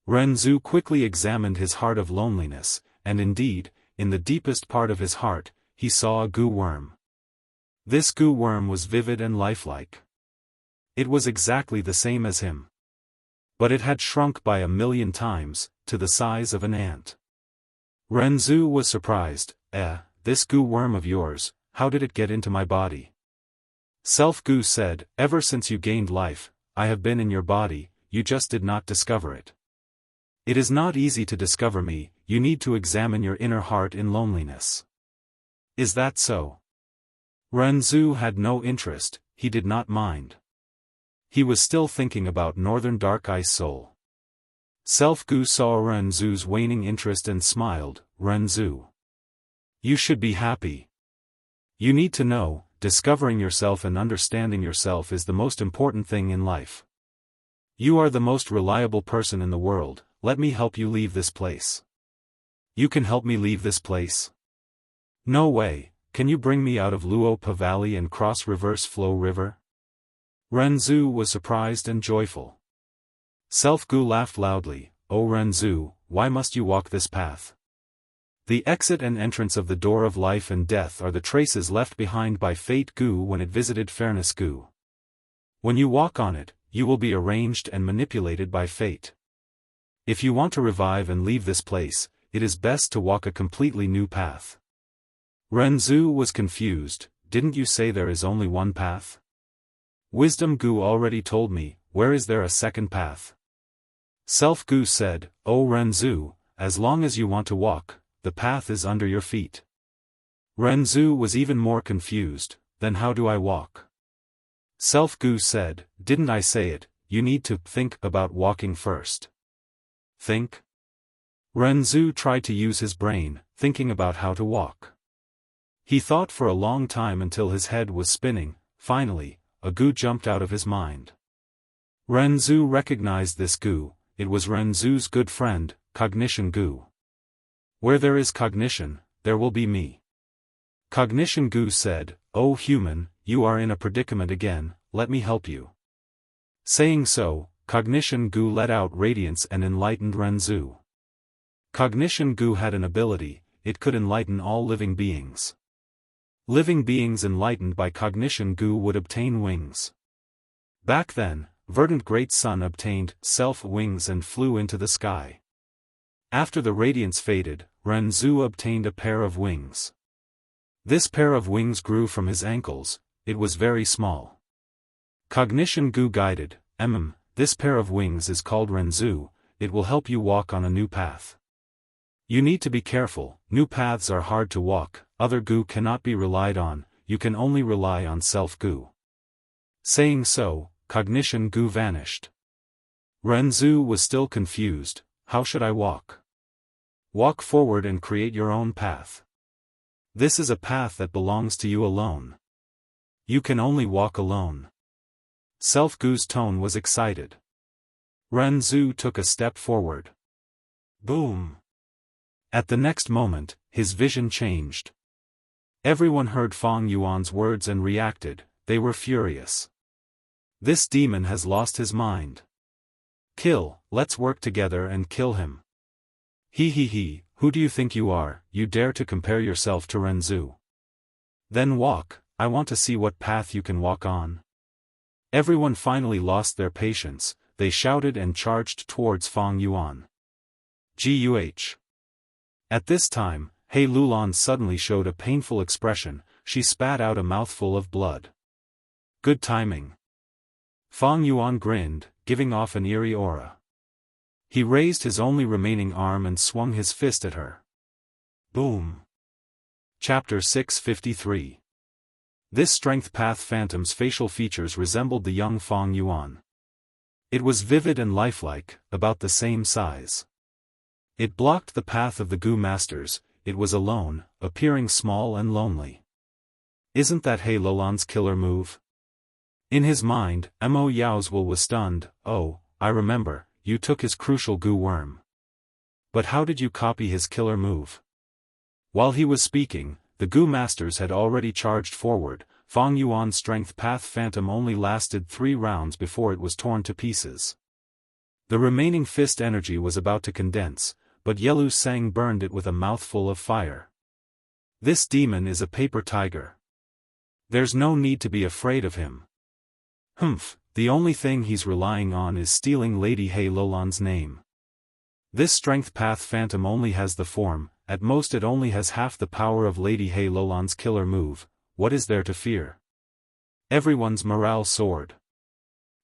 Renzu quickly examined his heart of loneliness, and indeed, in the deepest part of his heart, he saw a Gu worm. This Gu worm was vivid and lifelike. It was exactly the same as him. But it had shrunk by 1,000,000 times, to the size of an ant. Renzu was surprised. This Gu worm of yours, how did it get into my body?" Self-Gu said, "Ever since you gained life, I have been in your body, you just did not discover it. It is not easy to discover me, you need to examine your inner heart in loneliness." "Is that so?" Renzu had no interest, he did not mind. He was still thinking about Northern Dark Ice Soul. Self-Gu saw Renzu's waning interest and smiled. "Renzu, you should be happy. You need to know, discovering yourself and understanding yourself is the most important thing in life. You are the most reliable person in the world, let me help you leave this place." "You can help me leave this place?" "No way, can you bring me out of Luopa Valley and cross Reverse Flow River?" Renzu was surprised and joyful. Self-Gu laughed loudly. "Oh Renzu, why must you walk this path? The exit and entrance of the door of life and death are the traces left behind by Fate Gu when it visited Fairness Gu. When you walk on it, you will be arranged and manipulated by fate. If you want to revive and leave this place, it is best to walk a completely new path." Renzu was confused. "Didn't you say there is only one path? Wisdom Gu already told me, where is there a second path?" Self-Gu said, "Oh Renzu, as long as you want to walk, the path is under your feet." Renzu was even more confused. "Then how do I walk?" Self-Gu said, "Didn't I say it, you need to think about walking first." Think? Renzu tried to use his brain, thinking about how to walk. He thought for a long time until his head was spinning. Finally, a Gu jumped out of his mind. Renzu recognized this Gu. It was Renzu's good friend, Cognition Gu. "Where there is cognition, there will be me." Cognition Gu said, "Oh human, you are in a predicament again, let me help you." Saying so, Cognition Gu let out radiance and enlightened Renzu. Cognition Gu had an ability, it could enlighten all living beings. Living beings enlightened by Cognition Gu would obtain wings. Back then, Verdant Great Sun obtained self-wings and flew into the sky. After the radiance faded, Renzu obtained a pair of wings. This pair of wings grew from his ankles, it was very small. Cognition Gu guided, this pair of wings is called Renzu, it will help you walk on a new path. You need to be careful, new paths are hard to walk, other gu cannot be relied on, you can only rely on self-gu. Saying so, cognition gu vanished. Renzu was still confused, how should I walk? Walk forward and create your own path. This is a path that belongs to you alone. You can only walk alone. Self-gu's tone was excited. Renzu took a step forward. Boom! At the next moment, his vision changed. Everyone heard Fang Yuan's words and reacted, they were furious. This demon has lost his mind. Kill, let's work together and kill him. He, who do you think you are, you dare to compare yourself to Renzu? Then walk, I want to see what path you can walk on. Everyone finally lost their patience, they shouted and charged towards Fang Yuan. Guh. At this time, He Lulan suddenly showed a painful expression, she spat out a mouthful of blood. Good timing. Fang Yuan grinned, giving off an eerie aura. He raised his only remaining arm and swung his fist at her. Boom. Chapter 653. This strength path phantom's facial features resembled the young Fang Yuan. It was vivid and lifelike, about the same size. It blocked the path of the Gu masters, it was alone, appearing small and lonely. Isn't that He Lulan's killer move? In his mind, Audiobooks was stunned, oh, I remember, you took his crucial Gu worm. But how did you copy his killer move? While he was speaking, the Gu masters had already charged forward. Fang Yuan's strength path phantom only lasted 3 rounds before it was torn to pieces. The remaining fist energy was about to condense, but Yelu Sang burned it with a mouthful of fire. This demon is a paper tiger. There's no need to be afraid of him. Humph, the only thing he's relying on is stealing Lady He Lulan's name. This strength path phantom only has the form, at most it only has half the power of Lady He Lulan's killer move, what is there to fear? Everyone's morale soared.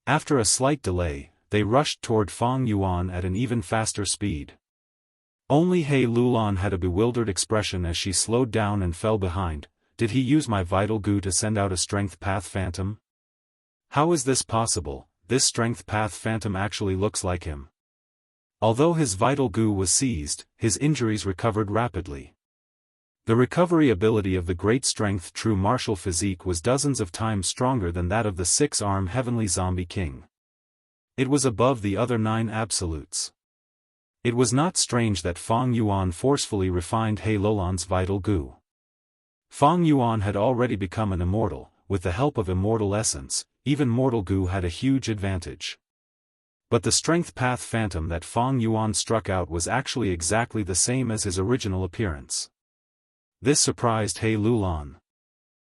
After a slight delay, they rushed toward Fang Yuan at an even faster speed. Only He Lulan had a bewildered expression as she slowed down and fell behind. Did he use my vital gu to send out a strength path phantom? How is this possible? This strength path phantom actually looks like him. Although his vital gu was seized, his injuries recovered rapidly. The recovery ability of the great strength true martial physique was dozens of times stronger than that of the 6-arm heavenly zombie king. It was above the other 9 absolutes. It was not strange that Fang Yuan forcefully refined He Lulan's vital gu. Fang Yuan had already become an immortal, with the help of immortal essence, even mortal gu had a huge advantage. But the strength path phantom that Fang Yuan struck out was actually exactly the same as his original appearance. This surprised He Lulan.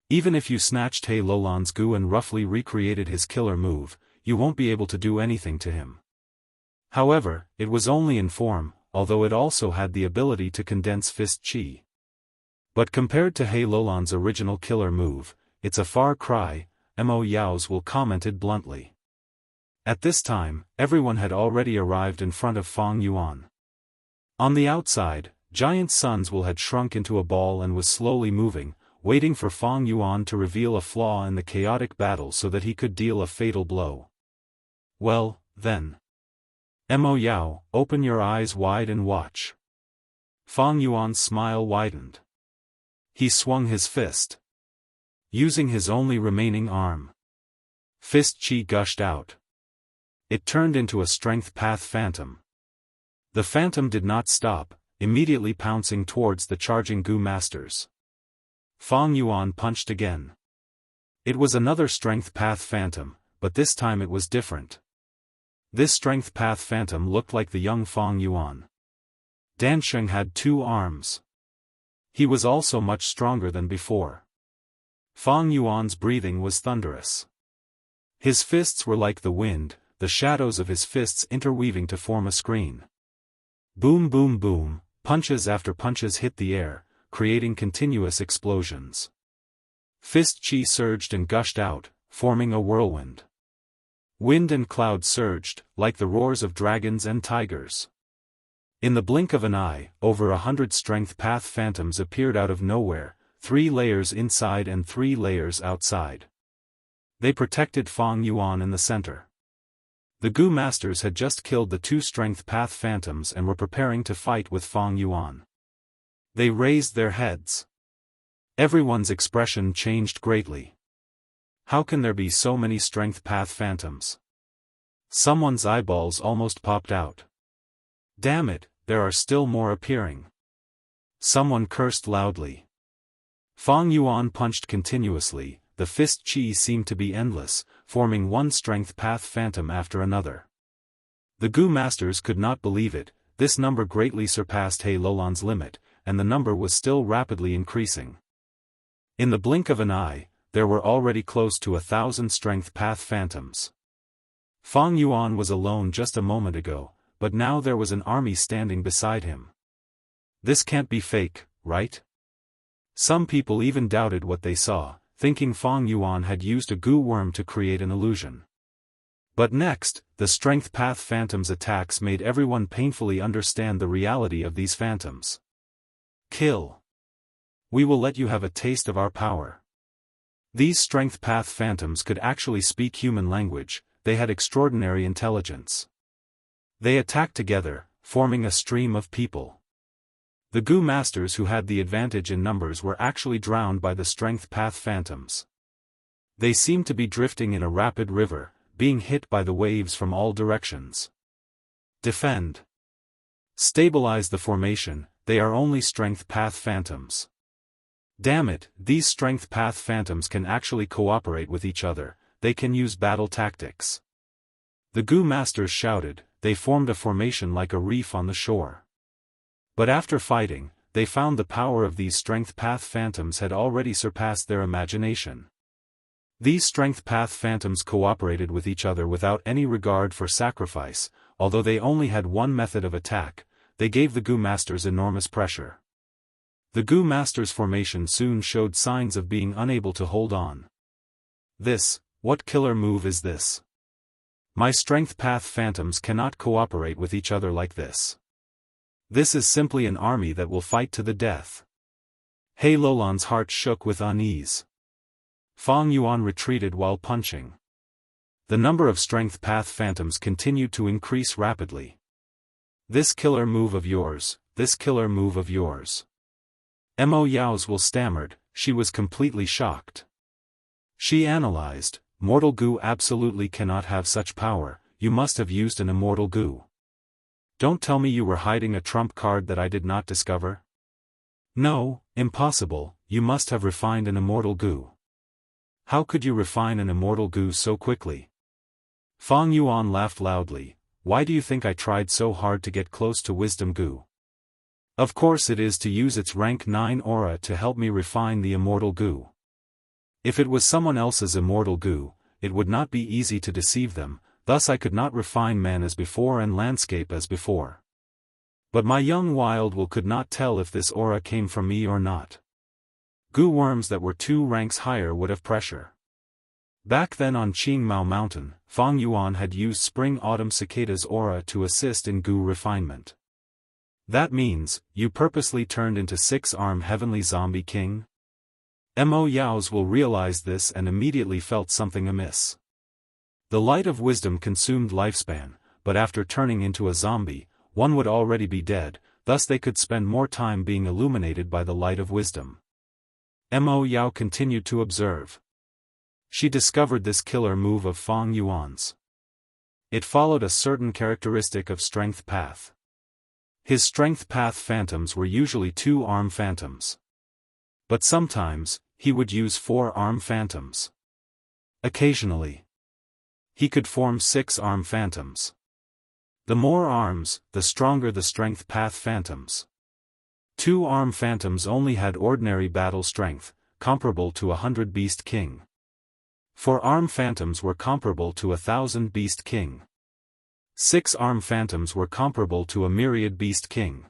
Even if you snatched He Lulan's gu and roughly recreated his killer move, you won't be able to do anything to him. However, it was only in form, although it also had the ability to condense fist chi. But compared to He Lulan's original killer move, it's a far cry, Audiobooks commented bluntly. At this time, everyone had already arrived in front of Fang Yuan. On the outside, Giant Sunswill had shrunk into a ball and was slowly moving, waiting for Fang Yuan to reveal a flaw in the chaotic battle so that he could deal a fatal blow. Well, then. Audiobooks, open your eyes wide and watch. Fang Yuan's smile widened. He swung his fist. Using his only remaining arm. Fist chi gushed out. It turned into a strength path phantom. The phantom did not stop, immediately pouncing towards the charging gu masters. Fang Yuan punched again. It was another strength path phantom, but this time it was different. This strength path phantom looked like the young Fang Yuan. Dansheng had 2 arms. He was also much stronger than before. Fang Yuan's breathing was thunderous. His fists were like the wind, the shadows of his fists interweaving to form a screen. Boom boom boom, punches after punches hit the air, creating continuous explosions. Fist chi surged and gushed out, forming a whirlwind. Wind and cloud surged, like the roars of dragons and tigers. In the blink of an eye, over 100 strength path phantoms appeared out of nowhere, 3 layers inside and 3 layers outside. They protected Fang Yuan in the center. The Gu Masters had just killed the 2 strength path phantoms and were preparing to fight with Fang Yuan. They raised their heads. Everyone's expression changed greatly. How can there be so many strength path phantoms? Someone's eyeballs almost popped out. Damn it, there are still more appearing. Someone cursed loudly. Fang Yuan punched continuously, the fist chi seemed to be endless, forming one strength path phantom after another. The Gu Masters could not believe it, this number greatly surpassed He Lolan's limit, and the number was still rapidly increasing. In the blink of an eye, there were already close to 1,000 strength path phantoms. Fang Yuan was alone just a moment ago, but now there was an army standing beside him. This can't be fake, right? Some people even doubted what they saw, thinking Fang Yuan had used a Gu worm to create an illusion. But next, the strength path phantoms' attacks made everyone painfully understand the reality of these phantoms. Kill. We will let you have a taste of our power. These strength path phantoms could actually speak human language, they had extraordinary intelligence. They attacked together, forming a stream of people. The Gu Masters who had the advantage in numbers were actually drowned by the strength path phantoms. They seemed to be drifting in a rapid river, being hit by the waves from all directions. Defend. Stabilize the formation, they are only strength path phantoms. Damn it, these strength path phantoms can actually cooperate with each other, they can use battle tactics. The Gu Masters shouted, they formed a formation like a reef on the shore. But after fighting, they found the power of these strength path phantoms had already surpassed their imagination. These strength path phantoms cooperated with each other without any regard for sacrifice, although they only had one method of attack, they gave the Gu Masters enormous pressure. The Gu Masters' formation soon showed signs of being unable to hold on. What killer move is this? My strength path phantoms cannot cooperate with each other like this. This is simply an army that will fight to the death. He Lolan's heart shook with unease. Fang Yuan retreated while punching. The number of strength path phantoms continued to increase rapidly. This killer move of yours, this killer move of yours. Mo Yao's will stammered, she was completely shocked. She analyzed, mortal Gu absolutely cannot have such power, you must have used an immortal Gu. Don't tell me you were hiding a trump card that I did not discover? No, impossible, you must have refined an immortal Gu. How could you refine an immortal Gu so quickly? Fang Yuan laughed loudly, why do you think I tried so hard to get close to Wisdom Gu? Of course it is to use its rank 9 aura to help me refine the immortal Gu. If it was someone else's immortal Gu, it would not be easy to deceive them, thus I could not refine man as before and landscape as before. But my young wild will could not tell if this aura came from me or not. Gu worms that were 2 ranks higher would have pressure. Back then on Qingmao Mountain, Fang Yuan had used Spring-Autumn Cicada's aura to assist in Gu refinement. That means, you purposely turned into 6-arm Heavenly Zombie King? Mo Yao's will realized this and immediately felt something amiss. The light of wisdom consumed lifespan, but after turning into a zombie, one would already be dead, thus they could spend more time being illuminated by the light of wisdom. Mo Yao continued to observe. She discovered this killer move of Fang Yuan's. It followed a certain characteristic of strength path. His strength path phantoms were usually 2-arm phantoms. But sometimes, he would use 4-arm phantoms. Occasionally, he could form 6-arm phantoms. The more arms, the stronger the strength path phantoms. 2-arm phantoms only had ordinary battle strength, comparable to 100 Beast King. 4-arm phantoms were comparable to 1,000 Beast King. 6-arm phantoms were comparable to a myriad Beast King.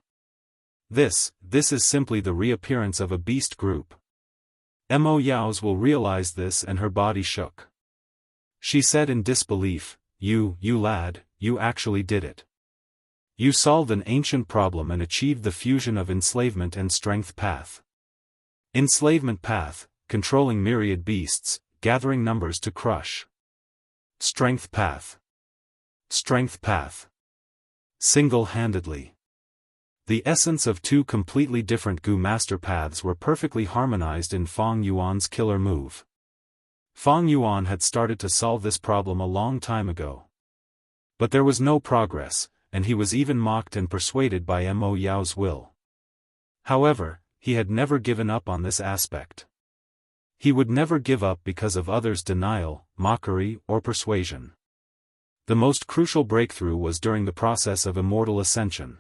This is simply the reappearance of a beast group. Mo Yao's will realized this and her body shook. She said in disbelief, you lad, you actually did it. You solved an ancient problem and achieved the fusion of enslavement and strength path. Enslavement path, controlling myriad beasts, gathering numbers to crush. Strength path. Strength path. Single-handedly. The essence of two completely different Gu master paths were perfectly harmonized in Fang Yuan's killer move. Fang Yuan had started to solve this problem a long time ago. But there was no progress, and he was even mocked and persuaded by Mo Yao's will. However, he had never given up on this aspect. He would never give up because of others' denial, mockery, or persuasion. The most crucial breakthrough was during the process of immortal ascension.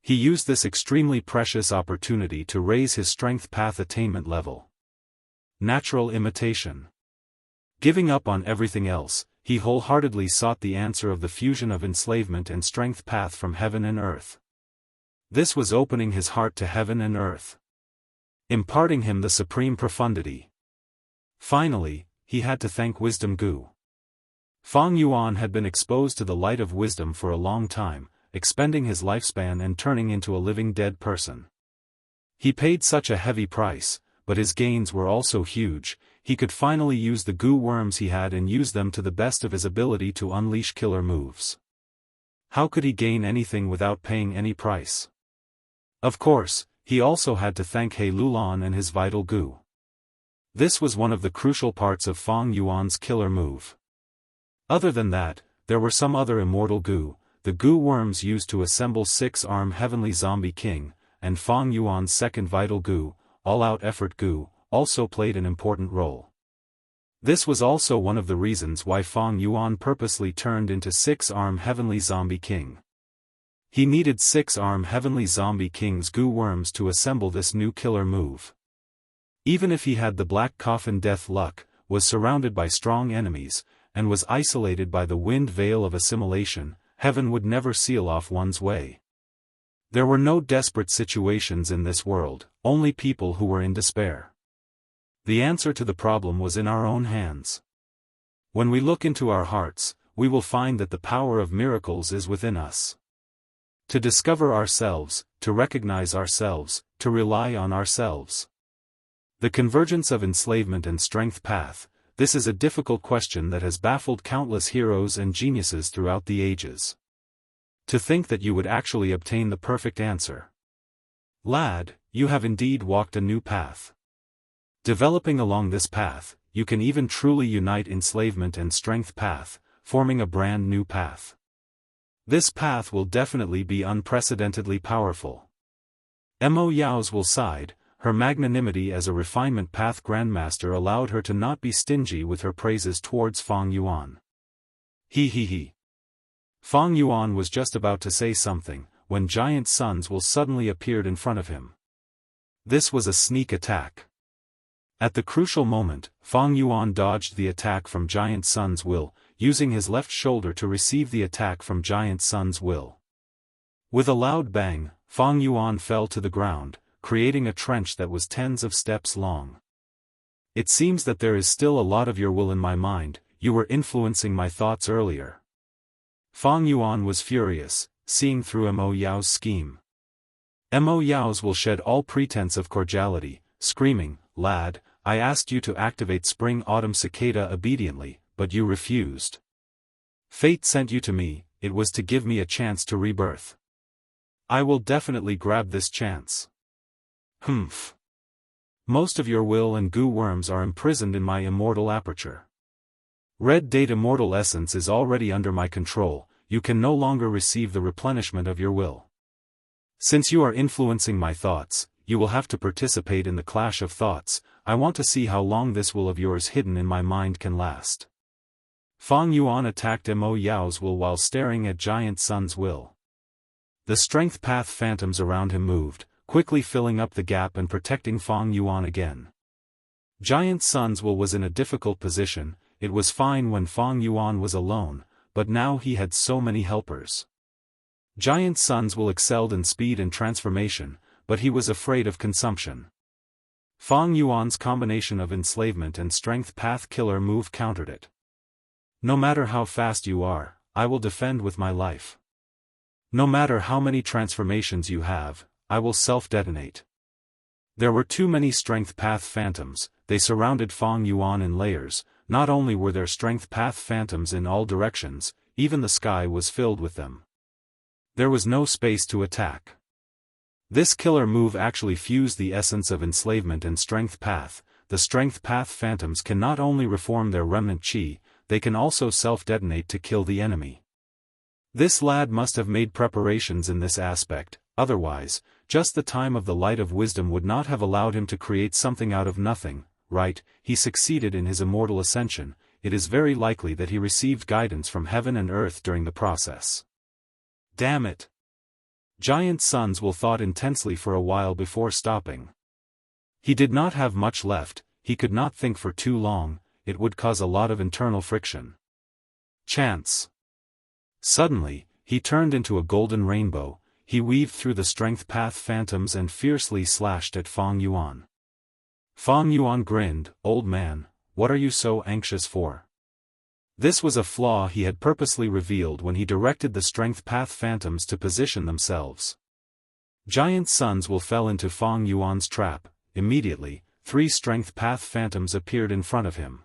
He used this extremely precious opportunity to raise his strength path attainment level. Natural imitation. Giving up on everything else, he wholeheartedly sought the answer of the fusion of enslavement and strength path from heaven and earth. This was opening his heart to heaven and earth, imparting him the supreme profundity. Finally, he had to thank Wisdom Gu. Fang Yuan had been exposed to the light of wisdom for a long time, expending his lifespan and turning into a living dead person. He paid such a heavy price, but his gains were also huge. He could finally use the Gu worms he had and use them to the best of his ability to unleash killer moves. How could he gain anything without paying any price? Of course, he also had to thank He Lulan and his vital Gu. This was one of the crucial parts of Fang Yuan's killer move. Other than that, there were some other immortal Gu, the Gu worms used to assemble six-arm heavenly zombie king, and Fang Yuan's second vital Gu, all-out effort Gu, also played an important role. This was also one of the reasons why Fang Yuan purposely turned into six-arm heavenly zombie king. He needed six-arm heavenly zombie king's Gu worms to assemble this new killer move. Even if he had the black coffin death luck, was surrounded by strong enemies, and was isolated by the wind veil of assimilation, heaven would never seal off one's way. There were no desperate situations in this world, only people who were in despair. The answer to the problem was in our own hands. When we look into our hearts, we will find that the power of miracles is within us. To discover ourselves, to recognize ourselves, to rely on ourselves. The convergence of enslavement and strength path, this is a difficult question that has baffled countless heroes and geniuses throughout the ages. To think that you would actually obtain the perfect answer. Lad, you have indeed walked a new path. Developing along this path, you can even truly unite enslavement and strength path, forming a brand new path. This path will definitely be unprecedentedly powerful. Mo Yao's will sighed, her magnanimity as a refinement path grandmaster allowed her to not be stingy with her praises towards Fang Yuan. He. Fang Yuan was just about to say something, when Giant Sun's will suddenly appeared in front of him. This was a sneak attack. At the crucial moment, Fang Yuan dodged the attack from Giant Sun's will, using his left shoulder to receive the attack from Giant Sun's will. With a loud bang, Fang Yuan fell to the ground, creating a trench that was tens of steps long. It seems that there is still a lot of your will in my mind, you were influencing my thoughts earlier. Fang Yuan was furious, seeing through Mo Yao's scheme. Mo Yao's will shed all pretense of cordiality, screaming, "Lad, I asked you to activate Spring-Autumn Cicada obediently, but you refused. Fate sent you to me, it was to give me a chance to rebirth. I will definitely grab this chance." Humph. Most of your will and Gu worms are imprisoned in my immortal aperture. Red Date Immortal Essence is already under my control, you can no longer receive the replenishment of your will. Since you are influencing my thoughts, you will have to participate in the clash of thoughts. I want to see how long this will of yours hidden in my mind can last. Fang Yuan attacked Mo Yao's will while staring at Giant Sun's will. The strength path phantoms around him moved, quickly filling up the gap and protecting Fang Yuan again. Giant Sun's will was in a difficult position. It was fine when Fang Yuan was alone, but now he had so many helpers. Giant Sun's will excelled in speed and transformation, but he was afraid of consumption. Fang Yuan's combination of enslavement and strength path killer move countered it. No matter how fast you are, I will defend with my life. No matter how many transformations you have, I will self-detonate. There were too many strength path phantoms. They surrounded Fang Yuan in layers. Not only were there strength path phantoms in all directions, even the sky was filled with them. There was no space to attack. This killer move actually fused the essence of enslavement and strength path. The strength path phantoms can not only reform their remnant chi, they can also self-detonate to kill the enemy. This lad must have made preparations in this aspect, otherwise, just the time of the light of wisdom would not have allowed him to create something out of nothing, right? He succeeded in his immortal ascension. It is very likely that he received guidance from heaven and earth during the process. Damn it! Giant Sons Will thought intensely for a while before stopping. He did not have much left. He could not think for too long, it would cause a lot of internal friction. Chance. Suddenly, he turned into a golden rainbow. He weaved through the strength path phantoms and fiercely slashed at Fang Yuan. Fang Yuan grinned. Old man, what are you so anxious for? This was a flaw he had purposely revealed when he directed the strength path phantoms to position themselves. Giant Sons Will fell into Fang Yuan's trap. Immediately, 3 strength path phantoms appeared in front of him.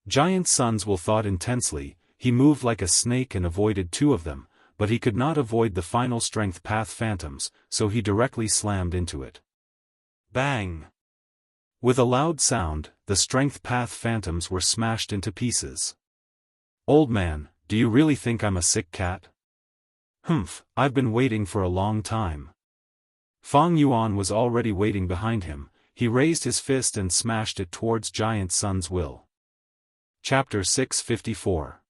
Giant Sons Will thought intensely. He moved like a snake and avoided 2 of them, but he could not avoid the final strength path phantoms, so he directly slammed into it. Bang! With a loud sound, the strength path phantoms were smashed into pieces. Old man, do you really think I'm a sick cat? Humph, I've been waiting for a long time. Fang Yuan was already waiting behind him. He raised his fist and smashed it towards Giant Sons Will. Chapter 654.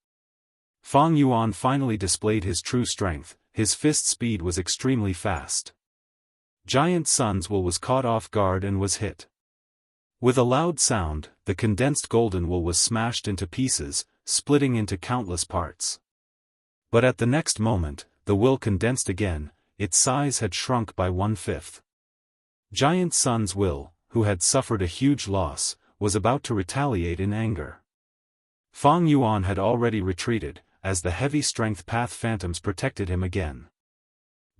Fang Yuan finally displayed his true strength. His fist speed was extremely fast. Giant Sons Will was caught off guard and was hit. With a loud sound, the condensed golden wool was smashed into pieces, splitting into countless parts. But at the next moment, the wool condensed again. Its size had shrunk by 1/5. Giant Sons Will, who had suffered a huge loss, was about to retaliate in anger. Fang Yuan had already retreated, as the heavy strength path phantoms protected him again.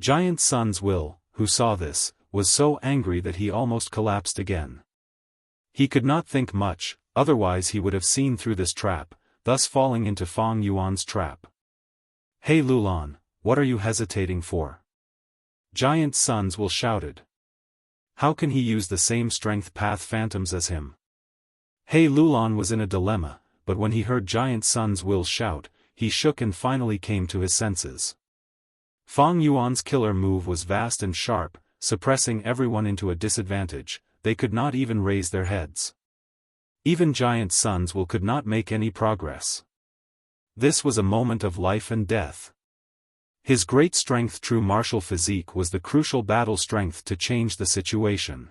Giant Sons Will, who saw this, was so angry that he almost collapsed again. He could not think much, otherwise he would have seen through this trap, thus falling into Fang Yuan's trap. Hey Lulan, what are you hesitating for? Giant Sons Will shouted. How can he use the same strength path phantoms as him? Hey Lulan was in a dilemma, but when he heard Giant Sons Will shout, he shook and finally came to his senses. Fang Yuan's killer move was vast and sharp, suppressing everyone into a disadvantage. They could not even raise their heads. Even Giant Sons Will could not make any progress. This was a moment of life and death. His great strength true martial physique was the crucial battle strength to change the situation.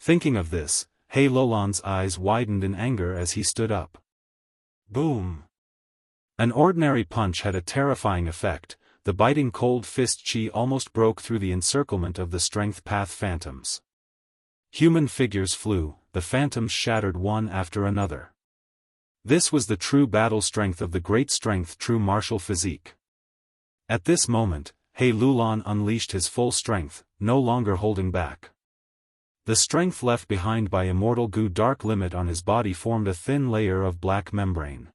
Thinking of this, He Lulan's eyes widened in anger as he stood up. Boom! An ordinary punch had a terrifying effect. The biting cold fist chi almost broke through the encirclement of the strength path phantoms. Human figures flew, the phantoms shattered one after another. This was the true battle strength of the great strength true martial physique. At this moment, He Lulan unleashed his full strength, no longer holding back. The strength left behind by Immortal Gu dark limit on his body formed a thin layer of black membrane.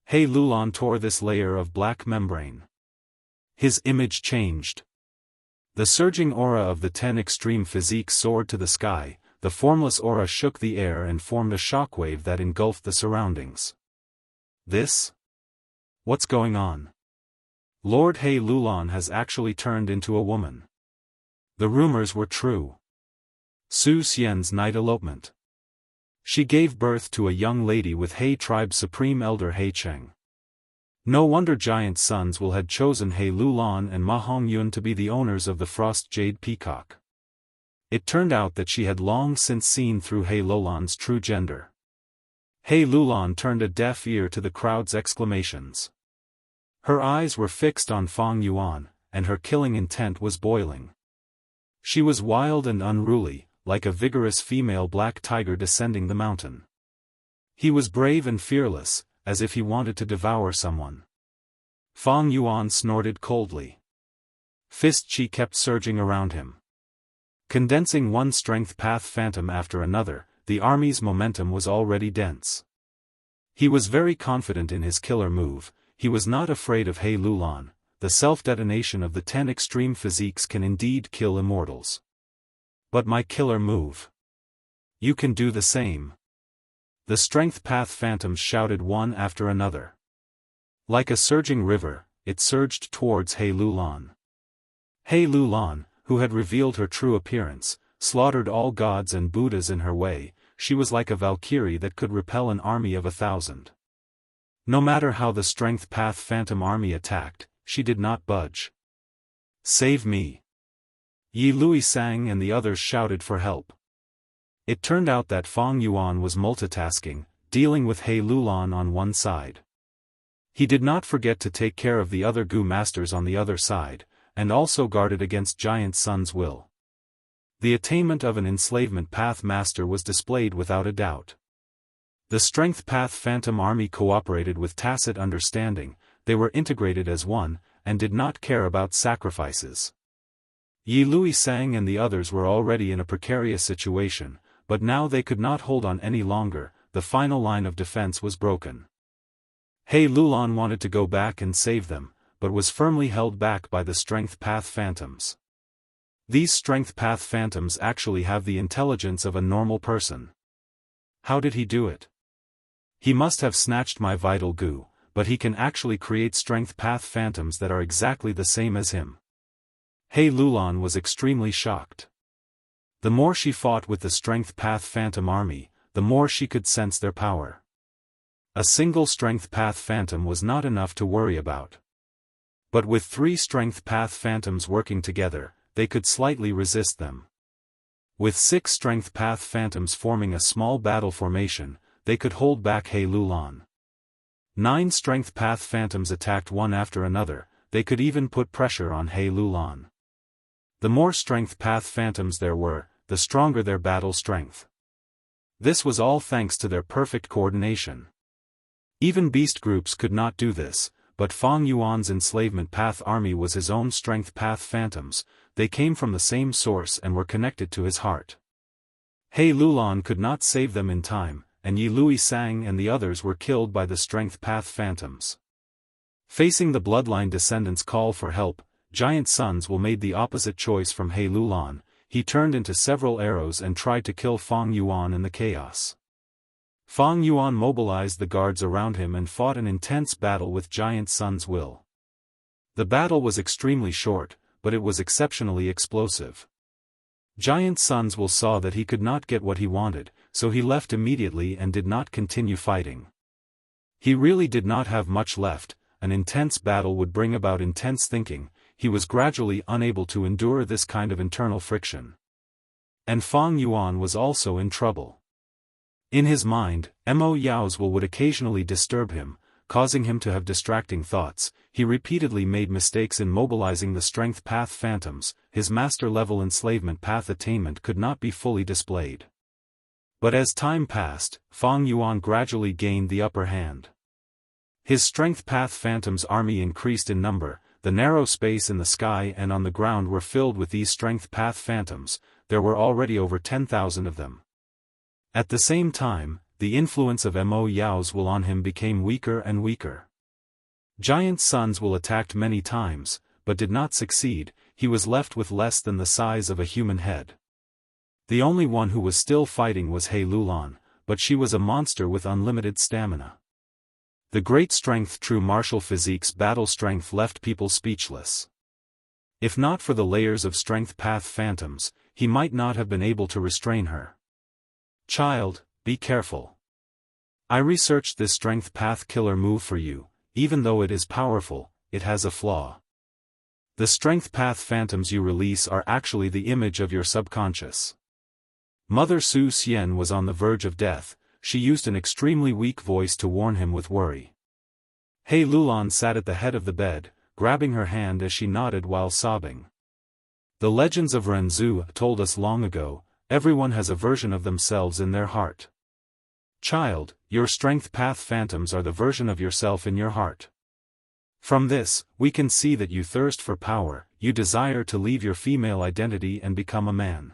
He Lulan tore this layer of black membrane. His image changed. The surging aura of the 10 extreme physique soared to the sky. The formless aura shook the air and formed a shockwave that engulfed the surroundings. This? What's going on? Lord He Lulan has actually turned into a woman. The rumors were true. Su Xian's night elopement. She gave birth to a young lady with He tribe's supreme elder He Cheng. No wonder Giant Sons Will had chosen He Lulan and Ma Hongyun to be the owners of the Frost Jade Peacock. It turned out that she had long since seen through He Lulan's true gender. He Lulan turned a deaf ear to the crowd's exclamations. Her eyes were fixed on Fang Yuan, and her killing intent was boiling. She was wild and unruly, like a vigorous female black tiger descending the mountain. He was brave and fearless, as if he wanted to devour someone. Fang Yuan snorted coldly. Fist chi kept surging around him. Condensing one strength path phantom after another, the army's momentum was already dense. He was very confident in his killer move. He was not afraid of He Lulan. The self-detonation of the 10 extreme physiques can indeed kill immortals. But my killer move. You can do the same. The strength path phantoms shouted one after another. Like a surging river, it surged towards He Lulan. He Lulan, who had revealed her true appearance, slaughtered all gods and Buddhas in her way. She was like a valkyrie that could repel an army of 1,000. No matter how the strength path phantom army attacked, she did not budge. Save me! Yi Lui sang and the others shouted for help. It turned out that Fang Yuan was multitasking, dealing with He Lulan on one side. He did not forget to take care of the other Gu masters on the other side, and also guarded against Giant Sun's will. The attainment of an enslavement path master was displayed without a doubt. The strength path phantom army cooperated with tacit understanding. They were integrated as one, and did not care about sacrifices. Yi Lui sang and the others were already in a precarious situation, but now they could not hold on any longer. The final line of defense was broken. He Lulan wanted to go back and save them, but was firmly held back by the strength path phantoms. These strength path phantoms actually have the intelligence of a normal person. How did he do it? He must have snatched my vital Gu, but he can actually create strength path phantoms that are exactly the same as him. He Lulan was extremely shocked. The more she fought with the strength path phantom army, the more she could sense their power. A single strength path phantom was not enough to worry about. But with 3 strength path phantoms working together, they could slightly resist them. With 6 strength path phantoms forming a small battle formation, they could hold back He Lulan. 9 strength path phantoms attacked one after another. They could even put pressure on He Lulan. The more strength path phantoms there were, the stronger their battle strength. This was all thanks to their perfect coordination. Even beast groups could not do this, but Fang Yuan's enslavement path army was his own strength path phantoms. They came from the same source and were connected to his heart. He Lulan could not save them in time, and Yi Lui sang and the others were killed by the strength path phantoms. Facing the bloodline descendants' call for help, Giant Sun's Will made the opposite choice from He Lulan. He turned into several arrows and tried to kill Fang Yuan in the chaos. Fang Yuan mobilized the guards around him and fought an intense battle with Giant Sun's Will. The battle was extremely short, but it was exceptionally explosive. Giant Sun's Will saw that he could not get what he wanted, so he left immediately and did not continue fighting. He really did not have much left. An intense battle would bring about intense thinking. He was gradually unable to endure this kind of internal friction. And Fang Yuan was also in trouble. In his mind, Mo Yao's will would occasionally disturb him, causing him to have distracting thoughts. He repeatedly made mistakes in mobilizing the strength path phantoms. His master-level enslavement path attainment could not be fully displayed. But as time passed, Fang Yuan gradually gained the upper hand. His strength path phantoms army increased in number. The narrow space in the sky and on the ground were filled with these strength path phantoms. There were already over 10,000 of them. At the same time, the influence of Mo Yao's will on him became weaker and weaker. Giant Sun's Will attacked many times, but did not succeed. He was left with less than the size of a human head. The only one who was still fighting was He Lulan, but she was a monster with unlimited stamina. The great strength true martial physique's battle strength left people speechless. If not for the layers of strength path phantoms, he might not have been able to restrain her. Child, be careful. I researched this strength path killer move for you. Even though it is powerful, it has a flaw. The strength path phantoms you release are actually the image of your subconscious. Mother Su Xian was on the verge of death. She used an extremely weak voice to warn him with worry. He Lulan sat at the head of the bed, grabbing her hand as she nodded while sobbing. The legends of Renzu told us long ago, everyone has a version of themselves in their heart. Child, your strength path phantoms are the version of yourself in your heart. From this, we can see that you thirst for power. you desire to leave your female identity and become a man.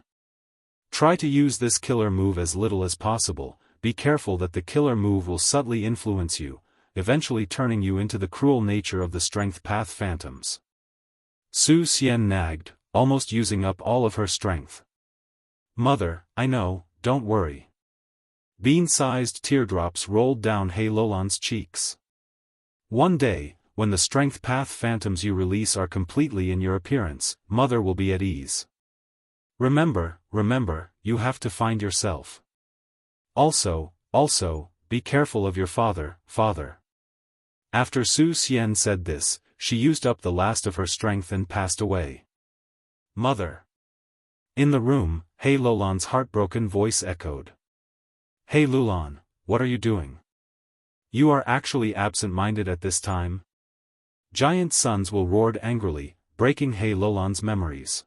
Try to use this killer move as little as possible. Be careful that the killer move will subtly influence you, eventually turning you into the cruel nature of the strength path phantoms. Su Xian nagged, almost using up all of her strength. Mother, I know, don't worry. Bean-sized teardrops rolled down He Lulan's cheeks. One day, when the strength path phantoms you release are completely in your appearance, Mother will be at ease. Remember, you have to find yourself. Also, be careful of your father. After Su Xian said this, she used up the last of her strength and passed away. Mother. In the room, He Lulan's heartbroken voice echoed. He Lulan, what are you doing? You are actually absent-minded at this time? Giant Sons Will roared angrily, breaking He Lulan's memories.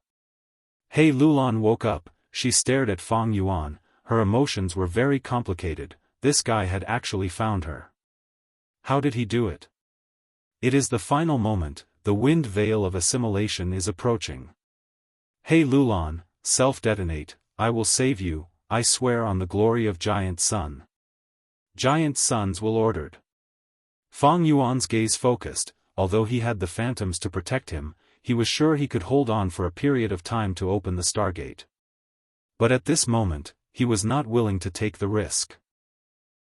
He Lulan woke up, she stared at Fang Yuan, her emotions were very complicated, this guy had actually found her. How did he do it? It is the final moment, the wind veil of assimilation is approaching. He Lulan, self-detonate, I will save you, I swear on the glory of Giant Sun. Giant Sons Will ordered. Fang Yuan's gaze focused, although he had the phantoms to protect him, he was sure he could hold on for a period of time to open the Stargate. But at this moment, he was not willing to take the risk.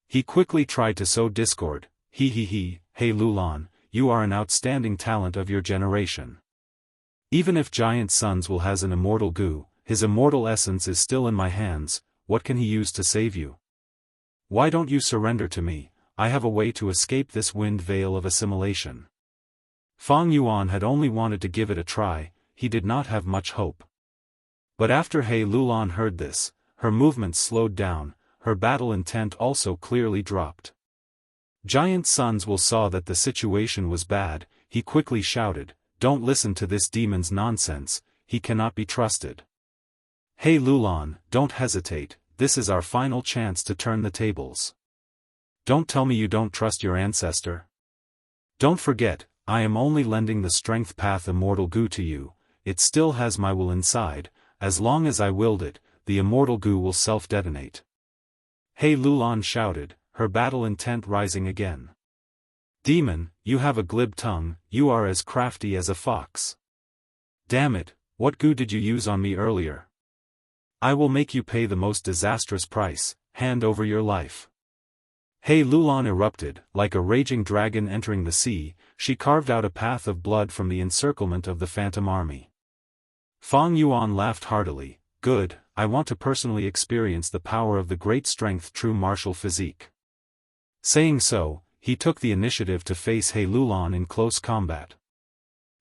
He quickly tried to sow discord. He Lulan, you are an outstanding talent of your generation. Even if Giant Sons Will has an immortal goo, his immortal essence is still in my hands, what can he use to save you? Why don't you surrender to me? I have a way to escape this wind veil of assimilation. Fang Yuan had only wanted to give it a try, he did not have much hope. But after He Lulan heard this, her movements slowed down, her battle intent also clearly dropped. Giant Sons Will saw that the situation was bad, he quickly shouted, don't listen to this demon's nonsense, he cannot be trusted. He Lulan, don't hesitate, this is our final chance to turn the tables. Don't tell me you don't trust your ancestor. Don't forget, I am only lending the strength path immortal goo to you, it still has my will inside, as long as I willed it, the immortal goo will self-detonate. He Lulan shouted, her battle intent rising again. Demon, you have a glib tongue, you are as crafty as a fox. Damn it, what goo did you use on me earlier? I will make you pay the most disastrous price, hand over your life. He Lulan erupted, like a raging dragon entering the sea, she carved out a path of blood from the encirclement of the phantom army. Fang Yuan laughed heartily, good, I want to personally experience the power of the great strength true martial physique. Saying so, he took the initiative to face He Lulan in close combat.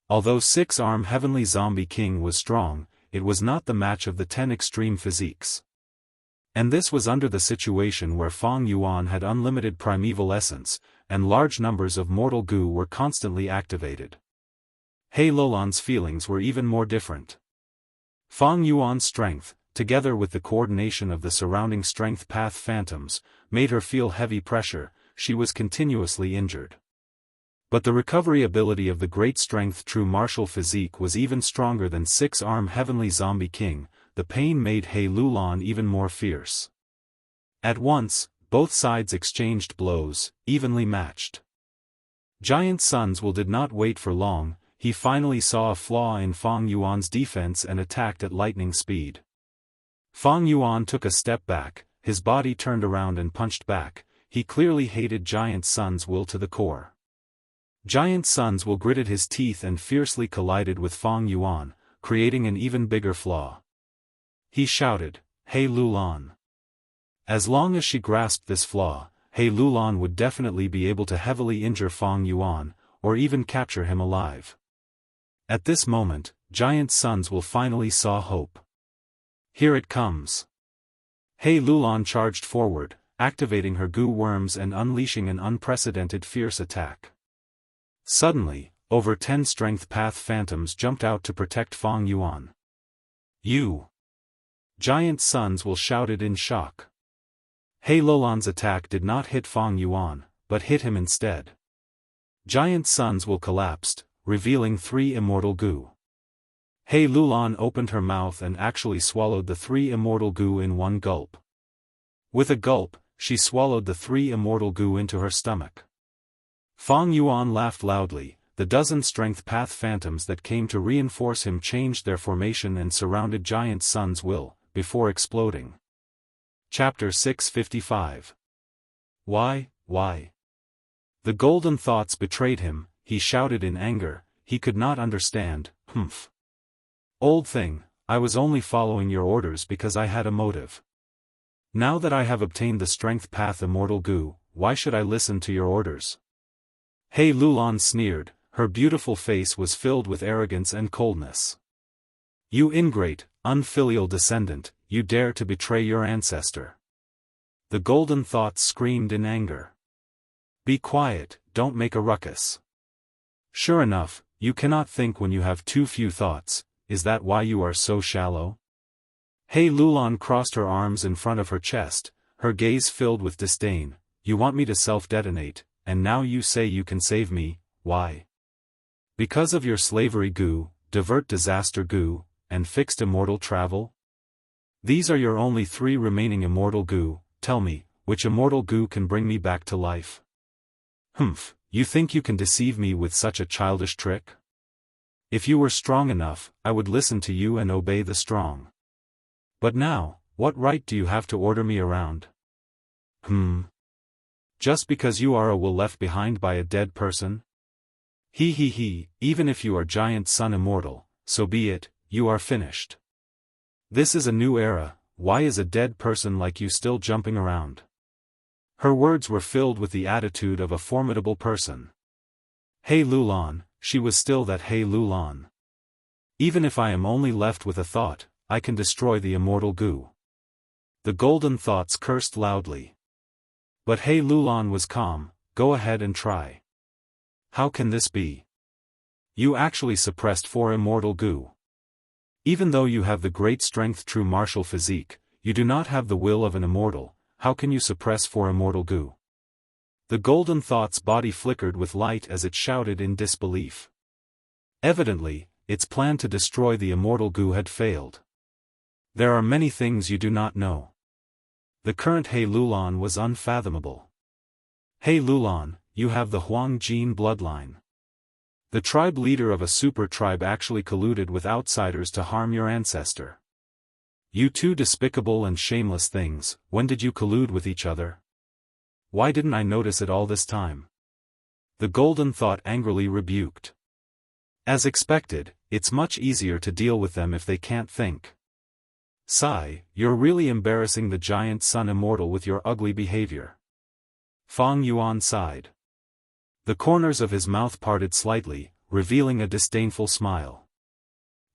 Although 6-arm Heavenly Zombie King was strong, it was not the match of the 10 extreme physiques. And this was under the situation where Fang Yuan had unlimited primeval essence, and large numbers of mortal goo were constantly activated. He Lulan's feelings were even more different. Fang Yuan's strength, together with the coordination of the surrounding strength path phantoms, made her feel heavy pressure, she was continuously injured. But the recovery ability of the great strength true martial physique was even stronger than 6-arm Heavenly Zombie King, the pain made He Lulan even more fierce. At once, both sides exchanged blows, evenly matched. Giant Sons Will did not wait for long, he finally saw a flaw in Fang Yuan's defense and attacked at lightning speed. Fang Yuan took a step back, his body turned around and punched back, he clearly hated Giant Sons Will to the core. Giant Sons Will gritted his teeth and fiercely collided with Fang Yuan, creating an even bigger flaw. He shouted, He Lulan. As long as she grasped this flaw, He Lulan would definitely be able to heavily injure Fang Yuan, or even capture him alive. At this moment, Giant Sons Will finally saw hope. Here it comes. He Lulan charged forward, activating her goo worms and unleashing an unprecedented fierce attack. Suddenly, over 10 strength path phantoms jumped out to protect Fang Yuan. You! Giant Sons Will shouted in shock. He Lulan's attack did not hit Fang Yuan, but hit him instead. Giant Sons Will collapsed, revealing 3 immortal goo. He Lulan opened her mouth and actually swallowed the 3 immortal goo in one gulp. With a gulp, she swallowed the 3 immortal goo into her stomach. Fang Yuan laughed loudly. The dozen strength path phantoms that came to reinforce him changed their formation and surrounded Giant Sun's will, before exploding. Chapter 655. Why? The golden thoughts betrayed him, he shouted in anger, he could not understand. Humph. Old thing, I was only following your orders because I had a motive. Now that I have obtained the strength path immortal goo, why should I listen to your orders? He Lulan sneered, her beautiful face was filled with arrogance and coldness. You ingrate, unfilial descendant, you dare to betray your ancestor. The golden thoughts screamed in anger. Be quiet, don't make a ruckus. Sure enough, you cannot think when you have too few thoughts, is that why you are so shallow? He Lulan crossed her arms in front of her chest, her gaze filled with disdain. You want me to self-detonate, and now you say you can save me, why? Because of your slavery goo, divert disaster goo, and fixed immortal travel? These are your only 3 remaining immortal goo, tell me, which immortal goo can bring me back to life? Humph, you think you can deceive me with such a childish trick? If you were strong enough, I would listen to you and obey the strong. But now, what right do you have to order me around? Just because you are a will left behind by a dead person? Even if you are Giant Sun immortal, so be it, you are finished. This is a new era, why is a dead person like you still jumping around? Her words were filled with the attitude of a formidable person. He Lulan, she was still that He Lulan. Even if I am only left with a thought, I can destroy the immortal goo. The golden thoughts cursed loudly. But He Lulan was calm, go ahead and try. How can this be? You actually suppressed 4 immortal goo. Even though you have the great strength true martial physique, you do not have the will of an immortal, how can you suppress 4 immortal goo? The golden thought's body flickered with light as it shouted in disbelief. Evidently, its plan to destroy the immortal goo had failed. There are many things you do not know. The current He Lulan was unfathomable. He Lulan, you have the Huang Jin bloodline. The tribe leader of a super tribe actually colluded with outsiders to harm your ancestor. You 2 despicable and shameless things, when did you collude with each other? Why didn't I notice it all this time? The golden thought angrily rebuked. As expected, it's much easier to deal with them if they can't think. Sigh, you're really embarrassing the Giant Sun immortal with your ugly behavior. Fang Yuan sighed. The corners of his mouth parted slightly, revealing a disdainful smile.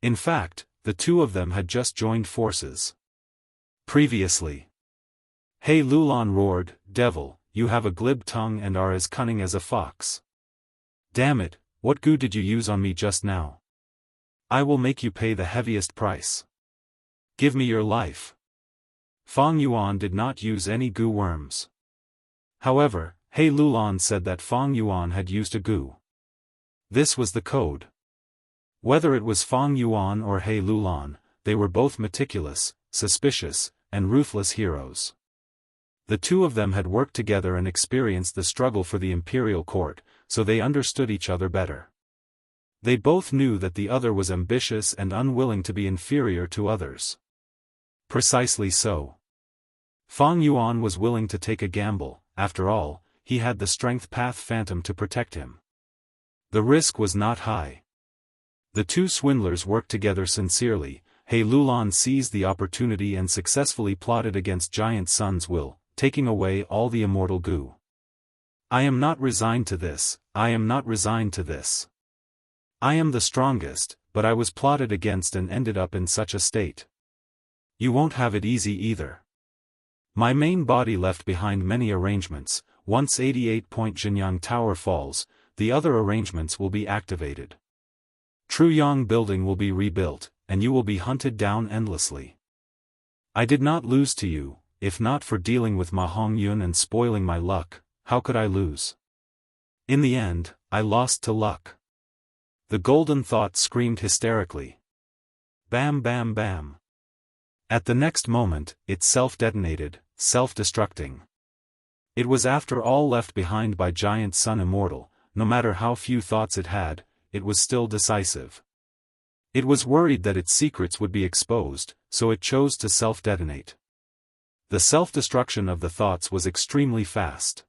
In fact, the 2 of them had just joined forces. Previously. He Lulan roared, Devil, you have a glib tongue and are as cunning as a fox. Damn it, what goo did you use on me just now? I will make you pay the heaviest price. Give me your life. Fang Yuan did not use any goo worms. However, He Lulan said that Fang Yuan had used a goo. This was the code. Whether it was Fang Yuan or He Lulan, they were both meticulous, suspicious, and ruthless heroes. The 2 of them had worked together and experienced the struggle for the imperial court, so they understood each other better. They both knew that the other was ambitious and unwilling to be inferior to others. Precisely so. Fang Yuan was willing to take a gamble, after all, he had the strength path phantom to protect him. The risk was not high. The 2 swindlers worked together sincerely. He Lulan seized the opportunity and successfully plotted against Giant Sun's will, taking away all the immortal goo. I am not resigned to this, I am not resigned to this. I am the strongest, but I was plotted against and ended up in such a state. You won't have it easy either. My main body left behind many arrangements. Once 88-point Jianghu Tower falls, the other arrangements will be activated. Truyang Building will be rebuilt, and you will be hunted down endlessly. I did not lose to you, if not for dealing with Ma Hongyun and spoiling my luck, how could I lose? In the end, I lost to luck. The golden thought screamed hysterically. Bam bam bam. At the next moment, it self-detonated, self-destructing. It was after all left behind by Giant Sun Immortal. No matter how few thoughts it had, it was still decisive. It was worried that its secrets would be exposed, so it chose to self-detonate. The self-destruction of the thoughts was extremely fast.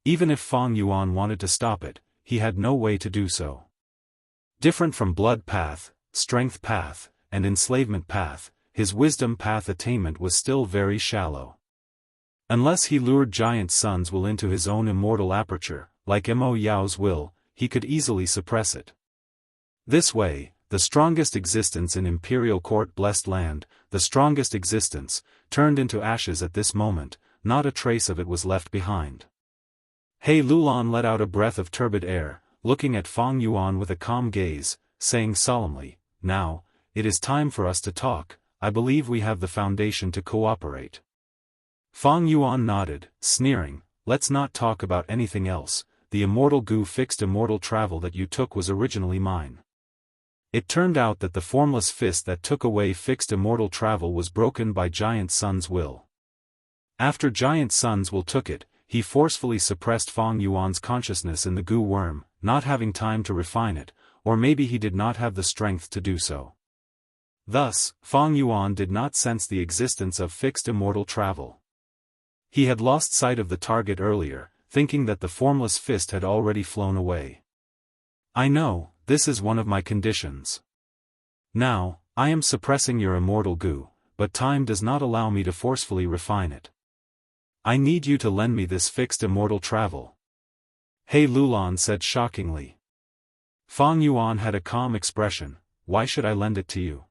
Even if Fang Yuan wanted to stop it, he had no way to do so. Different from Blood Path, Strength Path, and Enslavement Path, his Wisdom Path attainment was still very shallow. Unless he lured Giant Sun's will into his own immortal aperture, like Mo Yao's will, he could easily suppress it. This way, the strongest existence in Imperial Court Blessed Land, the strongest existence, turned into ashes at this moment. Not a trace of it was left behind. He Lulan let out a breath of turbid air, looking at Fang Yuan with a calm gaze, saying solemnly, "Now, it is time for us to talk. I believe we have the foundation to cooperate." Fang Yuan nodded, sneering, "Let's not talk about anything else. The immortal goo fixed immortal travel that you took was originally mine." It turned out that the formless fist that took away fixed immortal travel was broken by Giant Sun's will. After Giant Sun's will took it, he forcefully suppressed Fang Yuan's consciousness in the goo worm, not having time to refine it, or maybe he did not have the strength to do so. Thus, Fang Yuan did not sense the existence of fixed immortal travel. He had lost sight of the target earlier, thinking that the formless fist had already flown away. "I know, this is one of my conditions. Now, I am suppressing your immortal goo, but time does not allow me to forcefully refine it. I need you to lend me this fixed immortal travel." He Lulan said shockingly. Fang Yuan had a calm expression. "Why should I lend it to you?"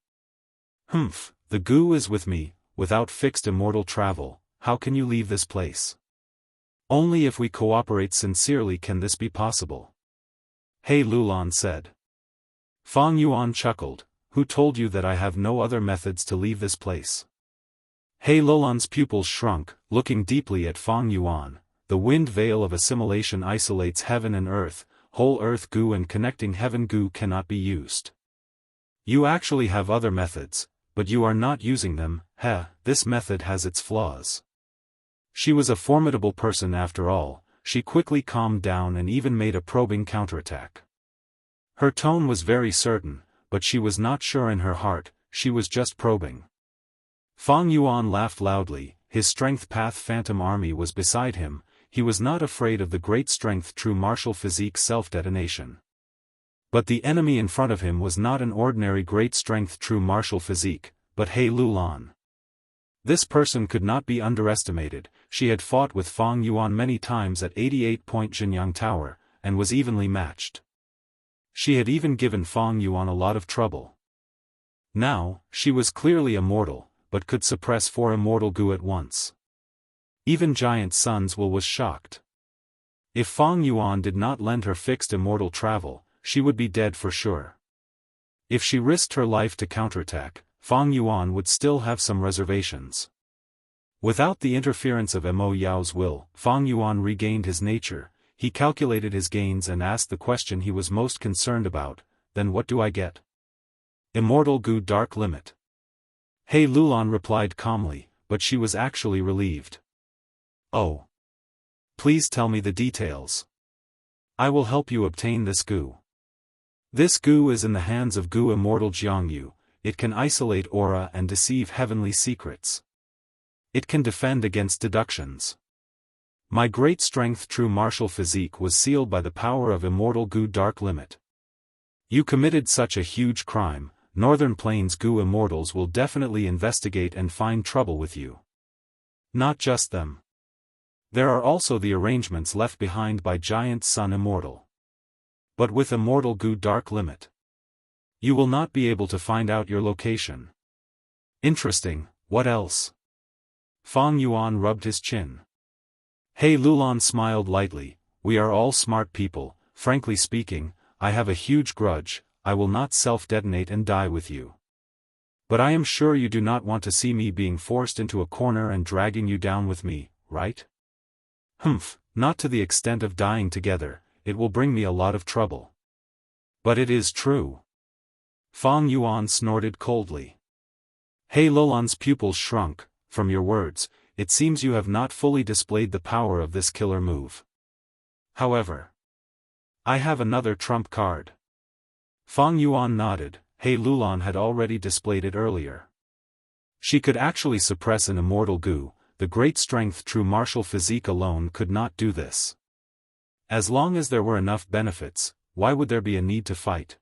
"Humph, the goo is with me. Without fixed immortal travel, how can you leave this place? Only if we cooperate sincerely can this be possible." He Lulan said. Fang Yuan chuckled. "Who told you that I have no other methods to leave this place?" He Lulan's pupils shrunk, looking deeply at Fang Yuan. "The wind veil of assimilation isolates heaven and earth, whole earth goo and connecting heaven goo cannot be used. You actually have other methods, but you are not using them. This method has its flaws." She was a formidable person after all. She quickly calmed down and even made a probing counterattack. Her tone was very certain, but she was not sure in her heart. She was just probing. Fang Yuan laughed loudly. His strength path phantom army was beside him. He was not afraid of the great strength true martial physique self-detonation. But the enemy in front of him was not an ordinary great strength true martial physique, but He Lulan. This person could not be underestimated. She had fought with Fang Yuan many times at 88-point Jianghu Tower, and was evenly matched. She had even given Fang Yuan a lot of trouble. Now, she was clearly immortal, but could suppress 4 immortal goo at once. Even Giant Sun's will was shocked. If Fang Yuan did not lend her fixed immortal travel, she would be dead for sure. If she risked her life to counterattack, Fang Yuan would still have some reservations. Without the interference of Mo Yao's will, Fang Yuan regained his nature. He calculated his gains and asked the question he was most concerned about, "Then what do I get?" "Immortal goo dark limit." He Lulan replied calmly, but she was actually relieved. "Oh. Please tell me the details. I will help you obtain this goo." "This goo is in the hands of Goo Immortal Jianghu. It can isolate aura and deceive heavenly secrets. It can defend against deductions. My great strength true martial physique was sealed by the power of immortal goo dark limit. You committed such a huge crime, Northern Plains goo immortals will definitely investigate and find trouble with you. Not just them. There are also the arrangements left behind by Giant Sun Immortal. But with immortal goo dark limit, you will not be able to find out your location." "Interesting, what else?" Fang Yuan rubbed his chin. He Lulan smiled lightly. "We are all smart people. Frankly speaking, I have a huge grudge. I will not self-detonate and die with you. But I am sure you do not want to see me being forced into a corner and dragging you down with me, right?" "Humph, not to the extent of dying together. It will bring me a lot of trouble." "But it is true." Fang Yuan snorted coldly. He Lulan's pupils shrunk. From your words, it seems you have not fully displayed the power of this killer move. However, I have another trump card. Fang Yuan nodded. He Lulan had already displayed it earlier. She could actually suppress an immortal Gu. The great strength true martial physique alone could not do this. As long as there were enough benefits, why would there be a need to fight?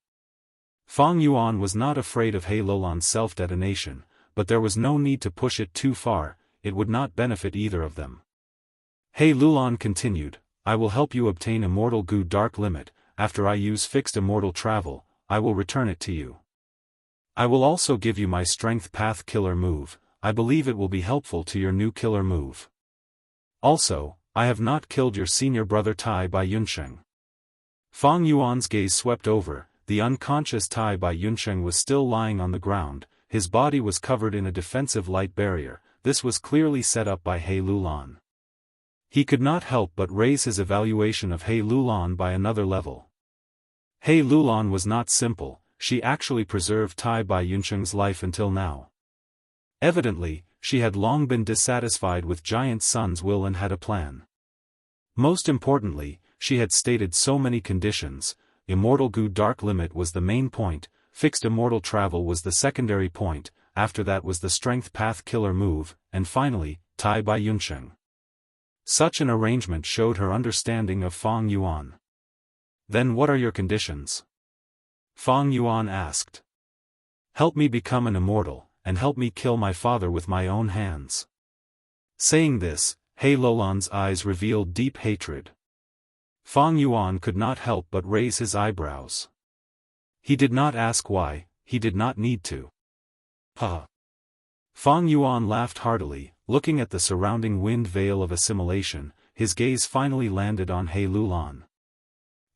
Fang Yuan was not afraid of He Lulan's self-detonation, but there was no need to push it too far, it would not benefit either of them. He Lulan continued, I will help you obtain Immortal Gu Dark Limit. After I use fixed immortal travel, I will return it to you. I will also give you my Strength Path Killer move. I believe it will be helpful to your new killer move. Also, I have not killed your senior brother Tai Bai Yunsheng. Fang Yuan's gaze swept over. The unconscious Tai Bai Yunsheng was still lying on the ground. His body was covered in a defensive light barrier. This was clearly set up by He Lulan. He could not help but raise his evaluation of He Lulan by another level. He Lulan was not simple, she actually preserved Tai Bai Yunsheng's life until now. Evidently, she had long been dissatisfied with Giant Sun's will and had a plan. Most importantly, she had stated so many conditions. Immortal Gu Dark Limit was the main point, fixed immortal travel was the secondary point, after that was the Strength Path Killer move, and finally, Tai Bai Yunsheng. Such an arrangement showed her understanding of Fang Yuan. Then what are your conditions? Fang Yuan asked. Help me become an immortal, and help me kill my father with my own hands. Saying this, He Lulan's eyes revealed deep hatred. Fang Yuan could not help but raise his eyebrows. He did not ask why, he did not need to. Ha! Fang Yuan laughed heartily, looking at the surrounding wind veil of assimilation, his gaze finally landed on He Lulan.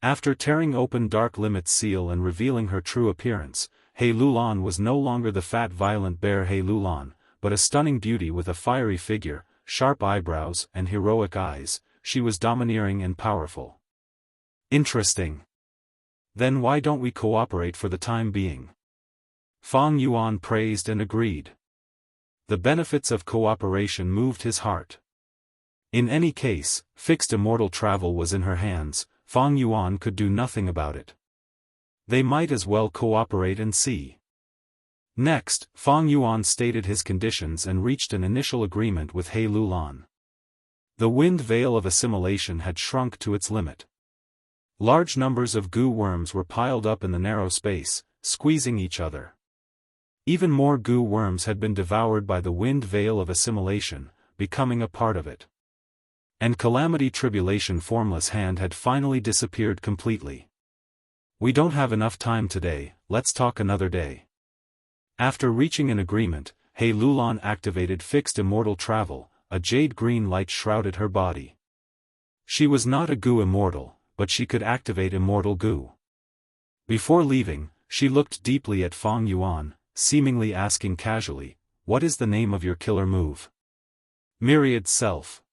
After tearing open Dark Limit's seal and revealing her true appearance, He Lulan was no longer the fat violent bear He Lulan, but a stunning beauty with a fiery figure, sharp eyebrows and heroic eyes. She was domineering and powerful. Interesting. Then why don't we cooperate for the time being? Fang Yuan praised and agreed. The benefits of cooperation moved his heart. In any case, fixed immortal travel was in her hands, Fang Yuan could do nothing about it. They might as well cooperate and see. Next, Fang Yuan stated his conditions and reached an initial agreement with He Lulan. The wind veil of assimilation had shrunk to its limit. Large numbers of Gu worms were piled up in the narrow space, squeezing each other. Even more Gu worms had been devoured by the wind veil of assimilation, becoming a part of it. And Calamity Tribulation Formless Hand had finally disappeared completely. We don't have enough time today, let's talk another day. After reaching an agreement, He Lulan activated fixed immortal travel. A jade-green light shrouded her body. She was not a Gu immortal, but she could activate immortal Gu. Before leaving, she looked deeply at Fang Yuan, seemingly asking casually, what is the name of your killer move? Myriad Self.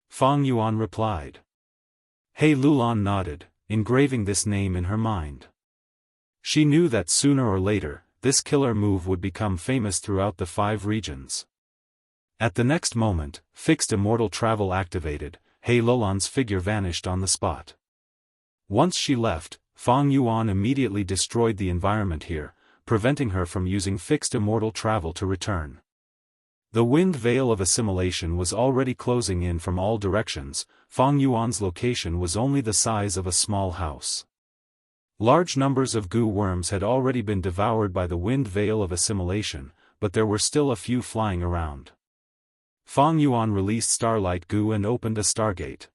Fang Yuan replied. He Lulan nodded, engraving this name in her mind. She knew that sooner or later, this killer move would become famous throughout the 5 regions. At the next moment, fixed immortal travel activated, He Lulan's figure vanished on the spot. Once she left, Fang Yuan immediately destroyed the environment here, preventing her from using fixed immortal travel to return. The wind veil of assimilation was already closing in from all directions. Fang Yuan's location was only the size of a small house. Large numbers of Gu worms had already been devoured by the wind veil of assimilation, but there were still a few flying around. Fang Yuan released Starlight Gu and opened a stargate.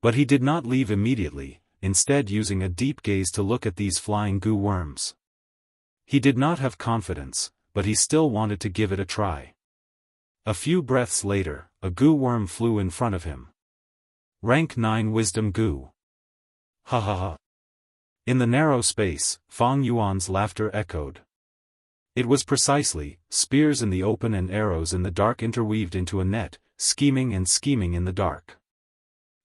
But he did not leave immediately, instead using a deep gaze to look at these flying Gu worms. He did not have confidence, but he still wanted to give it a try. A few breaths later, a Gu worm flew in front of him. Rank 9 Wisdom Gu. Ha ha ha. In the narrow space, Fang Yuan's laughter echoed. It was precisely, spears in the open and arrows in the dark interweaved into a net, scheming and scheming in the dark.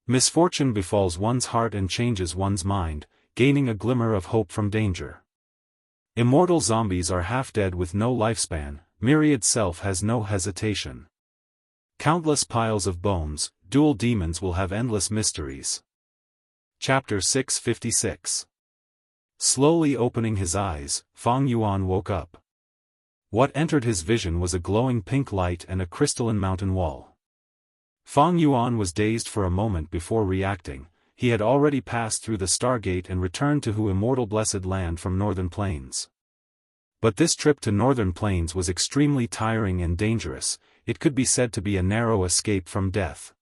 Misfortune befalls one's heart and changes one's mind, gaining a glimmer of hope from danger. Immortal zombies are half-dead with no lifespan, myriad self has no hesitation. Countless piles of bones, dual demons will have endless mysteries. Chapter 656. Slowly opening his eyes, Fang Yuan woke up. What entered his vision was a glowing pink light and a crystalline mountain wall. Fang Yuan was dazed for a moment before reacting. He had already passed through the Stargate and returned to Immortal Blessed Land from Northern Plains. But this trip to Northern Plains was extremely tiring and dangerous. It could be said to be a narrow escape from death.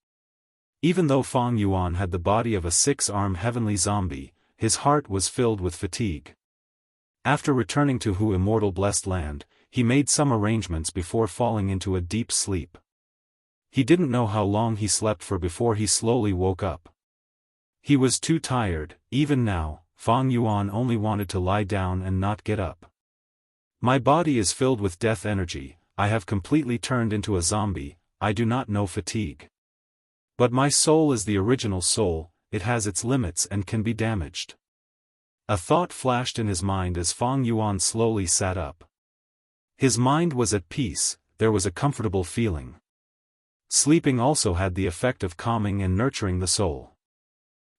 Even though Fang Yuan had the body of a six-armed heavenly zombie, his heart was filled with fatigue. After returning to Immortal Blessed Land, he made some arrangements before falling into a deep sleep. He didn't know how long he slept for before he slowly woke up. He was too tired. Even now, Fang Yuan only wanted to lie down and not get up. My body is filled with death energy, I have completely turned into a zombie, I do not know fatigue. But my soul is the original soul, it has its limits and can be damaged. A thought flashed in his mind as Fang Yuan slowly sat up. His mind was at peace, there was a comfortable feeling. Sleeping also had the effect of calming and nurturing the soul.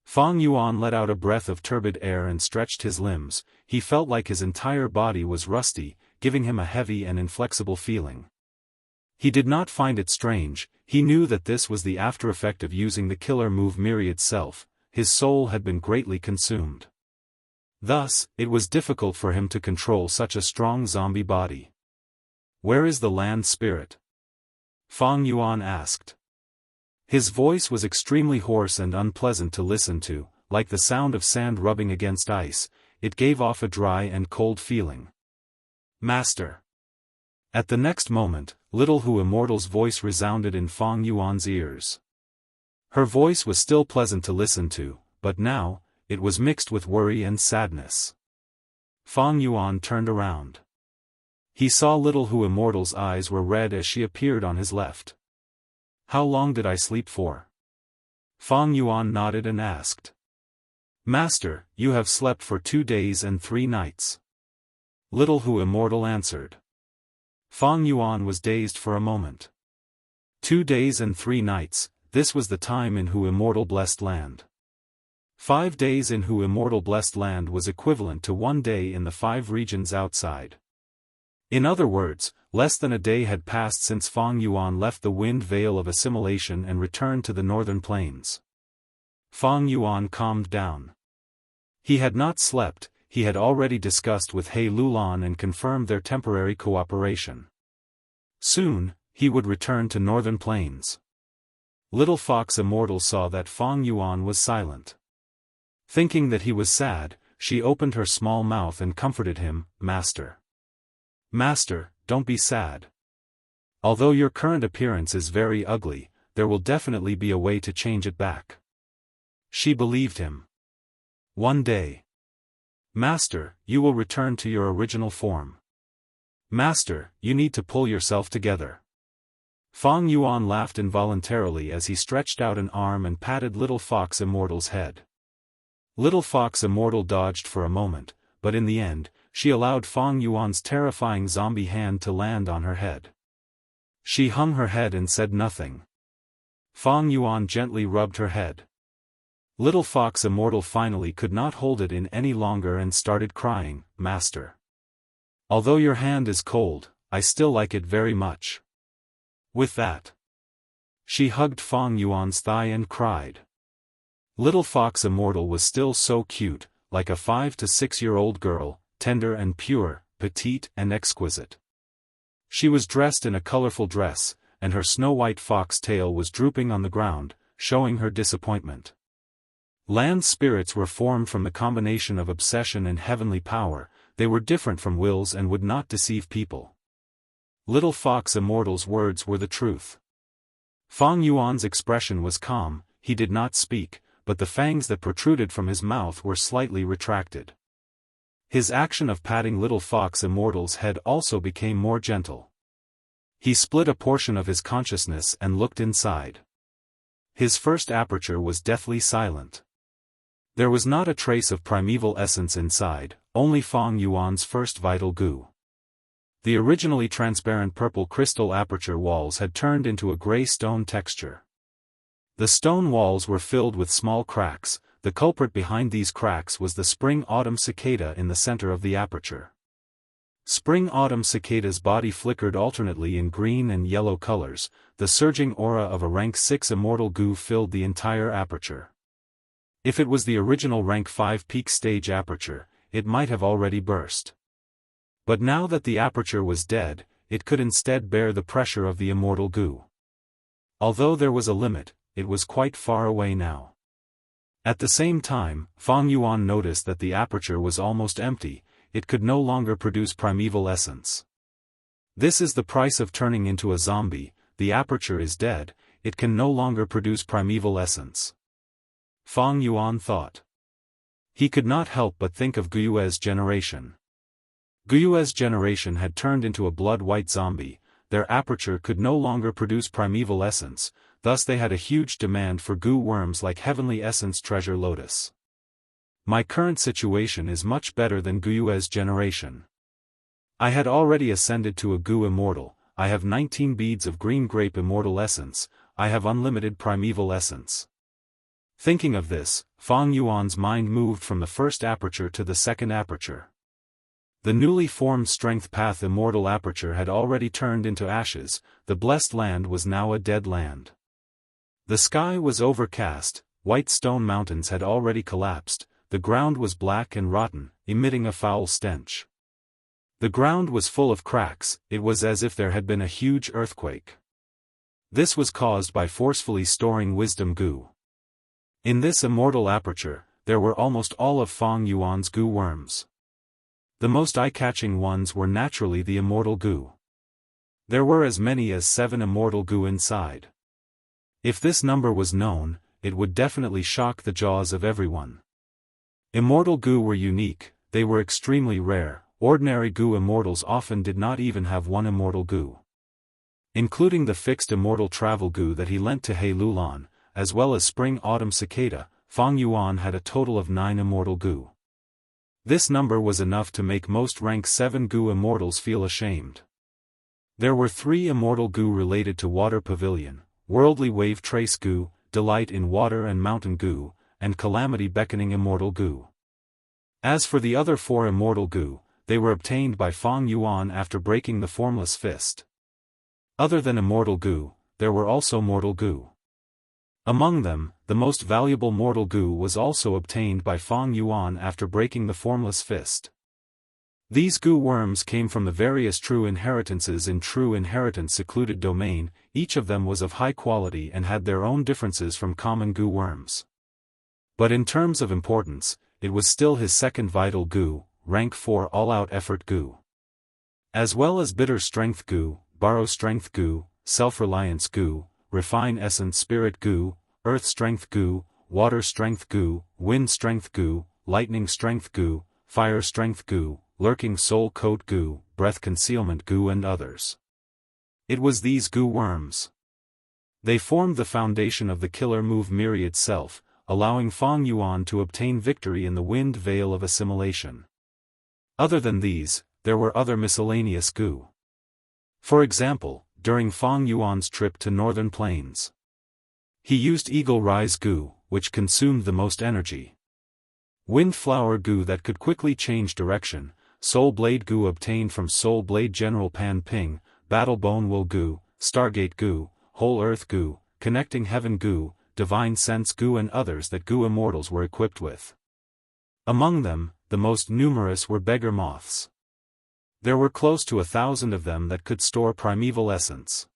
Fang Yuan let out a breath of turbid air and stretched his limbs. He felt like his entire body was rusty, giving him a heavy and inflexible feeling. He did not find it strange, he knew that this was the after effect of using the killer move Myriad Self. His soul had been greatly consumed. Thus, it was difficult for him to control such a strong zombie body. Where is the land spirit? Fang Yuan asked. His voice was extremely hoarse and unpleasant to listen to, like the sound of sand rubbing against ice. It gave off a dry and cold feeling. Master. At the next moment, little Immortal's voice resounded in Fang Yuan's ears. Her voice was still pleasant to listen to, but now, it was mixed with worry and sadness. Fang Yuan turned around. He saw little Immortal's eyes were red as she appeared on his left. How long did I sleep for? Fang Yuan nodded and asked. Master, you have slept for 2 days and 3 nights. Little Immortal answered. Fang Yuan was dazed for a moment. 2 days and 3 nights, this was the time in Immortal Blessed Land. 5 days in Immortal Blessed Land was equivalent to 1 day in the 5 regions outside. In other words, less than a day had passed since Fang Yuan left the wind veil of assimilation and returned to the Northern Plains. Fang Yuan calmed down. He had not slept, he had already discussed with He Lulan and confirmed their temporary cooperation. Soon, he would return to Northern Plains. Little Fox Immortal saw that Fang Yuan was silent. Thinking that he was sad, she opened her small mouth and comforted him. Master. Master, don't be sad. Although your current appearance is very ugly, there will definitely be a way to change it back. She believed him. One day. Master, you will return to your original form. Master, you need to pull yourself together. Fang Yuan laughed involuntarily as he stretched out an arm and patted Little Fox Immortal's head. Little Fox Immortal dodged for a moment, but in the end, she allowed Fang Yuan's terrifying zombie hand to land on her head. She hung her head and said nothing. Fang Yuan gently rubbed her head. Little Fox Immortal finally could not hold it in any longer and started crying. Master. Although your hand is cold, I still like it very much. With that, she hugged Fang Yuan's thigh and cried. Little Fox Immortal was still so cute, like a 5 to 6-year-old girl, tender and pure, petite and exquisite. She was dressed in a colorful dress, and her snow-white fox tail was drooping on the ground, showing her disappointment. Land spirits were formed from the combination of obsession and heavenly power. They were different from wills and would not deceive people. Little Fox Immortal's words were the truth. Fang Yuan's expression was calm, he did not speak, but the fangs that protruded from his mouth were slightly retracted. His action of patting Little Fox Immortal's head also became more gentle. He split a portion of his consciousness and looked inside. His first aperture was deathly silent. There was not a trace of primeval essence inside, only Fang Yuan's first vital goo. The originally transparent purple crystal aperture walls had turned into a gray stone texture. The stone walls were filled with small cracks. The culprit behind these cracks was the spring-autumn cicada in the center of the aperture. Spring-autumn cicada's body flickered alternately in green and yellow colors. The surging aura of a rank 6 immortal goo filled the entire aperture. If it was the original rank 5 peak stage aperture, it might have already burst. But now that the aperture was dead, it could instead bear the pressure of the immortal goo. Although there was a limit, it was quite far away now. At the same time, Fang Yuan noticed that the aperture was almost empty. It could no longer produce primeval essence. This is the price of turning into a zombie. The aperture is dead, it can no longer produce primeval essence. Fang Yuan thought. He could not help but think of Guyue's generation. Guyue's generation had turned into a blood-white zombie. Their aperture could no longer produce primeval essence, thus they had a huge demand for goo worms like heavenly essence treasure lotus. My current situation is much better than Guyue's generation. I had already ascended to a goo immortal. I have 19 beads of green grape immortal essence. I have unlimited primeval essence. Thinking of this, Fang Yuan's mind moved from the first aperture to the second aperture. The newly formed strength path immortal aperture had already turned into ashes. The blessed land was now a dead land. The sky was overcast, white stone mountains had already collapsed, the ground was black and rotten, emitting a foul stench. The ground was full of cracks. It was as if there had been a huge earthquake. This was caused by forcefully storing wisdom goo. In this immortal aperture, there were almost all of Fang Yuan's goo worms. The most eye-catching ones were naturally the immortal goo. There were as many as 7 immortal goo inside. If this number was known, it would definitely shock the jaws of everyone. Immortal goo were unique, they were extremely rare. Ordinary goo immortals often did not even have one immortal goo. Including the fixed immortal travel goo that he lent to He Lulan, as well as spring-autumn cicada, Fang Yuan had a total of 9 immortal goo. This number was enough to make most rank 7 goo immortals feel ashamed. There were 3 immortal goo related to Water Pavilion, Worldly Wave Trace goo, Delight in Water and Mountain goo, and Calamity Beckoning immortal goo. As for the other 4 immortal goo, they were obtained by Fang Yuan after breaking the Formless Fist. Other than immortal goo, there were also mortal goo. Among them, the most valuable mortal goo was also obtained by Fang Yuan after breaking the Formless Fist. These goo worms came from the various true inheritances in True Inheritance Secluded Domain. Each of them was of high quality and had their own differences from common goo worms. But in terms of importance, it was still his second vital goo, rank 4 all-out effort goo. As well as bitter strength goo, borrow strength goo, self-reliance goo, refine essence spirit goo, earth strength goo, water strength goo, wind strength goo, lightning strength goo, fire strength goo, lurking soul code goo, breath concealment goo and others. It was these goo worms. They formed the foundation of the killer move Myriad Self, allowing Fang Yuan to obtain victory in the Wind Veil of Assimilation. Other than these, there were other miscellaneous goo. For example, during Fang Yuan's trip to Northern Plains, he used Eagle Rise goo, which consumed the most energy. Wind Flower goo that could quickly change direction, Soul Blade goo obtained from Soul Blade General Pan Ping, Battle Bone Wool goo, Stargate goo, Whole Earth goo, Connecting Heaven goo, Divine Sense goo and others that goo immortals were equipped with. Among them, the most numerous were beggar moths. There were close to 1,000 of them that could store primeval essence.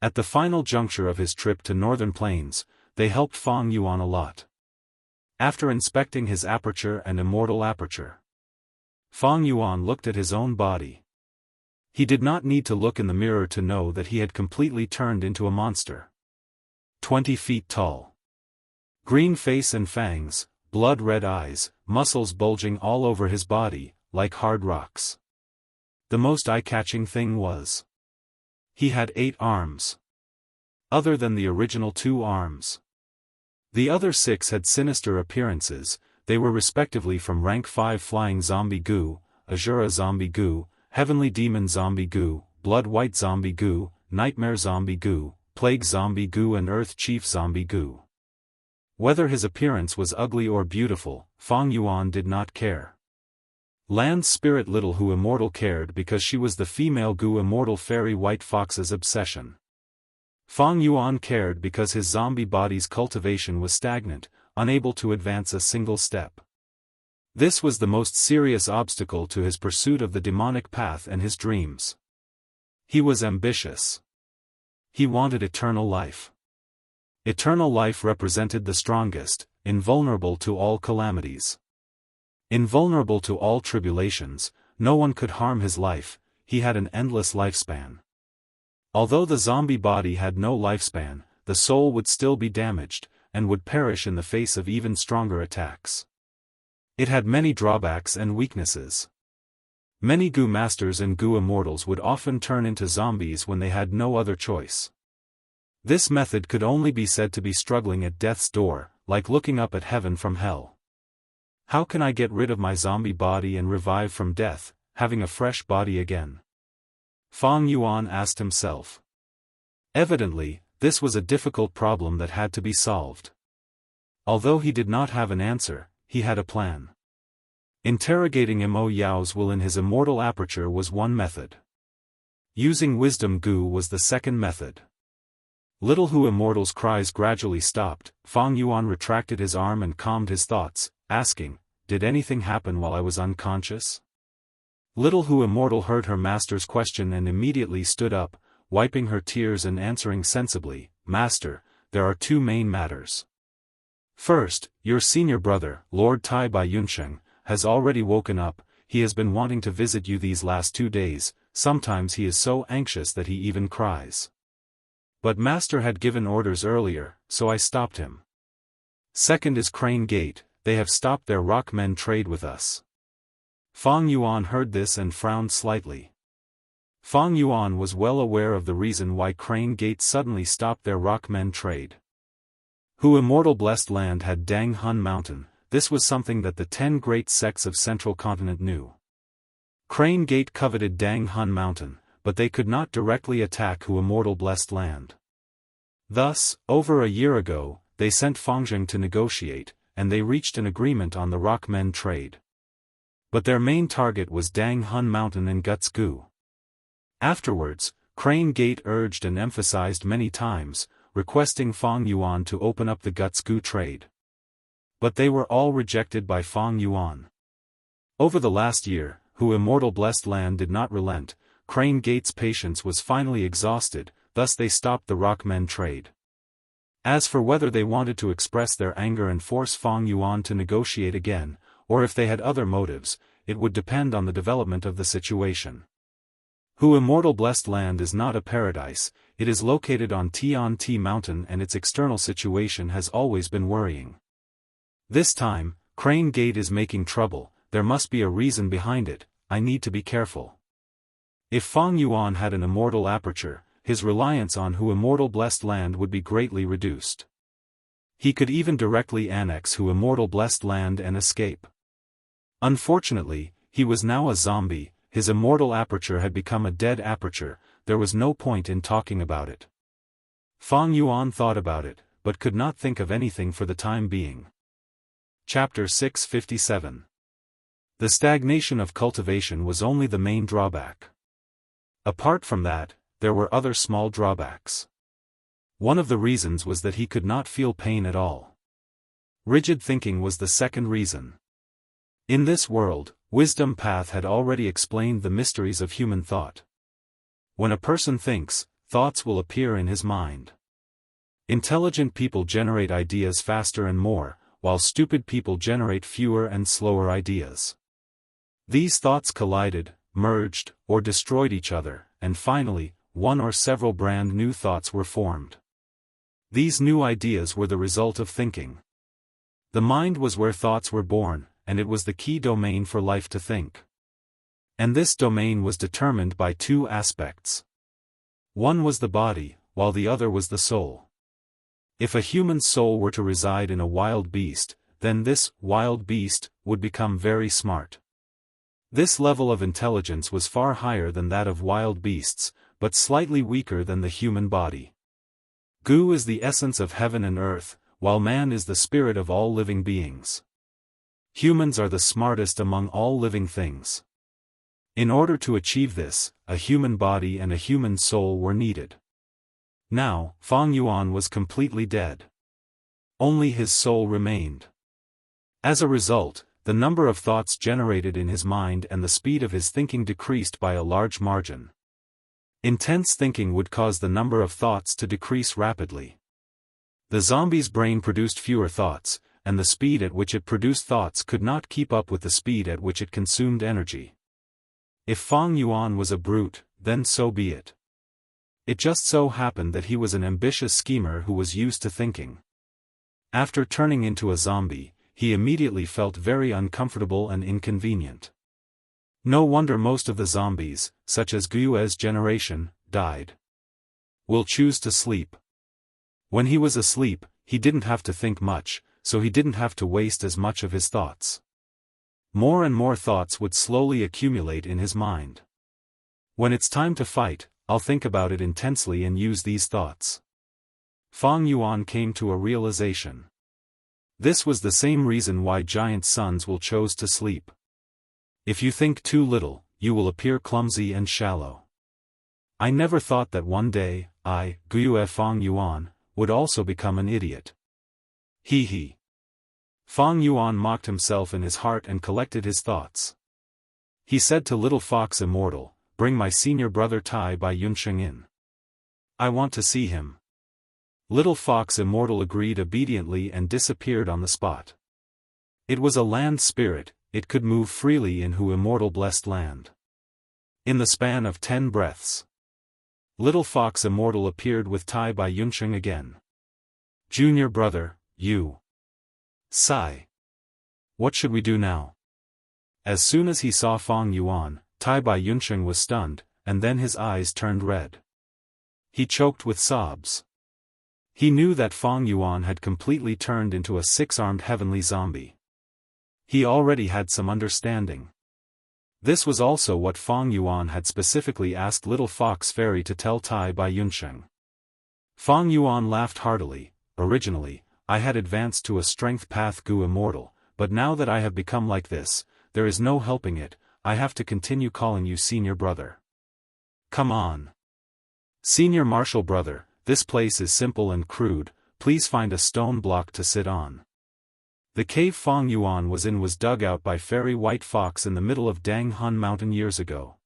At the final juncture of his trip to Northern Plains, they helped Fang Yuan a lot. After inspecting his aperture and immortal aperture, Fang Yuan looked at his own body. He did not need to look in the mirror to know that he had completely turned into a monster. 20 feet tall. Green face and fangs, blood-red eyes, muscles bulging all over his body, like hard rocks. The most eye-catching thing was, he had 8 arms. Other than the original 2 arms. The other 6 had sinister appearances. They were respectively from rank 5 Flying Zombie Goo, Azura Zombie Goo, Heavenly Demon Zombie Goo, Blood White Zombie Goo, Nightmare Zombie Goo, Plague Zombie Goo and Earth Chief Zombie Goo. Whether his appearance was ugly or beautiful, Fang Yuan did not care. Land Spirit Little Who Immortal cared because she was the female Goo Immortal Fairy White Fox's obsession. Fang Yuan cared because his zombie body's cultivation was stagnant, unable to advance a single step. This was the most serious obstacle to his pursuit of the demonic path and his dreams. He was ambitious. He wanted eternal life. Eternal life represented the strongest, invulnerable to all calamities. Invulnerable to all tribulations, no one could harm his life, he had an endless lifespan. Although the zombie body had no lifespan, the soul would still be damaged, and would perish in the face of even stronger attacks. It had many drawbacks and weaknesses. Many Goo Masters and Goo Immortals would often turn into zombies when they had no other choice. This method could only be said to be struggling at death's door, like looking up at heaven from hell. How can I get rid of my zombie body and revive from death, having a fresh body again? Fang Yuan asked himself. Evidently, this was a difficult problem that had to be solved. Although he did not have an answer, he had a plan. Interrogating immortaleswordwill in his immortal aperture was one method. Using wisdom goo was the second method. Little Who Immortal's cries gradually stopped. Fang Yuan retracted his arm and calmed his thoughts, asking, "Did anything happen while I was unconscious?" Little Who Immortal heard her master's question and immediately stood up, wiping her tears and answering sensibly, "Master, there are 2 main matters. First, your senior brother, Lord Tai Bai Yunsheng, has already woken up. He has been wanting to visit you these last 2 days, sometimes he is so anxious that he even cries. But Master had given orders earlier, so I stopped him. Second is Crane Gate, they have stopped their rockmen trade with us." Fang Yuan heard this and frowned slightly. Fang Yuan was well aware of the reason why Crane Gate suddenly stopped their rockmen trade. Who Immortal Blessed Land had Dang Hun Mountain, this was something that the 10 great sects of Central Continent knew. Crane Gate coveted Dang Hun Mountain, but they could not directly attack Who Immortal Blessed Land. Thus, over a year ago, they sent Fangzheng to negotiate, and they reached an agreement on the rockmen trade. But their main target was Dang Hun Mountain and Guts Gu. Afterwards, Crane Gate urged and emphasized many times, requesting Fang Yuan to open up the Guts Gu trade. But they were all rejected by Fang Yuan. Over the last year, Who Immortal Blessed Land did not relent. Crane Gate's patience was finally exhausted, thus they stopped the rockmen trade. As for whether they wanted to express their anger and force Fang Yuan to negotiate again, or if they had other motives, it would depend on the development of the situation. Who Immortal Blessed Land is not a paradise, it is located on Tian Mountain and its external situation has always been worrying. This time, Crane Gate is making trouble, there must be a reason behind it, I need to be careful. If Fang Yuan had an immortal aperture, his reliance on Who Immortal Blessed Land would be greatly reduced. He could even directly annex Who Immortal Blessed Land and escape. Unfortunately, he was now a zombie, his immortal aperture had become a dead aperture, there was no point in talking about it. Fang Yuan thought about it, but could not think of anything for the time being. Chapter 657. The stagnation of cultivation was only the main drawback. Apart from that, there were other small drawbacks. One of the reasons was that he could not feel pain at all. Rigid thinking was the second reason. In this world, Wisdom Path had already explained the mysteries of human thought. When a person thinks, thoughts will appear in his mind. Intelligent people generate ideas faster and more, while stupid people generate fewer and slower ideas. These thoughts collided, merged, or destroyed each other, and finally, one or several brand new thoughts were formed. These new ideas were the result of thinking. The mind was where thoughts were born, and it was the key domain for life to think. And this domain was determined by 2 aspects. One was the body, while the other was the soul. If a human soul were to reside in a wild beast, then this wild beast would become very smart. This level of intelligence was far higher than that of wild beasts, but slightly weaker than the human body. Gu is the essence of heaven and earth, while man is the spirit of all living beings. Humans are the smartest among all living things. In order to achieve this, a human body and a human soul were needed. Now, Fang Yuan was completely dead. Only his soul remained. As a result, the number of thoughts generated in his mind and the speed of his thinking decreased by a large margin. Intense thinking would cause the number of thoughts to decrease rapidly. The zombie's brain produced fewer thoughts, and the speed at which it produced thoughts could not keep up with the speed at which it consumed energy. If Fang Yuan was a brute, then so be it. It just so happened that he was an ambitious schemer who was used to thinking. After turning into a zombie, he immediately felt very uncomfortable and inconvenient. No wonder most of the zombies, such as Gu's generation, died. Will choose to sleep. When he was asleep, he didn't have to think much, so he didn't have to waste as much of his thoughts. More and more thoughts would slowly accumulate in his mind. When it's time to fight, I'll think about it intensely and use these thoughts. Fang Yuan came to a realization. This was the same reason why giant sons will choose to sleep. If you think too little, you will appear clumsy and shallow. I never thought that one day, I, Gu Fang Yuan, would also become an idiot. He he. Fang Yuan mocked himself in his heart and collected his thoughts. He said to Little Fox Immortal, "Bring my senior brother Tai Bai Yunsheng in. I want to see him." Little Fox Immortal agreed obediently and disappeared on the spot. It was a land spirit, it could move freely in Hu Immortal blessed land. In the span of 10 breaths, Little Fox Immortal appeared with Tai Bai Yunsheng again. "Junior brother, you. Sigh. What should we do now?" As soon as he saw Fang Yuan, Tai Bai Yunsheng was stunned, and then his eyes turned red. He choked with sobs. He knew that Fang Yuan had completely turned into a 6-armed heavenly zombie. He already had some understanding. This was also what Fang Yuan had specifically asked Little Fox Fairy to tell Tai Bai Yunsheng. Fang Yuan laughed heartily. "Originally, I had advanced to a strength path Gu Immortal, but now that I have become like this, there is no helping it, I have to continue calling you senior brother. Come on. Senior martial brother, this place is simple and crude, please find a stone block to sit on." The cave Fang Yuan was in was dug out by Fairy White Fox in the middle of Dang Hun Mountain years ago.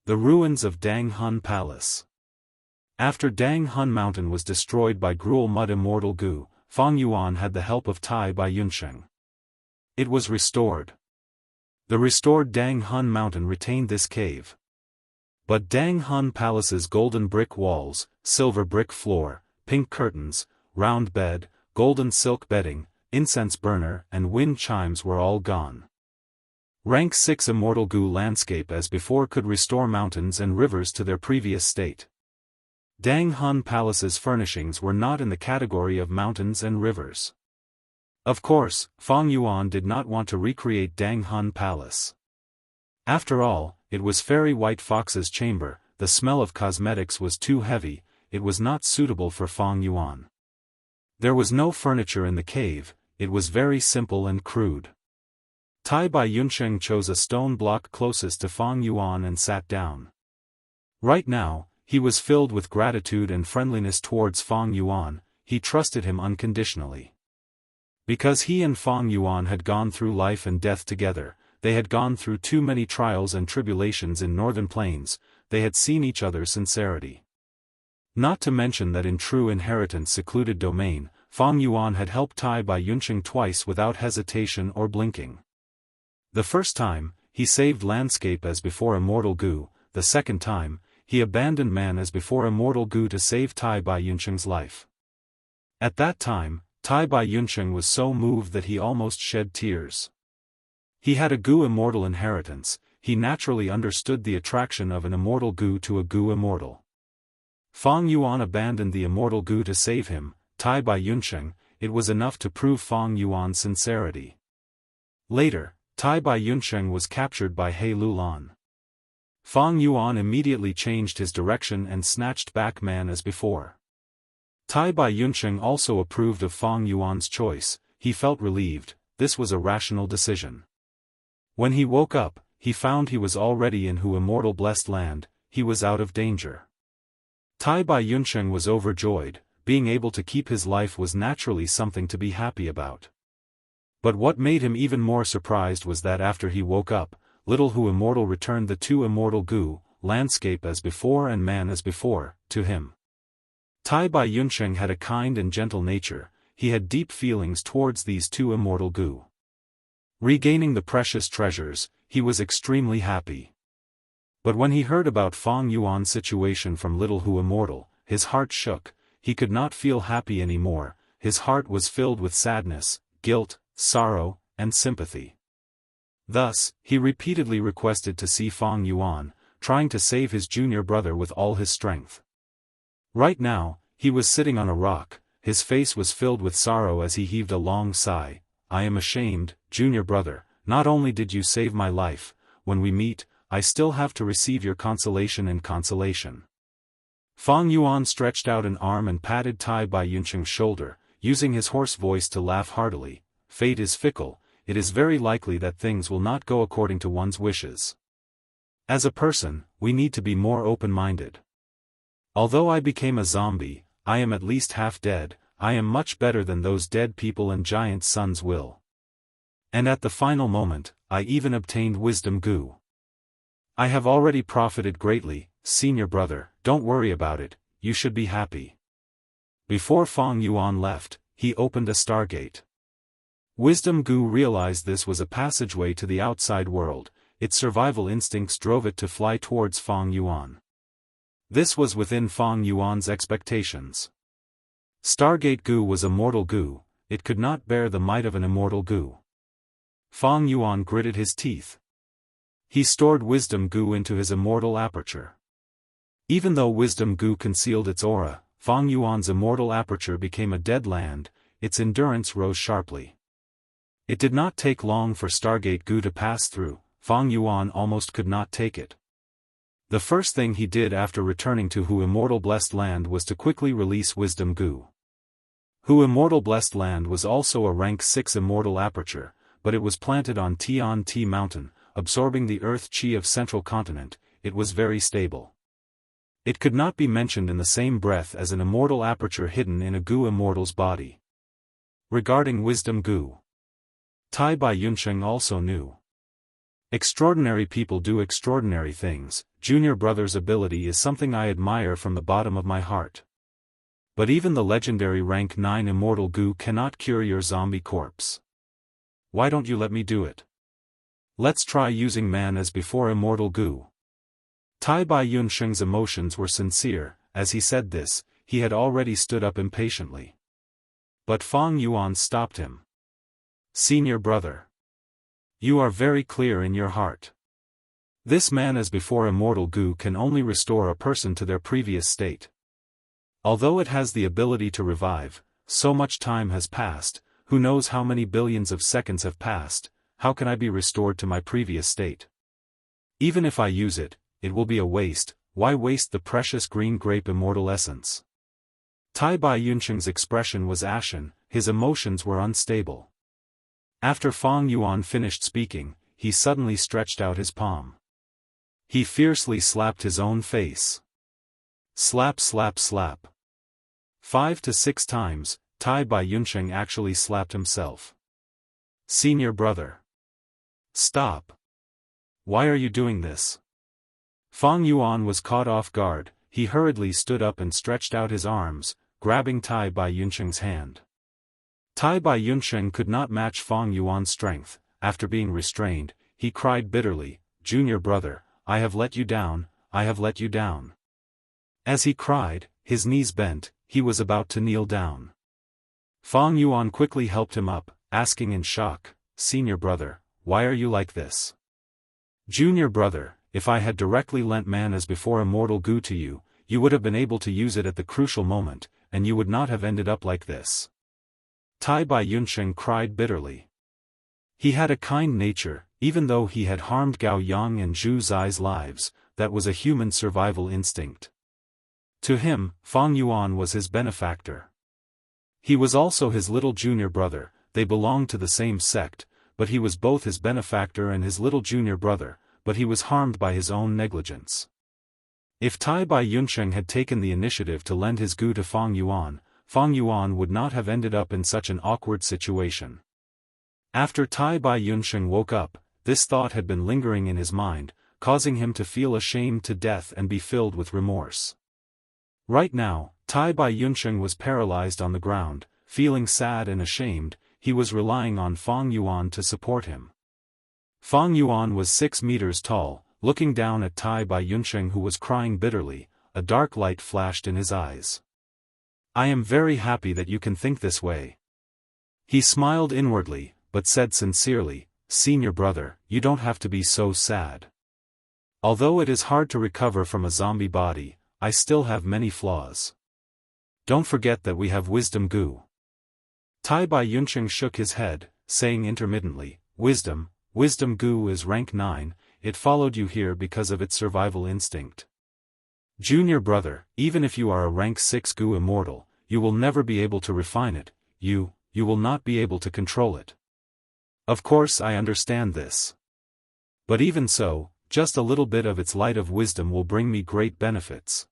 The ruins of Dang Hun Palace. After Dang Hun Mountain was destroyed by Gruel Mud Immortal Gu, Fang Yuan had the help of Tai Bai Yunsheng. It was restored. The restored Dang Hun Mountain retained this cave. But Dang Hun Palace's golden brick walls, silver brick floor, pink curtains, round bed, golden silk bedding, incense burner and wind chimes were all gone. Rank 6 Immortal Gu landscape as before could restore mountains and rivers to their previous state. Dang Hun Palace's furnishings were not in the category of mountains and rivers. Of course, Fang Yuan did not want to recreate Dang Hun Palace. After all, it was Fairy White Fox's chamber, the smell of cosmetics was too heavy, it was not suitable for Fang Yuan. There was no furniture in the cave, it was very simple and crude. Tai Bai Yunsheng chose a stone block closest to Fang Yuan and sat down. Right now, he was filled with gratitude and friendliness towards Fang Yuan, he trusted him unconditionally. Because he and Fang Yuan had gone through life and death together, they had gone through too many trials and tribulations in northern plains, they had seen each other's sincerity. Not to mention that in true inheritance secluded domain, Fang Yuan had helped Tai Bai Yunsheng twice without hesitation or blinking. The first time, he saved landscape as before Immortal Gu, the second time, he abandoned man as before Immortal Gu to save Tai Bai Yunsheng's life. At that time, Tai Bai Yunsheng was so moved that he almost shed tears. He had a Gu Immortal inheritance, he naturally understood the attraction of an Immortal Gu to a Gu Immortal. Fang Yuan abandoned the Immortal Gu to save him, Tai Bai Yunsheng, it was enough to prove Fang Yuan's sincerity. Later, Tai Bai Yunsheng was captured by He Lulan. Fang Yuan immediately changed his direction and snatched back man as before. Tai Bai Yunsheng also approved of Fang Yuan's choice. He felt relieved. This was a rational decision. When he woke up, he found he was already in Immortal blessed land. He was out of danger. Tai Bai Yunsheng was overjoyed. Being able to keep his life was naturally something to be happy about. But what made him even more surprised was that after he woke up, little Immortal returned the two immortal Gu, landscape as before and man as before, to him. Tai Bai Yunsheng had a kind and gentle nature. He had deep feelings towards these two immortal Gu. Regaining the precious treasures, he was extremely happy. But when he heard about Fang Yuan's situation from little Immortal, his heart shook. He could not feel happy anymore. His heart was filled with sadness, guilt, sorrow, and sympathy. Thus, he repeatedly requested to see Fang Yuan, trying to save his junior brother with all his strength. Right now, he was sitting on a rock. His face was filled with sorrow as he heaved a long sigh. I am ashamed, junior brother, not only did you save my life, when we meet, I still have to receive your consolation and consolation. Fang Yuan stretched out an arm and patted Tai Bai Yunsheng's shoulder, using his hoarse voice to laugh heartily. Fate is fickle. It is very likely that things will not go according to one's wishes. As a person, we need to be more open-minded. Although I became a zombie, I am at least half dead. I am much better than those dead people and giant sons will. And at the final moment, I even obtained wisdom Gu. I have already profited greatly, senior brother, don't worry about it, you should be happy. Before Fang Yuan left, he opened a stargate. Wisdom Gu realized this was a passageway to the outside world. Its survival instincts drove it to fly towards Fang Yuan. This was within Fang Yuan's expectations. Stargate Gu was a mortal Gu. It could not bear the might of an immortal Gu. Fang Yuan gritted his teeth. He stored Wisdom Gu into his immortal aperture. Even though Wisdom Gu concealed its aura, Fang Yuan's immortal aperture became a dead land. Its endurance rose sharply. It did not take long for Stargate Gu to pass through. Fang Yuan almost could not take it. The first thing he did after returning to Immortal blessed land was to quickly release Wisdom Gu. Immortal blessed land was also a rank 6 immortal aperture, but it was planted on Tian-Ti mountain, absorbing the earth chi of central continent. It was very stable. It could not be mentioned in the same breath as an immortal aperture hidden in a Gu immortal's body. Regarding Wisdom Gu, Tai Bai Yunsheng also knew. Extraordinary people do extraordinary things. Junior brother's ability is something I admire from the bottom of my heart. But even the legendary rank 9 immortal Gu cannot cure your zombie corpse. Why don't you let me do it? Let's try using man as before immortal Gu. Tai Bai Yunsheng's emotions were sincere. As he said this, he had already stood up impatiently. But Fang Yuan stopped him. Senior brother, you are very clear in your heart. This man as before immortal Gu can only restore a person to their previous state. Although it has the ability to revive, so much time has passed, who knows how many billions of seconds have passed, how can I be restored to my previous state? Even if I use it, it will be a waste. Why waste the precious green grape immortal essence? Tai Bai Yunsheng's expression was ashen, his emotions were unstable. After Fang Yuan finished speaking, he suddenly stretched out his palm. He fiercely slapped his own face. Slap slap slap. 5 to 6 times, Tai Bai Yunsheng actually slapped himself. Senior brother, stop. Why are you doing this? Fang Yuan was caught off guard. He hurriedly stood up and stretched out his arms, grabbing Tai Bai Yunsheng's hand. Tai Bai Yunsheng could not match Fang Yuan's strength. After being restrained, he cried bitterly, Junior brother, I have let you down, I have let you down. As he cried, his knees bent, he was about to kneel down. Fang Yuan quickly helped him up, asking in shock, Senior brother, why are you like this? Junior brother, if I had directly lent man as before immortal Gu to you, you would have been able to use it at the crucial moment, and you would not have ended up like this. Tai Bai Yunsheng cried bitterly. He had a kind nature, even though he had harmed Gao Yang and Zhu Zai's lives, that was a human survival instinct. To him, Fang Yuan was his benefactor. He was also his little junior brother, they belonged to the same sect, but he was both his benefactor and his little junior brother, but he was harmed by his own negligence. If Tai Bai Yunsheng had taken the initiative to lend his gu to Fang Yuan would not have ended up in such an awkward situation. After Tai Bai Yunsheng woke up, this thought had been lingering in his mind, causing him to feel ashamed to death and be filled with remorse. Right now, Tai Bai Yunsheng was paralyzed on the ground, feeling sad and ashamed. He was relying on Fang Yuan to support him. Fang Yuan was 6 meters tall, looking down at Tai Bai Yunsheng who was crying bitterly. A dark light flashed in his eyes. I am very happy that you can think this way. He smiled inwardly, but said sincerely, Senior brother, you don't have to be so sad. Although it is hard to recover from a zombie body, I still have many flaws. Don't forget that we have wisdom gu. Tai Bai Yunsheng shook his head, saying intermittently, Wisdom gu is rank 9, it followed you here because of its survival instinct. Junior brother, even if you are a rank 6 gu immortal, you will never be able to refine it, you will not be able to control it. Of course I understand this. But even so, just a little bit of its light of wisdom will bring me great benefits.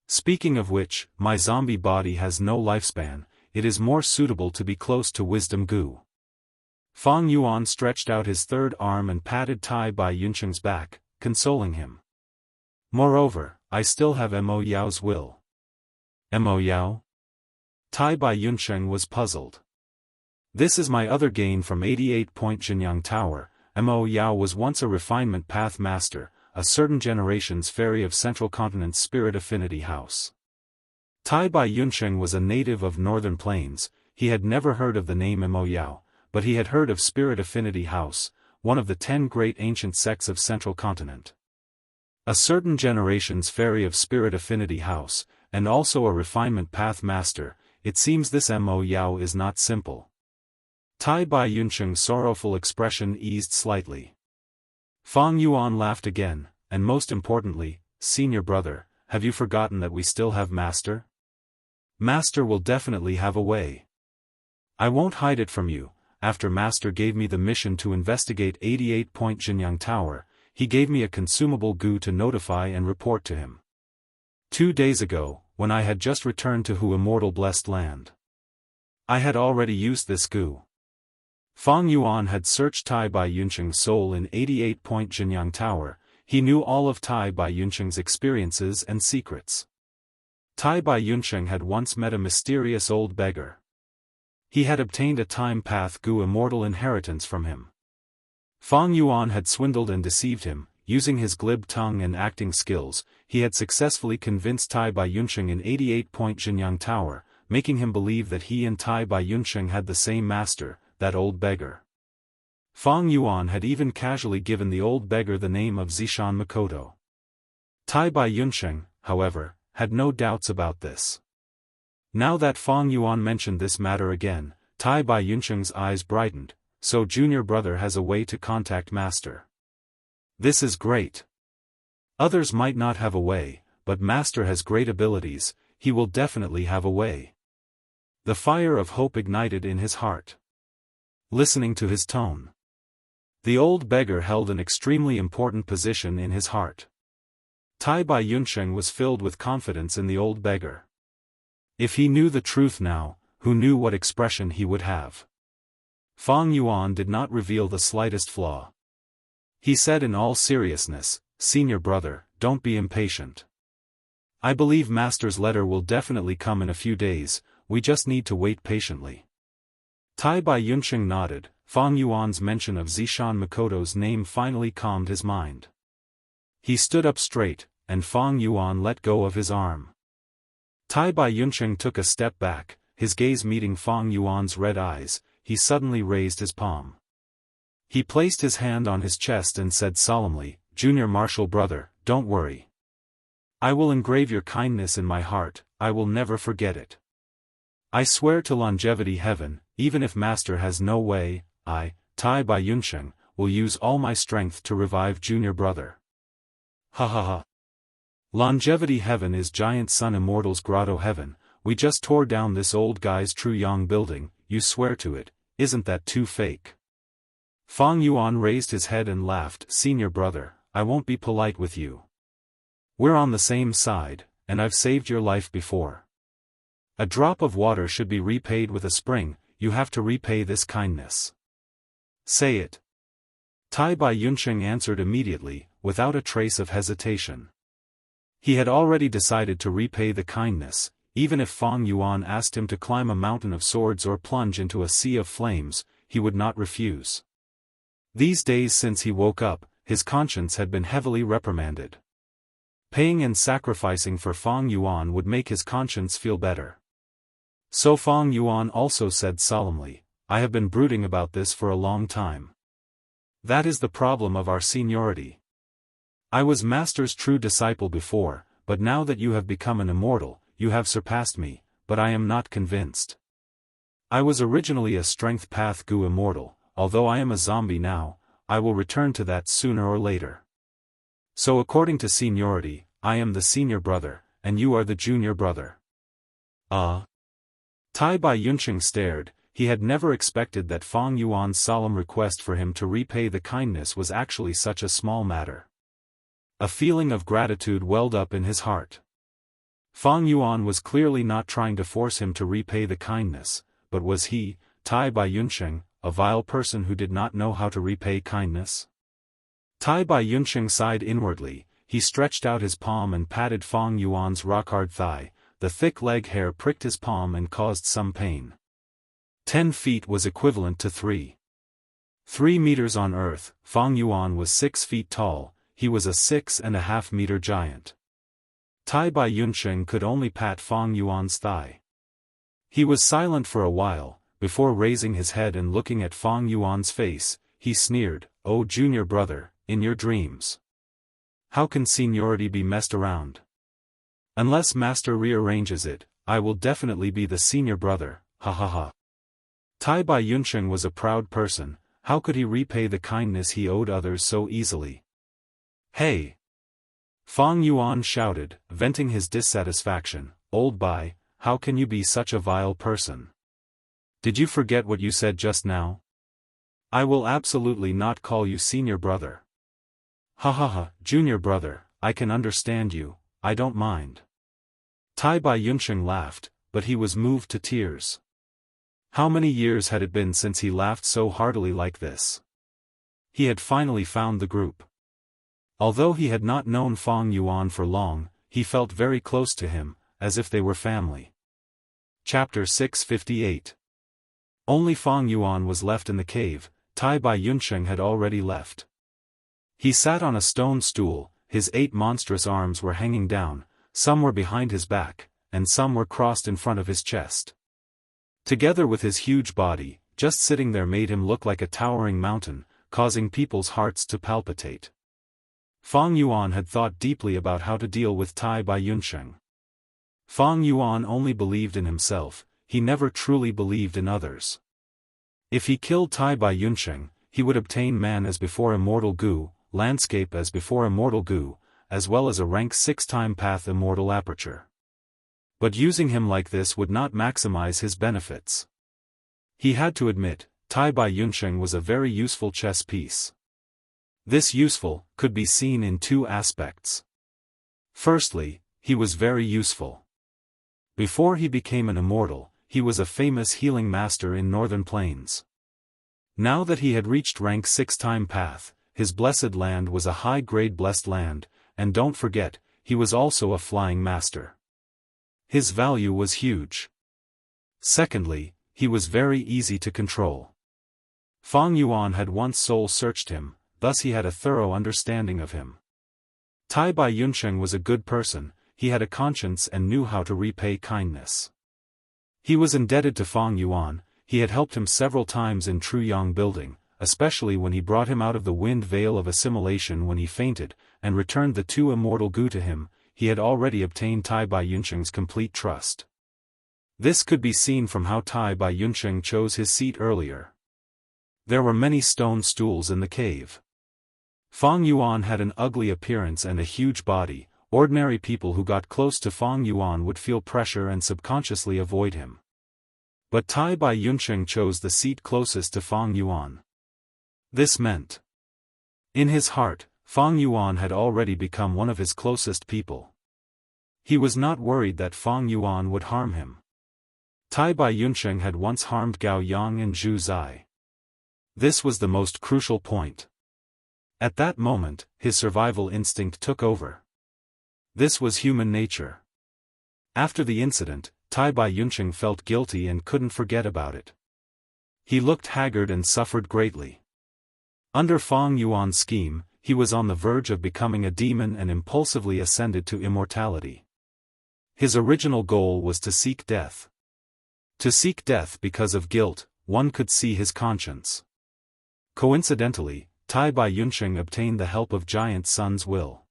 Speaking of which, my zombie body has no lifespan, it is more suitable to be close to wisdom gu. Fang Yuan stretched out his third arm and patted Tai Bai Yunsheng's back, consoling him. Moreover, I still have Mo Yao's will. Mo Yao? Tai Bai Yunsheng was puzzled. This is my other gain from 88-point Jinyang Tower. Mo Yao was once a refinement path master, a certain generation's fairy of Central Continent's Spirit Affinity House. Tai Bai Yunsheng was a native of Northern Plains. He had never heard of the name Mo Yao, but he had heard of Spirit Affinity House, one of the 10 great ancient sects of Central Continent. A certain generation's fairy of Spirit Affinity House, and also a refinement path master. It seems this Mo Yao is not simple. Tai Bai Yunsheng's sorrowful expression eased slightly. Fang Yuan laughed again, and most importantly, Senior brother, have you forgotten that we still have Master? Master will definitely have a way. I won't hide it from you. After Master gave me the mission to investigate 88-point Jinyang Tower, he gave me a consumable gu to notify and report to him. 2 days ago, when I had just returned to Hu Immortal Blessed Land. I had already used this gu. Fang Yuan had searched Tai Bai Yunsheng's soul in 88-point Jinyang Tower. He knew all of Tai Bai Yunsheng's experiences and secrets. Tai Bai Yunsheng had once met a mysterious old beggar. He had obtained a time path gu immortal inheritance from him. Fang Yuan had swindled and deceived him. Using his glib tongue and acting skills, he had successfully convinced Tai Bai Yunsheng in 88-point Jinyang Tower, making him believe that he and Tai Bai Yunsheng had the same master, that old beggar. Fang Yuan had even casually given the old beggar the name of Zishan Makoto. Tai Bai Yunsheng, however, had no doubts about this. Now that Fang Yuan mentioned this matter again, Tai Bai Yunsheng's eyes brightened. So junior brother has a way to contact Master. This is great. Others might not have a way, but Master has great abilities, he will definitely have a way. The fire of hope ignited in his heart. Listening to his tone. The old beggar held an extremely important position in his heart. Tai Bai Yunsheng was filled with confidence in the old beggar. If he knew the truth now, who knew what expression he would have? Fang Yuan did not reveal the slightest flaw. He said in all seriousness, Senior brother, don't be impatient. I believe Master's letter will definitely come in a few days, we just need to wait patiently. Tai Bai Yunsheng nodded. Fang Yuan's mention of Zishan Makoto's name finally calmed his mind. He stood up straight, and Fang Yuan let go of his arm. Tai Bai Yunsheng took a step back, his gaze meeting Fang Yuan's red eyes. He suddenly raised his palm. He placed his hand on his chest and said solemnly, Junior Martial brother, don't worry. I will engrave your kindness in my heart, I will never forget it. I swear to longevity heaven, even if master has no way, I, Tai Bai Yunsheng, will use all my strength to revive junior brother. Ha ha ha. Longevity heaven is Giant Sun Immortal's grotto heaven. We just tore down this old guy's True Yang building, you swear to it, isn't that too fake? Fang Yuan raised his head and laughed. Senior brother, I won't be polite with you. We're on the same side, and I've saved your life before. A drop of water should be repaid with a spring, you have to repay this kindness. Say it. Tai Bai Yunsheng answered immediately, without a trace of hesitation. He had already decided to repay the kindness, even if Fang Yuan asked him to climb a mountain of swords or plunge into a sea of flames, he would not refuse. These days since he woke up, his conscience had been heavily reprimanded. Paying and sacrificing for Fang Yuan would make his conscience feel better. So Fang Yuan also said solemnly, I have been brooding about this for a long time. That is the problem of our seniority. I was Master's true disciple before, but now that you have become an immortal, you have surpassed me, but I am not convinced. I was originally a strength path Gu immortal, although I am a zombie now, I will return to that sooner or later. So according to seniority, I am the senior brother, and you are the junior brother. Tai Bai Yunsheng stared. He had never expected that Fang Yuan's solemn request for him to repay the kindness was actually such a small matter. A feeling of gratitude welled up in his heart. Fang Yuan was clearly not trying to force him to repay the kindness, but was he, Tai Bai Yunsheng, a vile person who did not know how to repay kindness? Tai Bai Yunsheng sighed inwardly. He stretched out his palm and patted Fang Yuan's rock-hard thigh. The thick leg hair pricked his palm and caused some pain. 10 feet was equivalent to 3 meters on Earth. Fang Yuan was 6 feet tall, he was a 6.5 meter giant. Tai Bai Yunsheng could only pat Fang Yuan's thigh. He was silent for a while, before raising his head and looking at Fang Yuan's face, he sneered, Oh junior brother, in your dreams. How can seniority be messed around? Unless master rearranges it, I will definitely be the senior brother, ha ha ha. Tai Bai Yunsheng was a proud person, how could he repay the kindness he owed others so easily? Hey! Fang Yuan shouted, venting his dissatisfaction, Old Bai, how can you be such a vile person? Did you forget what you said just now? I will absolutely not call you senior brother. Ha ha ha, junior brother, I can understand you, I don't mind. Tai Bai Yunsheng laughed, but he was moved to tears. How many years had it been since he laughed so heartily like this? He had finally found the group. Although he had not known Fang Yuan for long, he felt very close to him, as if they were family. Chapter 658. Only Fang Yuan was left in the cave. Tai Bai Yunsheng had already left. He sat on a stone stool, his 8 monstrous arms were hanging down, some were behind his back, and some were crossed in front of his chest. Together with his huge body, just sitting there made him look like a towering mountain, causing people's hearts to palpitate. Fang Yuan had thought deeply about how to deal with Tai Bai Yunsheng. Fang Yuan only believed in himself, he never truly believed in others. If he killed Tai Bai Yunsheng, he would obtain man as before immortal Gu, landscape as before immortal Gu, as well as a rank 6-time path immortal aperture. But using him like this would not maximize his benefits. He had to admit, Tai Bai Yunsheng was a very useful chess piece. This useful could be seen in 2 aspects. Firstly, he was very useful. Before he became an immortal, he was a famous healing master in Northern Plains. Now that he had reached rank 6-time path, his blessed land was a high-grade blessed land, and don't forget, he was also a flying master. His value was huge. Secondly, he was very easy to control. Fang Yuan had once soul-searched him, thus he had a thorough understanding of him. Tai Bai Yunsheng was a good person, he had a conscience and knew how to repay kindness. He was indebted to Fang Yuan, he had helped him several times in True Yang building, especially when he brought him out of the wind veil of assimilation when he fainted, and returned the 2 immortal Gu to him. he had already obtained Tai Bai Yunsheng's complete trust. This could be seen from how Tai Bai Yunsheng chose his seat earlier. There were many stone stools in the cave. Fang Yuan had an ugly appearance and a huge body. Ordinary people who got close to Fang Yuan would feel pressure and subconsciously avoid him. But Tai Bai Yunsheng chose the seat closest to Fang Yuan. This meant, in his heart, Fang Yuan had already become one of his closest people. He was not worried that Fang Yuan would harm him. Tai Bai Yunsheng had once harmed Gao Yang and Zhu Zai. This was the most crucial point. At that moment, his survival instinct took over. This was human nature. After the incident, Tai Bai Yunsheng felt guilty and couldn't forget about it. He looked haggard and suffered greatly. Under Fang Yuan's scheme, he was on the verge of becoming a demon and impulsively ascended to immortality. His original goal was to seek death. To seek death because of guilt, one could see his conscience. Coincidentally, Tai Bai Yunsheng obtained the help of Giant Sun's will.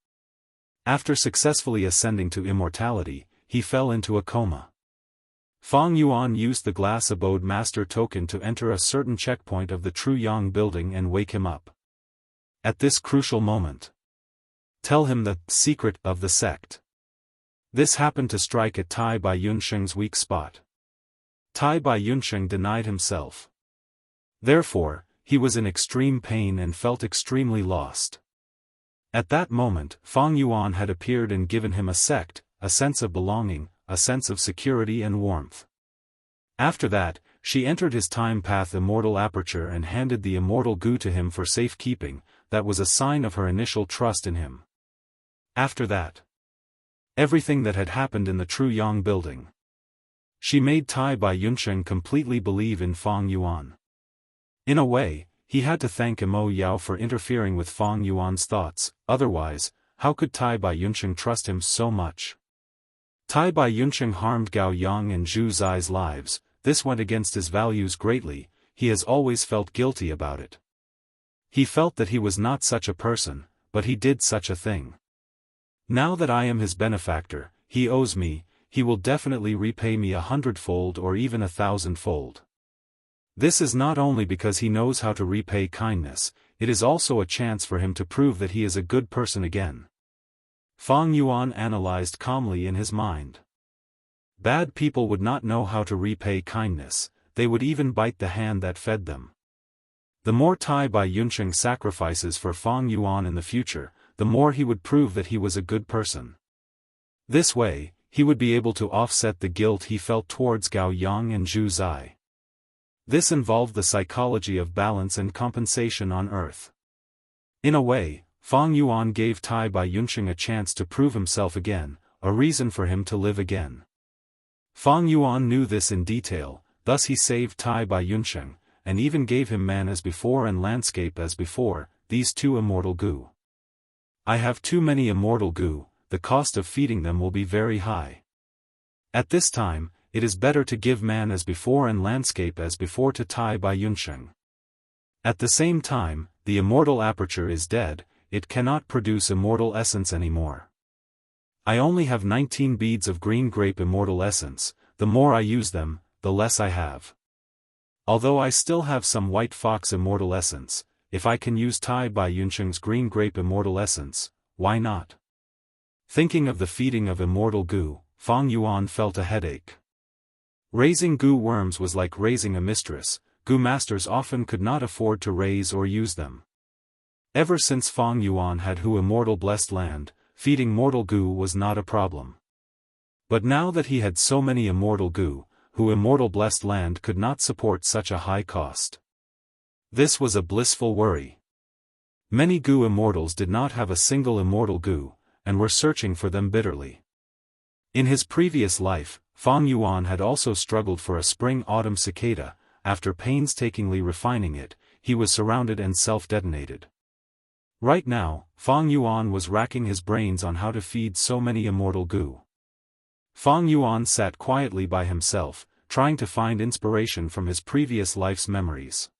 After successfully ascending to immortality, he fell into a coma. Fang Yuan used the glass abode master token to enter a certain checkpoint of the True Yang building and wake him up. At this crucial moment, tell him the secret of the sect. This happened to strike at Tai Bai Yunsheng's weak spot. Tai Bai Yunsheng denied himself. Therefore, he was in extreme pain and felt extremely lost. At that moment, Fang Yuan had appeared and given him a sect, a sense of belonging, a sense of security and warmth. After that, she entered his time path immortal aperture and handed the immortal goo to him for safekeeping. That was a sign of her initial trust in him. After that, everything that had happened in the True Yang building. She made Tai Bai Yunsheng completely believe in Fang Yuan. In a way, he had to thank Mo Yao for interfering with Fang Yuan's thoughts, otherwise, how could Tai Bai Yunsheng trust him so much? Tai Bai Yunsheng harmed Gao Yang and Zhu Zai's lives. This went against his values greatly. He has always felt guilty about it. He felt that he was not such a person, but he did such a thing. Now that I am his benefactor, he owes me, he will definitely repay me 100-fold or even 1,000-fold. This is not only because he knows how to repay kindness, it is also a chance for him to prove that he is a good person again. Fang Yuan analyzed calmly in his mind. Bad people would not know how to repay kindness, they would even bite the hand that fed them. The more Tai Bai Yunsheng sacrifices for Fang Yuan in the future, the more he would prove that he was a good person. This way, he would be able to offset the guilt he felt towards Gao Yang and Zhu Zai. This involved the psychology of balance and compensation on Earth. In a way, Fang Yuan gave Tai Bai Yunsheng a chance to prove himself again, a reason for him to live again. Fang Yuan knew this in detail, thus he saved Tai Bai Yunsheng, and even gave him man as before and landscape as before, these two immortal goo. I have too many immortal goo, the cost of feeding them will be very high. At this time, it is better to give man as before and landscape as before to Tai Bai Yunsheng. At the same time, the immortal aperture is dead, it cannot produce immortal essence anymore. I only have 19 beads of green grape immortal essence, the more I use them, the less I have. Although I still have some white fox immortal essence, if I can use Tai Bai Yunsheng's green grape immortal essence, why not? Thinking of the feeding of immortal goo, Fang Yuan felt a headache. Raising goo worms was like raising a mistress, goo masters often could not afford to raise or use them. Ever since Fang Yuan had Hu immortal blessed land, feeding mortal goo was not a problem. But now that he had so many immortal goo, Hu immortal blessed land could not support such a high cost. This was a blissful worry. Many goo immortals did not have a single immortal goo, and were searching for them bitterly. In his previous life, Fang Yuan had also struggled for a spring-autumn cicada. After painstakingly refining it, he was surrounded and self-detonated. Right now, Fang Yuan was racking his brains on how to feed so many immortal goo. Fang Yuan sat quietly by himself, trying to find inspiration from his previous life's memories.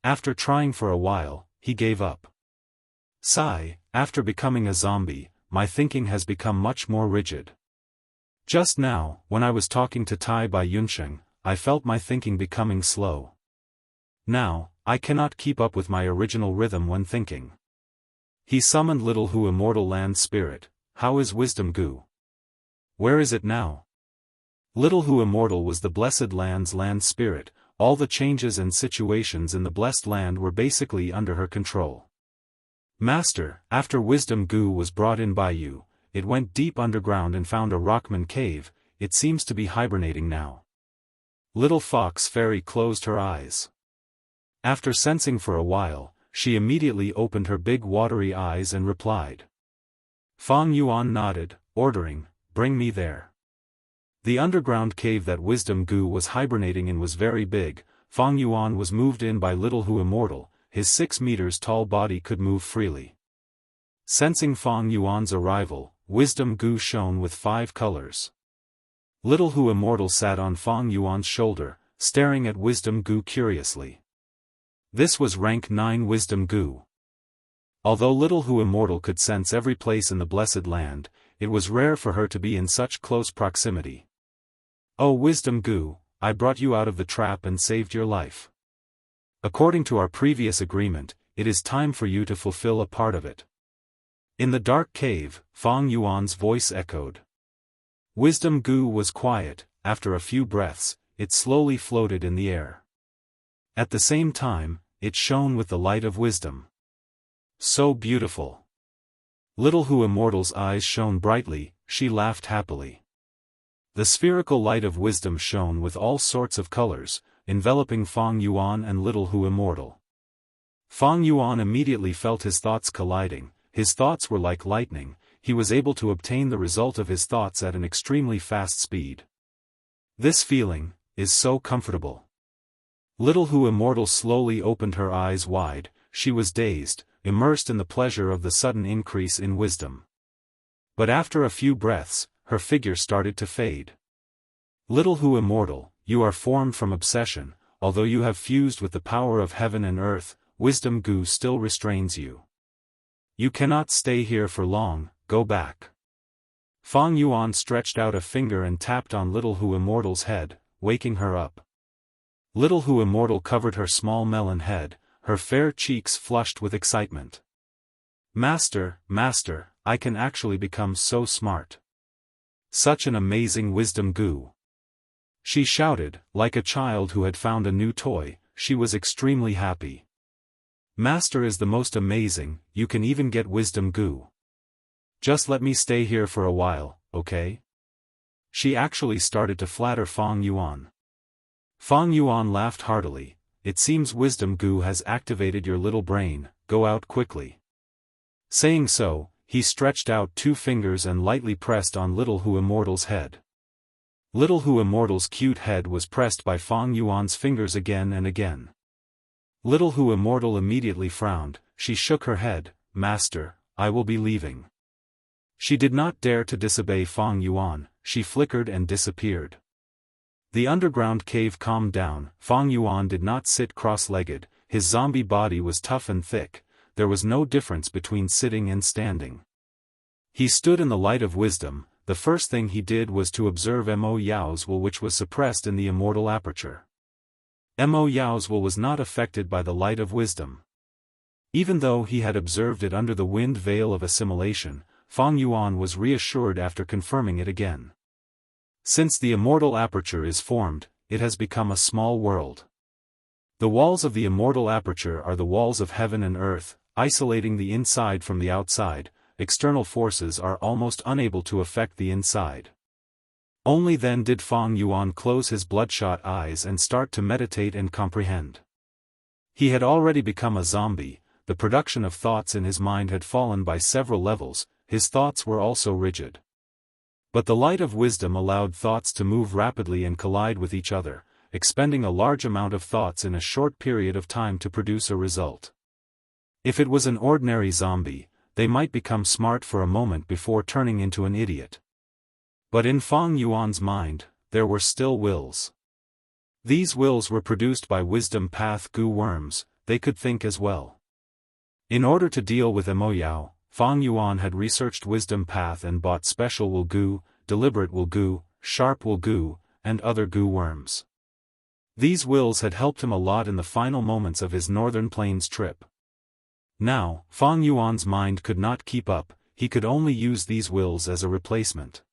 After trying for a while, he gave up. Sigh, after becoming a zombie, my thinking has become much more rigid. Just now, when I was talking to Tai by Yunsheng, I felt my thinking becoming slow. Now, I cannot keep up with my original rhythm when thinking. He summoned Little Hu Immortal Land Spirit. How is Wisdom Gu? Where is it now? Little Hu Immortal was the Blessed Land's land spirit. All the changes and situations in the blessed land were basically under her control. Master, after Wisdom Gu was brought in by you, it went deep underground and found a Rockman cave. It seems to be hibernating now. Little Fox Fairy closed her eyes. After sensing for a while, she immediately opened her big watery eyes and replied. Fang Yuan nodded, ordering, "Bring me there." The underground cave that Wisdom Gu was hibernating in was very big. Fang Yuan was moved in by Little Hu Immortal. His 6 meters tall body could move freely. Sensing Fang Yuan's arrival, Wisdom Gu shone with 5 colors. Little Hu Immortal sat on Fang Yuan's shoulder, staring at Wisdom Gu curiously. This was rank 9 Wisdom Gu. Although Little Hu Immortal could sense every place in the Blessed Land, it was rare for her to be in such close proximity. "Oh Wisdom Gu, I brought you out of the trap and saved your life. According to our previous agreement, it is time for you to fulfill a part of it." In the dark cave, Fang Yuan's voice echoed. Wisdom Gu was quiet. After a few breaths, it slowly floated in the air. At the same time, it shone with the light of wisdom. So beautiful. Little Hu Immortal's eyes shone brightly. She laughed happily. The spherical light of wisdom shone with all sorts of colors, enveloping Fang Yuan and Little Hu Immortal. Fang Yuan immediately felt his thoughts colliding. His thoughts were like lightning. He was able to obtain the result of his thoughts at an extremely fast speed. This feeling is so comfortable. Little Hu Immortal slowly opened her eyes wide. She was dazed, immersed in the pleasure of the sudden increase in wisdom. But after a few breaths, her figure started to fade. Little Hu Immortal, you are formed from obsession. Although you have fused with the power of heaven and earth, Wisdom Gu still restrains you. You cannot stay here for long, go back. Fang Yuan stretched out a finger and tapped on Little Hu Immortal's head, waking her up. Little Hu Immortal covered her small melon head, her fair cheeks flushed with excitement. Master, Master, I can actually become so smart. Such an amazing Wisdom Gu. She shouted, like a child who had found a new toy. She was extremely happy. Master is the most amazing, you can even get Wisdom Gu. Just let me stay here for a while, okay? She actually started to flatter Fang Yuan. Fang Yuan laughed heartily. It seems Wisdom Gu has activated your little brain, go out quickly. Saying so, he stretched out 2 fingers and lightly pressed on Little Hu Immortal's head. Little Hu Immortal's cute head was pressed by Fang Yuan's fingers again and again. Little Hu Immortal immediately frowned. She shook her head. Master, I will be leaving. She did not dare to disobey Fang Yuan. She flickered and disappeared. The underground cave calmed down. Fang Yuan did not sit cross-legged. His zombie body was tough and thick. There was no difference between sitting and standing. He stood in the light of wisdom. The first thing he did was to observe Mo Yao's will, which was suppressed in the immortal aperture. Mo Yao's will was not affected by the light of wisdom. Even though he had observed it under the wind veil of assimilation, Fang Yuan was reassured after confirming it again. Since the immortal aperture is formed, it has become a small world. The walls of the immortal aperture are the walls of heaven and earth, isolating the inside from the outside. External forces are almost unable to affect the inside. Only then did Fang Yuan close his bloodshot eyes and start to meditate and comprehend. He had already become a zombie. The production of thoughts in his mind had fallen by several levels. His thoughts were also rigid. But the light of wisdom allowed thoughts to move rapidly and collide with each other, expending a large amount of thoughts in a short period of time to produce a result. If it was an ordinary zombie, they might become smart for a moment before turning into an idiot. But in Fang Yuan's mind, there were still wills. These wills were produced by wisdom path Gu worms. They could think as well. In order to deal with Mo Yao, Fang Yuan had researched Wisdom Path and bought special will goo, deliberate will goo, sharp will goo, and other goo worms. These wills had helped him a lot in the final moments of his Northern Plains trip. Now, Fang Yuan's mind could not keep up, he could only use these wills as a replacement.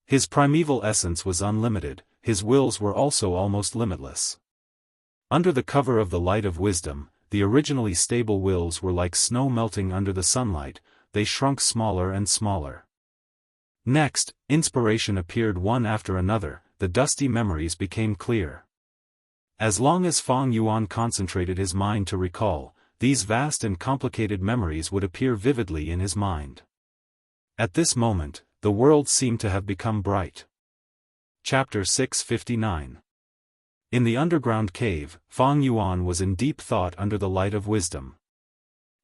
His primeval essence was unlimited, his wills were also almost limitless. Under the cover of the light of wisdom, the originally stable wills were like snow melting under the sunlight, they shrunk smaller and smaller. Next, inspiration appeared one after another, the dusty memories became clear. As long as Fang Yuan concentrated his mind to recall, these vast and complicated memories would appear vividly in his mind. At this moment, the world seemed to have become bright. Chapter 659. In the underground cave, Fang Yuan was in deep thought under the light of wisdom.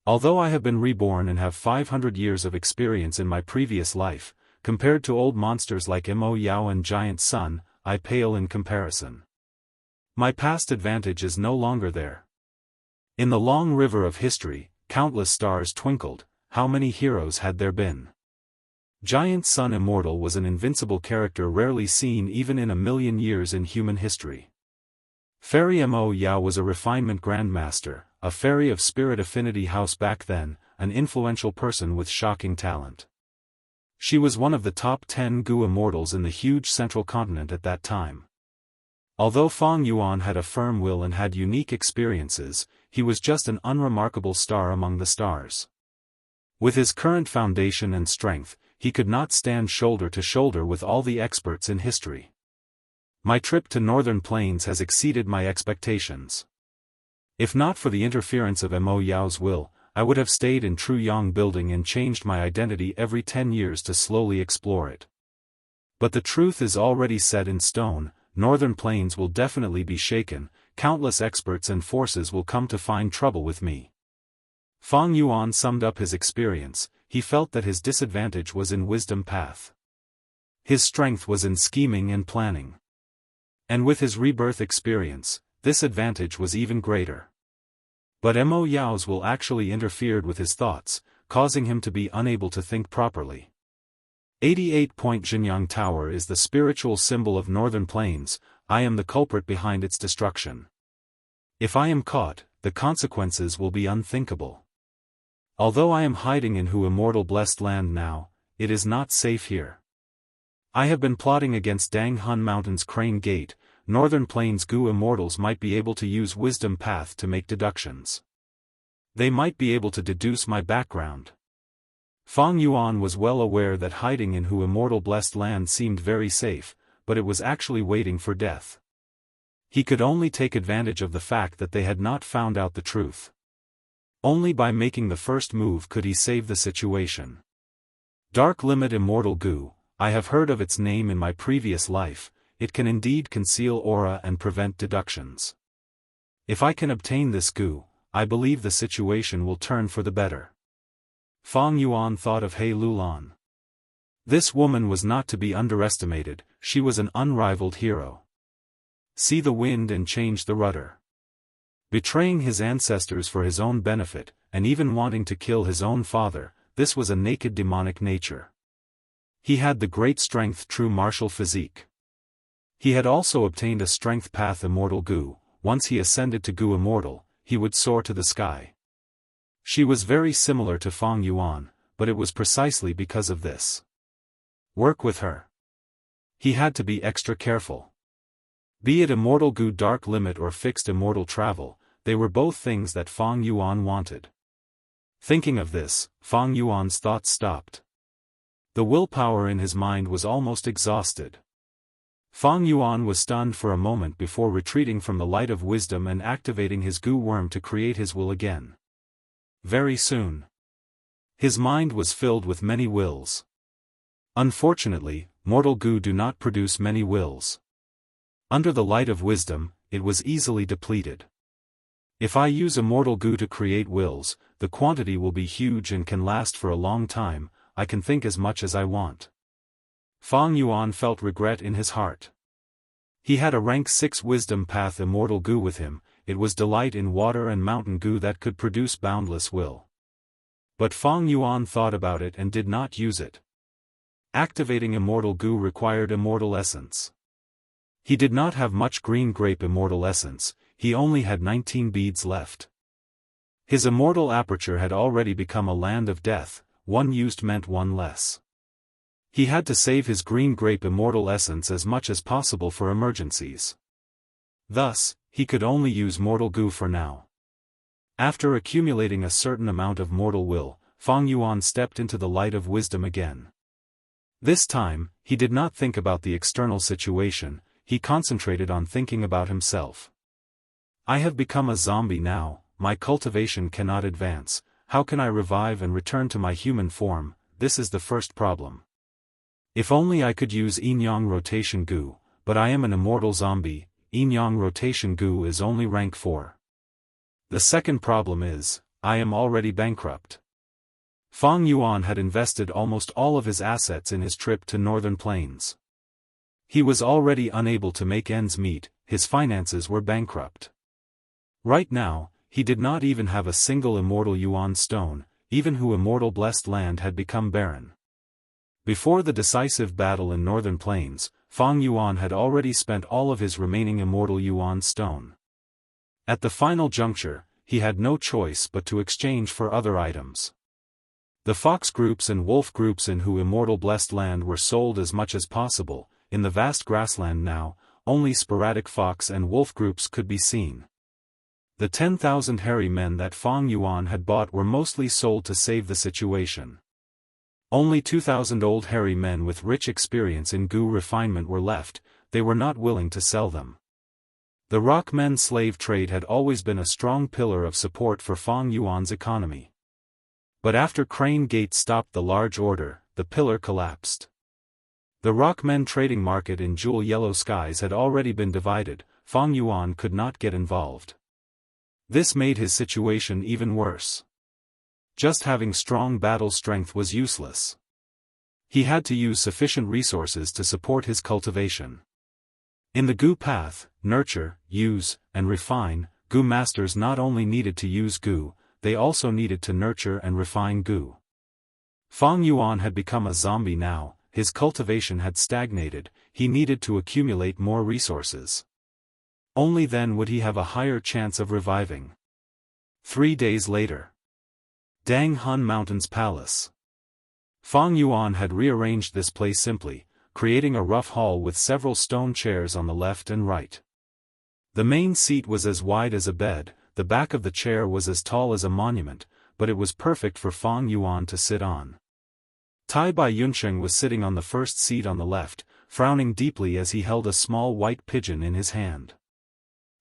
Although I have been reborn and have 500 years of experience in my previous life, compared to old monsters like Mo Yao and Giant Sun, I pale in comparison. My past advantage is no longer there. In the long river of history, countless stars twinkled, how many heroes had there been? Giant Sun Immortal was an invincible character rarely seen even in 1,000,000 years in human history. Fairy Mo Yao was a refinement grandmaster, a fairy of spirit affinity house back then, an influential person with shocking talent. She was one of the top 10 Gu immortals in the huge central continent at that time. Although Fang Yuan had a firm will and had unique experiences, he was just an unremarkable star among the stars. With his current foundation and strength, he could not stand shoulder to shoulder with all the experts in history. My trip to Northern Plains has exceeded my expectations. If not for the interference of Mo Yao's will, I would have stayed in Truyang Building and changed my identity every 10 years to slowly explore it. But the truth is already set in stone, Northern Plains will definitely be shaken, countless experts and forces will come to find trouble with me. Fang Yuan summed up his experience, he felt that his disadvantage was in Wisdom Path. His strength was in scheming and planning. And with his rebirth experience, this advantage was even greater. But Mo Yao's will actually interfered with his thoughts, causing him to be unable to think properly. 88-point Jinyang Tower is the spiritual symbol of Northern Plains, I am the culprit behind its destruction. If I am caught, the consequences will be unthinkable. Although I am hiding in Hu Immortal Blessed Land now, it is not safe here. I have been plotting against Dang Hun Mountain's Crane Gate, Northern Plains Gu Immortals might be able to use Wisdom Path to make deductions. They might be able to deduce my background. Fang Yuan was well aware that hiding in Hu Immortal Blessed Land seemed very safe, but it was actually waiting for death. He could only take advantage of the fact that they had not found out the truth. Only by making the first move could he save the situation. Dark Limit Immortal Gu, I have heard of its name in my previous life, it can indeed conceal aura and prevent deductions. If I can obtain this Gu, I believe the situation will turn for the better. Fang Yuan thought of He Lulan. This woman was not to be underestimated, she was an unrivaled hero. See the wind and change the rudder. Betraying his ancestors for his own benefit, and even wanting to kill his own father, this was a naked demonic nature. He had the great strength true martial physique. He had also obtained a strength path Immortal Gu, once he ascended to Gu Immortal, he would soar to the sky. She was very similar to Fang Yuan, but it was precisely because of this. Work with her. He had to be extra careful. Be it Immortal Gu Dark Limit or Fixed Immortal Travel, they were both things that Fang Yuan wanted. Thinking of this, Fang Yuan's thoughts stopped. The willpower in his mind was almost exhausted. Fang Yuan was stunned for a moment before retreating from the light of wisdom and activating his Gu worm to create his will again. Very soon. His mind was filled with many wills. Unfortunately, mortal Gu do not produce many wills. Under the light of wisdom, it was easily depleted. If I use Immortal Gu to create wills, the quantity will be huge and can last for a long time, I can think as much as I want. Fang Yuan felt regret in his heart. He had a rank 6 Wisdom Path Immortal Gu with him, it was delight in water and mountain Gu that could produce boundless will. But Fang Yuan thought about it and did not use it. Activating Immortal Goo required Immortal Essence. He did not have much green grape Immortal Essence, he only had 19 beads left. His Immortal Aperture had already become a land of death, one used meant one less. He had to save his green grape Immortal Essence as much as possible for emergencies. Thus, he could only use Mortal Goo for now. After accumulating a certain amount of Mortal Will, Fang Yuan stepped into the light of wisdom again. This time, he did not think about the external situation, he concentrated on thinking about himself. I have become a zombie now, my cultivation cannot advance, how can I revive and return to my human form? This is the first problem. If only I could use Yin-Yang Rotation Goo, but I am an immortal zombie, Yin-Yang Rotation Goo is only rank 4. The second problem is, I am already bankrupt. Fang Yuan had invested almost all of his assets in his trip to Northern Plains. He was already unable to make ends meet, his finances were bankrupt. Right now, he did not even have a single immortal Yuan stone, even who immortal blessed land had become barren. Before the decisive battle in Northern Plains, Fang Yuan had already spent all of his remaining immortal Yuan stone. At the final juncture, he had no choice but to exchange for other items. The fox groups and wolf groups in who immortal blessed land were sold as much as possible. In the vast grassland now, only sporadic fox and wolf groups could be seen. The 10,000 hairy men that Fang Yuan had bought were mostly sold to save the situation. Only 2,000 old hairy men with rich experience in goo refinement were left, they were not willing to sell them. The rockmen slave trade had always been a strong pillar of support for Fang Yuan's economy. But after Crane Gate stopped the large order, the pillar collapsed. The rockmen trading market in Jewel Yellow Skies had already been divided, Fang Yuan could not get involved. This made his situation even worse. Just having strong battle strength was useless. He had to use sufficient resources to support his cultivation. In the goo path, nurture, use, and refine, goo masters not only needed to use goo, they also needed to nurture and refine goo. Fang Yuan had become a zombie now, his cultivation had stagnated, he needed to accumulate more resources. Only then would he have a higher chance of reviving. 3 days later. Dang Hun Mountain's Palace. Fang Yuan had rearranged this place simply, creating a rough hall with several stone chairs on the left and right. The main seat was as wide as a bed, the back of the chair was as tall as a monument, but it was perfect for Fang Yuan to sit on. Tai Bai Yunsheng was sitting on the first seat on the left, frowning deeply as he held a small white pigeon in his hand.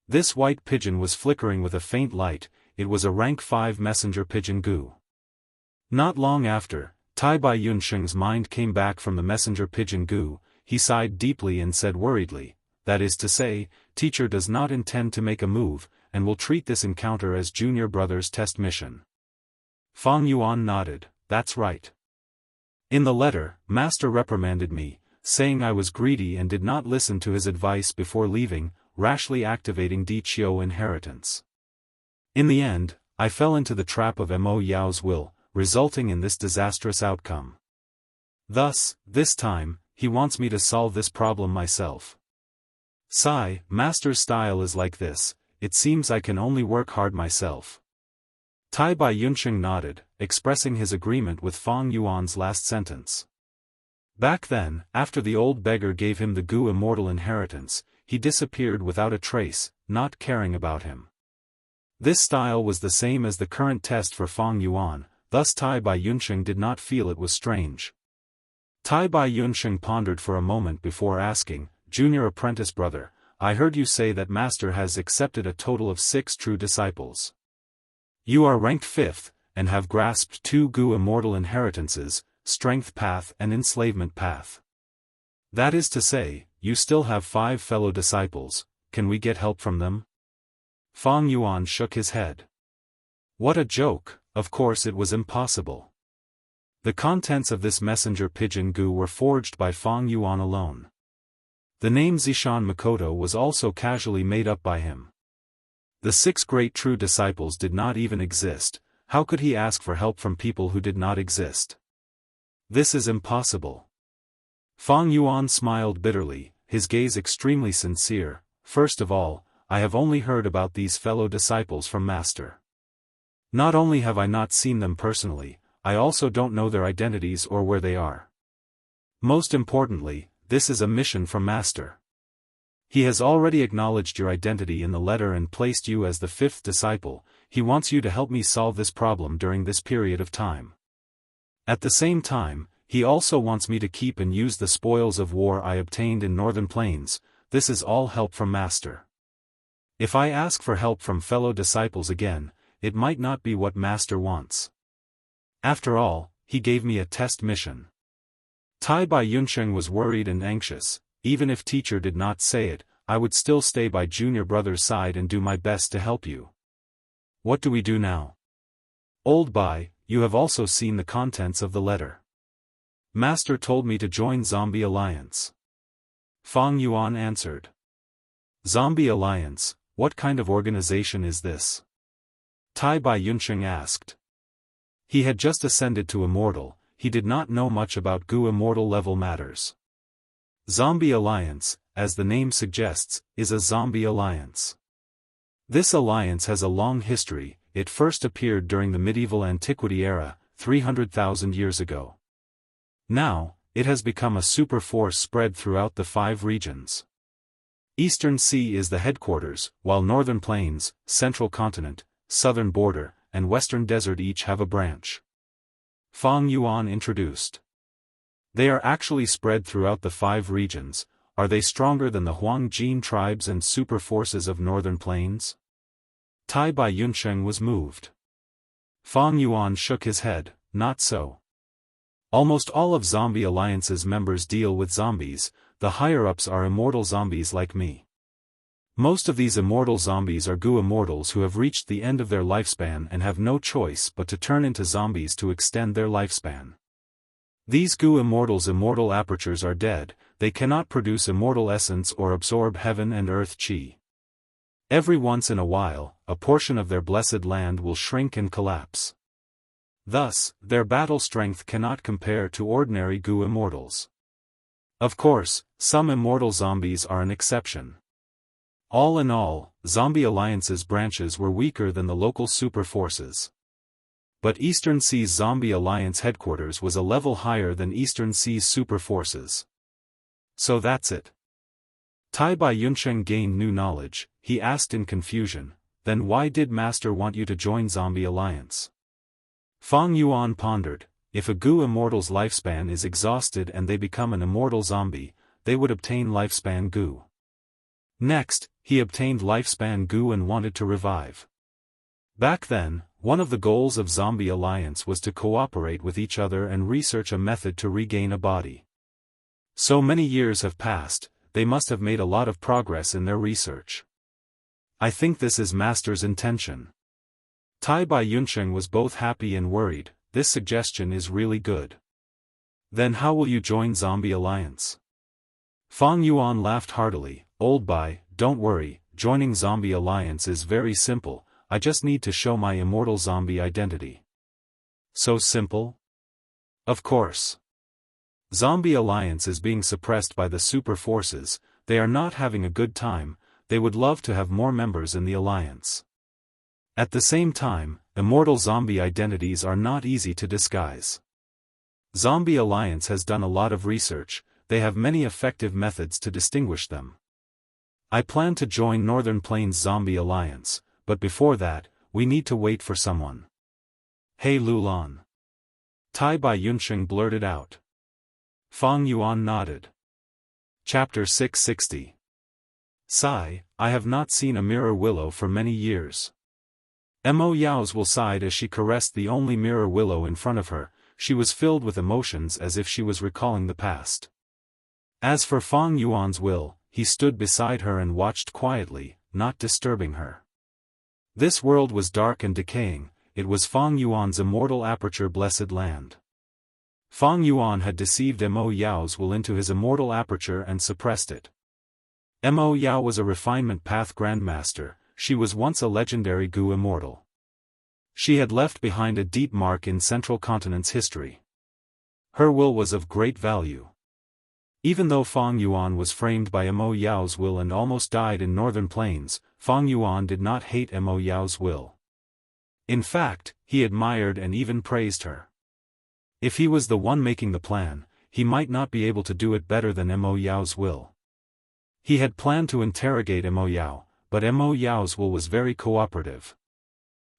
This white pigeon was flickering with a faint light, it was a rank 5 messenger pigeon goo. Not long after, Tai Bai Yunsheng's mind came back from the messenger pigeon goo, he sighed deeply and said worriedly, that is to say, teacher does not intend to make a move, and will treat this encounter as junior brother's test mission. Fang Yuan nodded, that's right. In the letter, master reprimanded me, saying I was greedy and did not listen to his advice before leaving, rashly activating Di Qiu inheritance. In the end, I fell into the trap of Mo Yao's will, resulting in this disastrous outcome. Thus, this time, he wants me to solve this problem myself. Sigh, master's style is like this, it seems I can only work hard myself. Tai Bai Yunsheng nodded, expressing his agreement with Fang Yuan's last sentence. Back then, after the old beggar gave him the goo immortal inheritance, he disappeared without a trace, not caring about him. This style was the same as the current test for Fang Yuan, thus Tai Bai Yunsheng did not feel it was strange. Tai Bai Yunsheng pondered for a moment before asking, Junior apprentice brother, I heard you say that master has accepted a total of 6 true disciples. You are ranked 5th, and have grasped 2 goo immortal inheritances, strength path and enslavement path. That is to say, you still have 5 fellow disciples, can we get help from them? Fang Yuan shook his head. What a joke, of course it was impossible. The contents of this messenger pigeon goo were forged by Fang Yuan alone. The name Zishan Makoto was also casually made up by him. The 6 great true disciples did not even exist, How could he ask for help from people who did not exist? This is impossible. Fang Yuan smiled bitterly, his gaze extremely sincere. First of all, I have only heard about these fellow disciples from Master. Not only have I not seen them personally, I also don't know their identities or where they are. Most importantly, this is a mission from Master. He has already acknowledged your identity in the letter and placed you as the fifth disciple. He wants you to help me solve this problem during this period of time. At the same time, he also wants me to keep and use the spoils of war I obtained in Northern Plains. This is all help from Master. If I ask for help from fellow disciples again, it might not be what Master wants. After all, he gave me a test mission. Tai Bai Yunsheng was worried and anxious. Even if teacher did not say it, I would still stay by junior brother's side and do my best to help you. What do we do now? Old Bai, you have also seen the contents of the letter. Master told me to join Zombie Alliance. Fang Yuan answered. Zombie Alliance, what kind of organization is this? Tai Bai Yunsheng asked. He had just ascended to Immortal, he did not know much about Gu Immortal level matters. Zombie Alliance, as the name suggests, is a zombie alliance. This alliance has a long history. It first appeared during the medieval antiquity era, 300,000 years ago. Now, it has become a super force spread throughout the 5 regions. Eastern Sea is the headquarters, while Northern Plains, Central Continent, Southern Border, and Western Desert each have a branch. Fang Yuan introduced. They are actually spread throughout the 5 regions. Are they stronger than the Huangjin tribes and super forces of Northern Plains? Tai Bai Yunsheng was moved. Fang Yuan shook his head, not so. Almost all of Zombie Alliance's members deal with zombies. The higher-ups are immortal zombies like me. Most of these immortal zombies are Gu immortals who have reached the end of their lifespan and have no choice but to turn into zombies to extend their lifespan. These Gu immortals' immortal apertures are dead. They cannot produce immortal essence or absorb heaven and earth chi. Every once in a while, a portion of their blessed land will shrink and collapse. Thus, their battle strength cannot compare to ordinary Gu immortals. Of course, some immortal zombies are an exception. All in all, Zombie Alliance's branches were weaker than the local super forces. But Eastern Sea's Zombie Alliance headquarters was a level higher than Eastern Sea's super forces. So that's it. Tai Bai Yunsheng gained new knowledge. He asked in confusion, then why did Master want you to join Zombie Alliance? Fang Yuan pondered. If a Gu immortal's lifespan is exhausted and they become an immortal zombie, they would obtain lifespan Gu. Next, he obtained lifespan Gu and wanted to revive. Back then, one of the goals of Zombie Alliance was to cooperate with each other and research a method to regain a body. So many years have passed, they must have made a lot of progress in their research. I think this is Master's intention. Tai Bai Yunsheng was both happy and worried. This suggestion is really good. Then how will you join Zombie Alliance? Fang Yuan laughed heartily. Old Bai, don't worry, joining Zombie Alliance is very simple. I just need to show my immortal zombie identity. So simple? Of course. Zombie Alliance is being suppressed by the super forces. They are not having a good time. They would love to have more members in the alliance. At the same time, immortal zombie identities are not easy to disguise. Zombie Alliance has done a lot of research. They have many effective methods to distinguish them. I plan to join Northern Plains Zombie Alliance, but before that, we need to wait for someone. Hey Lulan. Tai Bai Yunsheng blurted out. Fang Yuan nodded. Chapter 660. Sigh, I have not seen a mirror willow for many years. Mo Yao's will sighed as she caressed the only mirror willow in front of her. She was filled with emotions as if she was recalling the past. As for Fang Yuan's will, he stood beside her and watched quietly, not disturbing her. This world was dark and decaying. It was Fang Yuan's immortal aperture blessed land. Fang Yuan had deceived Mo Yao's will into his immortal aperture and suppressed it. Mo Yao was a refinement path grandmaster. She was once a legendary Gu immortal. She had left behind a deep mark in Central Continent's history. Her will was of great value. Even though Fang Yuan was framed by Mo Yao's will and almost died in northern plains, Fang Yuan did not hate Mo Yao's will. In fact, he admired and even praised her. If he was the one making the plan, he might not be able to do it better than Mo Yao's will. He had planned to interrogate Mo Yao, but Mo Yao's will was very cooperative.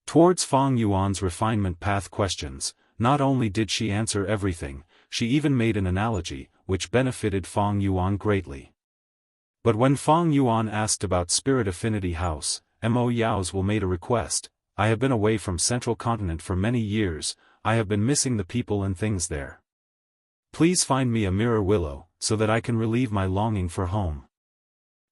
Towards Fang Yuan's refinement path questions, not only did she answer everything, she even made an analogy, which benefited Fang Yuan greatly. But when Fang Yuan asked about Spirit Affinity House, Mo Yao's will made a request. I have been away from Central Continent for many years, I have been missing the people and things there. Please find me a mirror willow, so that I can relieve my longing for home.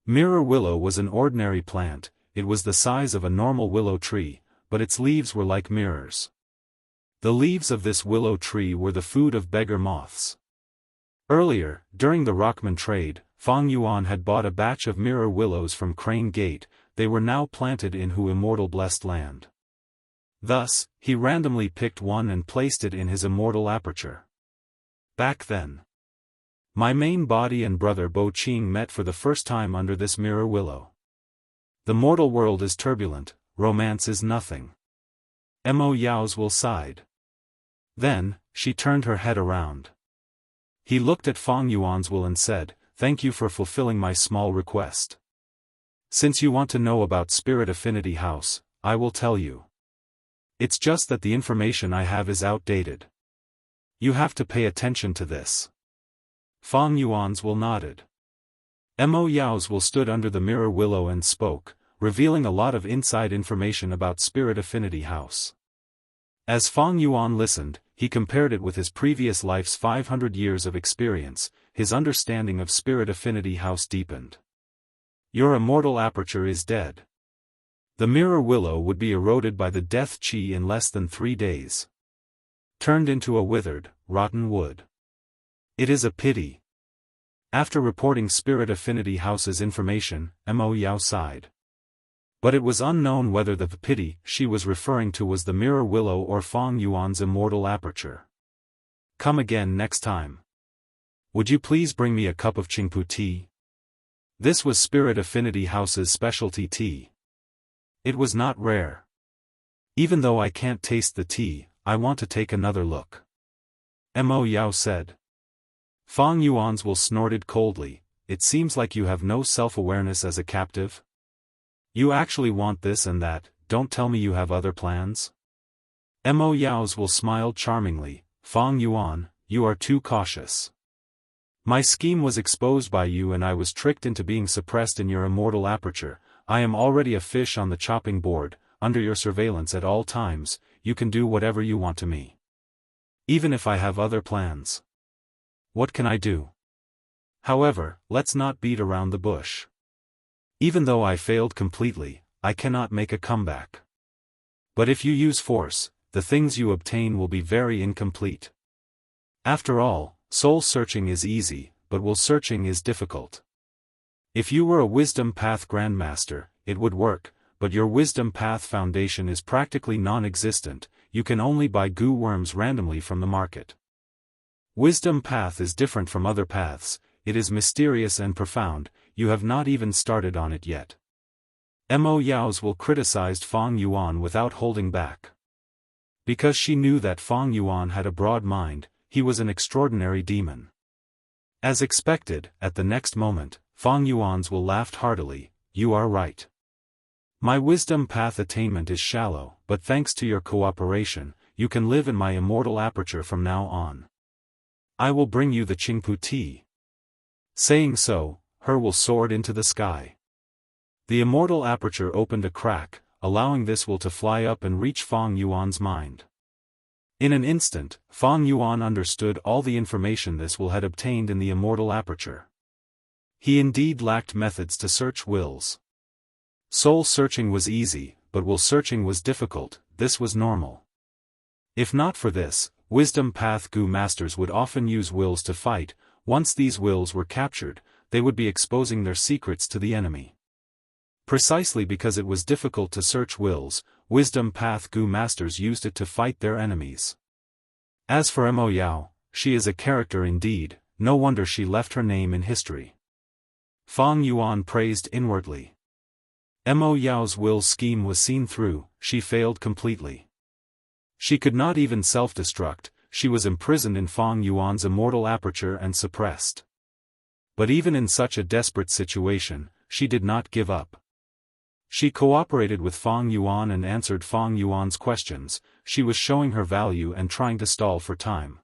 Mirror willow was an ordinary plant, it was the size of a normal willow tree, but its leaves were like mirrors. The leaves of this willow tree were the food of beggar moths. Earlier, during the Rockman trade, Fang Yuan had bought a batch of mirror willows from Crane Gate, they were now planted in Hu Immortal blessed land. Thus, he randomly picked one and placed it in his immortal aperture. Back then, my main body and brother Bo Qing met for the first time under this mirror willow. The mortal world is turbulent, romance is nothing. Mo Yao's will sighed. Then, she turned her head around. He looked at Fang Yuan's will and said, "Thank you for fulfilling my small request. Since you want to know about Spirit Affinity House, I will tell you. It's just that the information I have is outdated. You have to pay attention to this." Fang Yuan's will nodded. Mo Yao's will stood under the mirror willow and spoke, revealing a lot of inside information about Spirit Affinity House. As Fang Yuan listened, he compared it with his previous life's 500 years of experience, his understanding of Spirit Affinity House deepened. Your immortal aperture is dead. The mirror willow would be eroded by the death chi in less than 3 days. Turned into a withered, rotten wood. It is a pity. After reporting Spirit Affinity House's information, Mo Yao sighed. But it was unknown whether the pity she was referring to was the mirror willow or Fang Yuan's immortal aperture. Come again next time. Would you please bring me a cup of Qingpu tea? This was Spirit Affinity House's specialty tea. It was not rare. Even though I can't taste the tea, I want to take another look. Mo Yao said. Fang Yuan's will snorted coldly, it seems like you have no self-awareness as a captive. You actually want this and that, don't tell me you have other plans? Mo Yao's will smiled charmingly, Fang Yuan, you are too cautious. My scheme was exposed by you and I was tricked into being suppressed in your immortal aperture. I am already a fish on the chopping board, under your surveillance at all times, you can do whatever you want to me. Even if I have other plans. What can I do? However, let's not beat around the bush. Even though I failed completely, I cannot make a comeback. But if you use force, the things you obtain will be very incomplete. After all, soul searching is easy, but will searching is difficult. If you were a wisdom path grandmaster, it would work, but your wisdom path foundation is practically non-existent, you can only buy goo worms randomly from the market. Wisdom path is different from other paths, it is mysterious and profound, you have not even started on it yet. Mo Yao's will criticized Fang Yuan without holding back. Because she knew that Fang Yuan had a broad mind, he was an extraordinary demon. As expected, at the next moment, Fang Yuan's will laughed heartily, you are right. My wisdom path attainment is shallow, but thanks to your cooperation, you can live in my immortal aperture from now on. I will bring you the Qingpu tea. Saying so, her will soared into the sky. The immortal aperture opened a crack, allowing this will to fly up and reach Fang Yuan's mind. In an instant, Fang Yuan understood all the information this will had obtained in the immortal aperture. He indeed lacked methods to search wills. Soul searching was easy, but will searching was difficult, this was normal. If not for this, wisdom path goo masters would often use wills to fight, once these wills were captured, they would be exposing their secrets to the enemy. Precisely because it was difficult to search wills, wisdom path Gu masters used it to fight their enemies. As for Mo Yao, she is a character indeed, no wonder she left her name in history. Fang Yuan praised inwardly. Mo Yao's will scheme was seen through, she failed completely. She could not even self-destruct, she was imprisoned in Fang Yuan's immortal aperture and suppressed. But even in such a desperate situation, she did not give up. She cooperated with Fang Yuan and answered Fang Yuan's questions. She was showing her value and trying to stall for time.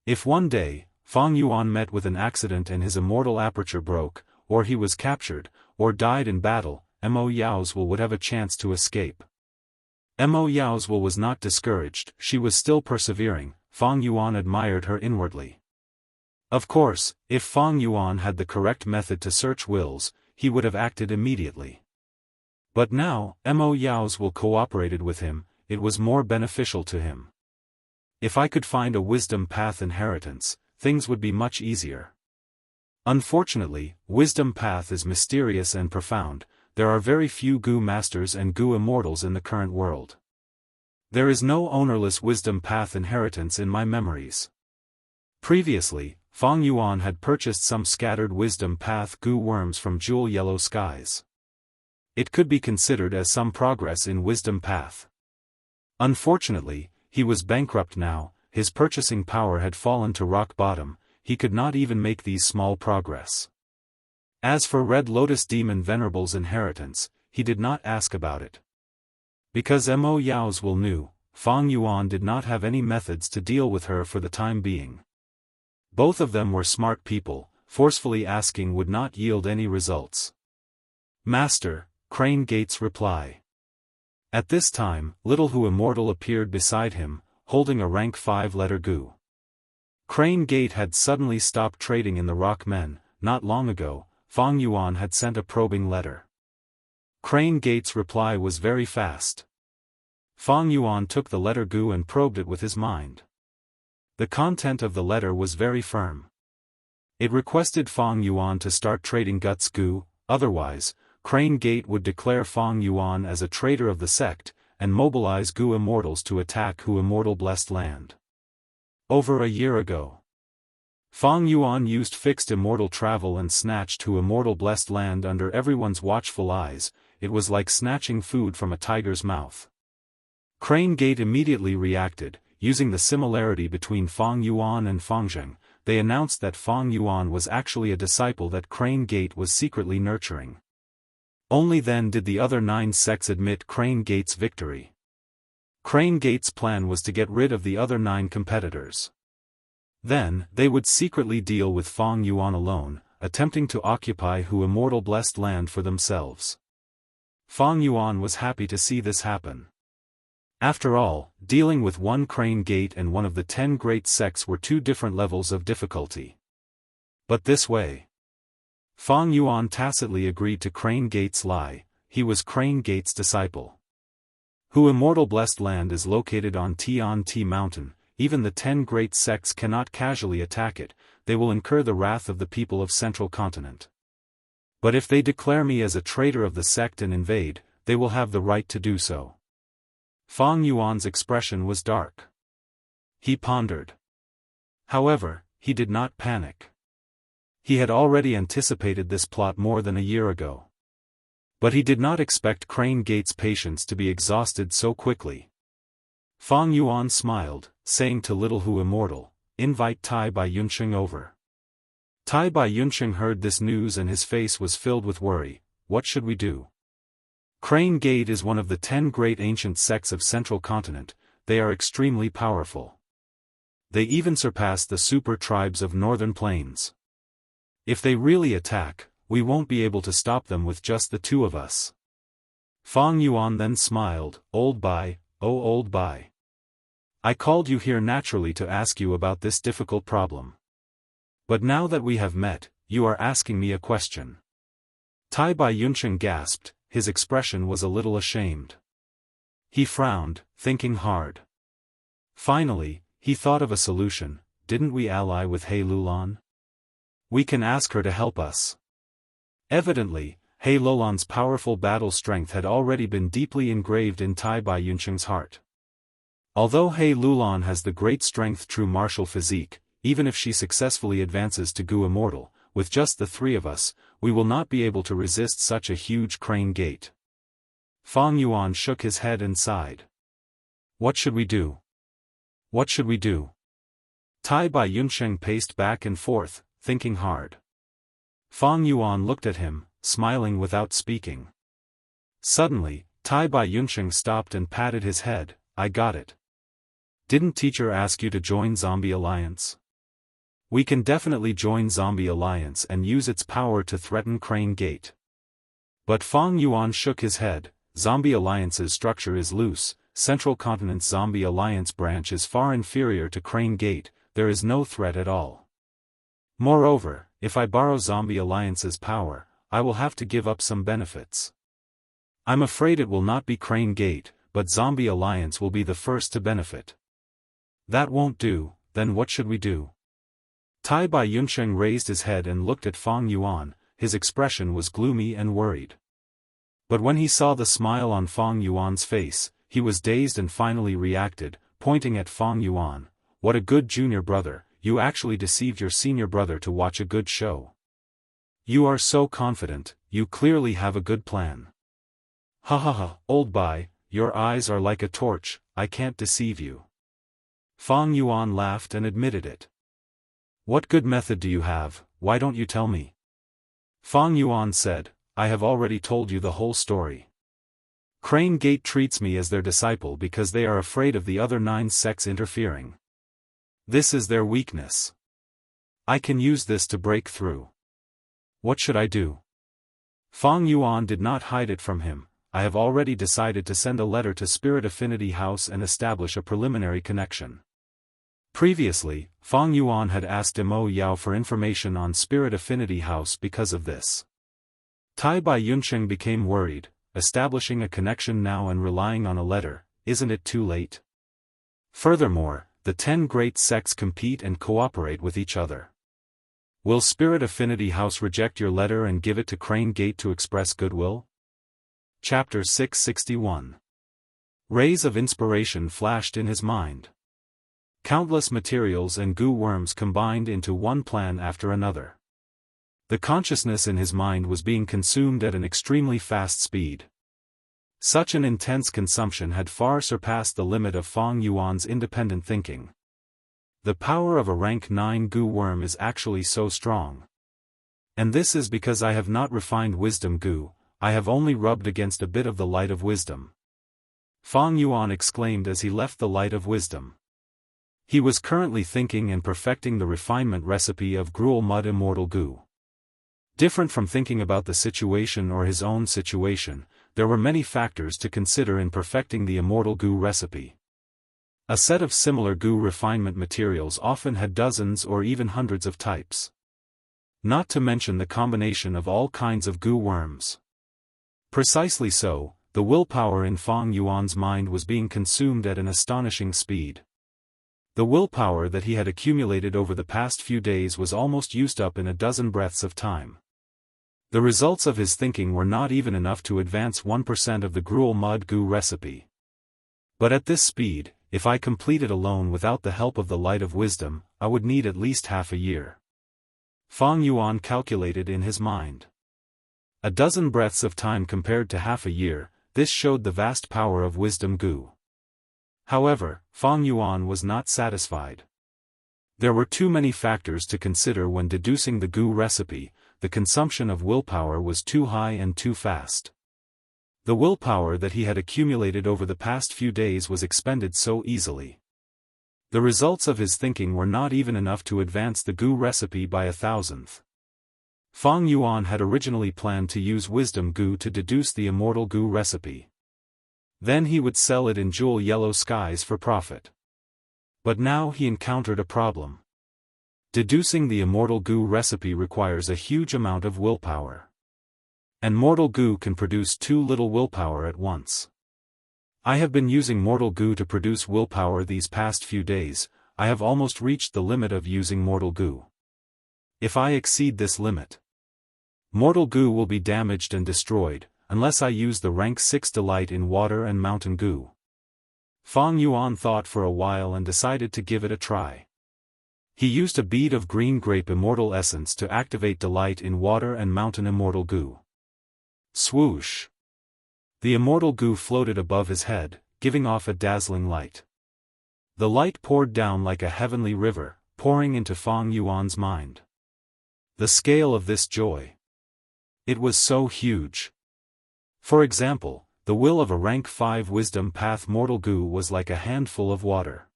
If one day, Fang Yuan met with an accident and his immortal aperture broke, or he was captured, or died in battle, Mo Yao's will would have a chance to escape. Mo Yao's will was not discouraged, she was still persevering. Fang Yuan admired her inwardly. Of course, if Fang Yuan had the correct method to search wills, he would have acted immediately. But now, Mo Yao's will cooperated with him, it was more beneficial to him. If I could find a wisdom path inheritance, things would be much easier. Unfortunately, wisdom path is mysterious and profound. There are very few Gu masters and Gu immortals in the current world. There is no ownerless wisdom path inheritance in my memories. Previously, Fang Yuan had purchased some scattered wisdom path Gu worms from Jewel Yellow Skies. It could be considered as some progress in wisdom path. Unfortunately, he was bankrupt now, his purchasing power had fallen to rock bottom, he could not even make these small progress. As for Red Lotus Demon Venerable's inheritance, he did not ask about it. Because Mo Yao's will knew, Fang Yuan did not have any methods to deal with her for the time being. Both of them were smart people, forcefully asking would not yield any results. Master, Crane Gate's reply. At this time, Little Hu Immortal appeared beside him, holding a rank 5-letter Gu. Crane Gate had suddenly stopped trading in the Rock Men. Not long ago, Fang Yuan had sent a probing letter. Crane Gate's reply was very fast. Fang Yuan took the letter Gu and probed it with his mind. The content of the letter was very firm. It requested Fang Yuan to start trading Guts Gu, otherwise, Crane Gate would declare Fang Yuan as a traitor of the sect, and mobilize Gu immortals to attack Hu Immortal Blessed Land. Over a year ago, Fang Yuan used fixed immortal travel and snatched Hu Immortal Blessed Land under everyone's watchful eyes. It was like snatching food from a tiger's mouth. Crane Gate immediately reacted, using the similarity between Fang Yuan and Fang Zheng. They announced that Fang Yuan was actually a disciple that Crane Gate was secretly nurturing. Only then did the other 9 sects admit Crane Gate's victory. Crane Gate's plan was to get rid of the other 9 competitors. Then, they would secretly deal with Fang Yuan alone, attempting to occupy Hu Immortal Blessed Land for themselves. Fang Yuan was happy to see this happen. After all, dealing with one Crane Gate and one of the 10 great sects were 2 different levels of difficulty. But this way, Fang Yuan tacitly agreed to Crane Gate's lie. He was Crane Gate's disciple. Hu Immortal Blessed Land is located on Tian-Ti Mountain. Even the 10 great sects cannot casually attack it, they will incur the wrath of the people of Central Continent. But if they declare me as a traitor of the sect and invade, they will have the right to do so. Fang Yuan's expression was dark. He pondered. However, he did not panic. He had already anticipated this plot more than a year ago. But he did not expect Crane Gate's patience to be exhausted so quickly. Fang Yuan smiled, saying to Little Hu Immortal, "Invite Tai Bai Yunsheng over." Tai Bai Yunsheng heard this news and his face was filled with worry. What should we do? Crane Gate is one of the 10 great ancient sects of Central Continent. They are extremely powerful. They even surpass the super tribes of Northern Plains. If they really attack, we won't be able to stop them with just the 2 of us. Fang Yuan then smiled, "Old Bai, oh Old Bai. I called you here naturally to ask you about this difficult problem. But now that we have met, you are asking me a question." Tai Bai Yunsheng gasped, his expression was a little ashamed. He frowned, thinking hard. Finally, he thought of a solution. Didn't we ally with He Lulan? We can ask her to help us. Evidently, He Lulan's powerful battle strength had already been deeply engraved in Tai Bai Yunsheng's heart. Although He Lulan has the great strength true martial physique, even if she successfully advances to Gu Immortal, with just the three of us, we will not be able to resist such a huge crane gate. Fang Yuan shook his head and sighed. What should we do? What should we do? Tai Bai Yunsheng paced back and forth, thinking hard. Fang Yuan looked at him, smiling without speaking. Suddenly, Tai Bai Yunsheng stopped and patted his head. I got it. Didn't teacher ask you to join Zombie Alliance? We can definitely join Zombie Alliance and use its power to threaten Crane Gate. But Fang Yuan shook his head. Zombie Alliance's structure is loose, Central Continent's Zombie Alliance branch is far inferior to Crane Gate, there is no threat at all. Moreover, if I borrow Zombie Alliance's power, I will have to give up some benefits. I'm afraid it will not be Crane Gate, but Zombie Alliance will be the first to benefit. That won't do, then what should we do? Tai Bai Yunsheng raised his head and looked at Fang Yuan, his expression was gloomy and worried. But when he saw the smile on Fang Yuan's face, he was dazed and finally reacted, pointing at Fang Yuan. What a good junior brother, you actually deceived your senior brother to watch a good show. You are so confident, you clearly have a good plan. Ha ha ha, old Bai, your eyes are like a torch, I can't deceive you. Fang Yuan laughed and admitted it. What good method do you have, why don't you tell me? Fang Yuan said, I have already told you the whole story. Crane Gate treats me as their disciple because they are afraid of the other 9 sects interfering. This is their weakness. I can use this to break through. What should I do? Fang Yuan did not hide it from him. I have already decided to send a letter to Spirit Affinity House and establish a preliminary connection. Previously, Fang Yuan had asked Demo Yao for information on Spirit Affinity House because of this. Tai Bai Yunsheng became worried, establishing a connection now and relying on a letter, isn't it too late? Furthermore, the 10 great sects compete and cooperate with each other. Will Spirit Affinity House reject your letter and give it to Crane Gate to express goodwill? Chapter 661. Rays of inspiration flashed in his mind. Countless materials and goo worms combined into one plan after another. The consciousness in his mind was being consumed at an extremely fast speed. Such an intense consumption had far surpassed the limit of Fang Yuan's independent thinking. The power of a rank 9 goo worm is actually so strong. And this is because I have not refined wisdom goo, I have only rubbed against a bit of the light of wisdom. Fang Yuan exclaimed as he left the light of wisdom. He was currently thinking and perfecting the refinement recipe of Gruel Mud Immortal Goo. Different from thinking about the situation or his own situation, there were many factors to consider in perfecting the Immortal Goo recipe. A set of similar goo refinement materials often had dozens or even hundreds of types. Not to mention the combination of all kinds of goo worms. Precisely so, the willpower in Fang Yuan's mind was being consumed at an astonishing speed. The willpower that he had accumulated over the past few days was almost used up in a dozen breaths of time. The results of his thinking were not even enough to advance 1% of the Gruel Mud Goo recipe. But at this speed, if I complete it alone without the help of the light of wisdom, I would need at least half a year. Fang Yuan calculated in his mind. A dozen breaths of time compared to half a year, this showed the vast power of wisdom goo. However, Fang Yuan was not satisfied. There were too many factors to consider when deducing the goo recipe. The consumption of willpower was too high and too fast. The willpower that he had accumulated over the past few days was expended so easily. The results of his thinking were not even enough to advance the goo recipe by 1,000th. Fang Yuan had originally planned to use wisdom goo to deduce the immortal goo recipe. Then he would sell it in Jewel Yellow Skies for profit. But now he encountered a problem. Deducing the immortal goo recipe requires a huge amount of willpower. And mortal goo can produce too little willpower at once. I have been using mortal goo to produce willpower these past few days, I have almost reached the limit of using mortal goo. If I exceed this limit, Mortal goo will be damaged and destroyed, unless I use the rank 6 delight in water and mountain goo. Fang Yuan thought for a while and decided to give it a try. He used a bead of green grape immortal essence to activate delight in water and mountain immortal goo. Swoosh! The immortal goo floated above his head, giving off a dazzling light. The light poured down like a heavenly river, pouring into Fang Yuan's mind. The scale of this joy. It was so huge. For example, the will of a rank 5 wisdom path mortal goo was like a handful of water.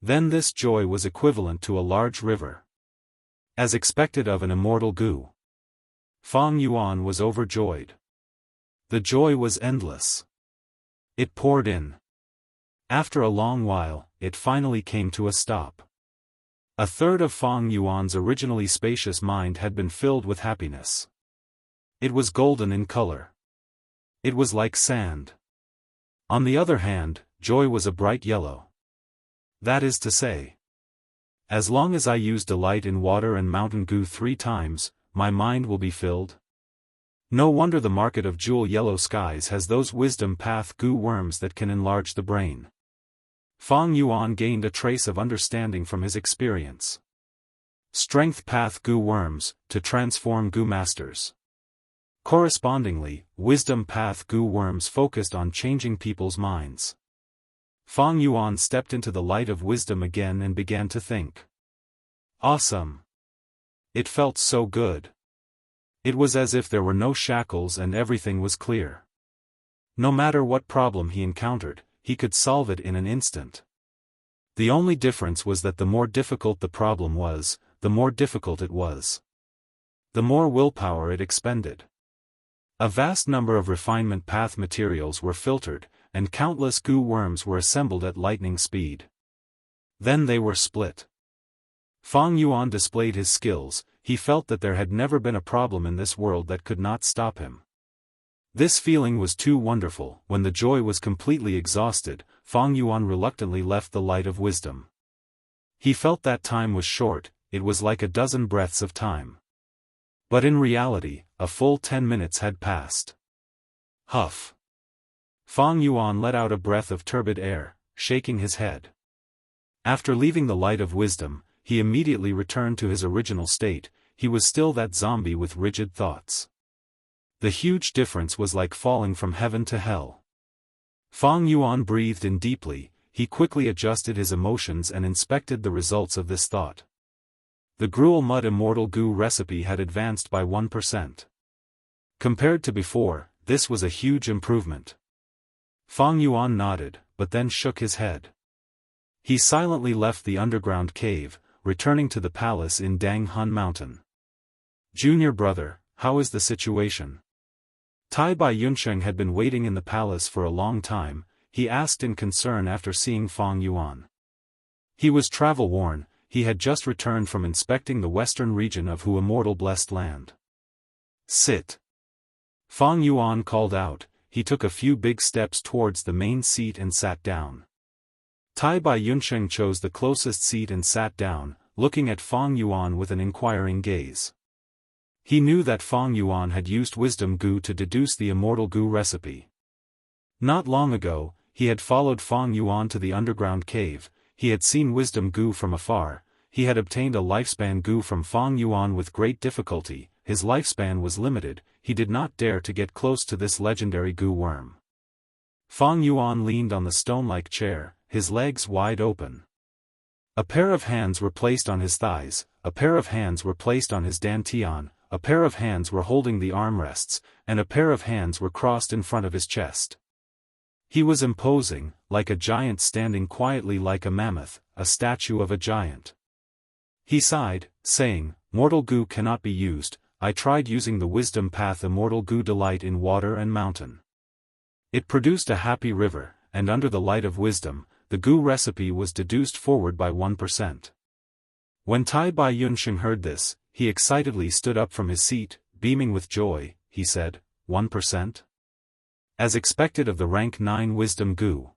Then this joy was equivalent to a large river. As expected of an immortal goo. Fang Yuan was overjoyed. The joy was endless. It poured in. After a long while, it finally came to a stop. A third of Fang Yuan's originally spacious mind had been filled with happiness. It was golden in color. It was like sand. On the other hand, joy was a bright yellow. That is to say, as long as I use delight in water and mountain goo 3 times, my mind will be filled. No wonder the market of jewel yellow skies has those wisdom path goo worms that can enlarge the brain. Fang Yuan gained a trace of understanding from his experience. Strength path goo worms, to transform goo masters. Correspondingly, wisdom path goo worms focused on changing people's minds. Fang Yuan stepped into the light of wisdom again and began to think. Awesome! It felt so good. It was as if there were no shackles and everything was clear. No matter what problem he encountered, he could solve it in an instant. The only difference was that the more difficult the problem was, the more difficult it was. The more willpower it expended. A vast number of refinement path materials were filtered, and countless goo worms were assembled at lightning speed. Then they were split. Fang Yuan displayed his skills. He felt that there had never been a problem in this world that could not stop him. This feeling was too wonderful. When the joy was completely exhausted, Fang Yuan reluctantly left the light of wisdom. He felt that time was short, it was like a dozen breaths of time. But in reality, a full 10 minutes had passed. Huff! Fang Yuan let out a breath of turbid air, shaking his head. After leaving the light of wisdom, he immediately returned to his original state. He was still that zombie with rigid thoughts. The huge difference was like falling from heaven to hell. Fang Yuan breathed in deeply. He quickly adjusted his emotions and inspected the results of this thought. The gruel mud immortal goo recipe had advanced by 1%. Compared to before, this was a huge improvement. Fang Yuan nodded, but then shook his head. He silently left the underground cave, returning to the palace in Danghun Mountain. Junior brother, how is the situation? Tai Bai Yunsheng had been waiting in the palace for a long time. He asked in concern after seeing Fang Yuan. He was travel-worn. He had just returned from inspecting the western region of Hu Immortal Blessed Land. Sit. Fang Yuan called out. He took a few big steps towards the main seat and sat down. Tai Bai Yunsheng chose the closest seat and sat down, looking at Fang Yuan with an inquiring gaze. He knew that Fang Yuan had used wisdom goo to deduce the immortal goo recipe. Not long ago, he had followed Fang Yuan to the underground cave. He had seen wisdom goo from afar. He had obtained a lifespan goo from Fang Yuan with great difficulty. His lifespan was limited. He did not dare to get close to this legendary goo worm. Fang Yuan leaned on the stone-like chair, his legs wide open. A pair of hands were placed on his thighs, a pair of hands were placed on his dantian, a pair of hands were holding the armrests, and a pair of hands were crossed in front of his chest. He was imposing, like a giant standing quietly like a mammoth, a statue of a giant. He sighed, saying, "Mortal goo cannot be used. I tried using the wisdom path immortal goo delight in water and mountain. It produced a happy river, and under the light of wisdom, the goo recipe was deduced forward by 1%. When Tai Bai Yunsheng heard this, he excitedly stood up from his seat, beaming with joy. He said, 1%? As expected of the rank 9 wisdom goo.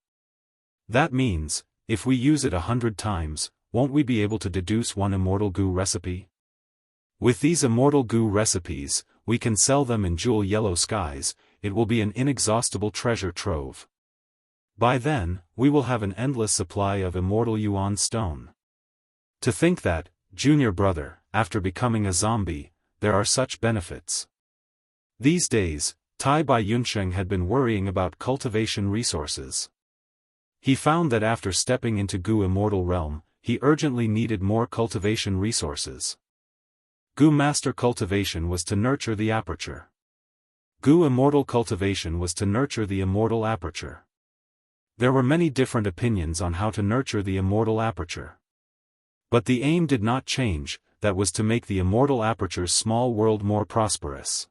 That means, if we use it 100 times, won't we be able to deduce one immortal goo recipe? With these immortal goo recipes, we can sell them in jewel yellow skies, it will be an inexhaustible treasure trove. By then, we will have an endless supply of immortal yuan stone. To think that, junior brother, after becoming a zombie, there are such benefits. These days, Tai Bai Yunsheng had been worrying about cultivation resources. He found that after stepping into Gu Immortal realm, he urgently needed more cultivation resources. Gu Master Cultivation was to nurture the aperture. Gu Immortal Cultivation was to nurture the immortal aperture. There were many different opinions on how to nurture the immortal aperture. But the aim did not change, that was to make the immortal aperture's small world more prosperous.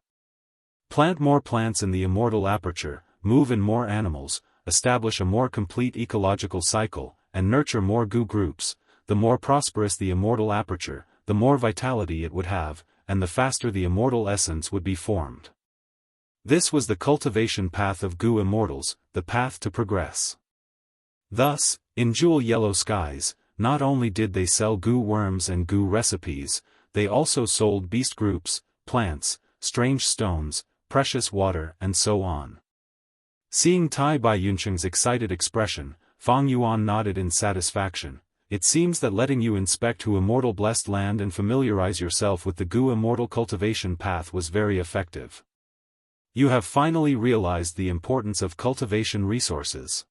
Plant more plants in the immortal aperture, move in more animals, establish a more complete ecological cycle, and nurture more Gu groups. The more prosperous the immortal aperture, the more vitality it would have, and the faster the immortal essence would be formed. This was the cultivation path of Gu Immortals, the path to progress. Thus, in Jewel Yellow Skies, not only did they sell Gu worms and Gu recipes, they also sold beast groups, plants, strange stones, precious water and so on. Seeing Tai Bai Yunsheng's excited expression, Fang Yuan nodded in satisfaction. It seems that letting you inspect Hu Immortal blessed land and familiarize yourself with the Gu Immortal cultivation path was very effective. You have finally realized the importance of cultivation resources.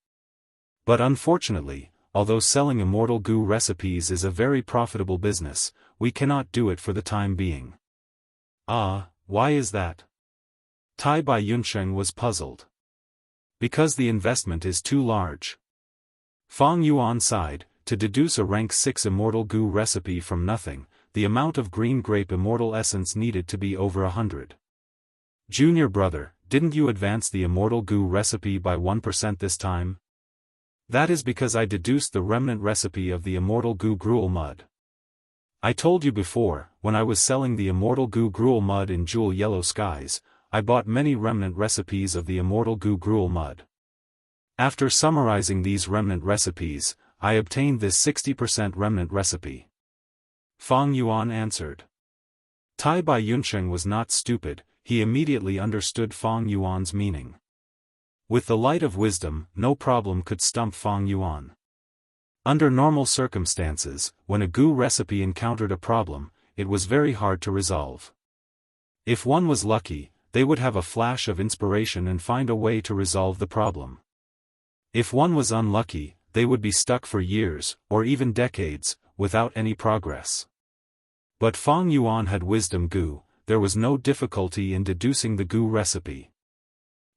But unfortunately, although selling immortal Gu recipes is a very profitable business, we cannot do it for the time being. Ah, why is that? Tai Bai Yunsheng was puzzled. Because the investment is too large. Fang Yuan sighed. To deduce a rank 6 immortal Gu recipe from nothing, the amount of green grape immortal essence needed to be over 100. Junior brother, didn't you advance the immortal Gu recipe by 1% this time? That is because I deduced the remnant recipe of the immortal Gu gruel mud. I told you before, when I was selling the immortal Gu gruel mud in Jewel Yellow Skies, I bought many remnant recipes of the immortal Gu gruel mud. After summarizing these remnant recipes, I obtained this 60% remnant recipe. Fang Yuan answered. Tai Bai Yunsheng was not stupid, he immediately understood Fang Yuan's meaning. With the light of wisdom, no problem could stump Fang Yuan. Under normal circumstances, when a Gu recipe encountered a problem, it was very hard to resolve. If one was lucky, they would have a flash of inspiration and find a way to resolve the problem. If one was unlucky, they would be stuck for years, or even decades, without any progress. But Fang Yuan had wisdom Gu, there was no difficulty in deducing the Gu recipe.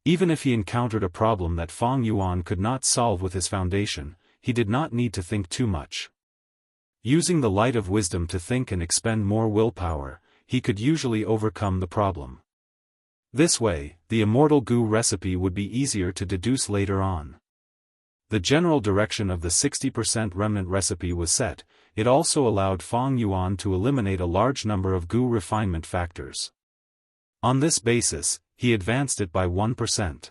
Even if he encountered a problem that Fang Yuan could not solve with his foundation, he did not need to think too much. Using the light of wisdom to think and expend more willpower, he could usually overcome the problem. This way, the immortal Gu recipe would be easier to deduce later on. The general direction of the 60% remnant recipe was set, it also allowed Fang Yuan to eliminate a large number of Gu refinement factors. On this basis, he advanced it by 1%.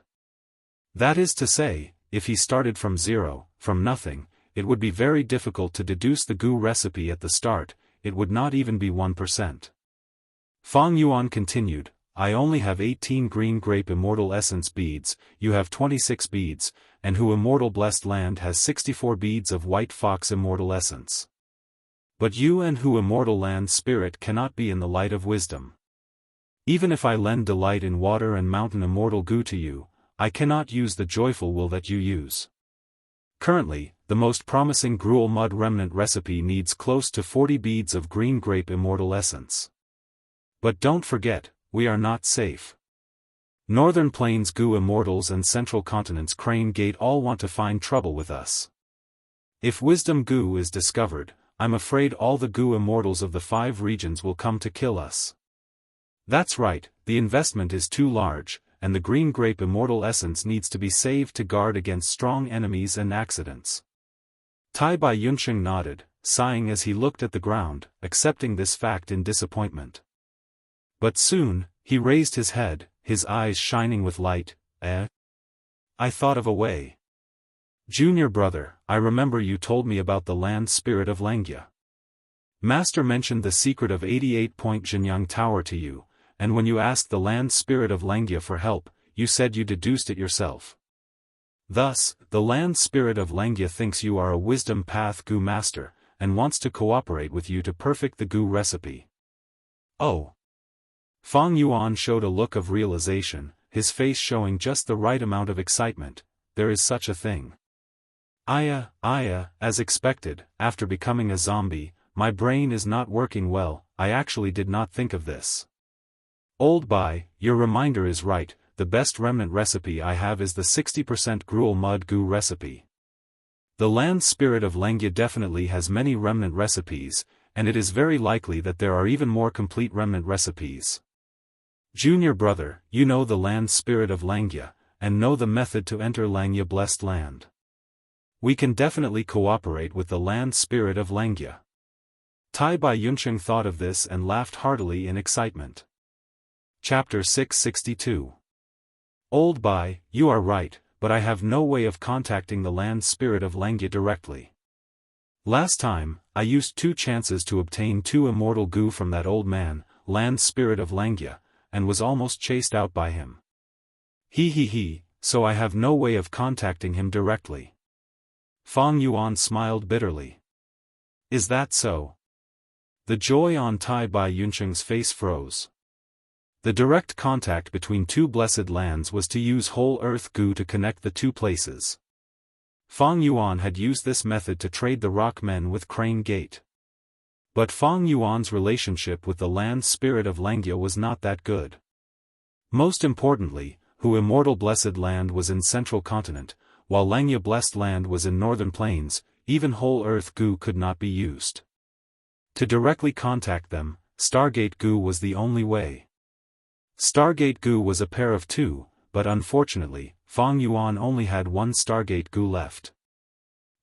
That is to say, if he started from zero, from nothing, it would be very difficult to deduce the Gu recipe at the start, it would not even be 1%. Fang Yuan continued, I only have 18 green grape immortal essence beads, you have 26 beads, and Hu Immortal Blessed Land has 64 beads of white fox immortal essence. But you and Hu Immortal Land's spirit cannot be in the light of wisdom. Even if I lend delight in water and mountain immortal Gu to you, I cannot use the joyful will that you use. Currently, the most promising gruel mud remnant recipe needs close to 40 beads of green grape immortal essence. But don't forget, we are not safe. Northern Plains Gu Immortals and Central Continent's Crane Gate all want to find trouble with us. If Wisdom Gu is discovered, I'm afraid all the Gu Immortals of the 5 regions will come to kill us. That's right, the investment is too large, and the green grape immortal essence needs to be saved to guard against strong enemies and accidents. Tai Bai Yunsheng nodded, sighing as he looked at the ground, accepting this fact in disappointment. But soon, he raised his head, his eyes shining with light. I thought of a way. Junior brother, I remember you told me about the land spirit of Langia. Master mentioned the secret of 88-point Jinyang Tower to you, and when you asked the land spirit of Langia for help, you said you deduced it yourself. Thus, the land spirit of Langia thinks you are a wisdom path Gu master, and wants to cooperate with you to perfect the Gu recipe. Oh! Fang Yuan showed a look of realization, his face showing just the right amount of excitement. There is such a thing. Aya, as expected, after becoming a zombie, my brain is not working well. I actually did not think of this. Old Bai, your reminder is right, the best remnant recipe I have is the 60% gruel mud Gu recipe. The land spirit of Langia definitely has many remnant recipes, and it is very likely that there are even more complete remnant recipes. Junior brother, you know the land spirit of Langia, and know the method to enter Langia blessed land. We can definitely cooperate with the land spirit of Langia. Tai Bai Yuncheng thought of this and laughed heartily in excitement. Chapter 662. Old Bai, you are right, but I have no way of contacting the land spirit of Langia directly. Last time, I used 2 chances to obtain 2 immortal Gu from that old man, land spirit of Langia, and was almost chased out by him. So I have no way of contacting him directly. Fang Yuan smiled bitterly. Is that so? The joy on Tai Bai Yuncheng's face froze. The direct contact between 2 blessed lands was to use whole earth Gu to connect the 2 places. Fang Yuan had used this method to trade the rock men with Crane Gate. But Fang Yuan's relationship with the land spirit of Langia was not that good. Most importantly, Hu Immortal Blessed Land was in Central Continent, while Langia Blessed Land was in Northern Plains. Even whole earth Gu could not be used. To directly contact them, Stargate Gu was the only way. Stargate Gu was a pair of 2, but unfortunately, Fang Yuan only had 1 Stargate Gu left.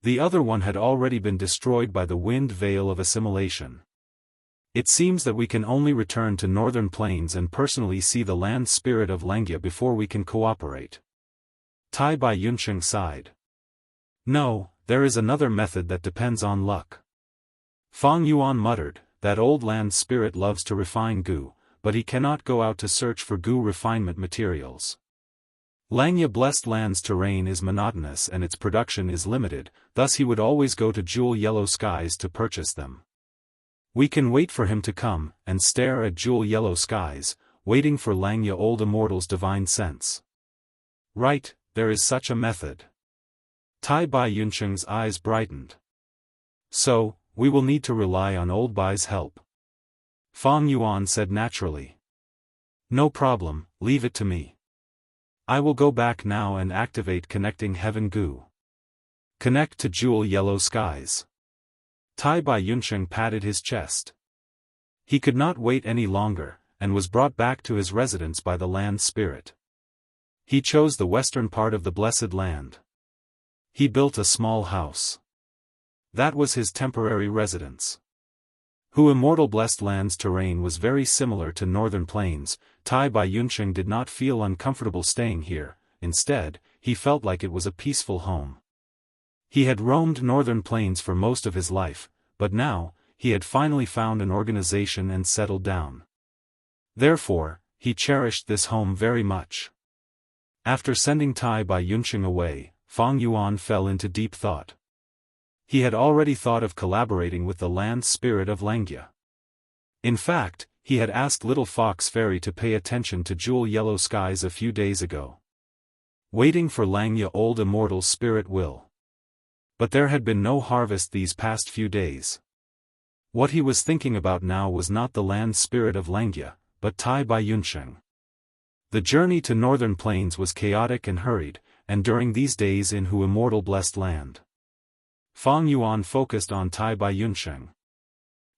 The other one had already been destroyed by the wind veil of assimilation. It seems that we can only return to Northern Plains and personally see the land spirit of Langia before we can cooperate. Tai Bai Yuncheng sighed. No, there is another method that depends on luck. Fang Yuan muttered, that old land spirit loves to refine Gu, but he cannot go out to search for Gu refinement materials. Langia Blessed Land's terrain is monotonous and its production is limited, thus he would always go to Jewel Yellow Skies to purchase them. We can wait for him to come, and stare at Jewel Yellow Skies, waiting for Langia Old Immortal's divine sense. Right, there is such a method. Tai Bai Yuncheng's eyes brightened. So, we will need to rely on Old Bai's help. Fang Yuan said naturally. No problem, leave it to me. I will go back now and activate Connecting Heaven Gu. Connect to Jewel Yellow Skies. Tai Bai Yuncheng patted his chest. He could not wait any longer, and was brought back to his residence by the land spirit. He chose the western part of the blessed land. He built a small house. That was his temporary residence. Hu Immortal Blessed Land's terrain was very similar to Northern Plains. Tai Bai Yuncheng did not feel uncomfortable staying here, instead, he felt like it was a peaceful home. He had roamed Northern Plains for most of his life, but now, he had finally found an organization and settled down. Therefore, he cherished this home very much. After sending Tai Bai Yuncheng away, Fang Yuan fell into deep thought. He had already thought of collaborating with the land spirit of Langia. In fact, he had asked Little Fox Fairy to pay attention to Jewel Yellow Skies a few days ago. Waiting for Langia Old Immortal Spirit Will. But there had been no harvest these past few days. What he was thinking about now was not the land spirit of Langia, but Tai Bai Yuncheng. The journey to Northern Plains was chaotic and hurried, and during these days in Hu Immortal Blessed Land, Fang Yuan focused on Tai Bai Yuncheng.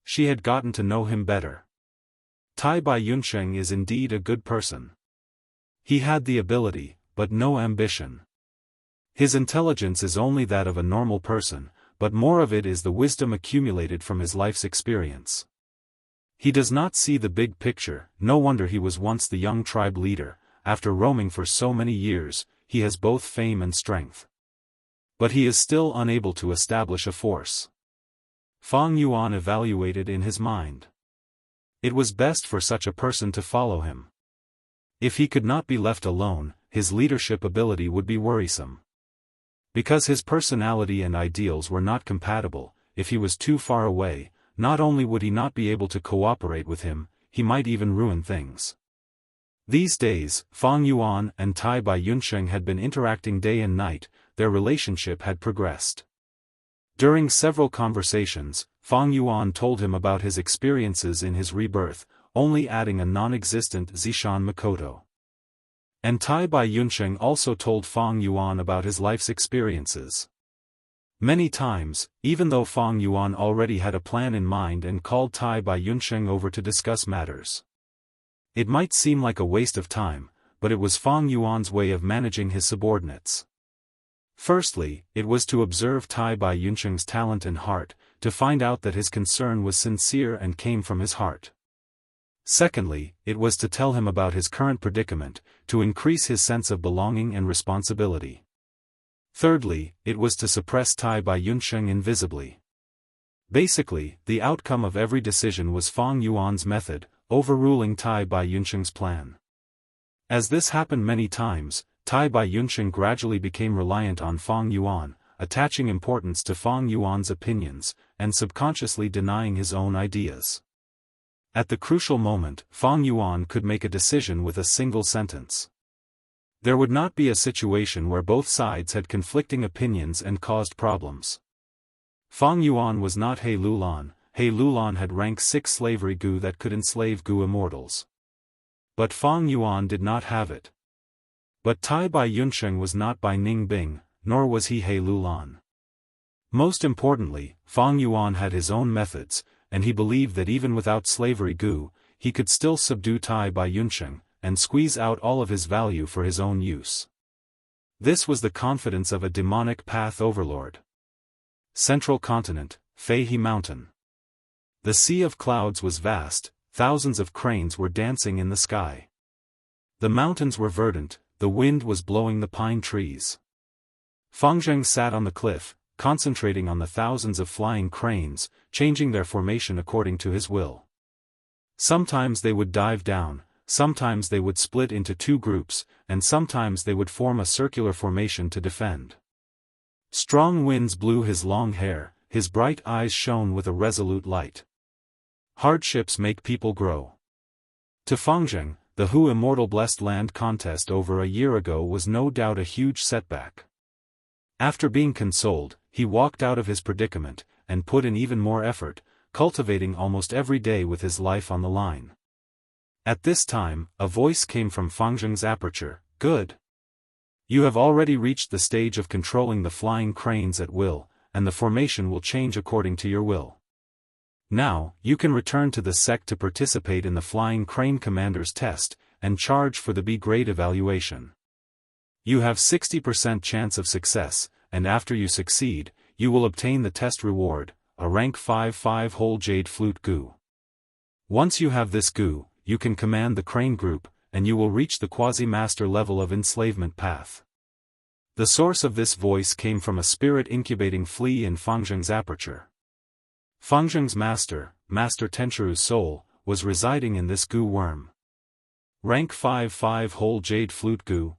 She had gotten to know him better. Tai Bai Yuncheng is indeed a good person. He had the ability, but no ambition. His intelligence is only that of a normal person, but more of it is the wisdom accumulated from his life's experience. He does not see the big picture. No wonder he was once the young tribe leader. After roaming for so many years, he has both fame and strength. But he is still unable to establish a force. Fang Yuan evaluated in his mind. It was best for such a person to follow him. If he could not be left alone, his leadership ability would be worrisome. Because his personality and ideals were not compatible, if he was too far away, not only would he not be able to cooperate with him, he might even ruin things. These days, Fang Yuan and Tai Bai Yunsheng had been interacting day and night, their relationship had progressed. During several conversations, Fang Yuan told him about his experiences in his rebirth, only adding a non-existent Zishan Makoto. And Tai Bai Yunsheng also told Fang Yuan about his life's experiences. Many times, even though Fang Yuan already had a plan in mind and called Tai Bai Yunsheng over to discuss matters. It might seem like a waste of time, but it was Fang Yuan's way of managing his subordinates. Firstly, it was to observe Tai Bai Yunsheng's talent and heart, to find out that his concern was sincere and came from his heart. Secondly, it was to tell him about his current predicament, to increase his sense of belonging and responsibility. Thirdly, it was to suppress Tai Bai Yunsheng invisibly. Basically, the outcome of every decision was Fang Yuan's method, overruling Tai Bai Yunsheng's plan. As this happened many times, Tai Bai Yunsheng gradually became reliant on Fang Yuan, attaching importance to Fang Yuan's opinions, and subconsciously denying his own ideas. At the crucial moment, Fang Yuan could make a decision with a single sentence. There would not be a situation where both sides had conflicting opinions and caused problems. Fang Yuan was not He Lulan. He Lulan had rank 6 slavery gu that could enslave gu immortals. But Fang Yuan did not have it. But Tai Bai Yunsheng was not Bai Ning Bing, nor was he He Lulan. Most importantly, Fang Yuan had his own methods, and he believed that even without slavery gu, he could still subdue Tai Bai Yunsheng, and squeeze out all of his value for his own use. This was the confidence of a demonic path overlord. Central Continent, Feihe Mountain. The sea of clouds was vast, thousands of cranes were dancing in the sky. The mountains were verdant, the wind was blowing the pine trees. Fangzheng sat on the cliff, concentrating on the thousands of flying cranes, changing their formation according to his will. Sometimes they would dive down, sometimes they would split into 2 groups, and sometimes they would form a circular formation to defend. Strong winds blew his long hair, his bright eyes shone with a resolute light. Hardships make people grow. To Fangzheng, the Hu Immortal Blessed Land contest over a year ago was no doubt a huge setback. After being consoled, he walked out of his predicament, and put in even more effort, cultivating almost every day with his life on the line. At this time, a voice came from Fangzheng's aperture, "Good. You have already reached the stage of controlling the flying cranes at will, and the formation will change according to your will. Now, you can return to the sect to participate in the Flying Crane Commander's test, and charge for the B-grade evaluation. You have 60% chance of success, and after you succeed, you will obtain the test reward, a rank 5 whole jade flute gu. Once you have this gu, you can command the crane group, and you will reach the quasi-master level of enslavement path." The source of this voice came from a spirit incubating flea in Fangzheng's aperture. Fangzheng's master, Master Tenchu's soul, was residing in this gu worm. Rank 5 whole jade flute gu.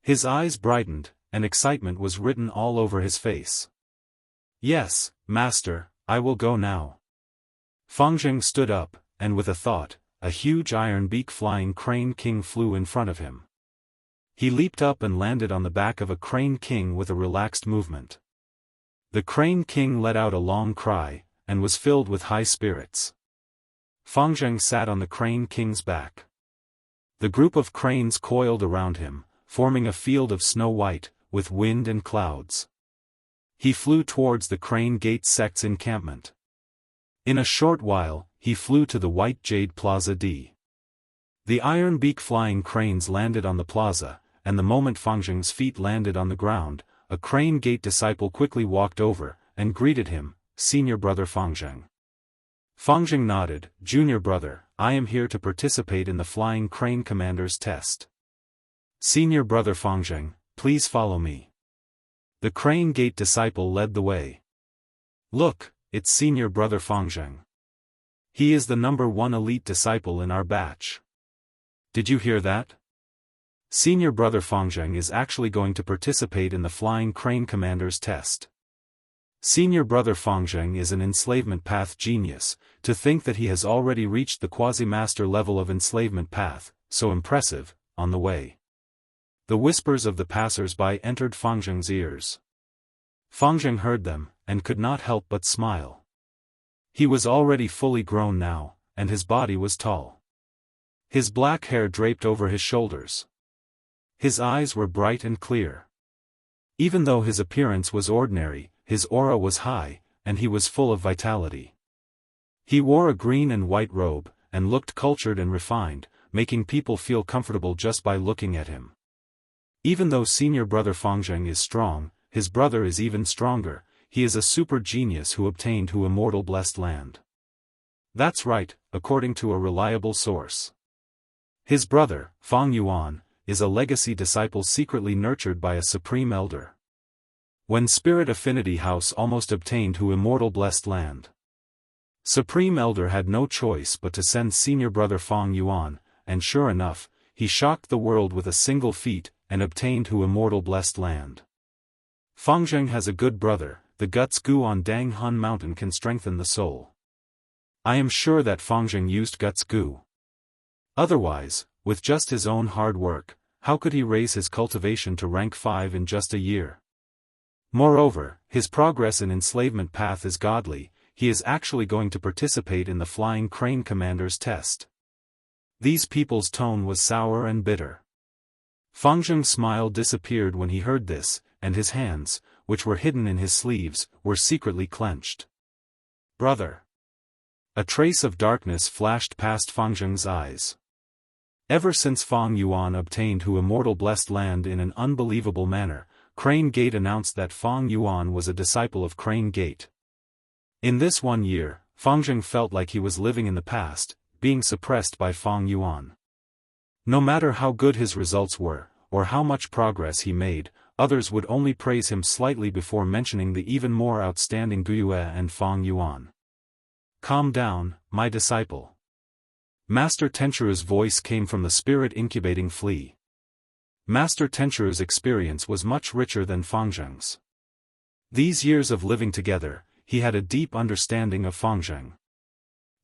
His eyes brightened, and excitement was written all over his face. "Yes, Master, I will go now." Fangzheng stood up, and with a thought, a huge iron beak flying crane king flew in front of him. He leaped up and landed on the back of a crane king with a relaxed movement. The crane king let out a long cry, and was filled with high spirits. Fangzheng sat on the crane king's back. The group of cranes coiled around him, forming a field of snow white, with wind and clouds. He flew towards the Crane Gate sect's encampment. In a short while, he flew to the White Jade Plaza D. The iron beak flying cranes landed on the plaza, and the moment Fangzheng's feet landed on the ground, a Crane Gate disciple quickly walked over, and greeted him, "Senior Brother Fangzheng." Fangzheng nodded, "Junior Brother, I am here to participate in the Flying Crane Commander's test. Senior Brother Fangzheng, please follow me." The Crane Gate disciple led the way. "Look, it's Senior Brother Fangzheng." He is the #1 elite disciple in our batch. Did you hear that? Senior brother Fangzheng is actually going to participate in the Flying Crane Commander's test. Senior brother Fangzheng is an enslavement path genius. To think that he has already reached the quasi-master level of enslavement path, so impressive, on the way. The whispers of the passers-by entered Fangzheng's ears. Fangzheng heard them, and could not help but smile. He was already fully grown now, and his body was tall. His black hair draped over his shoulders. His eyes were bright and clear. Even though his appearance was ordinary, his aura was high, and he was full of vitality. He wore a green and white robe, and looked cultured and refined, making people feel comfortable just by looking at him. Even though senior brother Fangzheng is strong, his brother is even stronger. He is a super genius who obtained Immortal blessed land. That's right, according to a reliable source. His brother, Fang Yuan, is a legacy disciple secretly nurtured by a supreme elder. When Spirit Affinity House almost obtained Immortal blessed land, Supreme Elder had no choice but to send senior brother Fang Yuan, and sure enough, he shocked the world with a single feat, and obtained Immortal blessed land. Fangzheng has a good brother. The guts goo on Dang Hun Mountain can strengthen the soul. I am sure that Fangzheng used guts goo. Otherwise, with just his own hard work, how could he raise his cultivation to rank 5 in just a year? Moreover, his progress in enslavement path is godly. He is actually going to participate in the Flying Crane Commander's test. These people's tone was sour and bitter. Fangzheng's smile disappeared when he heard this, and his hands, which were hidden in his sleeves, were secretly clenched. Brother! A trace of darkness flashed past Fangzheng's eyes. Ever since Fang Yuan obtained Immortal blessed land in an unbelievable manner, Crane Gate announced that Fang Yuan was a disciple of Crane Gate. In this 1 year, Fangzheng felt like he was living in the past, being suppressed by Fang Yuan. No matter how good his results were, or how much progress he made, others would only praise him slightly before mentioning the even more outstanding Duyue and Fang Yuan. Calm down, my disciple. Master Tenchuru's voice came from the spirit incubating flea. Master Tenchuru's experience was much richer than Fangzheng's. These years of living together, he had a deep understanding of Fangzheng.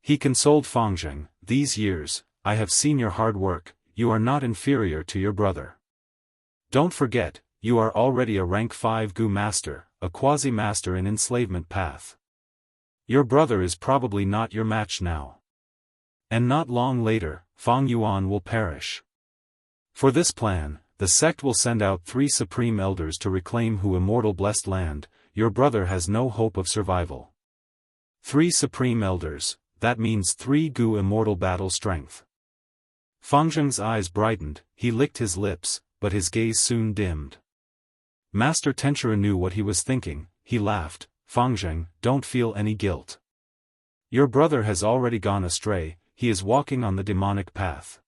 He consoled Fangzheng, "These years, I have seen your hard work. You are not inferior to your brother. Don't forget, you are already a rank 5 Gu master, a quasi-master in enslavement path. Your brother is probably not your match now. And not long later, Fang Yuan will perish. For this plan, the sect will send out 3 supreme elders to reclaim Immortal blessed land. Your brother has no hope of survival. 3 supreme elders, that means 3 Gu immortal battle strength." Fangzheng's eyes brightened. He licked his lips, but his gaze soon dimmed. Master Tenchuru knew what he was thinking. He laughed. "Fangzheng, don't feel any guilt. Your brother has already gone astray. He is walking on the demonic path.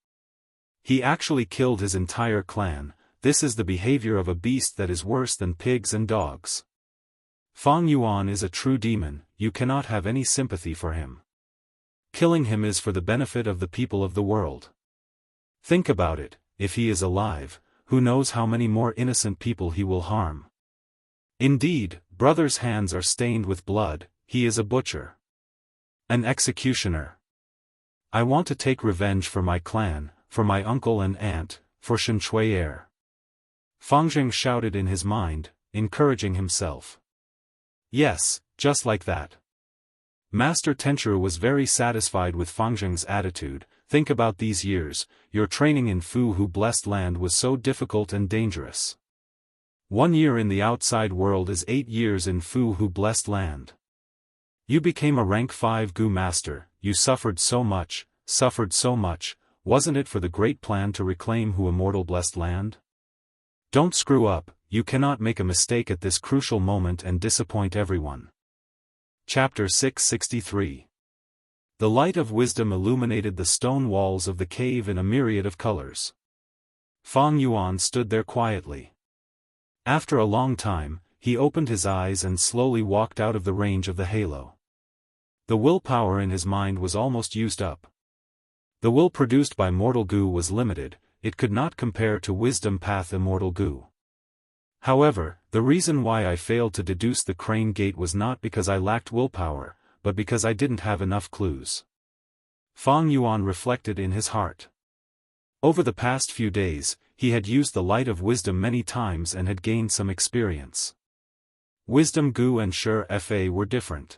He actually killed his entire clan. This is the behavior of a beast that is worse than pigs and dogs. Fang Yuan is a true demon. You cannot have any sympathy for him. Killing him is for the benefit of the people of the world. Think about it, if he is alive, who knows how many more innocent people he will harm. Indeed, brother's hands are stained with blood. He is a butcher. An executioner. I want to take revenge for my clan, for my uncle and aunt, for Shenchuier." Fangzheng shouted in his mind, encouraging himself. Yes, just like that. Master Tenchuru was very satisfied with Fangzheng's attitude. Think about these years. Your training in Fu blessed land was so difficult and dangerous. 1 year in the outside world is 8 years in Fu blessed land. You became a rank 5 Gu master. You suffered so much. Wasn't it for the great plan to reclaim Immortal blessed land? Don't screw up. You cannot make a mistake at this crucial moment and disappoint everyone. Chapter 663. The light of wisdom illuminated the stone walls of the cave in a myriad of colors. Fang Yuan stood there quietly. After a long time, he opened his eyes and slowly walked out of the range of the halo. The willpower in his mind was almost used up. The will produced by mortal goo was limited, it could not compare to wisdom path immortal goo. However, the reason why I failed to deduce the crane gate was not because I lacked willpower, but because I didn't have enough clues. Fang Yuan reflected in his heart. Over the past few days, he had used the light of wisdom many times and had gained some experience. Wisdom goo and Sure Fa were different.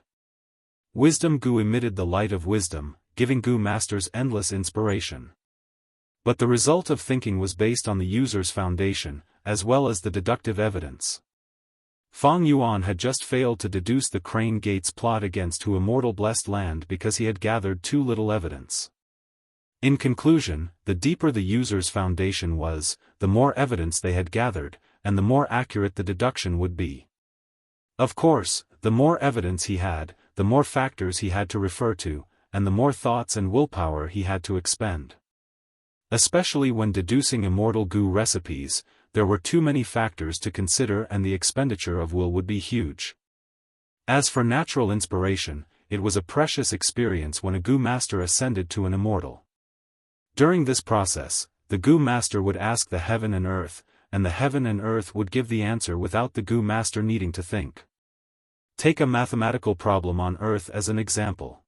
Wisdom goo emitted the light of wisdom, giving goo masters endless inspiration. But the result of thinking was based on the user's foundation, as well as the deductive evidence. Fang Yuan had just failed to deduce the crane gate's plot against who immortal blessed land because he had gathered too little evidence. In conclusion, the deeper the user's foundation was, the more evidence they had gathered, and the more accurate the deduction would be. Of course, the more evidence he had, the more factors he had to refer to, and the more thoughts and willpower he had to expend. Especially when deducing immortal goo recipes, there were too many factors to consider and the expenditure of will would be huge. As for natural inspiration, it was a precious experience when a goo master ascended to an immortal. During this process, the goo master would ask the heaven and earth, and the heaven and earth would give the answer without the goo master needing to think. Take a mathematical problem on earth as an example.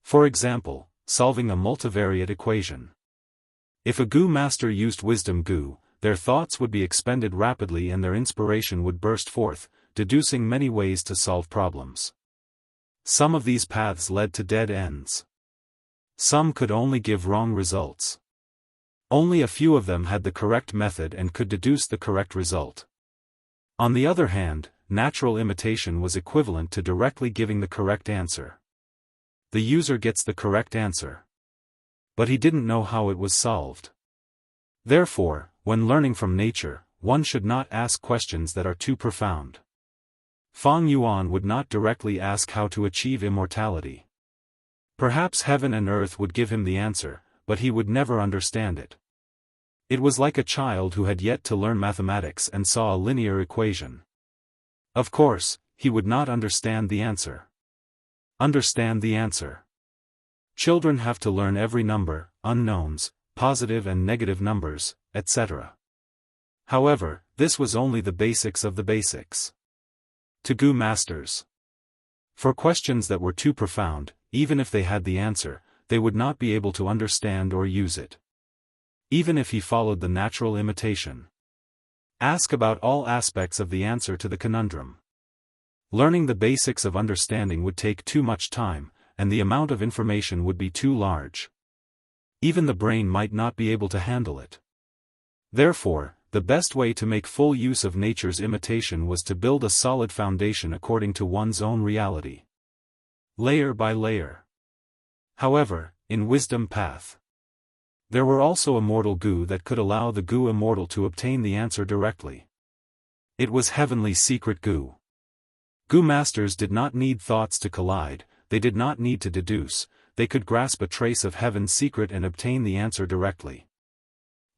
For example, solving a multivariate equation. If a goo master used wisdom goo, their thoughts would be expended rapidly and their inspiration would burst forth, deducing many ways to solve problems. Some of these paths led to dead ends. Some could only give wrong results. Only a few of them had the correct method and could deduce the correct result. On the other hand, natural imitation was equivalent to directly giving the correct answer. The user gets the correct answer. But he didn't know how it was solved. Therefore, when learning from nature, one should not ask questions that are too profound. Fang Yuan would not directly ask how to achieve immortality. Perhaps heaven and earth would give him the answer, but he would never understand it. It was like a child who had yet to learn mathematics and saw a linear equation. Of course, he would not understand the answer. Understand the answer. Children have to learn every number, unknowns, positive and negative numbers, etc. However, this was only the basics of the basics. To goo masters. For questions that were too profound, even if they had the answer, they would not be able to understand or use it. Even if he followed the natural imitation. Ask about all aspects of the answer to the conundrum. Learning the basics of understanding would take too much time, and the amount of information would be too large. Even the brain might not be able to handle it. Therefore, the best way to make full use of nature's imitation was to build a solid foundation according to one's own reality. Layer by layer. However, in wisdom path, there were also immortal goo that could allow the goo immortal to obtain the answer directly. It was heavenly secret goo. Goo masters did not need thoughts to collide, they did not need to deduce, they could grasp a trace of heaven's secret and obtain the answer directly.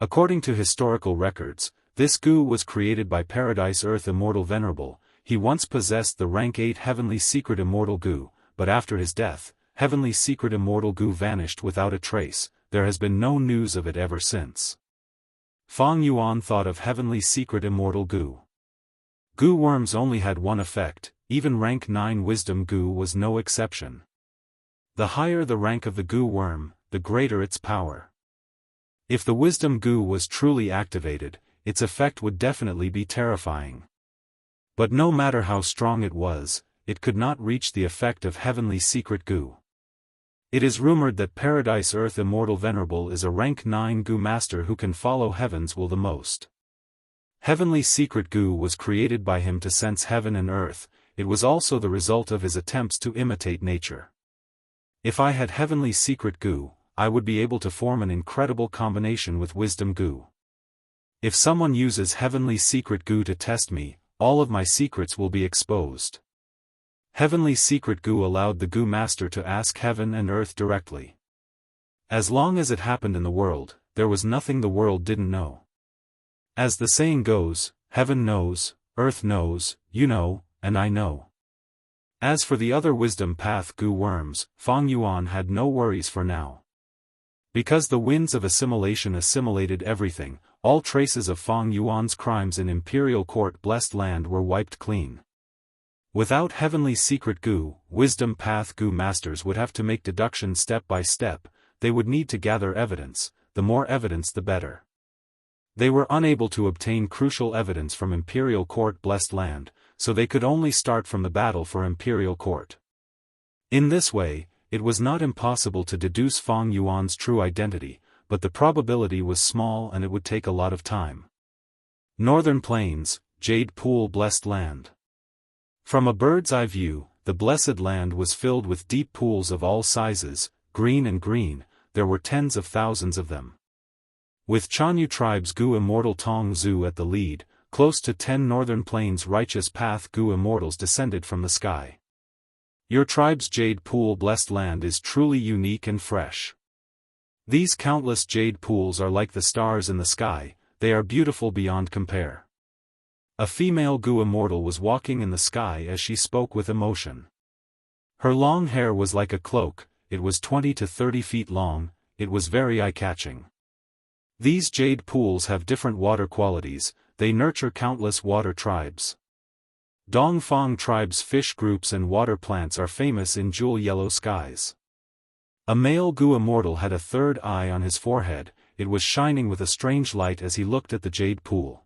According to historical records, this goo was created by Paradise Earth Immortal Venerable. He once possessed the rank 8 heavenly secret immortal goo, but after his death, heavenly secret immortal goo vanished without a trace. There has been no news of it ever since. Fang Yuan thought of heavenly secret immortal goo. Goo worms only had one effect, even rank 9 wisdom goo was no exception. The higher the rank of the goo worm, the greater its power. If the wisdom goo was truly activated, its effect would definitely be terrifying. But no matter how strong it was, it could not reach the effect of heavenly secret goo. It is rumored that Paradise Earth Immortal Venerable is a rank 9 goo master who can follow heaven's will the most. Heavenly secret goo was created by him to sense heaven and earth, it was also the result of his attempts to imitate nature. If I had heavenly secret goo, I would be able to form an incredible combination with wisdom goo. If someone uses heavenly secret goo to test me, all of my secrets will be exposed. Heavenly secret goo allowed the goo master to ask heaven and earth directly. As long as it happened in the world, there was nothing the world didn't know. As the saying goes, heaven knows, earth knows, you know, and I know. As for the other wisdom path Gu worms, Fang Yuan had no worries for now. Because the winds of assimilation assimilated everything, all traces of Fang Yuan's crimes in Imperial Court Blessed Land were wiped clean. Without heavenly secret Gu, wisdom path Gu masters would have to make deductions step by step. They would need to gather evidence, the more evidence the better. They were unable to obtain crucial evidence from Imperial Court Blessed Land, so they could only start from the battle for Imperial Court. In this way, it was not impossible to deduce Fang Yuan's true identity, but the probability was small and it would take a lot of time. Northern Plains, Jade Pool Blessed Land. From a bird's eye view, the Blessed Land was filled with deep pools of all sizes, green and green, there were tens of thousands of them. With Chanyu tribe's Gu Immortal Tong Zhu at the lead, close to 10 Northern Plains righteous path Gu Immortals descended from the sky. Your tribe's Jade Pool Blessed Land is truly unique and fresh. These countless jade pools are like the stars in the sky, they are beautiful beyond compare. A female Gu Immortal was walking in the sky as she spoke with emotion. Her long hair was like a cloak, it was 20 to 30 feet long, it was very eye-catching. These jade pools have different water qualities, they nurture countless water tribes. Dongfang tribe's fish groups and water plants are famous in jewel yellow skies. A male Gu Immortal had a third eye on his forehead, it was shining with a strange light as he looked at the jade pool.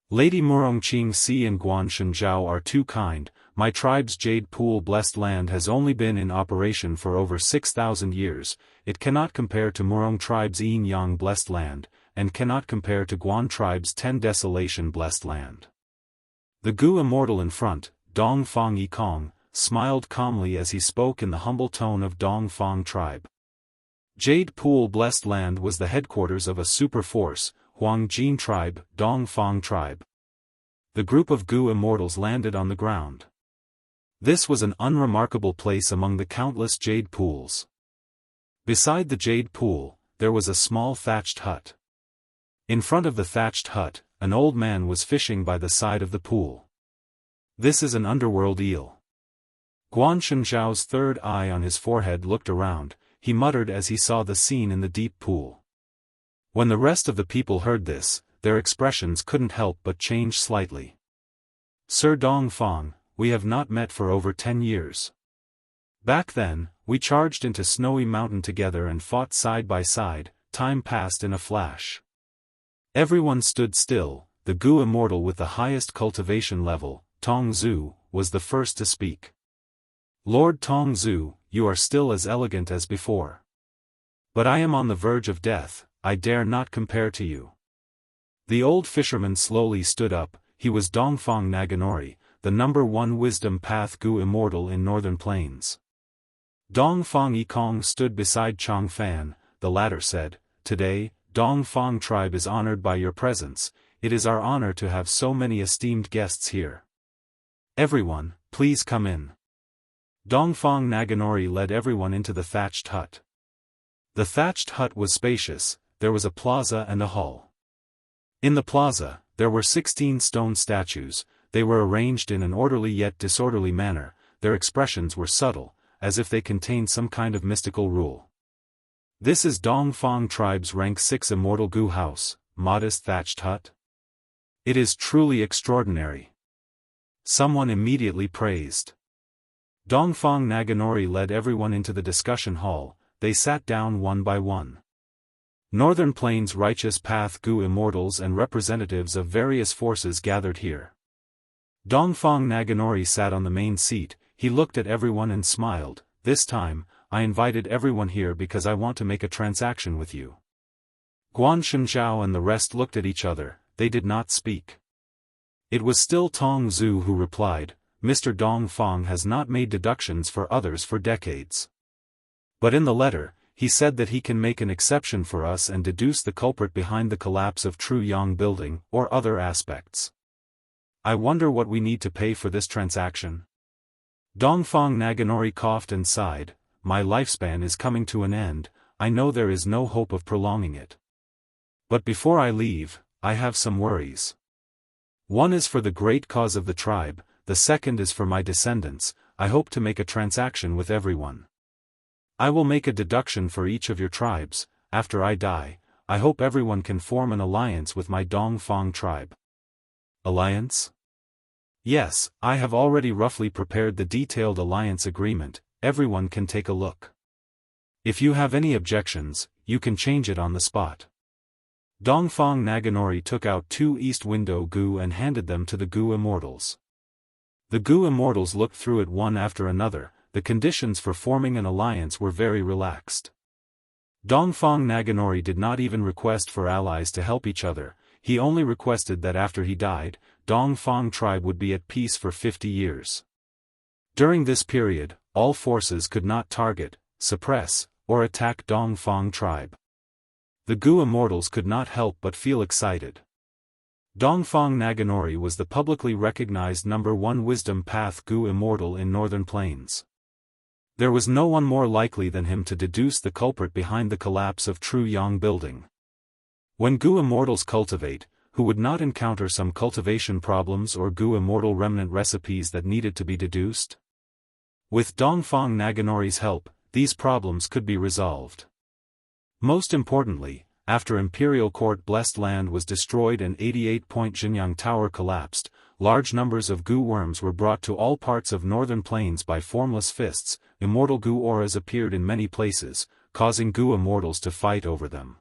Lady Murongqing Si and Guan Shenzhao are too kind, my tribe's Jade Pool Blessed Land has only been in operation for over 6,000 years, it cannot compare to Murong tribe's Yin Yang Blessed Land, and cannot compare to Guan tribe's 10 Desolation Blessed Land. The Gu Immortal in front, Dongfang Yikong, smiled calmly as he spoke in the humble tone of Dongfang tribe. Jade Pool Blessed Land was the headquarters of a super force, Huangjin tribe, Dongfang tribe. The group of Gu Immortals landed on the ground. This was an unremarkable place among the countless jade pools. Beside the jade pool, there was a small thatched hut. In front of the thatched hut, an old man was fishing by the side of the pool. This is an underworld eel. Guan Shenzhao's third eye on his forehead looked around, he muttered as he saw the scene in the deep pool. When the rest of the people heard this, their expressions couldn't help but change slightly. Sir Dongfang, we have not met for over 10 years. Back then, we charged into Snowy Mountain together and fought side by side, time passed in a flash. Everyone stood still, the Gu Immortal with the highest cultivation level, Tong Zhu, was the first to speak. Lord Tong Zhu, you are still as elegant as before. But I am on the verge of death, I dare not compare to you. The old fisherman slowly stood up, he was Dongfang Naganori, the #1 wisdom path Gu Immortal in Northern Plains. Dongfang Yikong stood beside Changfan, the latter said, Today, Dongfang tribe is honored by your presence, it is our honor to have so many esteemed guests here. Everyone, please come in. Dongfang Naganori led everyone into the thatched hut. The thatched hut was spacious, there was a plaza and a hall. In the plaza, there were 16 stone statues, they were arranged in an orderly yet disorderly manner, their expressions were subtle, as if they contained some kind of mystical rule. This is Dongfang tribe's rank 6 immortal Gu house, modest thatched hut. It is truly extraordinary. Someone immediately praised. Dongfang Naganori led everyone into the discussion hall, they sat down one by one. Northern Plains righteous path Gu Immortals and representatives of various forces gathered here. Dongfang Naganori sat on the main seat, he looked at everyone and smiled, this time, I invited everyone here because I want to make a transaction with you. Guan Shenzhao and the rest looked at each other, they did not speak. It was still Tong Zhu who replied, Mr. Dongfang has not made deductions for others for decades. But in the letter, he said that he can make an exception for us and deduce the culprit behind the collapse of True Yang building, or other aspects. I wonder what we need to pay for this transaction. Dongfang Naganori coughed and sighed, my lifespan is coming to an end, I know there is no hope of prolonging it. But before I leave, I have some worries. One is for the great cause of the tribe, the second is for my descendants, I hope to make a transaction with everyone. I will make a deduction for each of your tribes. After I die, I hope everyone can form an alliance with my Dongfang tribe. Alliance? Yes, I have already roughly prepared the detailed alliance agreement. Everyone can take a look. If you have any objections, you can change it on the spot. Dongfang Naganori took out 2 East Window Gu and handed them to the Gu Immortals. The Gu Immortals looked through it one after another. The conditions for forming an alliance were very relaxed. Dongfang Naganori did not even request for allies to help each other. He only requested that after he died, Dongfang tribe would be at peace for 50 years. During this period, all forces could not target, suppress, or attack Dongfang tribe. The Gu Immortals could not help but feel excited. Dongfang Naganori was the publicly recognized #1 wisdom path Gu Immortal in Northern Plains. There was no one more likely than him to deduce the culprit behind the collapse of True Yang building. When Gu Immortals cultivate, who would not encounter some cultivation problems or Gu Immortal remnant recipes that needed to be deduced? With Dongfang Naganori's help, these problems could be resolved. Most importantly, after Imperial Court Blessed Land was destroyed and 88-point Jinyang Tower collapsed, large numbers of Gu worms were brought to all parts of Northern Plains by formless fists. Immortal Gu auras appeared in many places, causing Gu Immortals to fight over them.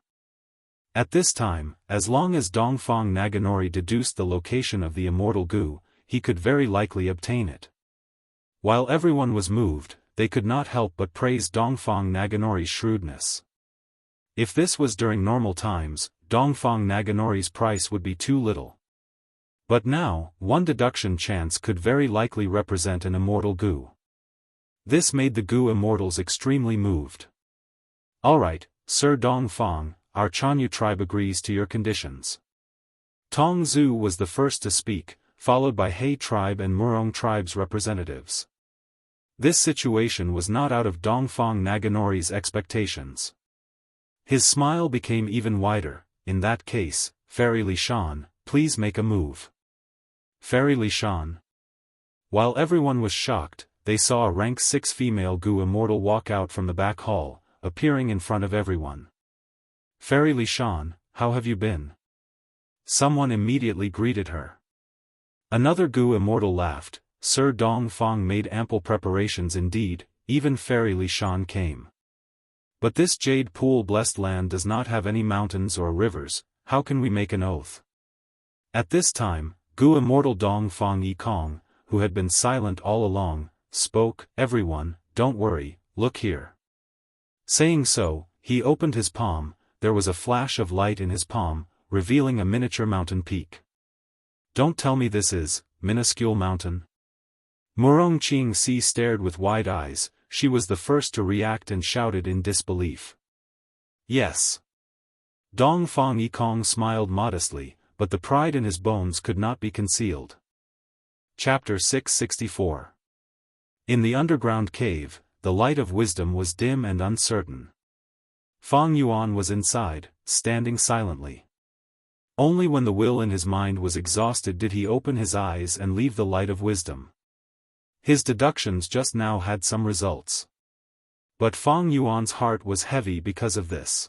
At this time, as long as Dongfang Naganori deduced the location of the Immortal Gu, he could very likely obtain it. While everyone was moved, they could not help but praise Dongfang Naganori's shrewdness. If this was during normal times, Dongfang Naganori's price would be too little. But now, one deduction chance could very likely represent an Immortal Gu. This made the Gu Immortals extremely moved. Alright, Sir Dongfang, our Chanyu tribe agrees to your conditions. Tong Zhu was the first to speak, followed by He tribe and Murong tribe's representatives. This situation was not out of Dongfang Naganori's expectations. His smile became even wider. In that case, Fairy Li Shan, please make a move. Fairy Li Shan. While everyone was shocked, they saw a rank 6 female Gu Immortal walk out from the back hall, appearing in front of everyone. Fairy Li Shan, how have you been? Someone immediately greeted her. Another Gu Immortal laughed. Sir Dongfang made ample preparations indeed. Even Fairy Li Shan came. But this Jade Pool Blessed Land does not have any mountains or rivers. How can we make an oath? At this time, Gu Immortal Dongfang Yikong, who had been silent all along, spoke. Everyone, don't worry, look here. Saying so, he opened his palm. There was a flash of light in his palm, revealing a miniature mountain peak. Don't tell me this is, minuscule mountain. Murong Qingxi stared with wide eyes. She was the first to react and shouted in disbelief. Yes. Dongfang Yikong smiled modestly, but the pride in his bones could not be concealed. Chapter 664. In the underground cave, the light of wisdom was dim and uncertain. Fang Yuan was inside, standing silently. Only when the will in his mind was exhausted did he open his eyes and leave the light of wisdom. His deductions just now had some results. But Fang Yuan's heart was heavy because of this.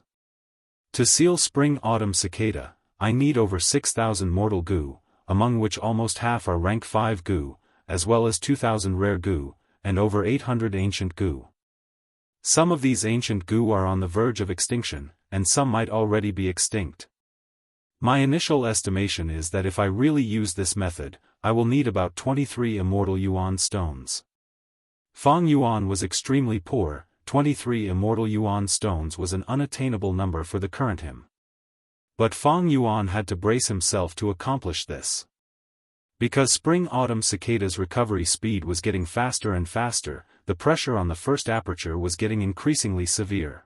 To seal Spring-Autumn Cicada, I need over 6,000 mortal Gu, among which almost half are rank 5 Gu, as well as 2,000 rare Gu, and over 800 ancient Gu. Some of these ancient Gu are on the verge of extinction, and some might already be extinct. My initial estimation is that if I really use this method, I will need about 23 Immortal Yuan stones. Fang Yuan was extremely poor. 23 Immortal Yuan stones was an unattainable number for the current him. But Fang Yuan had to brace himself to accomplish this. Because Spring-Autumn Cicada's recovery speed was getting faster and faster, the pressure on the first aperture was getting increasingly severe.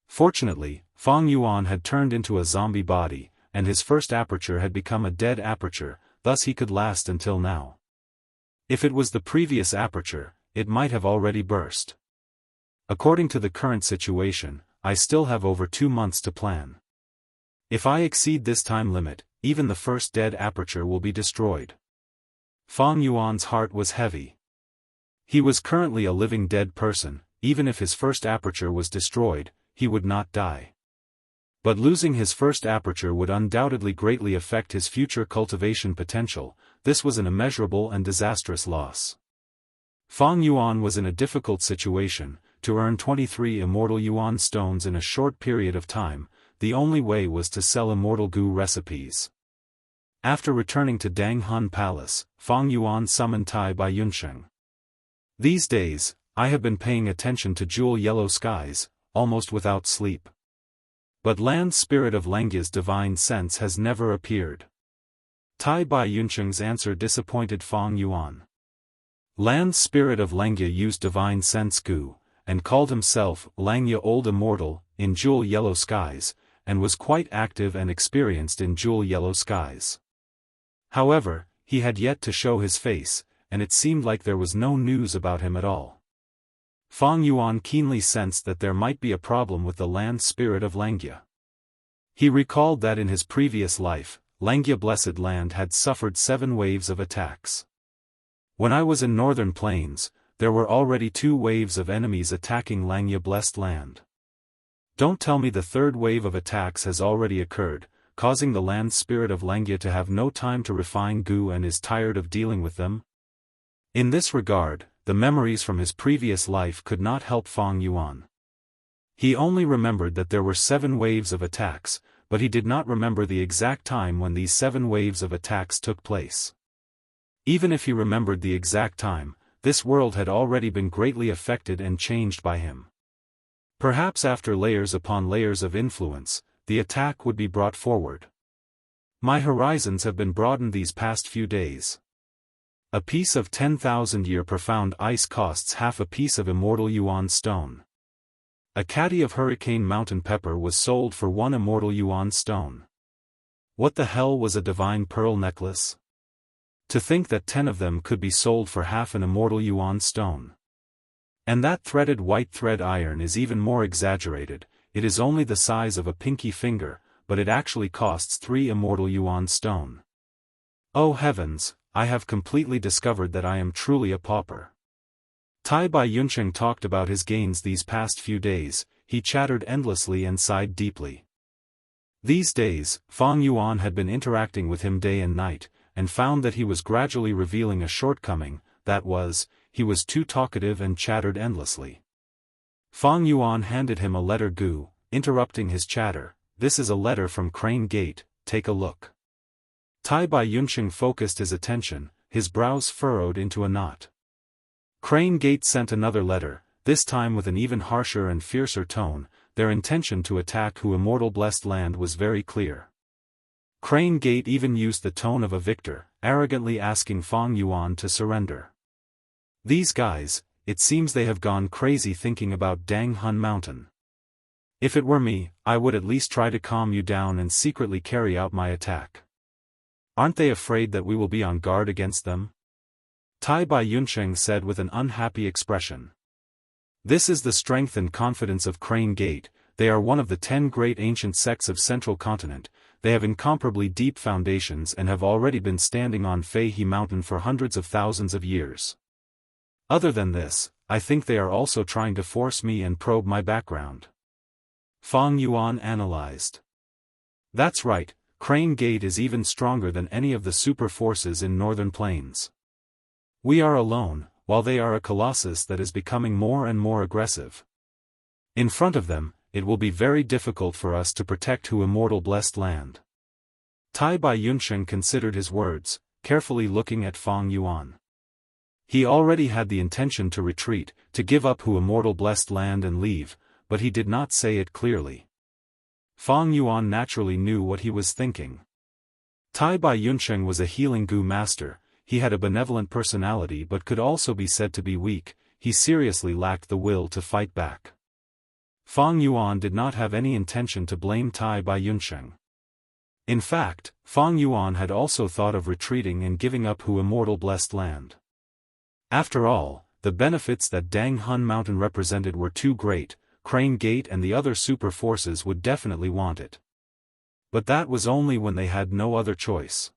Fortunately, Fang Yuan had turned into a zombie body, and his first aperture had become a dead aperture, thus he could last until now. If it was the previous aperture, it might have already burst. According to the current situation, I still have over 2 months to plan. If I exceed this time limit, even the first dead aperture will be destroyed. Fang Yuan's heart was heavy. He was currently a living dead person. Even if his first aperture was destroyed, he would not die. But losing his first aperture would undoubtedly greatly affect his future cultivation potential. This was an immeasurable and disastrous loss. Fang Yuan was in a difficult situation. To earn 23 immortal yuan stones in a short period of time, the only way was to sell immortal goo recipes. After returning to Danghun Palace, Fang Yuan summoned Tai Bai Yunsheng. These days, I have been paying attention to jewel yellow skies, almost without sleep. But land spirit of Langya's divine sense has never appeared. Tai Bai Yunsheng's answer disappointed Fang Yuan. Land spirit of Langya used divine sense goo, and called himself Langya Old Immortal, in jewel yellow skies, and was quite active and experienced in jewel yellow skies. However, he had yet to show his face, and it seemed like there was no news about him at all. Fang Yuan keenly sensed that there might be a problem with the land spirit of Langya. He recalled that in his previous life, Langya Blessed Land had suffered 7 waves of attacks. When I was in Northern Plains, there were already 2 waves of enemies attacking Langya Blessed Land. Don't tell me the 3rd wave of attacks has already occurred, causing the land spirit of Langya to have no time to refine goo and is tired of dealing with them? In this regard, the memories from his previous life could not help Fang Yuan. He only remembered that there were 7 waves of attacks, but he did not remember the exact time when these 7 waves of attacks took place. Even if he remembered the exact time, this world had already been greatly affected and changed by him. Perhaps after layers upon layers of influence, the attack would be brought forward. My horizons have been broadened these past few days. A piece of 10,000-year profound ice costs half a piece of immortal yuan stone. A caddy of hurricane mountain pepper was sold for 1 immortal yuan stone. What the hell was a divine pearl necklace? To think that 10 of them could be sold for half an immortal yuan stone. And that threaded white thread iron is even more exaggerated. It is only the size of a pinky finger, but it actually costs 3 immortal yuan stone. Oh heavens, I have completely discovered that I am truly a pauper. Tai Bai Yunsheng talked about his gains these past few days. He chattered endlessly and sighed deeply. These days, Fang Yuan had been interacting with him day and night, and found that he was gradually revealing a shortcoming, that was, he was too talkative and chattered endlessly. Fang Yuan handed him a letter goo, interrupting his chatter. This is a letter from Crane Gate, take a look. Tai Bai Yunsheng focused his attention, his brows furrowed into a knot. Crane Gate sent another letter, this time with an even harsher and fiercer tone. Their intention to attack Hu Immortal Blessed Land was very clear. Crane Gate even used the tone of a victor, arrogantly asking Fang Yuan to surrender. These guys, it seems they have gone crazy thinking about Danghun Mountain. If it were me, I would at least try to calm you down and secretly carry out my attack. Aren't they afraid that we will be on guard against them? Tai Bai Yunsheng said with an unhappy expression. This is the strength and confidence of Crane Gate. They are one of the 10 great ancient sects of Central Continent. They have incomparably deep foundations and have already been standing on Fei He Mountain for hundreds of thousands of years. Other than this, I think they are also trying to force me and probe my background. Fang Yuan analyzed. That's right, Crane Gate is even stronger than any of the super forces in Northern Plains. We are alone, while they are a colossus that is becoming more and more aggressive. In front of them, it will be very difficult for us to protect Hu Immortal Blessed Land. Tai Bai Yunsheng considered his words, carefully looking at Fang Yuan. He already had the intention to retreat, to give up Hu Immortal Blessed Land and leave, but he did not say it clearly. Fang Yuan naturally knew what he was thinking. Tai Bai Yunsheng was a healing goo master. He had a benevolent personality but could also be said to be weak. He seriously lacked the will to fight back. Fang Yuan did not have any intention to blame Tai Bai Yunsheng. In fact, Fang Yuan had also thought of retreating and giving up Hu Immortal Blessed Land. After all, the benefits that Danghun Mountain represented were too great. Crane Gate and the other super forces would definitely want it. But that was only when they had no other choice.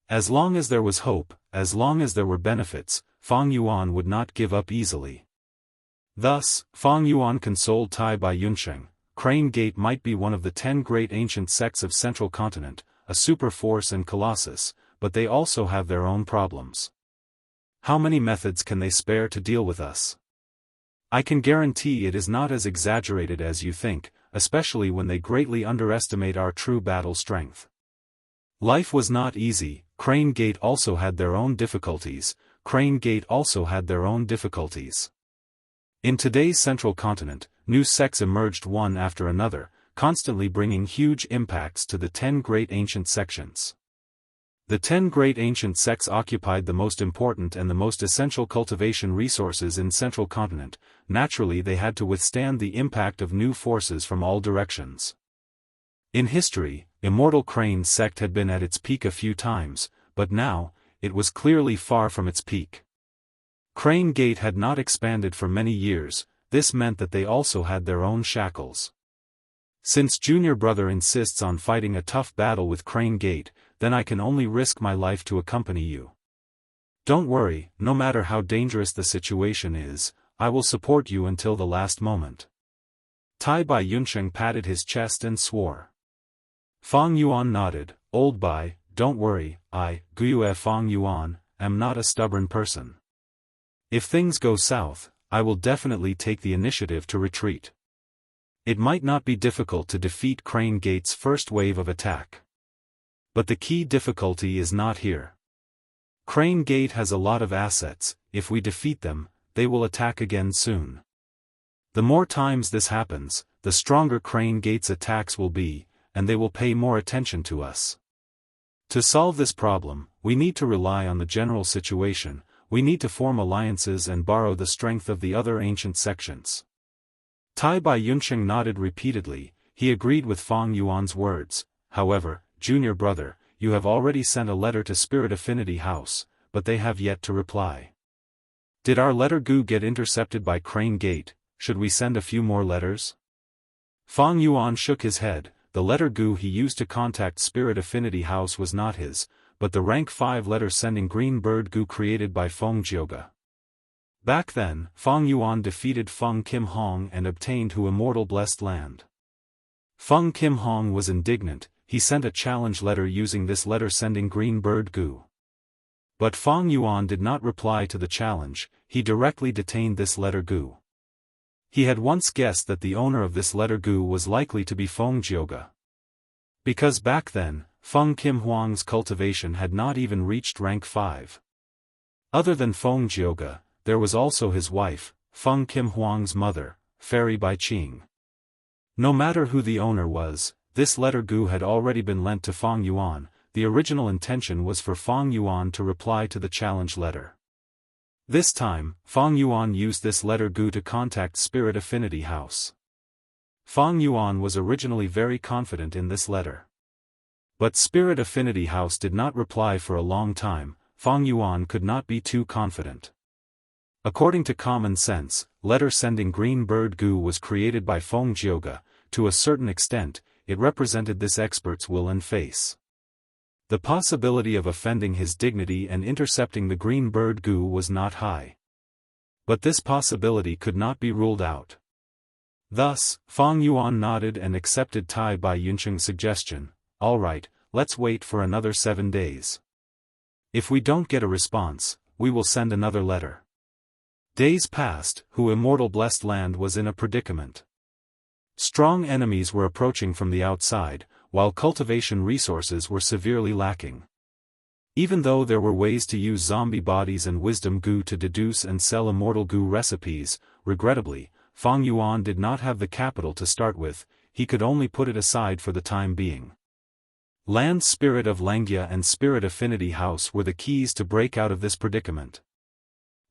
As long as there was hope, as long as there were benefits, Fang Yuan would not give up easily. Thus, Fang Yuan consoled Tai by Yunsheng. Crane Gate might be one of the 10 great ancient sects of Central Continent, a super force and colossus, but they also have their own problems. How many methods can they spare to deal with us? I can guarantee it is not as exaggerated as you think, especially when they greatly underestimate our true battle strength. Life was not easy. Crane Gate also had their own difficulties. In today's Central Continent, new sects emerged one after another, constantly bringing huge impacts to the 10 great ancient sections. The 10 great ancient sects occupied the most important and the most essential cultivation resources in Central Continent. Naturally they had to withstand the impact of new forces from all directions. In history, Immortal Crane sect had been at its peak a few times, but now, it was clearly far from its peak. Crane Gate had not expanded for many years. This meant that they also had their own shackles. Since Junior Brother insists on fighting a tough battle with Crane Gate, then I can only risk my life to accompany you. Don't worry, no matter how dangerous the situation is, I will support you until the last moment. Tai Bai Yunsheng patted his chest and swore. Fang Yuan nodded. Old Bai, don't worry, Guyue Fang Yuan, am not a stubborn person. If things go south, I will definitely take the initiative to retreat. It might not be difficult to defeat Crane Gate's first wave of attack. But the key difficulty is not here. Crane Gate has a lot of assets. If we defeat them, they will attack again soon. The more times this happens, the stronger Crane Gate's attacks will be, and they will pay more attention to us. To solve this problem, we need to rely on the general situation. We need to form alliances and borrow the strength of the other ancient sections. Tai Bai Yunsheng nodded repeatedly. He agreed with Fang Yuan's words. However, Junior Brother, you have already sent a letter to Spirit Affinity House, but they have yet to reply. Did our letter Gu get intercepted by Crane Gate? Should we send a few more letters? Fang Yuan shook his head. The letter Gu he used to contact Spirit Affinity House was not his, but the rank 5 letter sending green bird Gu created by Feng Jioga. Back then, Fang Yuan defeated Feng Kim Hong and obtained Hu Immortal Blessed Land. Feng Kim Hong was indignant. He sent a challenge letter using this letter sending green bird Gu. But Fang Yuan did not reply to the challenge. He directly detained this letter Gu. He had once guessed that the owner of this letter Gu was likely to be Feng Jioga. Because back then, Feng Kim Huang's cultivation had not even reached rank 5. Other than Feng Jioga, there was also his wife, Feng Kim Huang's mother, Fairy Bai Qing. No matter who the owner was, this letter Gu had already been lent to Fang Yuan. The original intention was for Fang Yuan to reply to the challenge letter. This time, Fang Yuan used this letter Gu to contact Spirit Affinity House. Fang Yuan was originally very confident in this letter. But Spirit Affinity House did not reply for a long time. Fang Yuan could not be too confident. According to common sense, letter sending green bird Gu was created by Feng Jioga. To a certain extent, it represented this expert's will and face. The possibility of offending his dignity and intercepting the green bird Gu was not high. But this possibility could not be ruled out. Thus, Fang Yuan nodded and accepted Tai Bai Yunsheng's suggestion. All right, let's wait for another 7 days. If we don't get a response, we will send another letter. Days passed. Hu Immortal Blessed Land was in a predicament. Strong enemies were approaching from the outside, while cultivation resources were severely lacking. Even though there were ways to use zombie bodies and wisdom Gu to deduce and sell immortal Gu recipes, regrettably, Fang Yuan did not have the capital to start with. He could only put it aside for the time being. Land Spirit of Langia and Spirit Affinity House were the keys to break out of this predicament.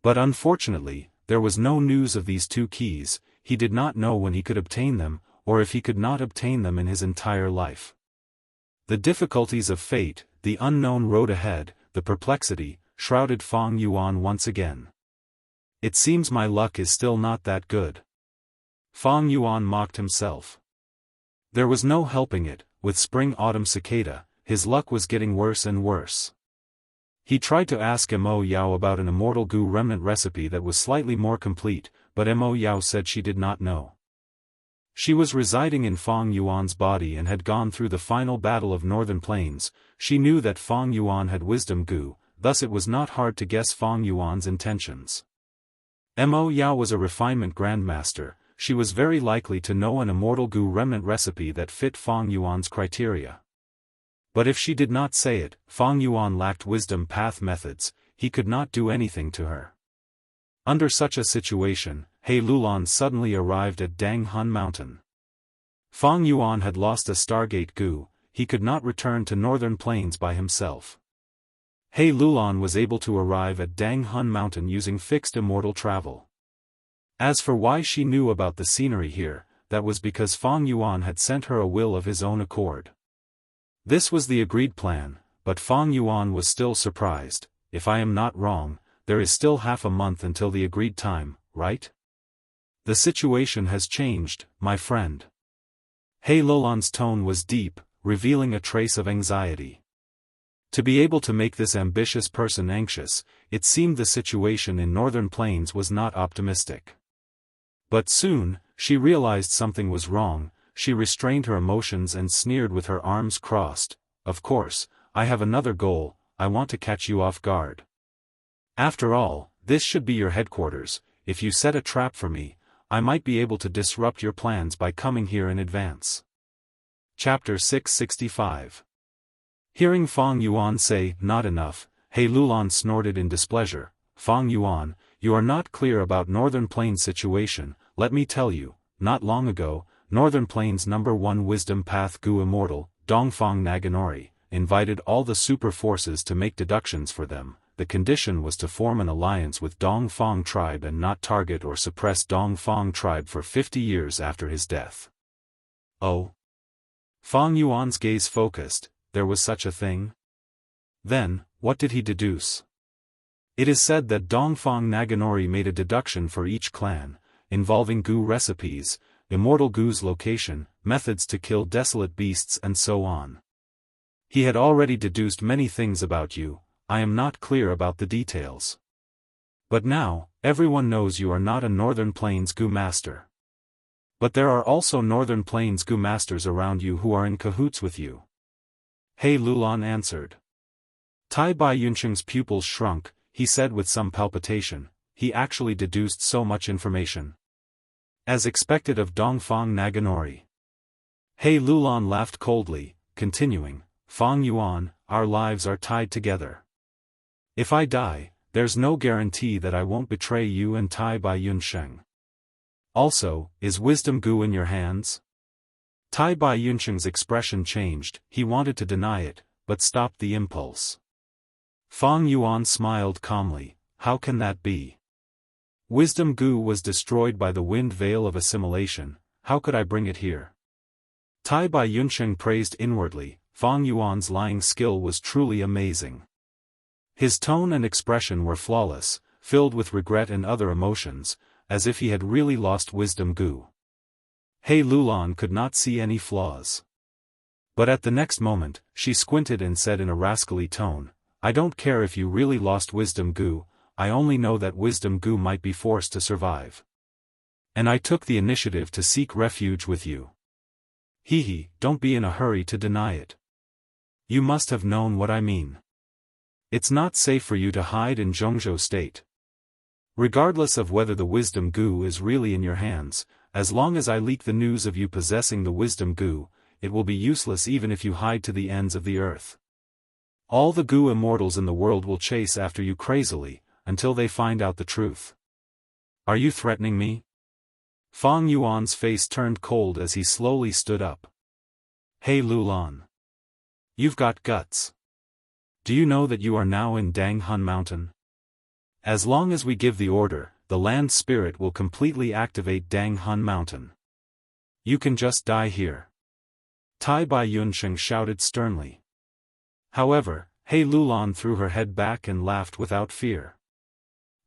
But unfortunately, there was no news of these two keys. He did not know when he could obtain them, or if he could not obtain them in his entire life. The difficulties of fate, the unknown road ahead, the perplexity, shrouded Fang Yuan once again. It seems my luck is still not that good. Fang Yuan mocked himself. There was no helping it. With spring-autumn cicada, his luck was getting worse and worse. He tried to ask Mo Yao about an immortal goo remnant recipe that was slightly more complete, but Mo Yao said she did not know. She was residing in Feng Yuan's body and had gone through the final battle of Northern Plains. She knew that Feng Yuan had wisdom goo, thus it was not hard to guess Feng Yuan's intentions. Mo Yao was a refinement grandmaster. She was very likely to know an immortal goo remnant recipe that fit Feng Yuan's criteria. But if she did not say it, Feng Yuan lacked wisdom path methods, he could not do anything to her. Under such a situation, He Lulan suddenly arrived at Dang Hun Mountain. Feng Yuan had lost a Stargate goo, he could not return to Northern Plains by himself. He Lulan was able to arrive at Dang Hun Mountain using fixed immortal travel. As for why she knew about the scenery here, that was because Feng Yuan had sent her a will of his own accord. This was the agreed plan, but Feng Yuan was still surprised. If I am not wrong, there is still half a month until the agreed time, right? The situation has changed, my friend. He Lulan's tone was deep, revealing a trace of anxiety. To be able to make this ambitious person anxious, it seemed the situation in Northern Plains was not optimistic. But soon, she realized something was wrong. She restrained her emotions and sneered with her arms crossed. Of course, I have another goal, I want to catch you off guard. After all, this should be your headquarters. If you set a trap for me, I might be able to disrupt your plans by coming here in advance. Chapter 665. Hearing Feng Yuan say, not enough, He Lulan snorted in displeasure. Feng Yuan, you are not clear about Northern Plains situation. Let me tell you, not long ago, Northern Plains #1 Wisdom Path Goo Immortal, Dongfang Naganori, invited all the super forces to make deductions for them. The condition was to form an alliance with Dongfang tribe and not target or suppress Dongfang tribe for 50 years after his death. Oh? Feng Yuan's gaze focused, there was such a thing? Then, what did he deduce? It is said that Dongfang Naganori made a deduction for each clan, involving goo recipes, immortal goo's location, methods to kill desolate beasts and so on. He had already deduced many things about you, I am not clear about the details. But now, everyone knows you are not a Northern Plains goo master. But there are also Northern Plains goo masters around you who are in cahoots with you. He Lulan answered. Tai Bai Yuncheng's pupils shrunk, he said with some palpitation, he actually deduced so much information. As expected of Dongfang Naganori. He Lulan laughed coldly, continuing, Feng Yuan, our lives are tied together. If I die, there's no guarantee that I won't betray you and Tai Bai Yuncheng. Also, is wisdom goo in your hands? Tai Bai Yuncheng's expression changed, he wanted to deny it, but stopped the impulse. Feng Yuan smiled calmly, how can that be? Wisdom goo was destroyed by the wind veil of assimilation, how could I bring it here? Tai Bai Yuncheng praised inwardly, Feng Yuan's lying skill was truly amazing. His tone and expression were flawless, filled with regret and other emotions, as if he had really lost wisdom goo. He Lulan could not see any flaws. But at the next moment, she squinted and said in a rascally tone, I don't care if you really lost wisdom goo, I only know that wisdom goo might be forced to survive. And I took the initiative to seek refuge with you. Hee, don't be in a hurry to deny it. You must have known what I mean. It's not safe for you to hide in Zhongzhou State. Regardless of whether the wisdom goo is really in your hands, as long as I leak the news of you possessing the wisdom goo, it will be useless even if you hide to the ends of the earth. All the goo immortals in the world will chase after you crazily, until they find out the truth. Are you threatening me? Feng Yuan's face turned cold as he slowly stood up. He Lulan. You've got guts. Do you know that you are now in Dang Hun Mountain? As long as we give the order, the land spirit will completely activate Dang Hun Mountain. You can just die here. Tai Bai Yuncheng shouted sternly. However, He Lulan threw her head back and laughed without fear.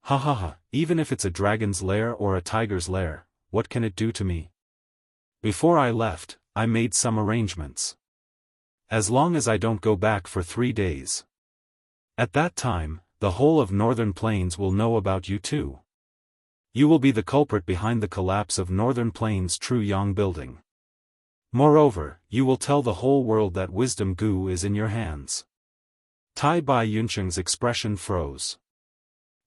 Ha ha ha, even if it's a dragon's lair or a tiger's lair, what can it do to me? Before I left, I made some arrangements. As long as I don't go back for 3 days. At that time, the whole of Northern Plains will know about you too. You will be the culprit behind the collapse of Northern Plains' True Yang building. Moreover, you will tell the whole world that Wisdom Gu is in your hands. Tai Bai Yuncheng's expression froze.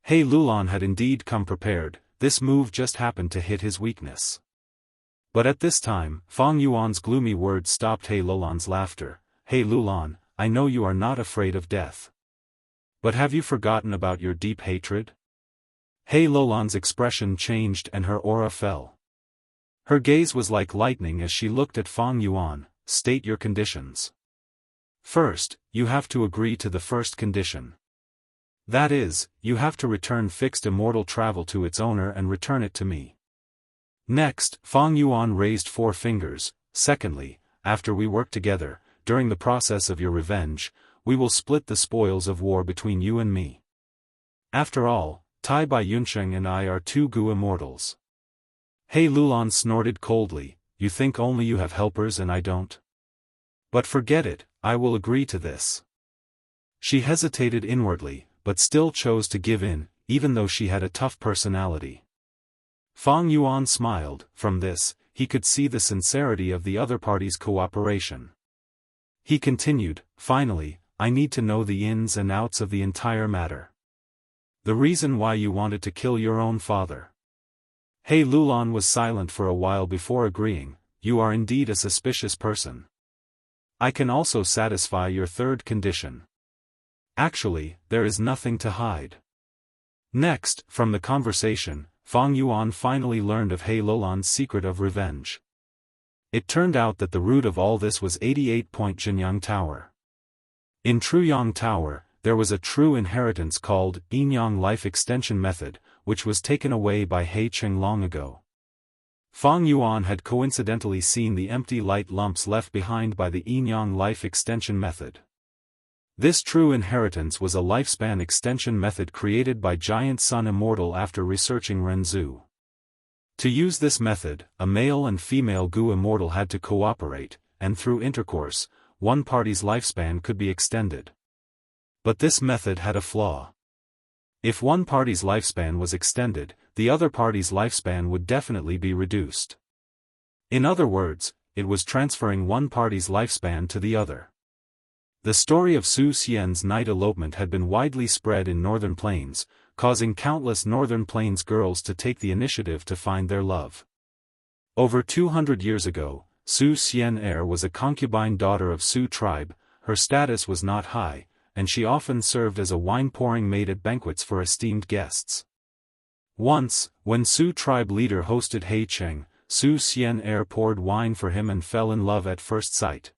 He Lulan had indeed come prepared, this move just happened to hit his weakness. But at this time, Fang Yuan's gloomy words stopped He Lulan's laughter. He Lulan, I know you are not afraid of death. But have you forgotten about your deep hatred? He Lulan's expression changed and her aura fell. Her gaze was like lightning as she looked at Fang Yuan. State your conditions. First, you have to agree to the first condition. That is, you have to return fixed immortal travel to its owner and return it to me. Next, Fang Yuan raised 4 fingers. Secondly, after we work together, during the process of your revenge, we will split the spoils of war between you and me. After all, Tai Bai Yuncheng and I are 2 Gu immortals. He Lulan snorted coldly, you think only you have helpers and I don't? But forget it, I will agree to this. She hesitated inwardly, but still chose to give in, even though she had a tough personality. Fang Yuan smiled. From this, he could see the sincerity of the other party's cooperation. He continued, finally, I need to know the ins and outs of the entire matter. The reason why you wanted to kill your own father. He Lulan was silent for a while before agreeing, you are indeed a suspicious person. I can also satisfy your third condition. Actually, there is nothing to hide. Next, from the conversation, Fang Yuan finally learned of He Lulan's secret of revenge. It turned out that the root of all this was 88-point Jinyang Tower. In True Yang Tower, there was a true inheritance called Yin-Yang Life Extension Method, which was taken away by He Cheng long ago. Fang Yuan had coincidentally seen the empty light lumps left behind by the Yin-Yang Life Extension Method. This true inheritance was a lifespan extension method created by Giant Sun Immortal after researching Renzu. To use this method, a male and female Gu immortal had to cooperate, and through intercourse, one party's lifespan could be extended. But this method had a flaw. If one party's lifespan was extended, the other party's lifespan would definitely be reduced. In other words, it was transferring one party's lifespan to the other. The story of Su Xian's night elopement had been widely spread in Northern Plains, causing countless Northern Plains girls to take the initiative to find their love. Over 200 years ago, Su Xian'er was a concubine daughter of Su tribe. Her status was not high, and she often served as a wine-pouring maid at banquets for esteemed guests. Once, when Su tribe leader hosted He Cheng, Su Xian'er poured wine for him and fell in love at first sight.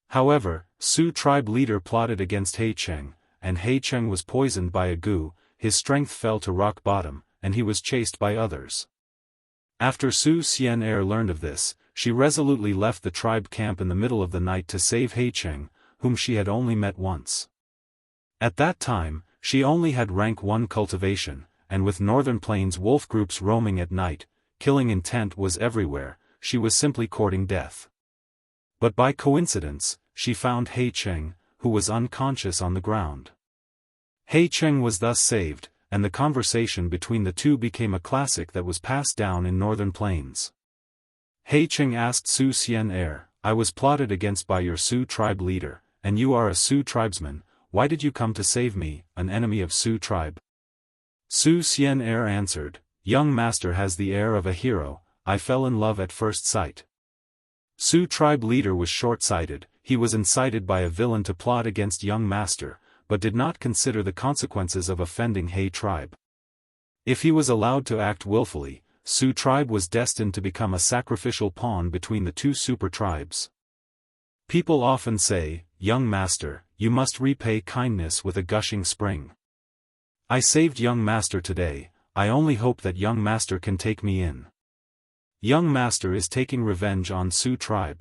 However, Su tribe leader plotted against He Cheng, and He Cheng was poisoned by a Gu, his strength fell to rock bottom, and he was chased by others. After Su Xian'er learned of this, she resolutely left the tribe camp in the middle of the night to save He Cheng, whom she had only met once. At that time, she only had rank 1 cultivation, and with Northern Plains wolf groups roaming at night, killing intent was everywhere, she was simply courting death. But by coincidence, she found He Cheng, who was unconscious on the ground. He Cheng was thus saved, and the conversation between the two became a classic that was passed down in Northern Plains. He Cheng asked Su Xian'er, I was plotted against by your Su tribe leader, and you are a Su tribesman, why did you come to save me, an enemy of Su tribe? Su Xian'er answered, young master has the air of a hero, I fell in love at first sight. Su tribe leader was short-sighted, he was incited by a villain to plot against young master, but did not consider the consequences of offending He tribe. If he was allowed to act willfully, Su tribe was destined to become a sacrificial pawn between the two super tribes. People often say, young master, you must repay kindness with a gushing spring. I saved young master today, I only hope that young master can take me in. Young master is taking revenge on Su tribe.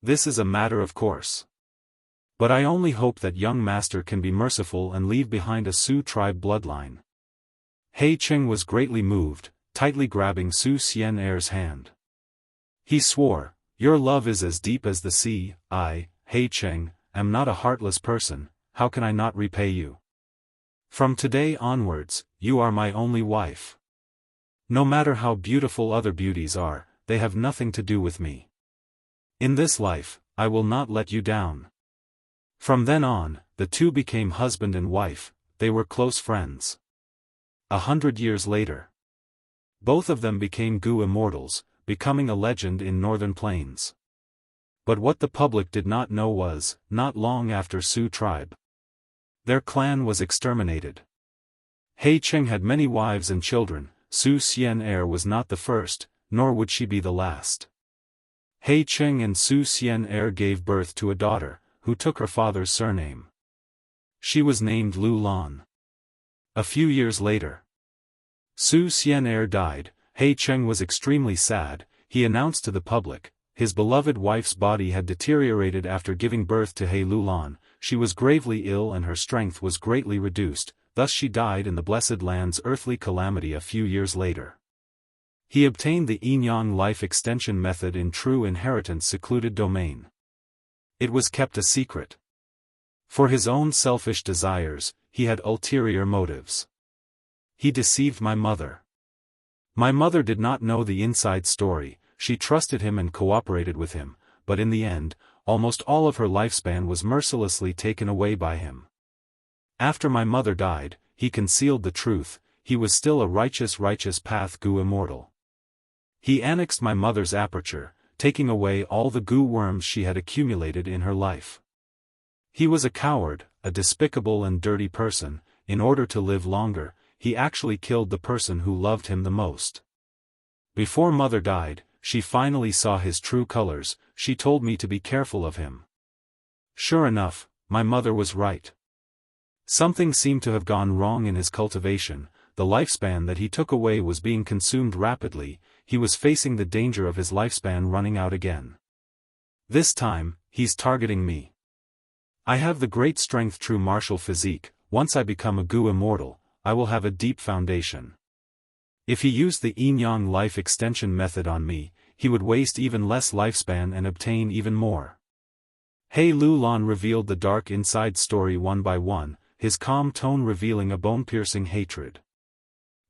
This is a matter of course. But I only hope that young master can be merciful and leave behind a Su tribe bloodline. He Cheng was greatly moved, tightly grabbing Su Xian'er's hand. He swore, your love is as deep as the sea, I, He Cheng, am not a heartless person, how can I not repay you? From today onwards, you are my only wife. No matter how beautiful other beauties are, they have nothing to do with me. In this life, I will not let you down. From then on, the two became husband and wife. They were close friends. 100 years later, both of them became Gu immortals, becoming a legend in northern plains. But what the public did not know was, not long after Su tribe, their clan was exterminated. He Cheng had many wives and children. Su Xianxia was not the first, nor would she be the last. He Cheng and Su Xianxia gave birth to a daughter, who took her father's surname. She was named Lu Lan. A few years later, Su Xianxia died. He Cheng was extremely sad. He announced to the public, his beloved wife's body had deteriorated after giving birth to He Lu Lan. She was gravely ill and her strength was greatly reduced, thus she died in the Blessed Land's earthly calamity a few years later. He obtained the Yinyang life extension method in true inheritance secluded domain. It was kept a secret. For his own selfish desires, he had ulterior motives. He deceived my mother. My mother did not know the inside story. She trusted him and cooperated with him, but in the end, almost all of her lifespan was mercilessly taken away by him. After my mother died, he concealed the truth. He was still a righteous path Gu immortal. He annexed my mother's aperture, taking away all the Gu worms she had accumulated in her life. He was a coward, a despicable and dirty person. In order to live longer, he actually killed the person who loved him the most. Before mother died, she finally saw his true colors. She told me to be careful of him. Sure enough, my mother was right. Something seemed to have gone wrong in his cultivation. The lifespan that he took away was being consumed rapidly. He was facing the danger of his lifespan running out again. This time, he's targeting me. I have the great strength true martial physique. Once I become a Gu immortal, I will have a deep foundation. If he used the Yinyang life extension method on me, he would waste even less lifespan and obtain even more. He Lu Lan revealed the dark inside story one by one, his calm tone revealing a bone-piercing hatred.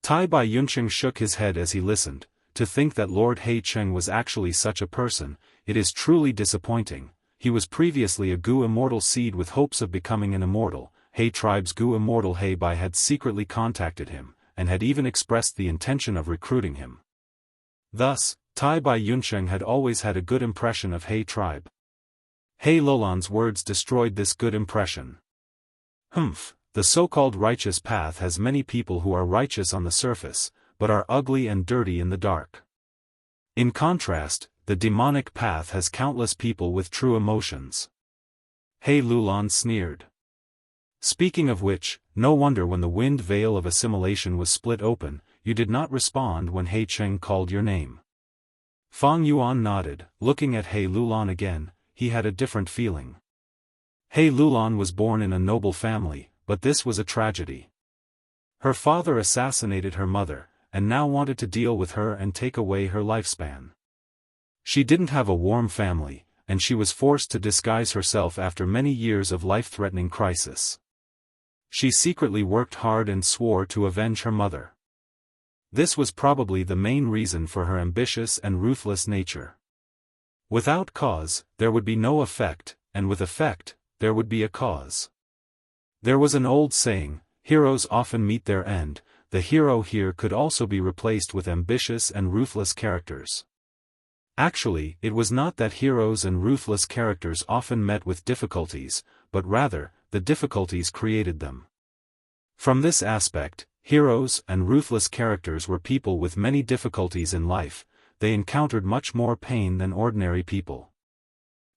Tai Bai Yuncheng shook his head as he listened. To think that Lord He Cheng was actually such a person, it is truly disappointing. He was previously a Gu immortal seed with hopes of becoming an immortal. He tribe's Gu immortal He Bai had secretly contacted him, and had even expressed the intention of recruiting him. Thus, Tai Bai Yuncheng had always had a good impression of He tribe. He Lulan's words destroyed this good impression. The so-called righteous path has many people who are righteous on the surface, but are ugly and dirty in the dark. In contrast, the demonic path has countless people with true emotions. He Lu Lan sneered. Speaking of which, no wonder when the wind veil of assimilation was split open, you did not respond when He Cheng called your name. Fang Yuan nodded, looking at He Lu Lan again. He had a different feeling. He Lu Lan was born in a noble family, but this was a tragedy. Her father assassinated her mother, and now wanted to deal with her and take away her lifespan. She didn't have a warm family, and she was forced to disguise herself after many years of life-threatening crisis. She secretly worked hard and swore to avenge her mother. This was probably the main reason for her ambitious and ruthless nature. Without cause, there would be no effect, and with effect, there would be a cause. There was an old saying, heroes often meet their end. The hero here could also be replaced with ambitious and ruthless characters. Actually, it was not that heroes and ruthless characters often met with difficulties, but rather, the difficulties created them. From this aspect, heroes and ruthless characters were people with many difficulties in life. They encountered much more pain than ordinary people.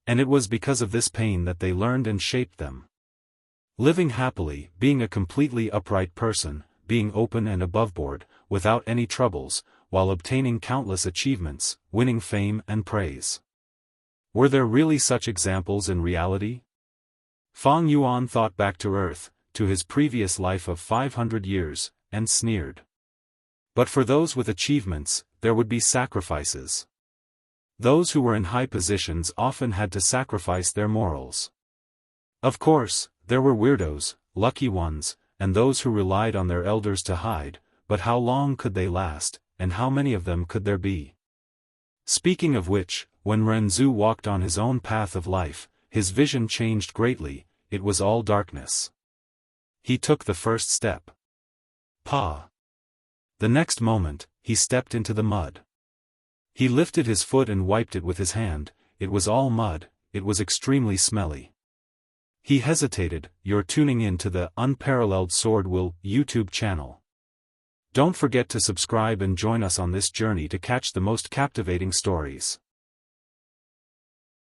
And it was because of this pain that they learned and shaped them. Living happily, being a completely upright person, being open and aboveboard, without any troubles, while obtaining countless achievements, winning fame and praise. Were there really such examples in reality? Fang Yuan thought back to Earth, to his previous life of 500 years, and sneered. But for those with achievements, there would be sacrifices. Those who were in high positions often had to sacrifice their morals. Of course, There were weirdos, lucky ones, and those who relied on their elders to hide, but how long could they last, and how many of them could there be? Speaking of which, when Renzu walked on his own path of life, his vision changed greatly, it was all darkness. He took the first step. Pa! The next moment, he stepped into the mud. He lifted his foot and wiped it with his hand. It was all mud, it was extremely smelly. He hesitated. You're tuning in to the Unparalleled SwordWill YouTube channel. Don't forget to subscribe and join us on this journey to catch the most captivating stories.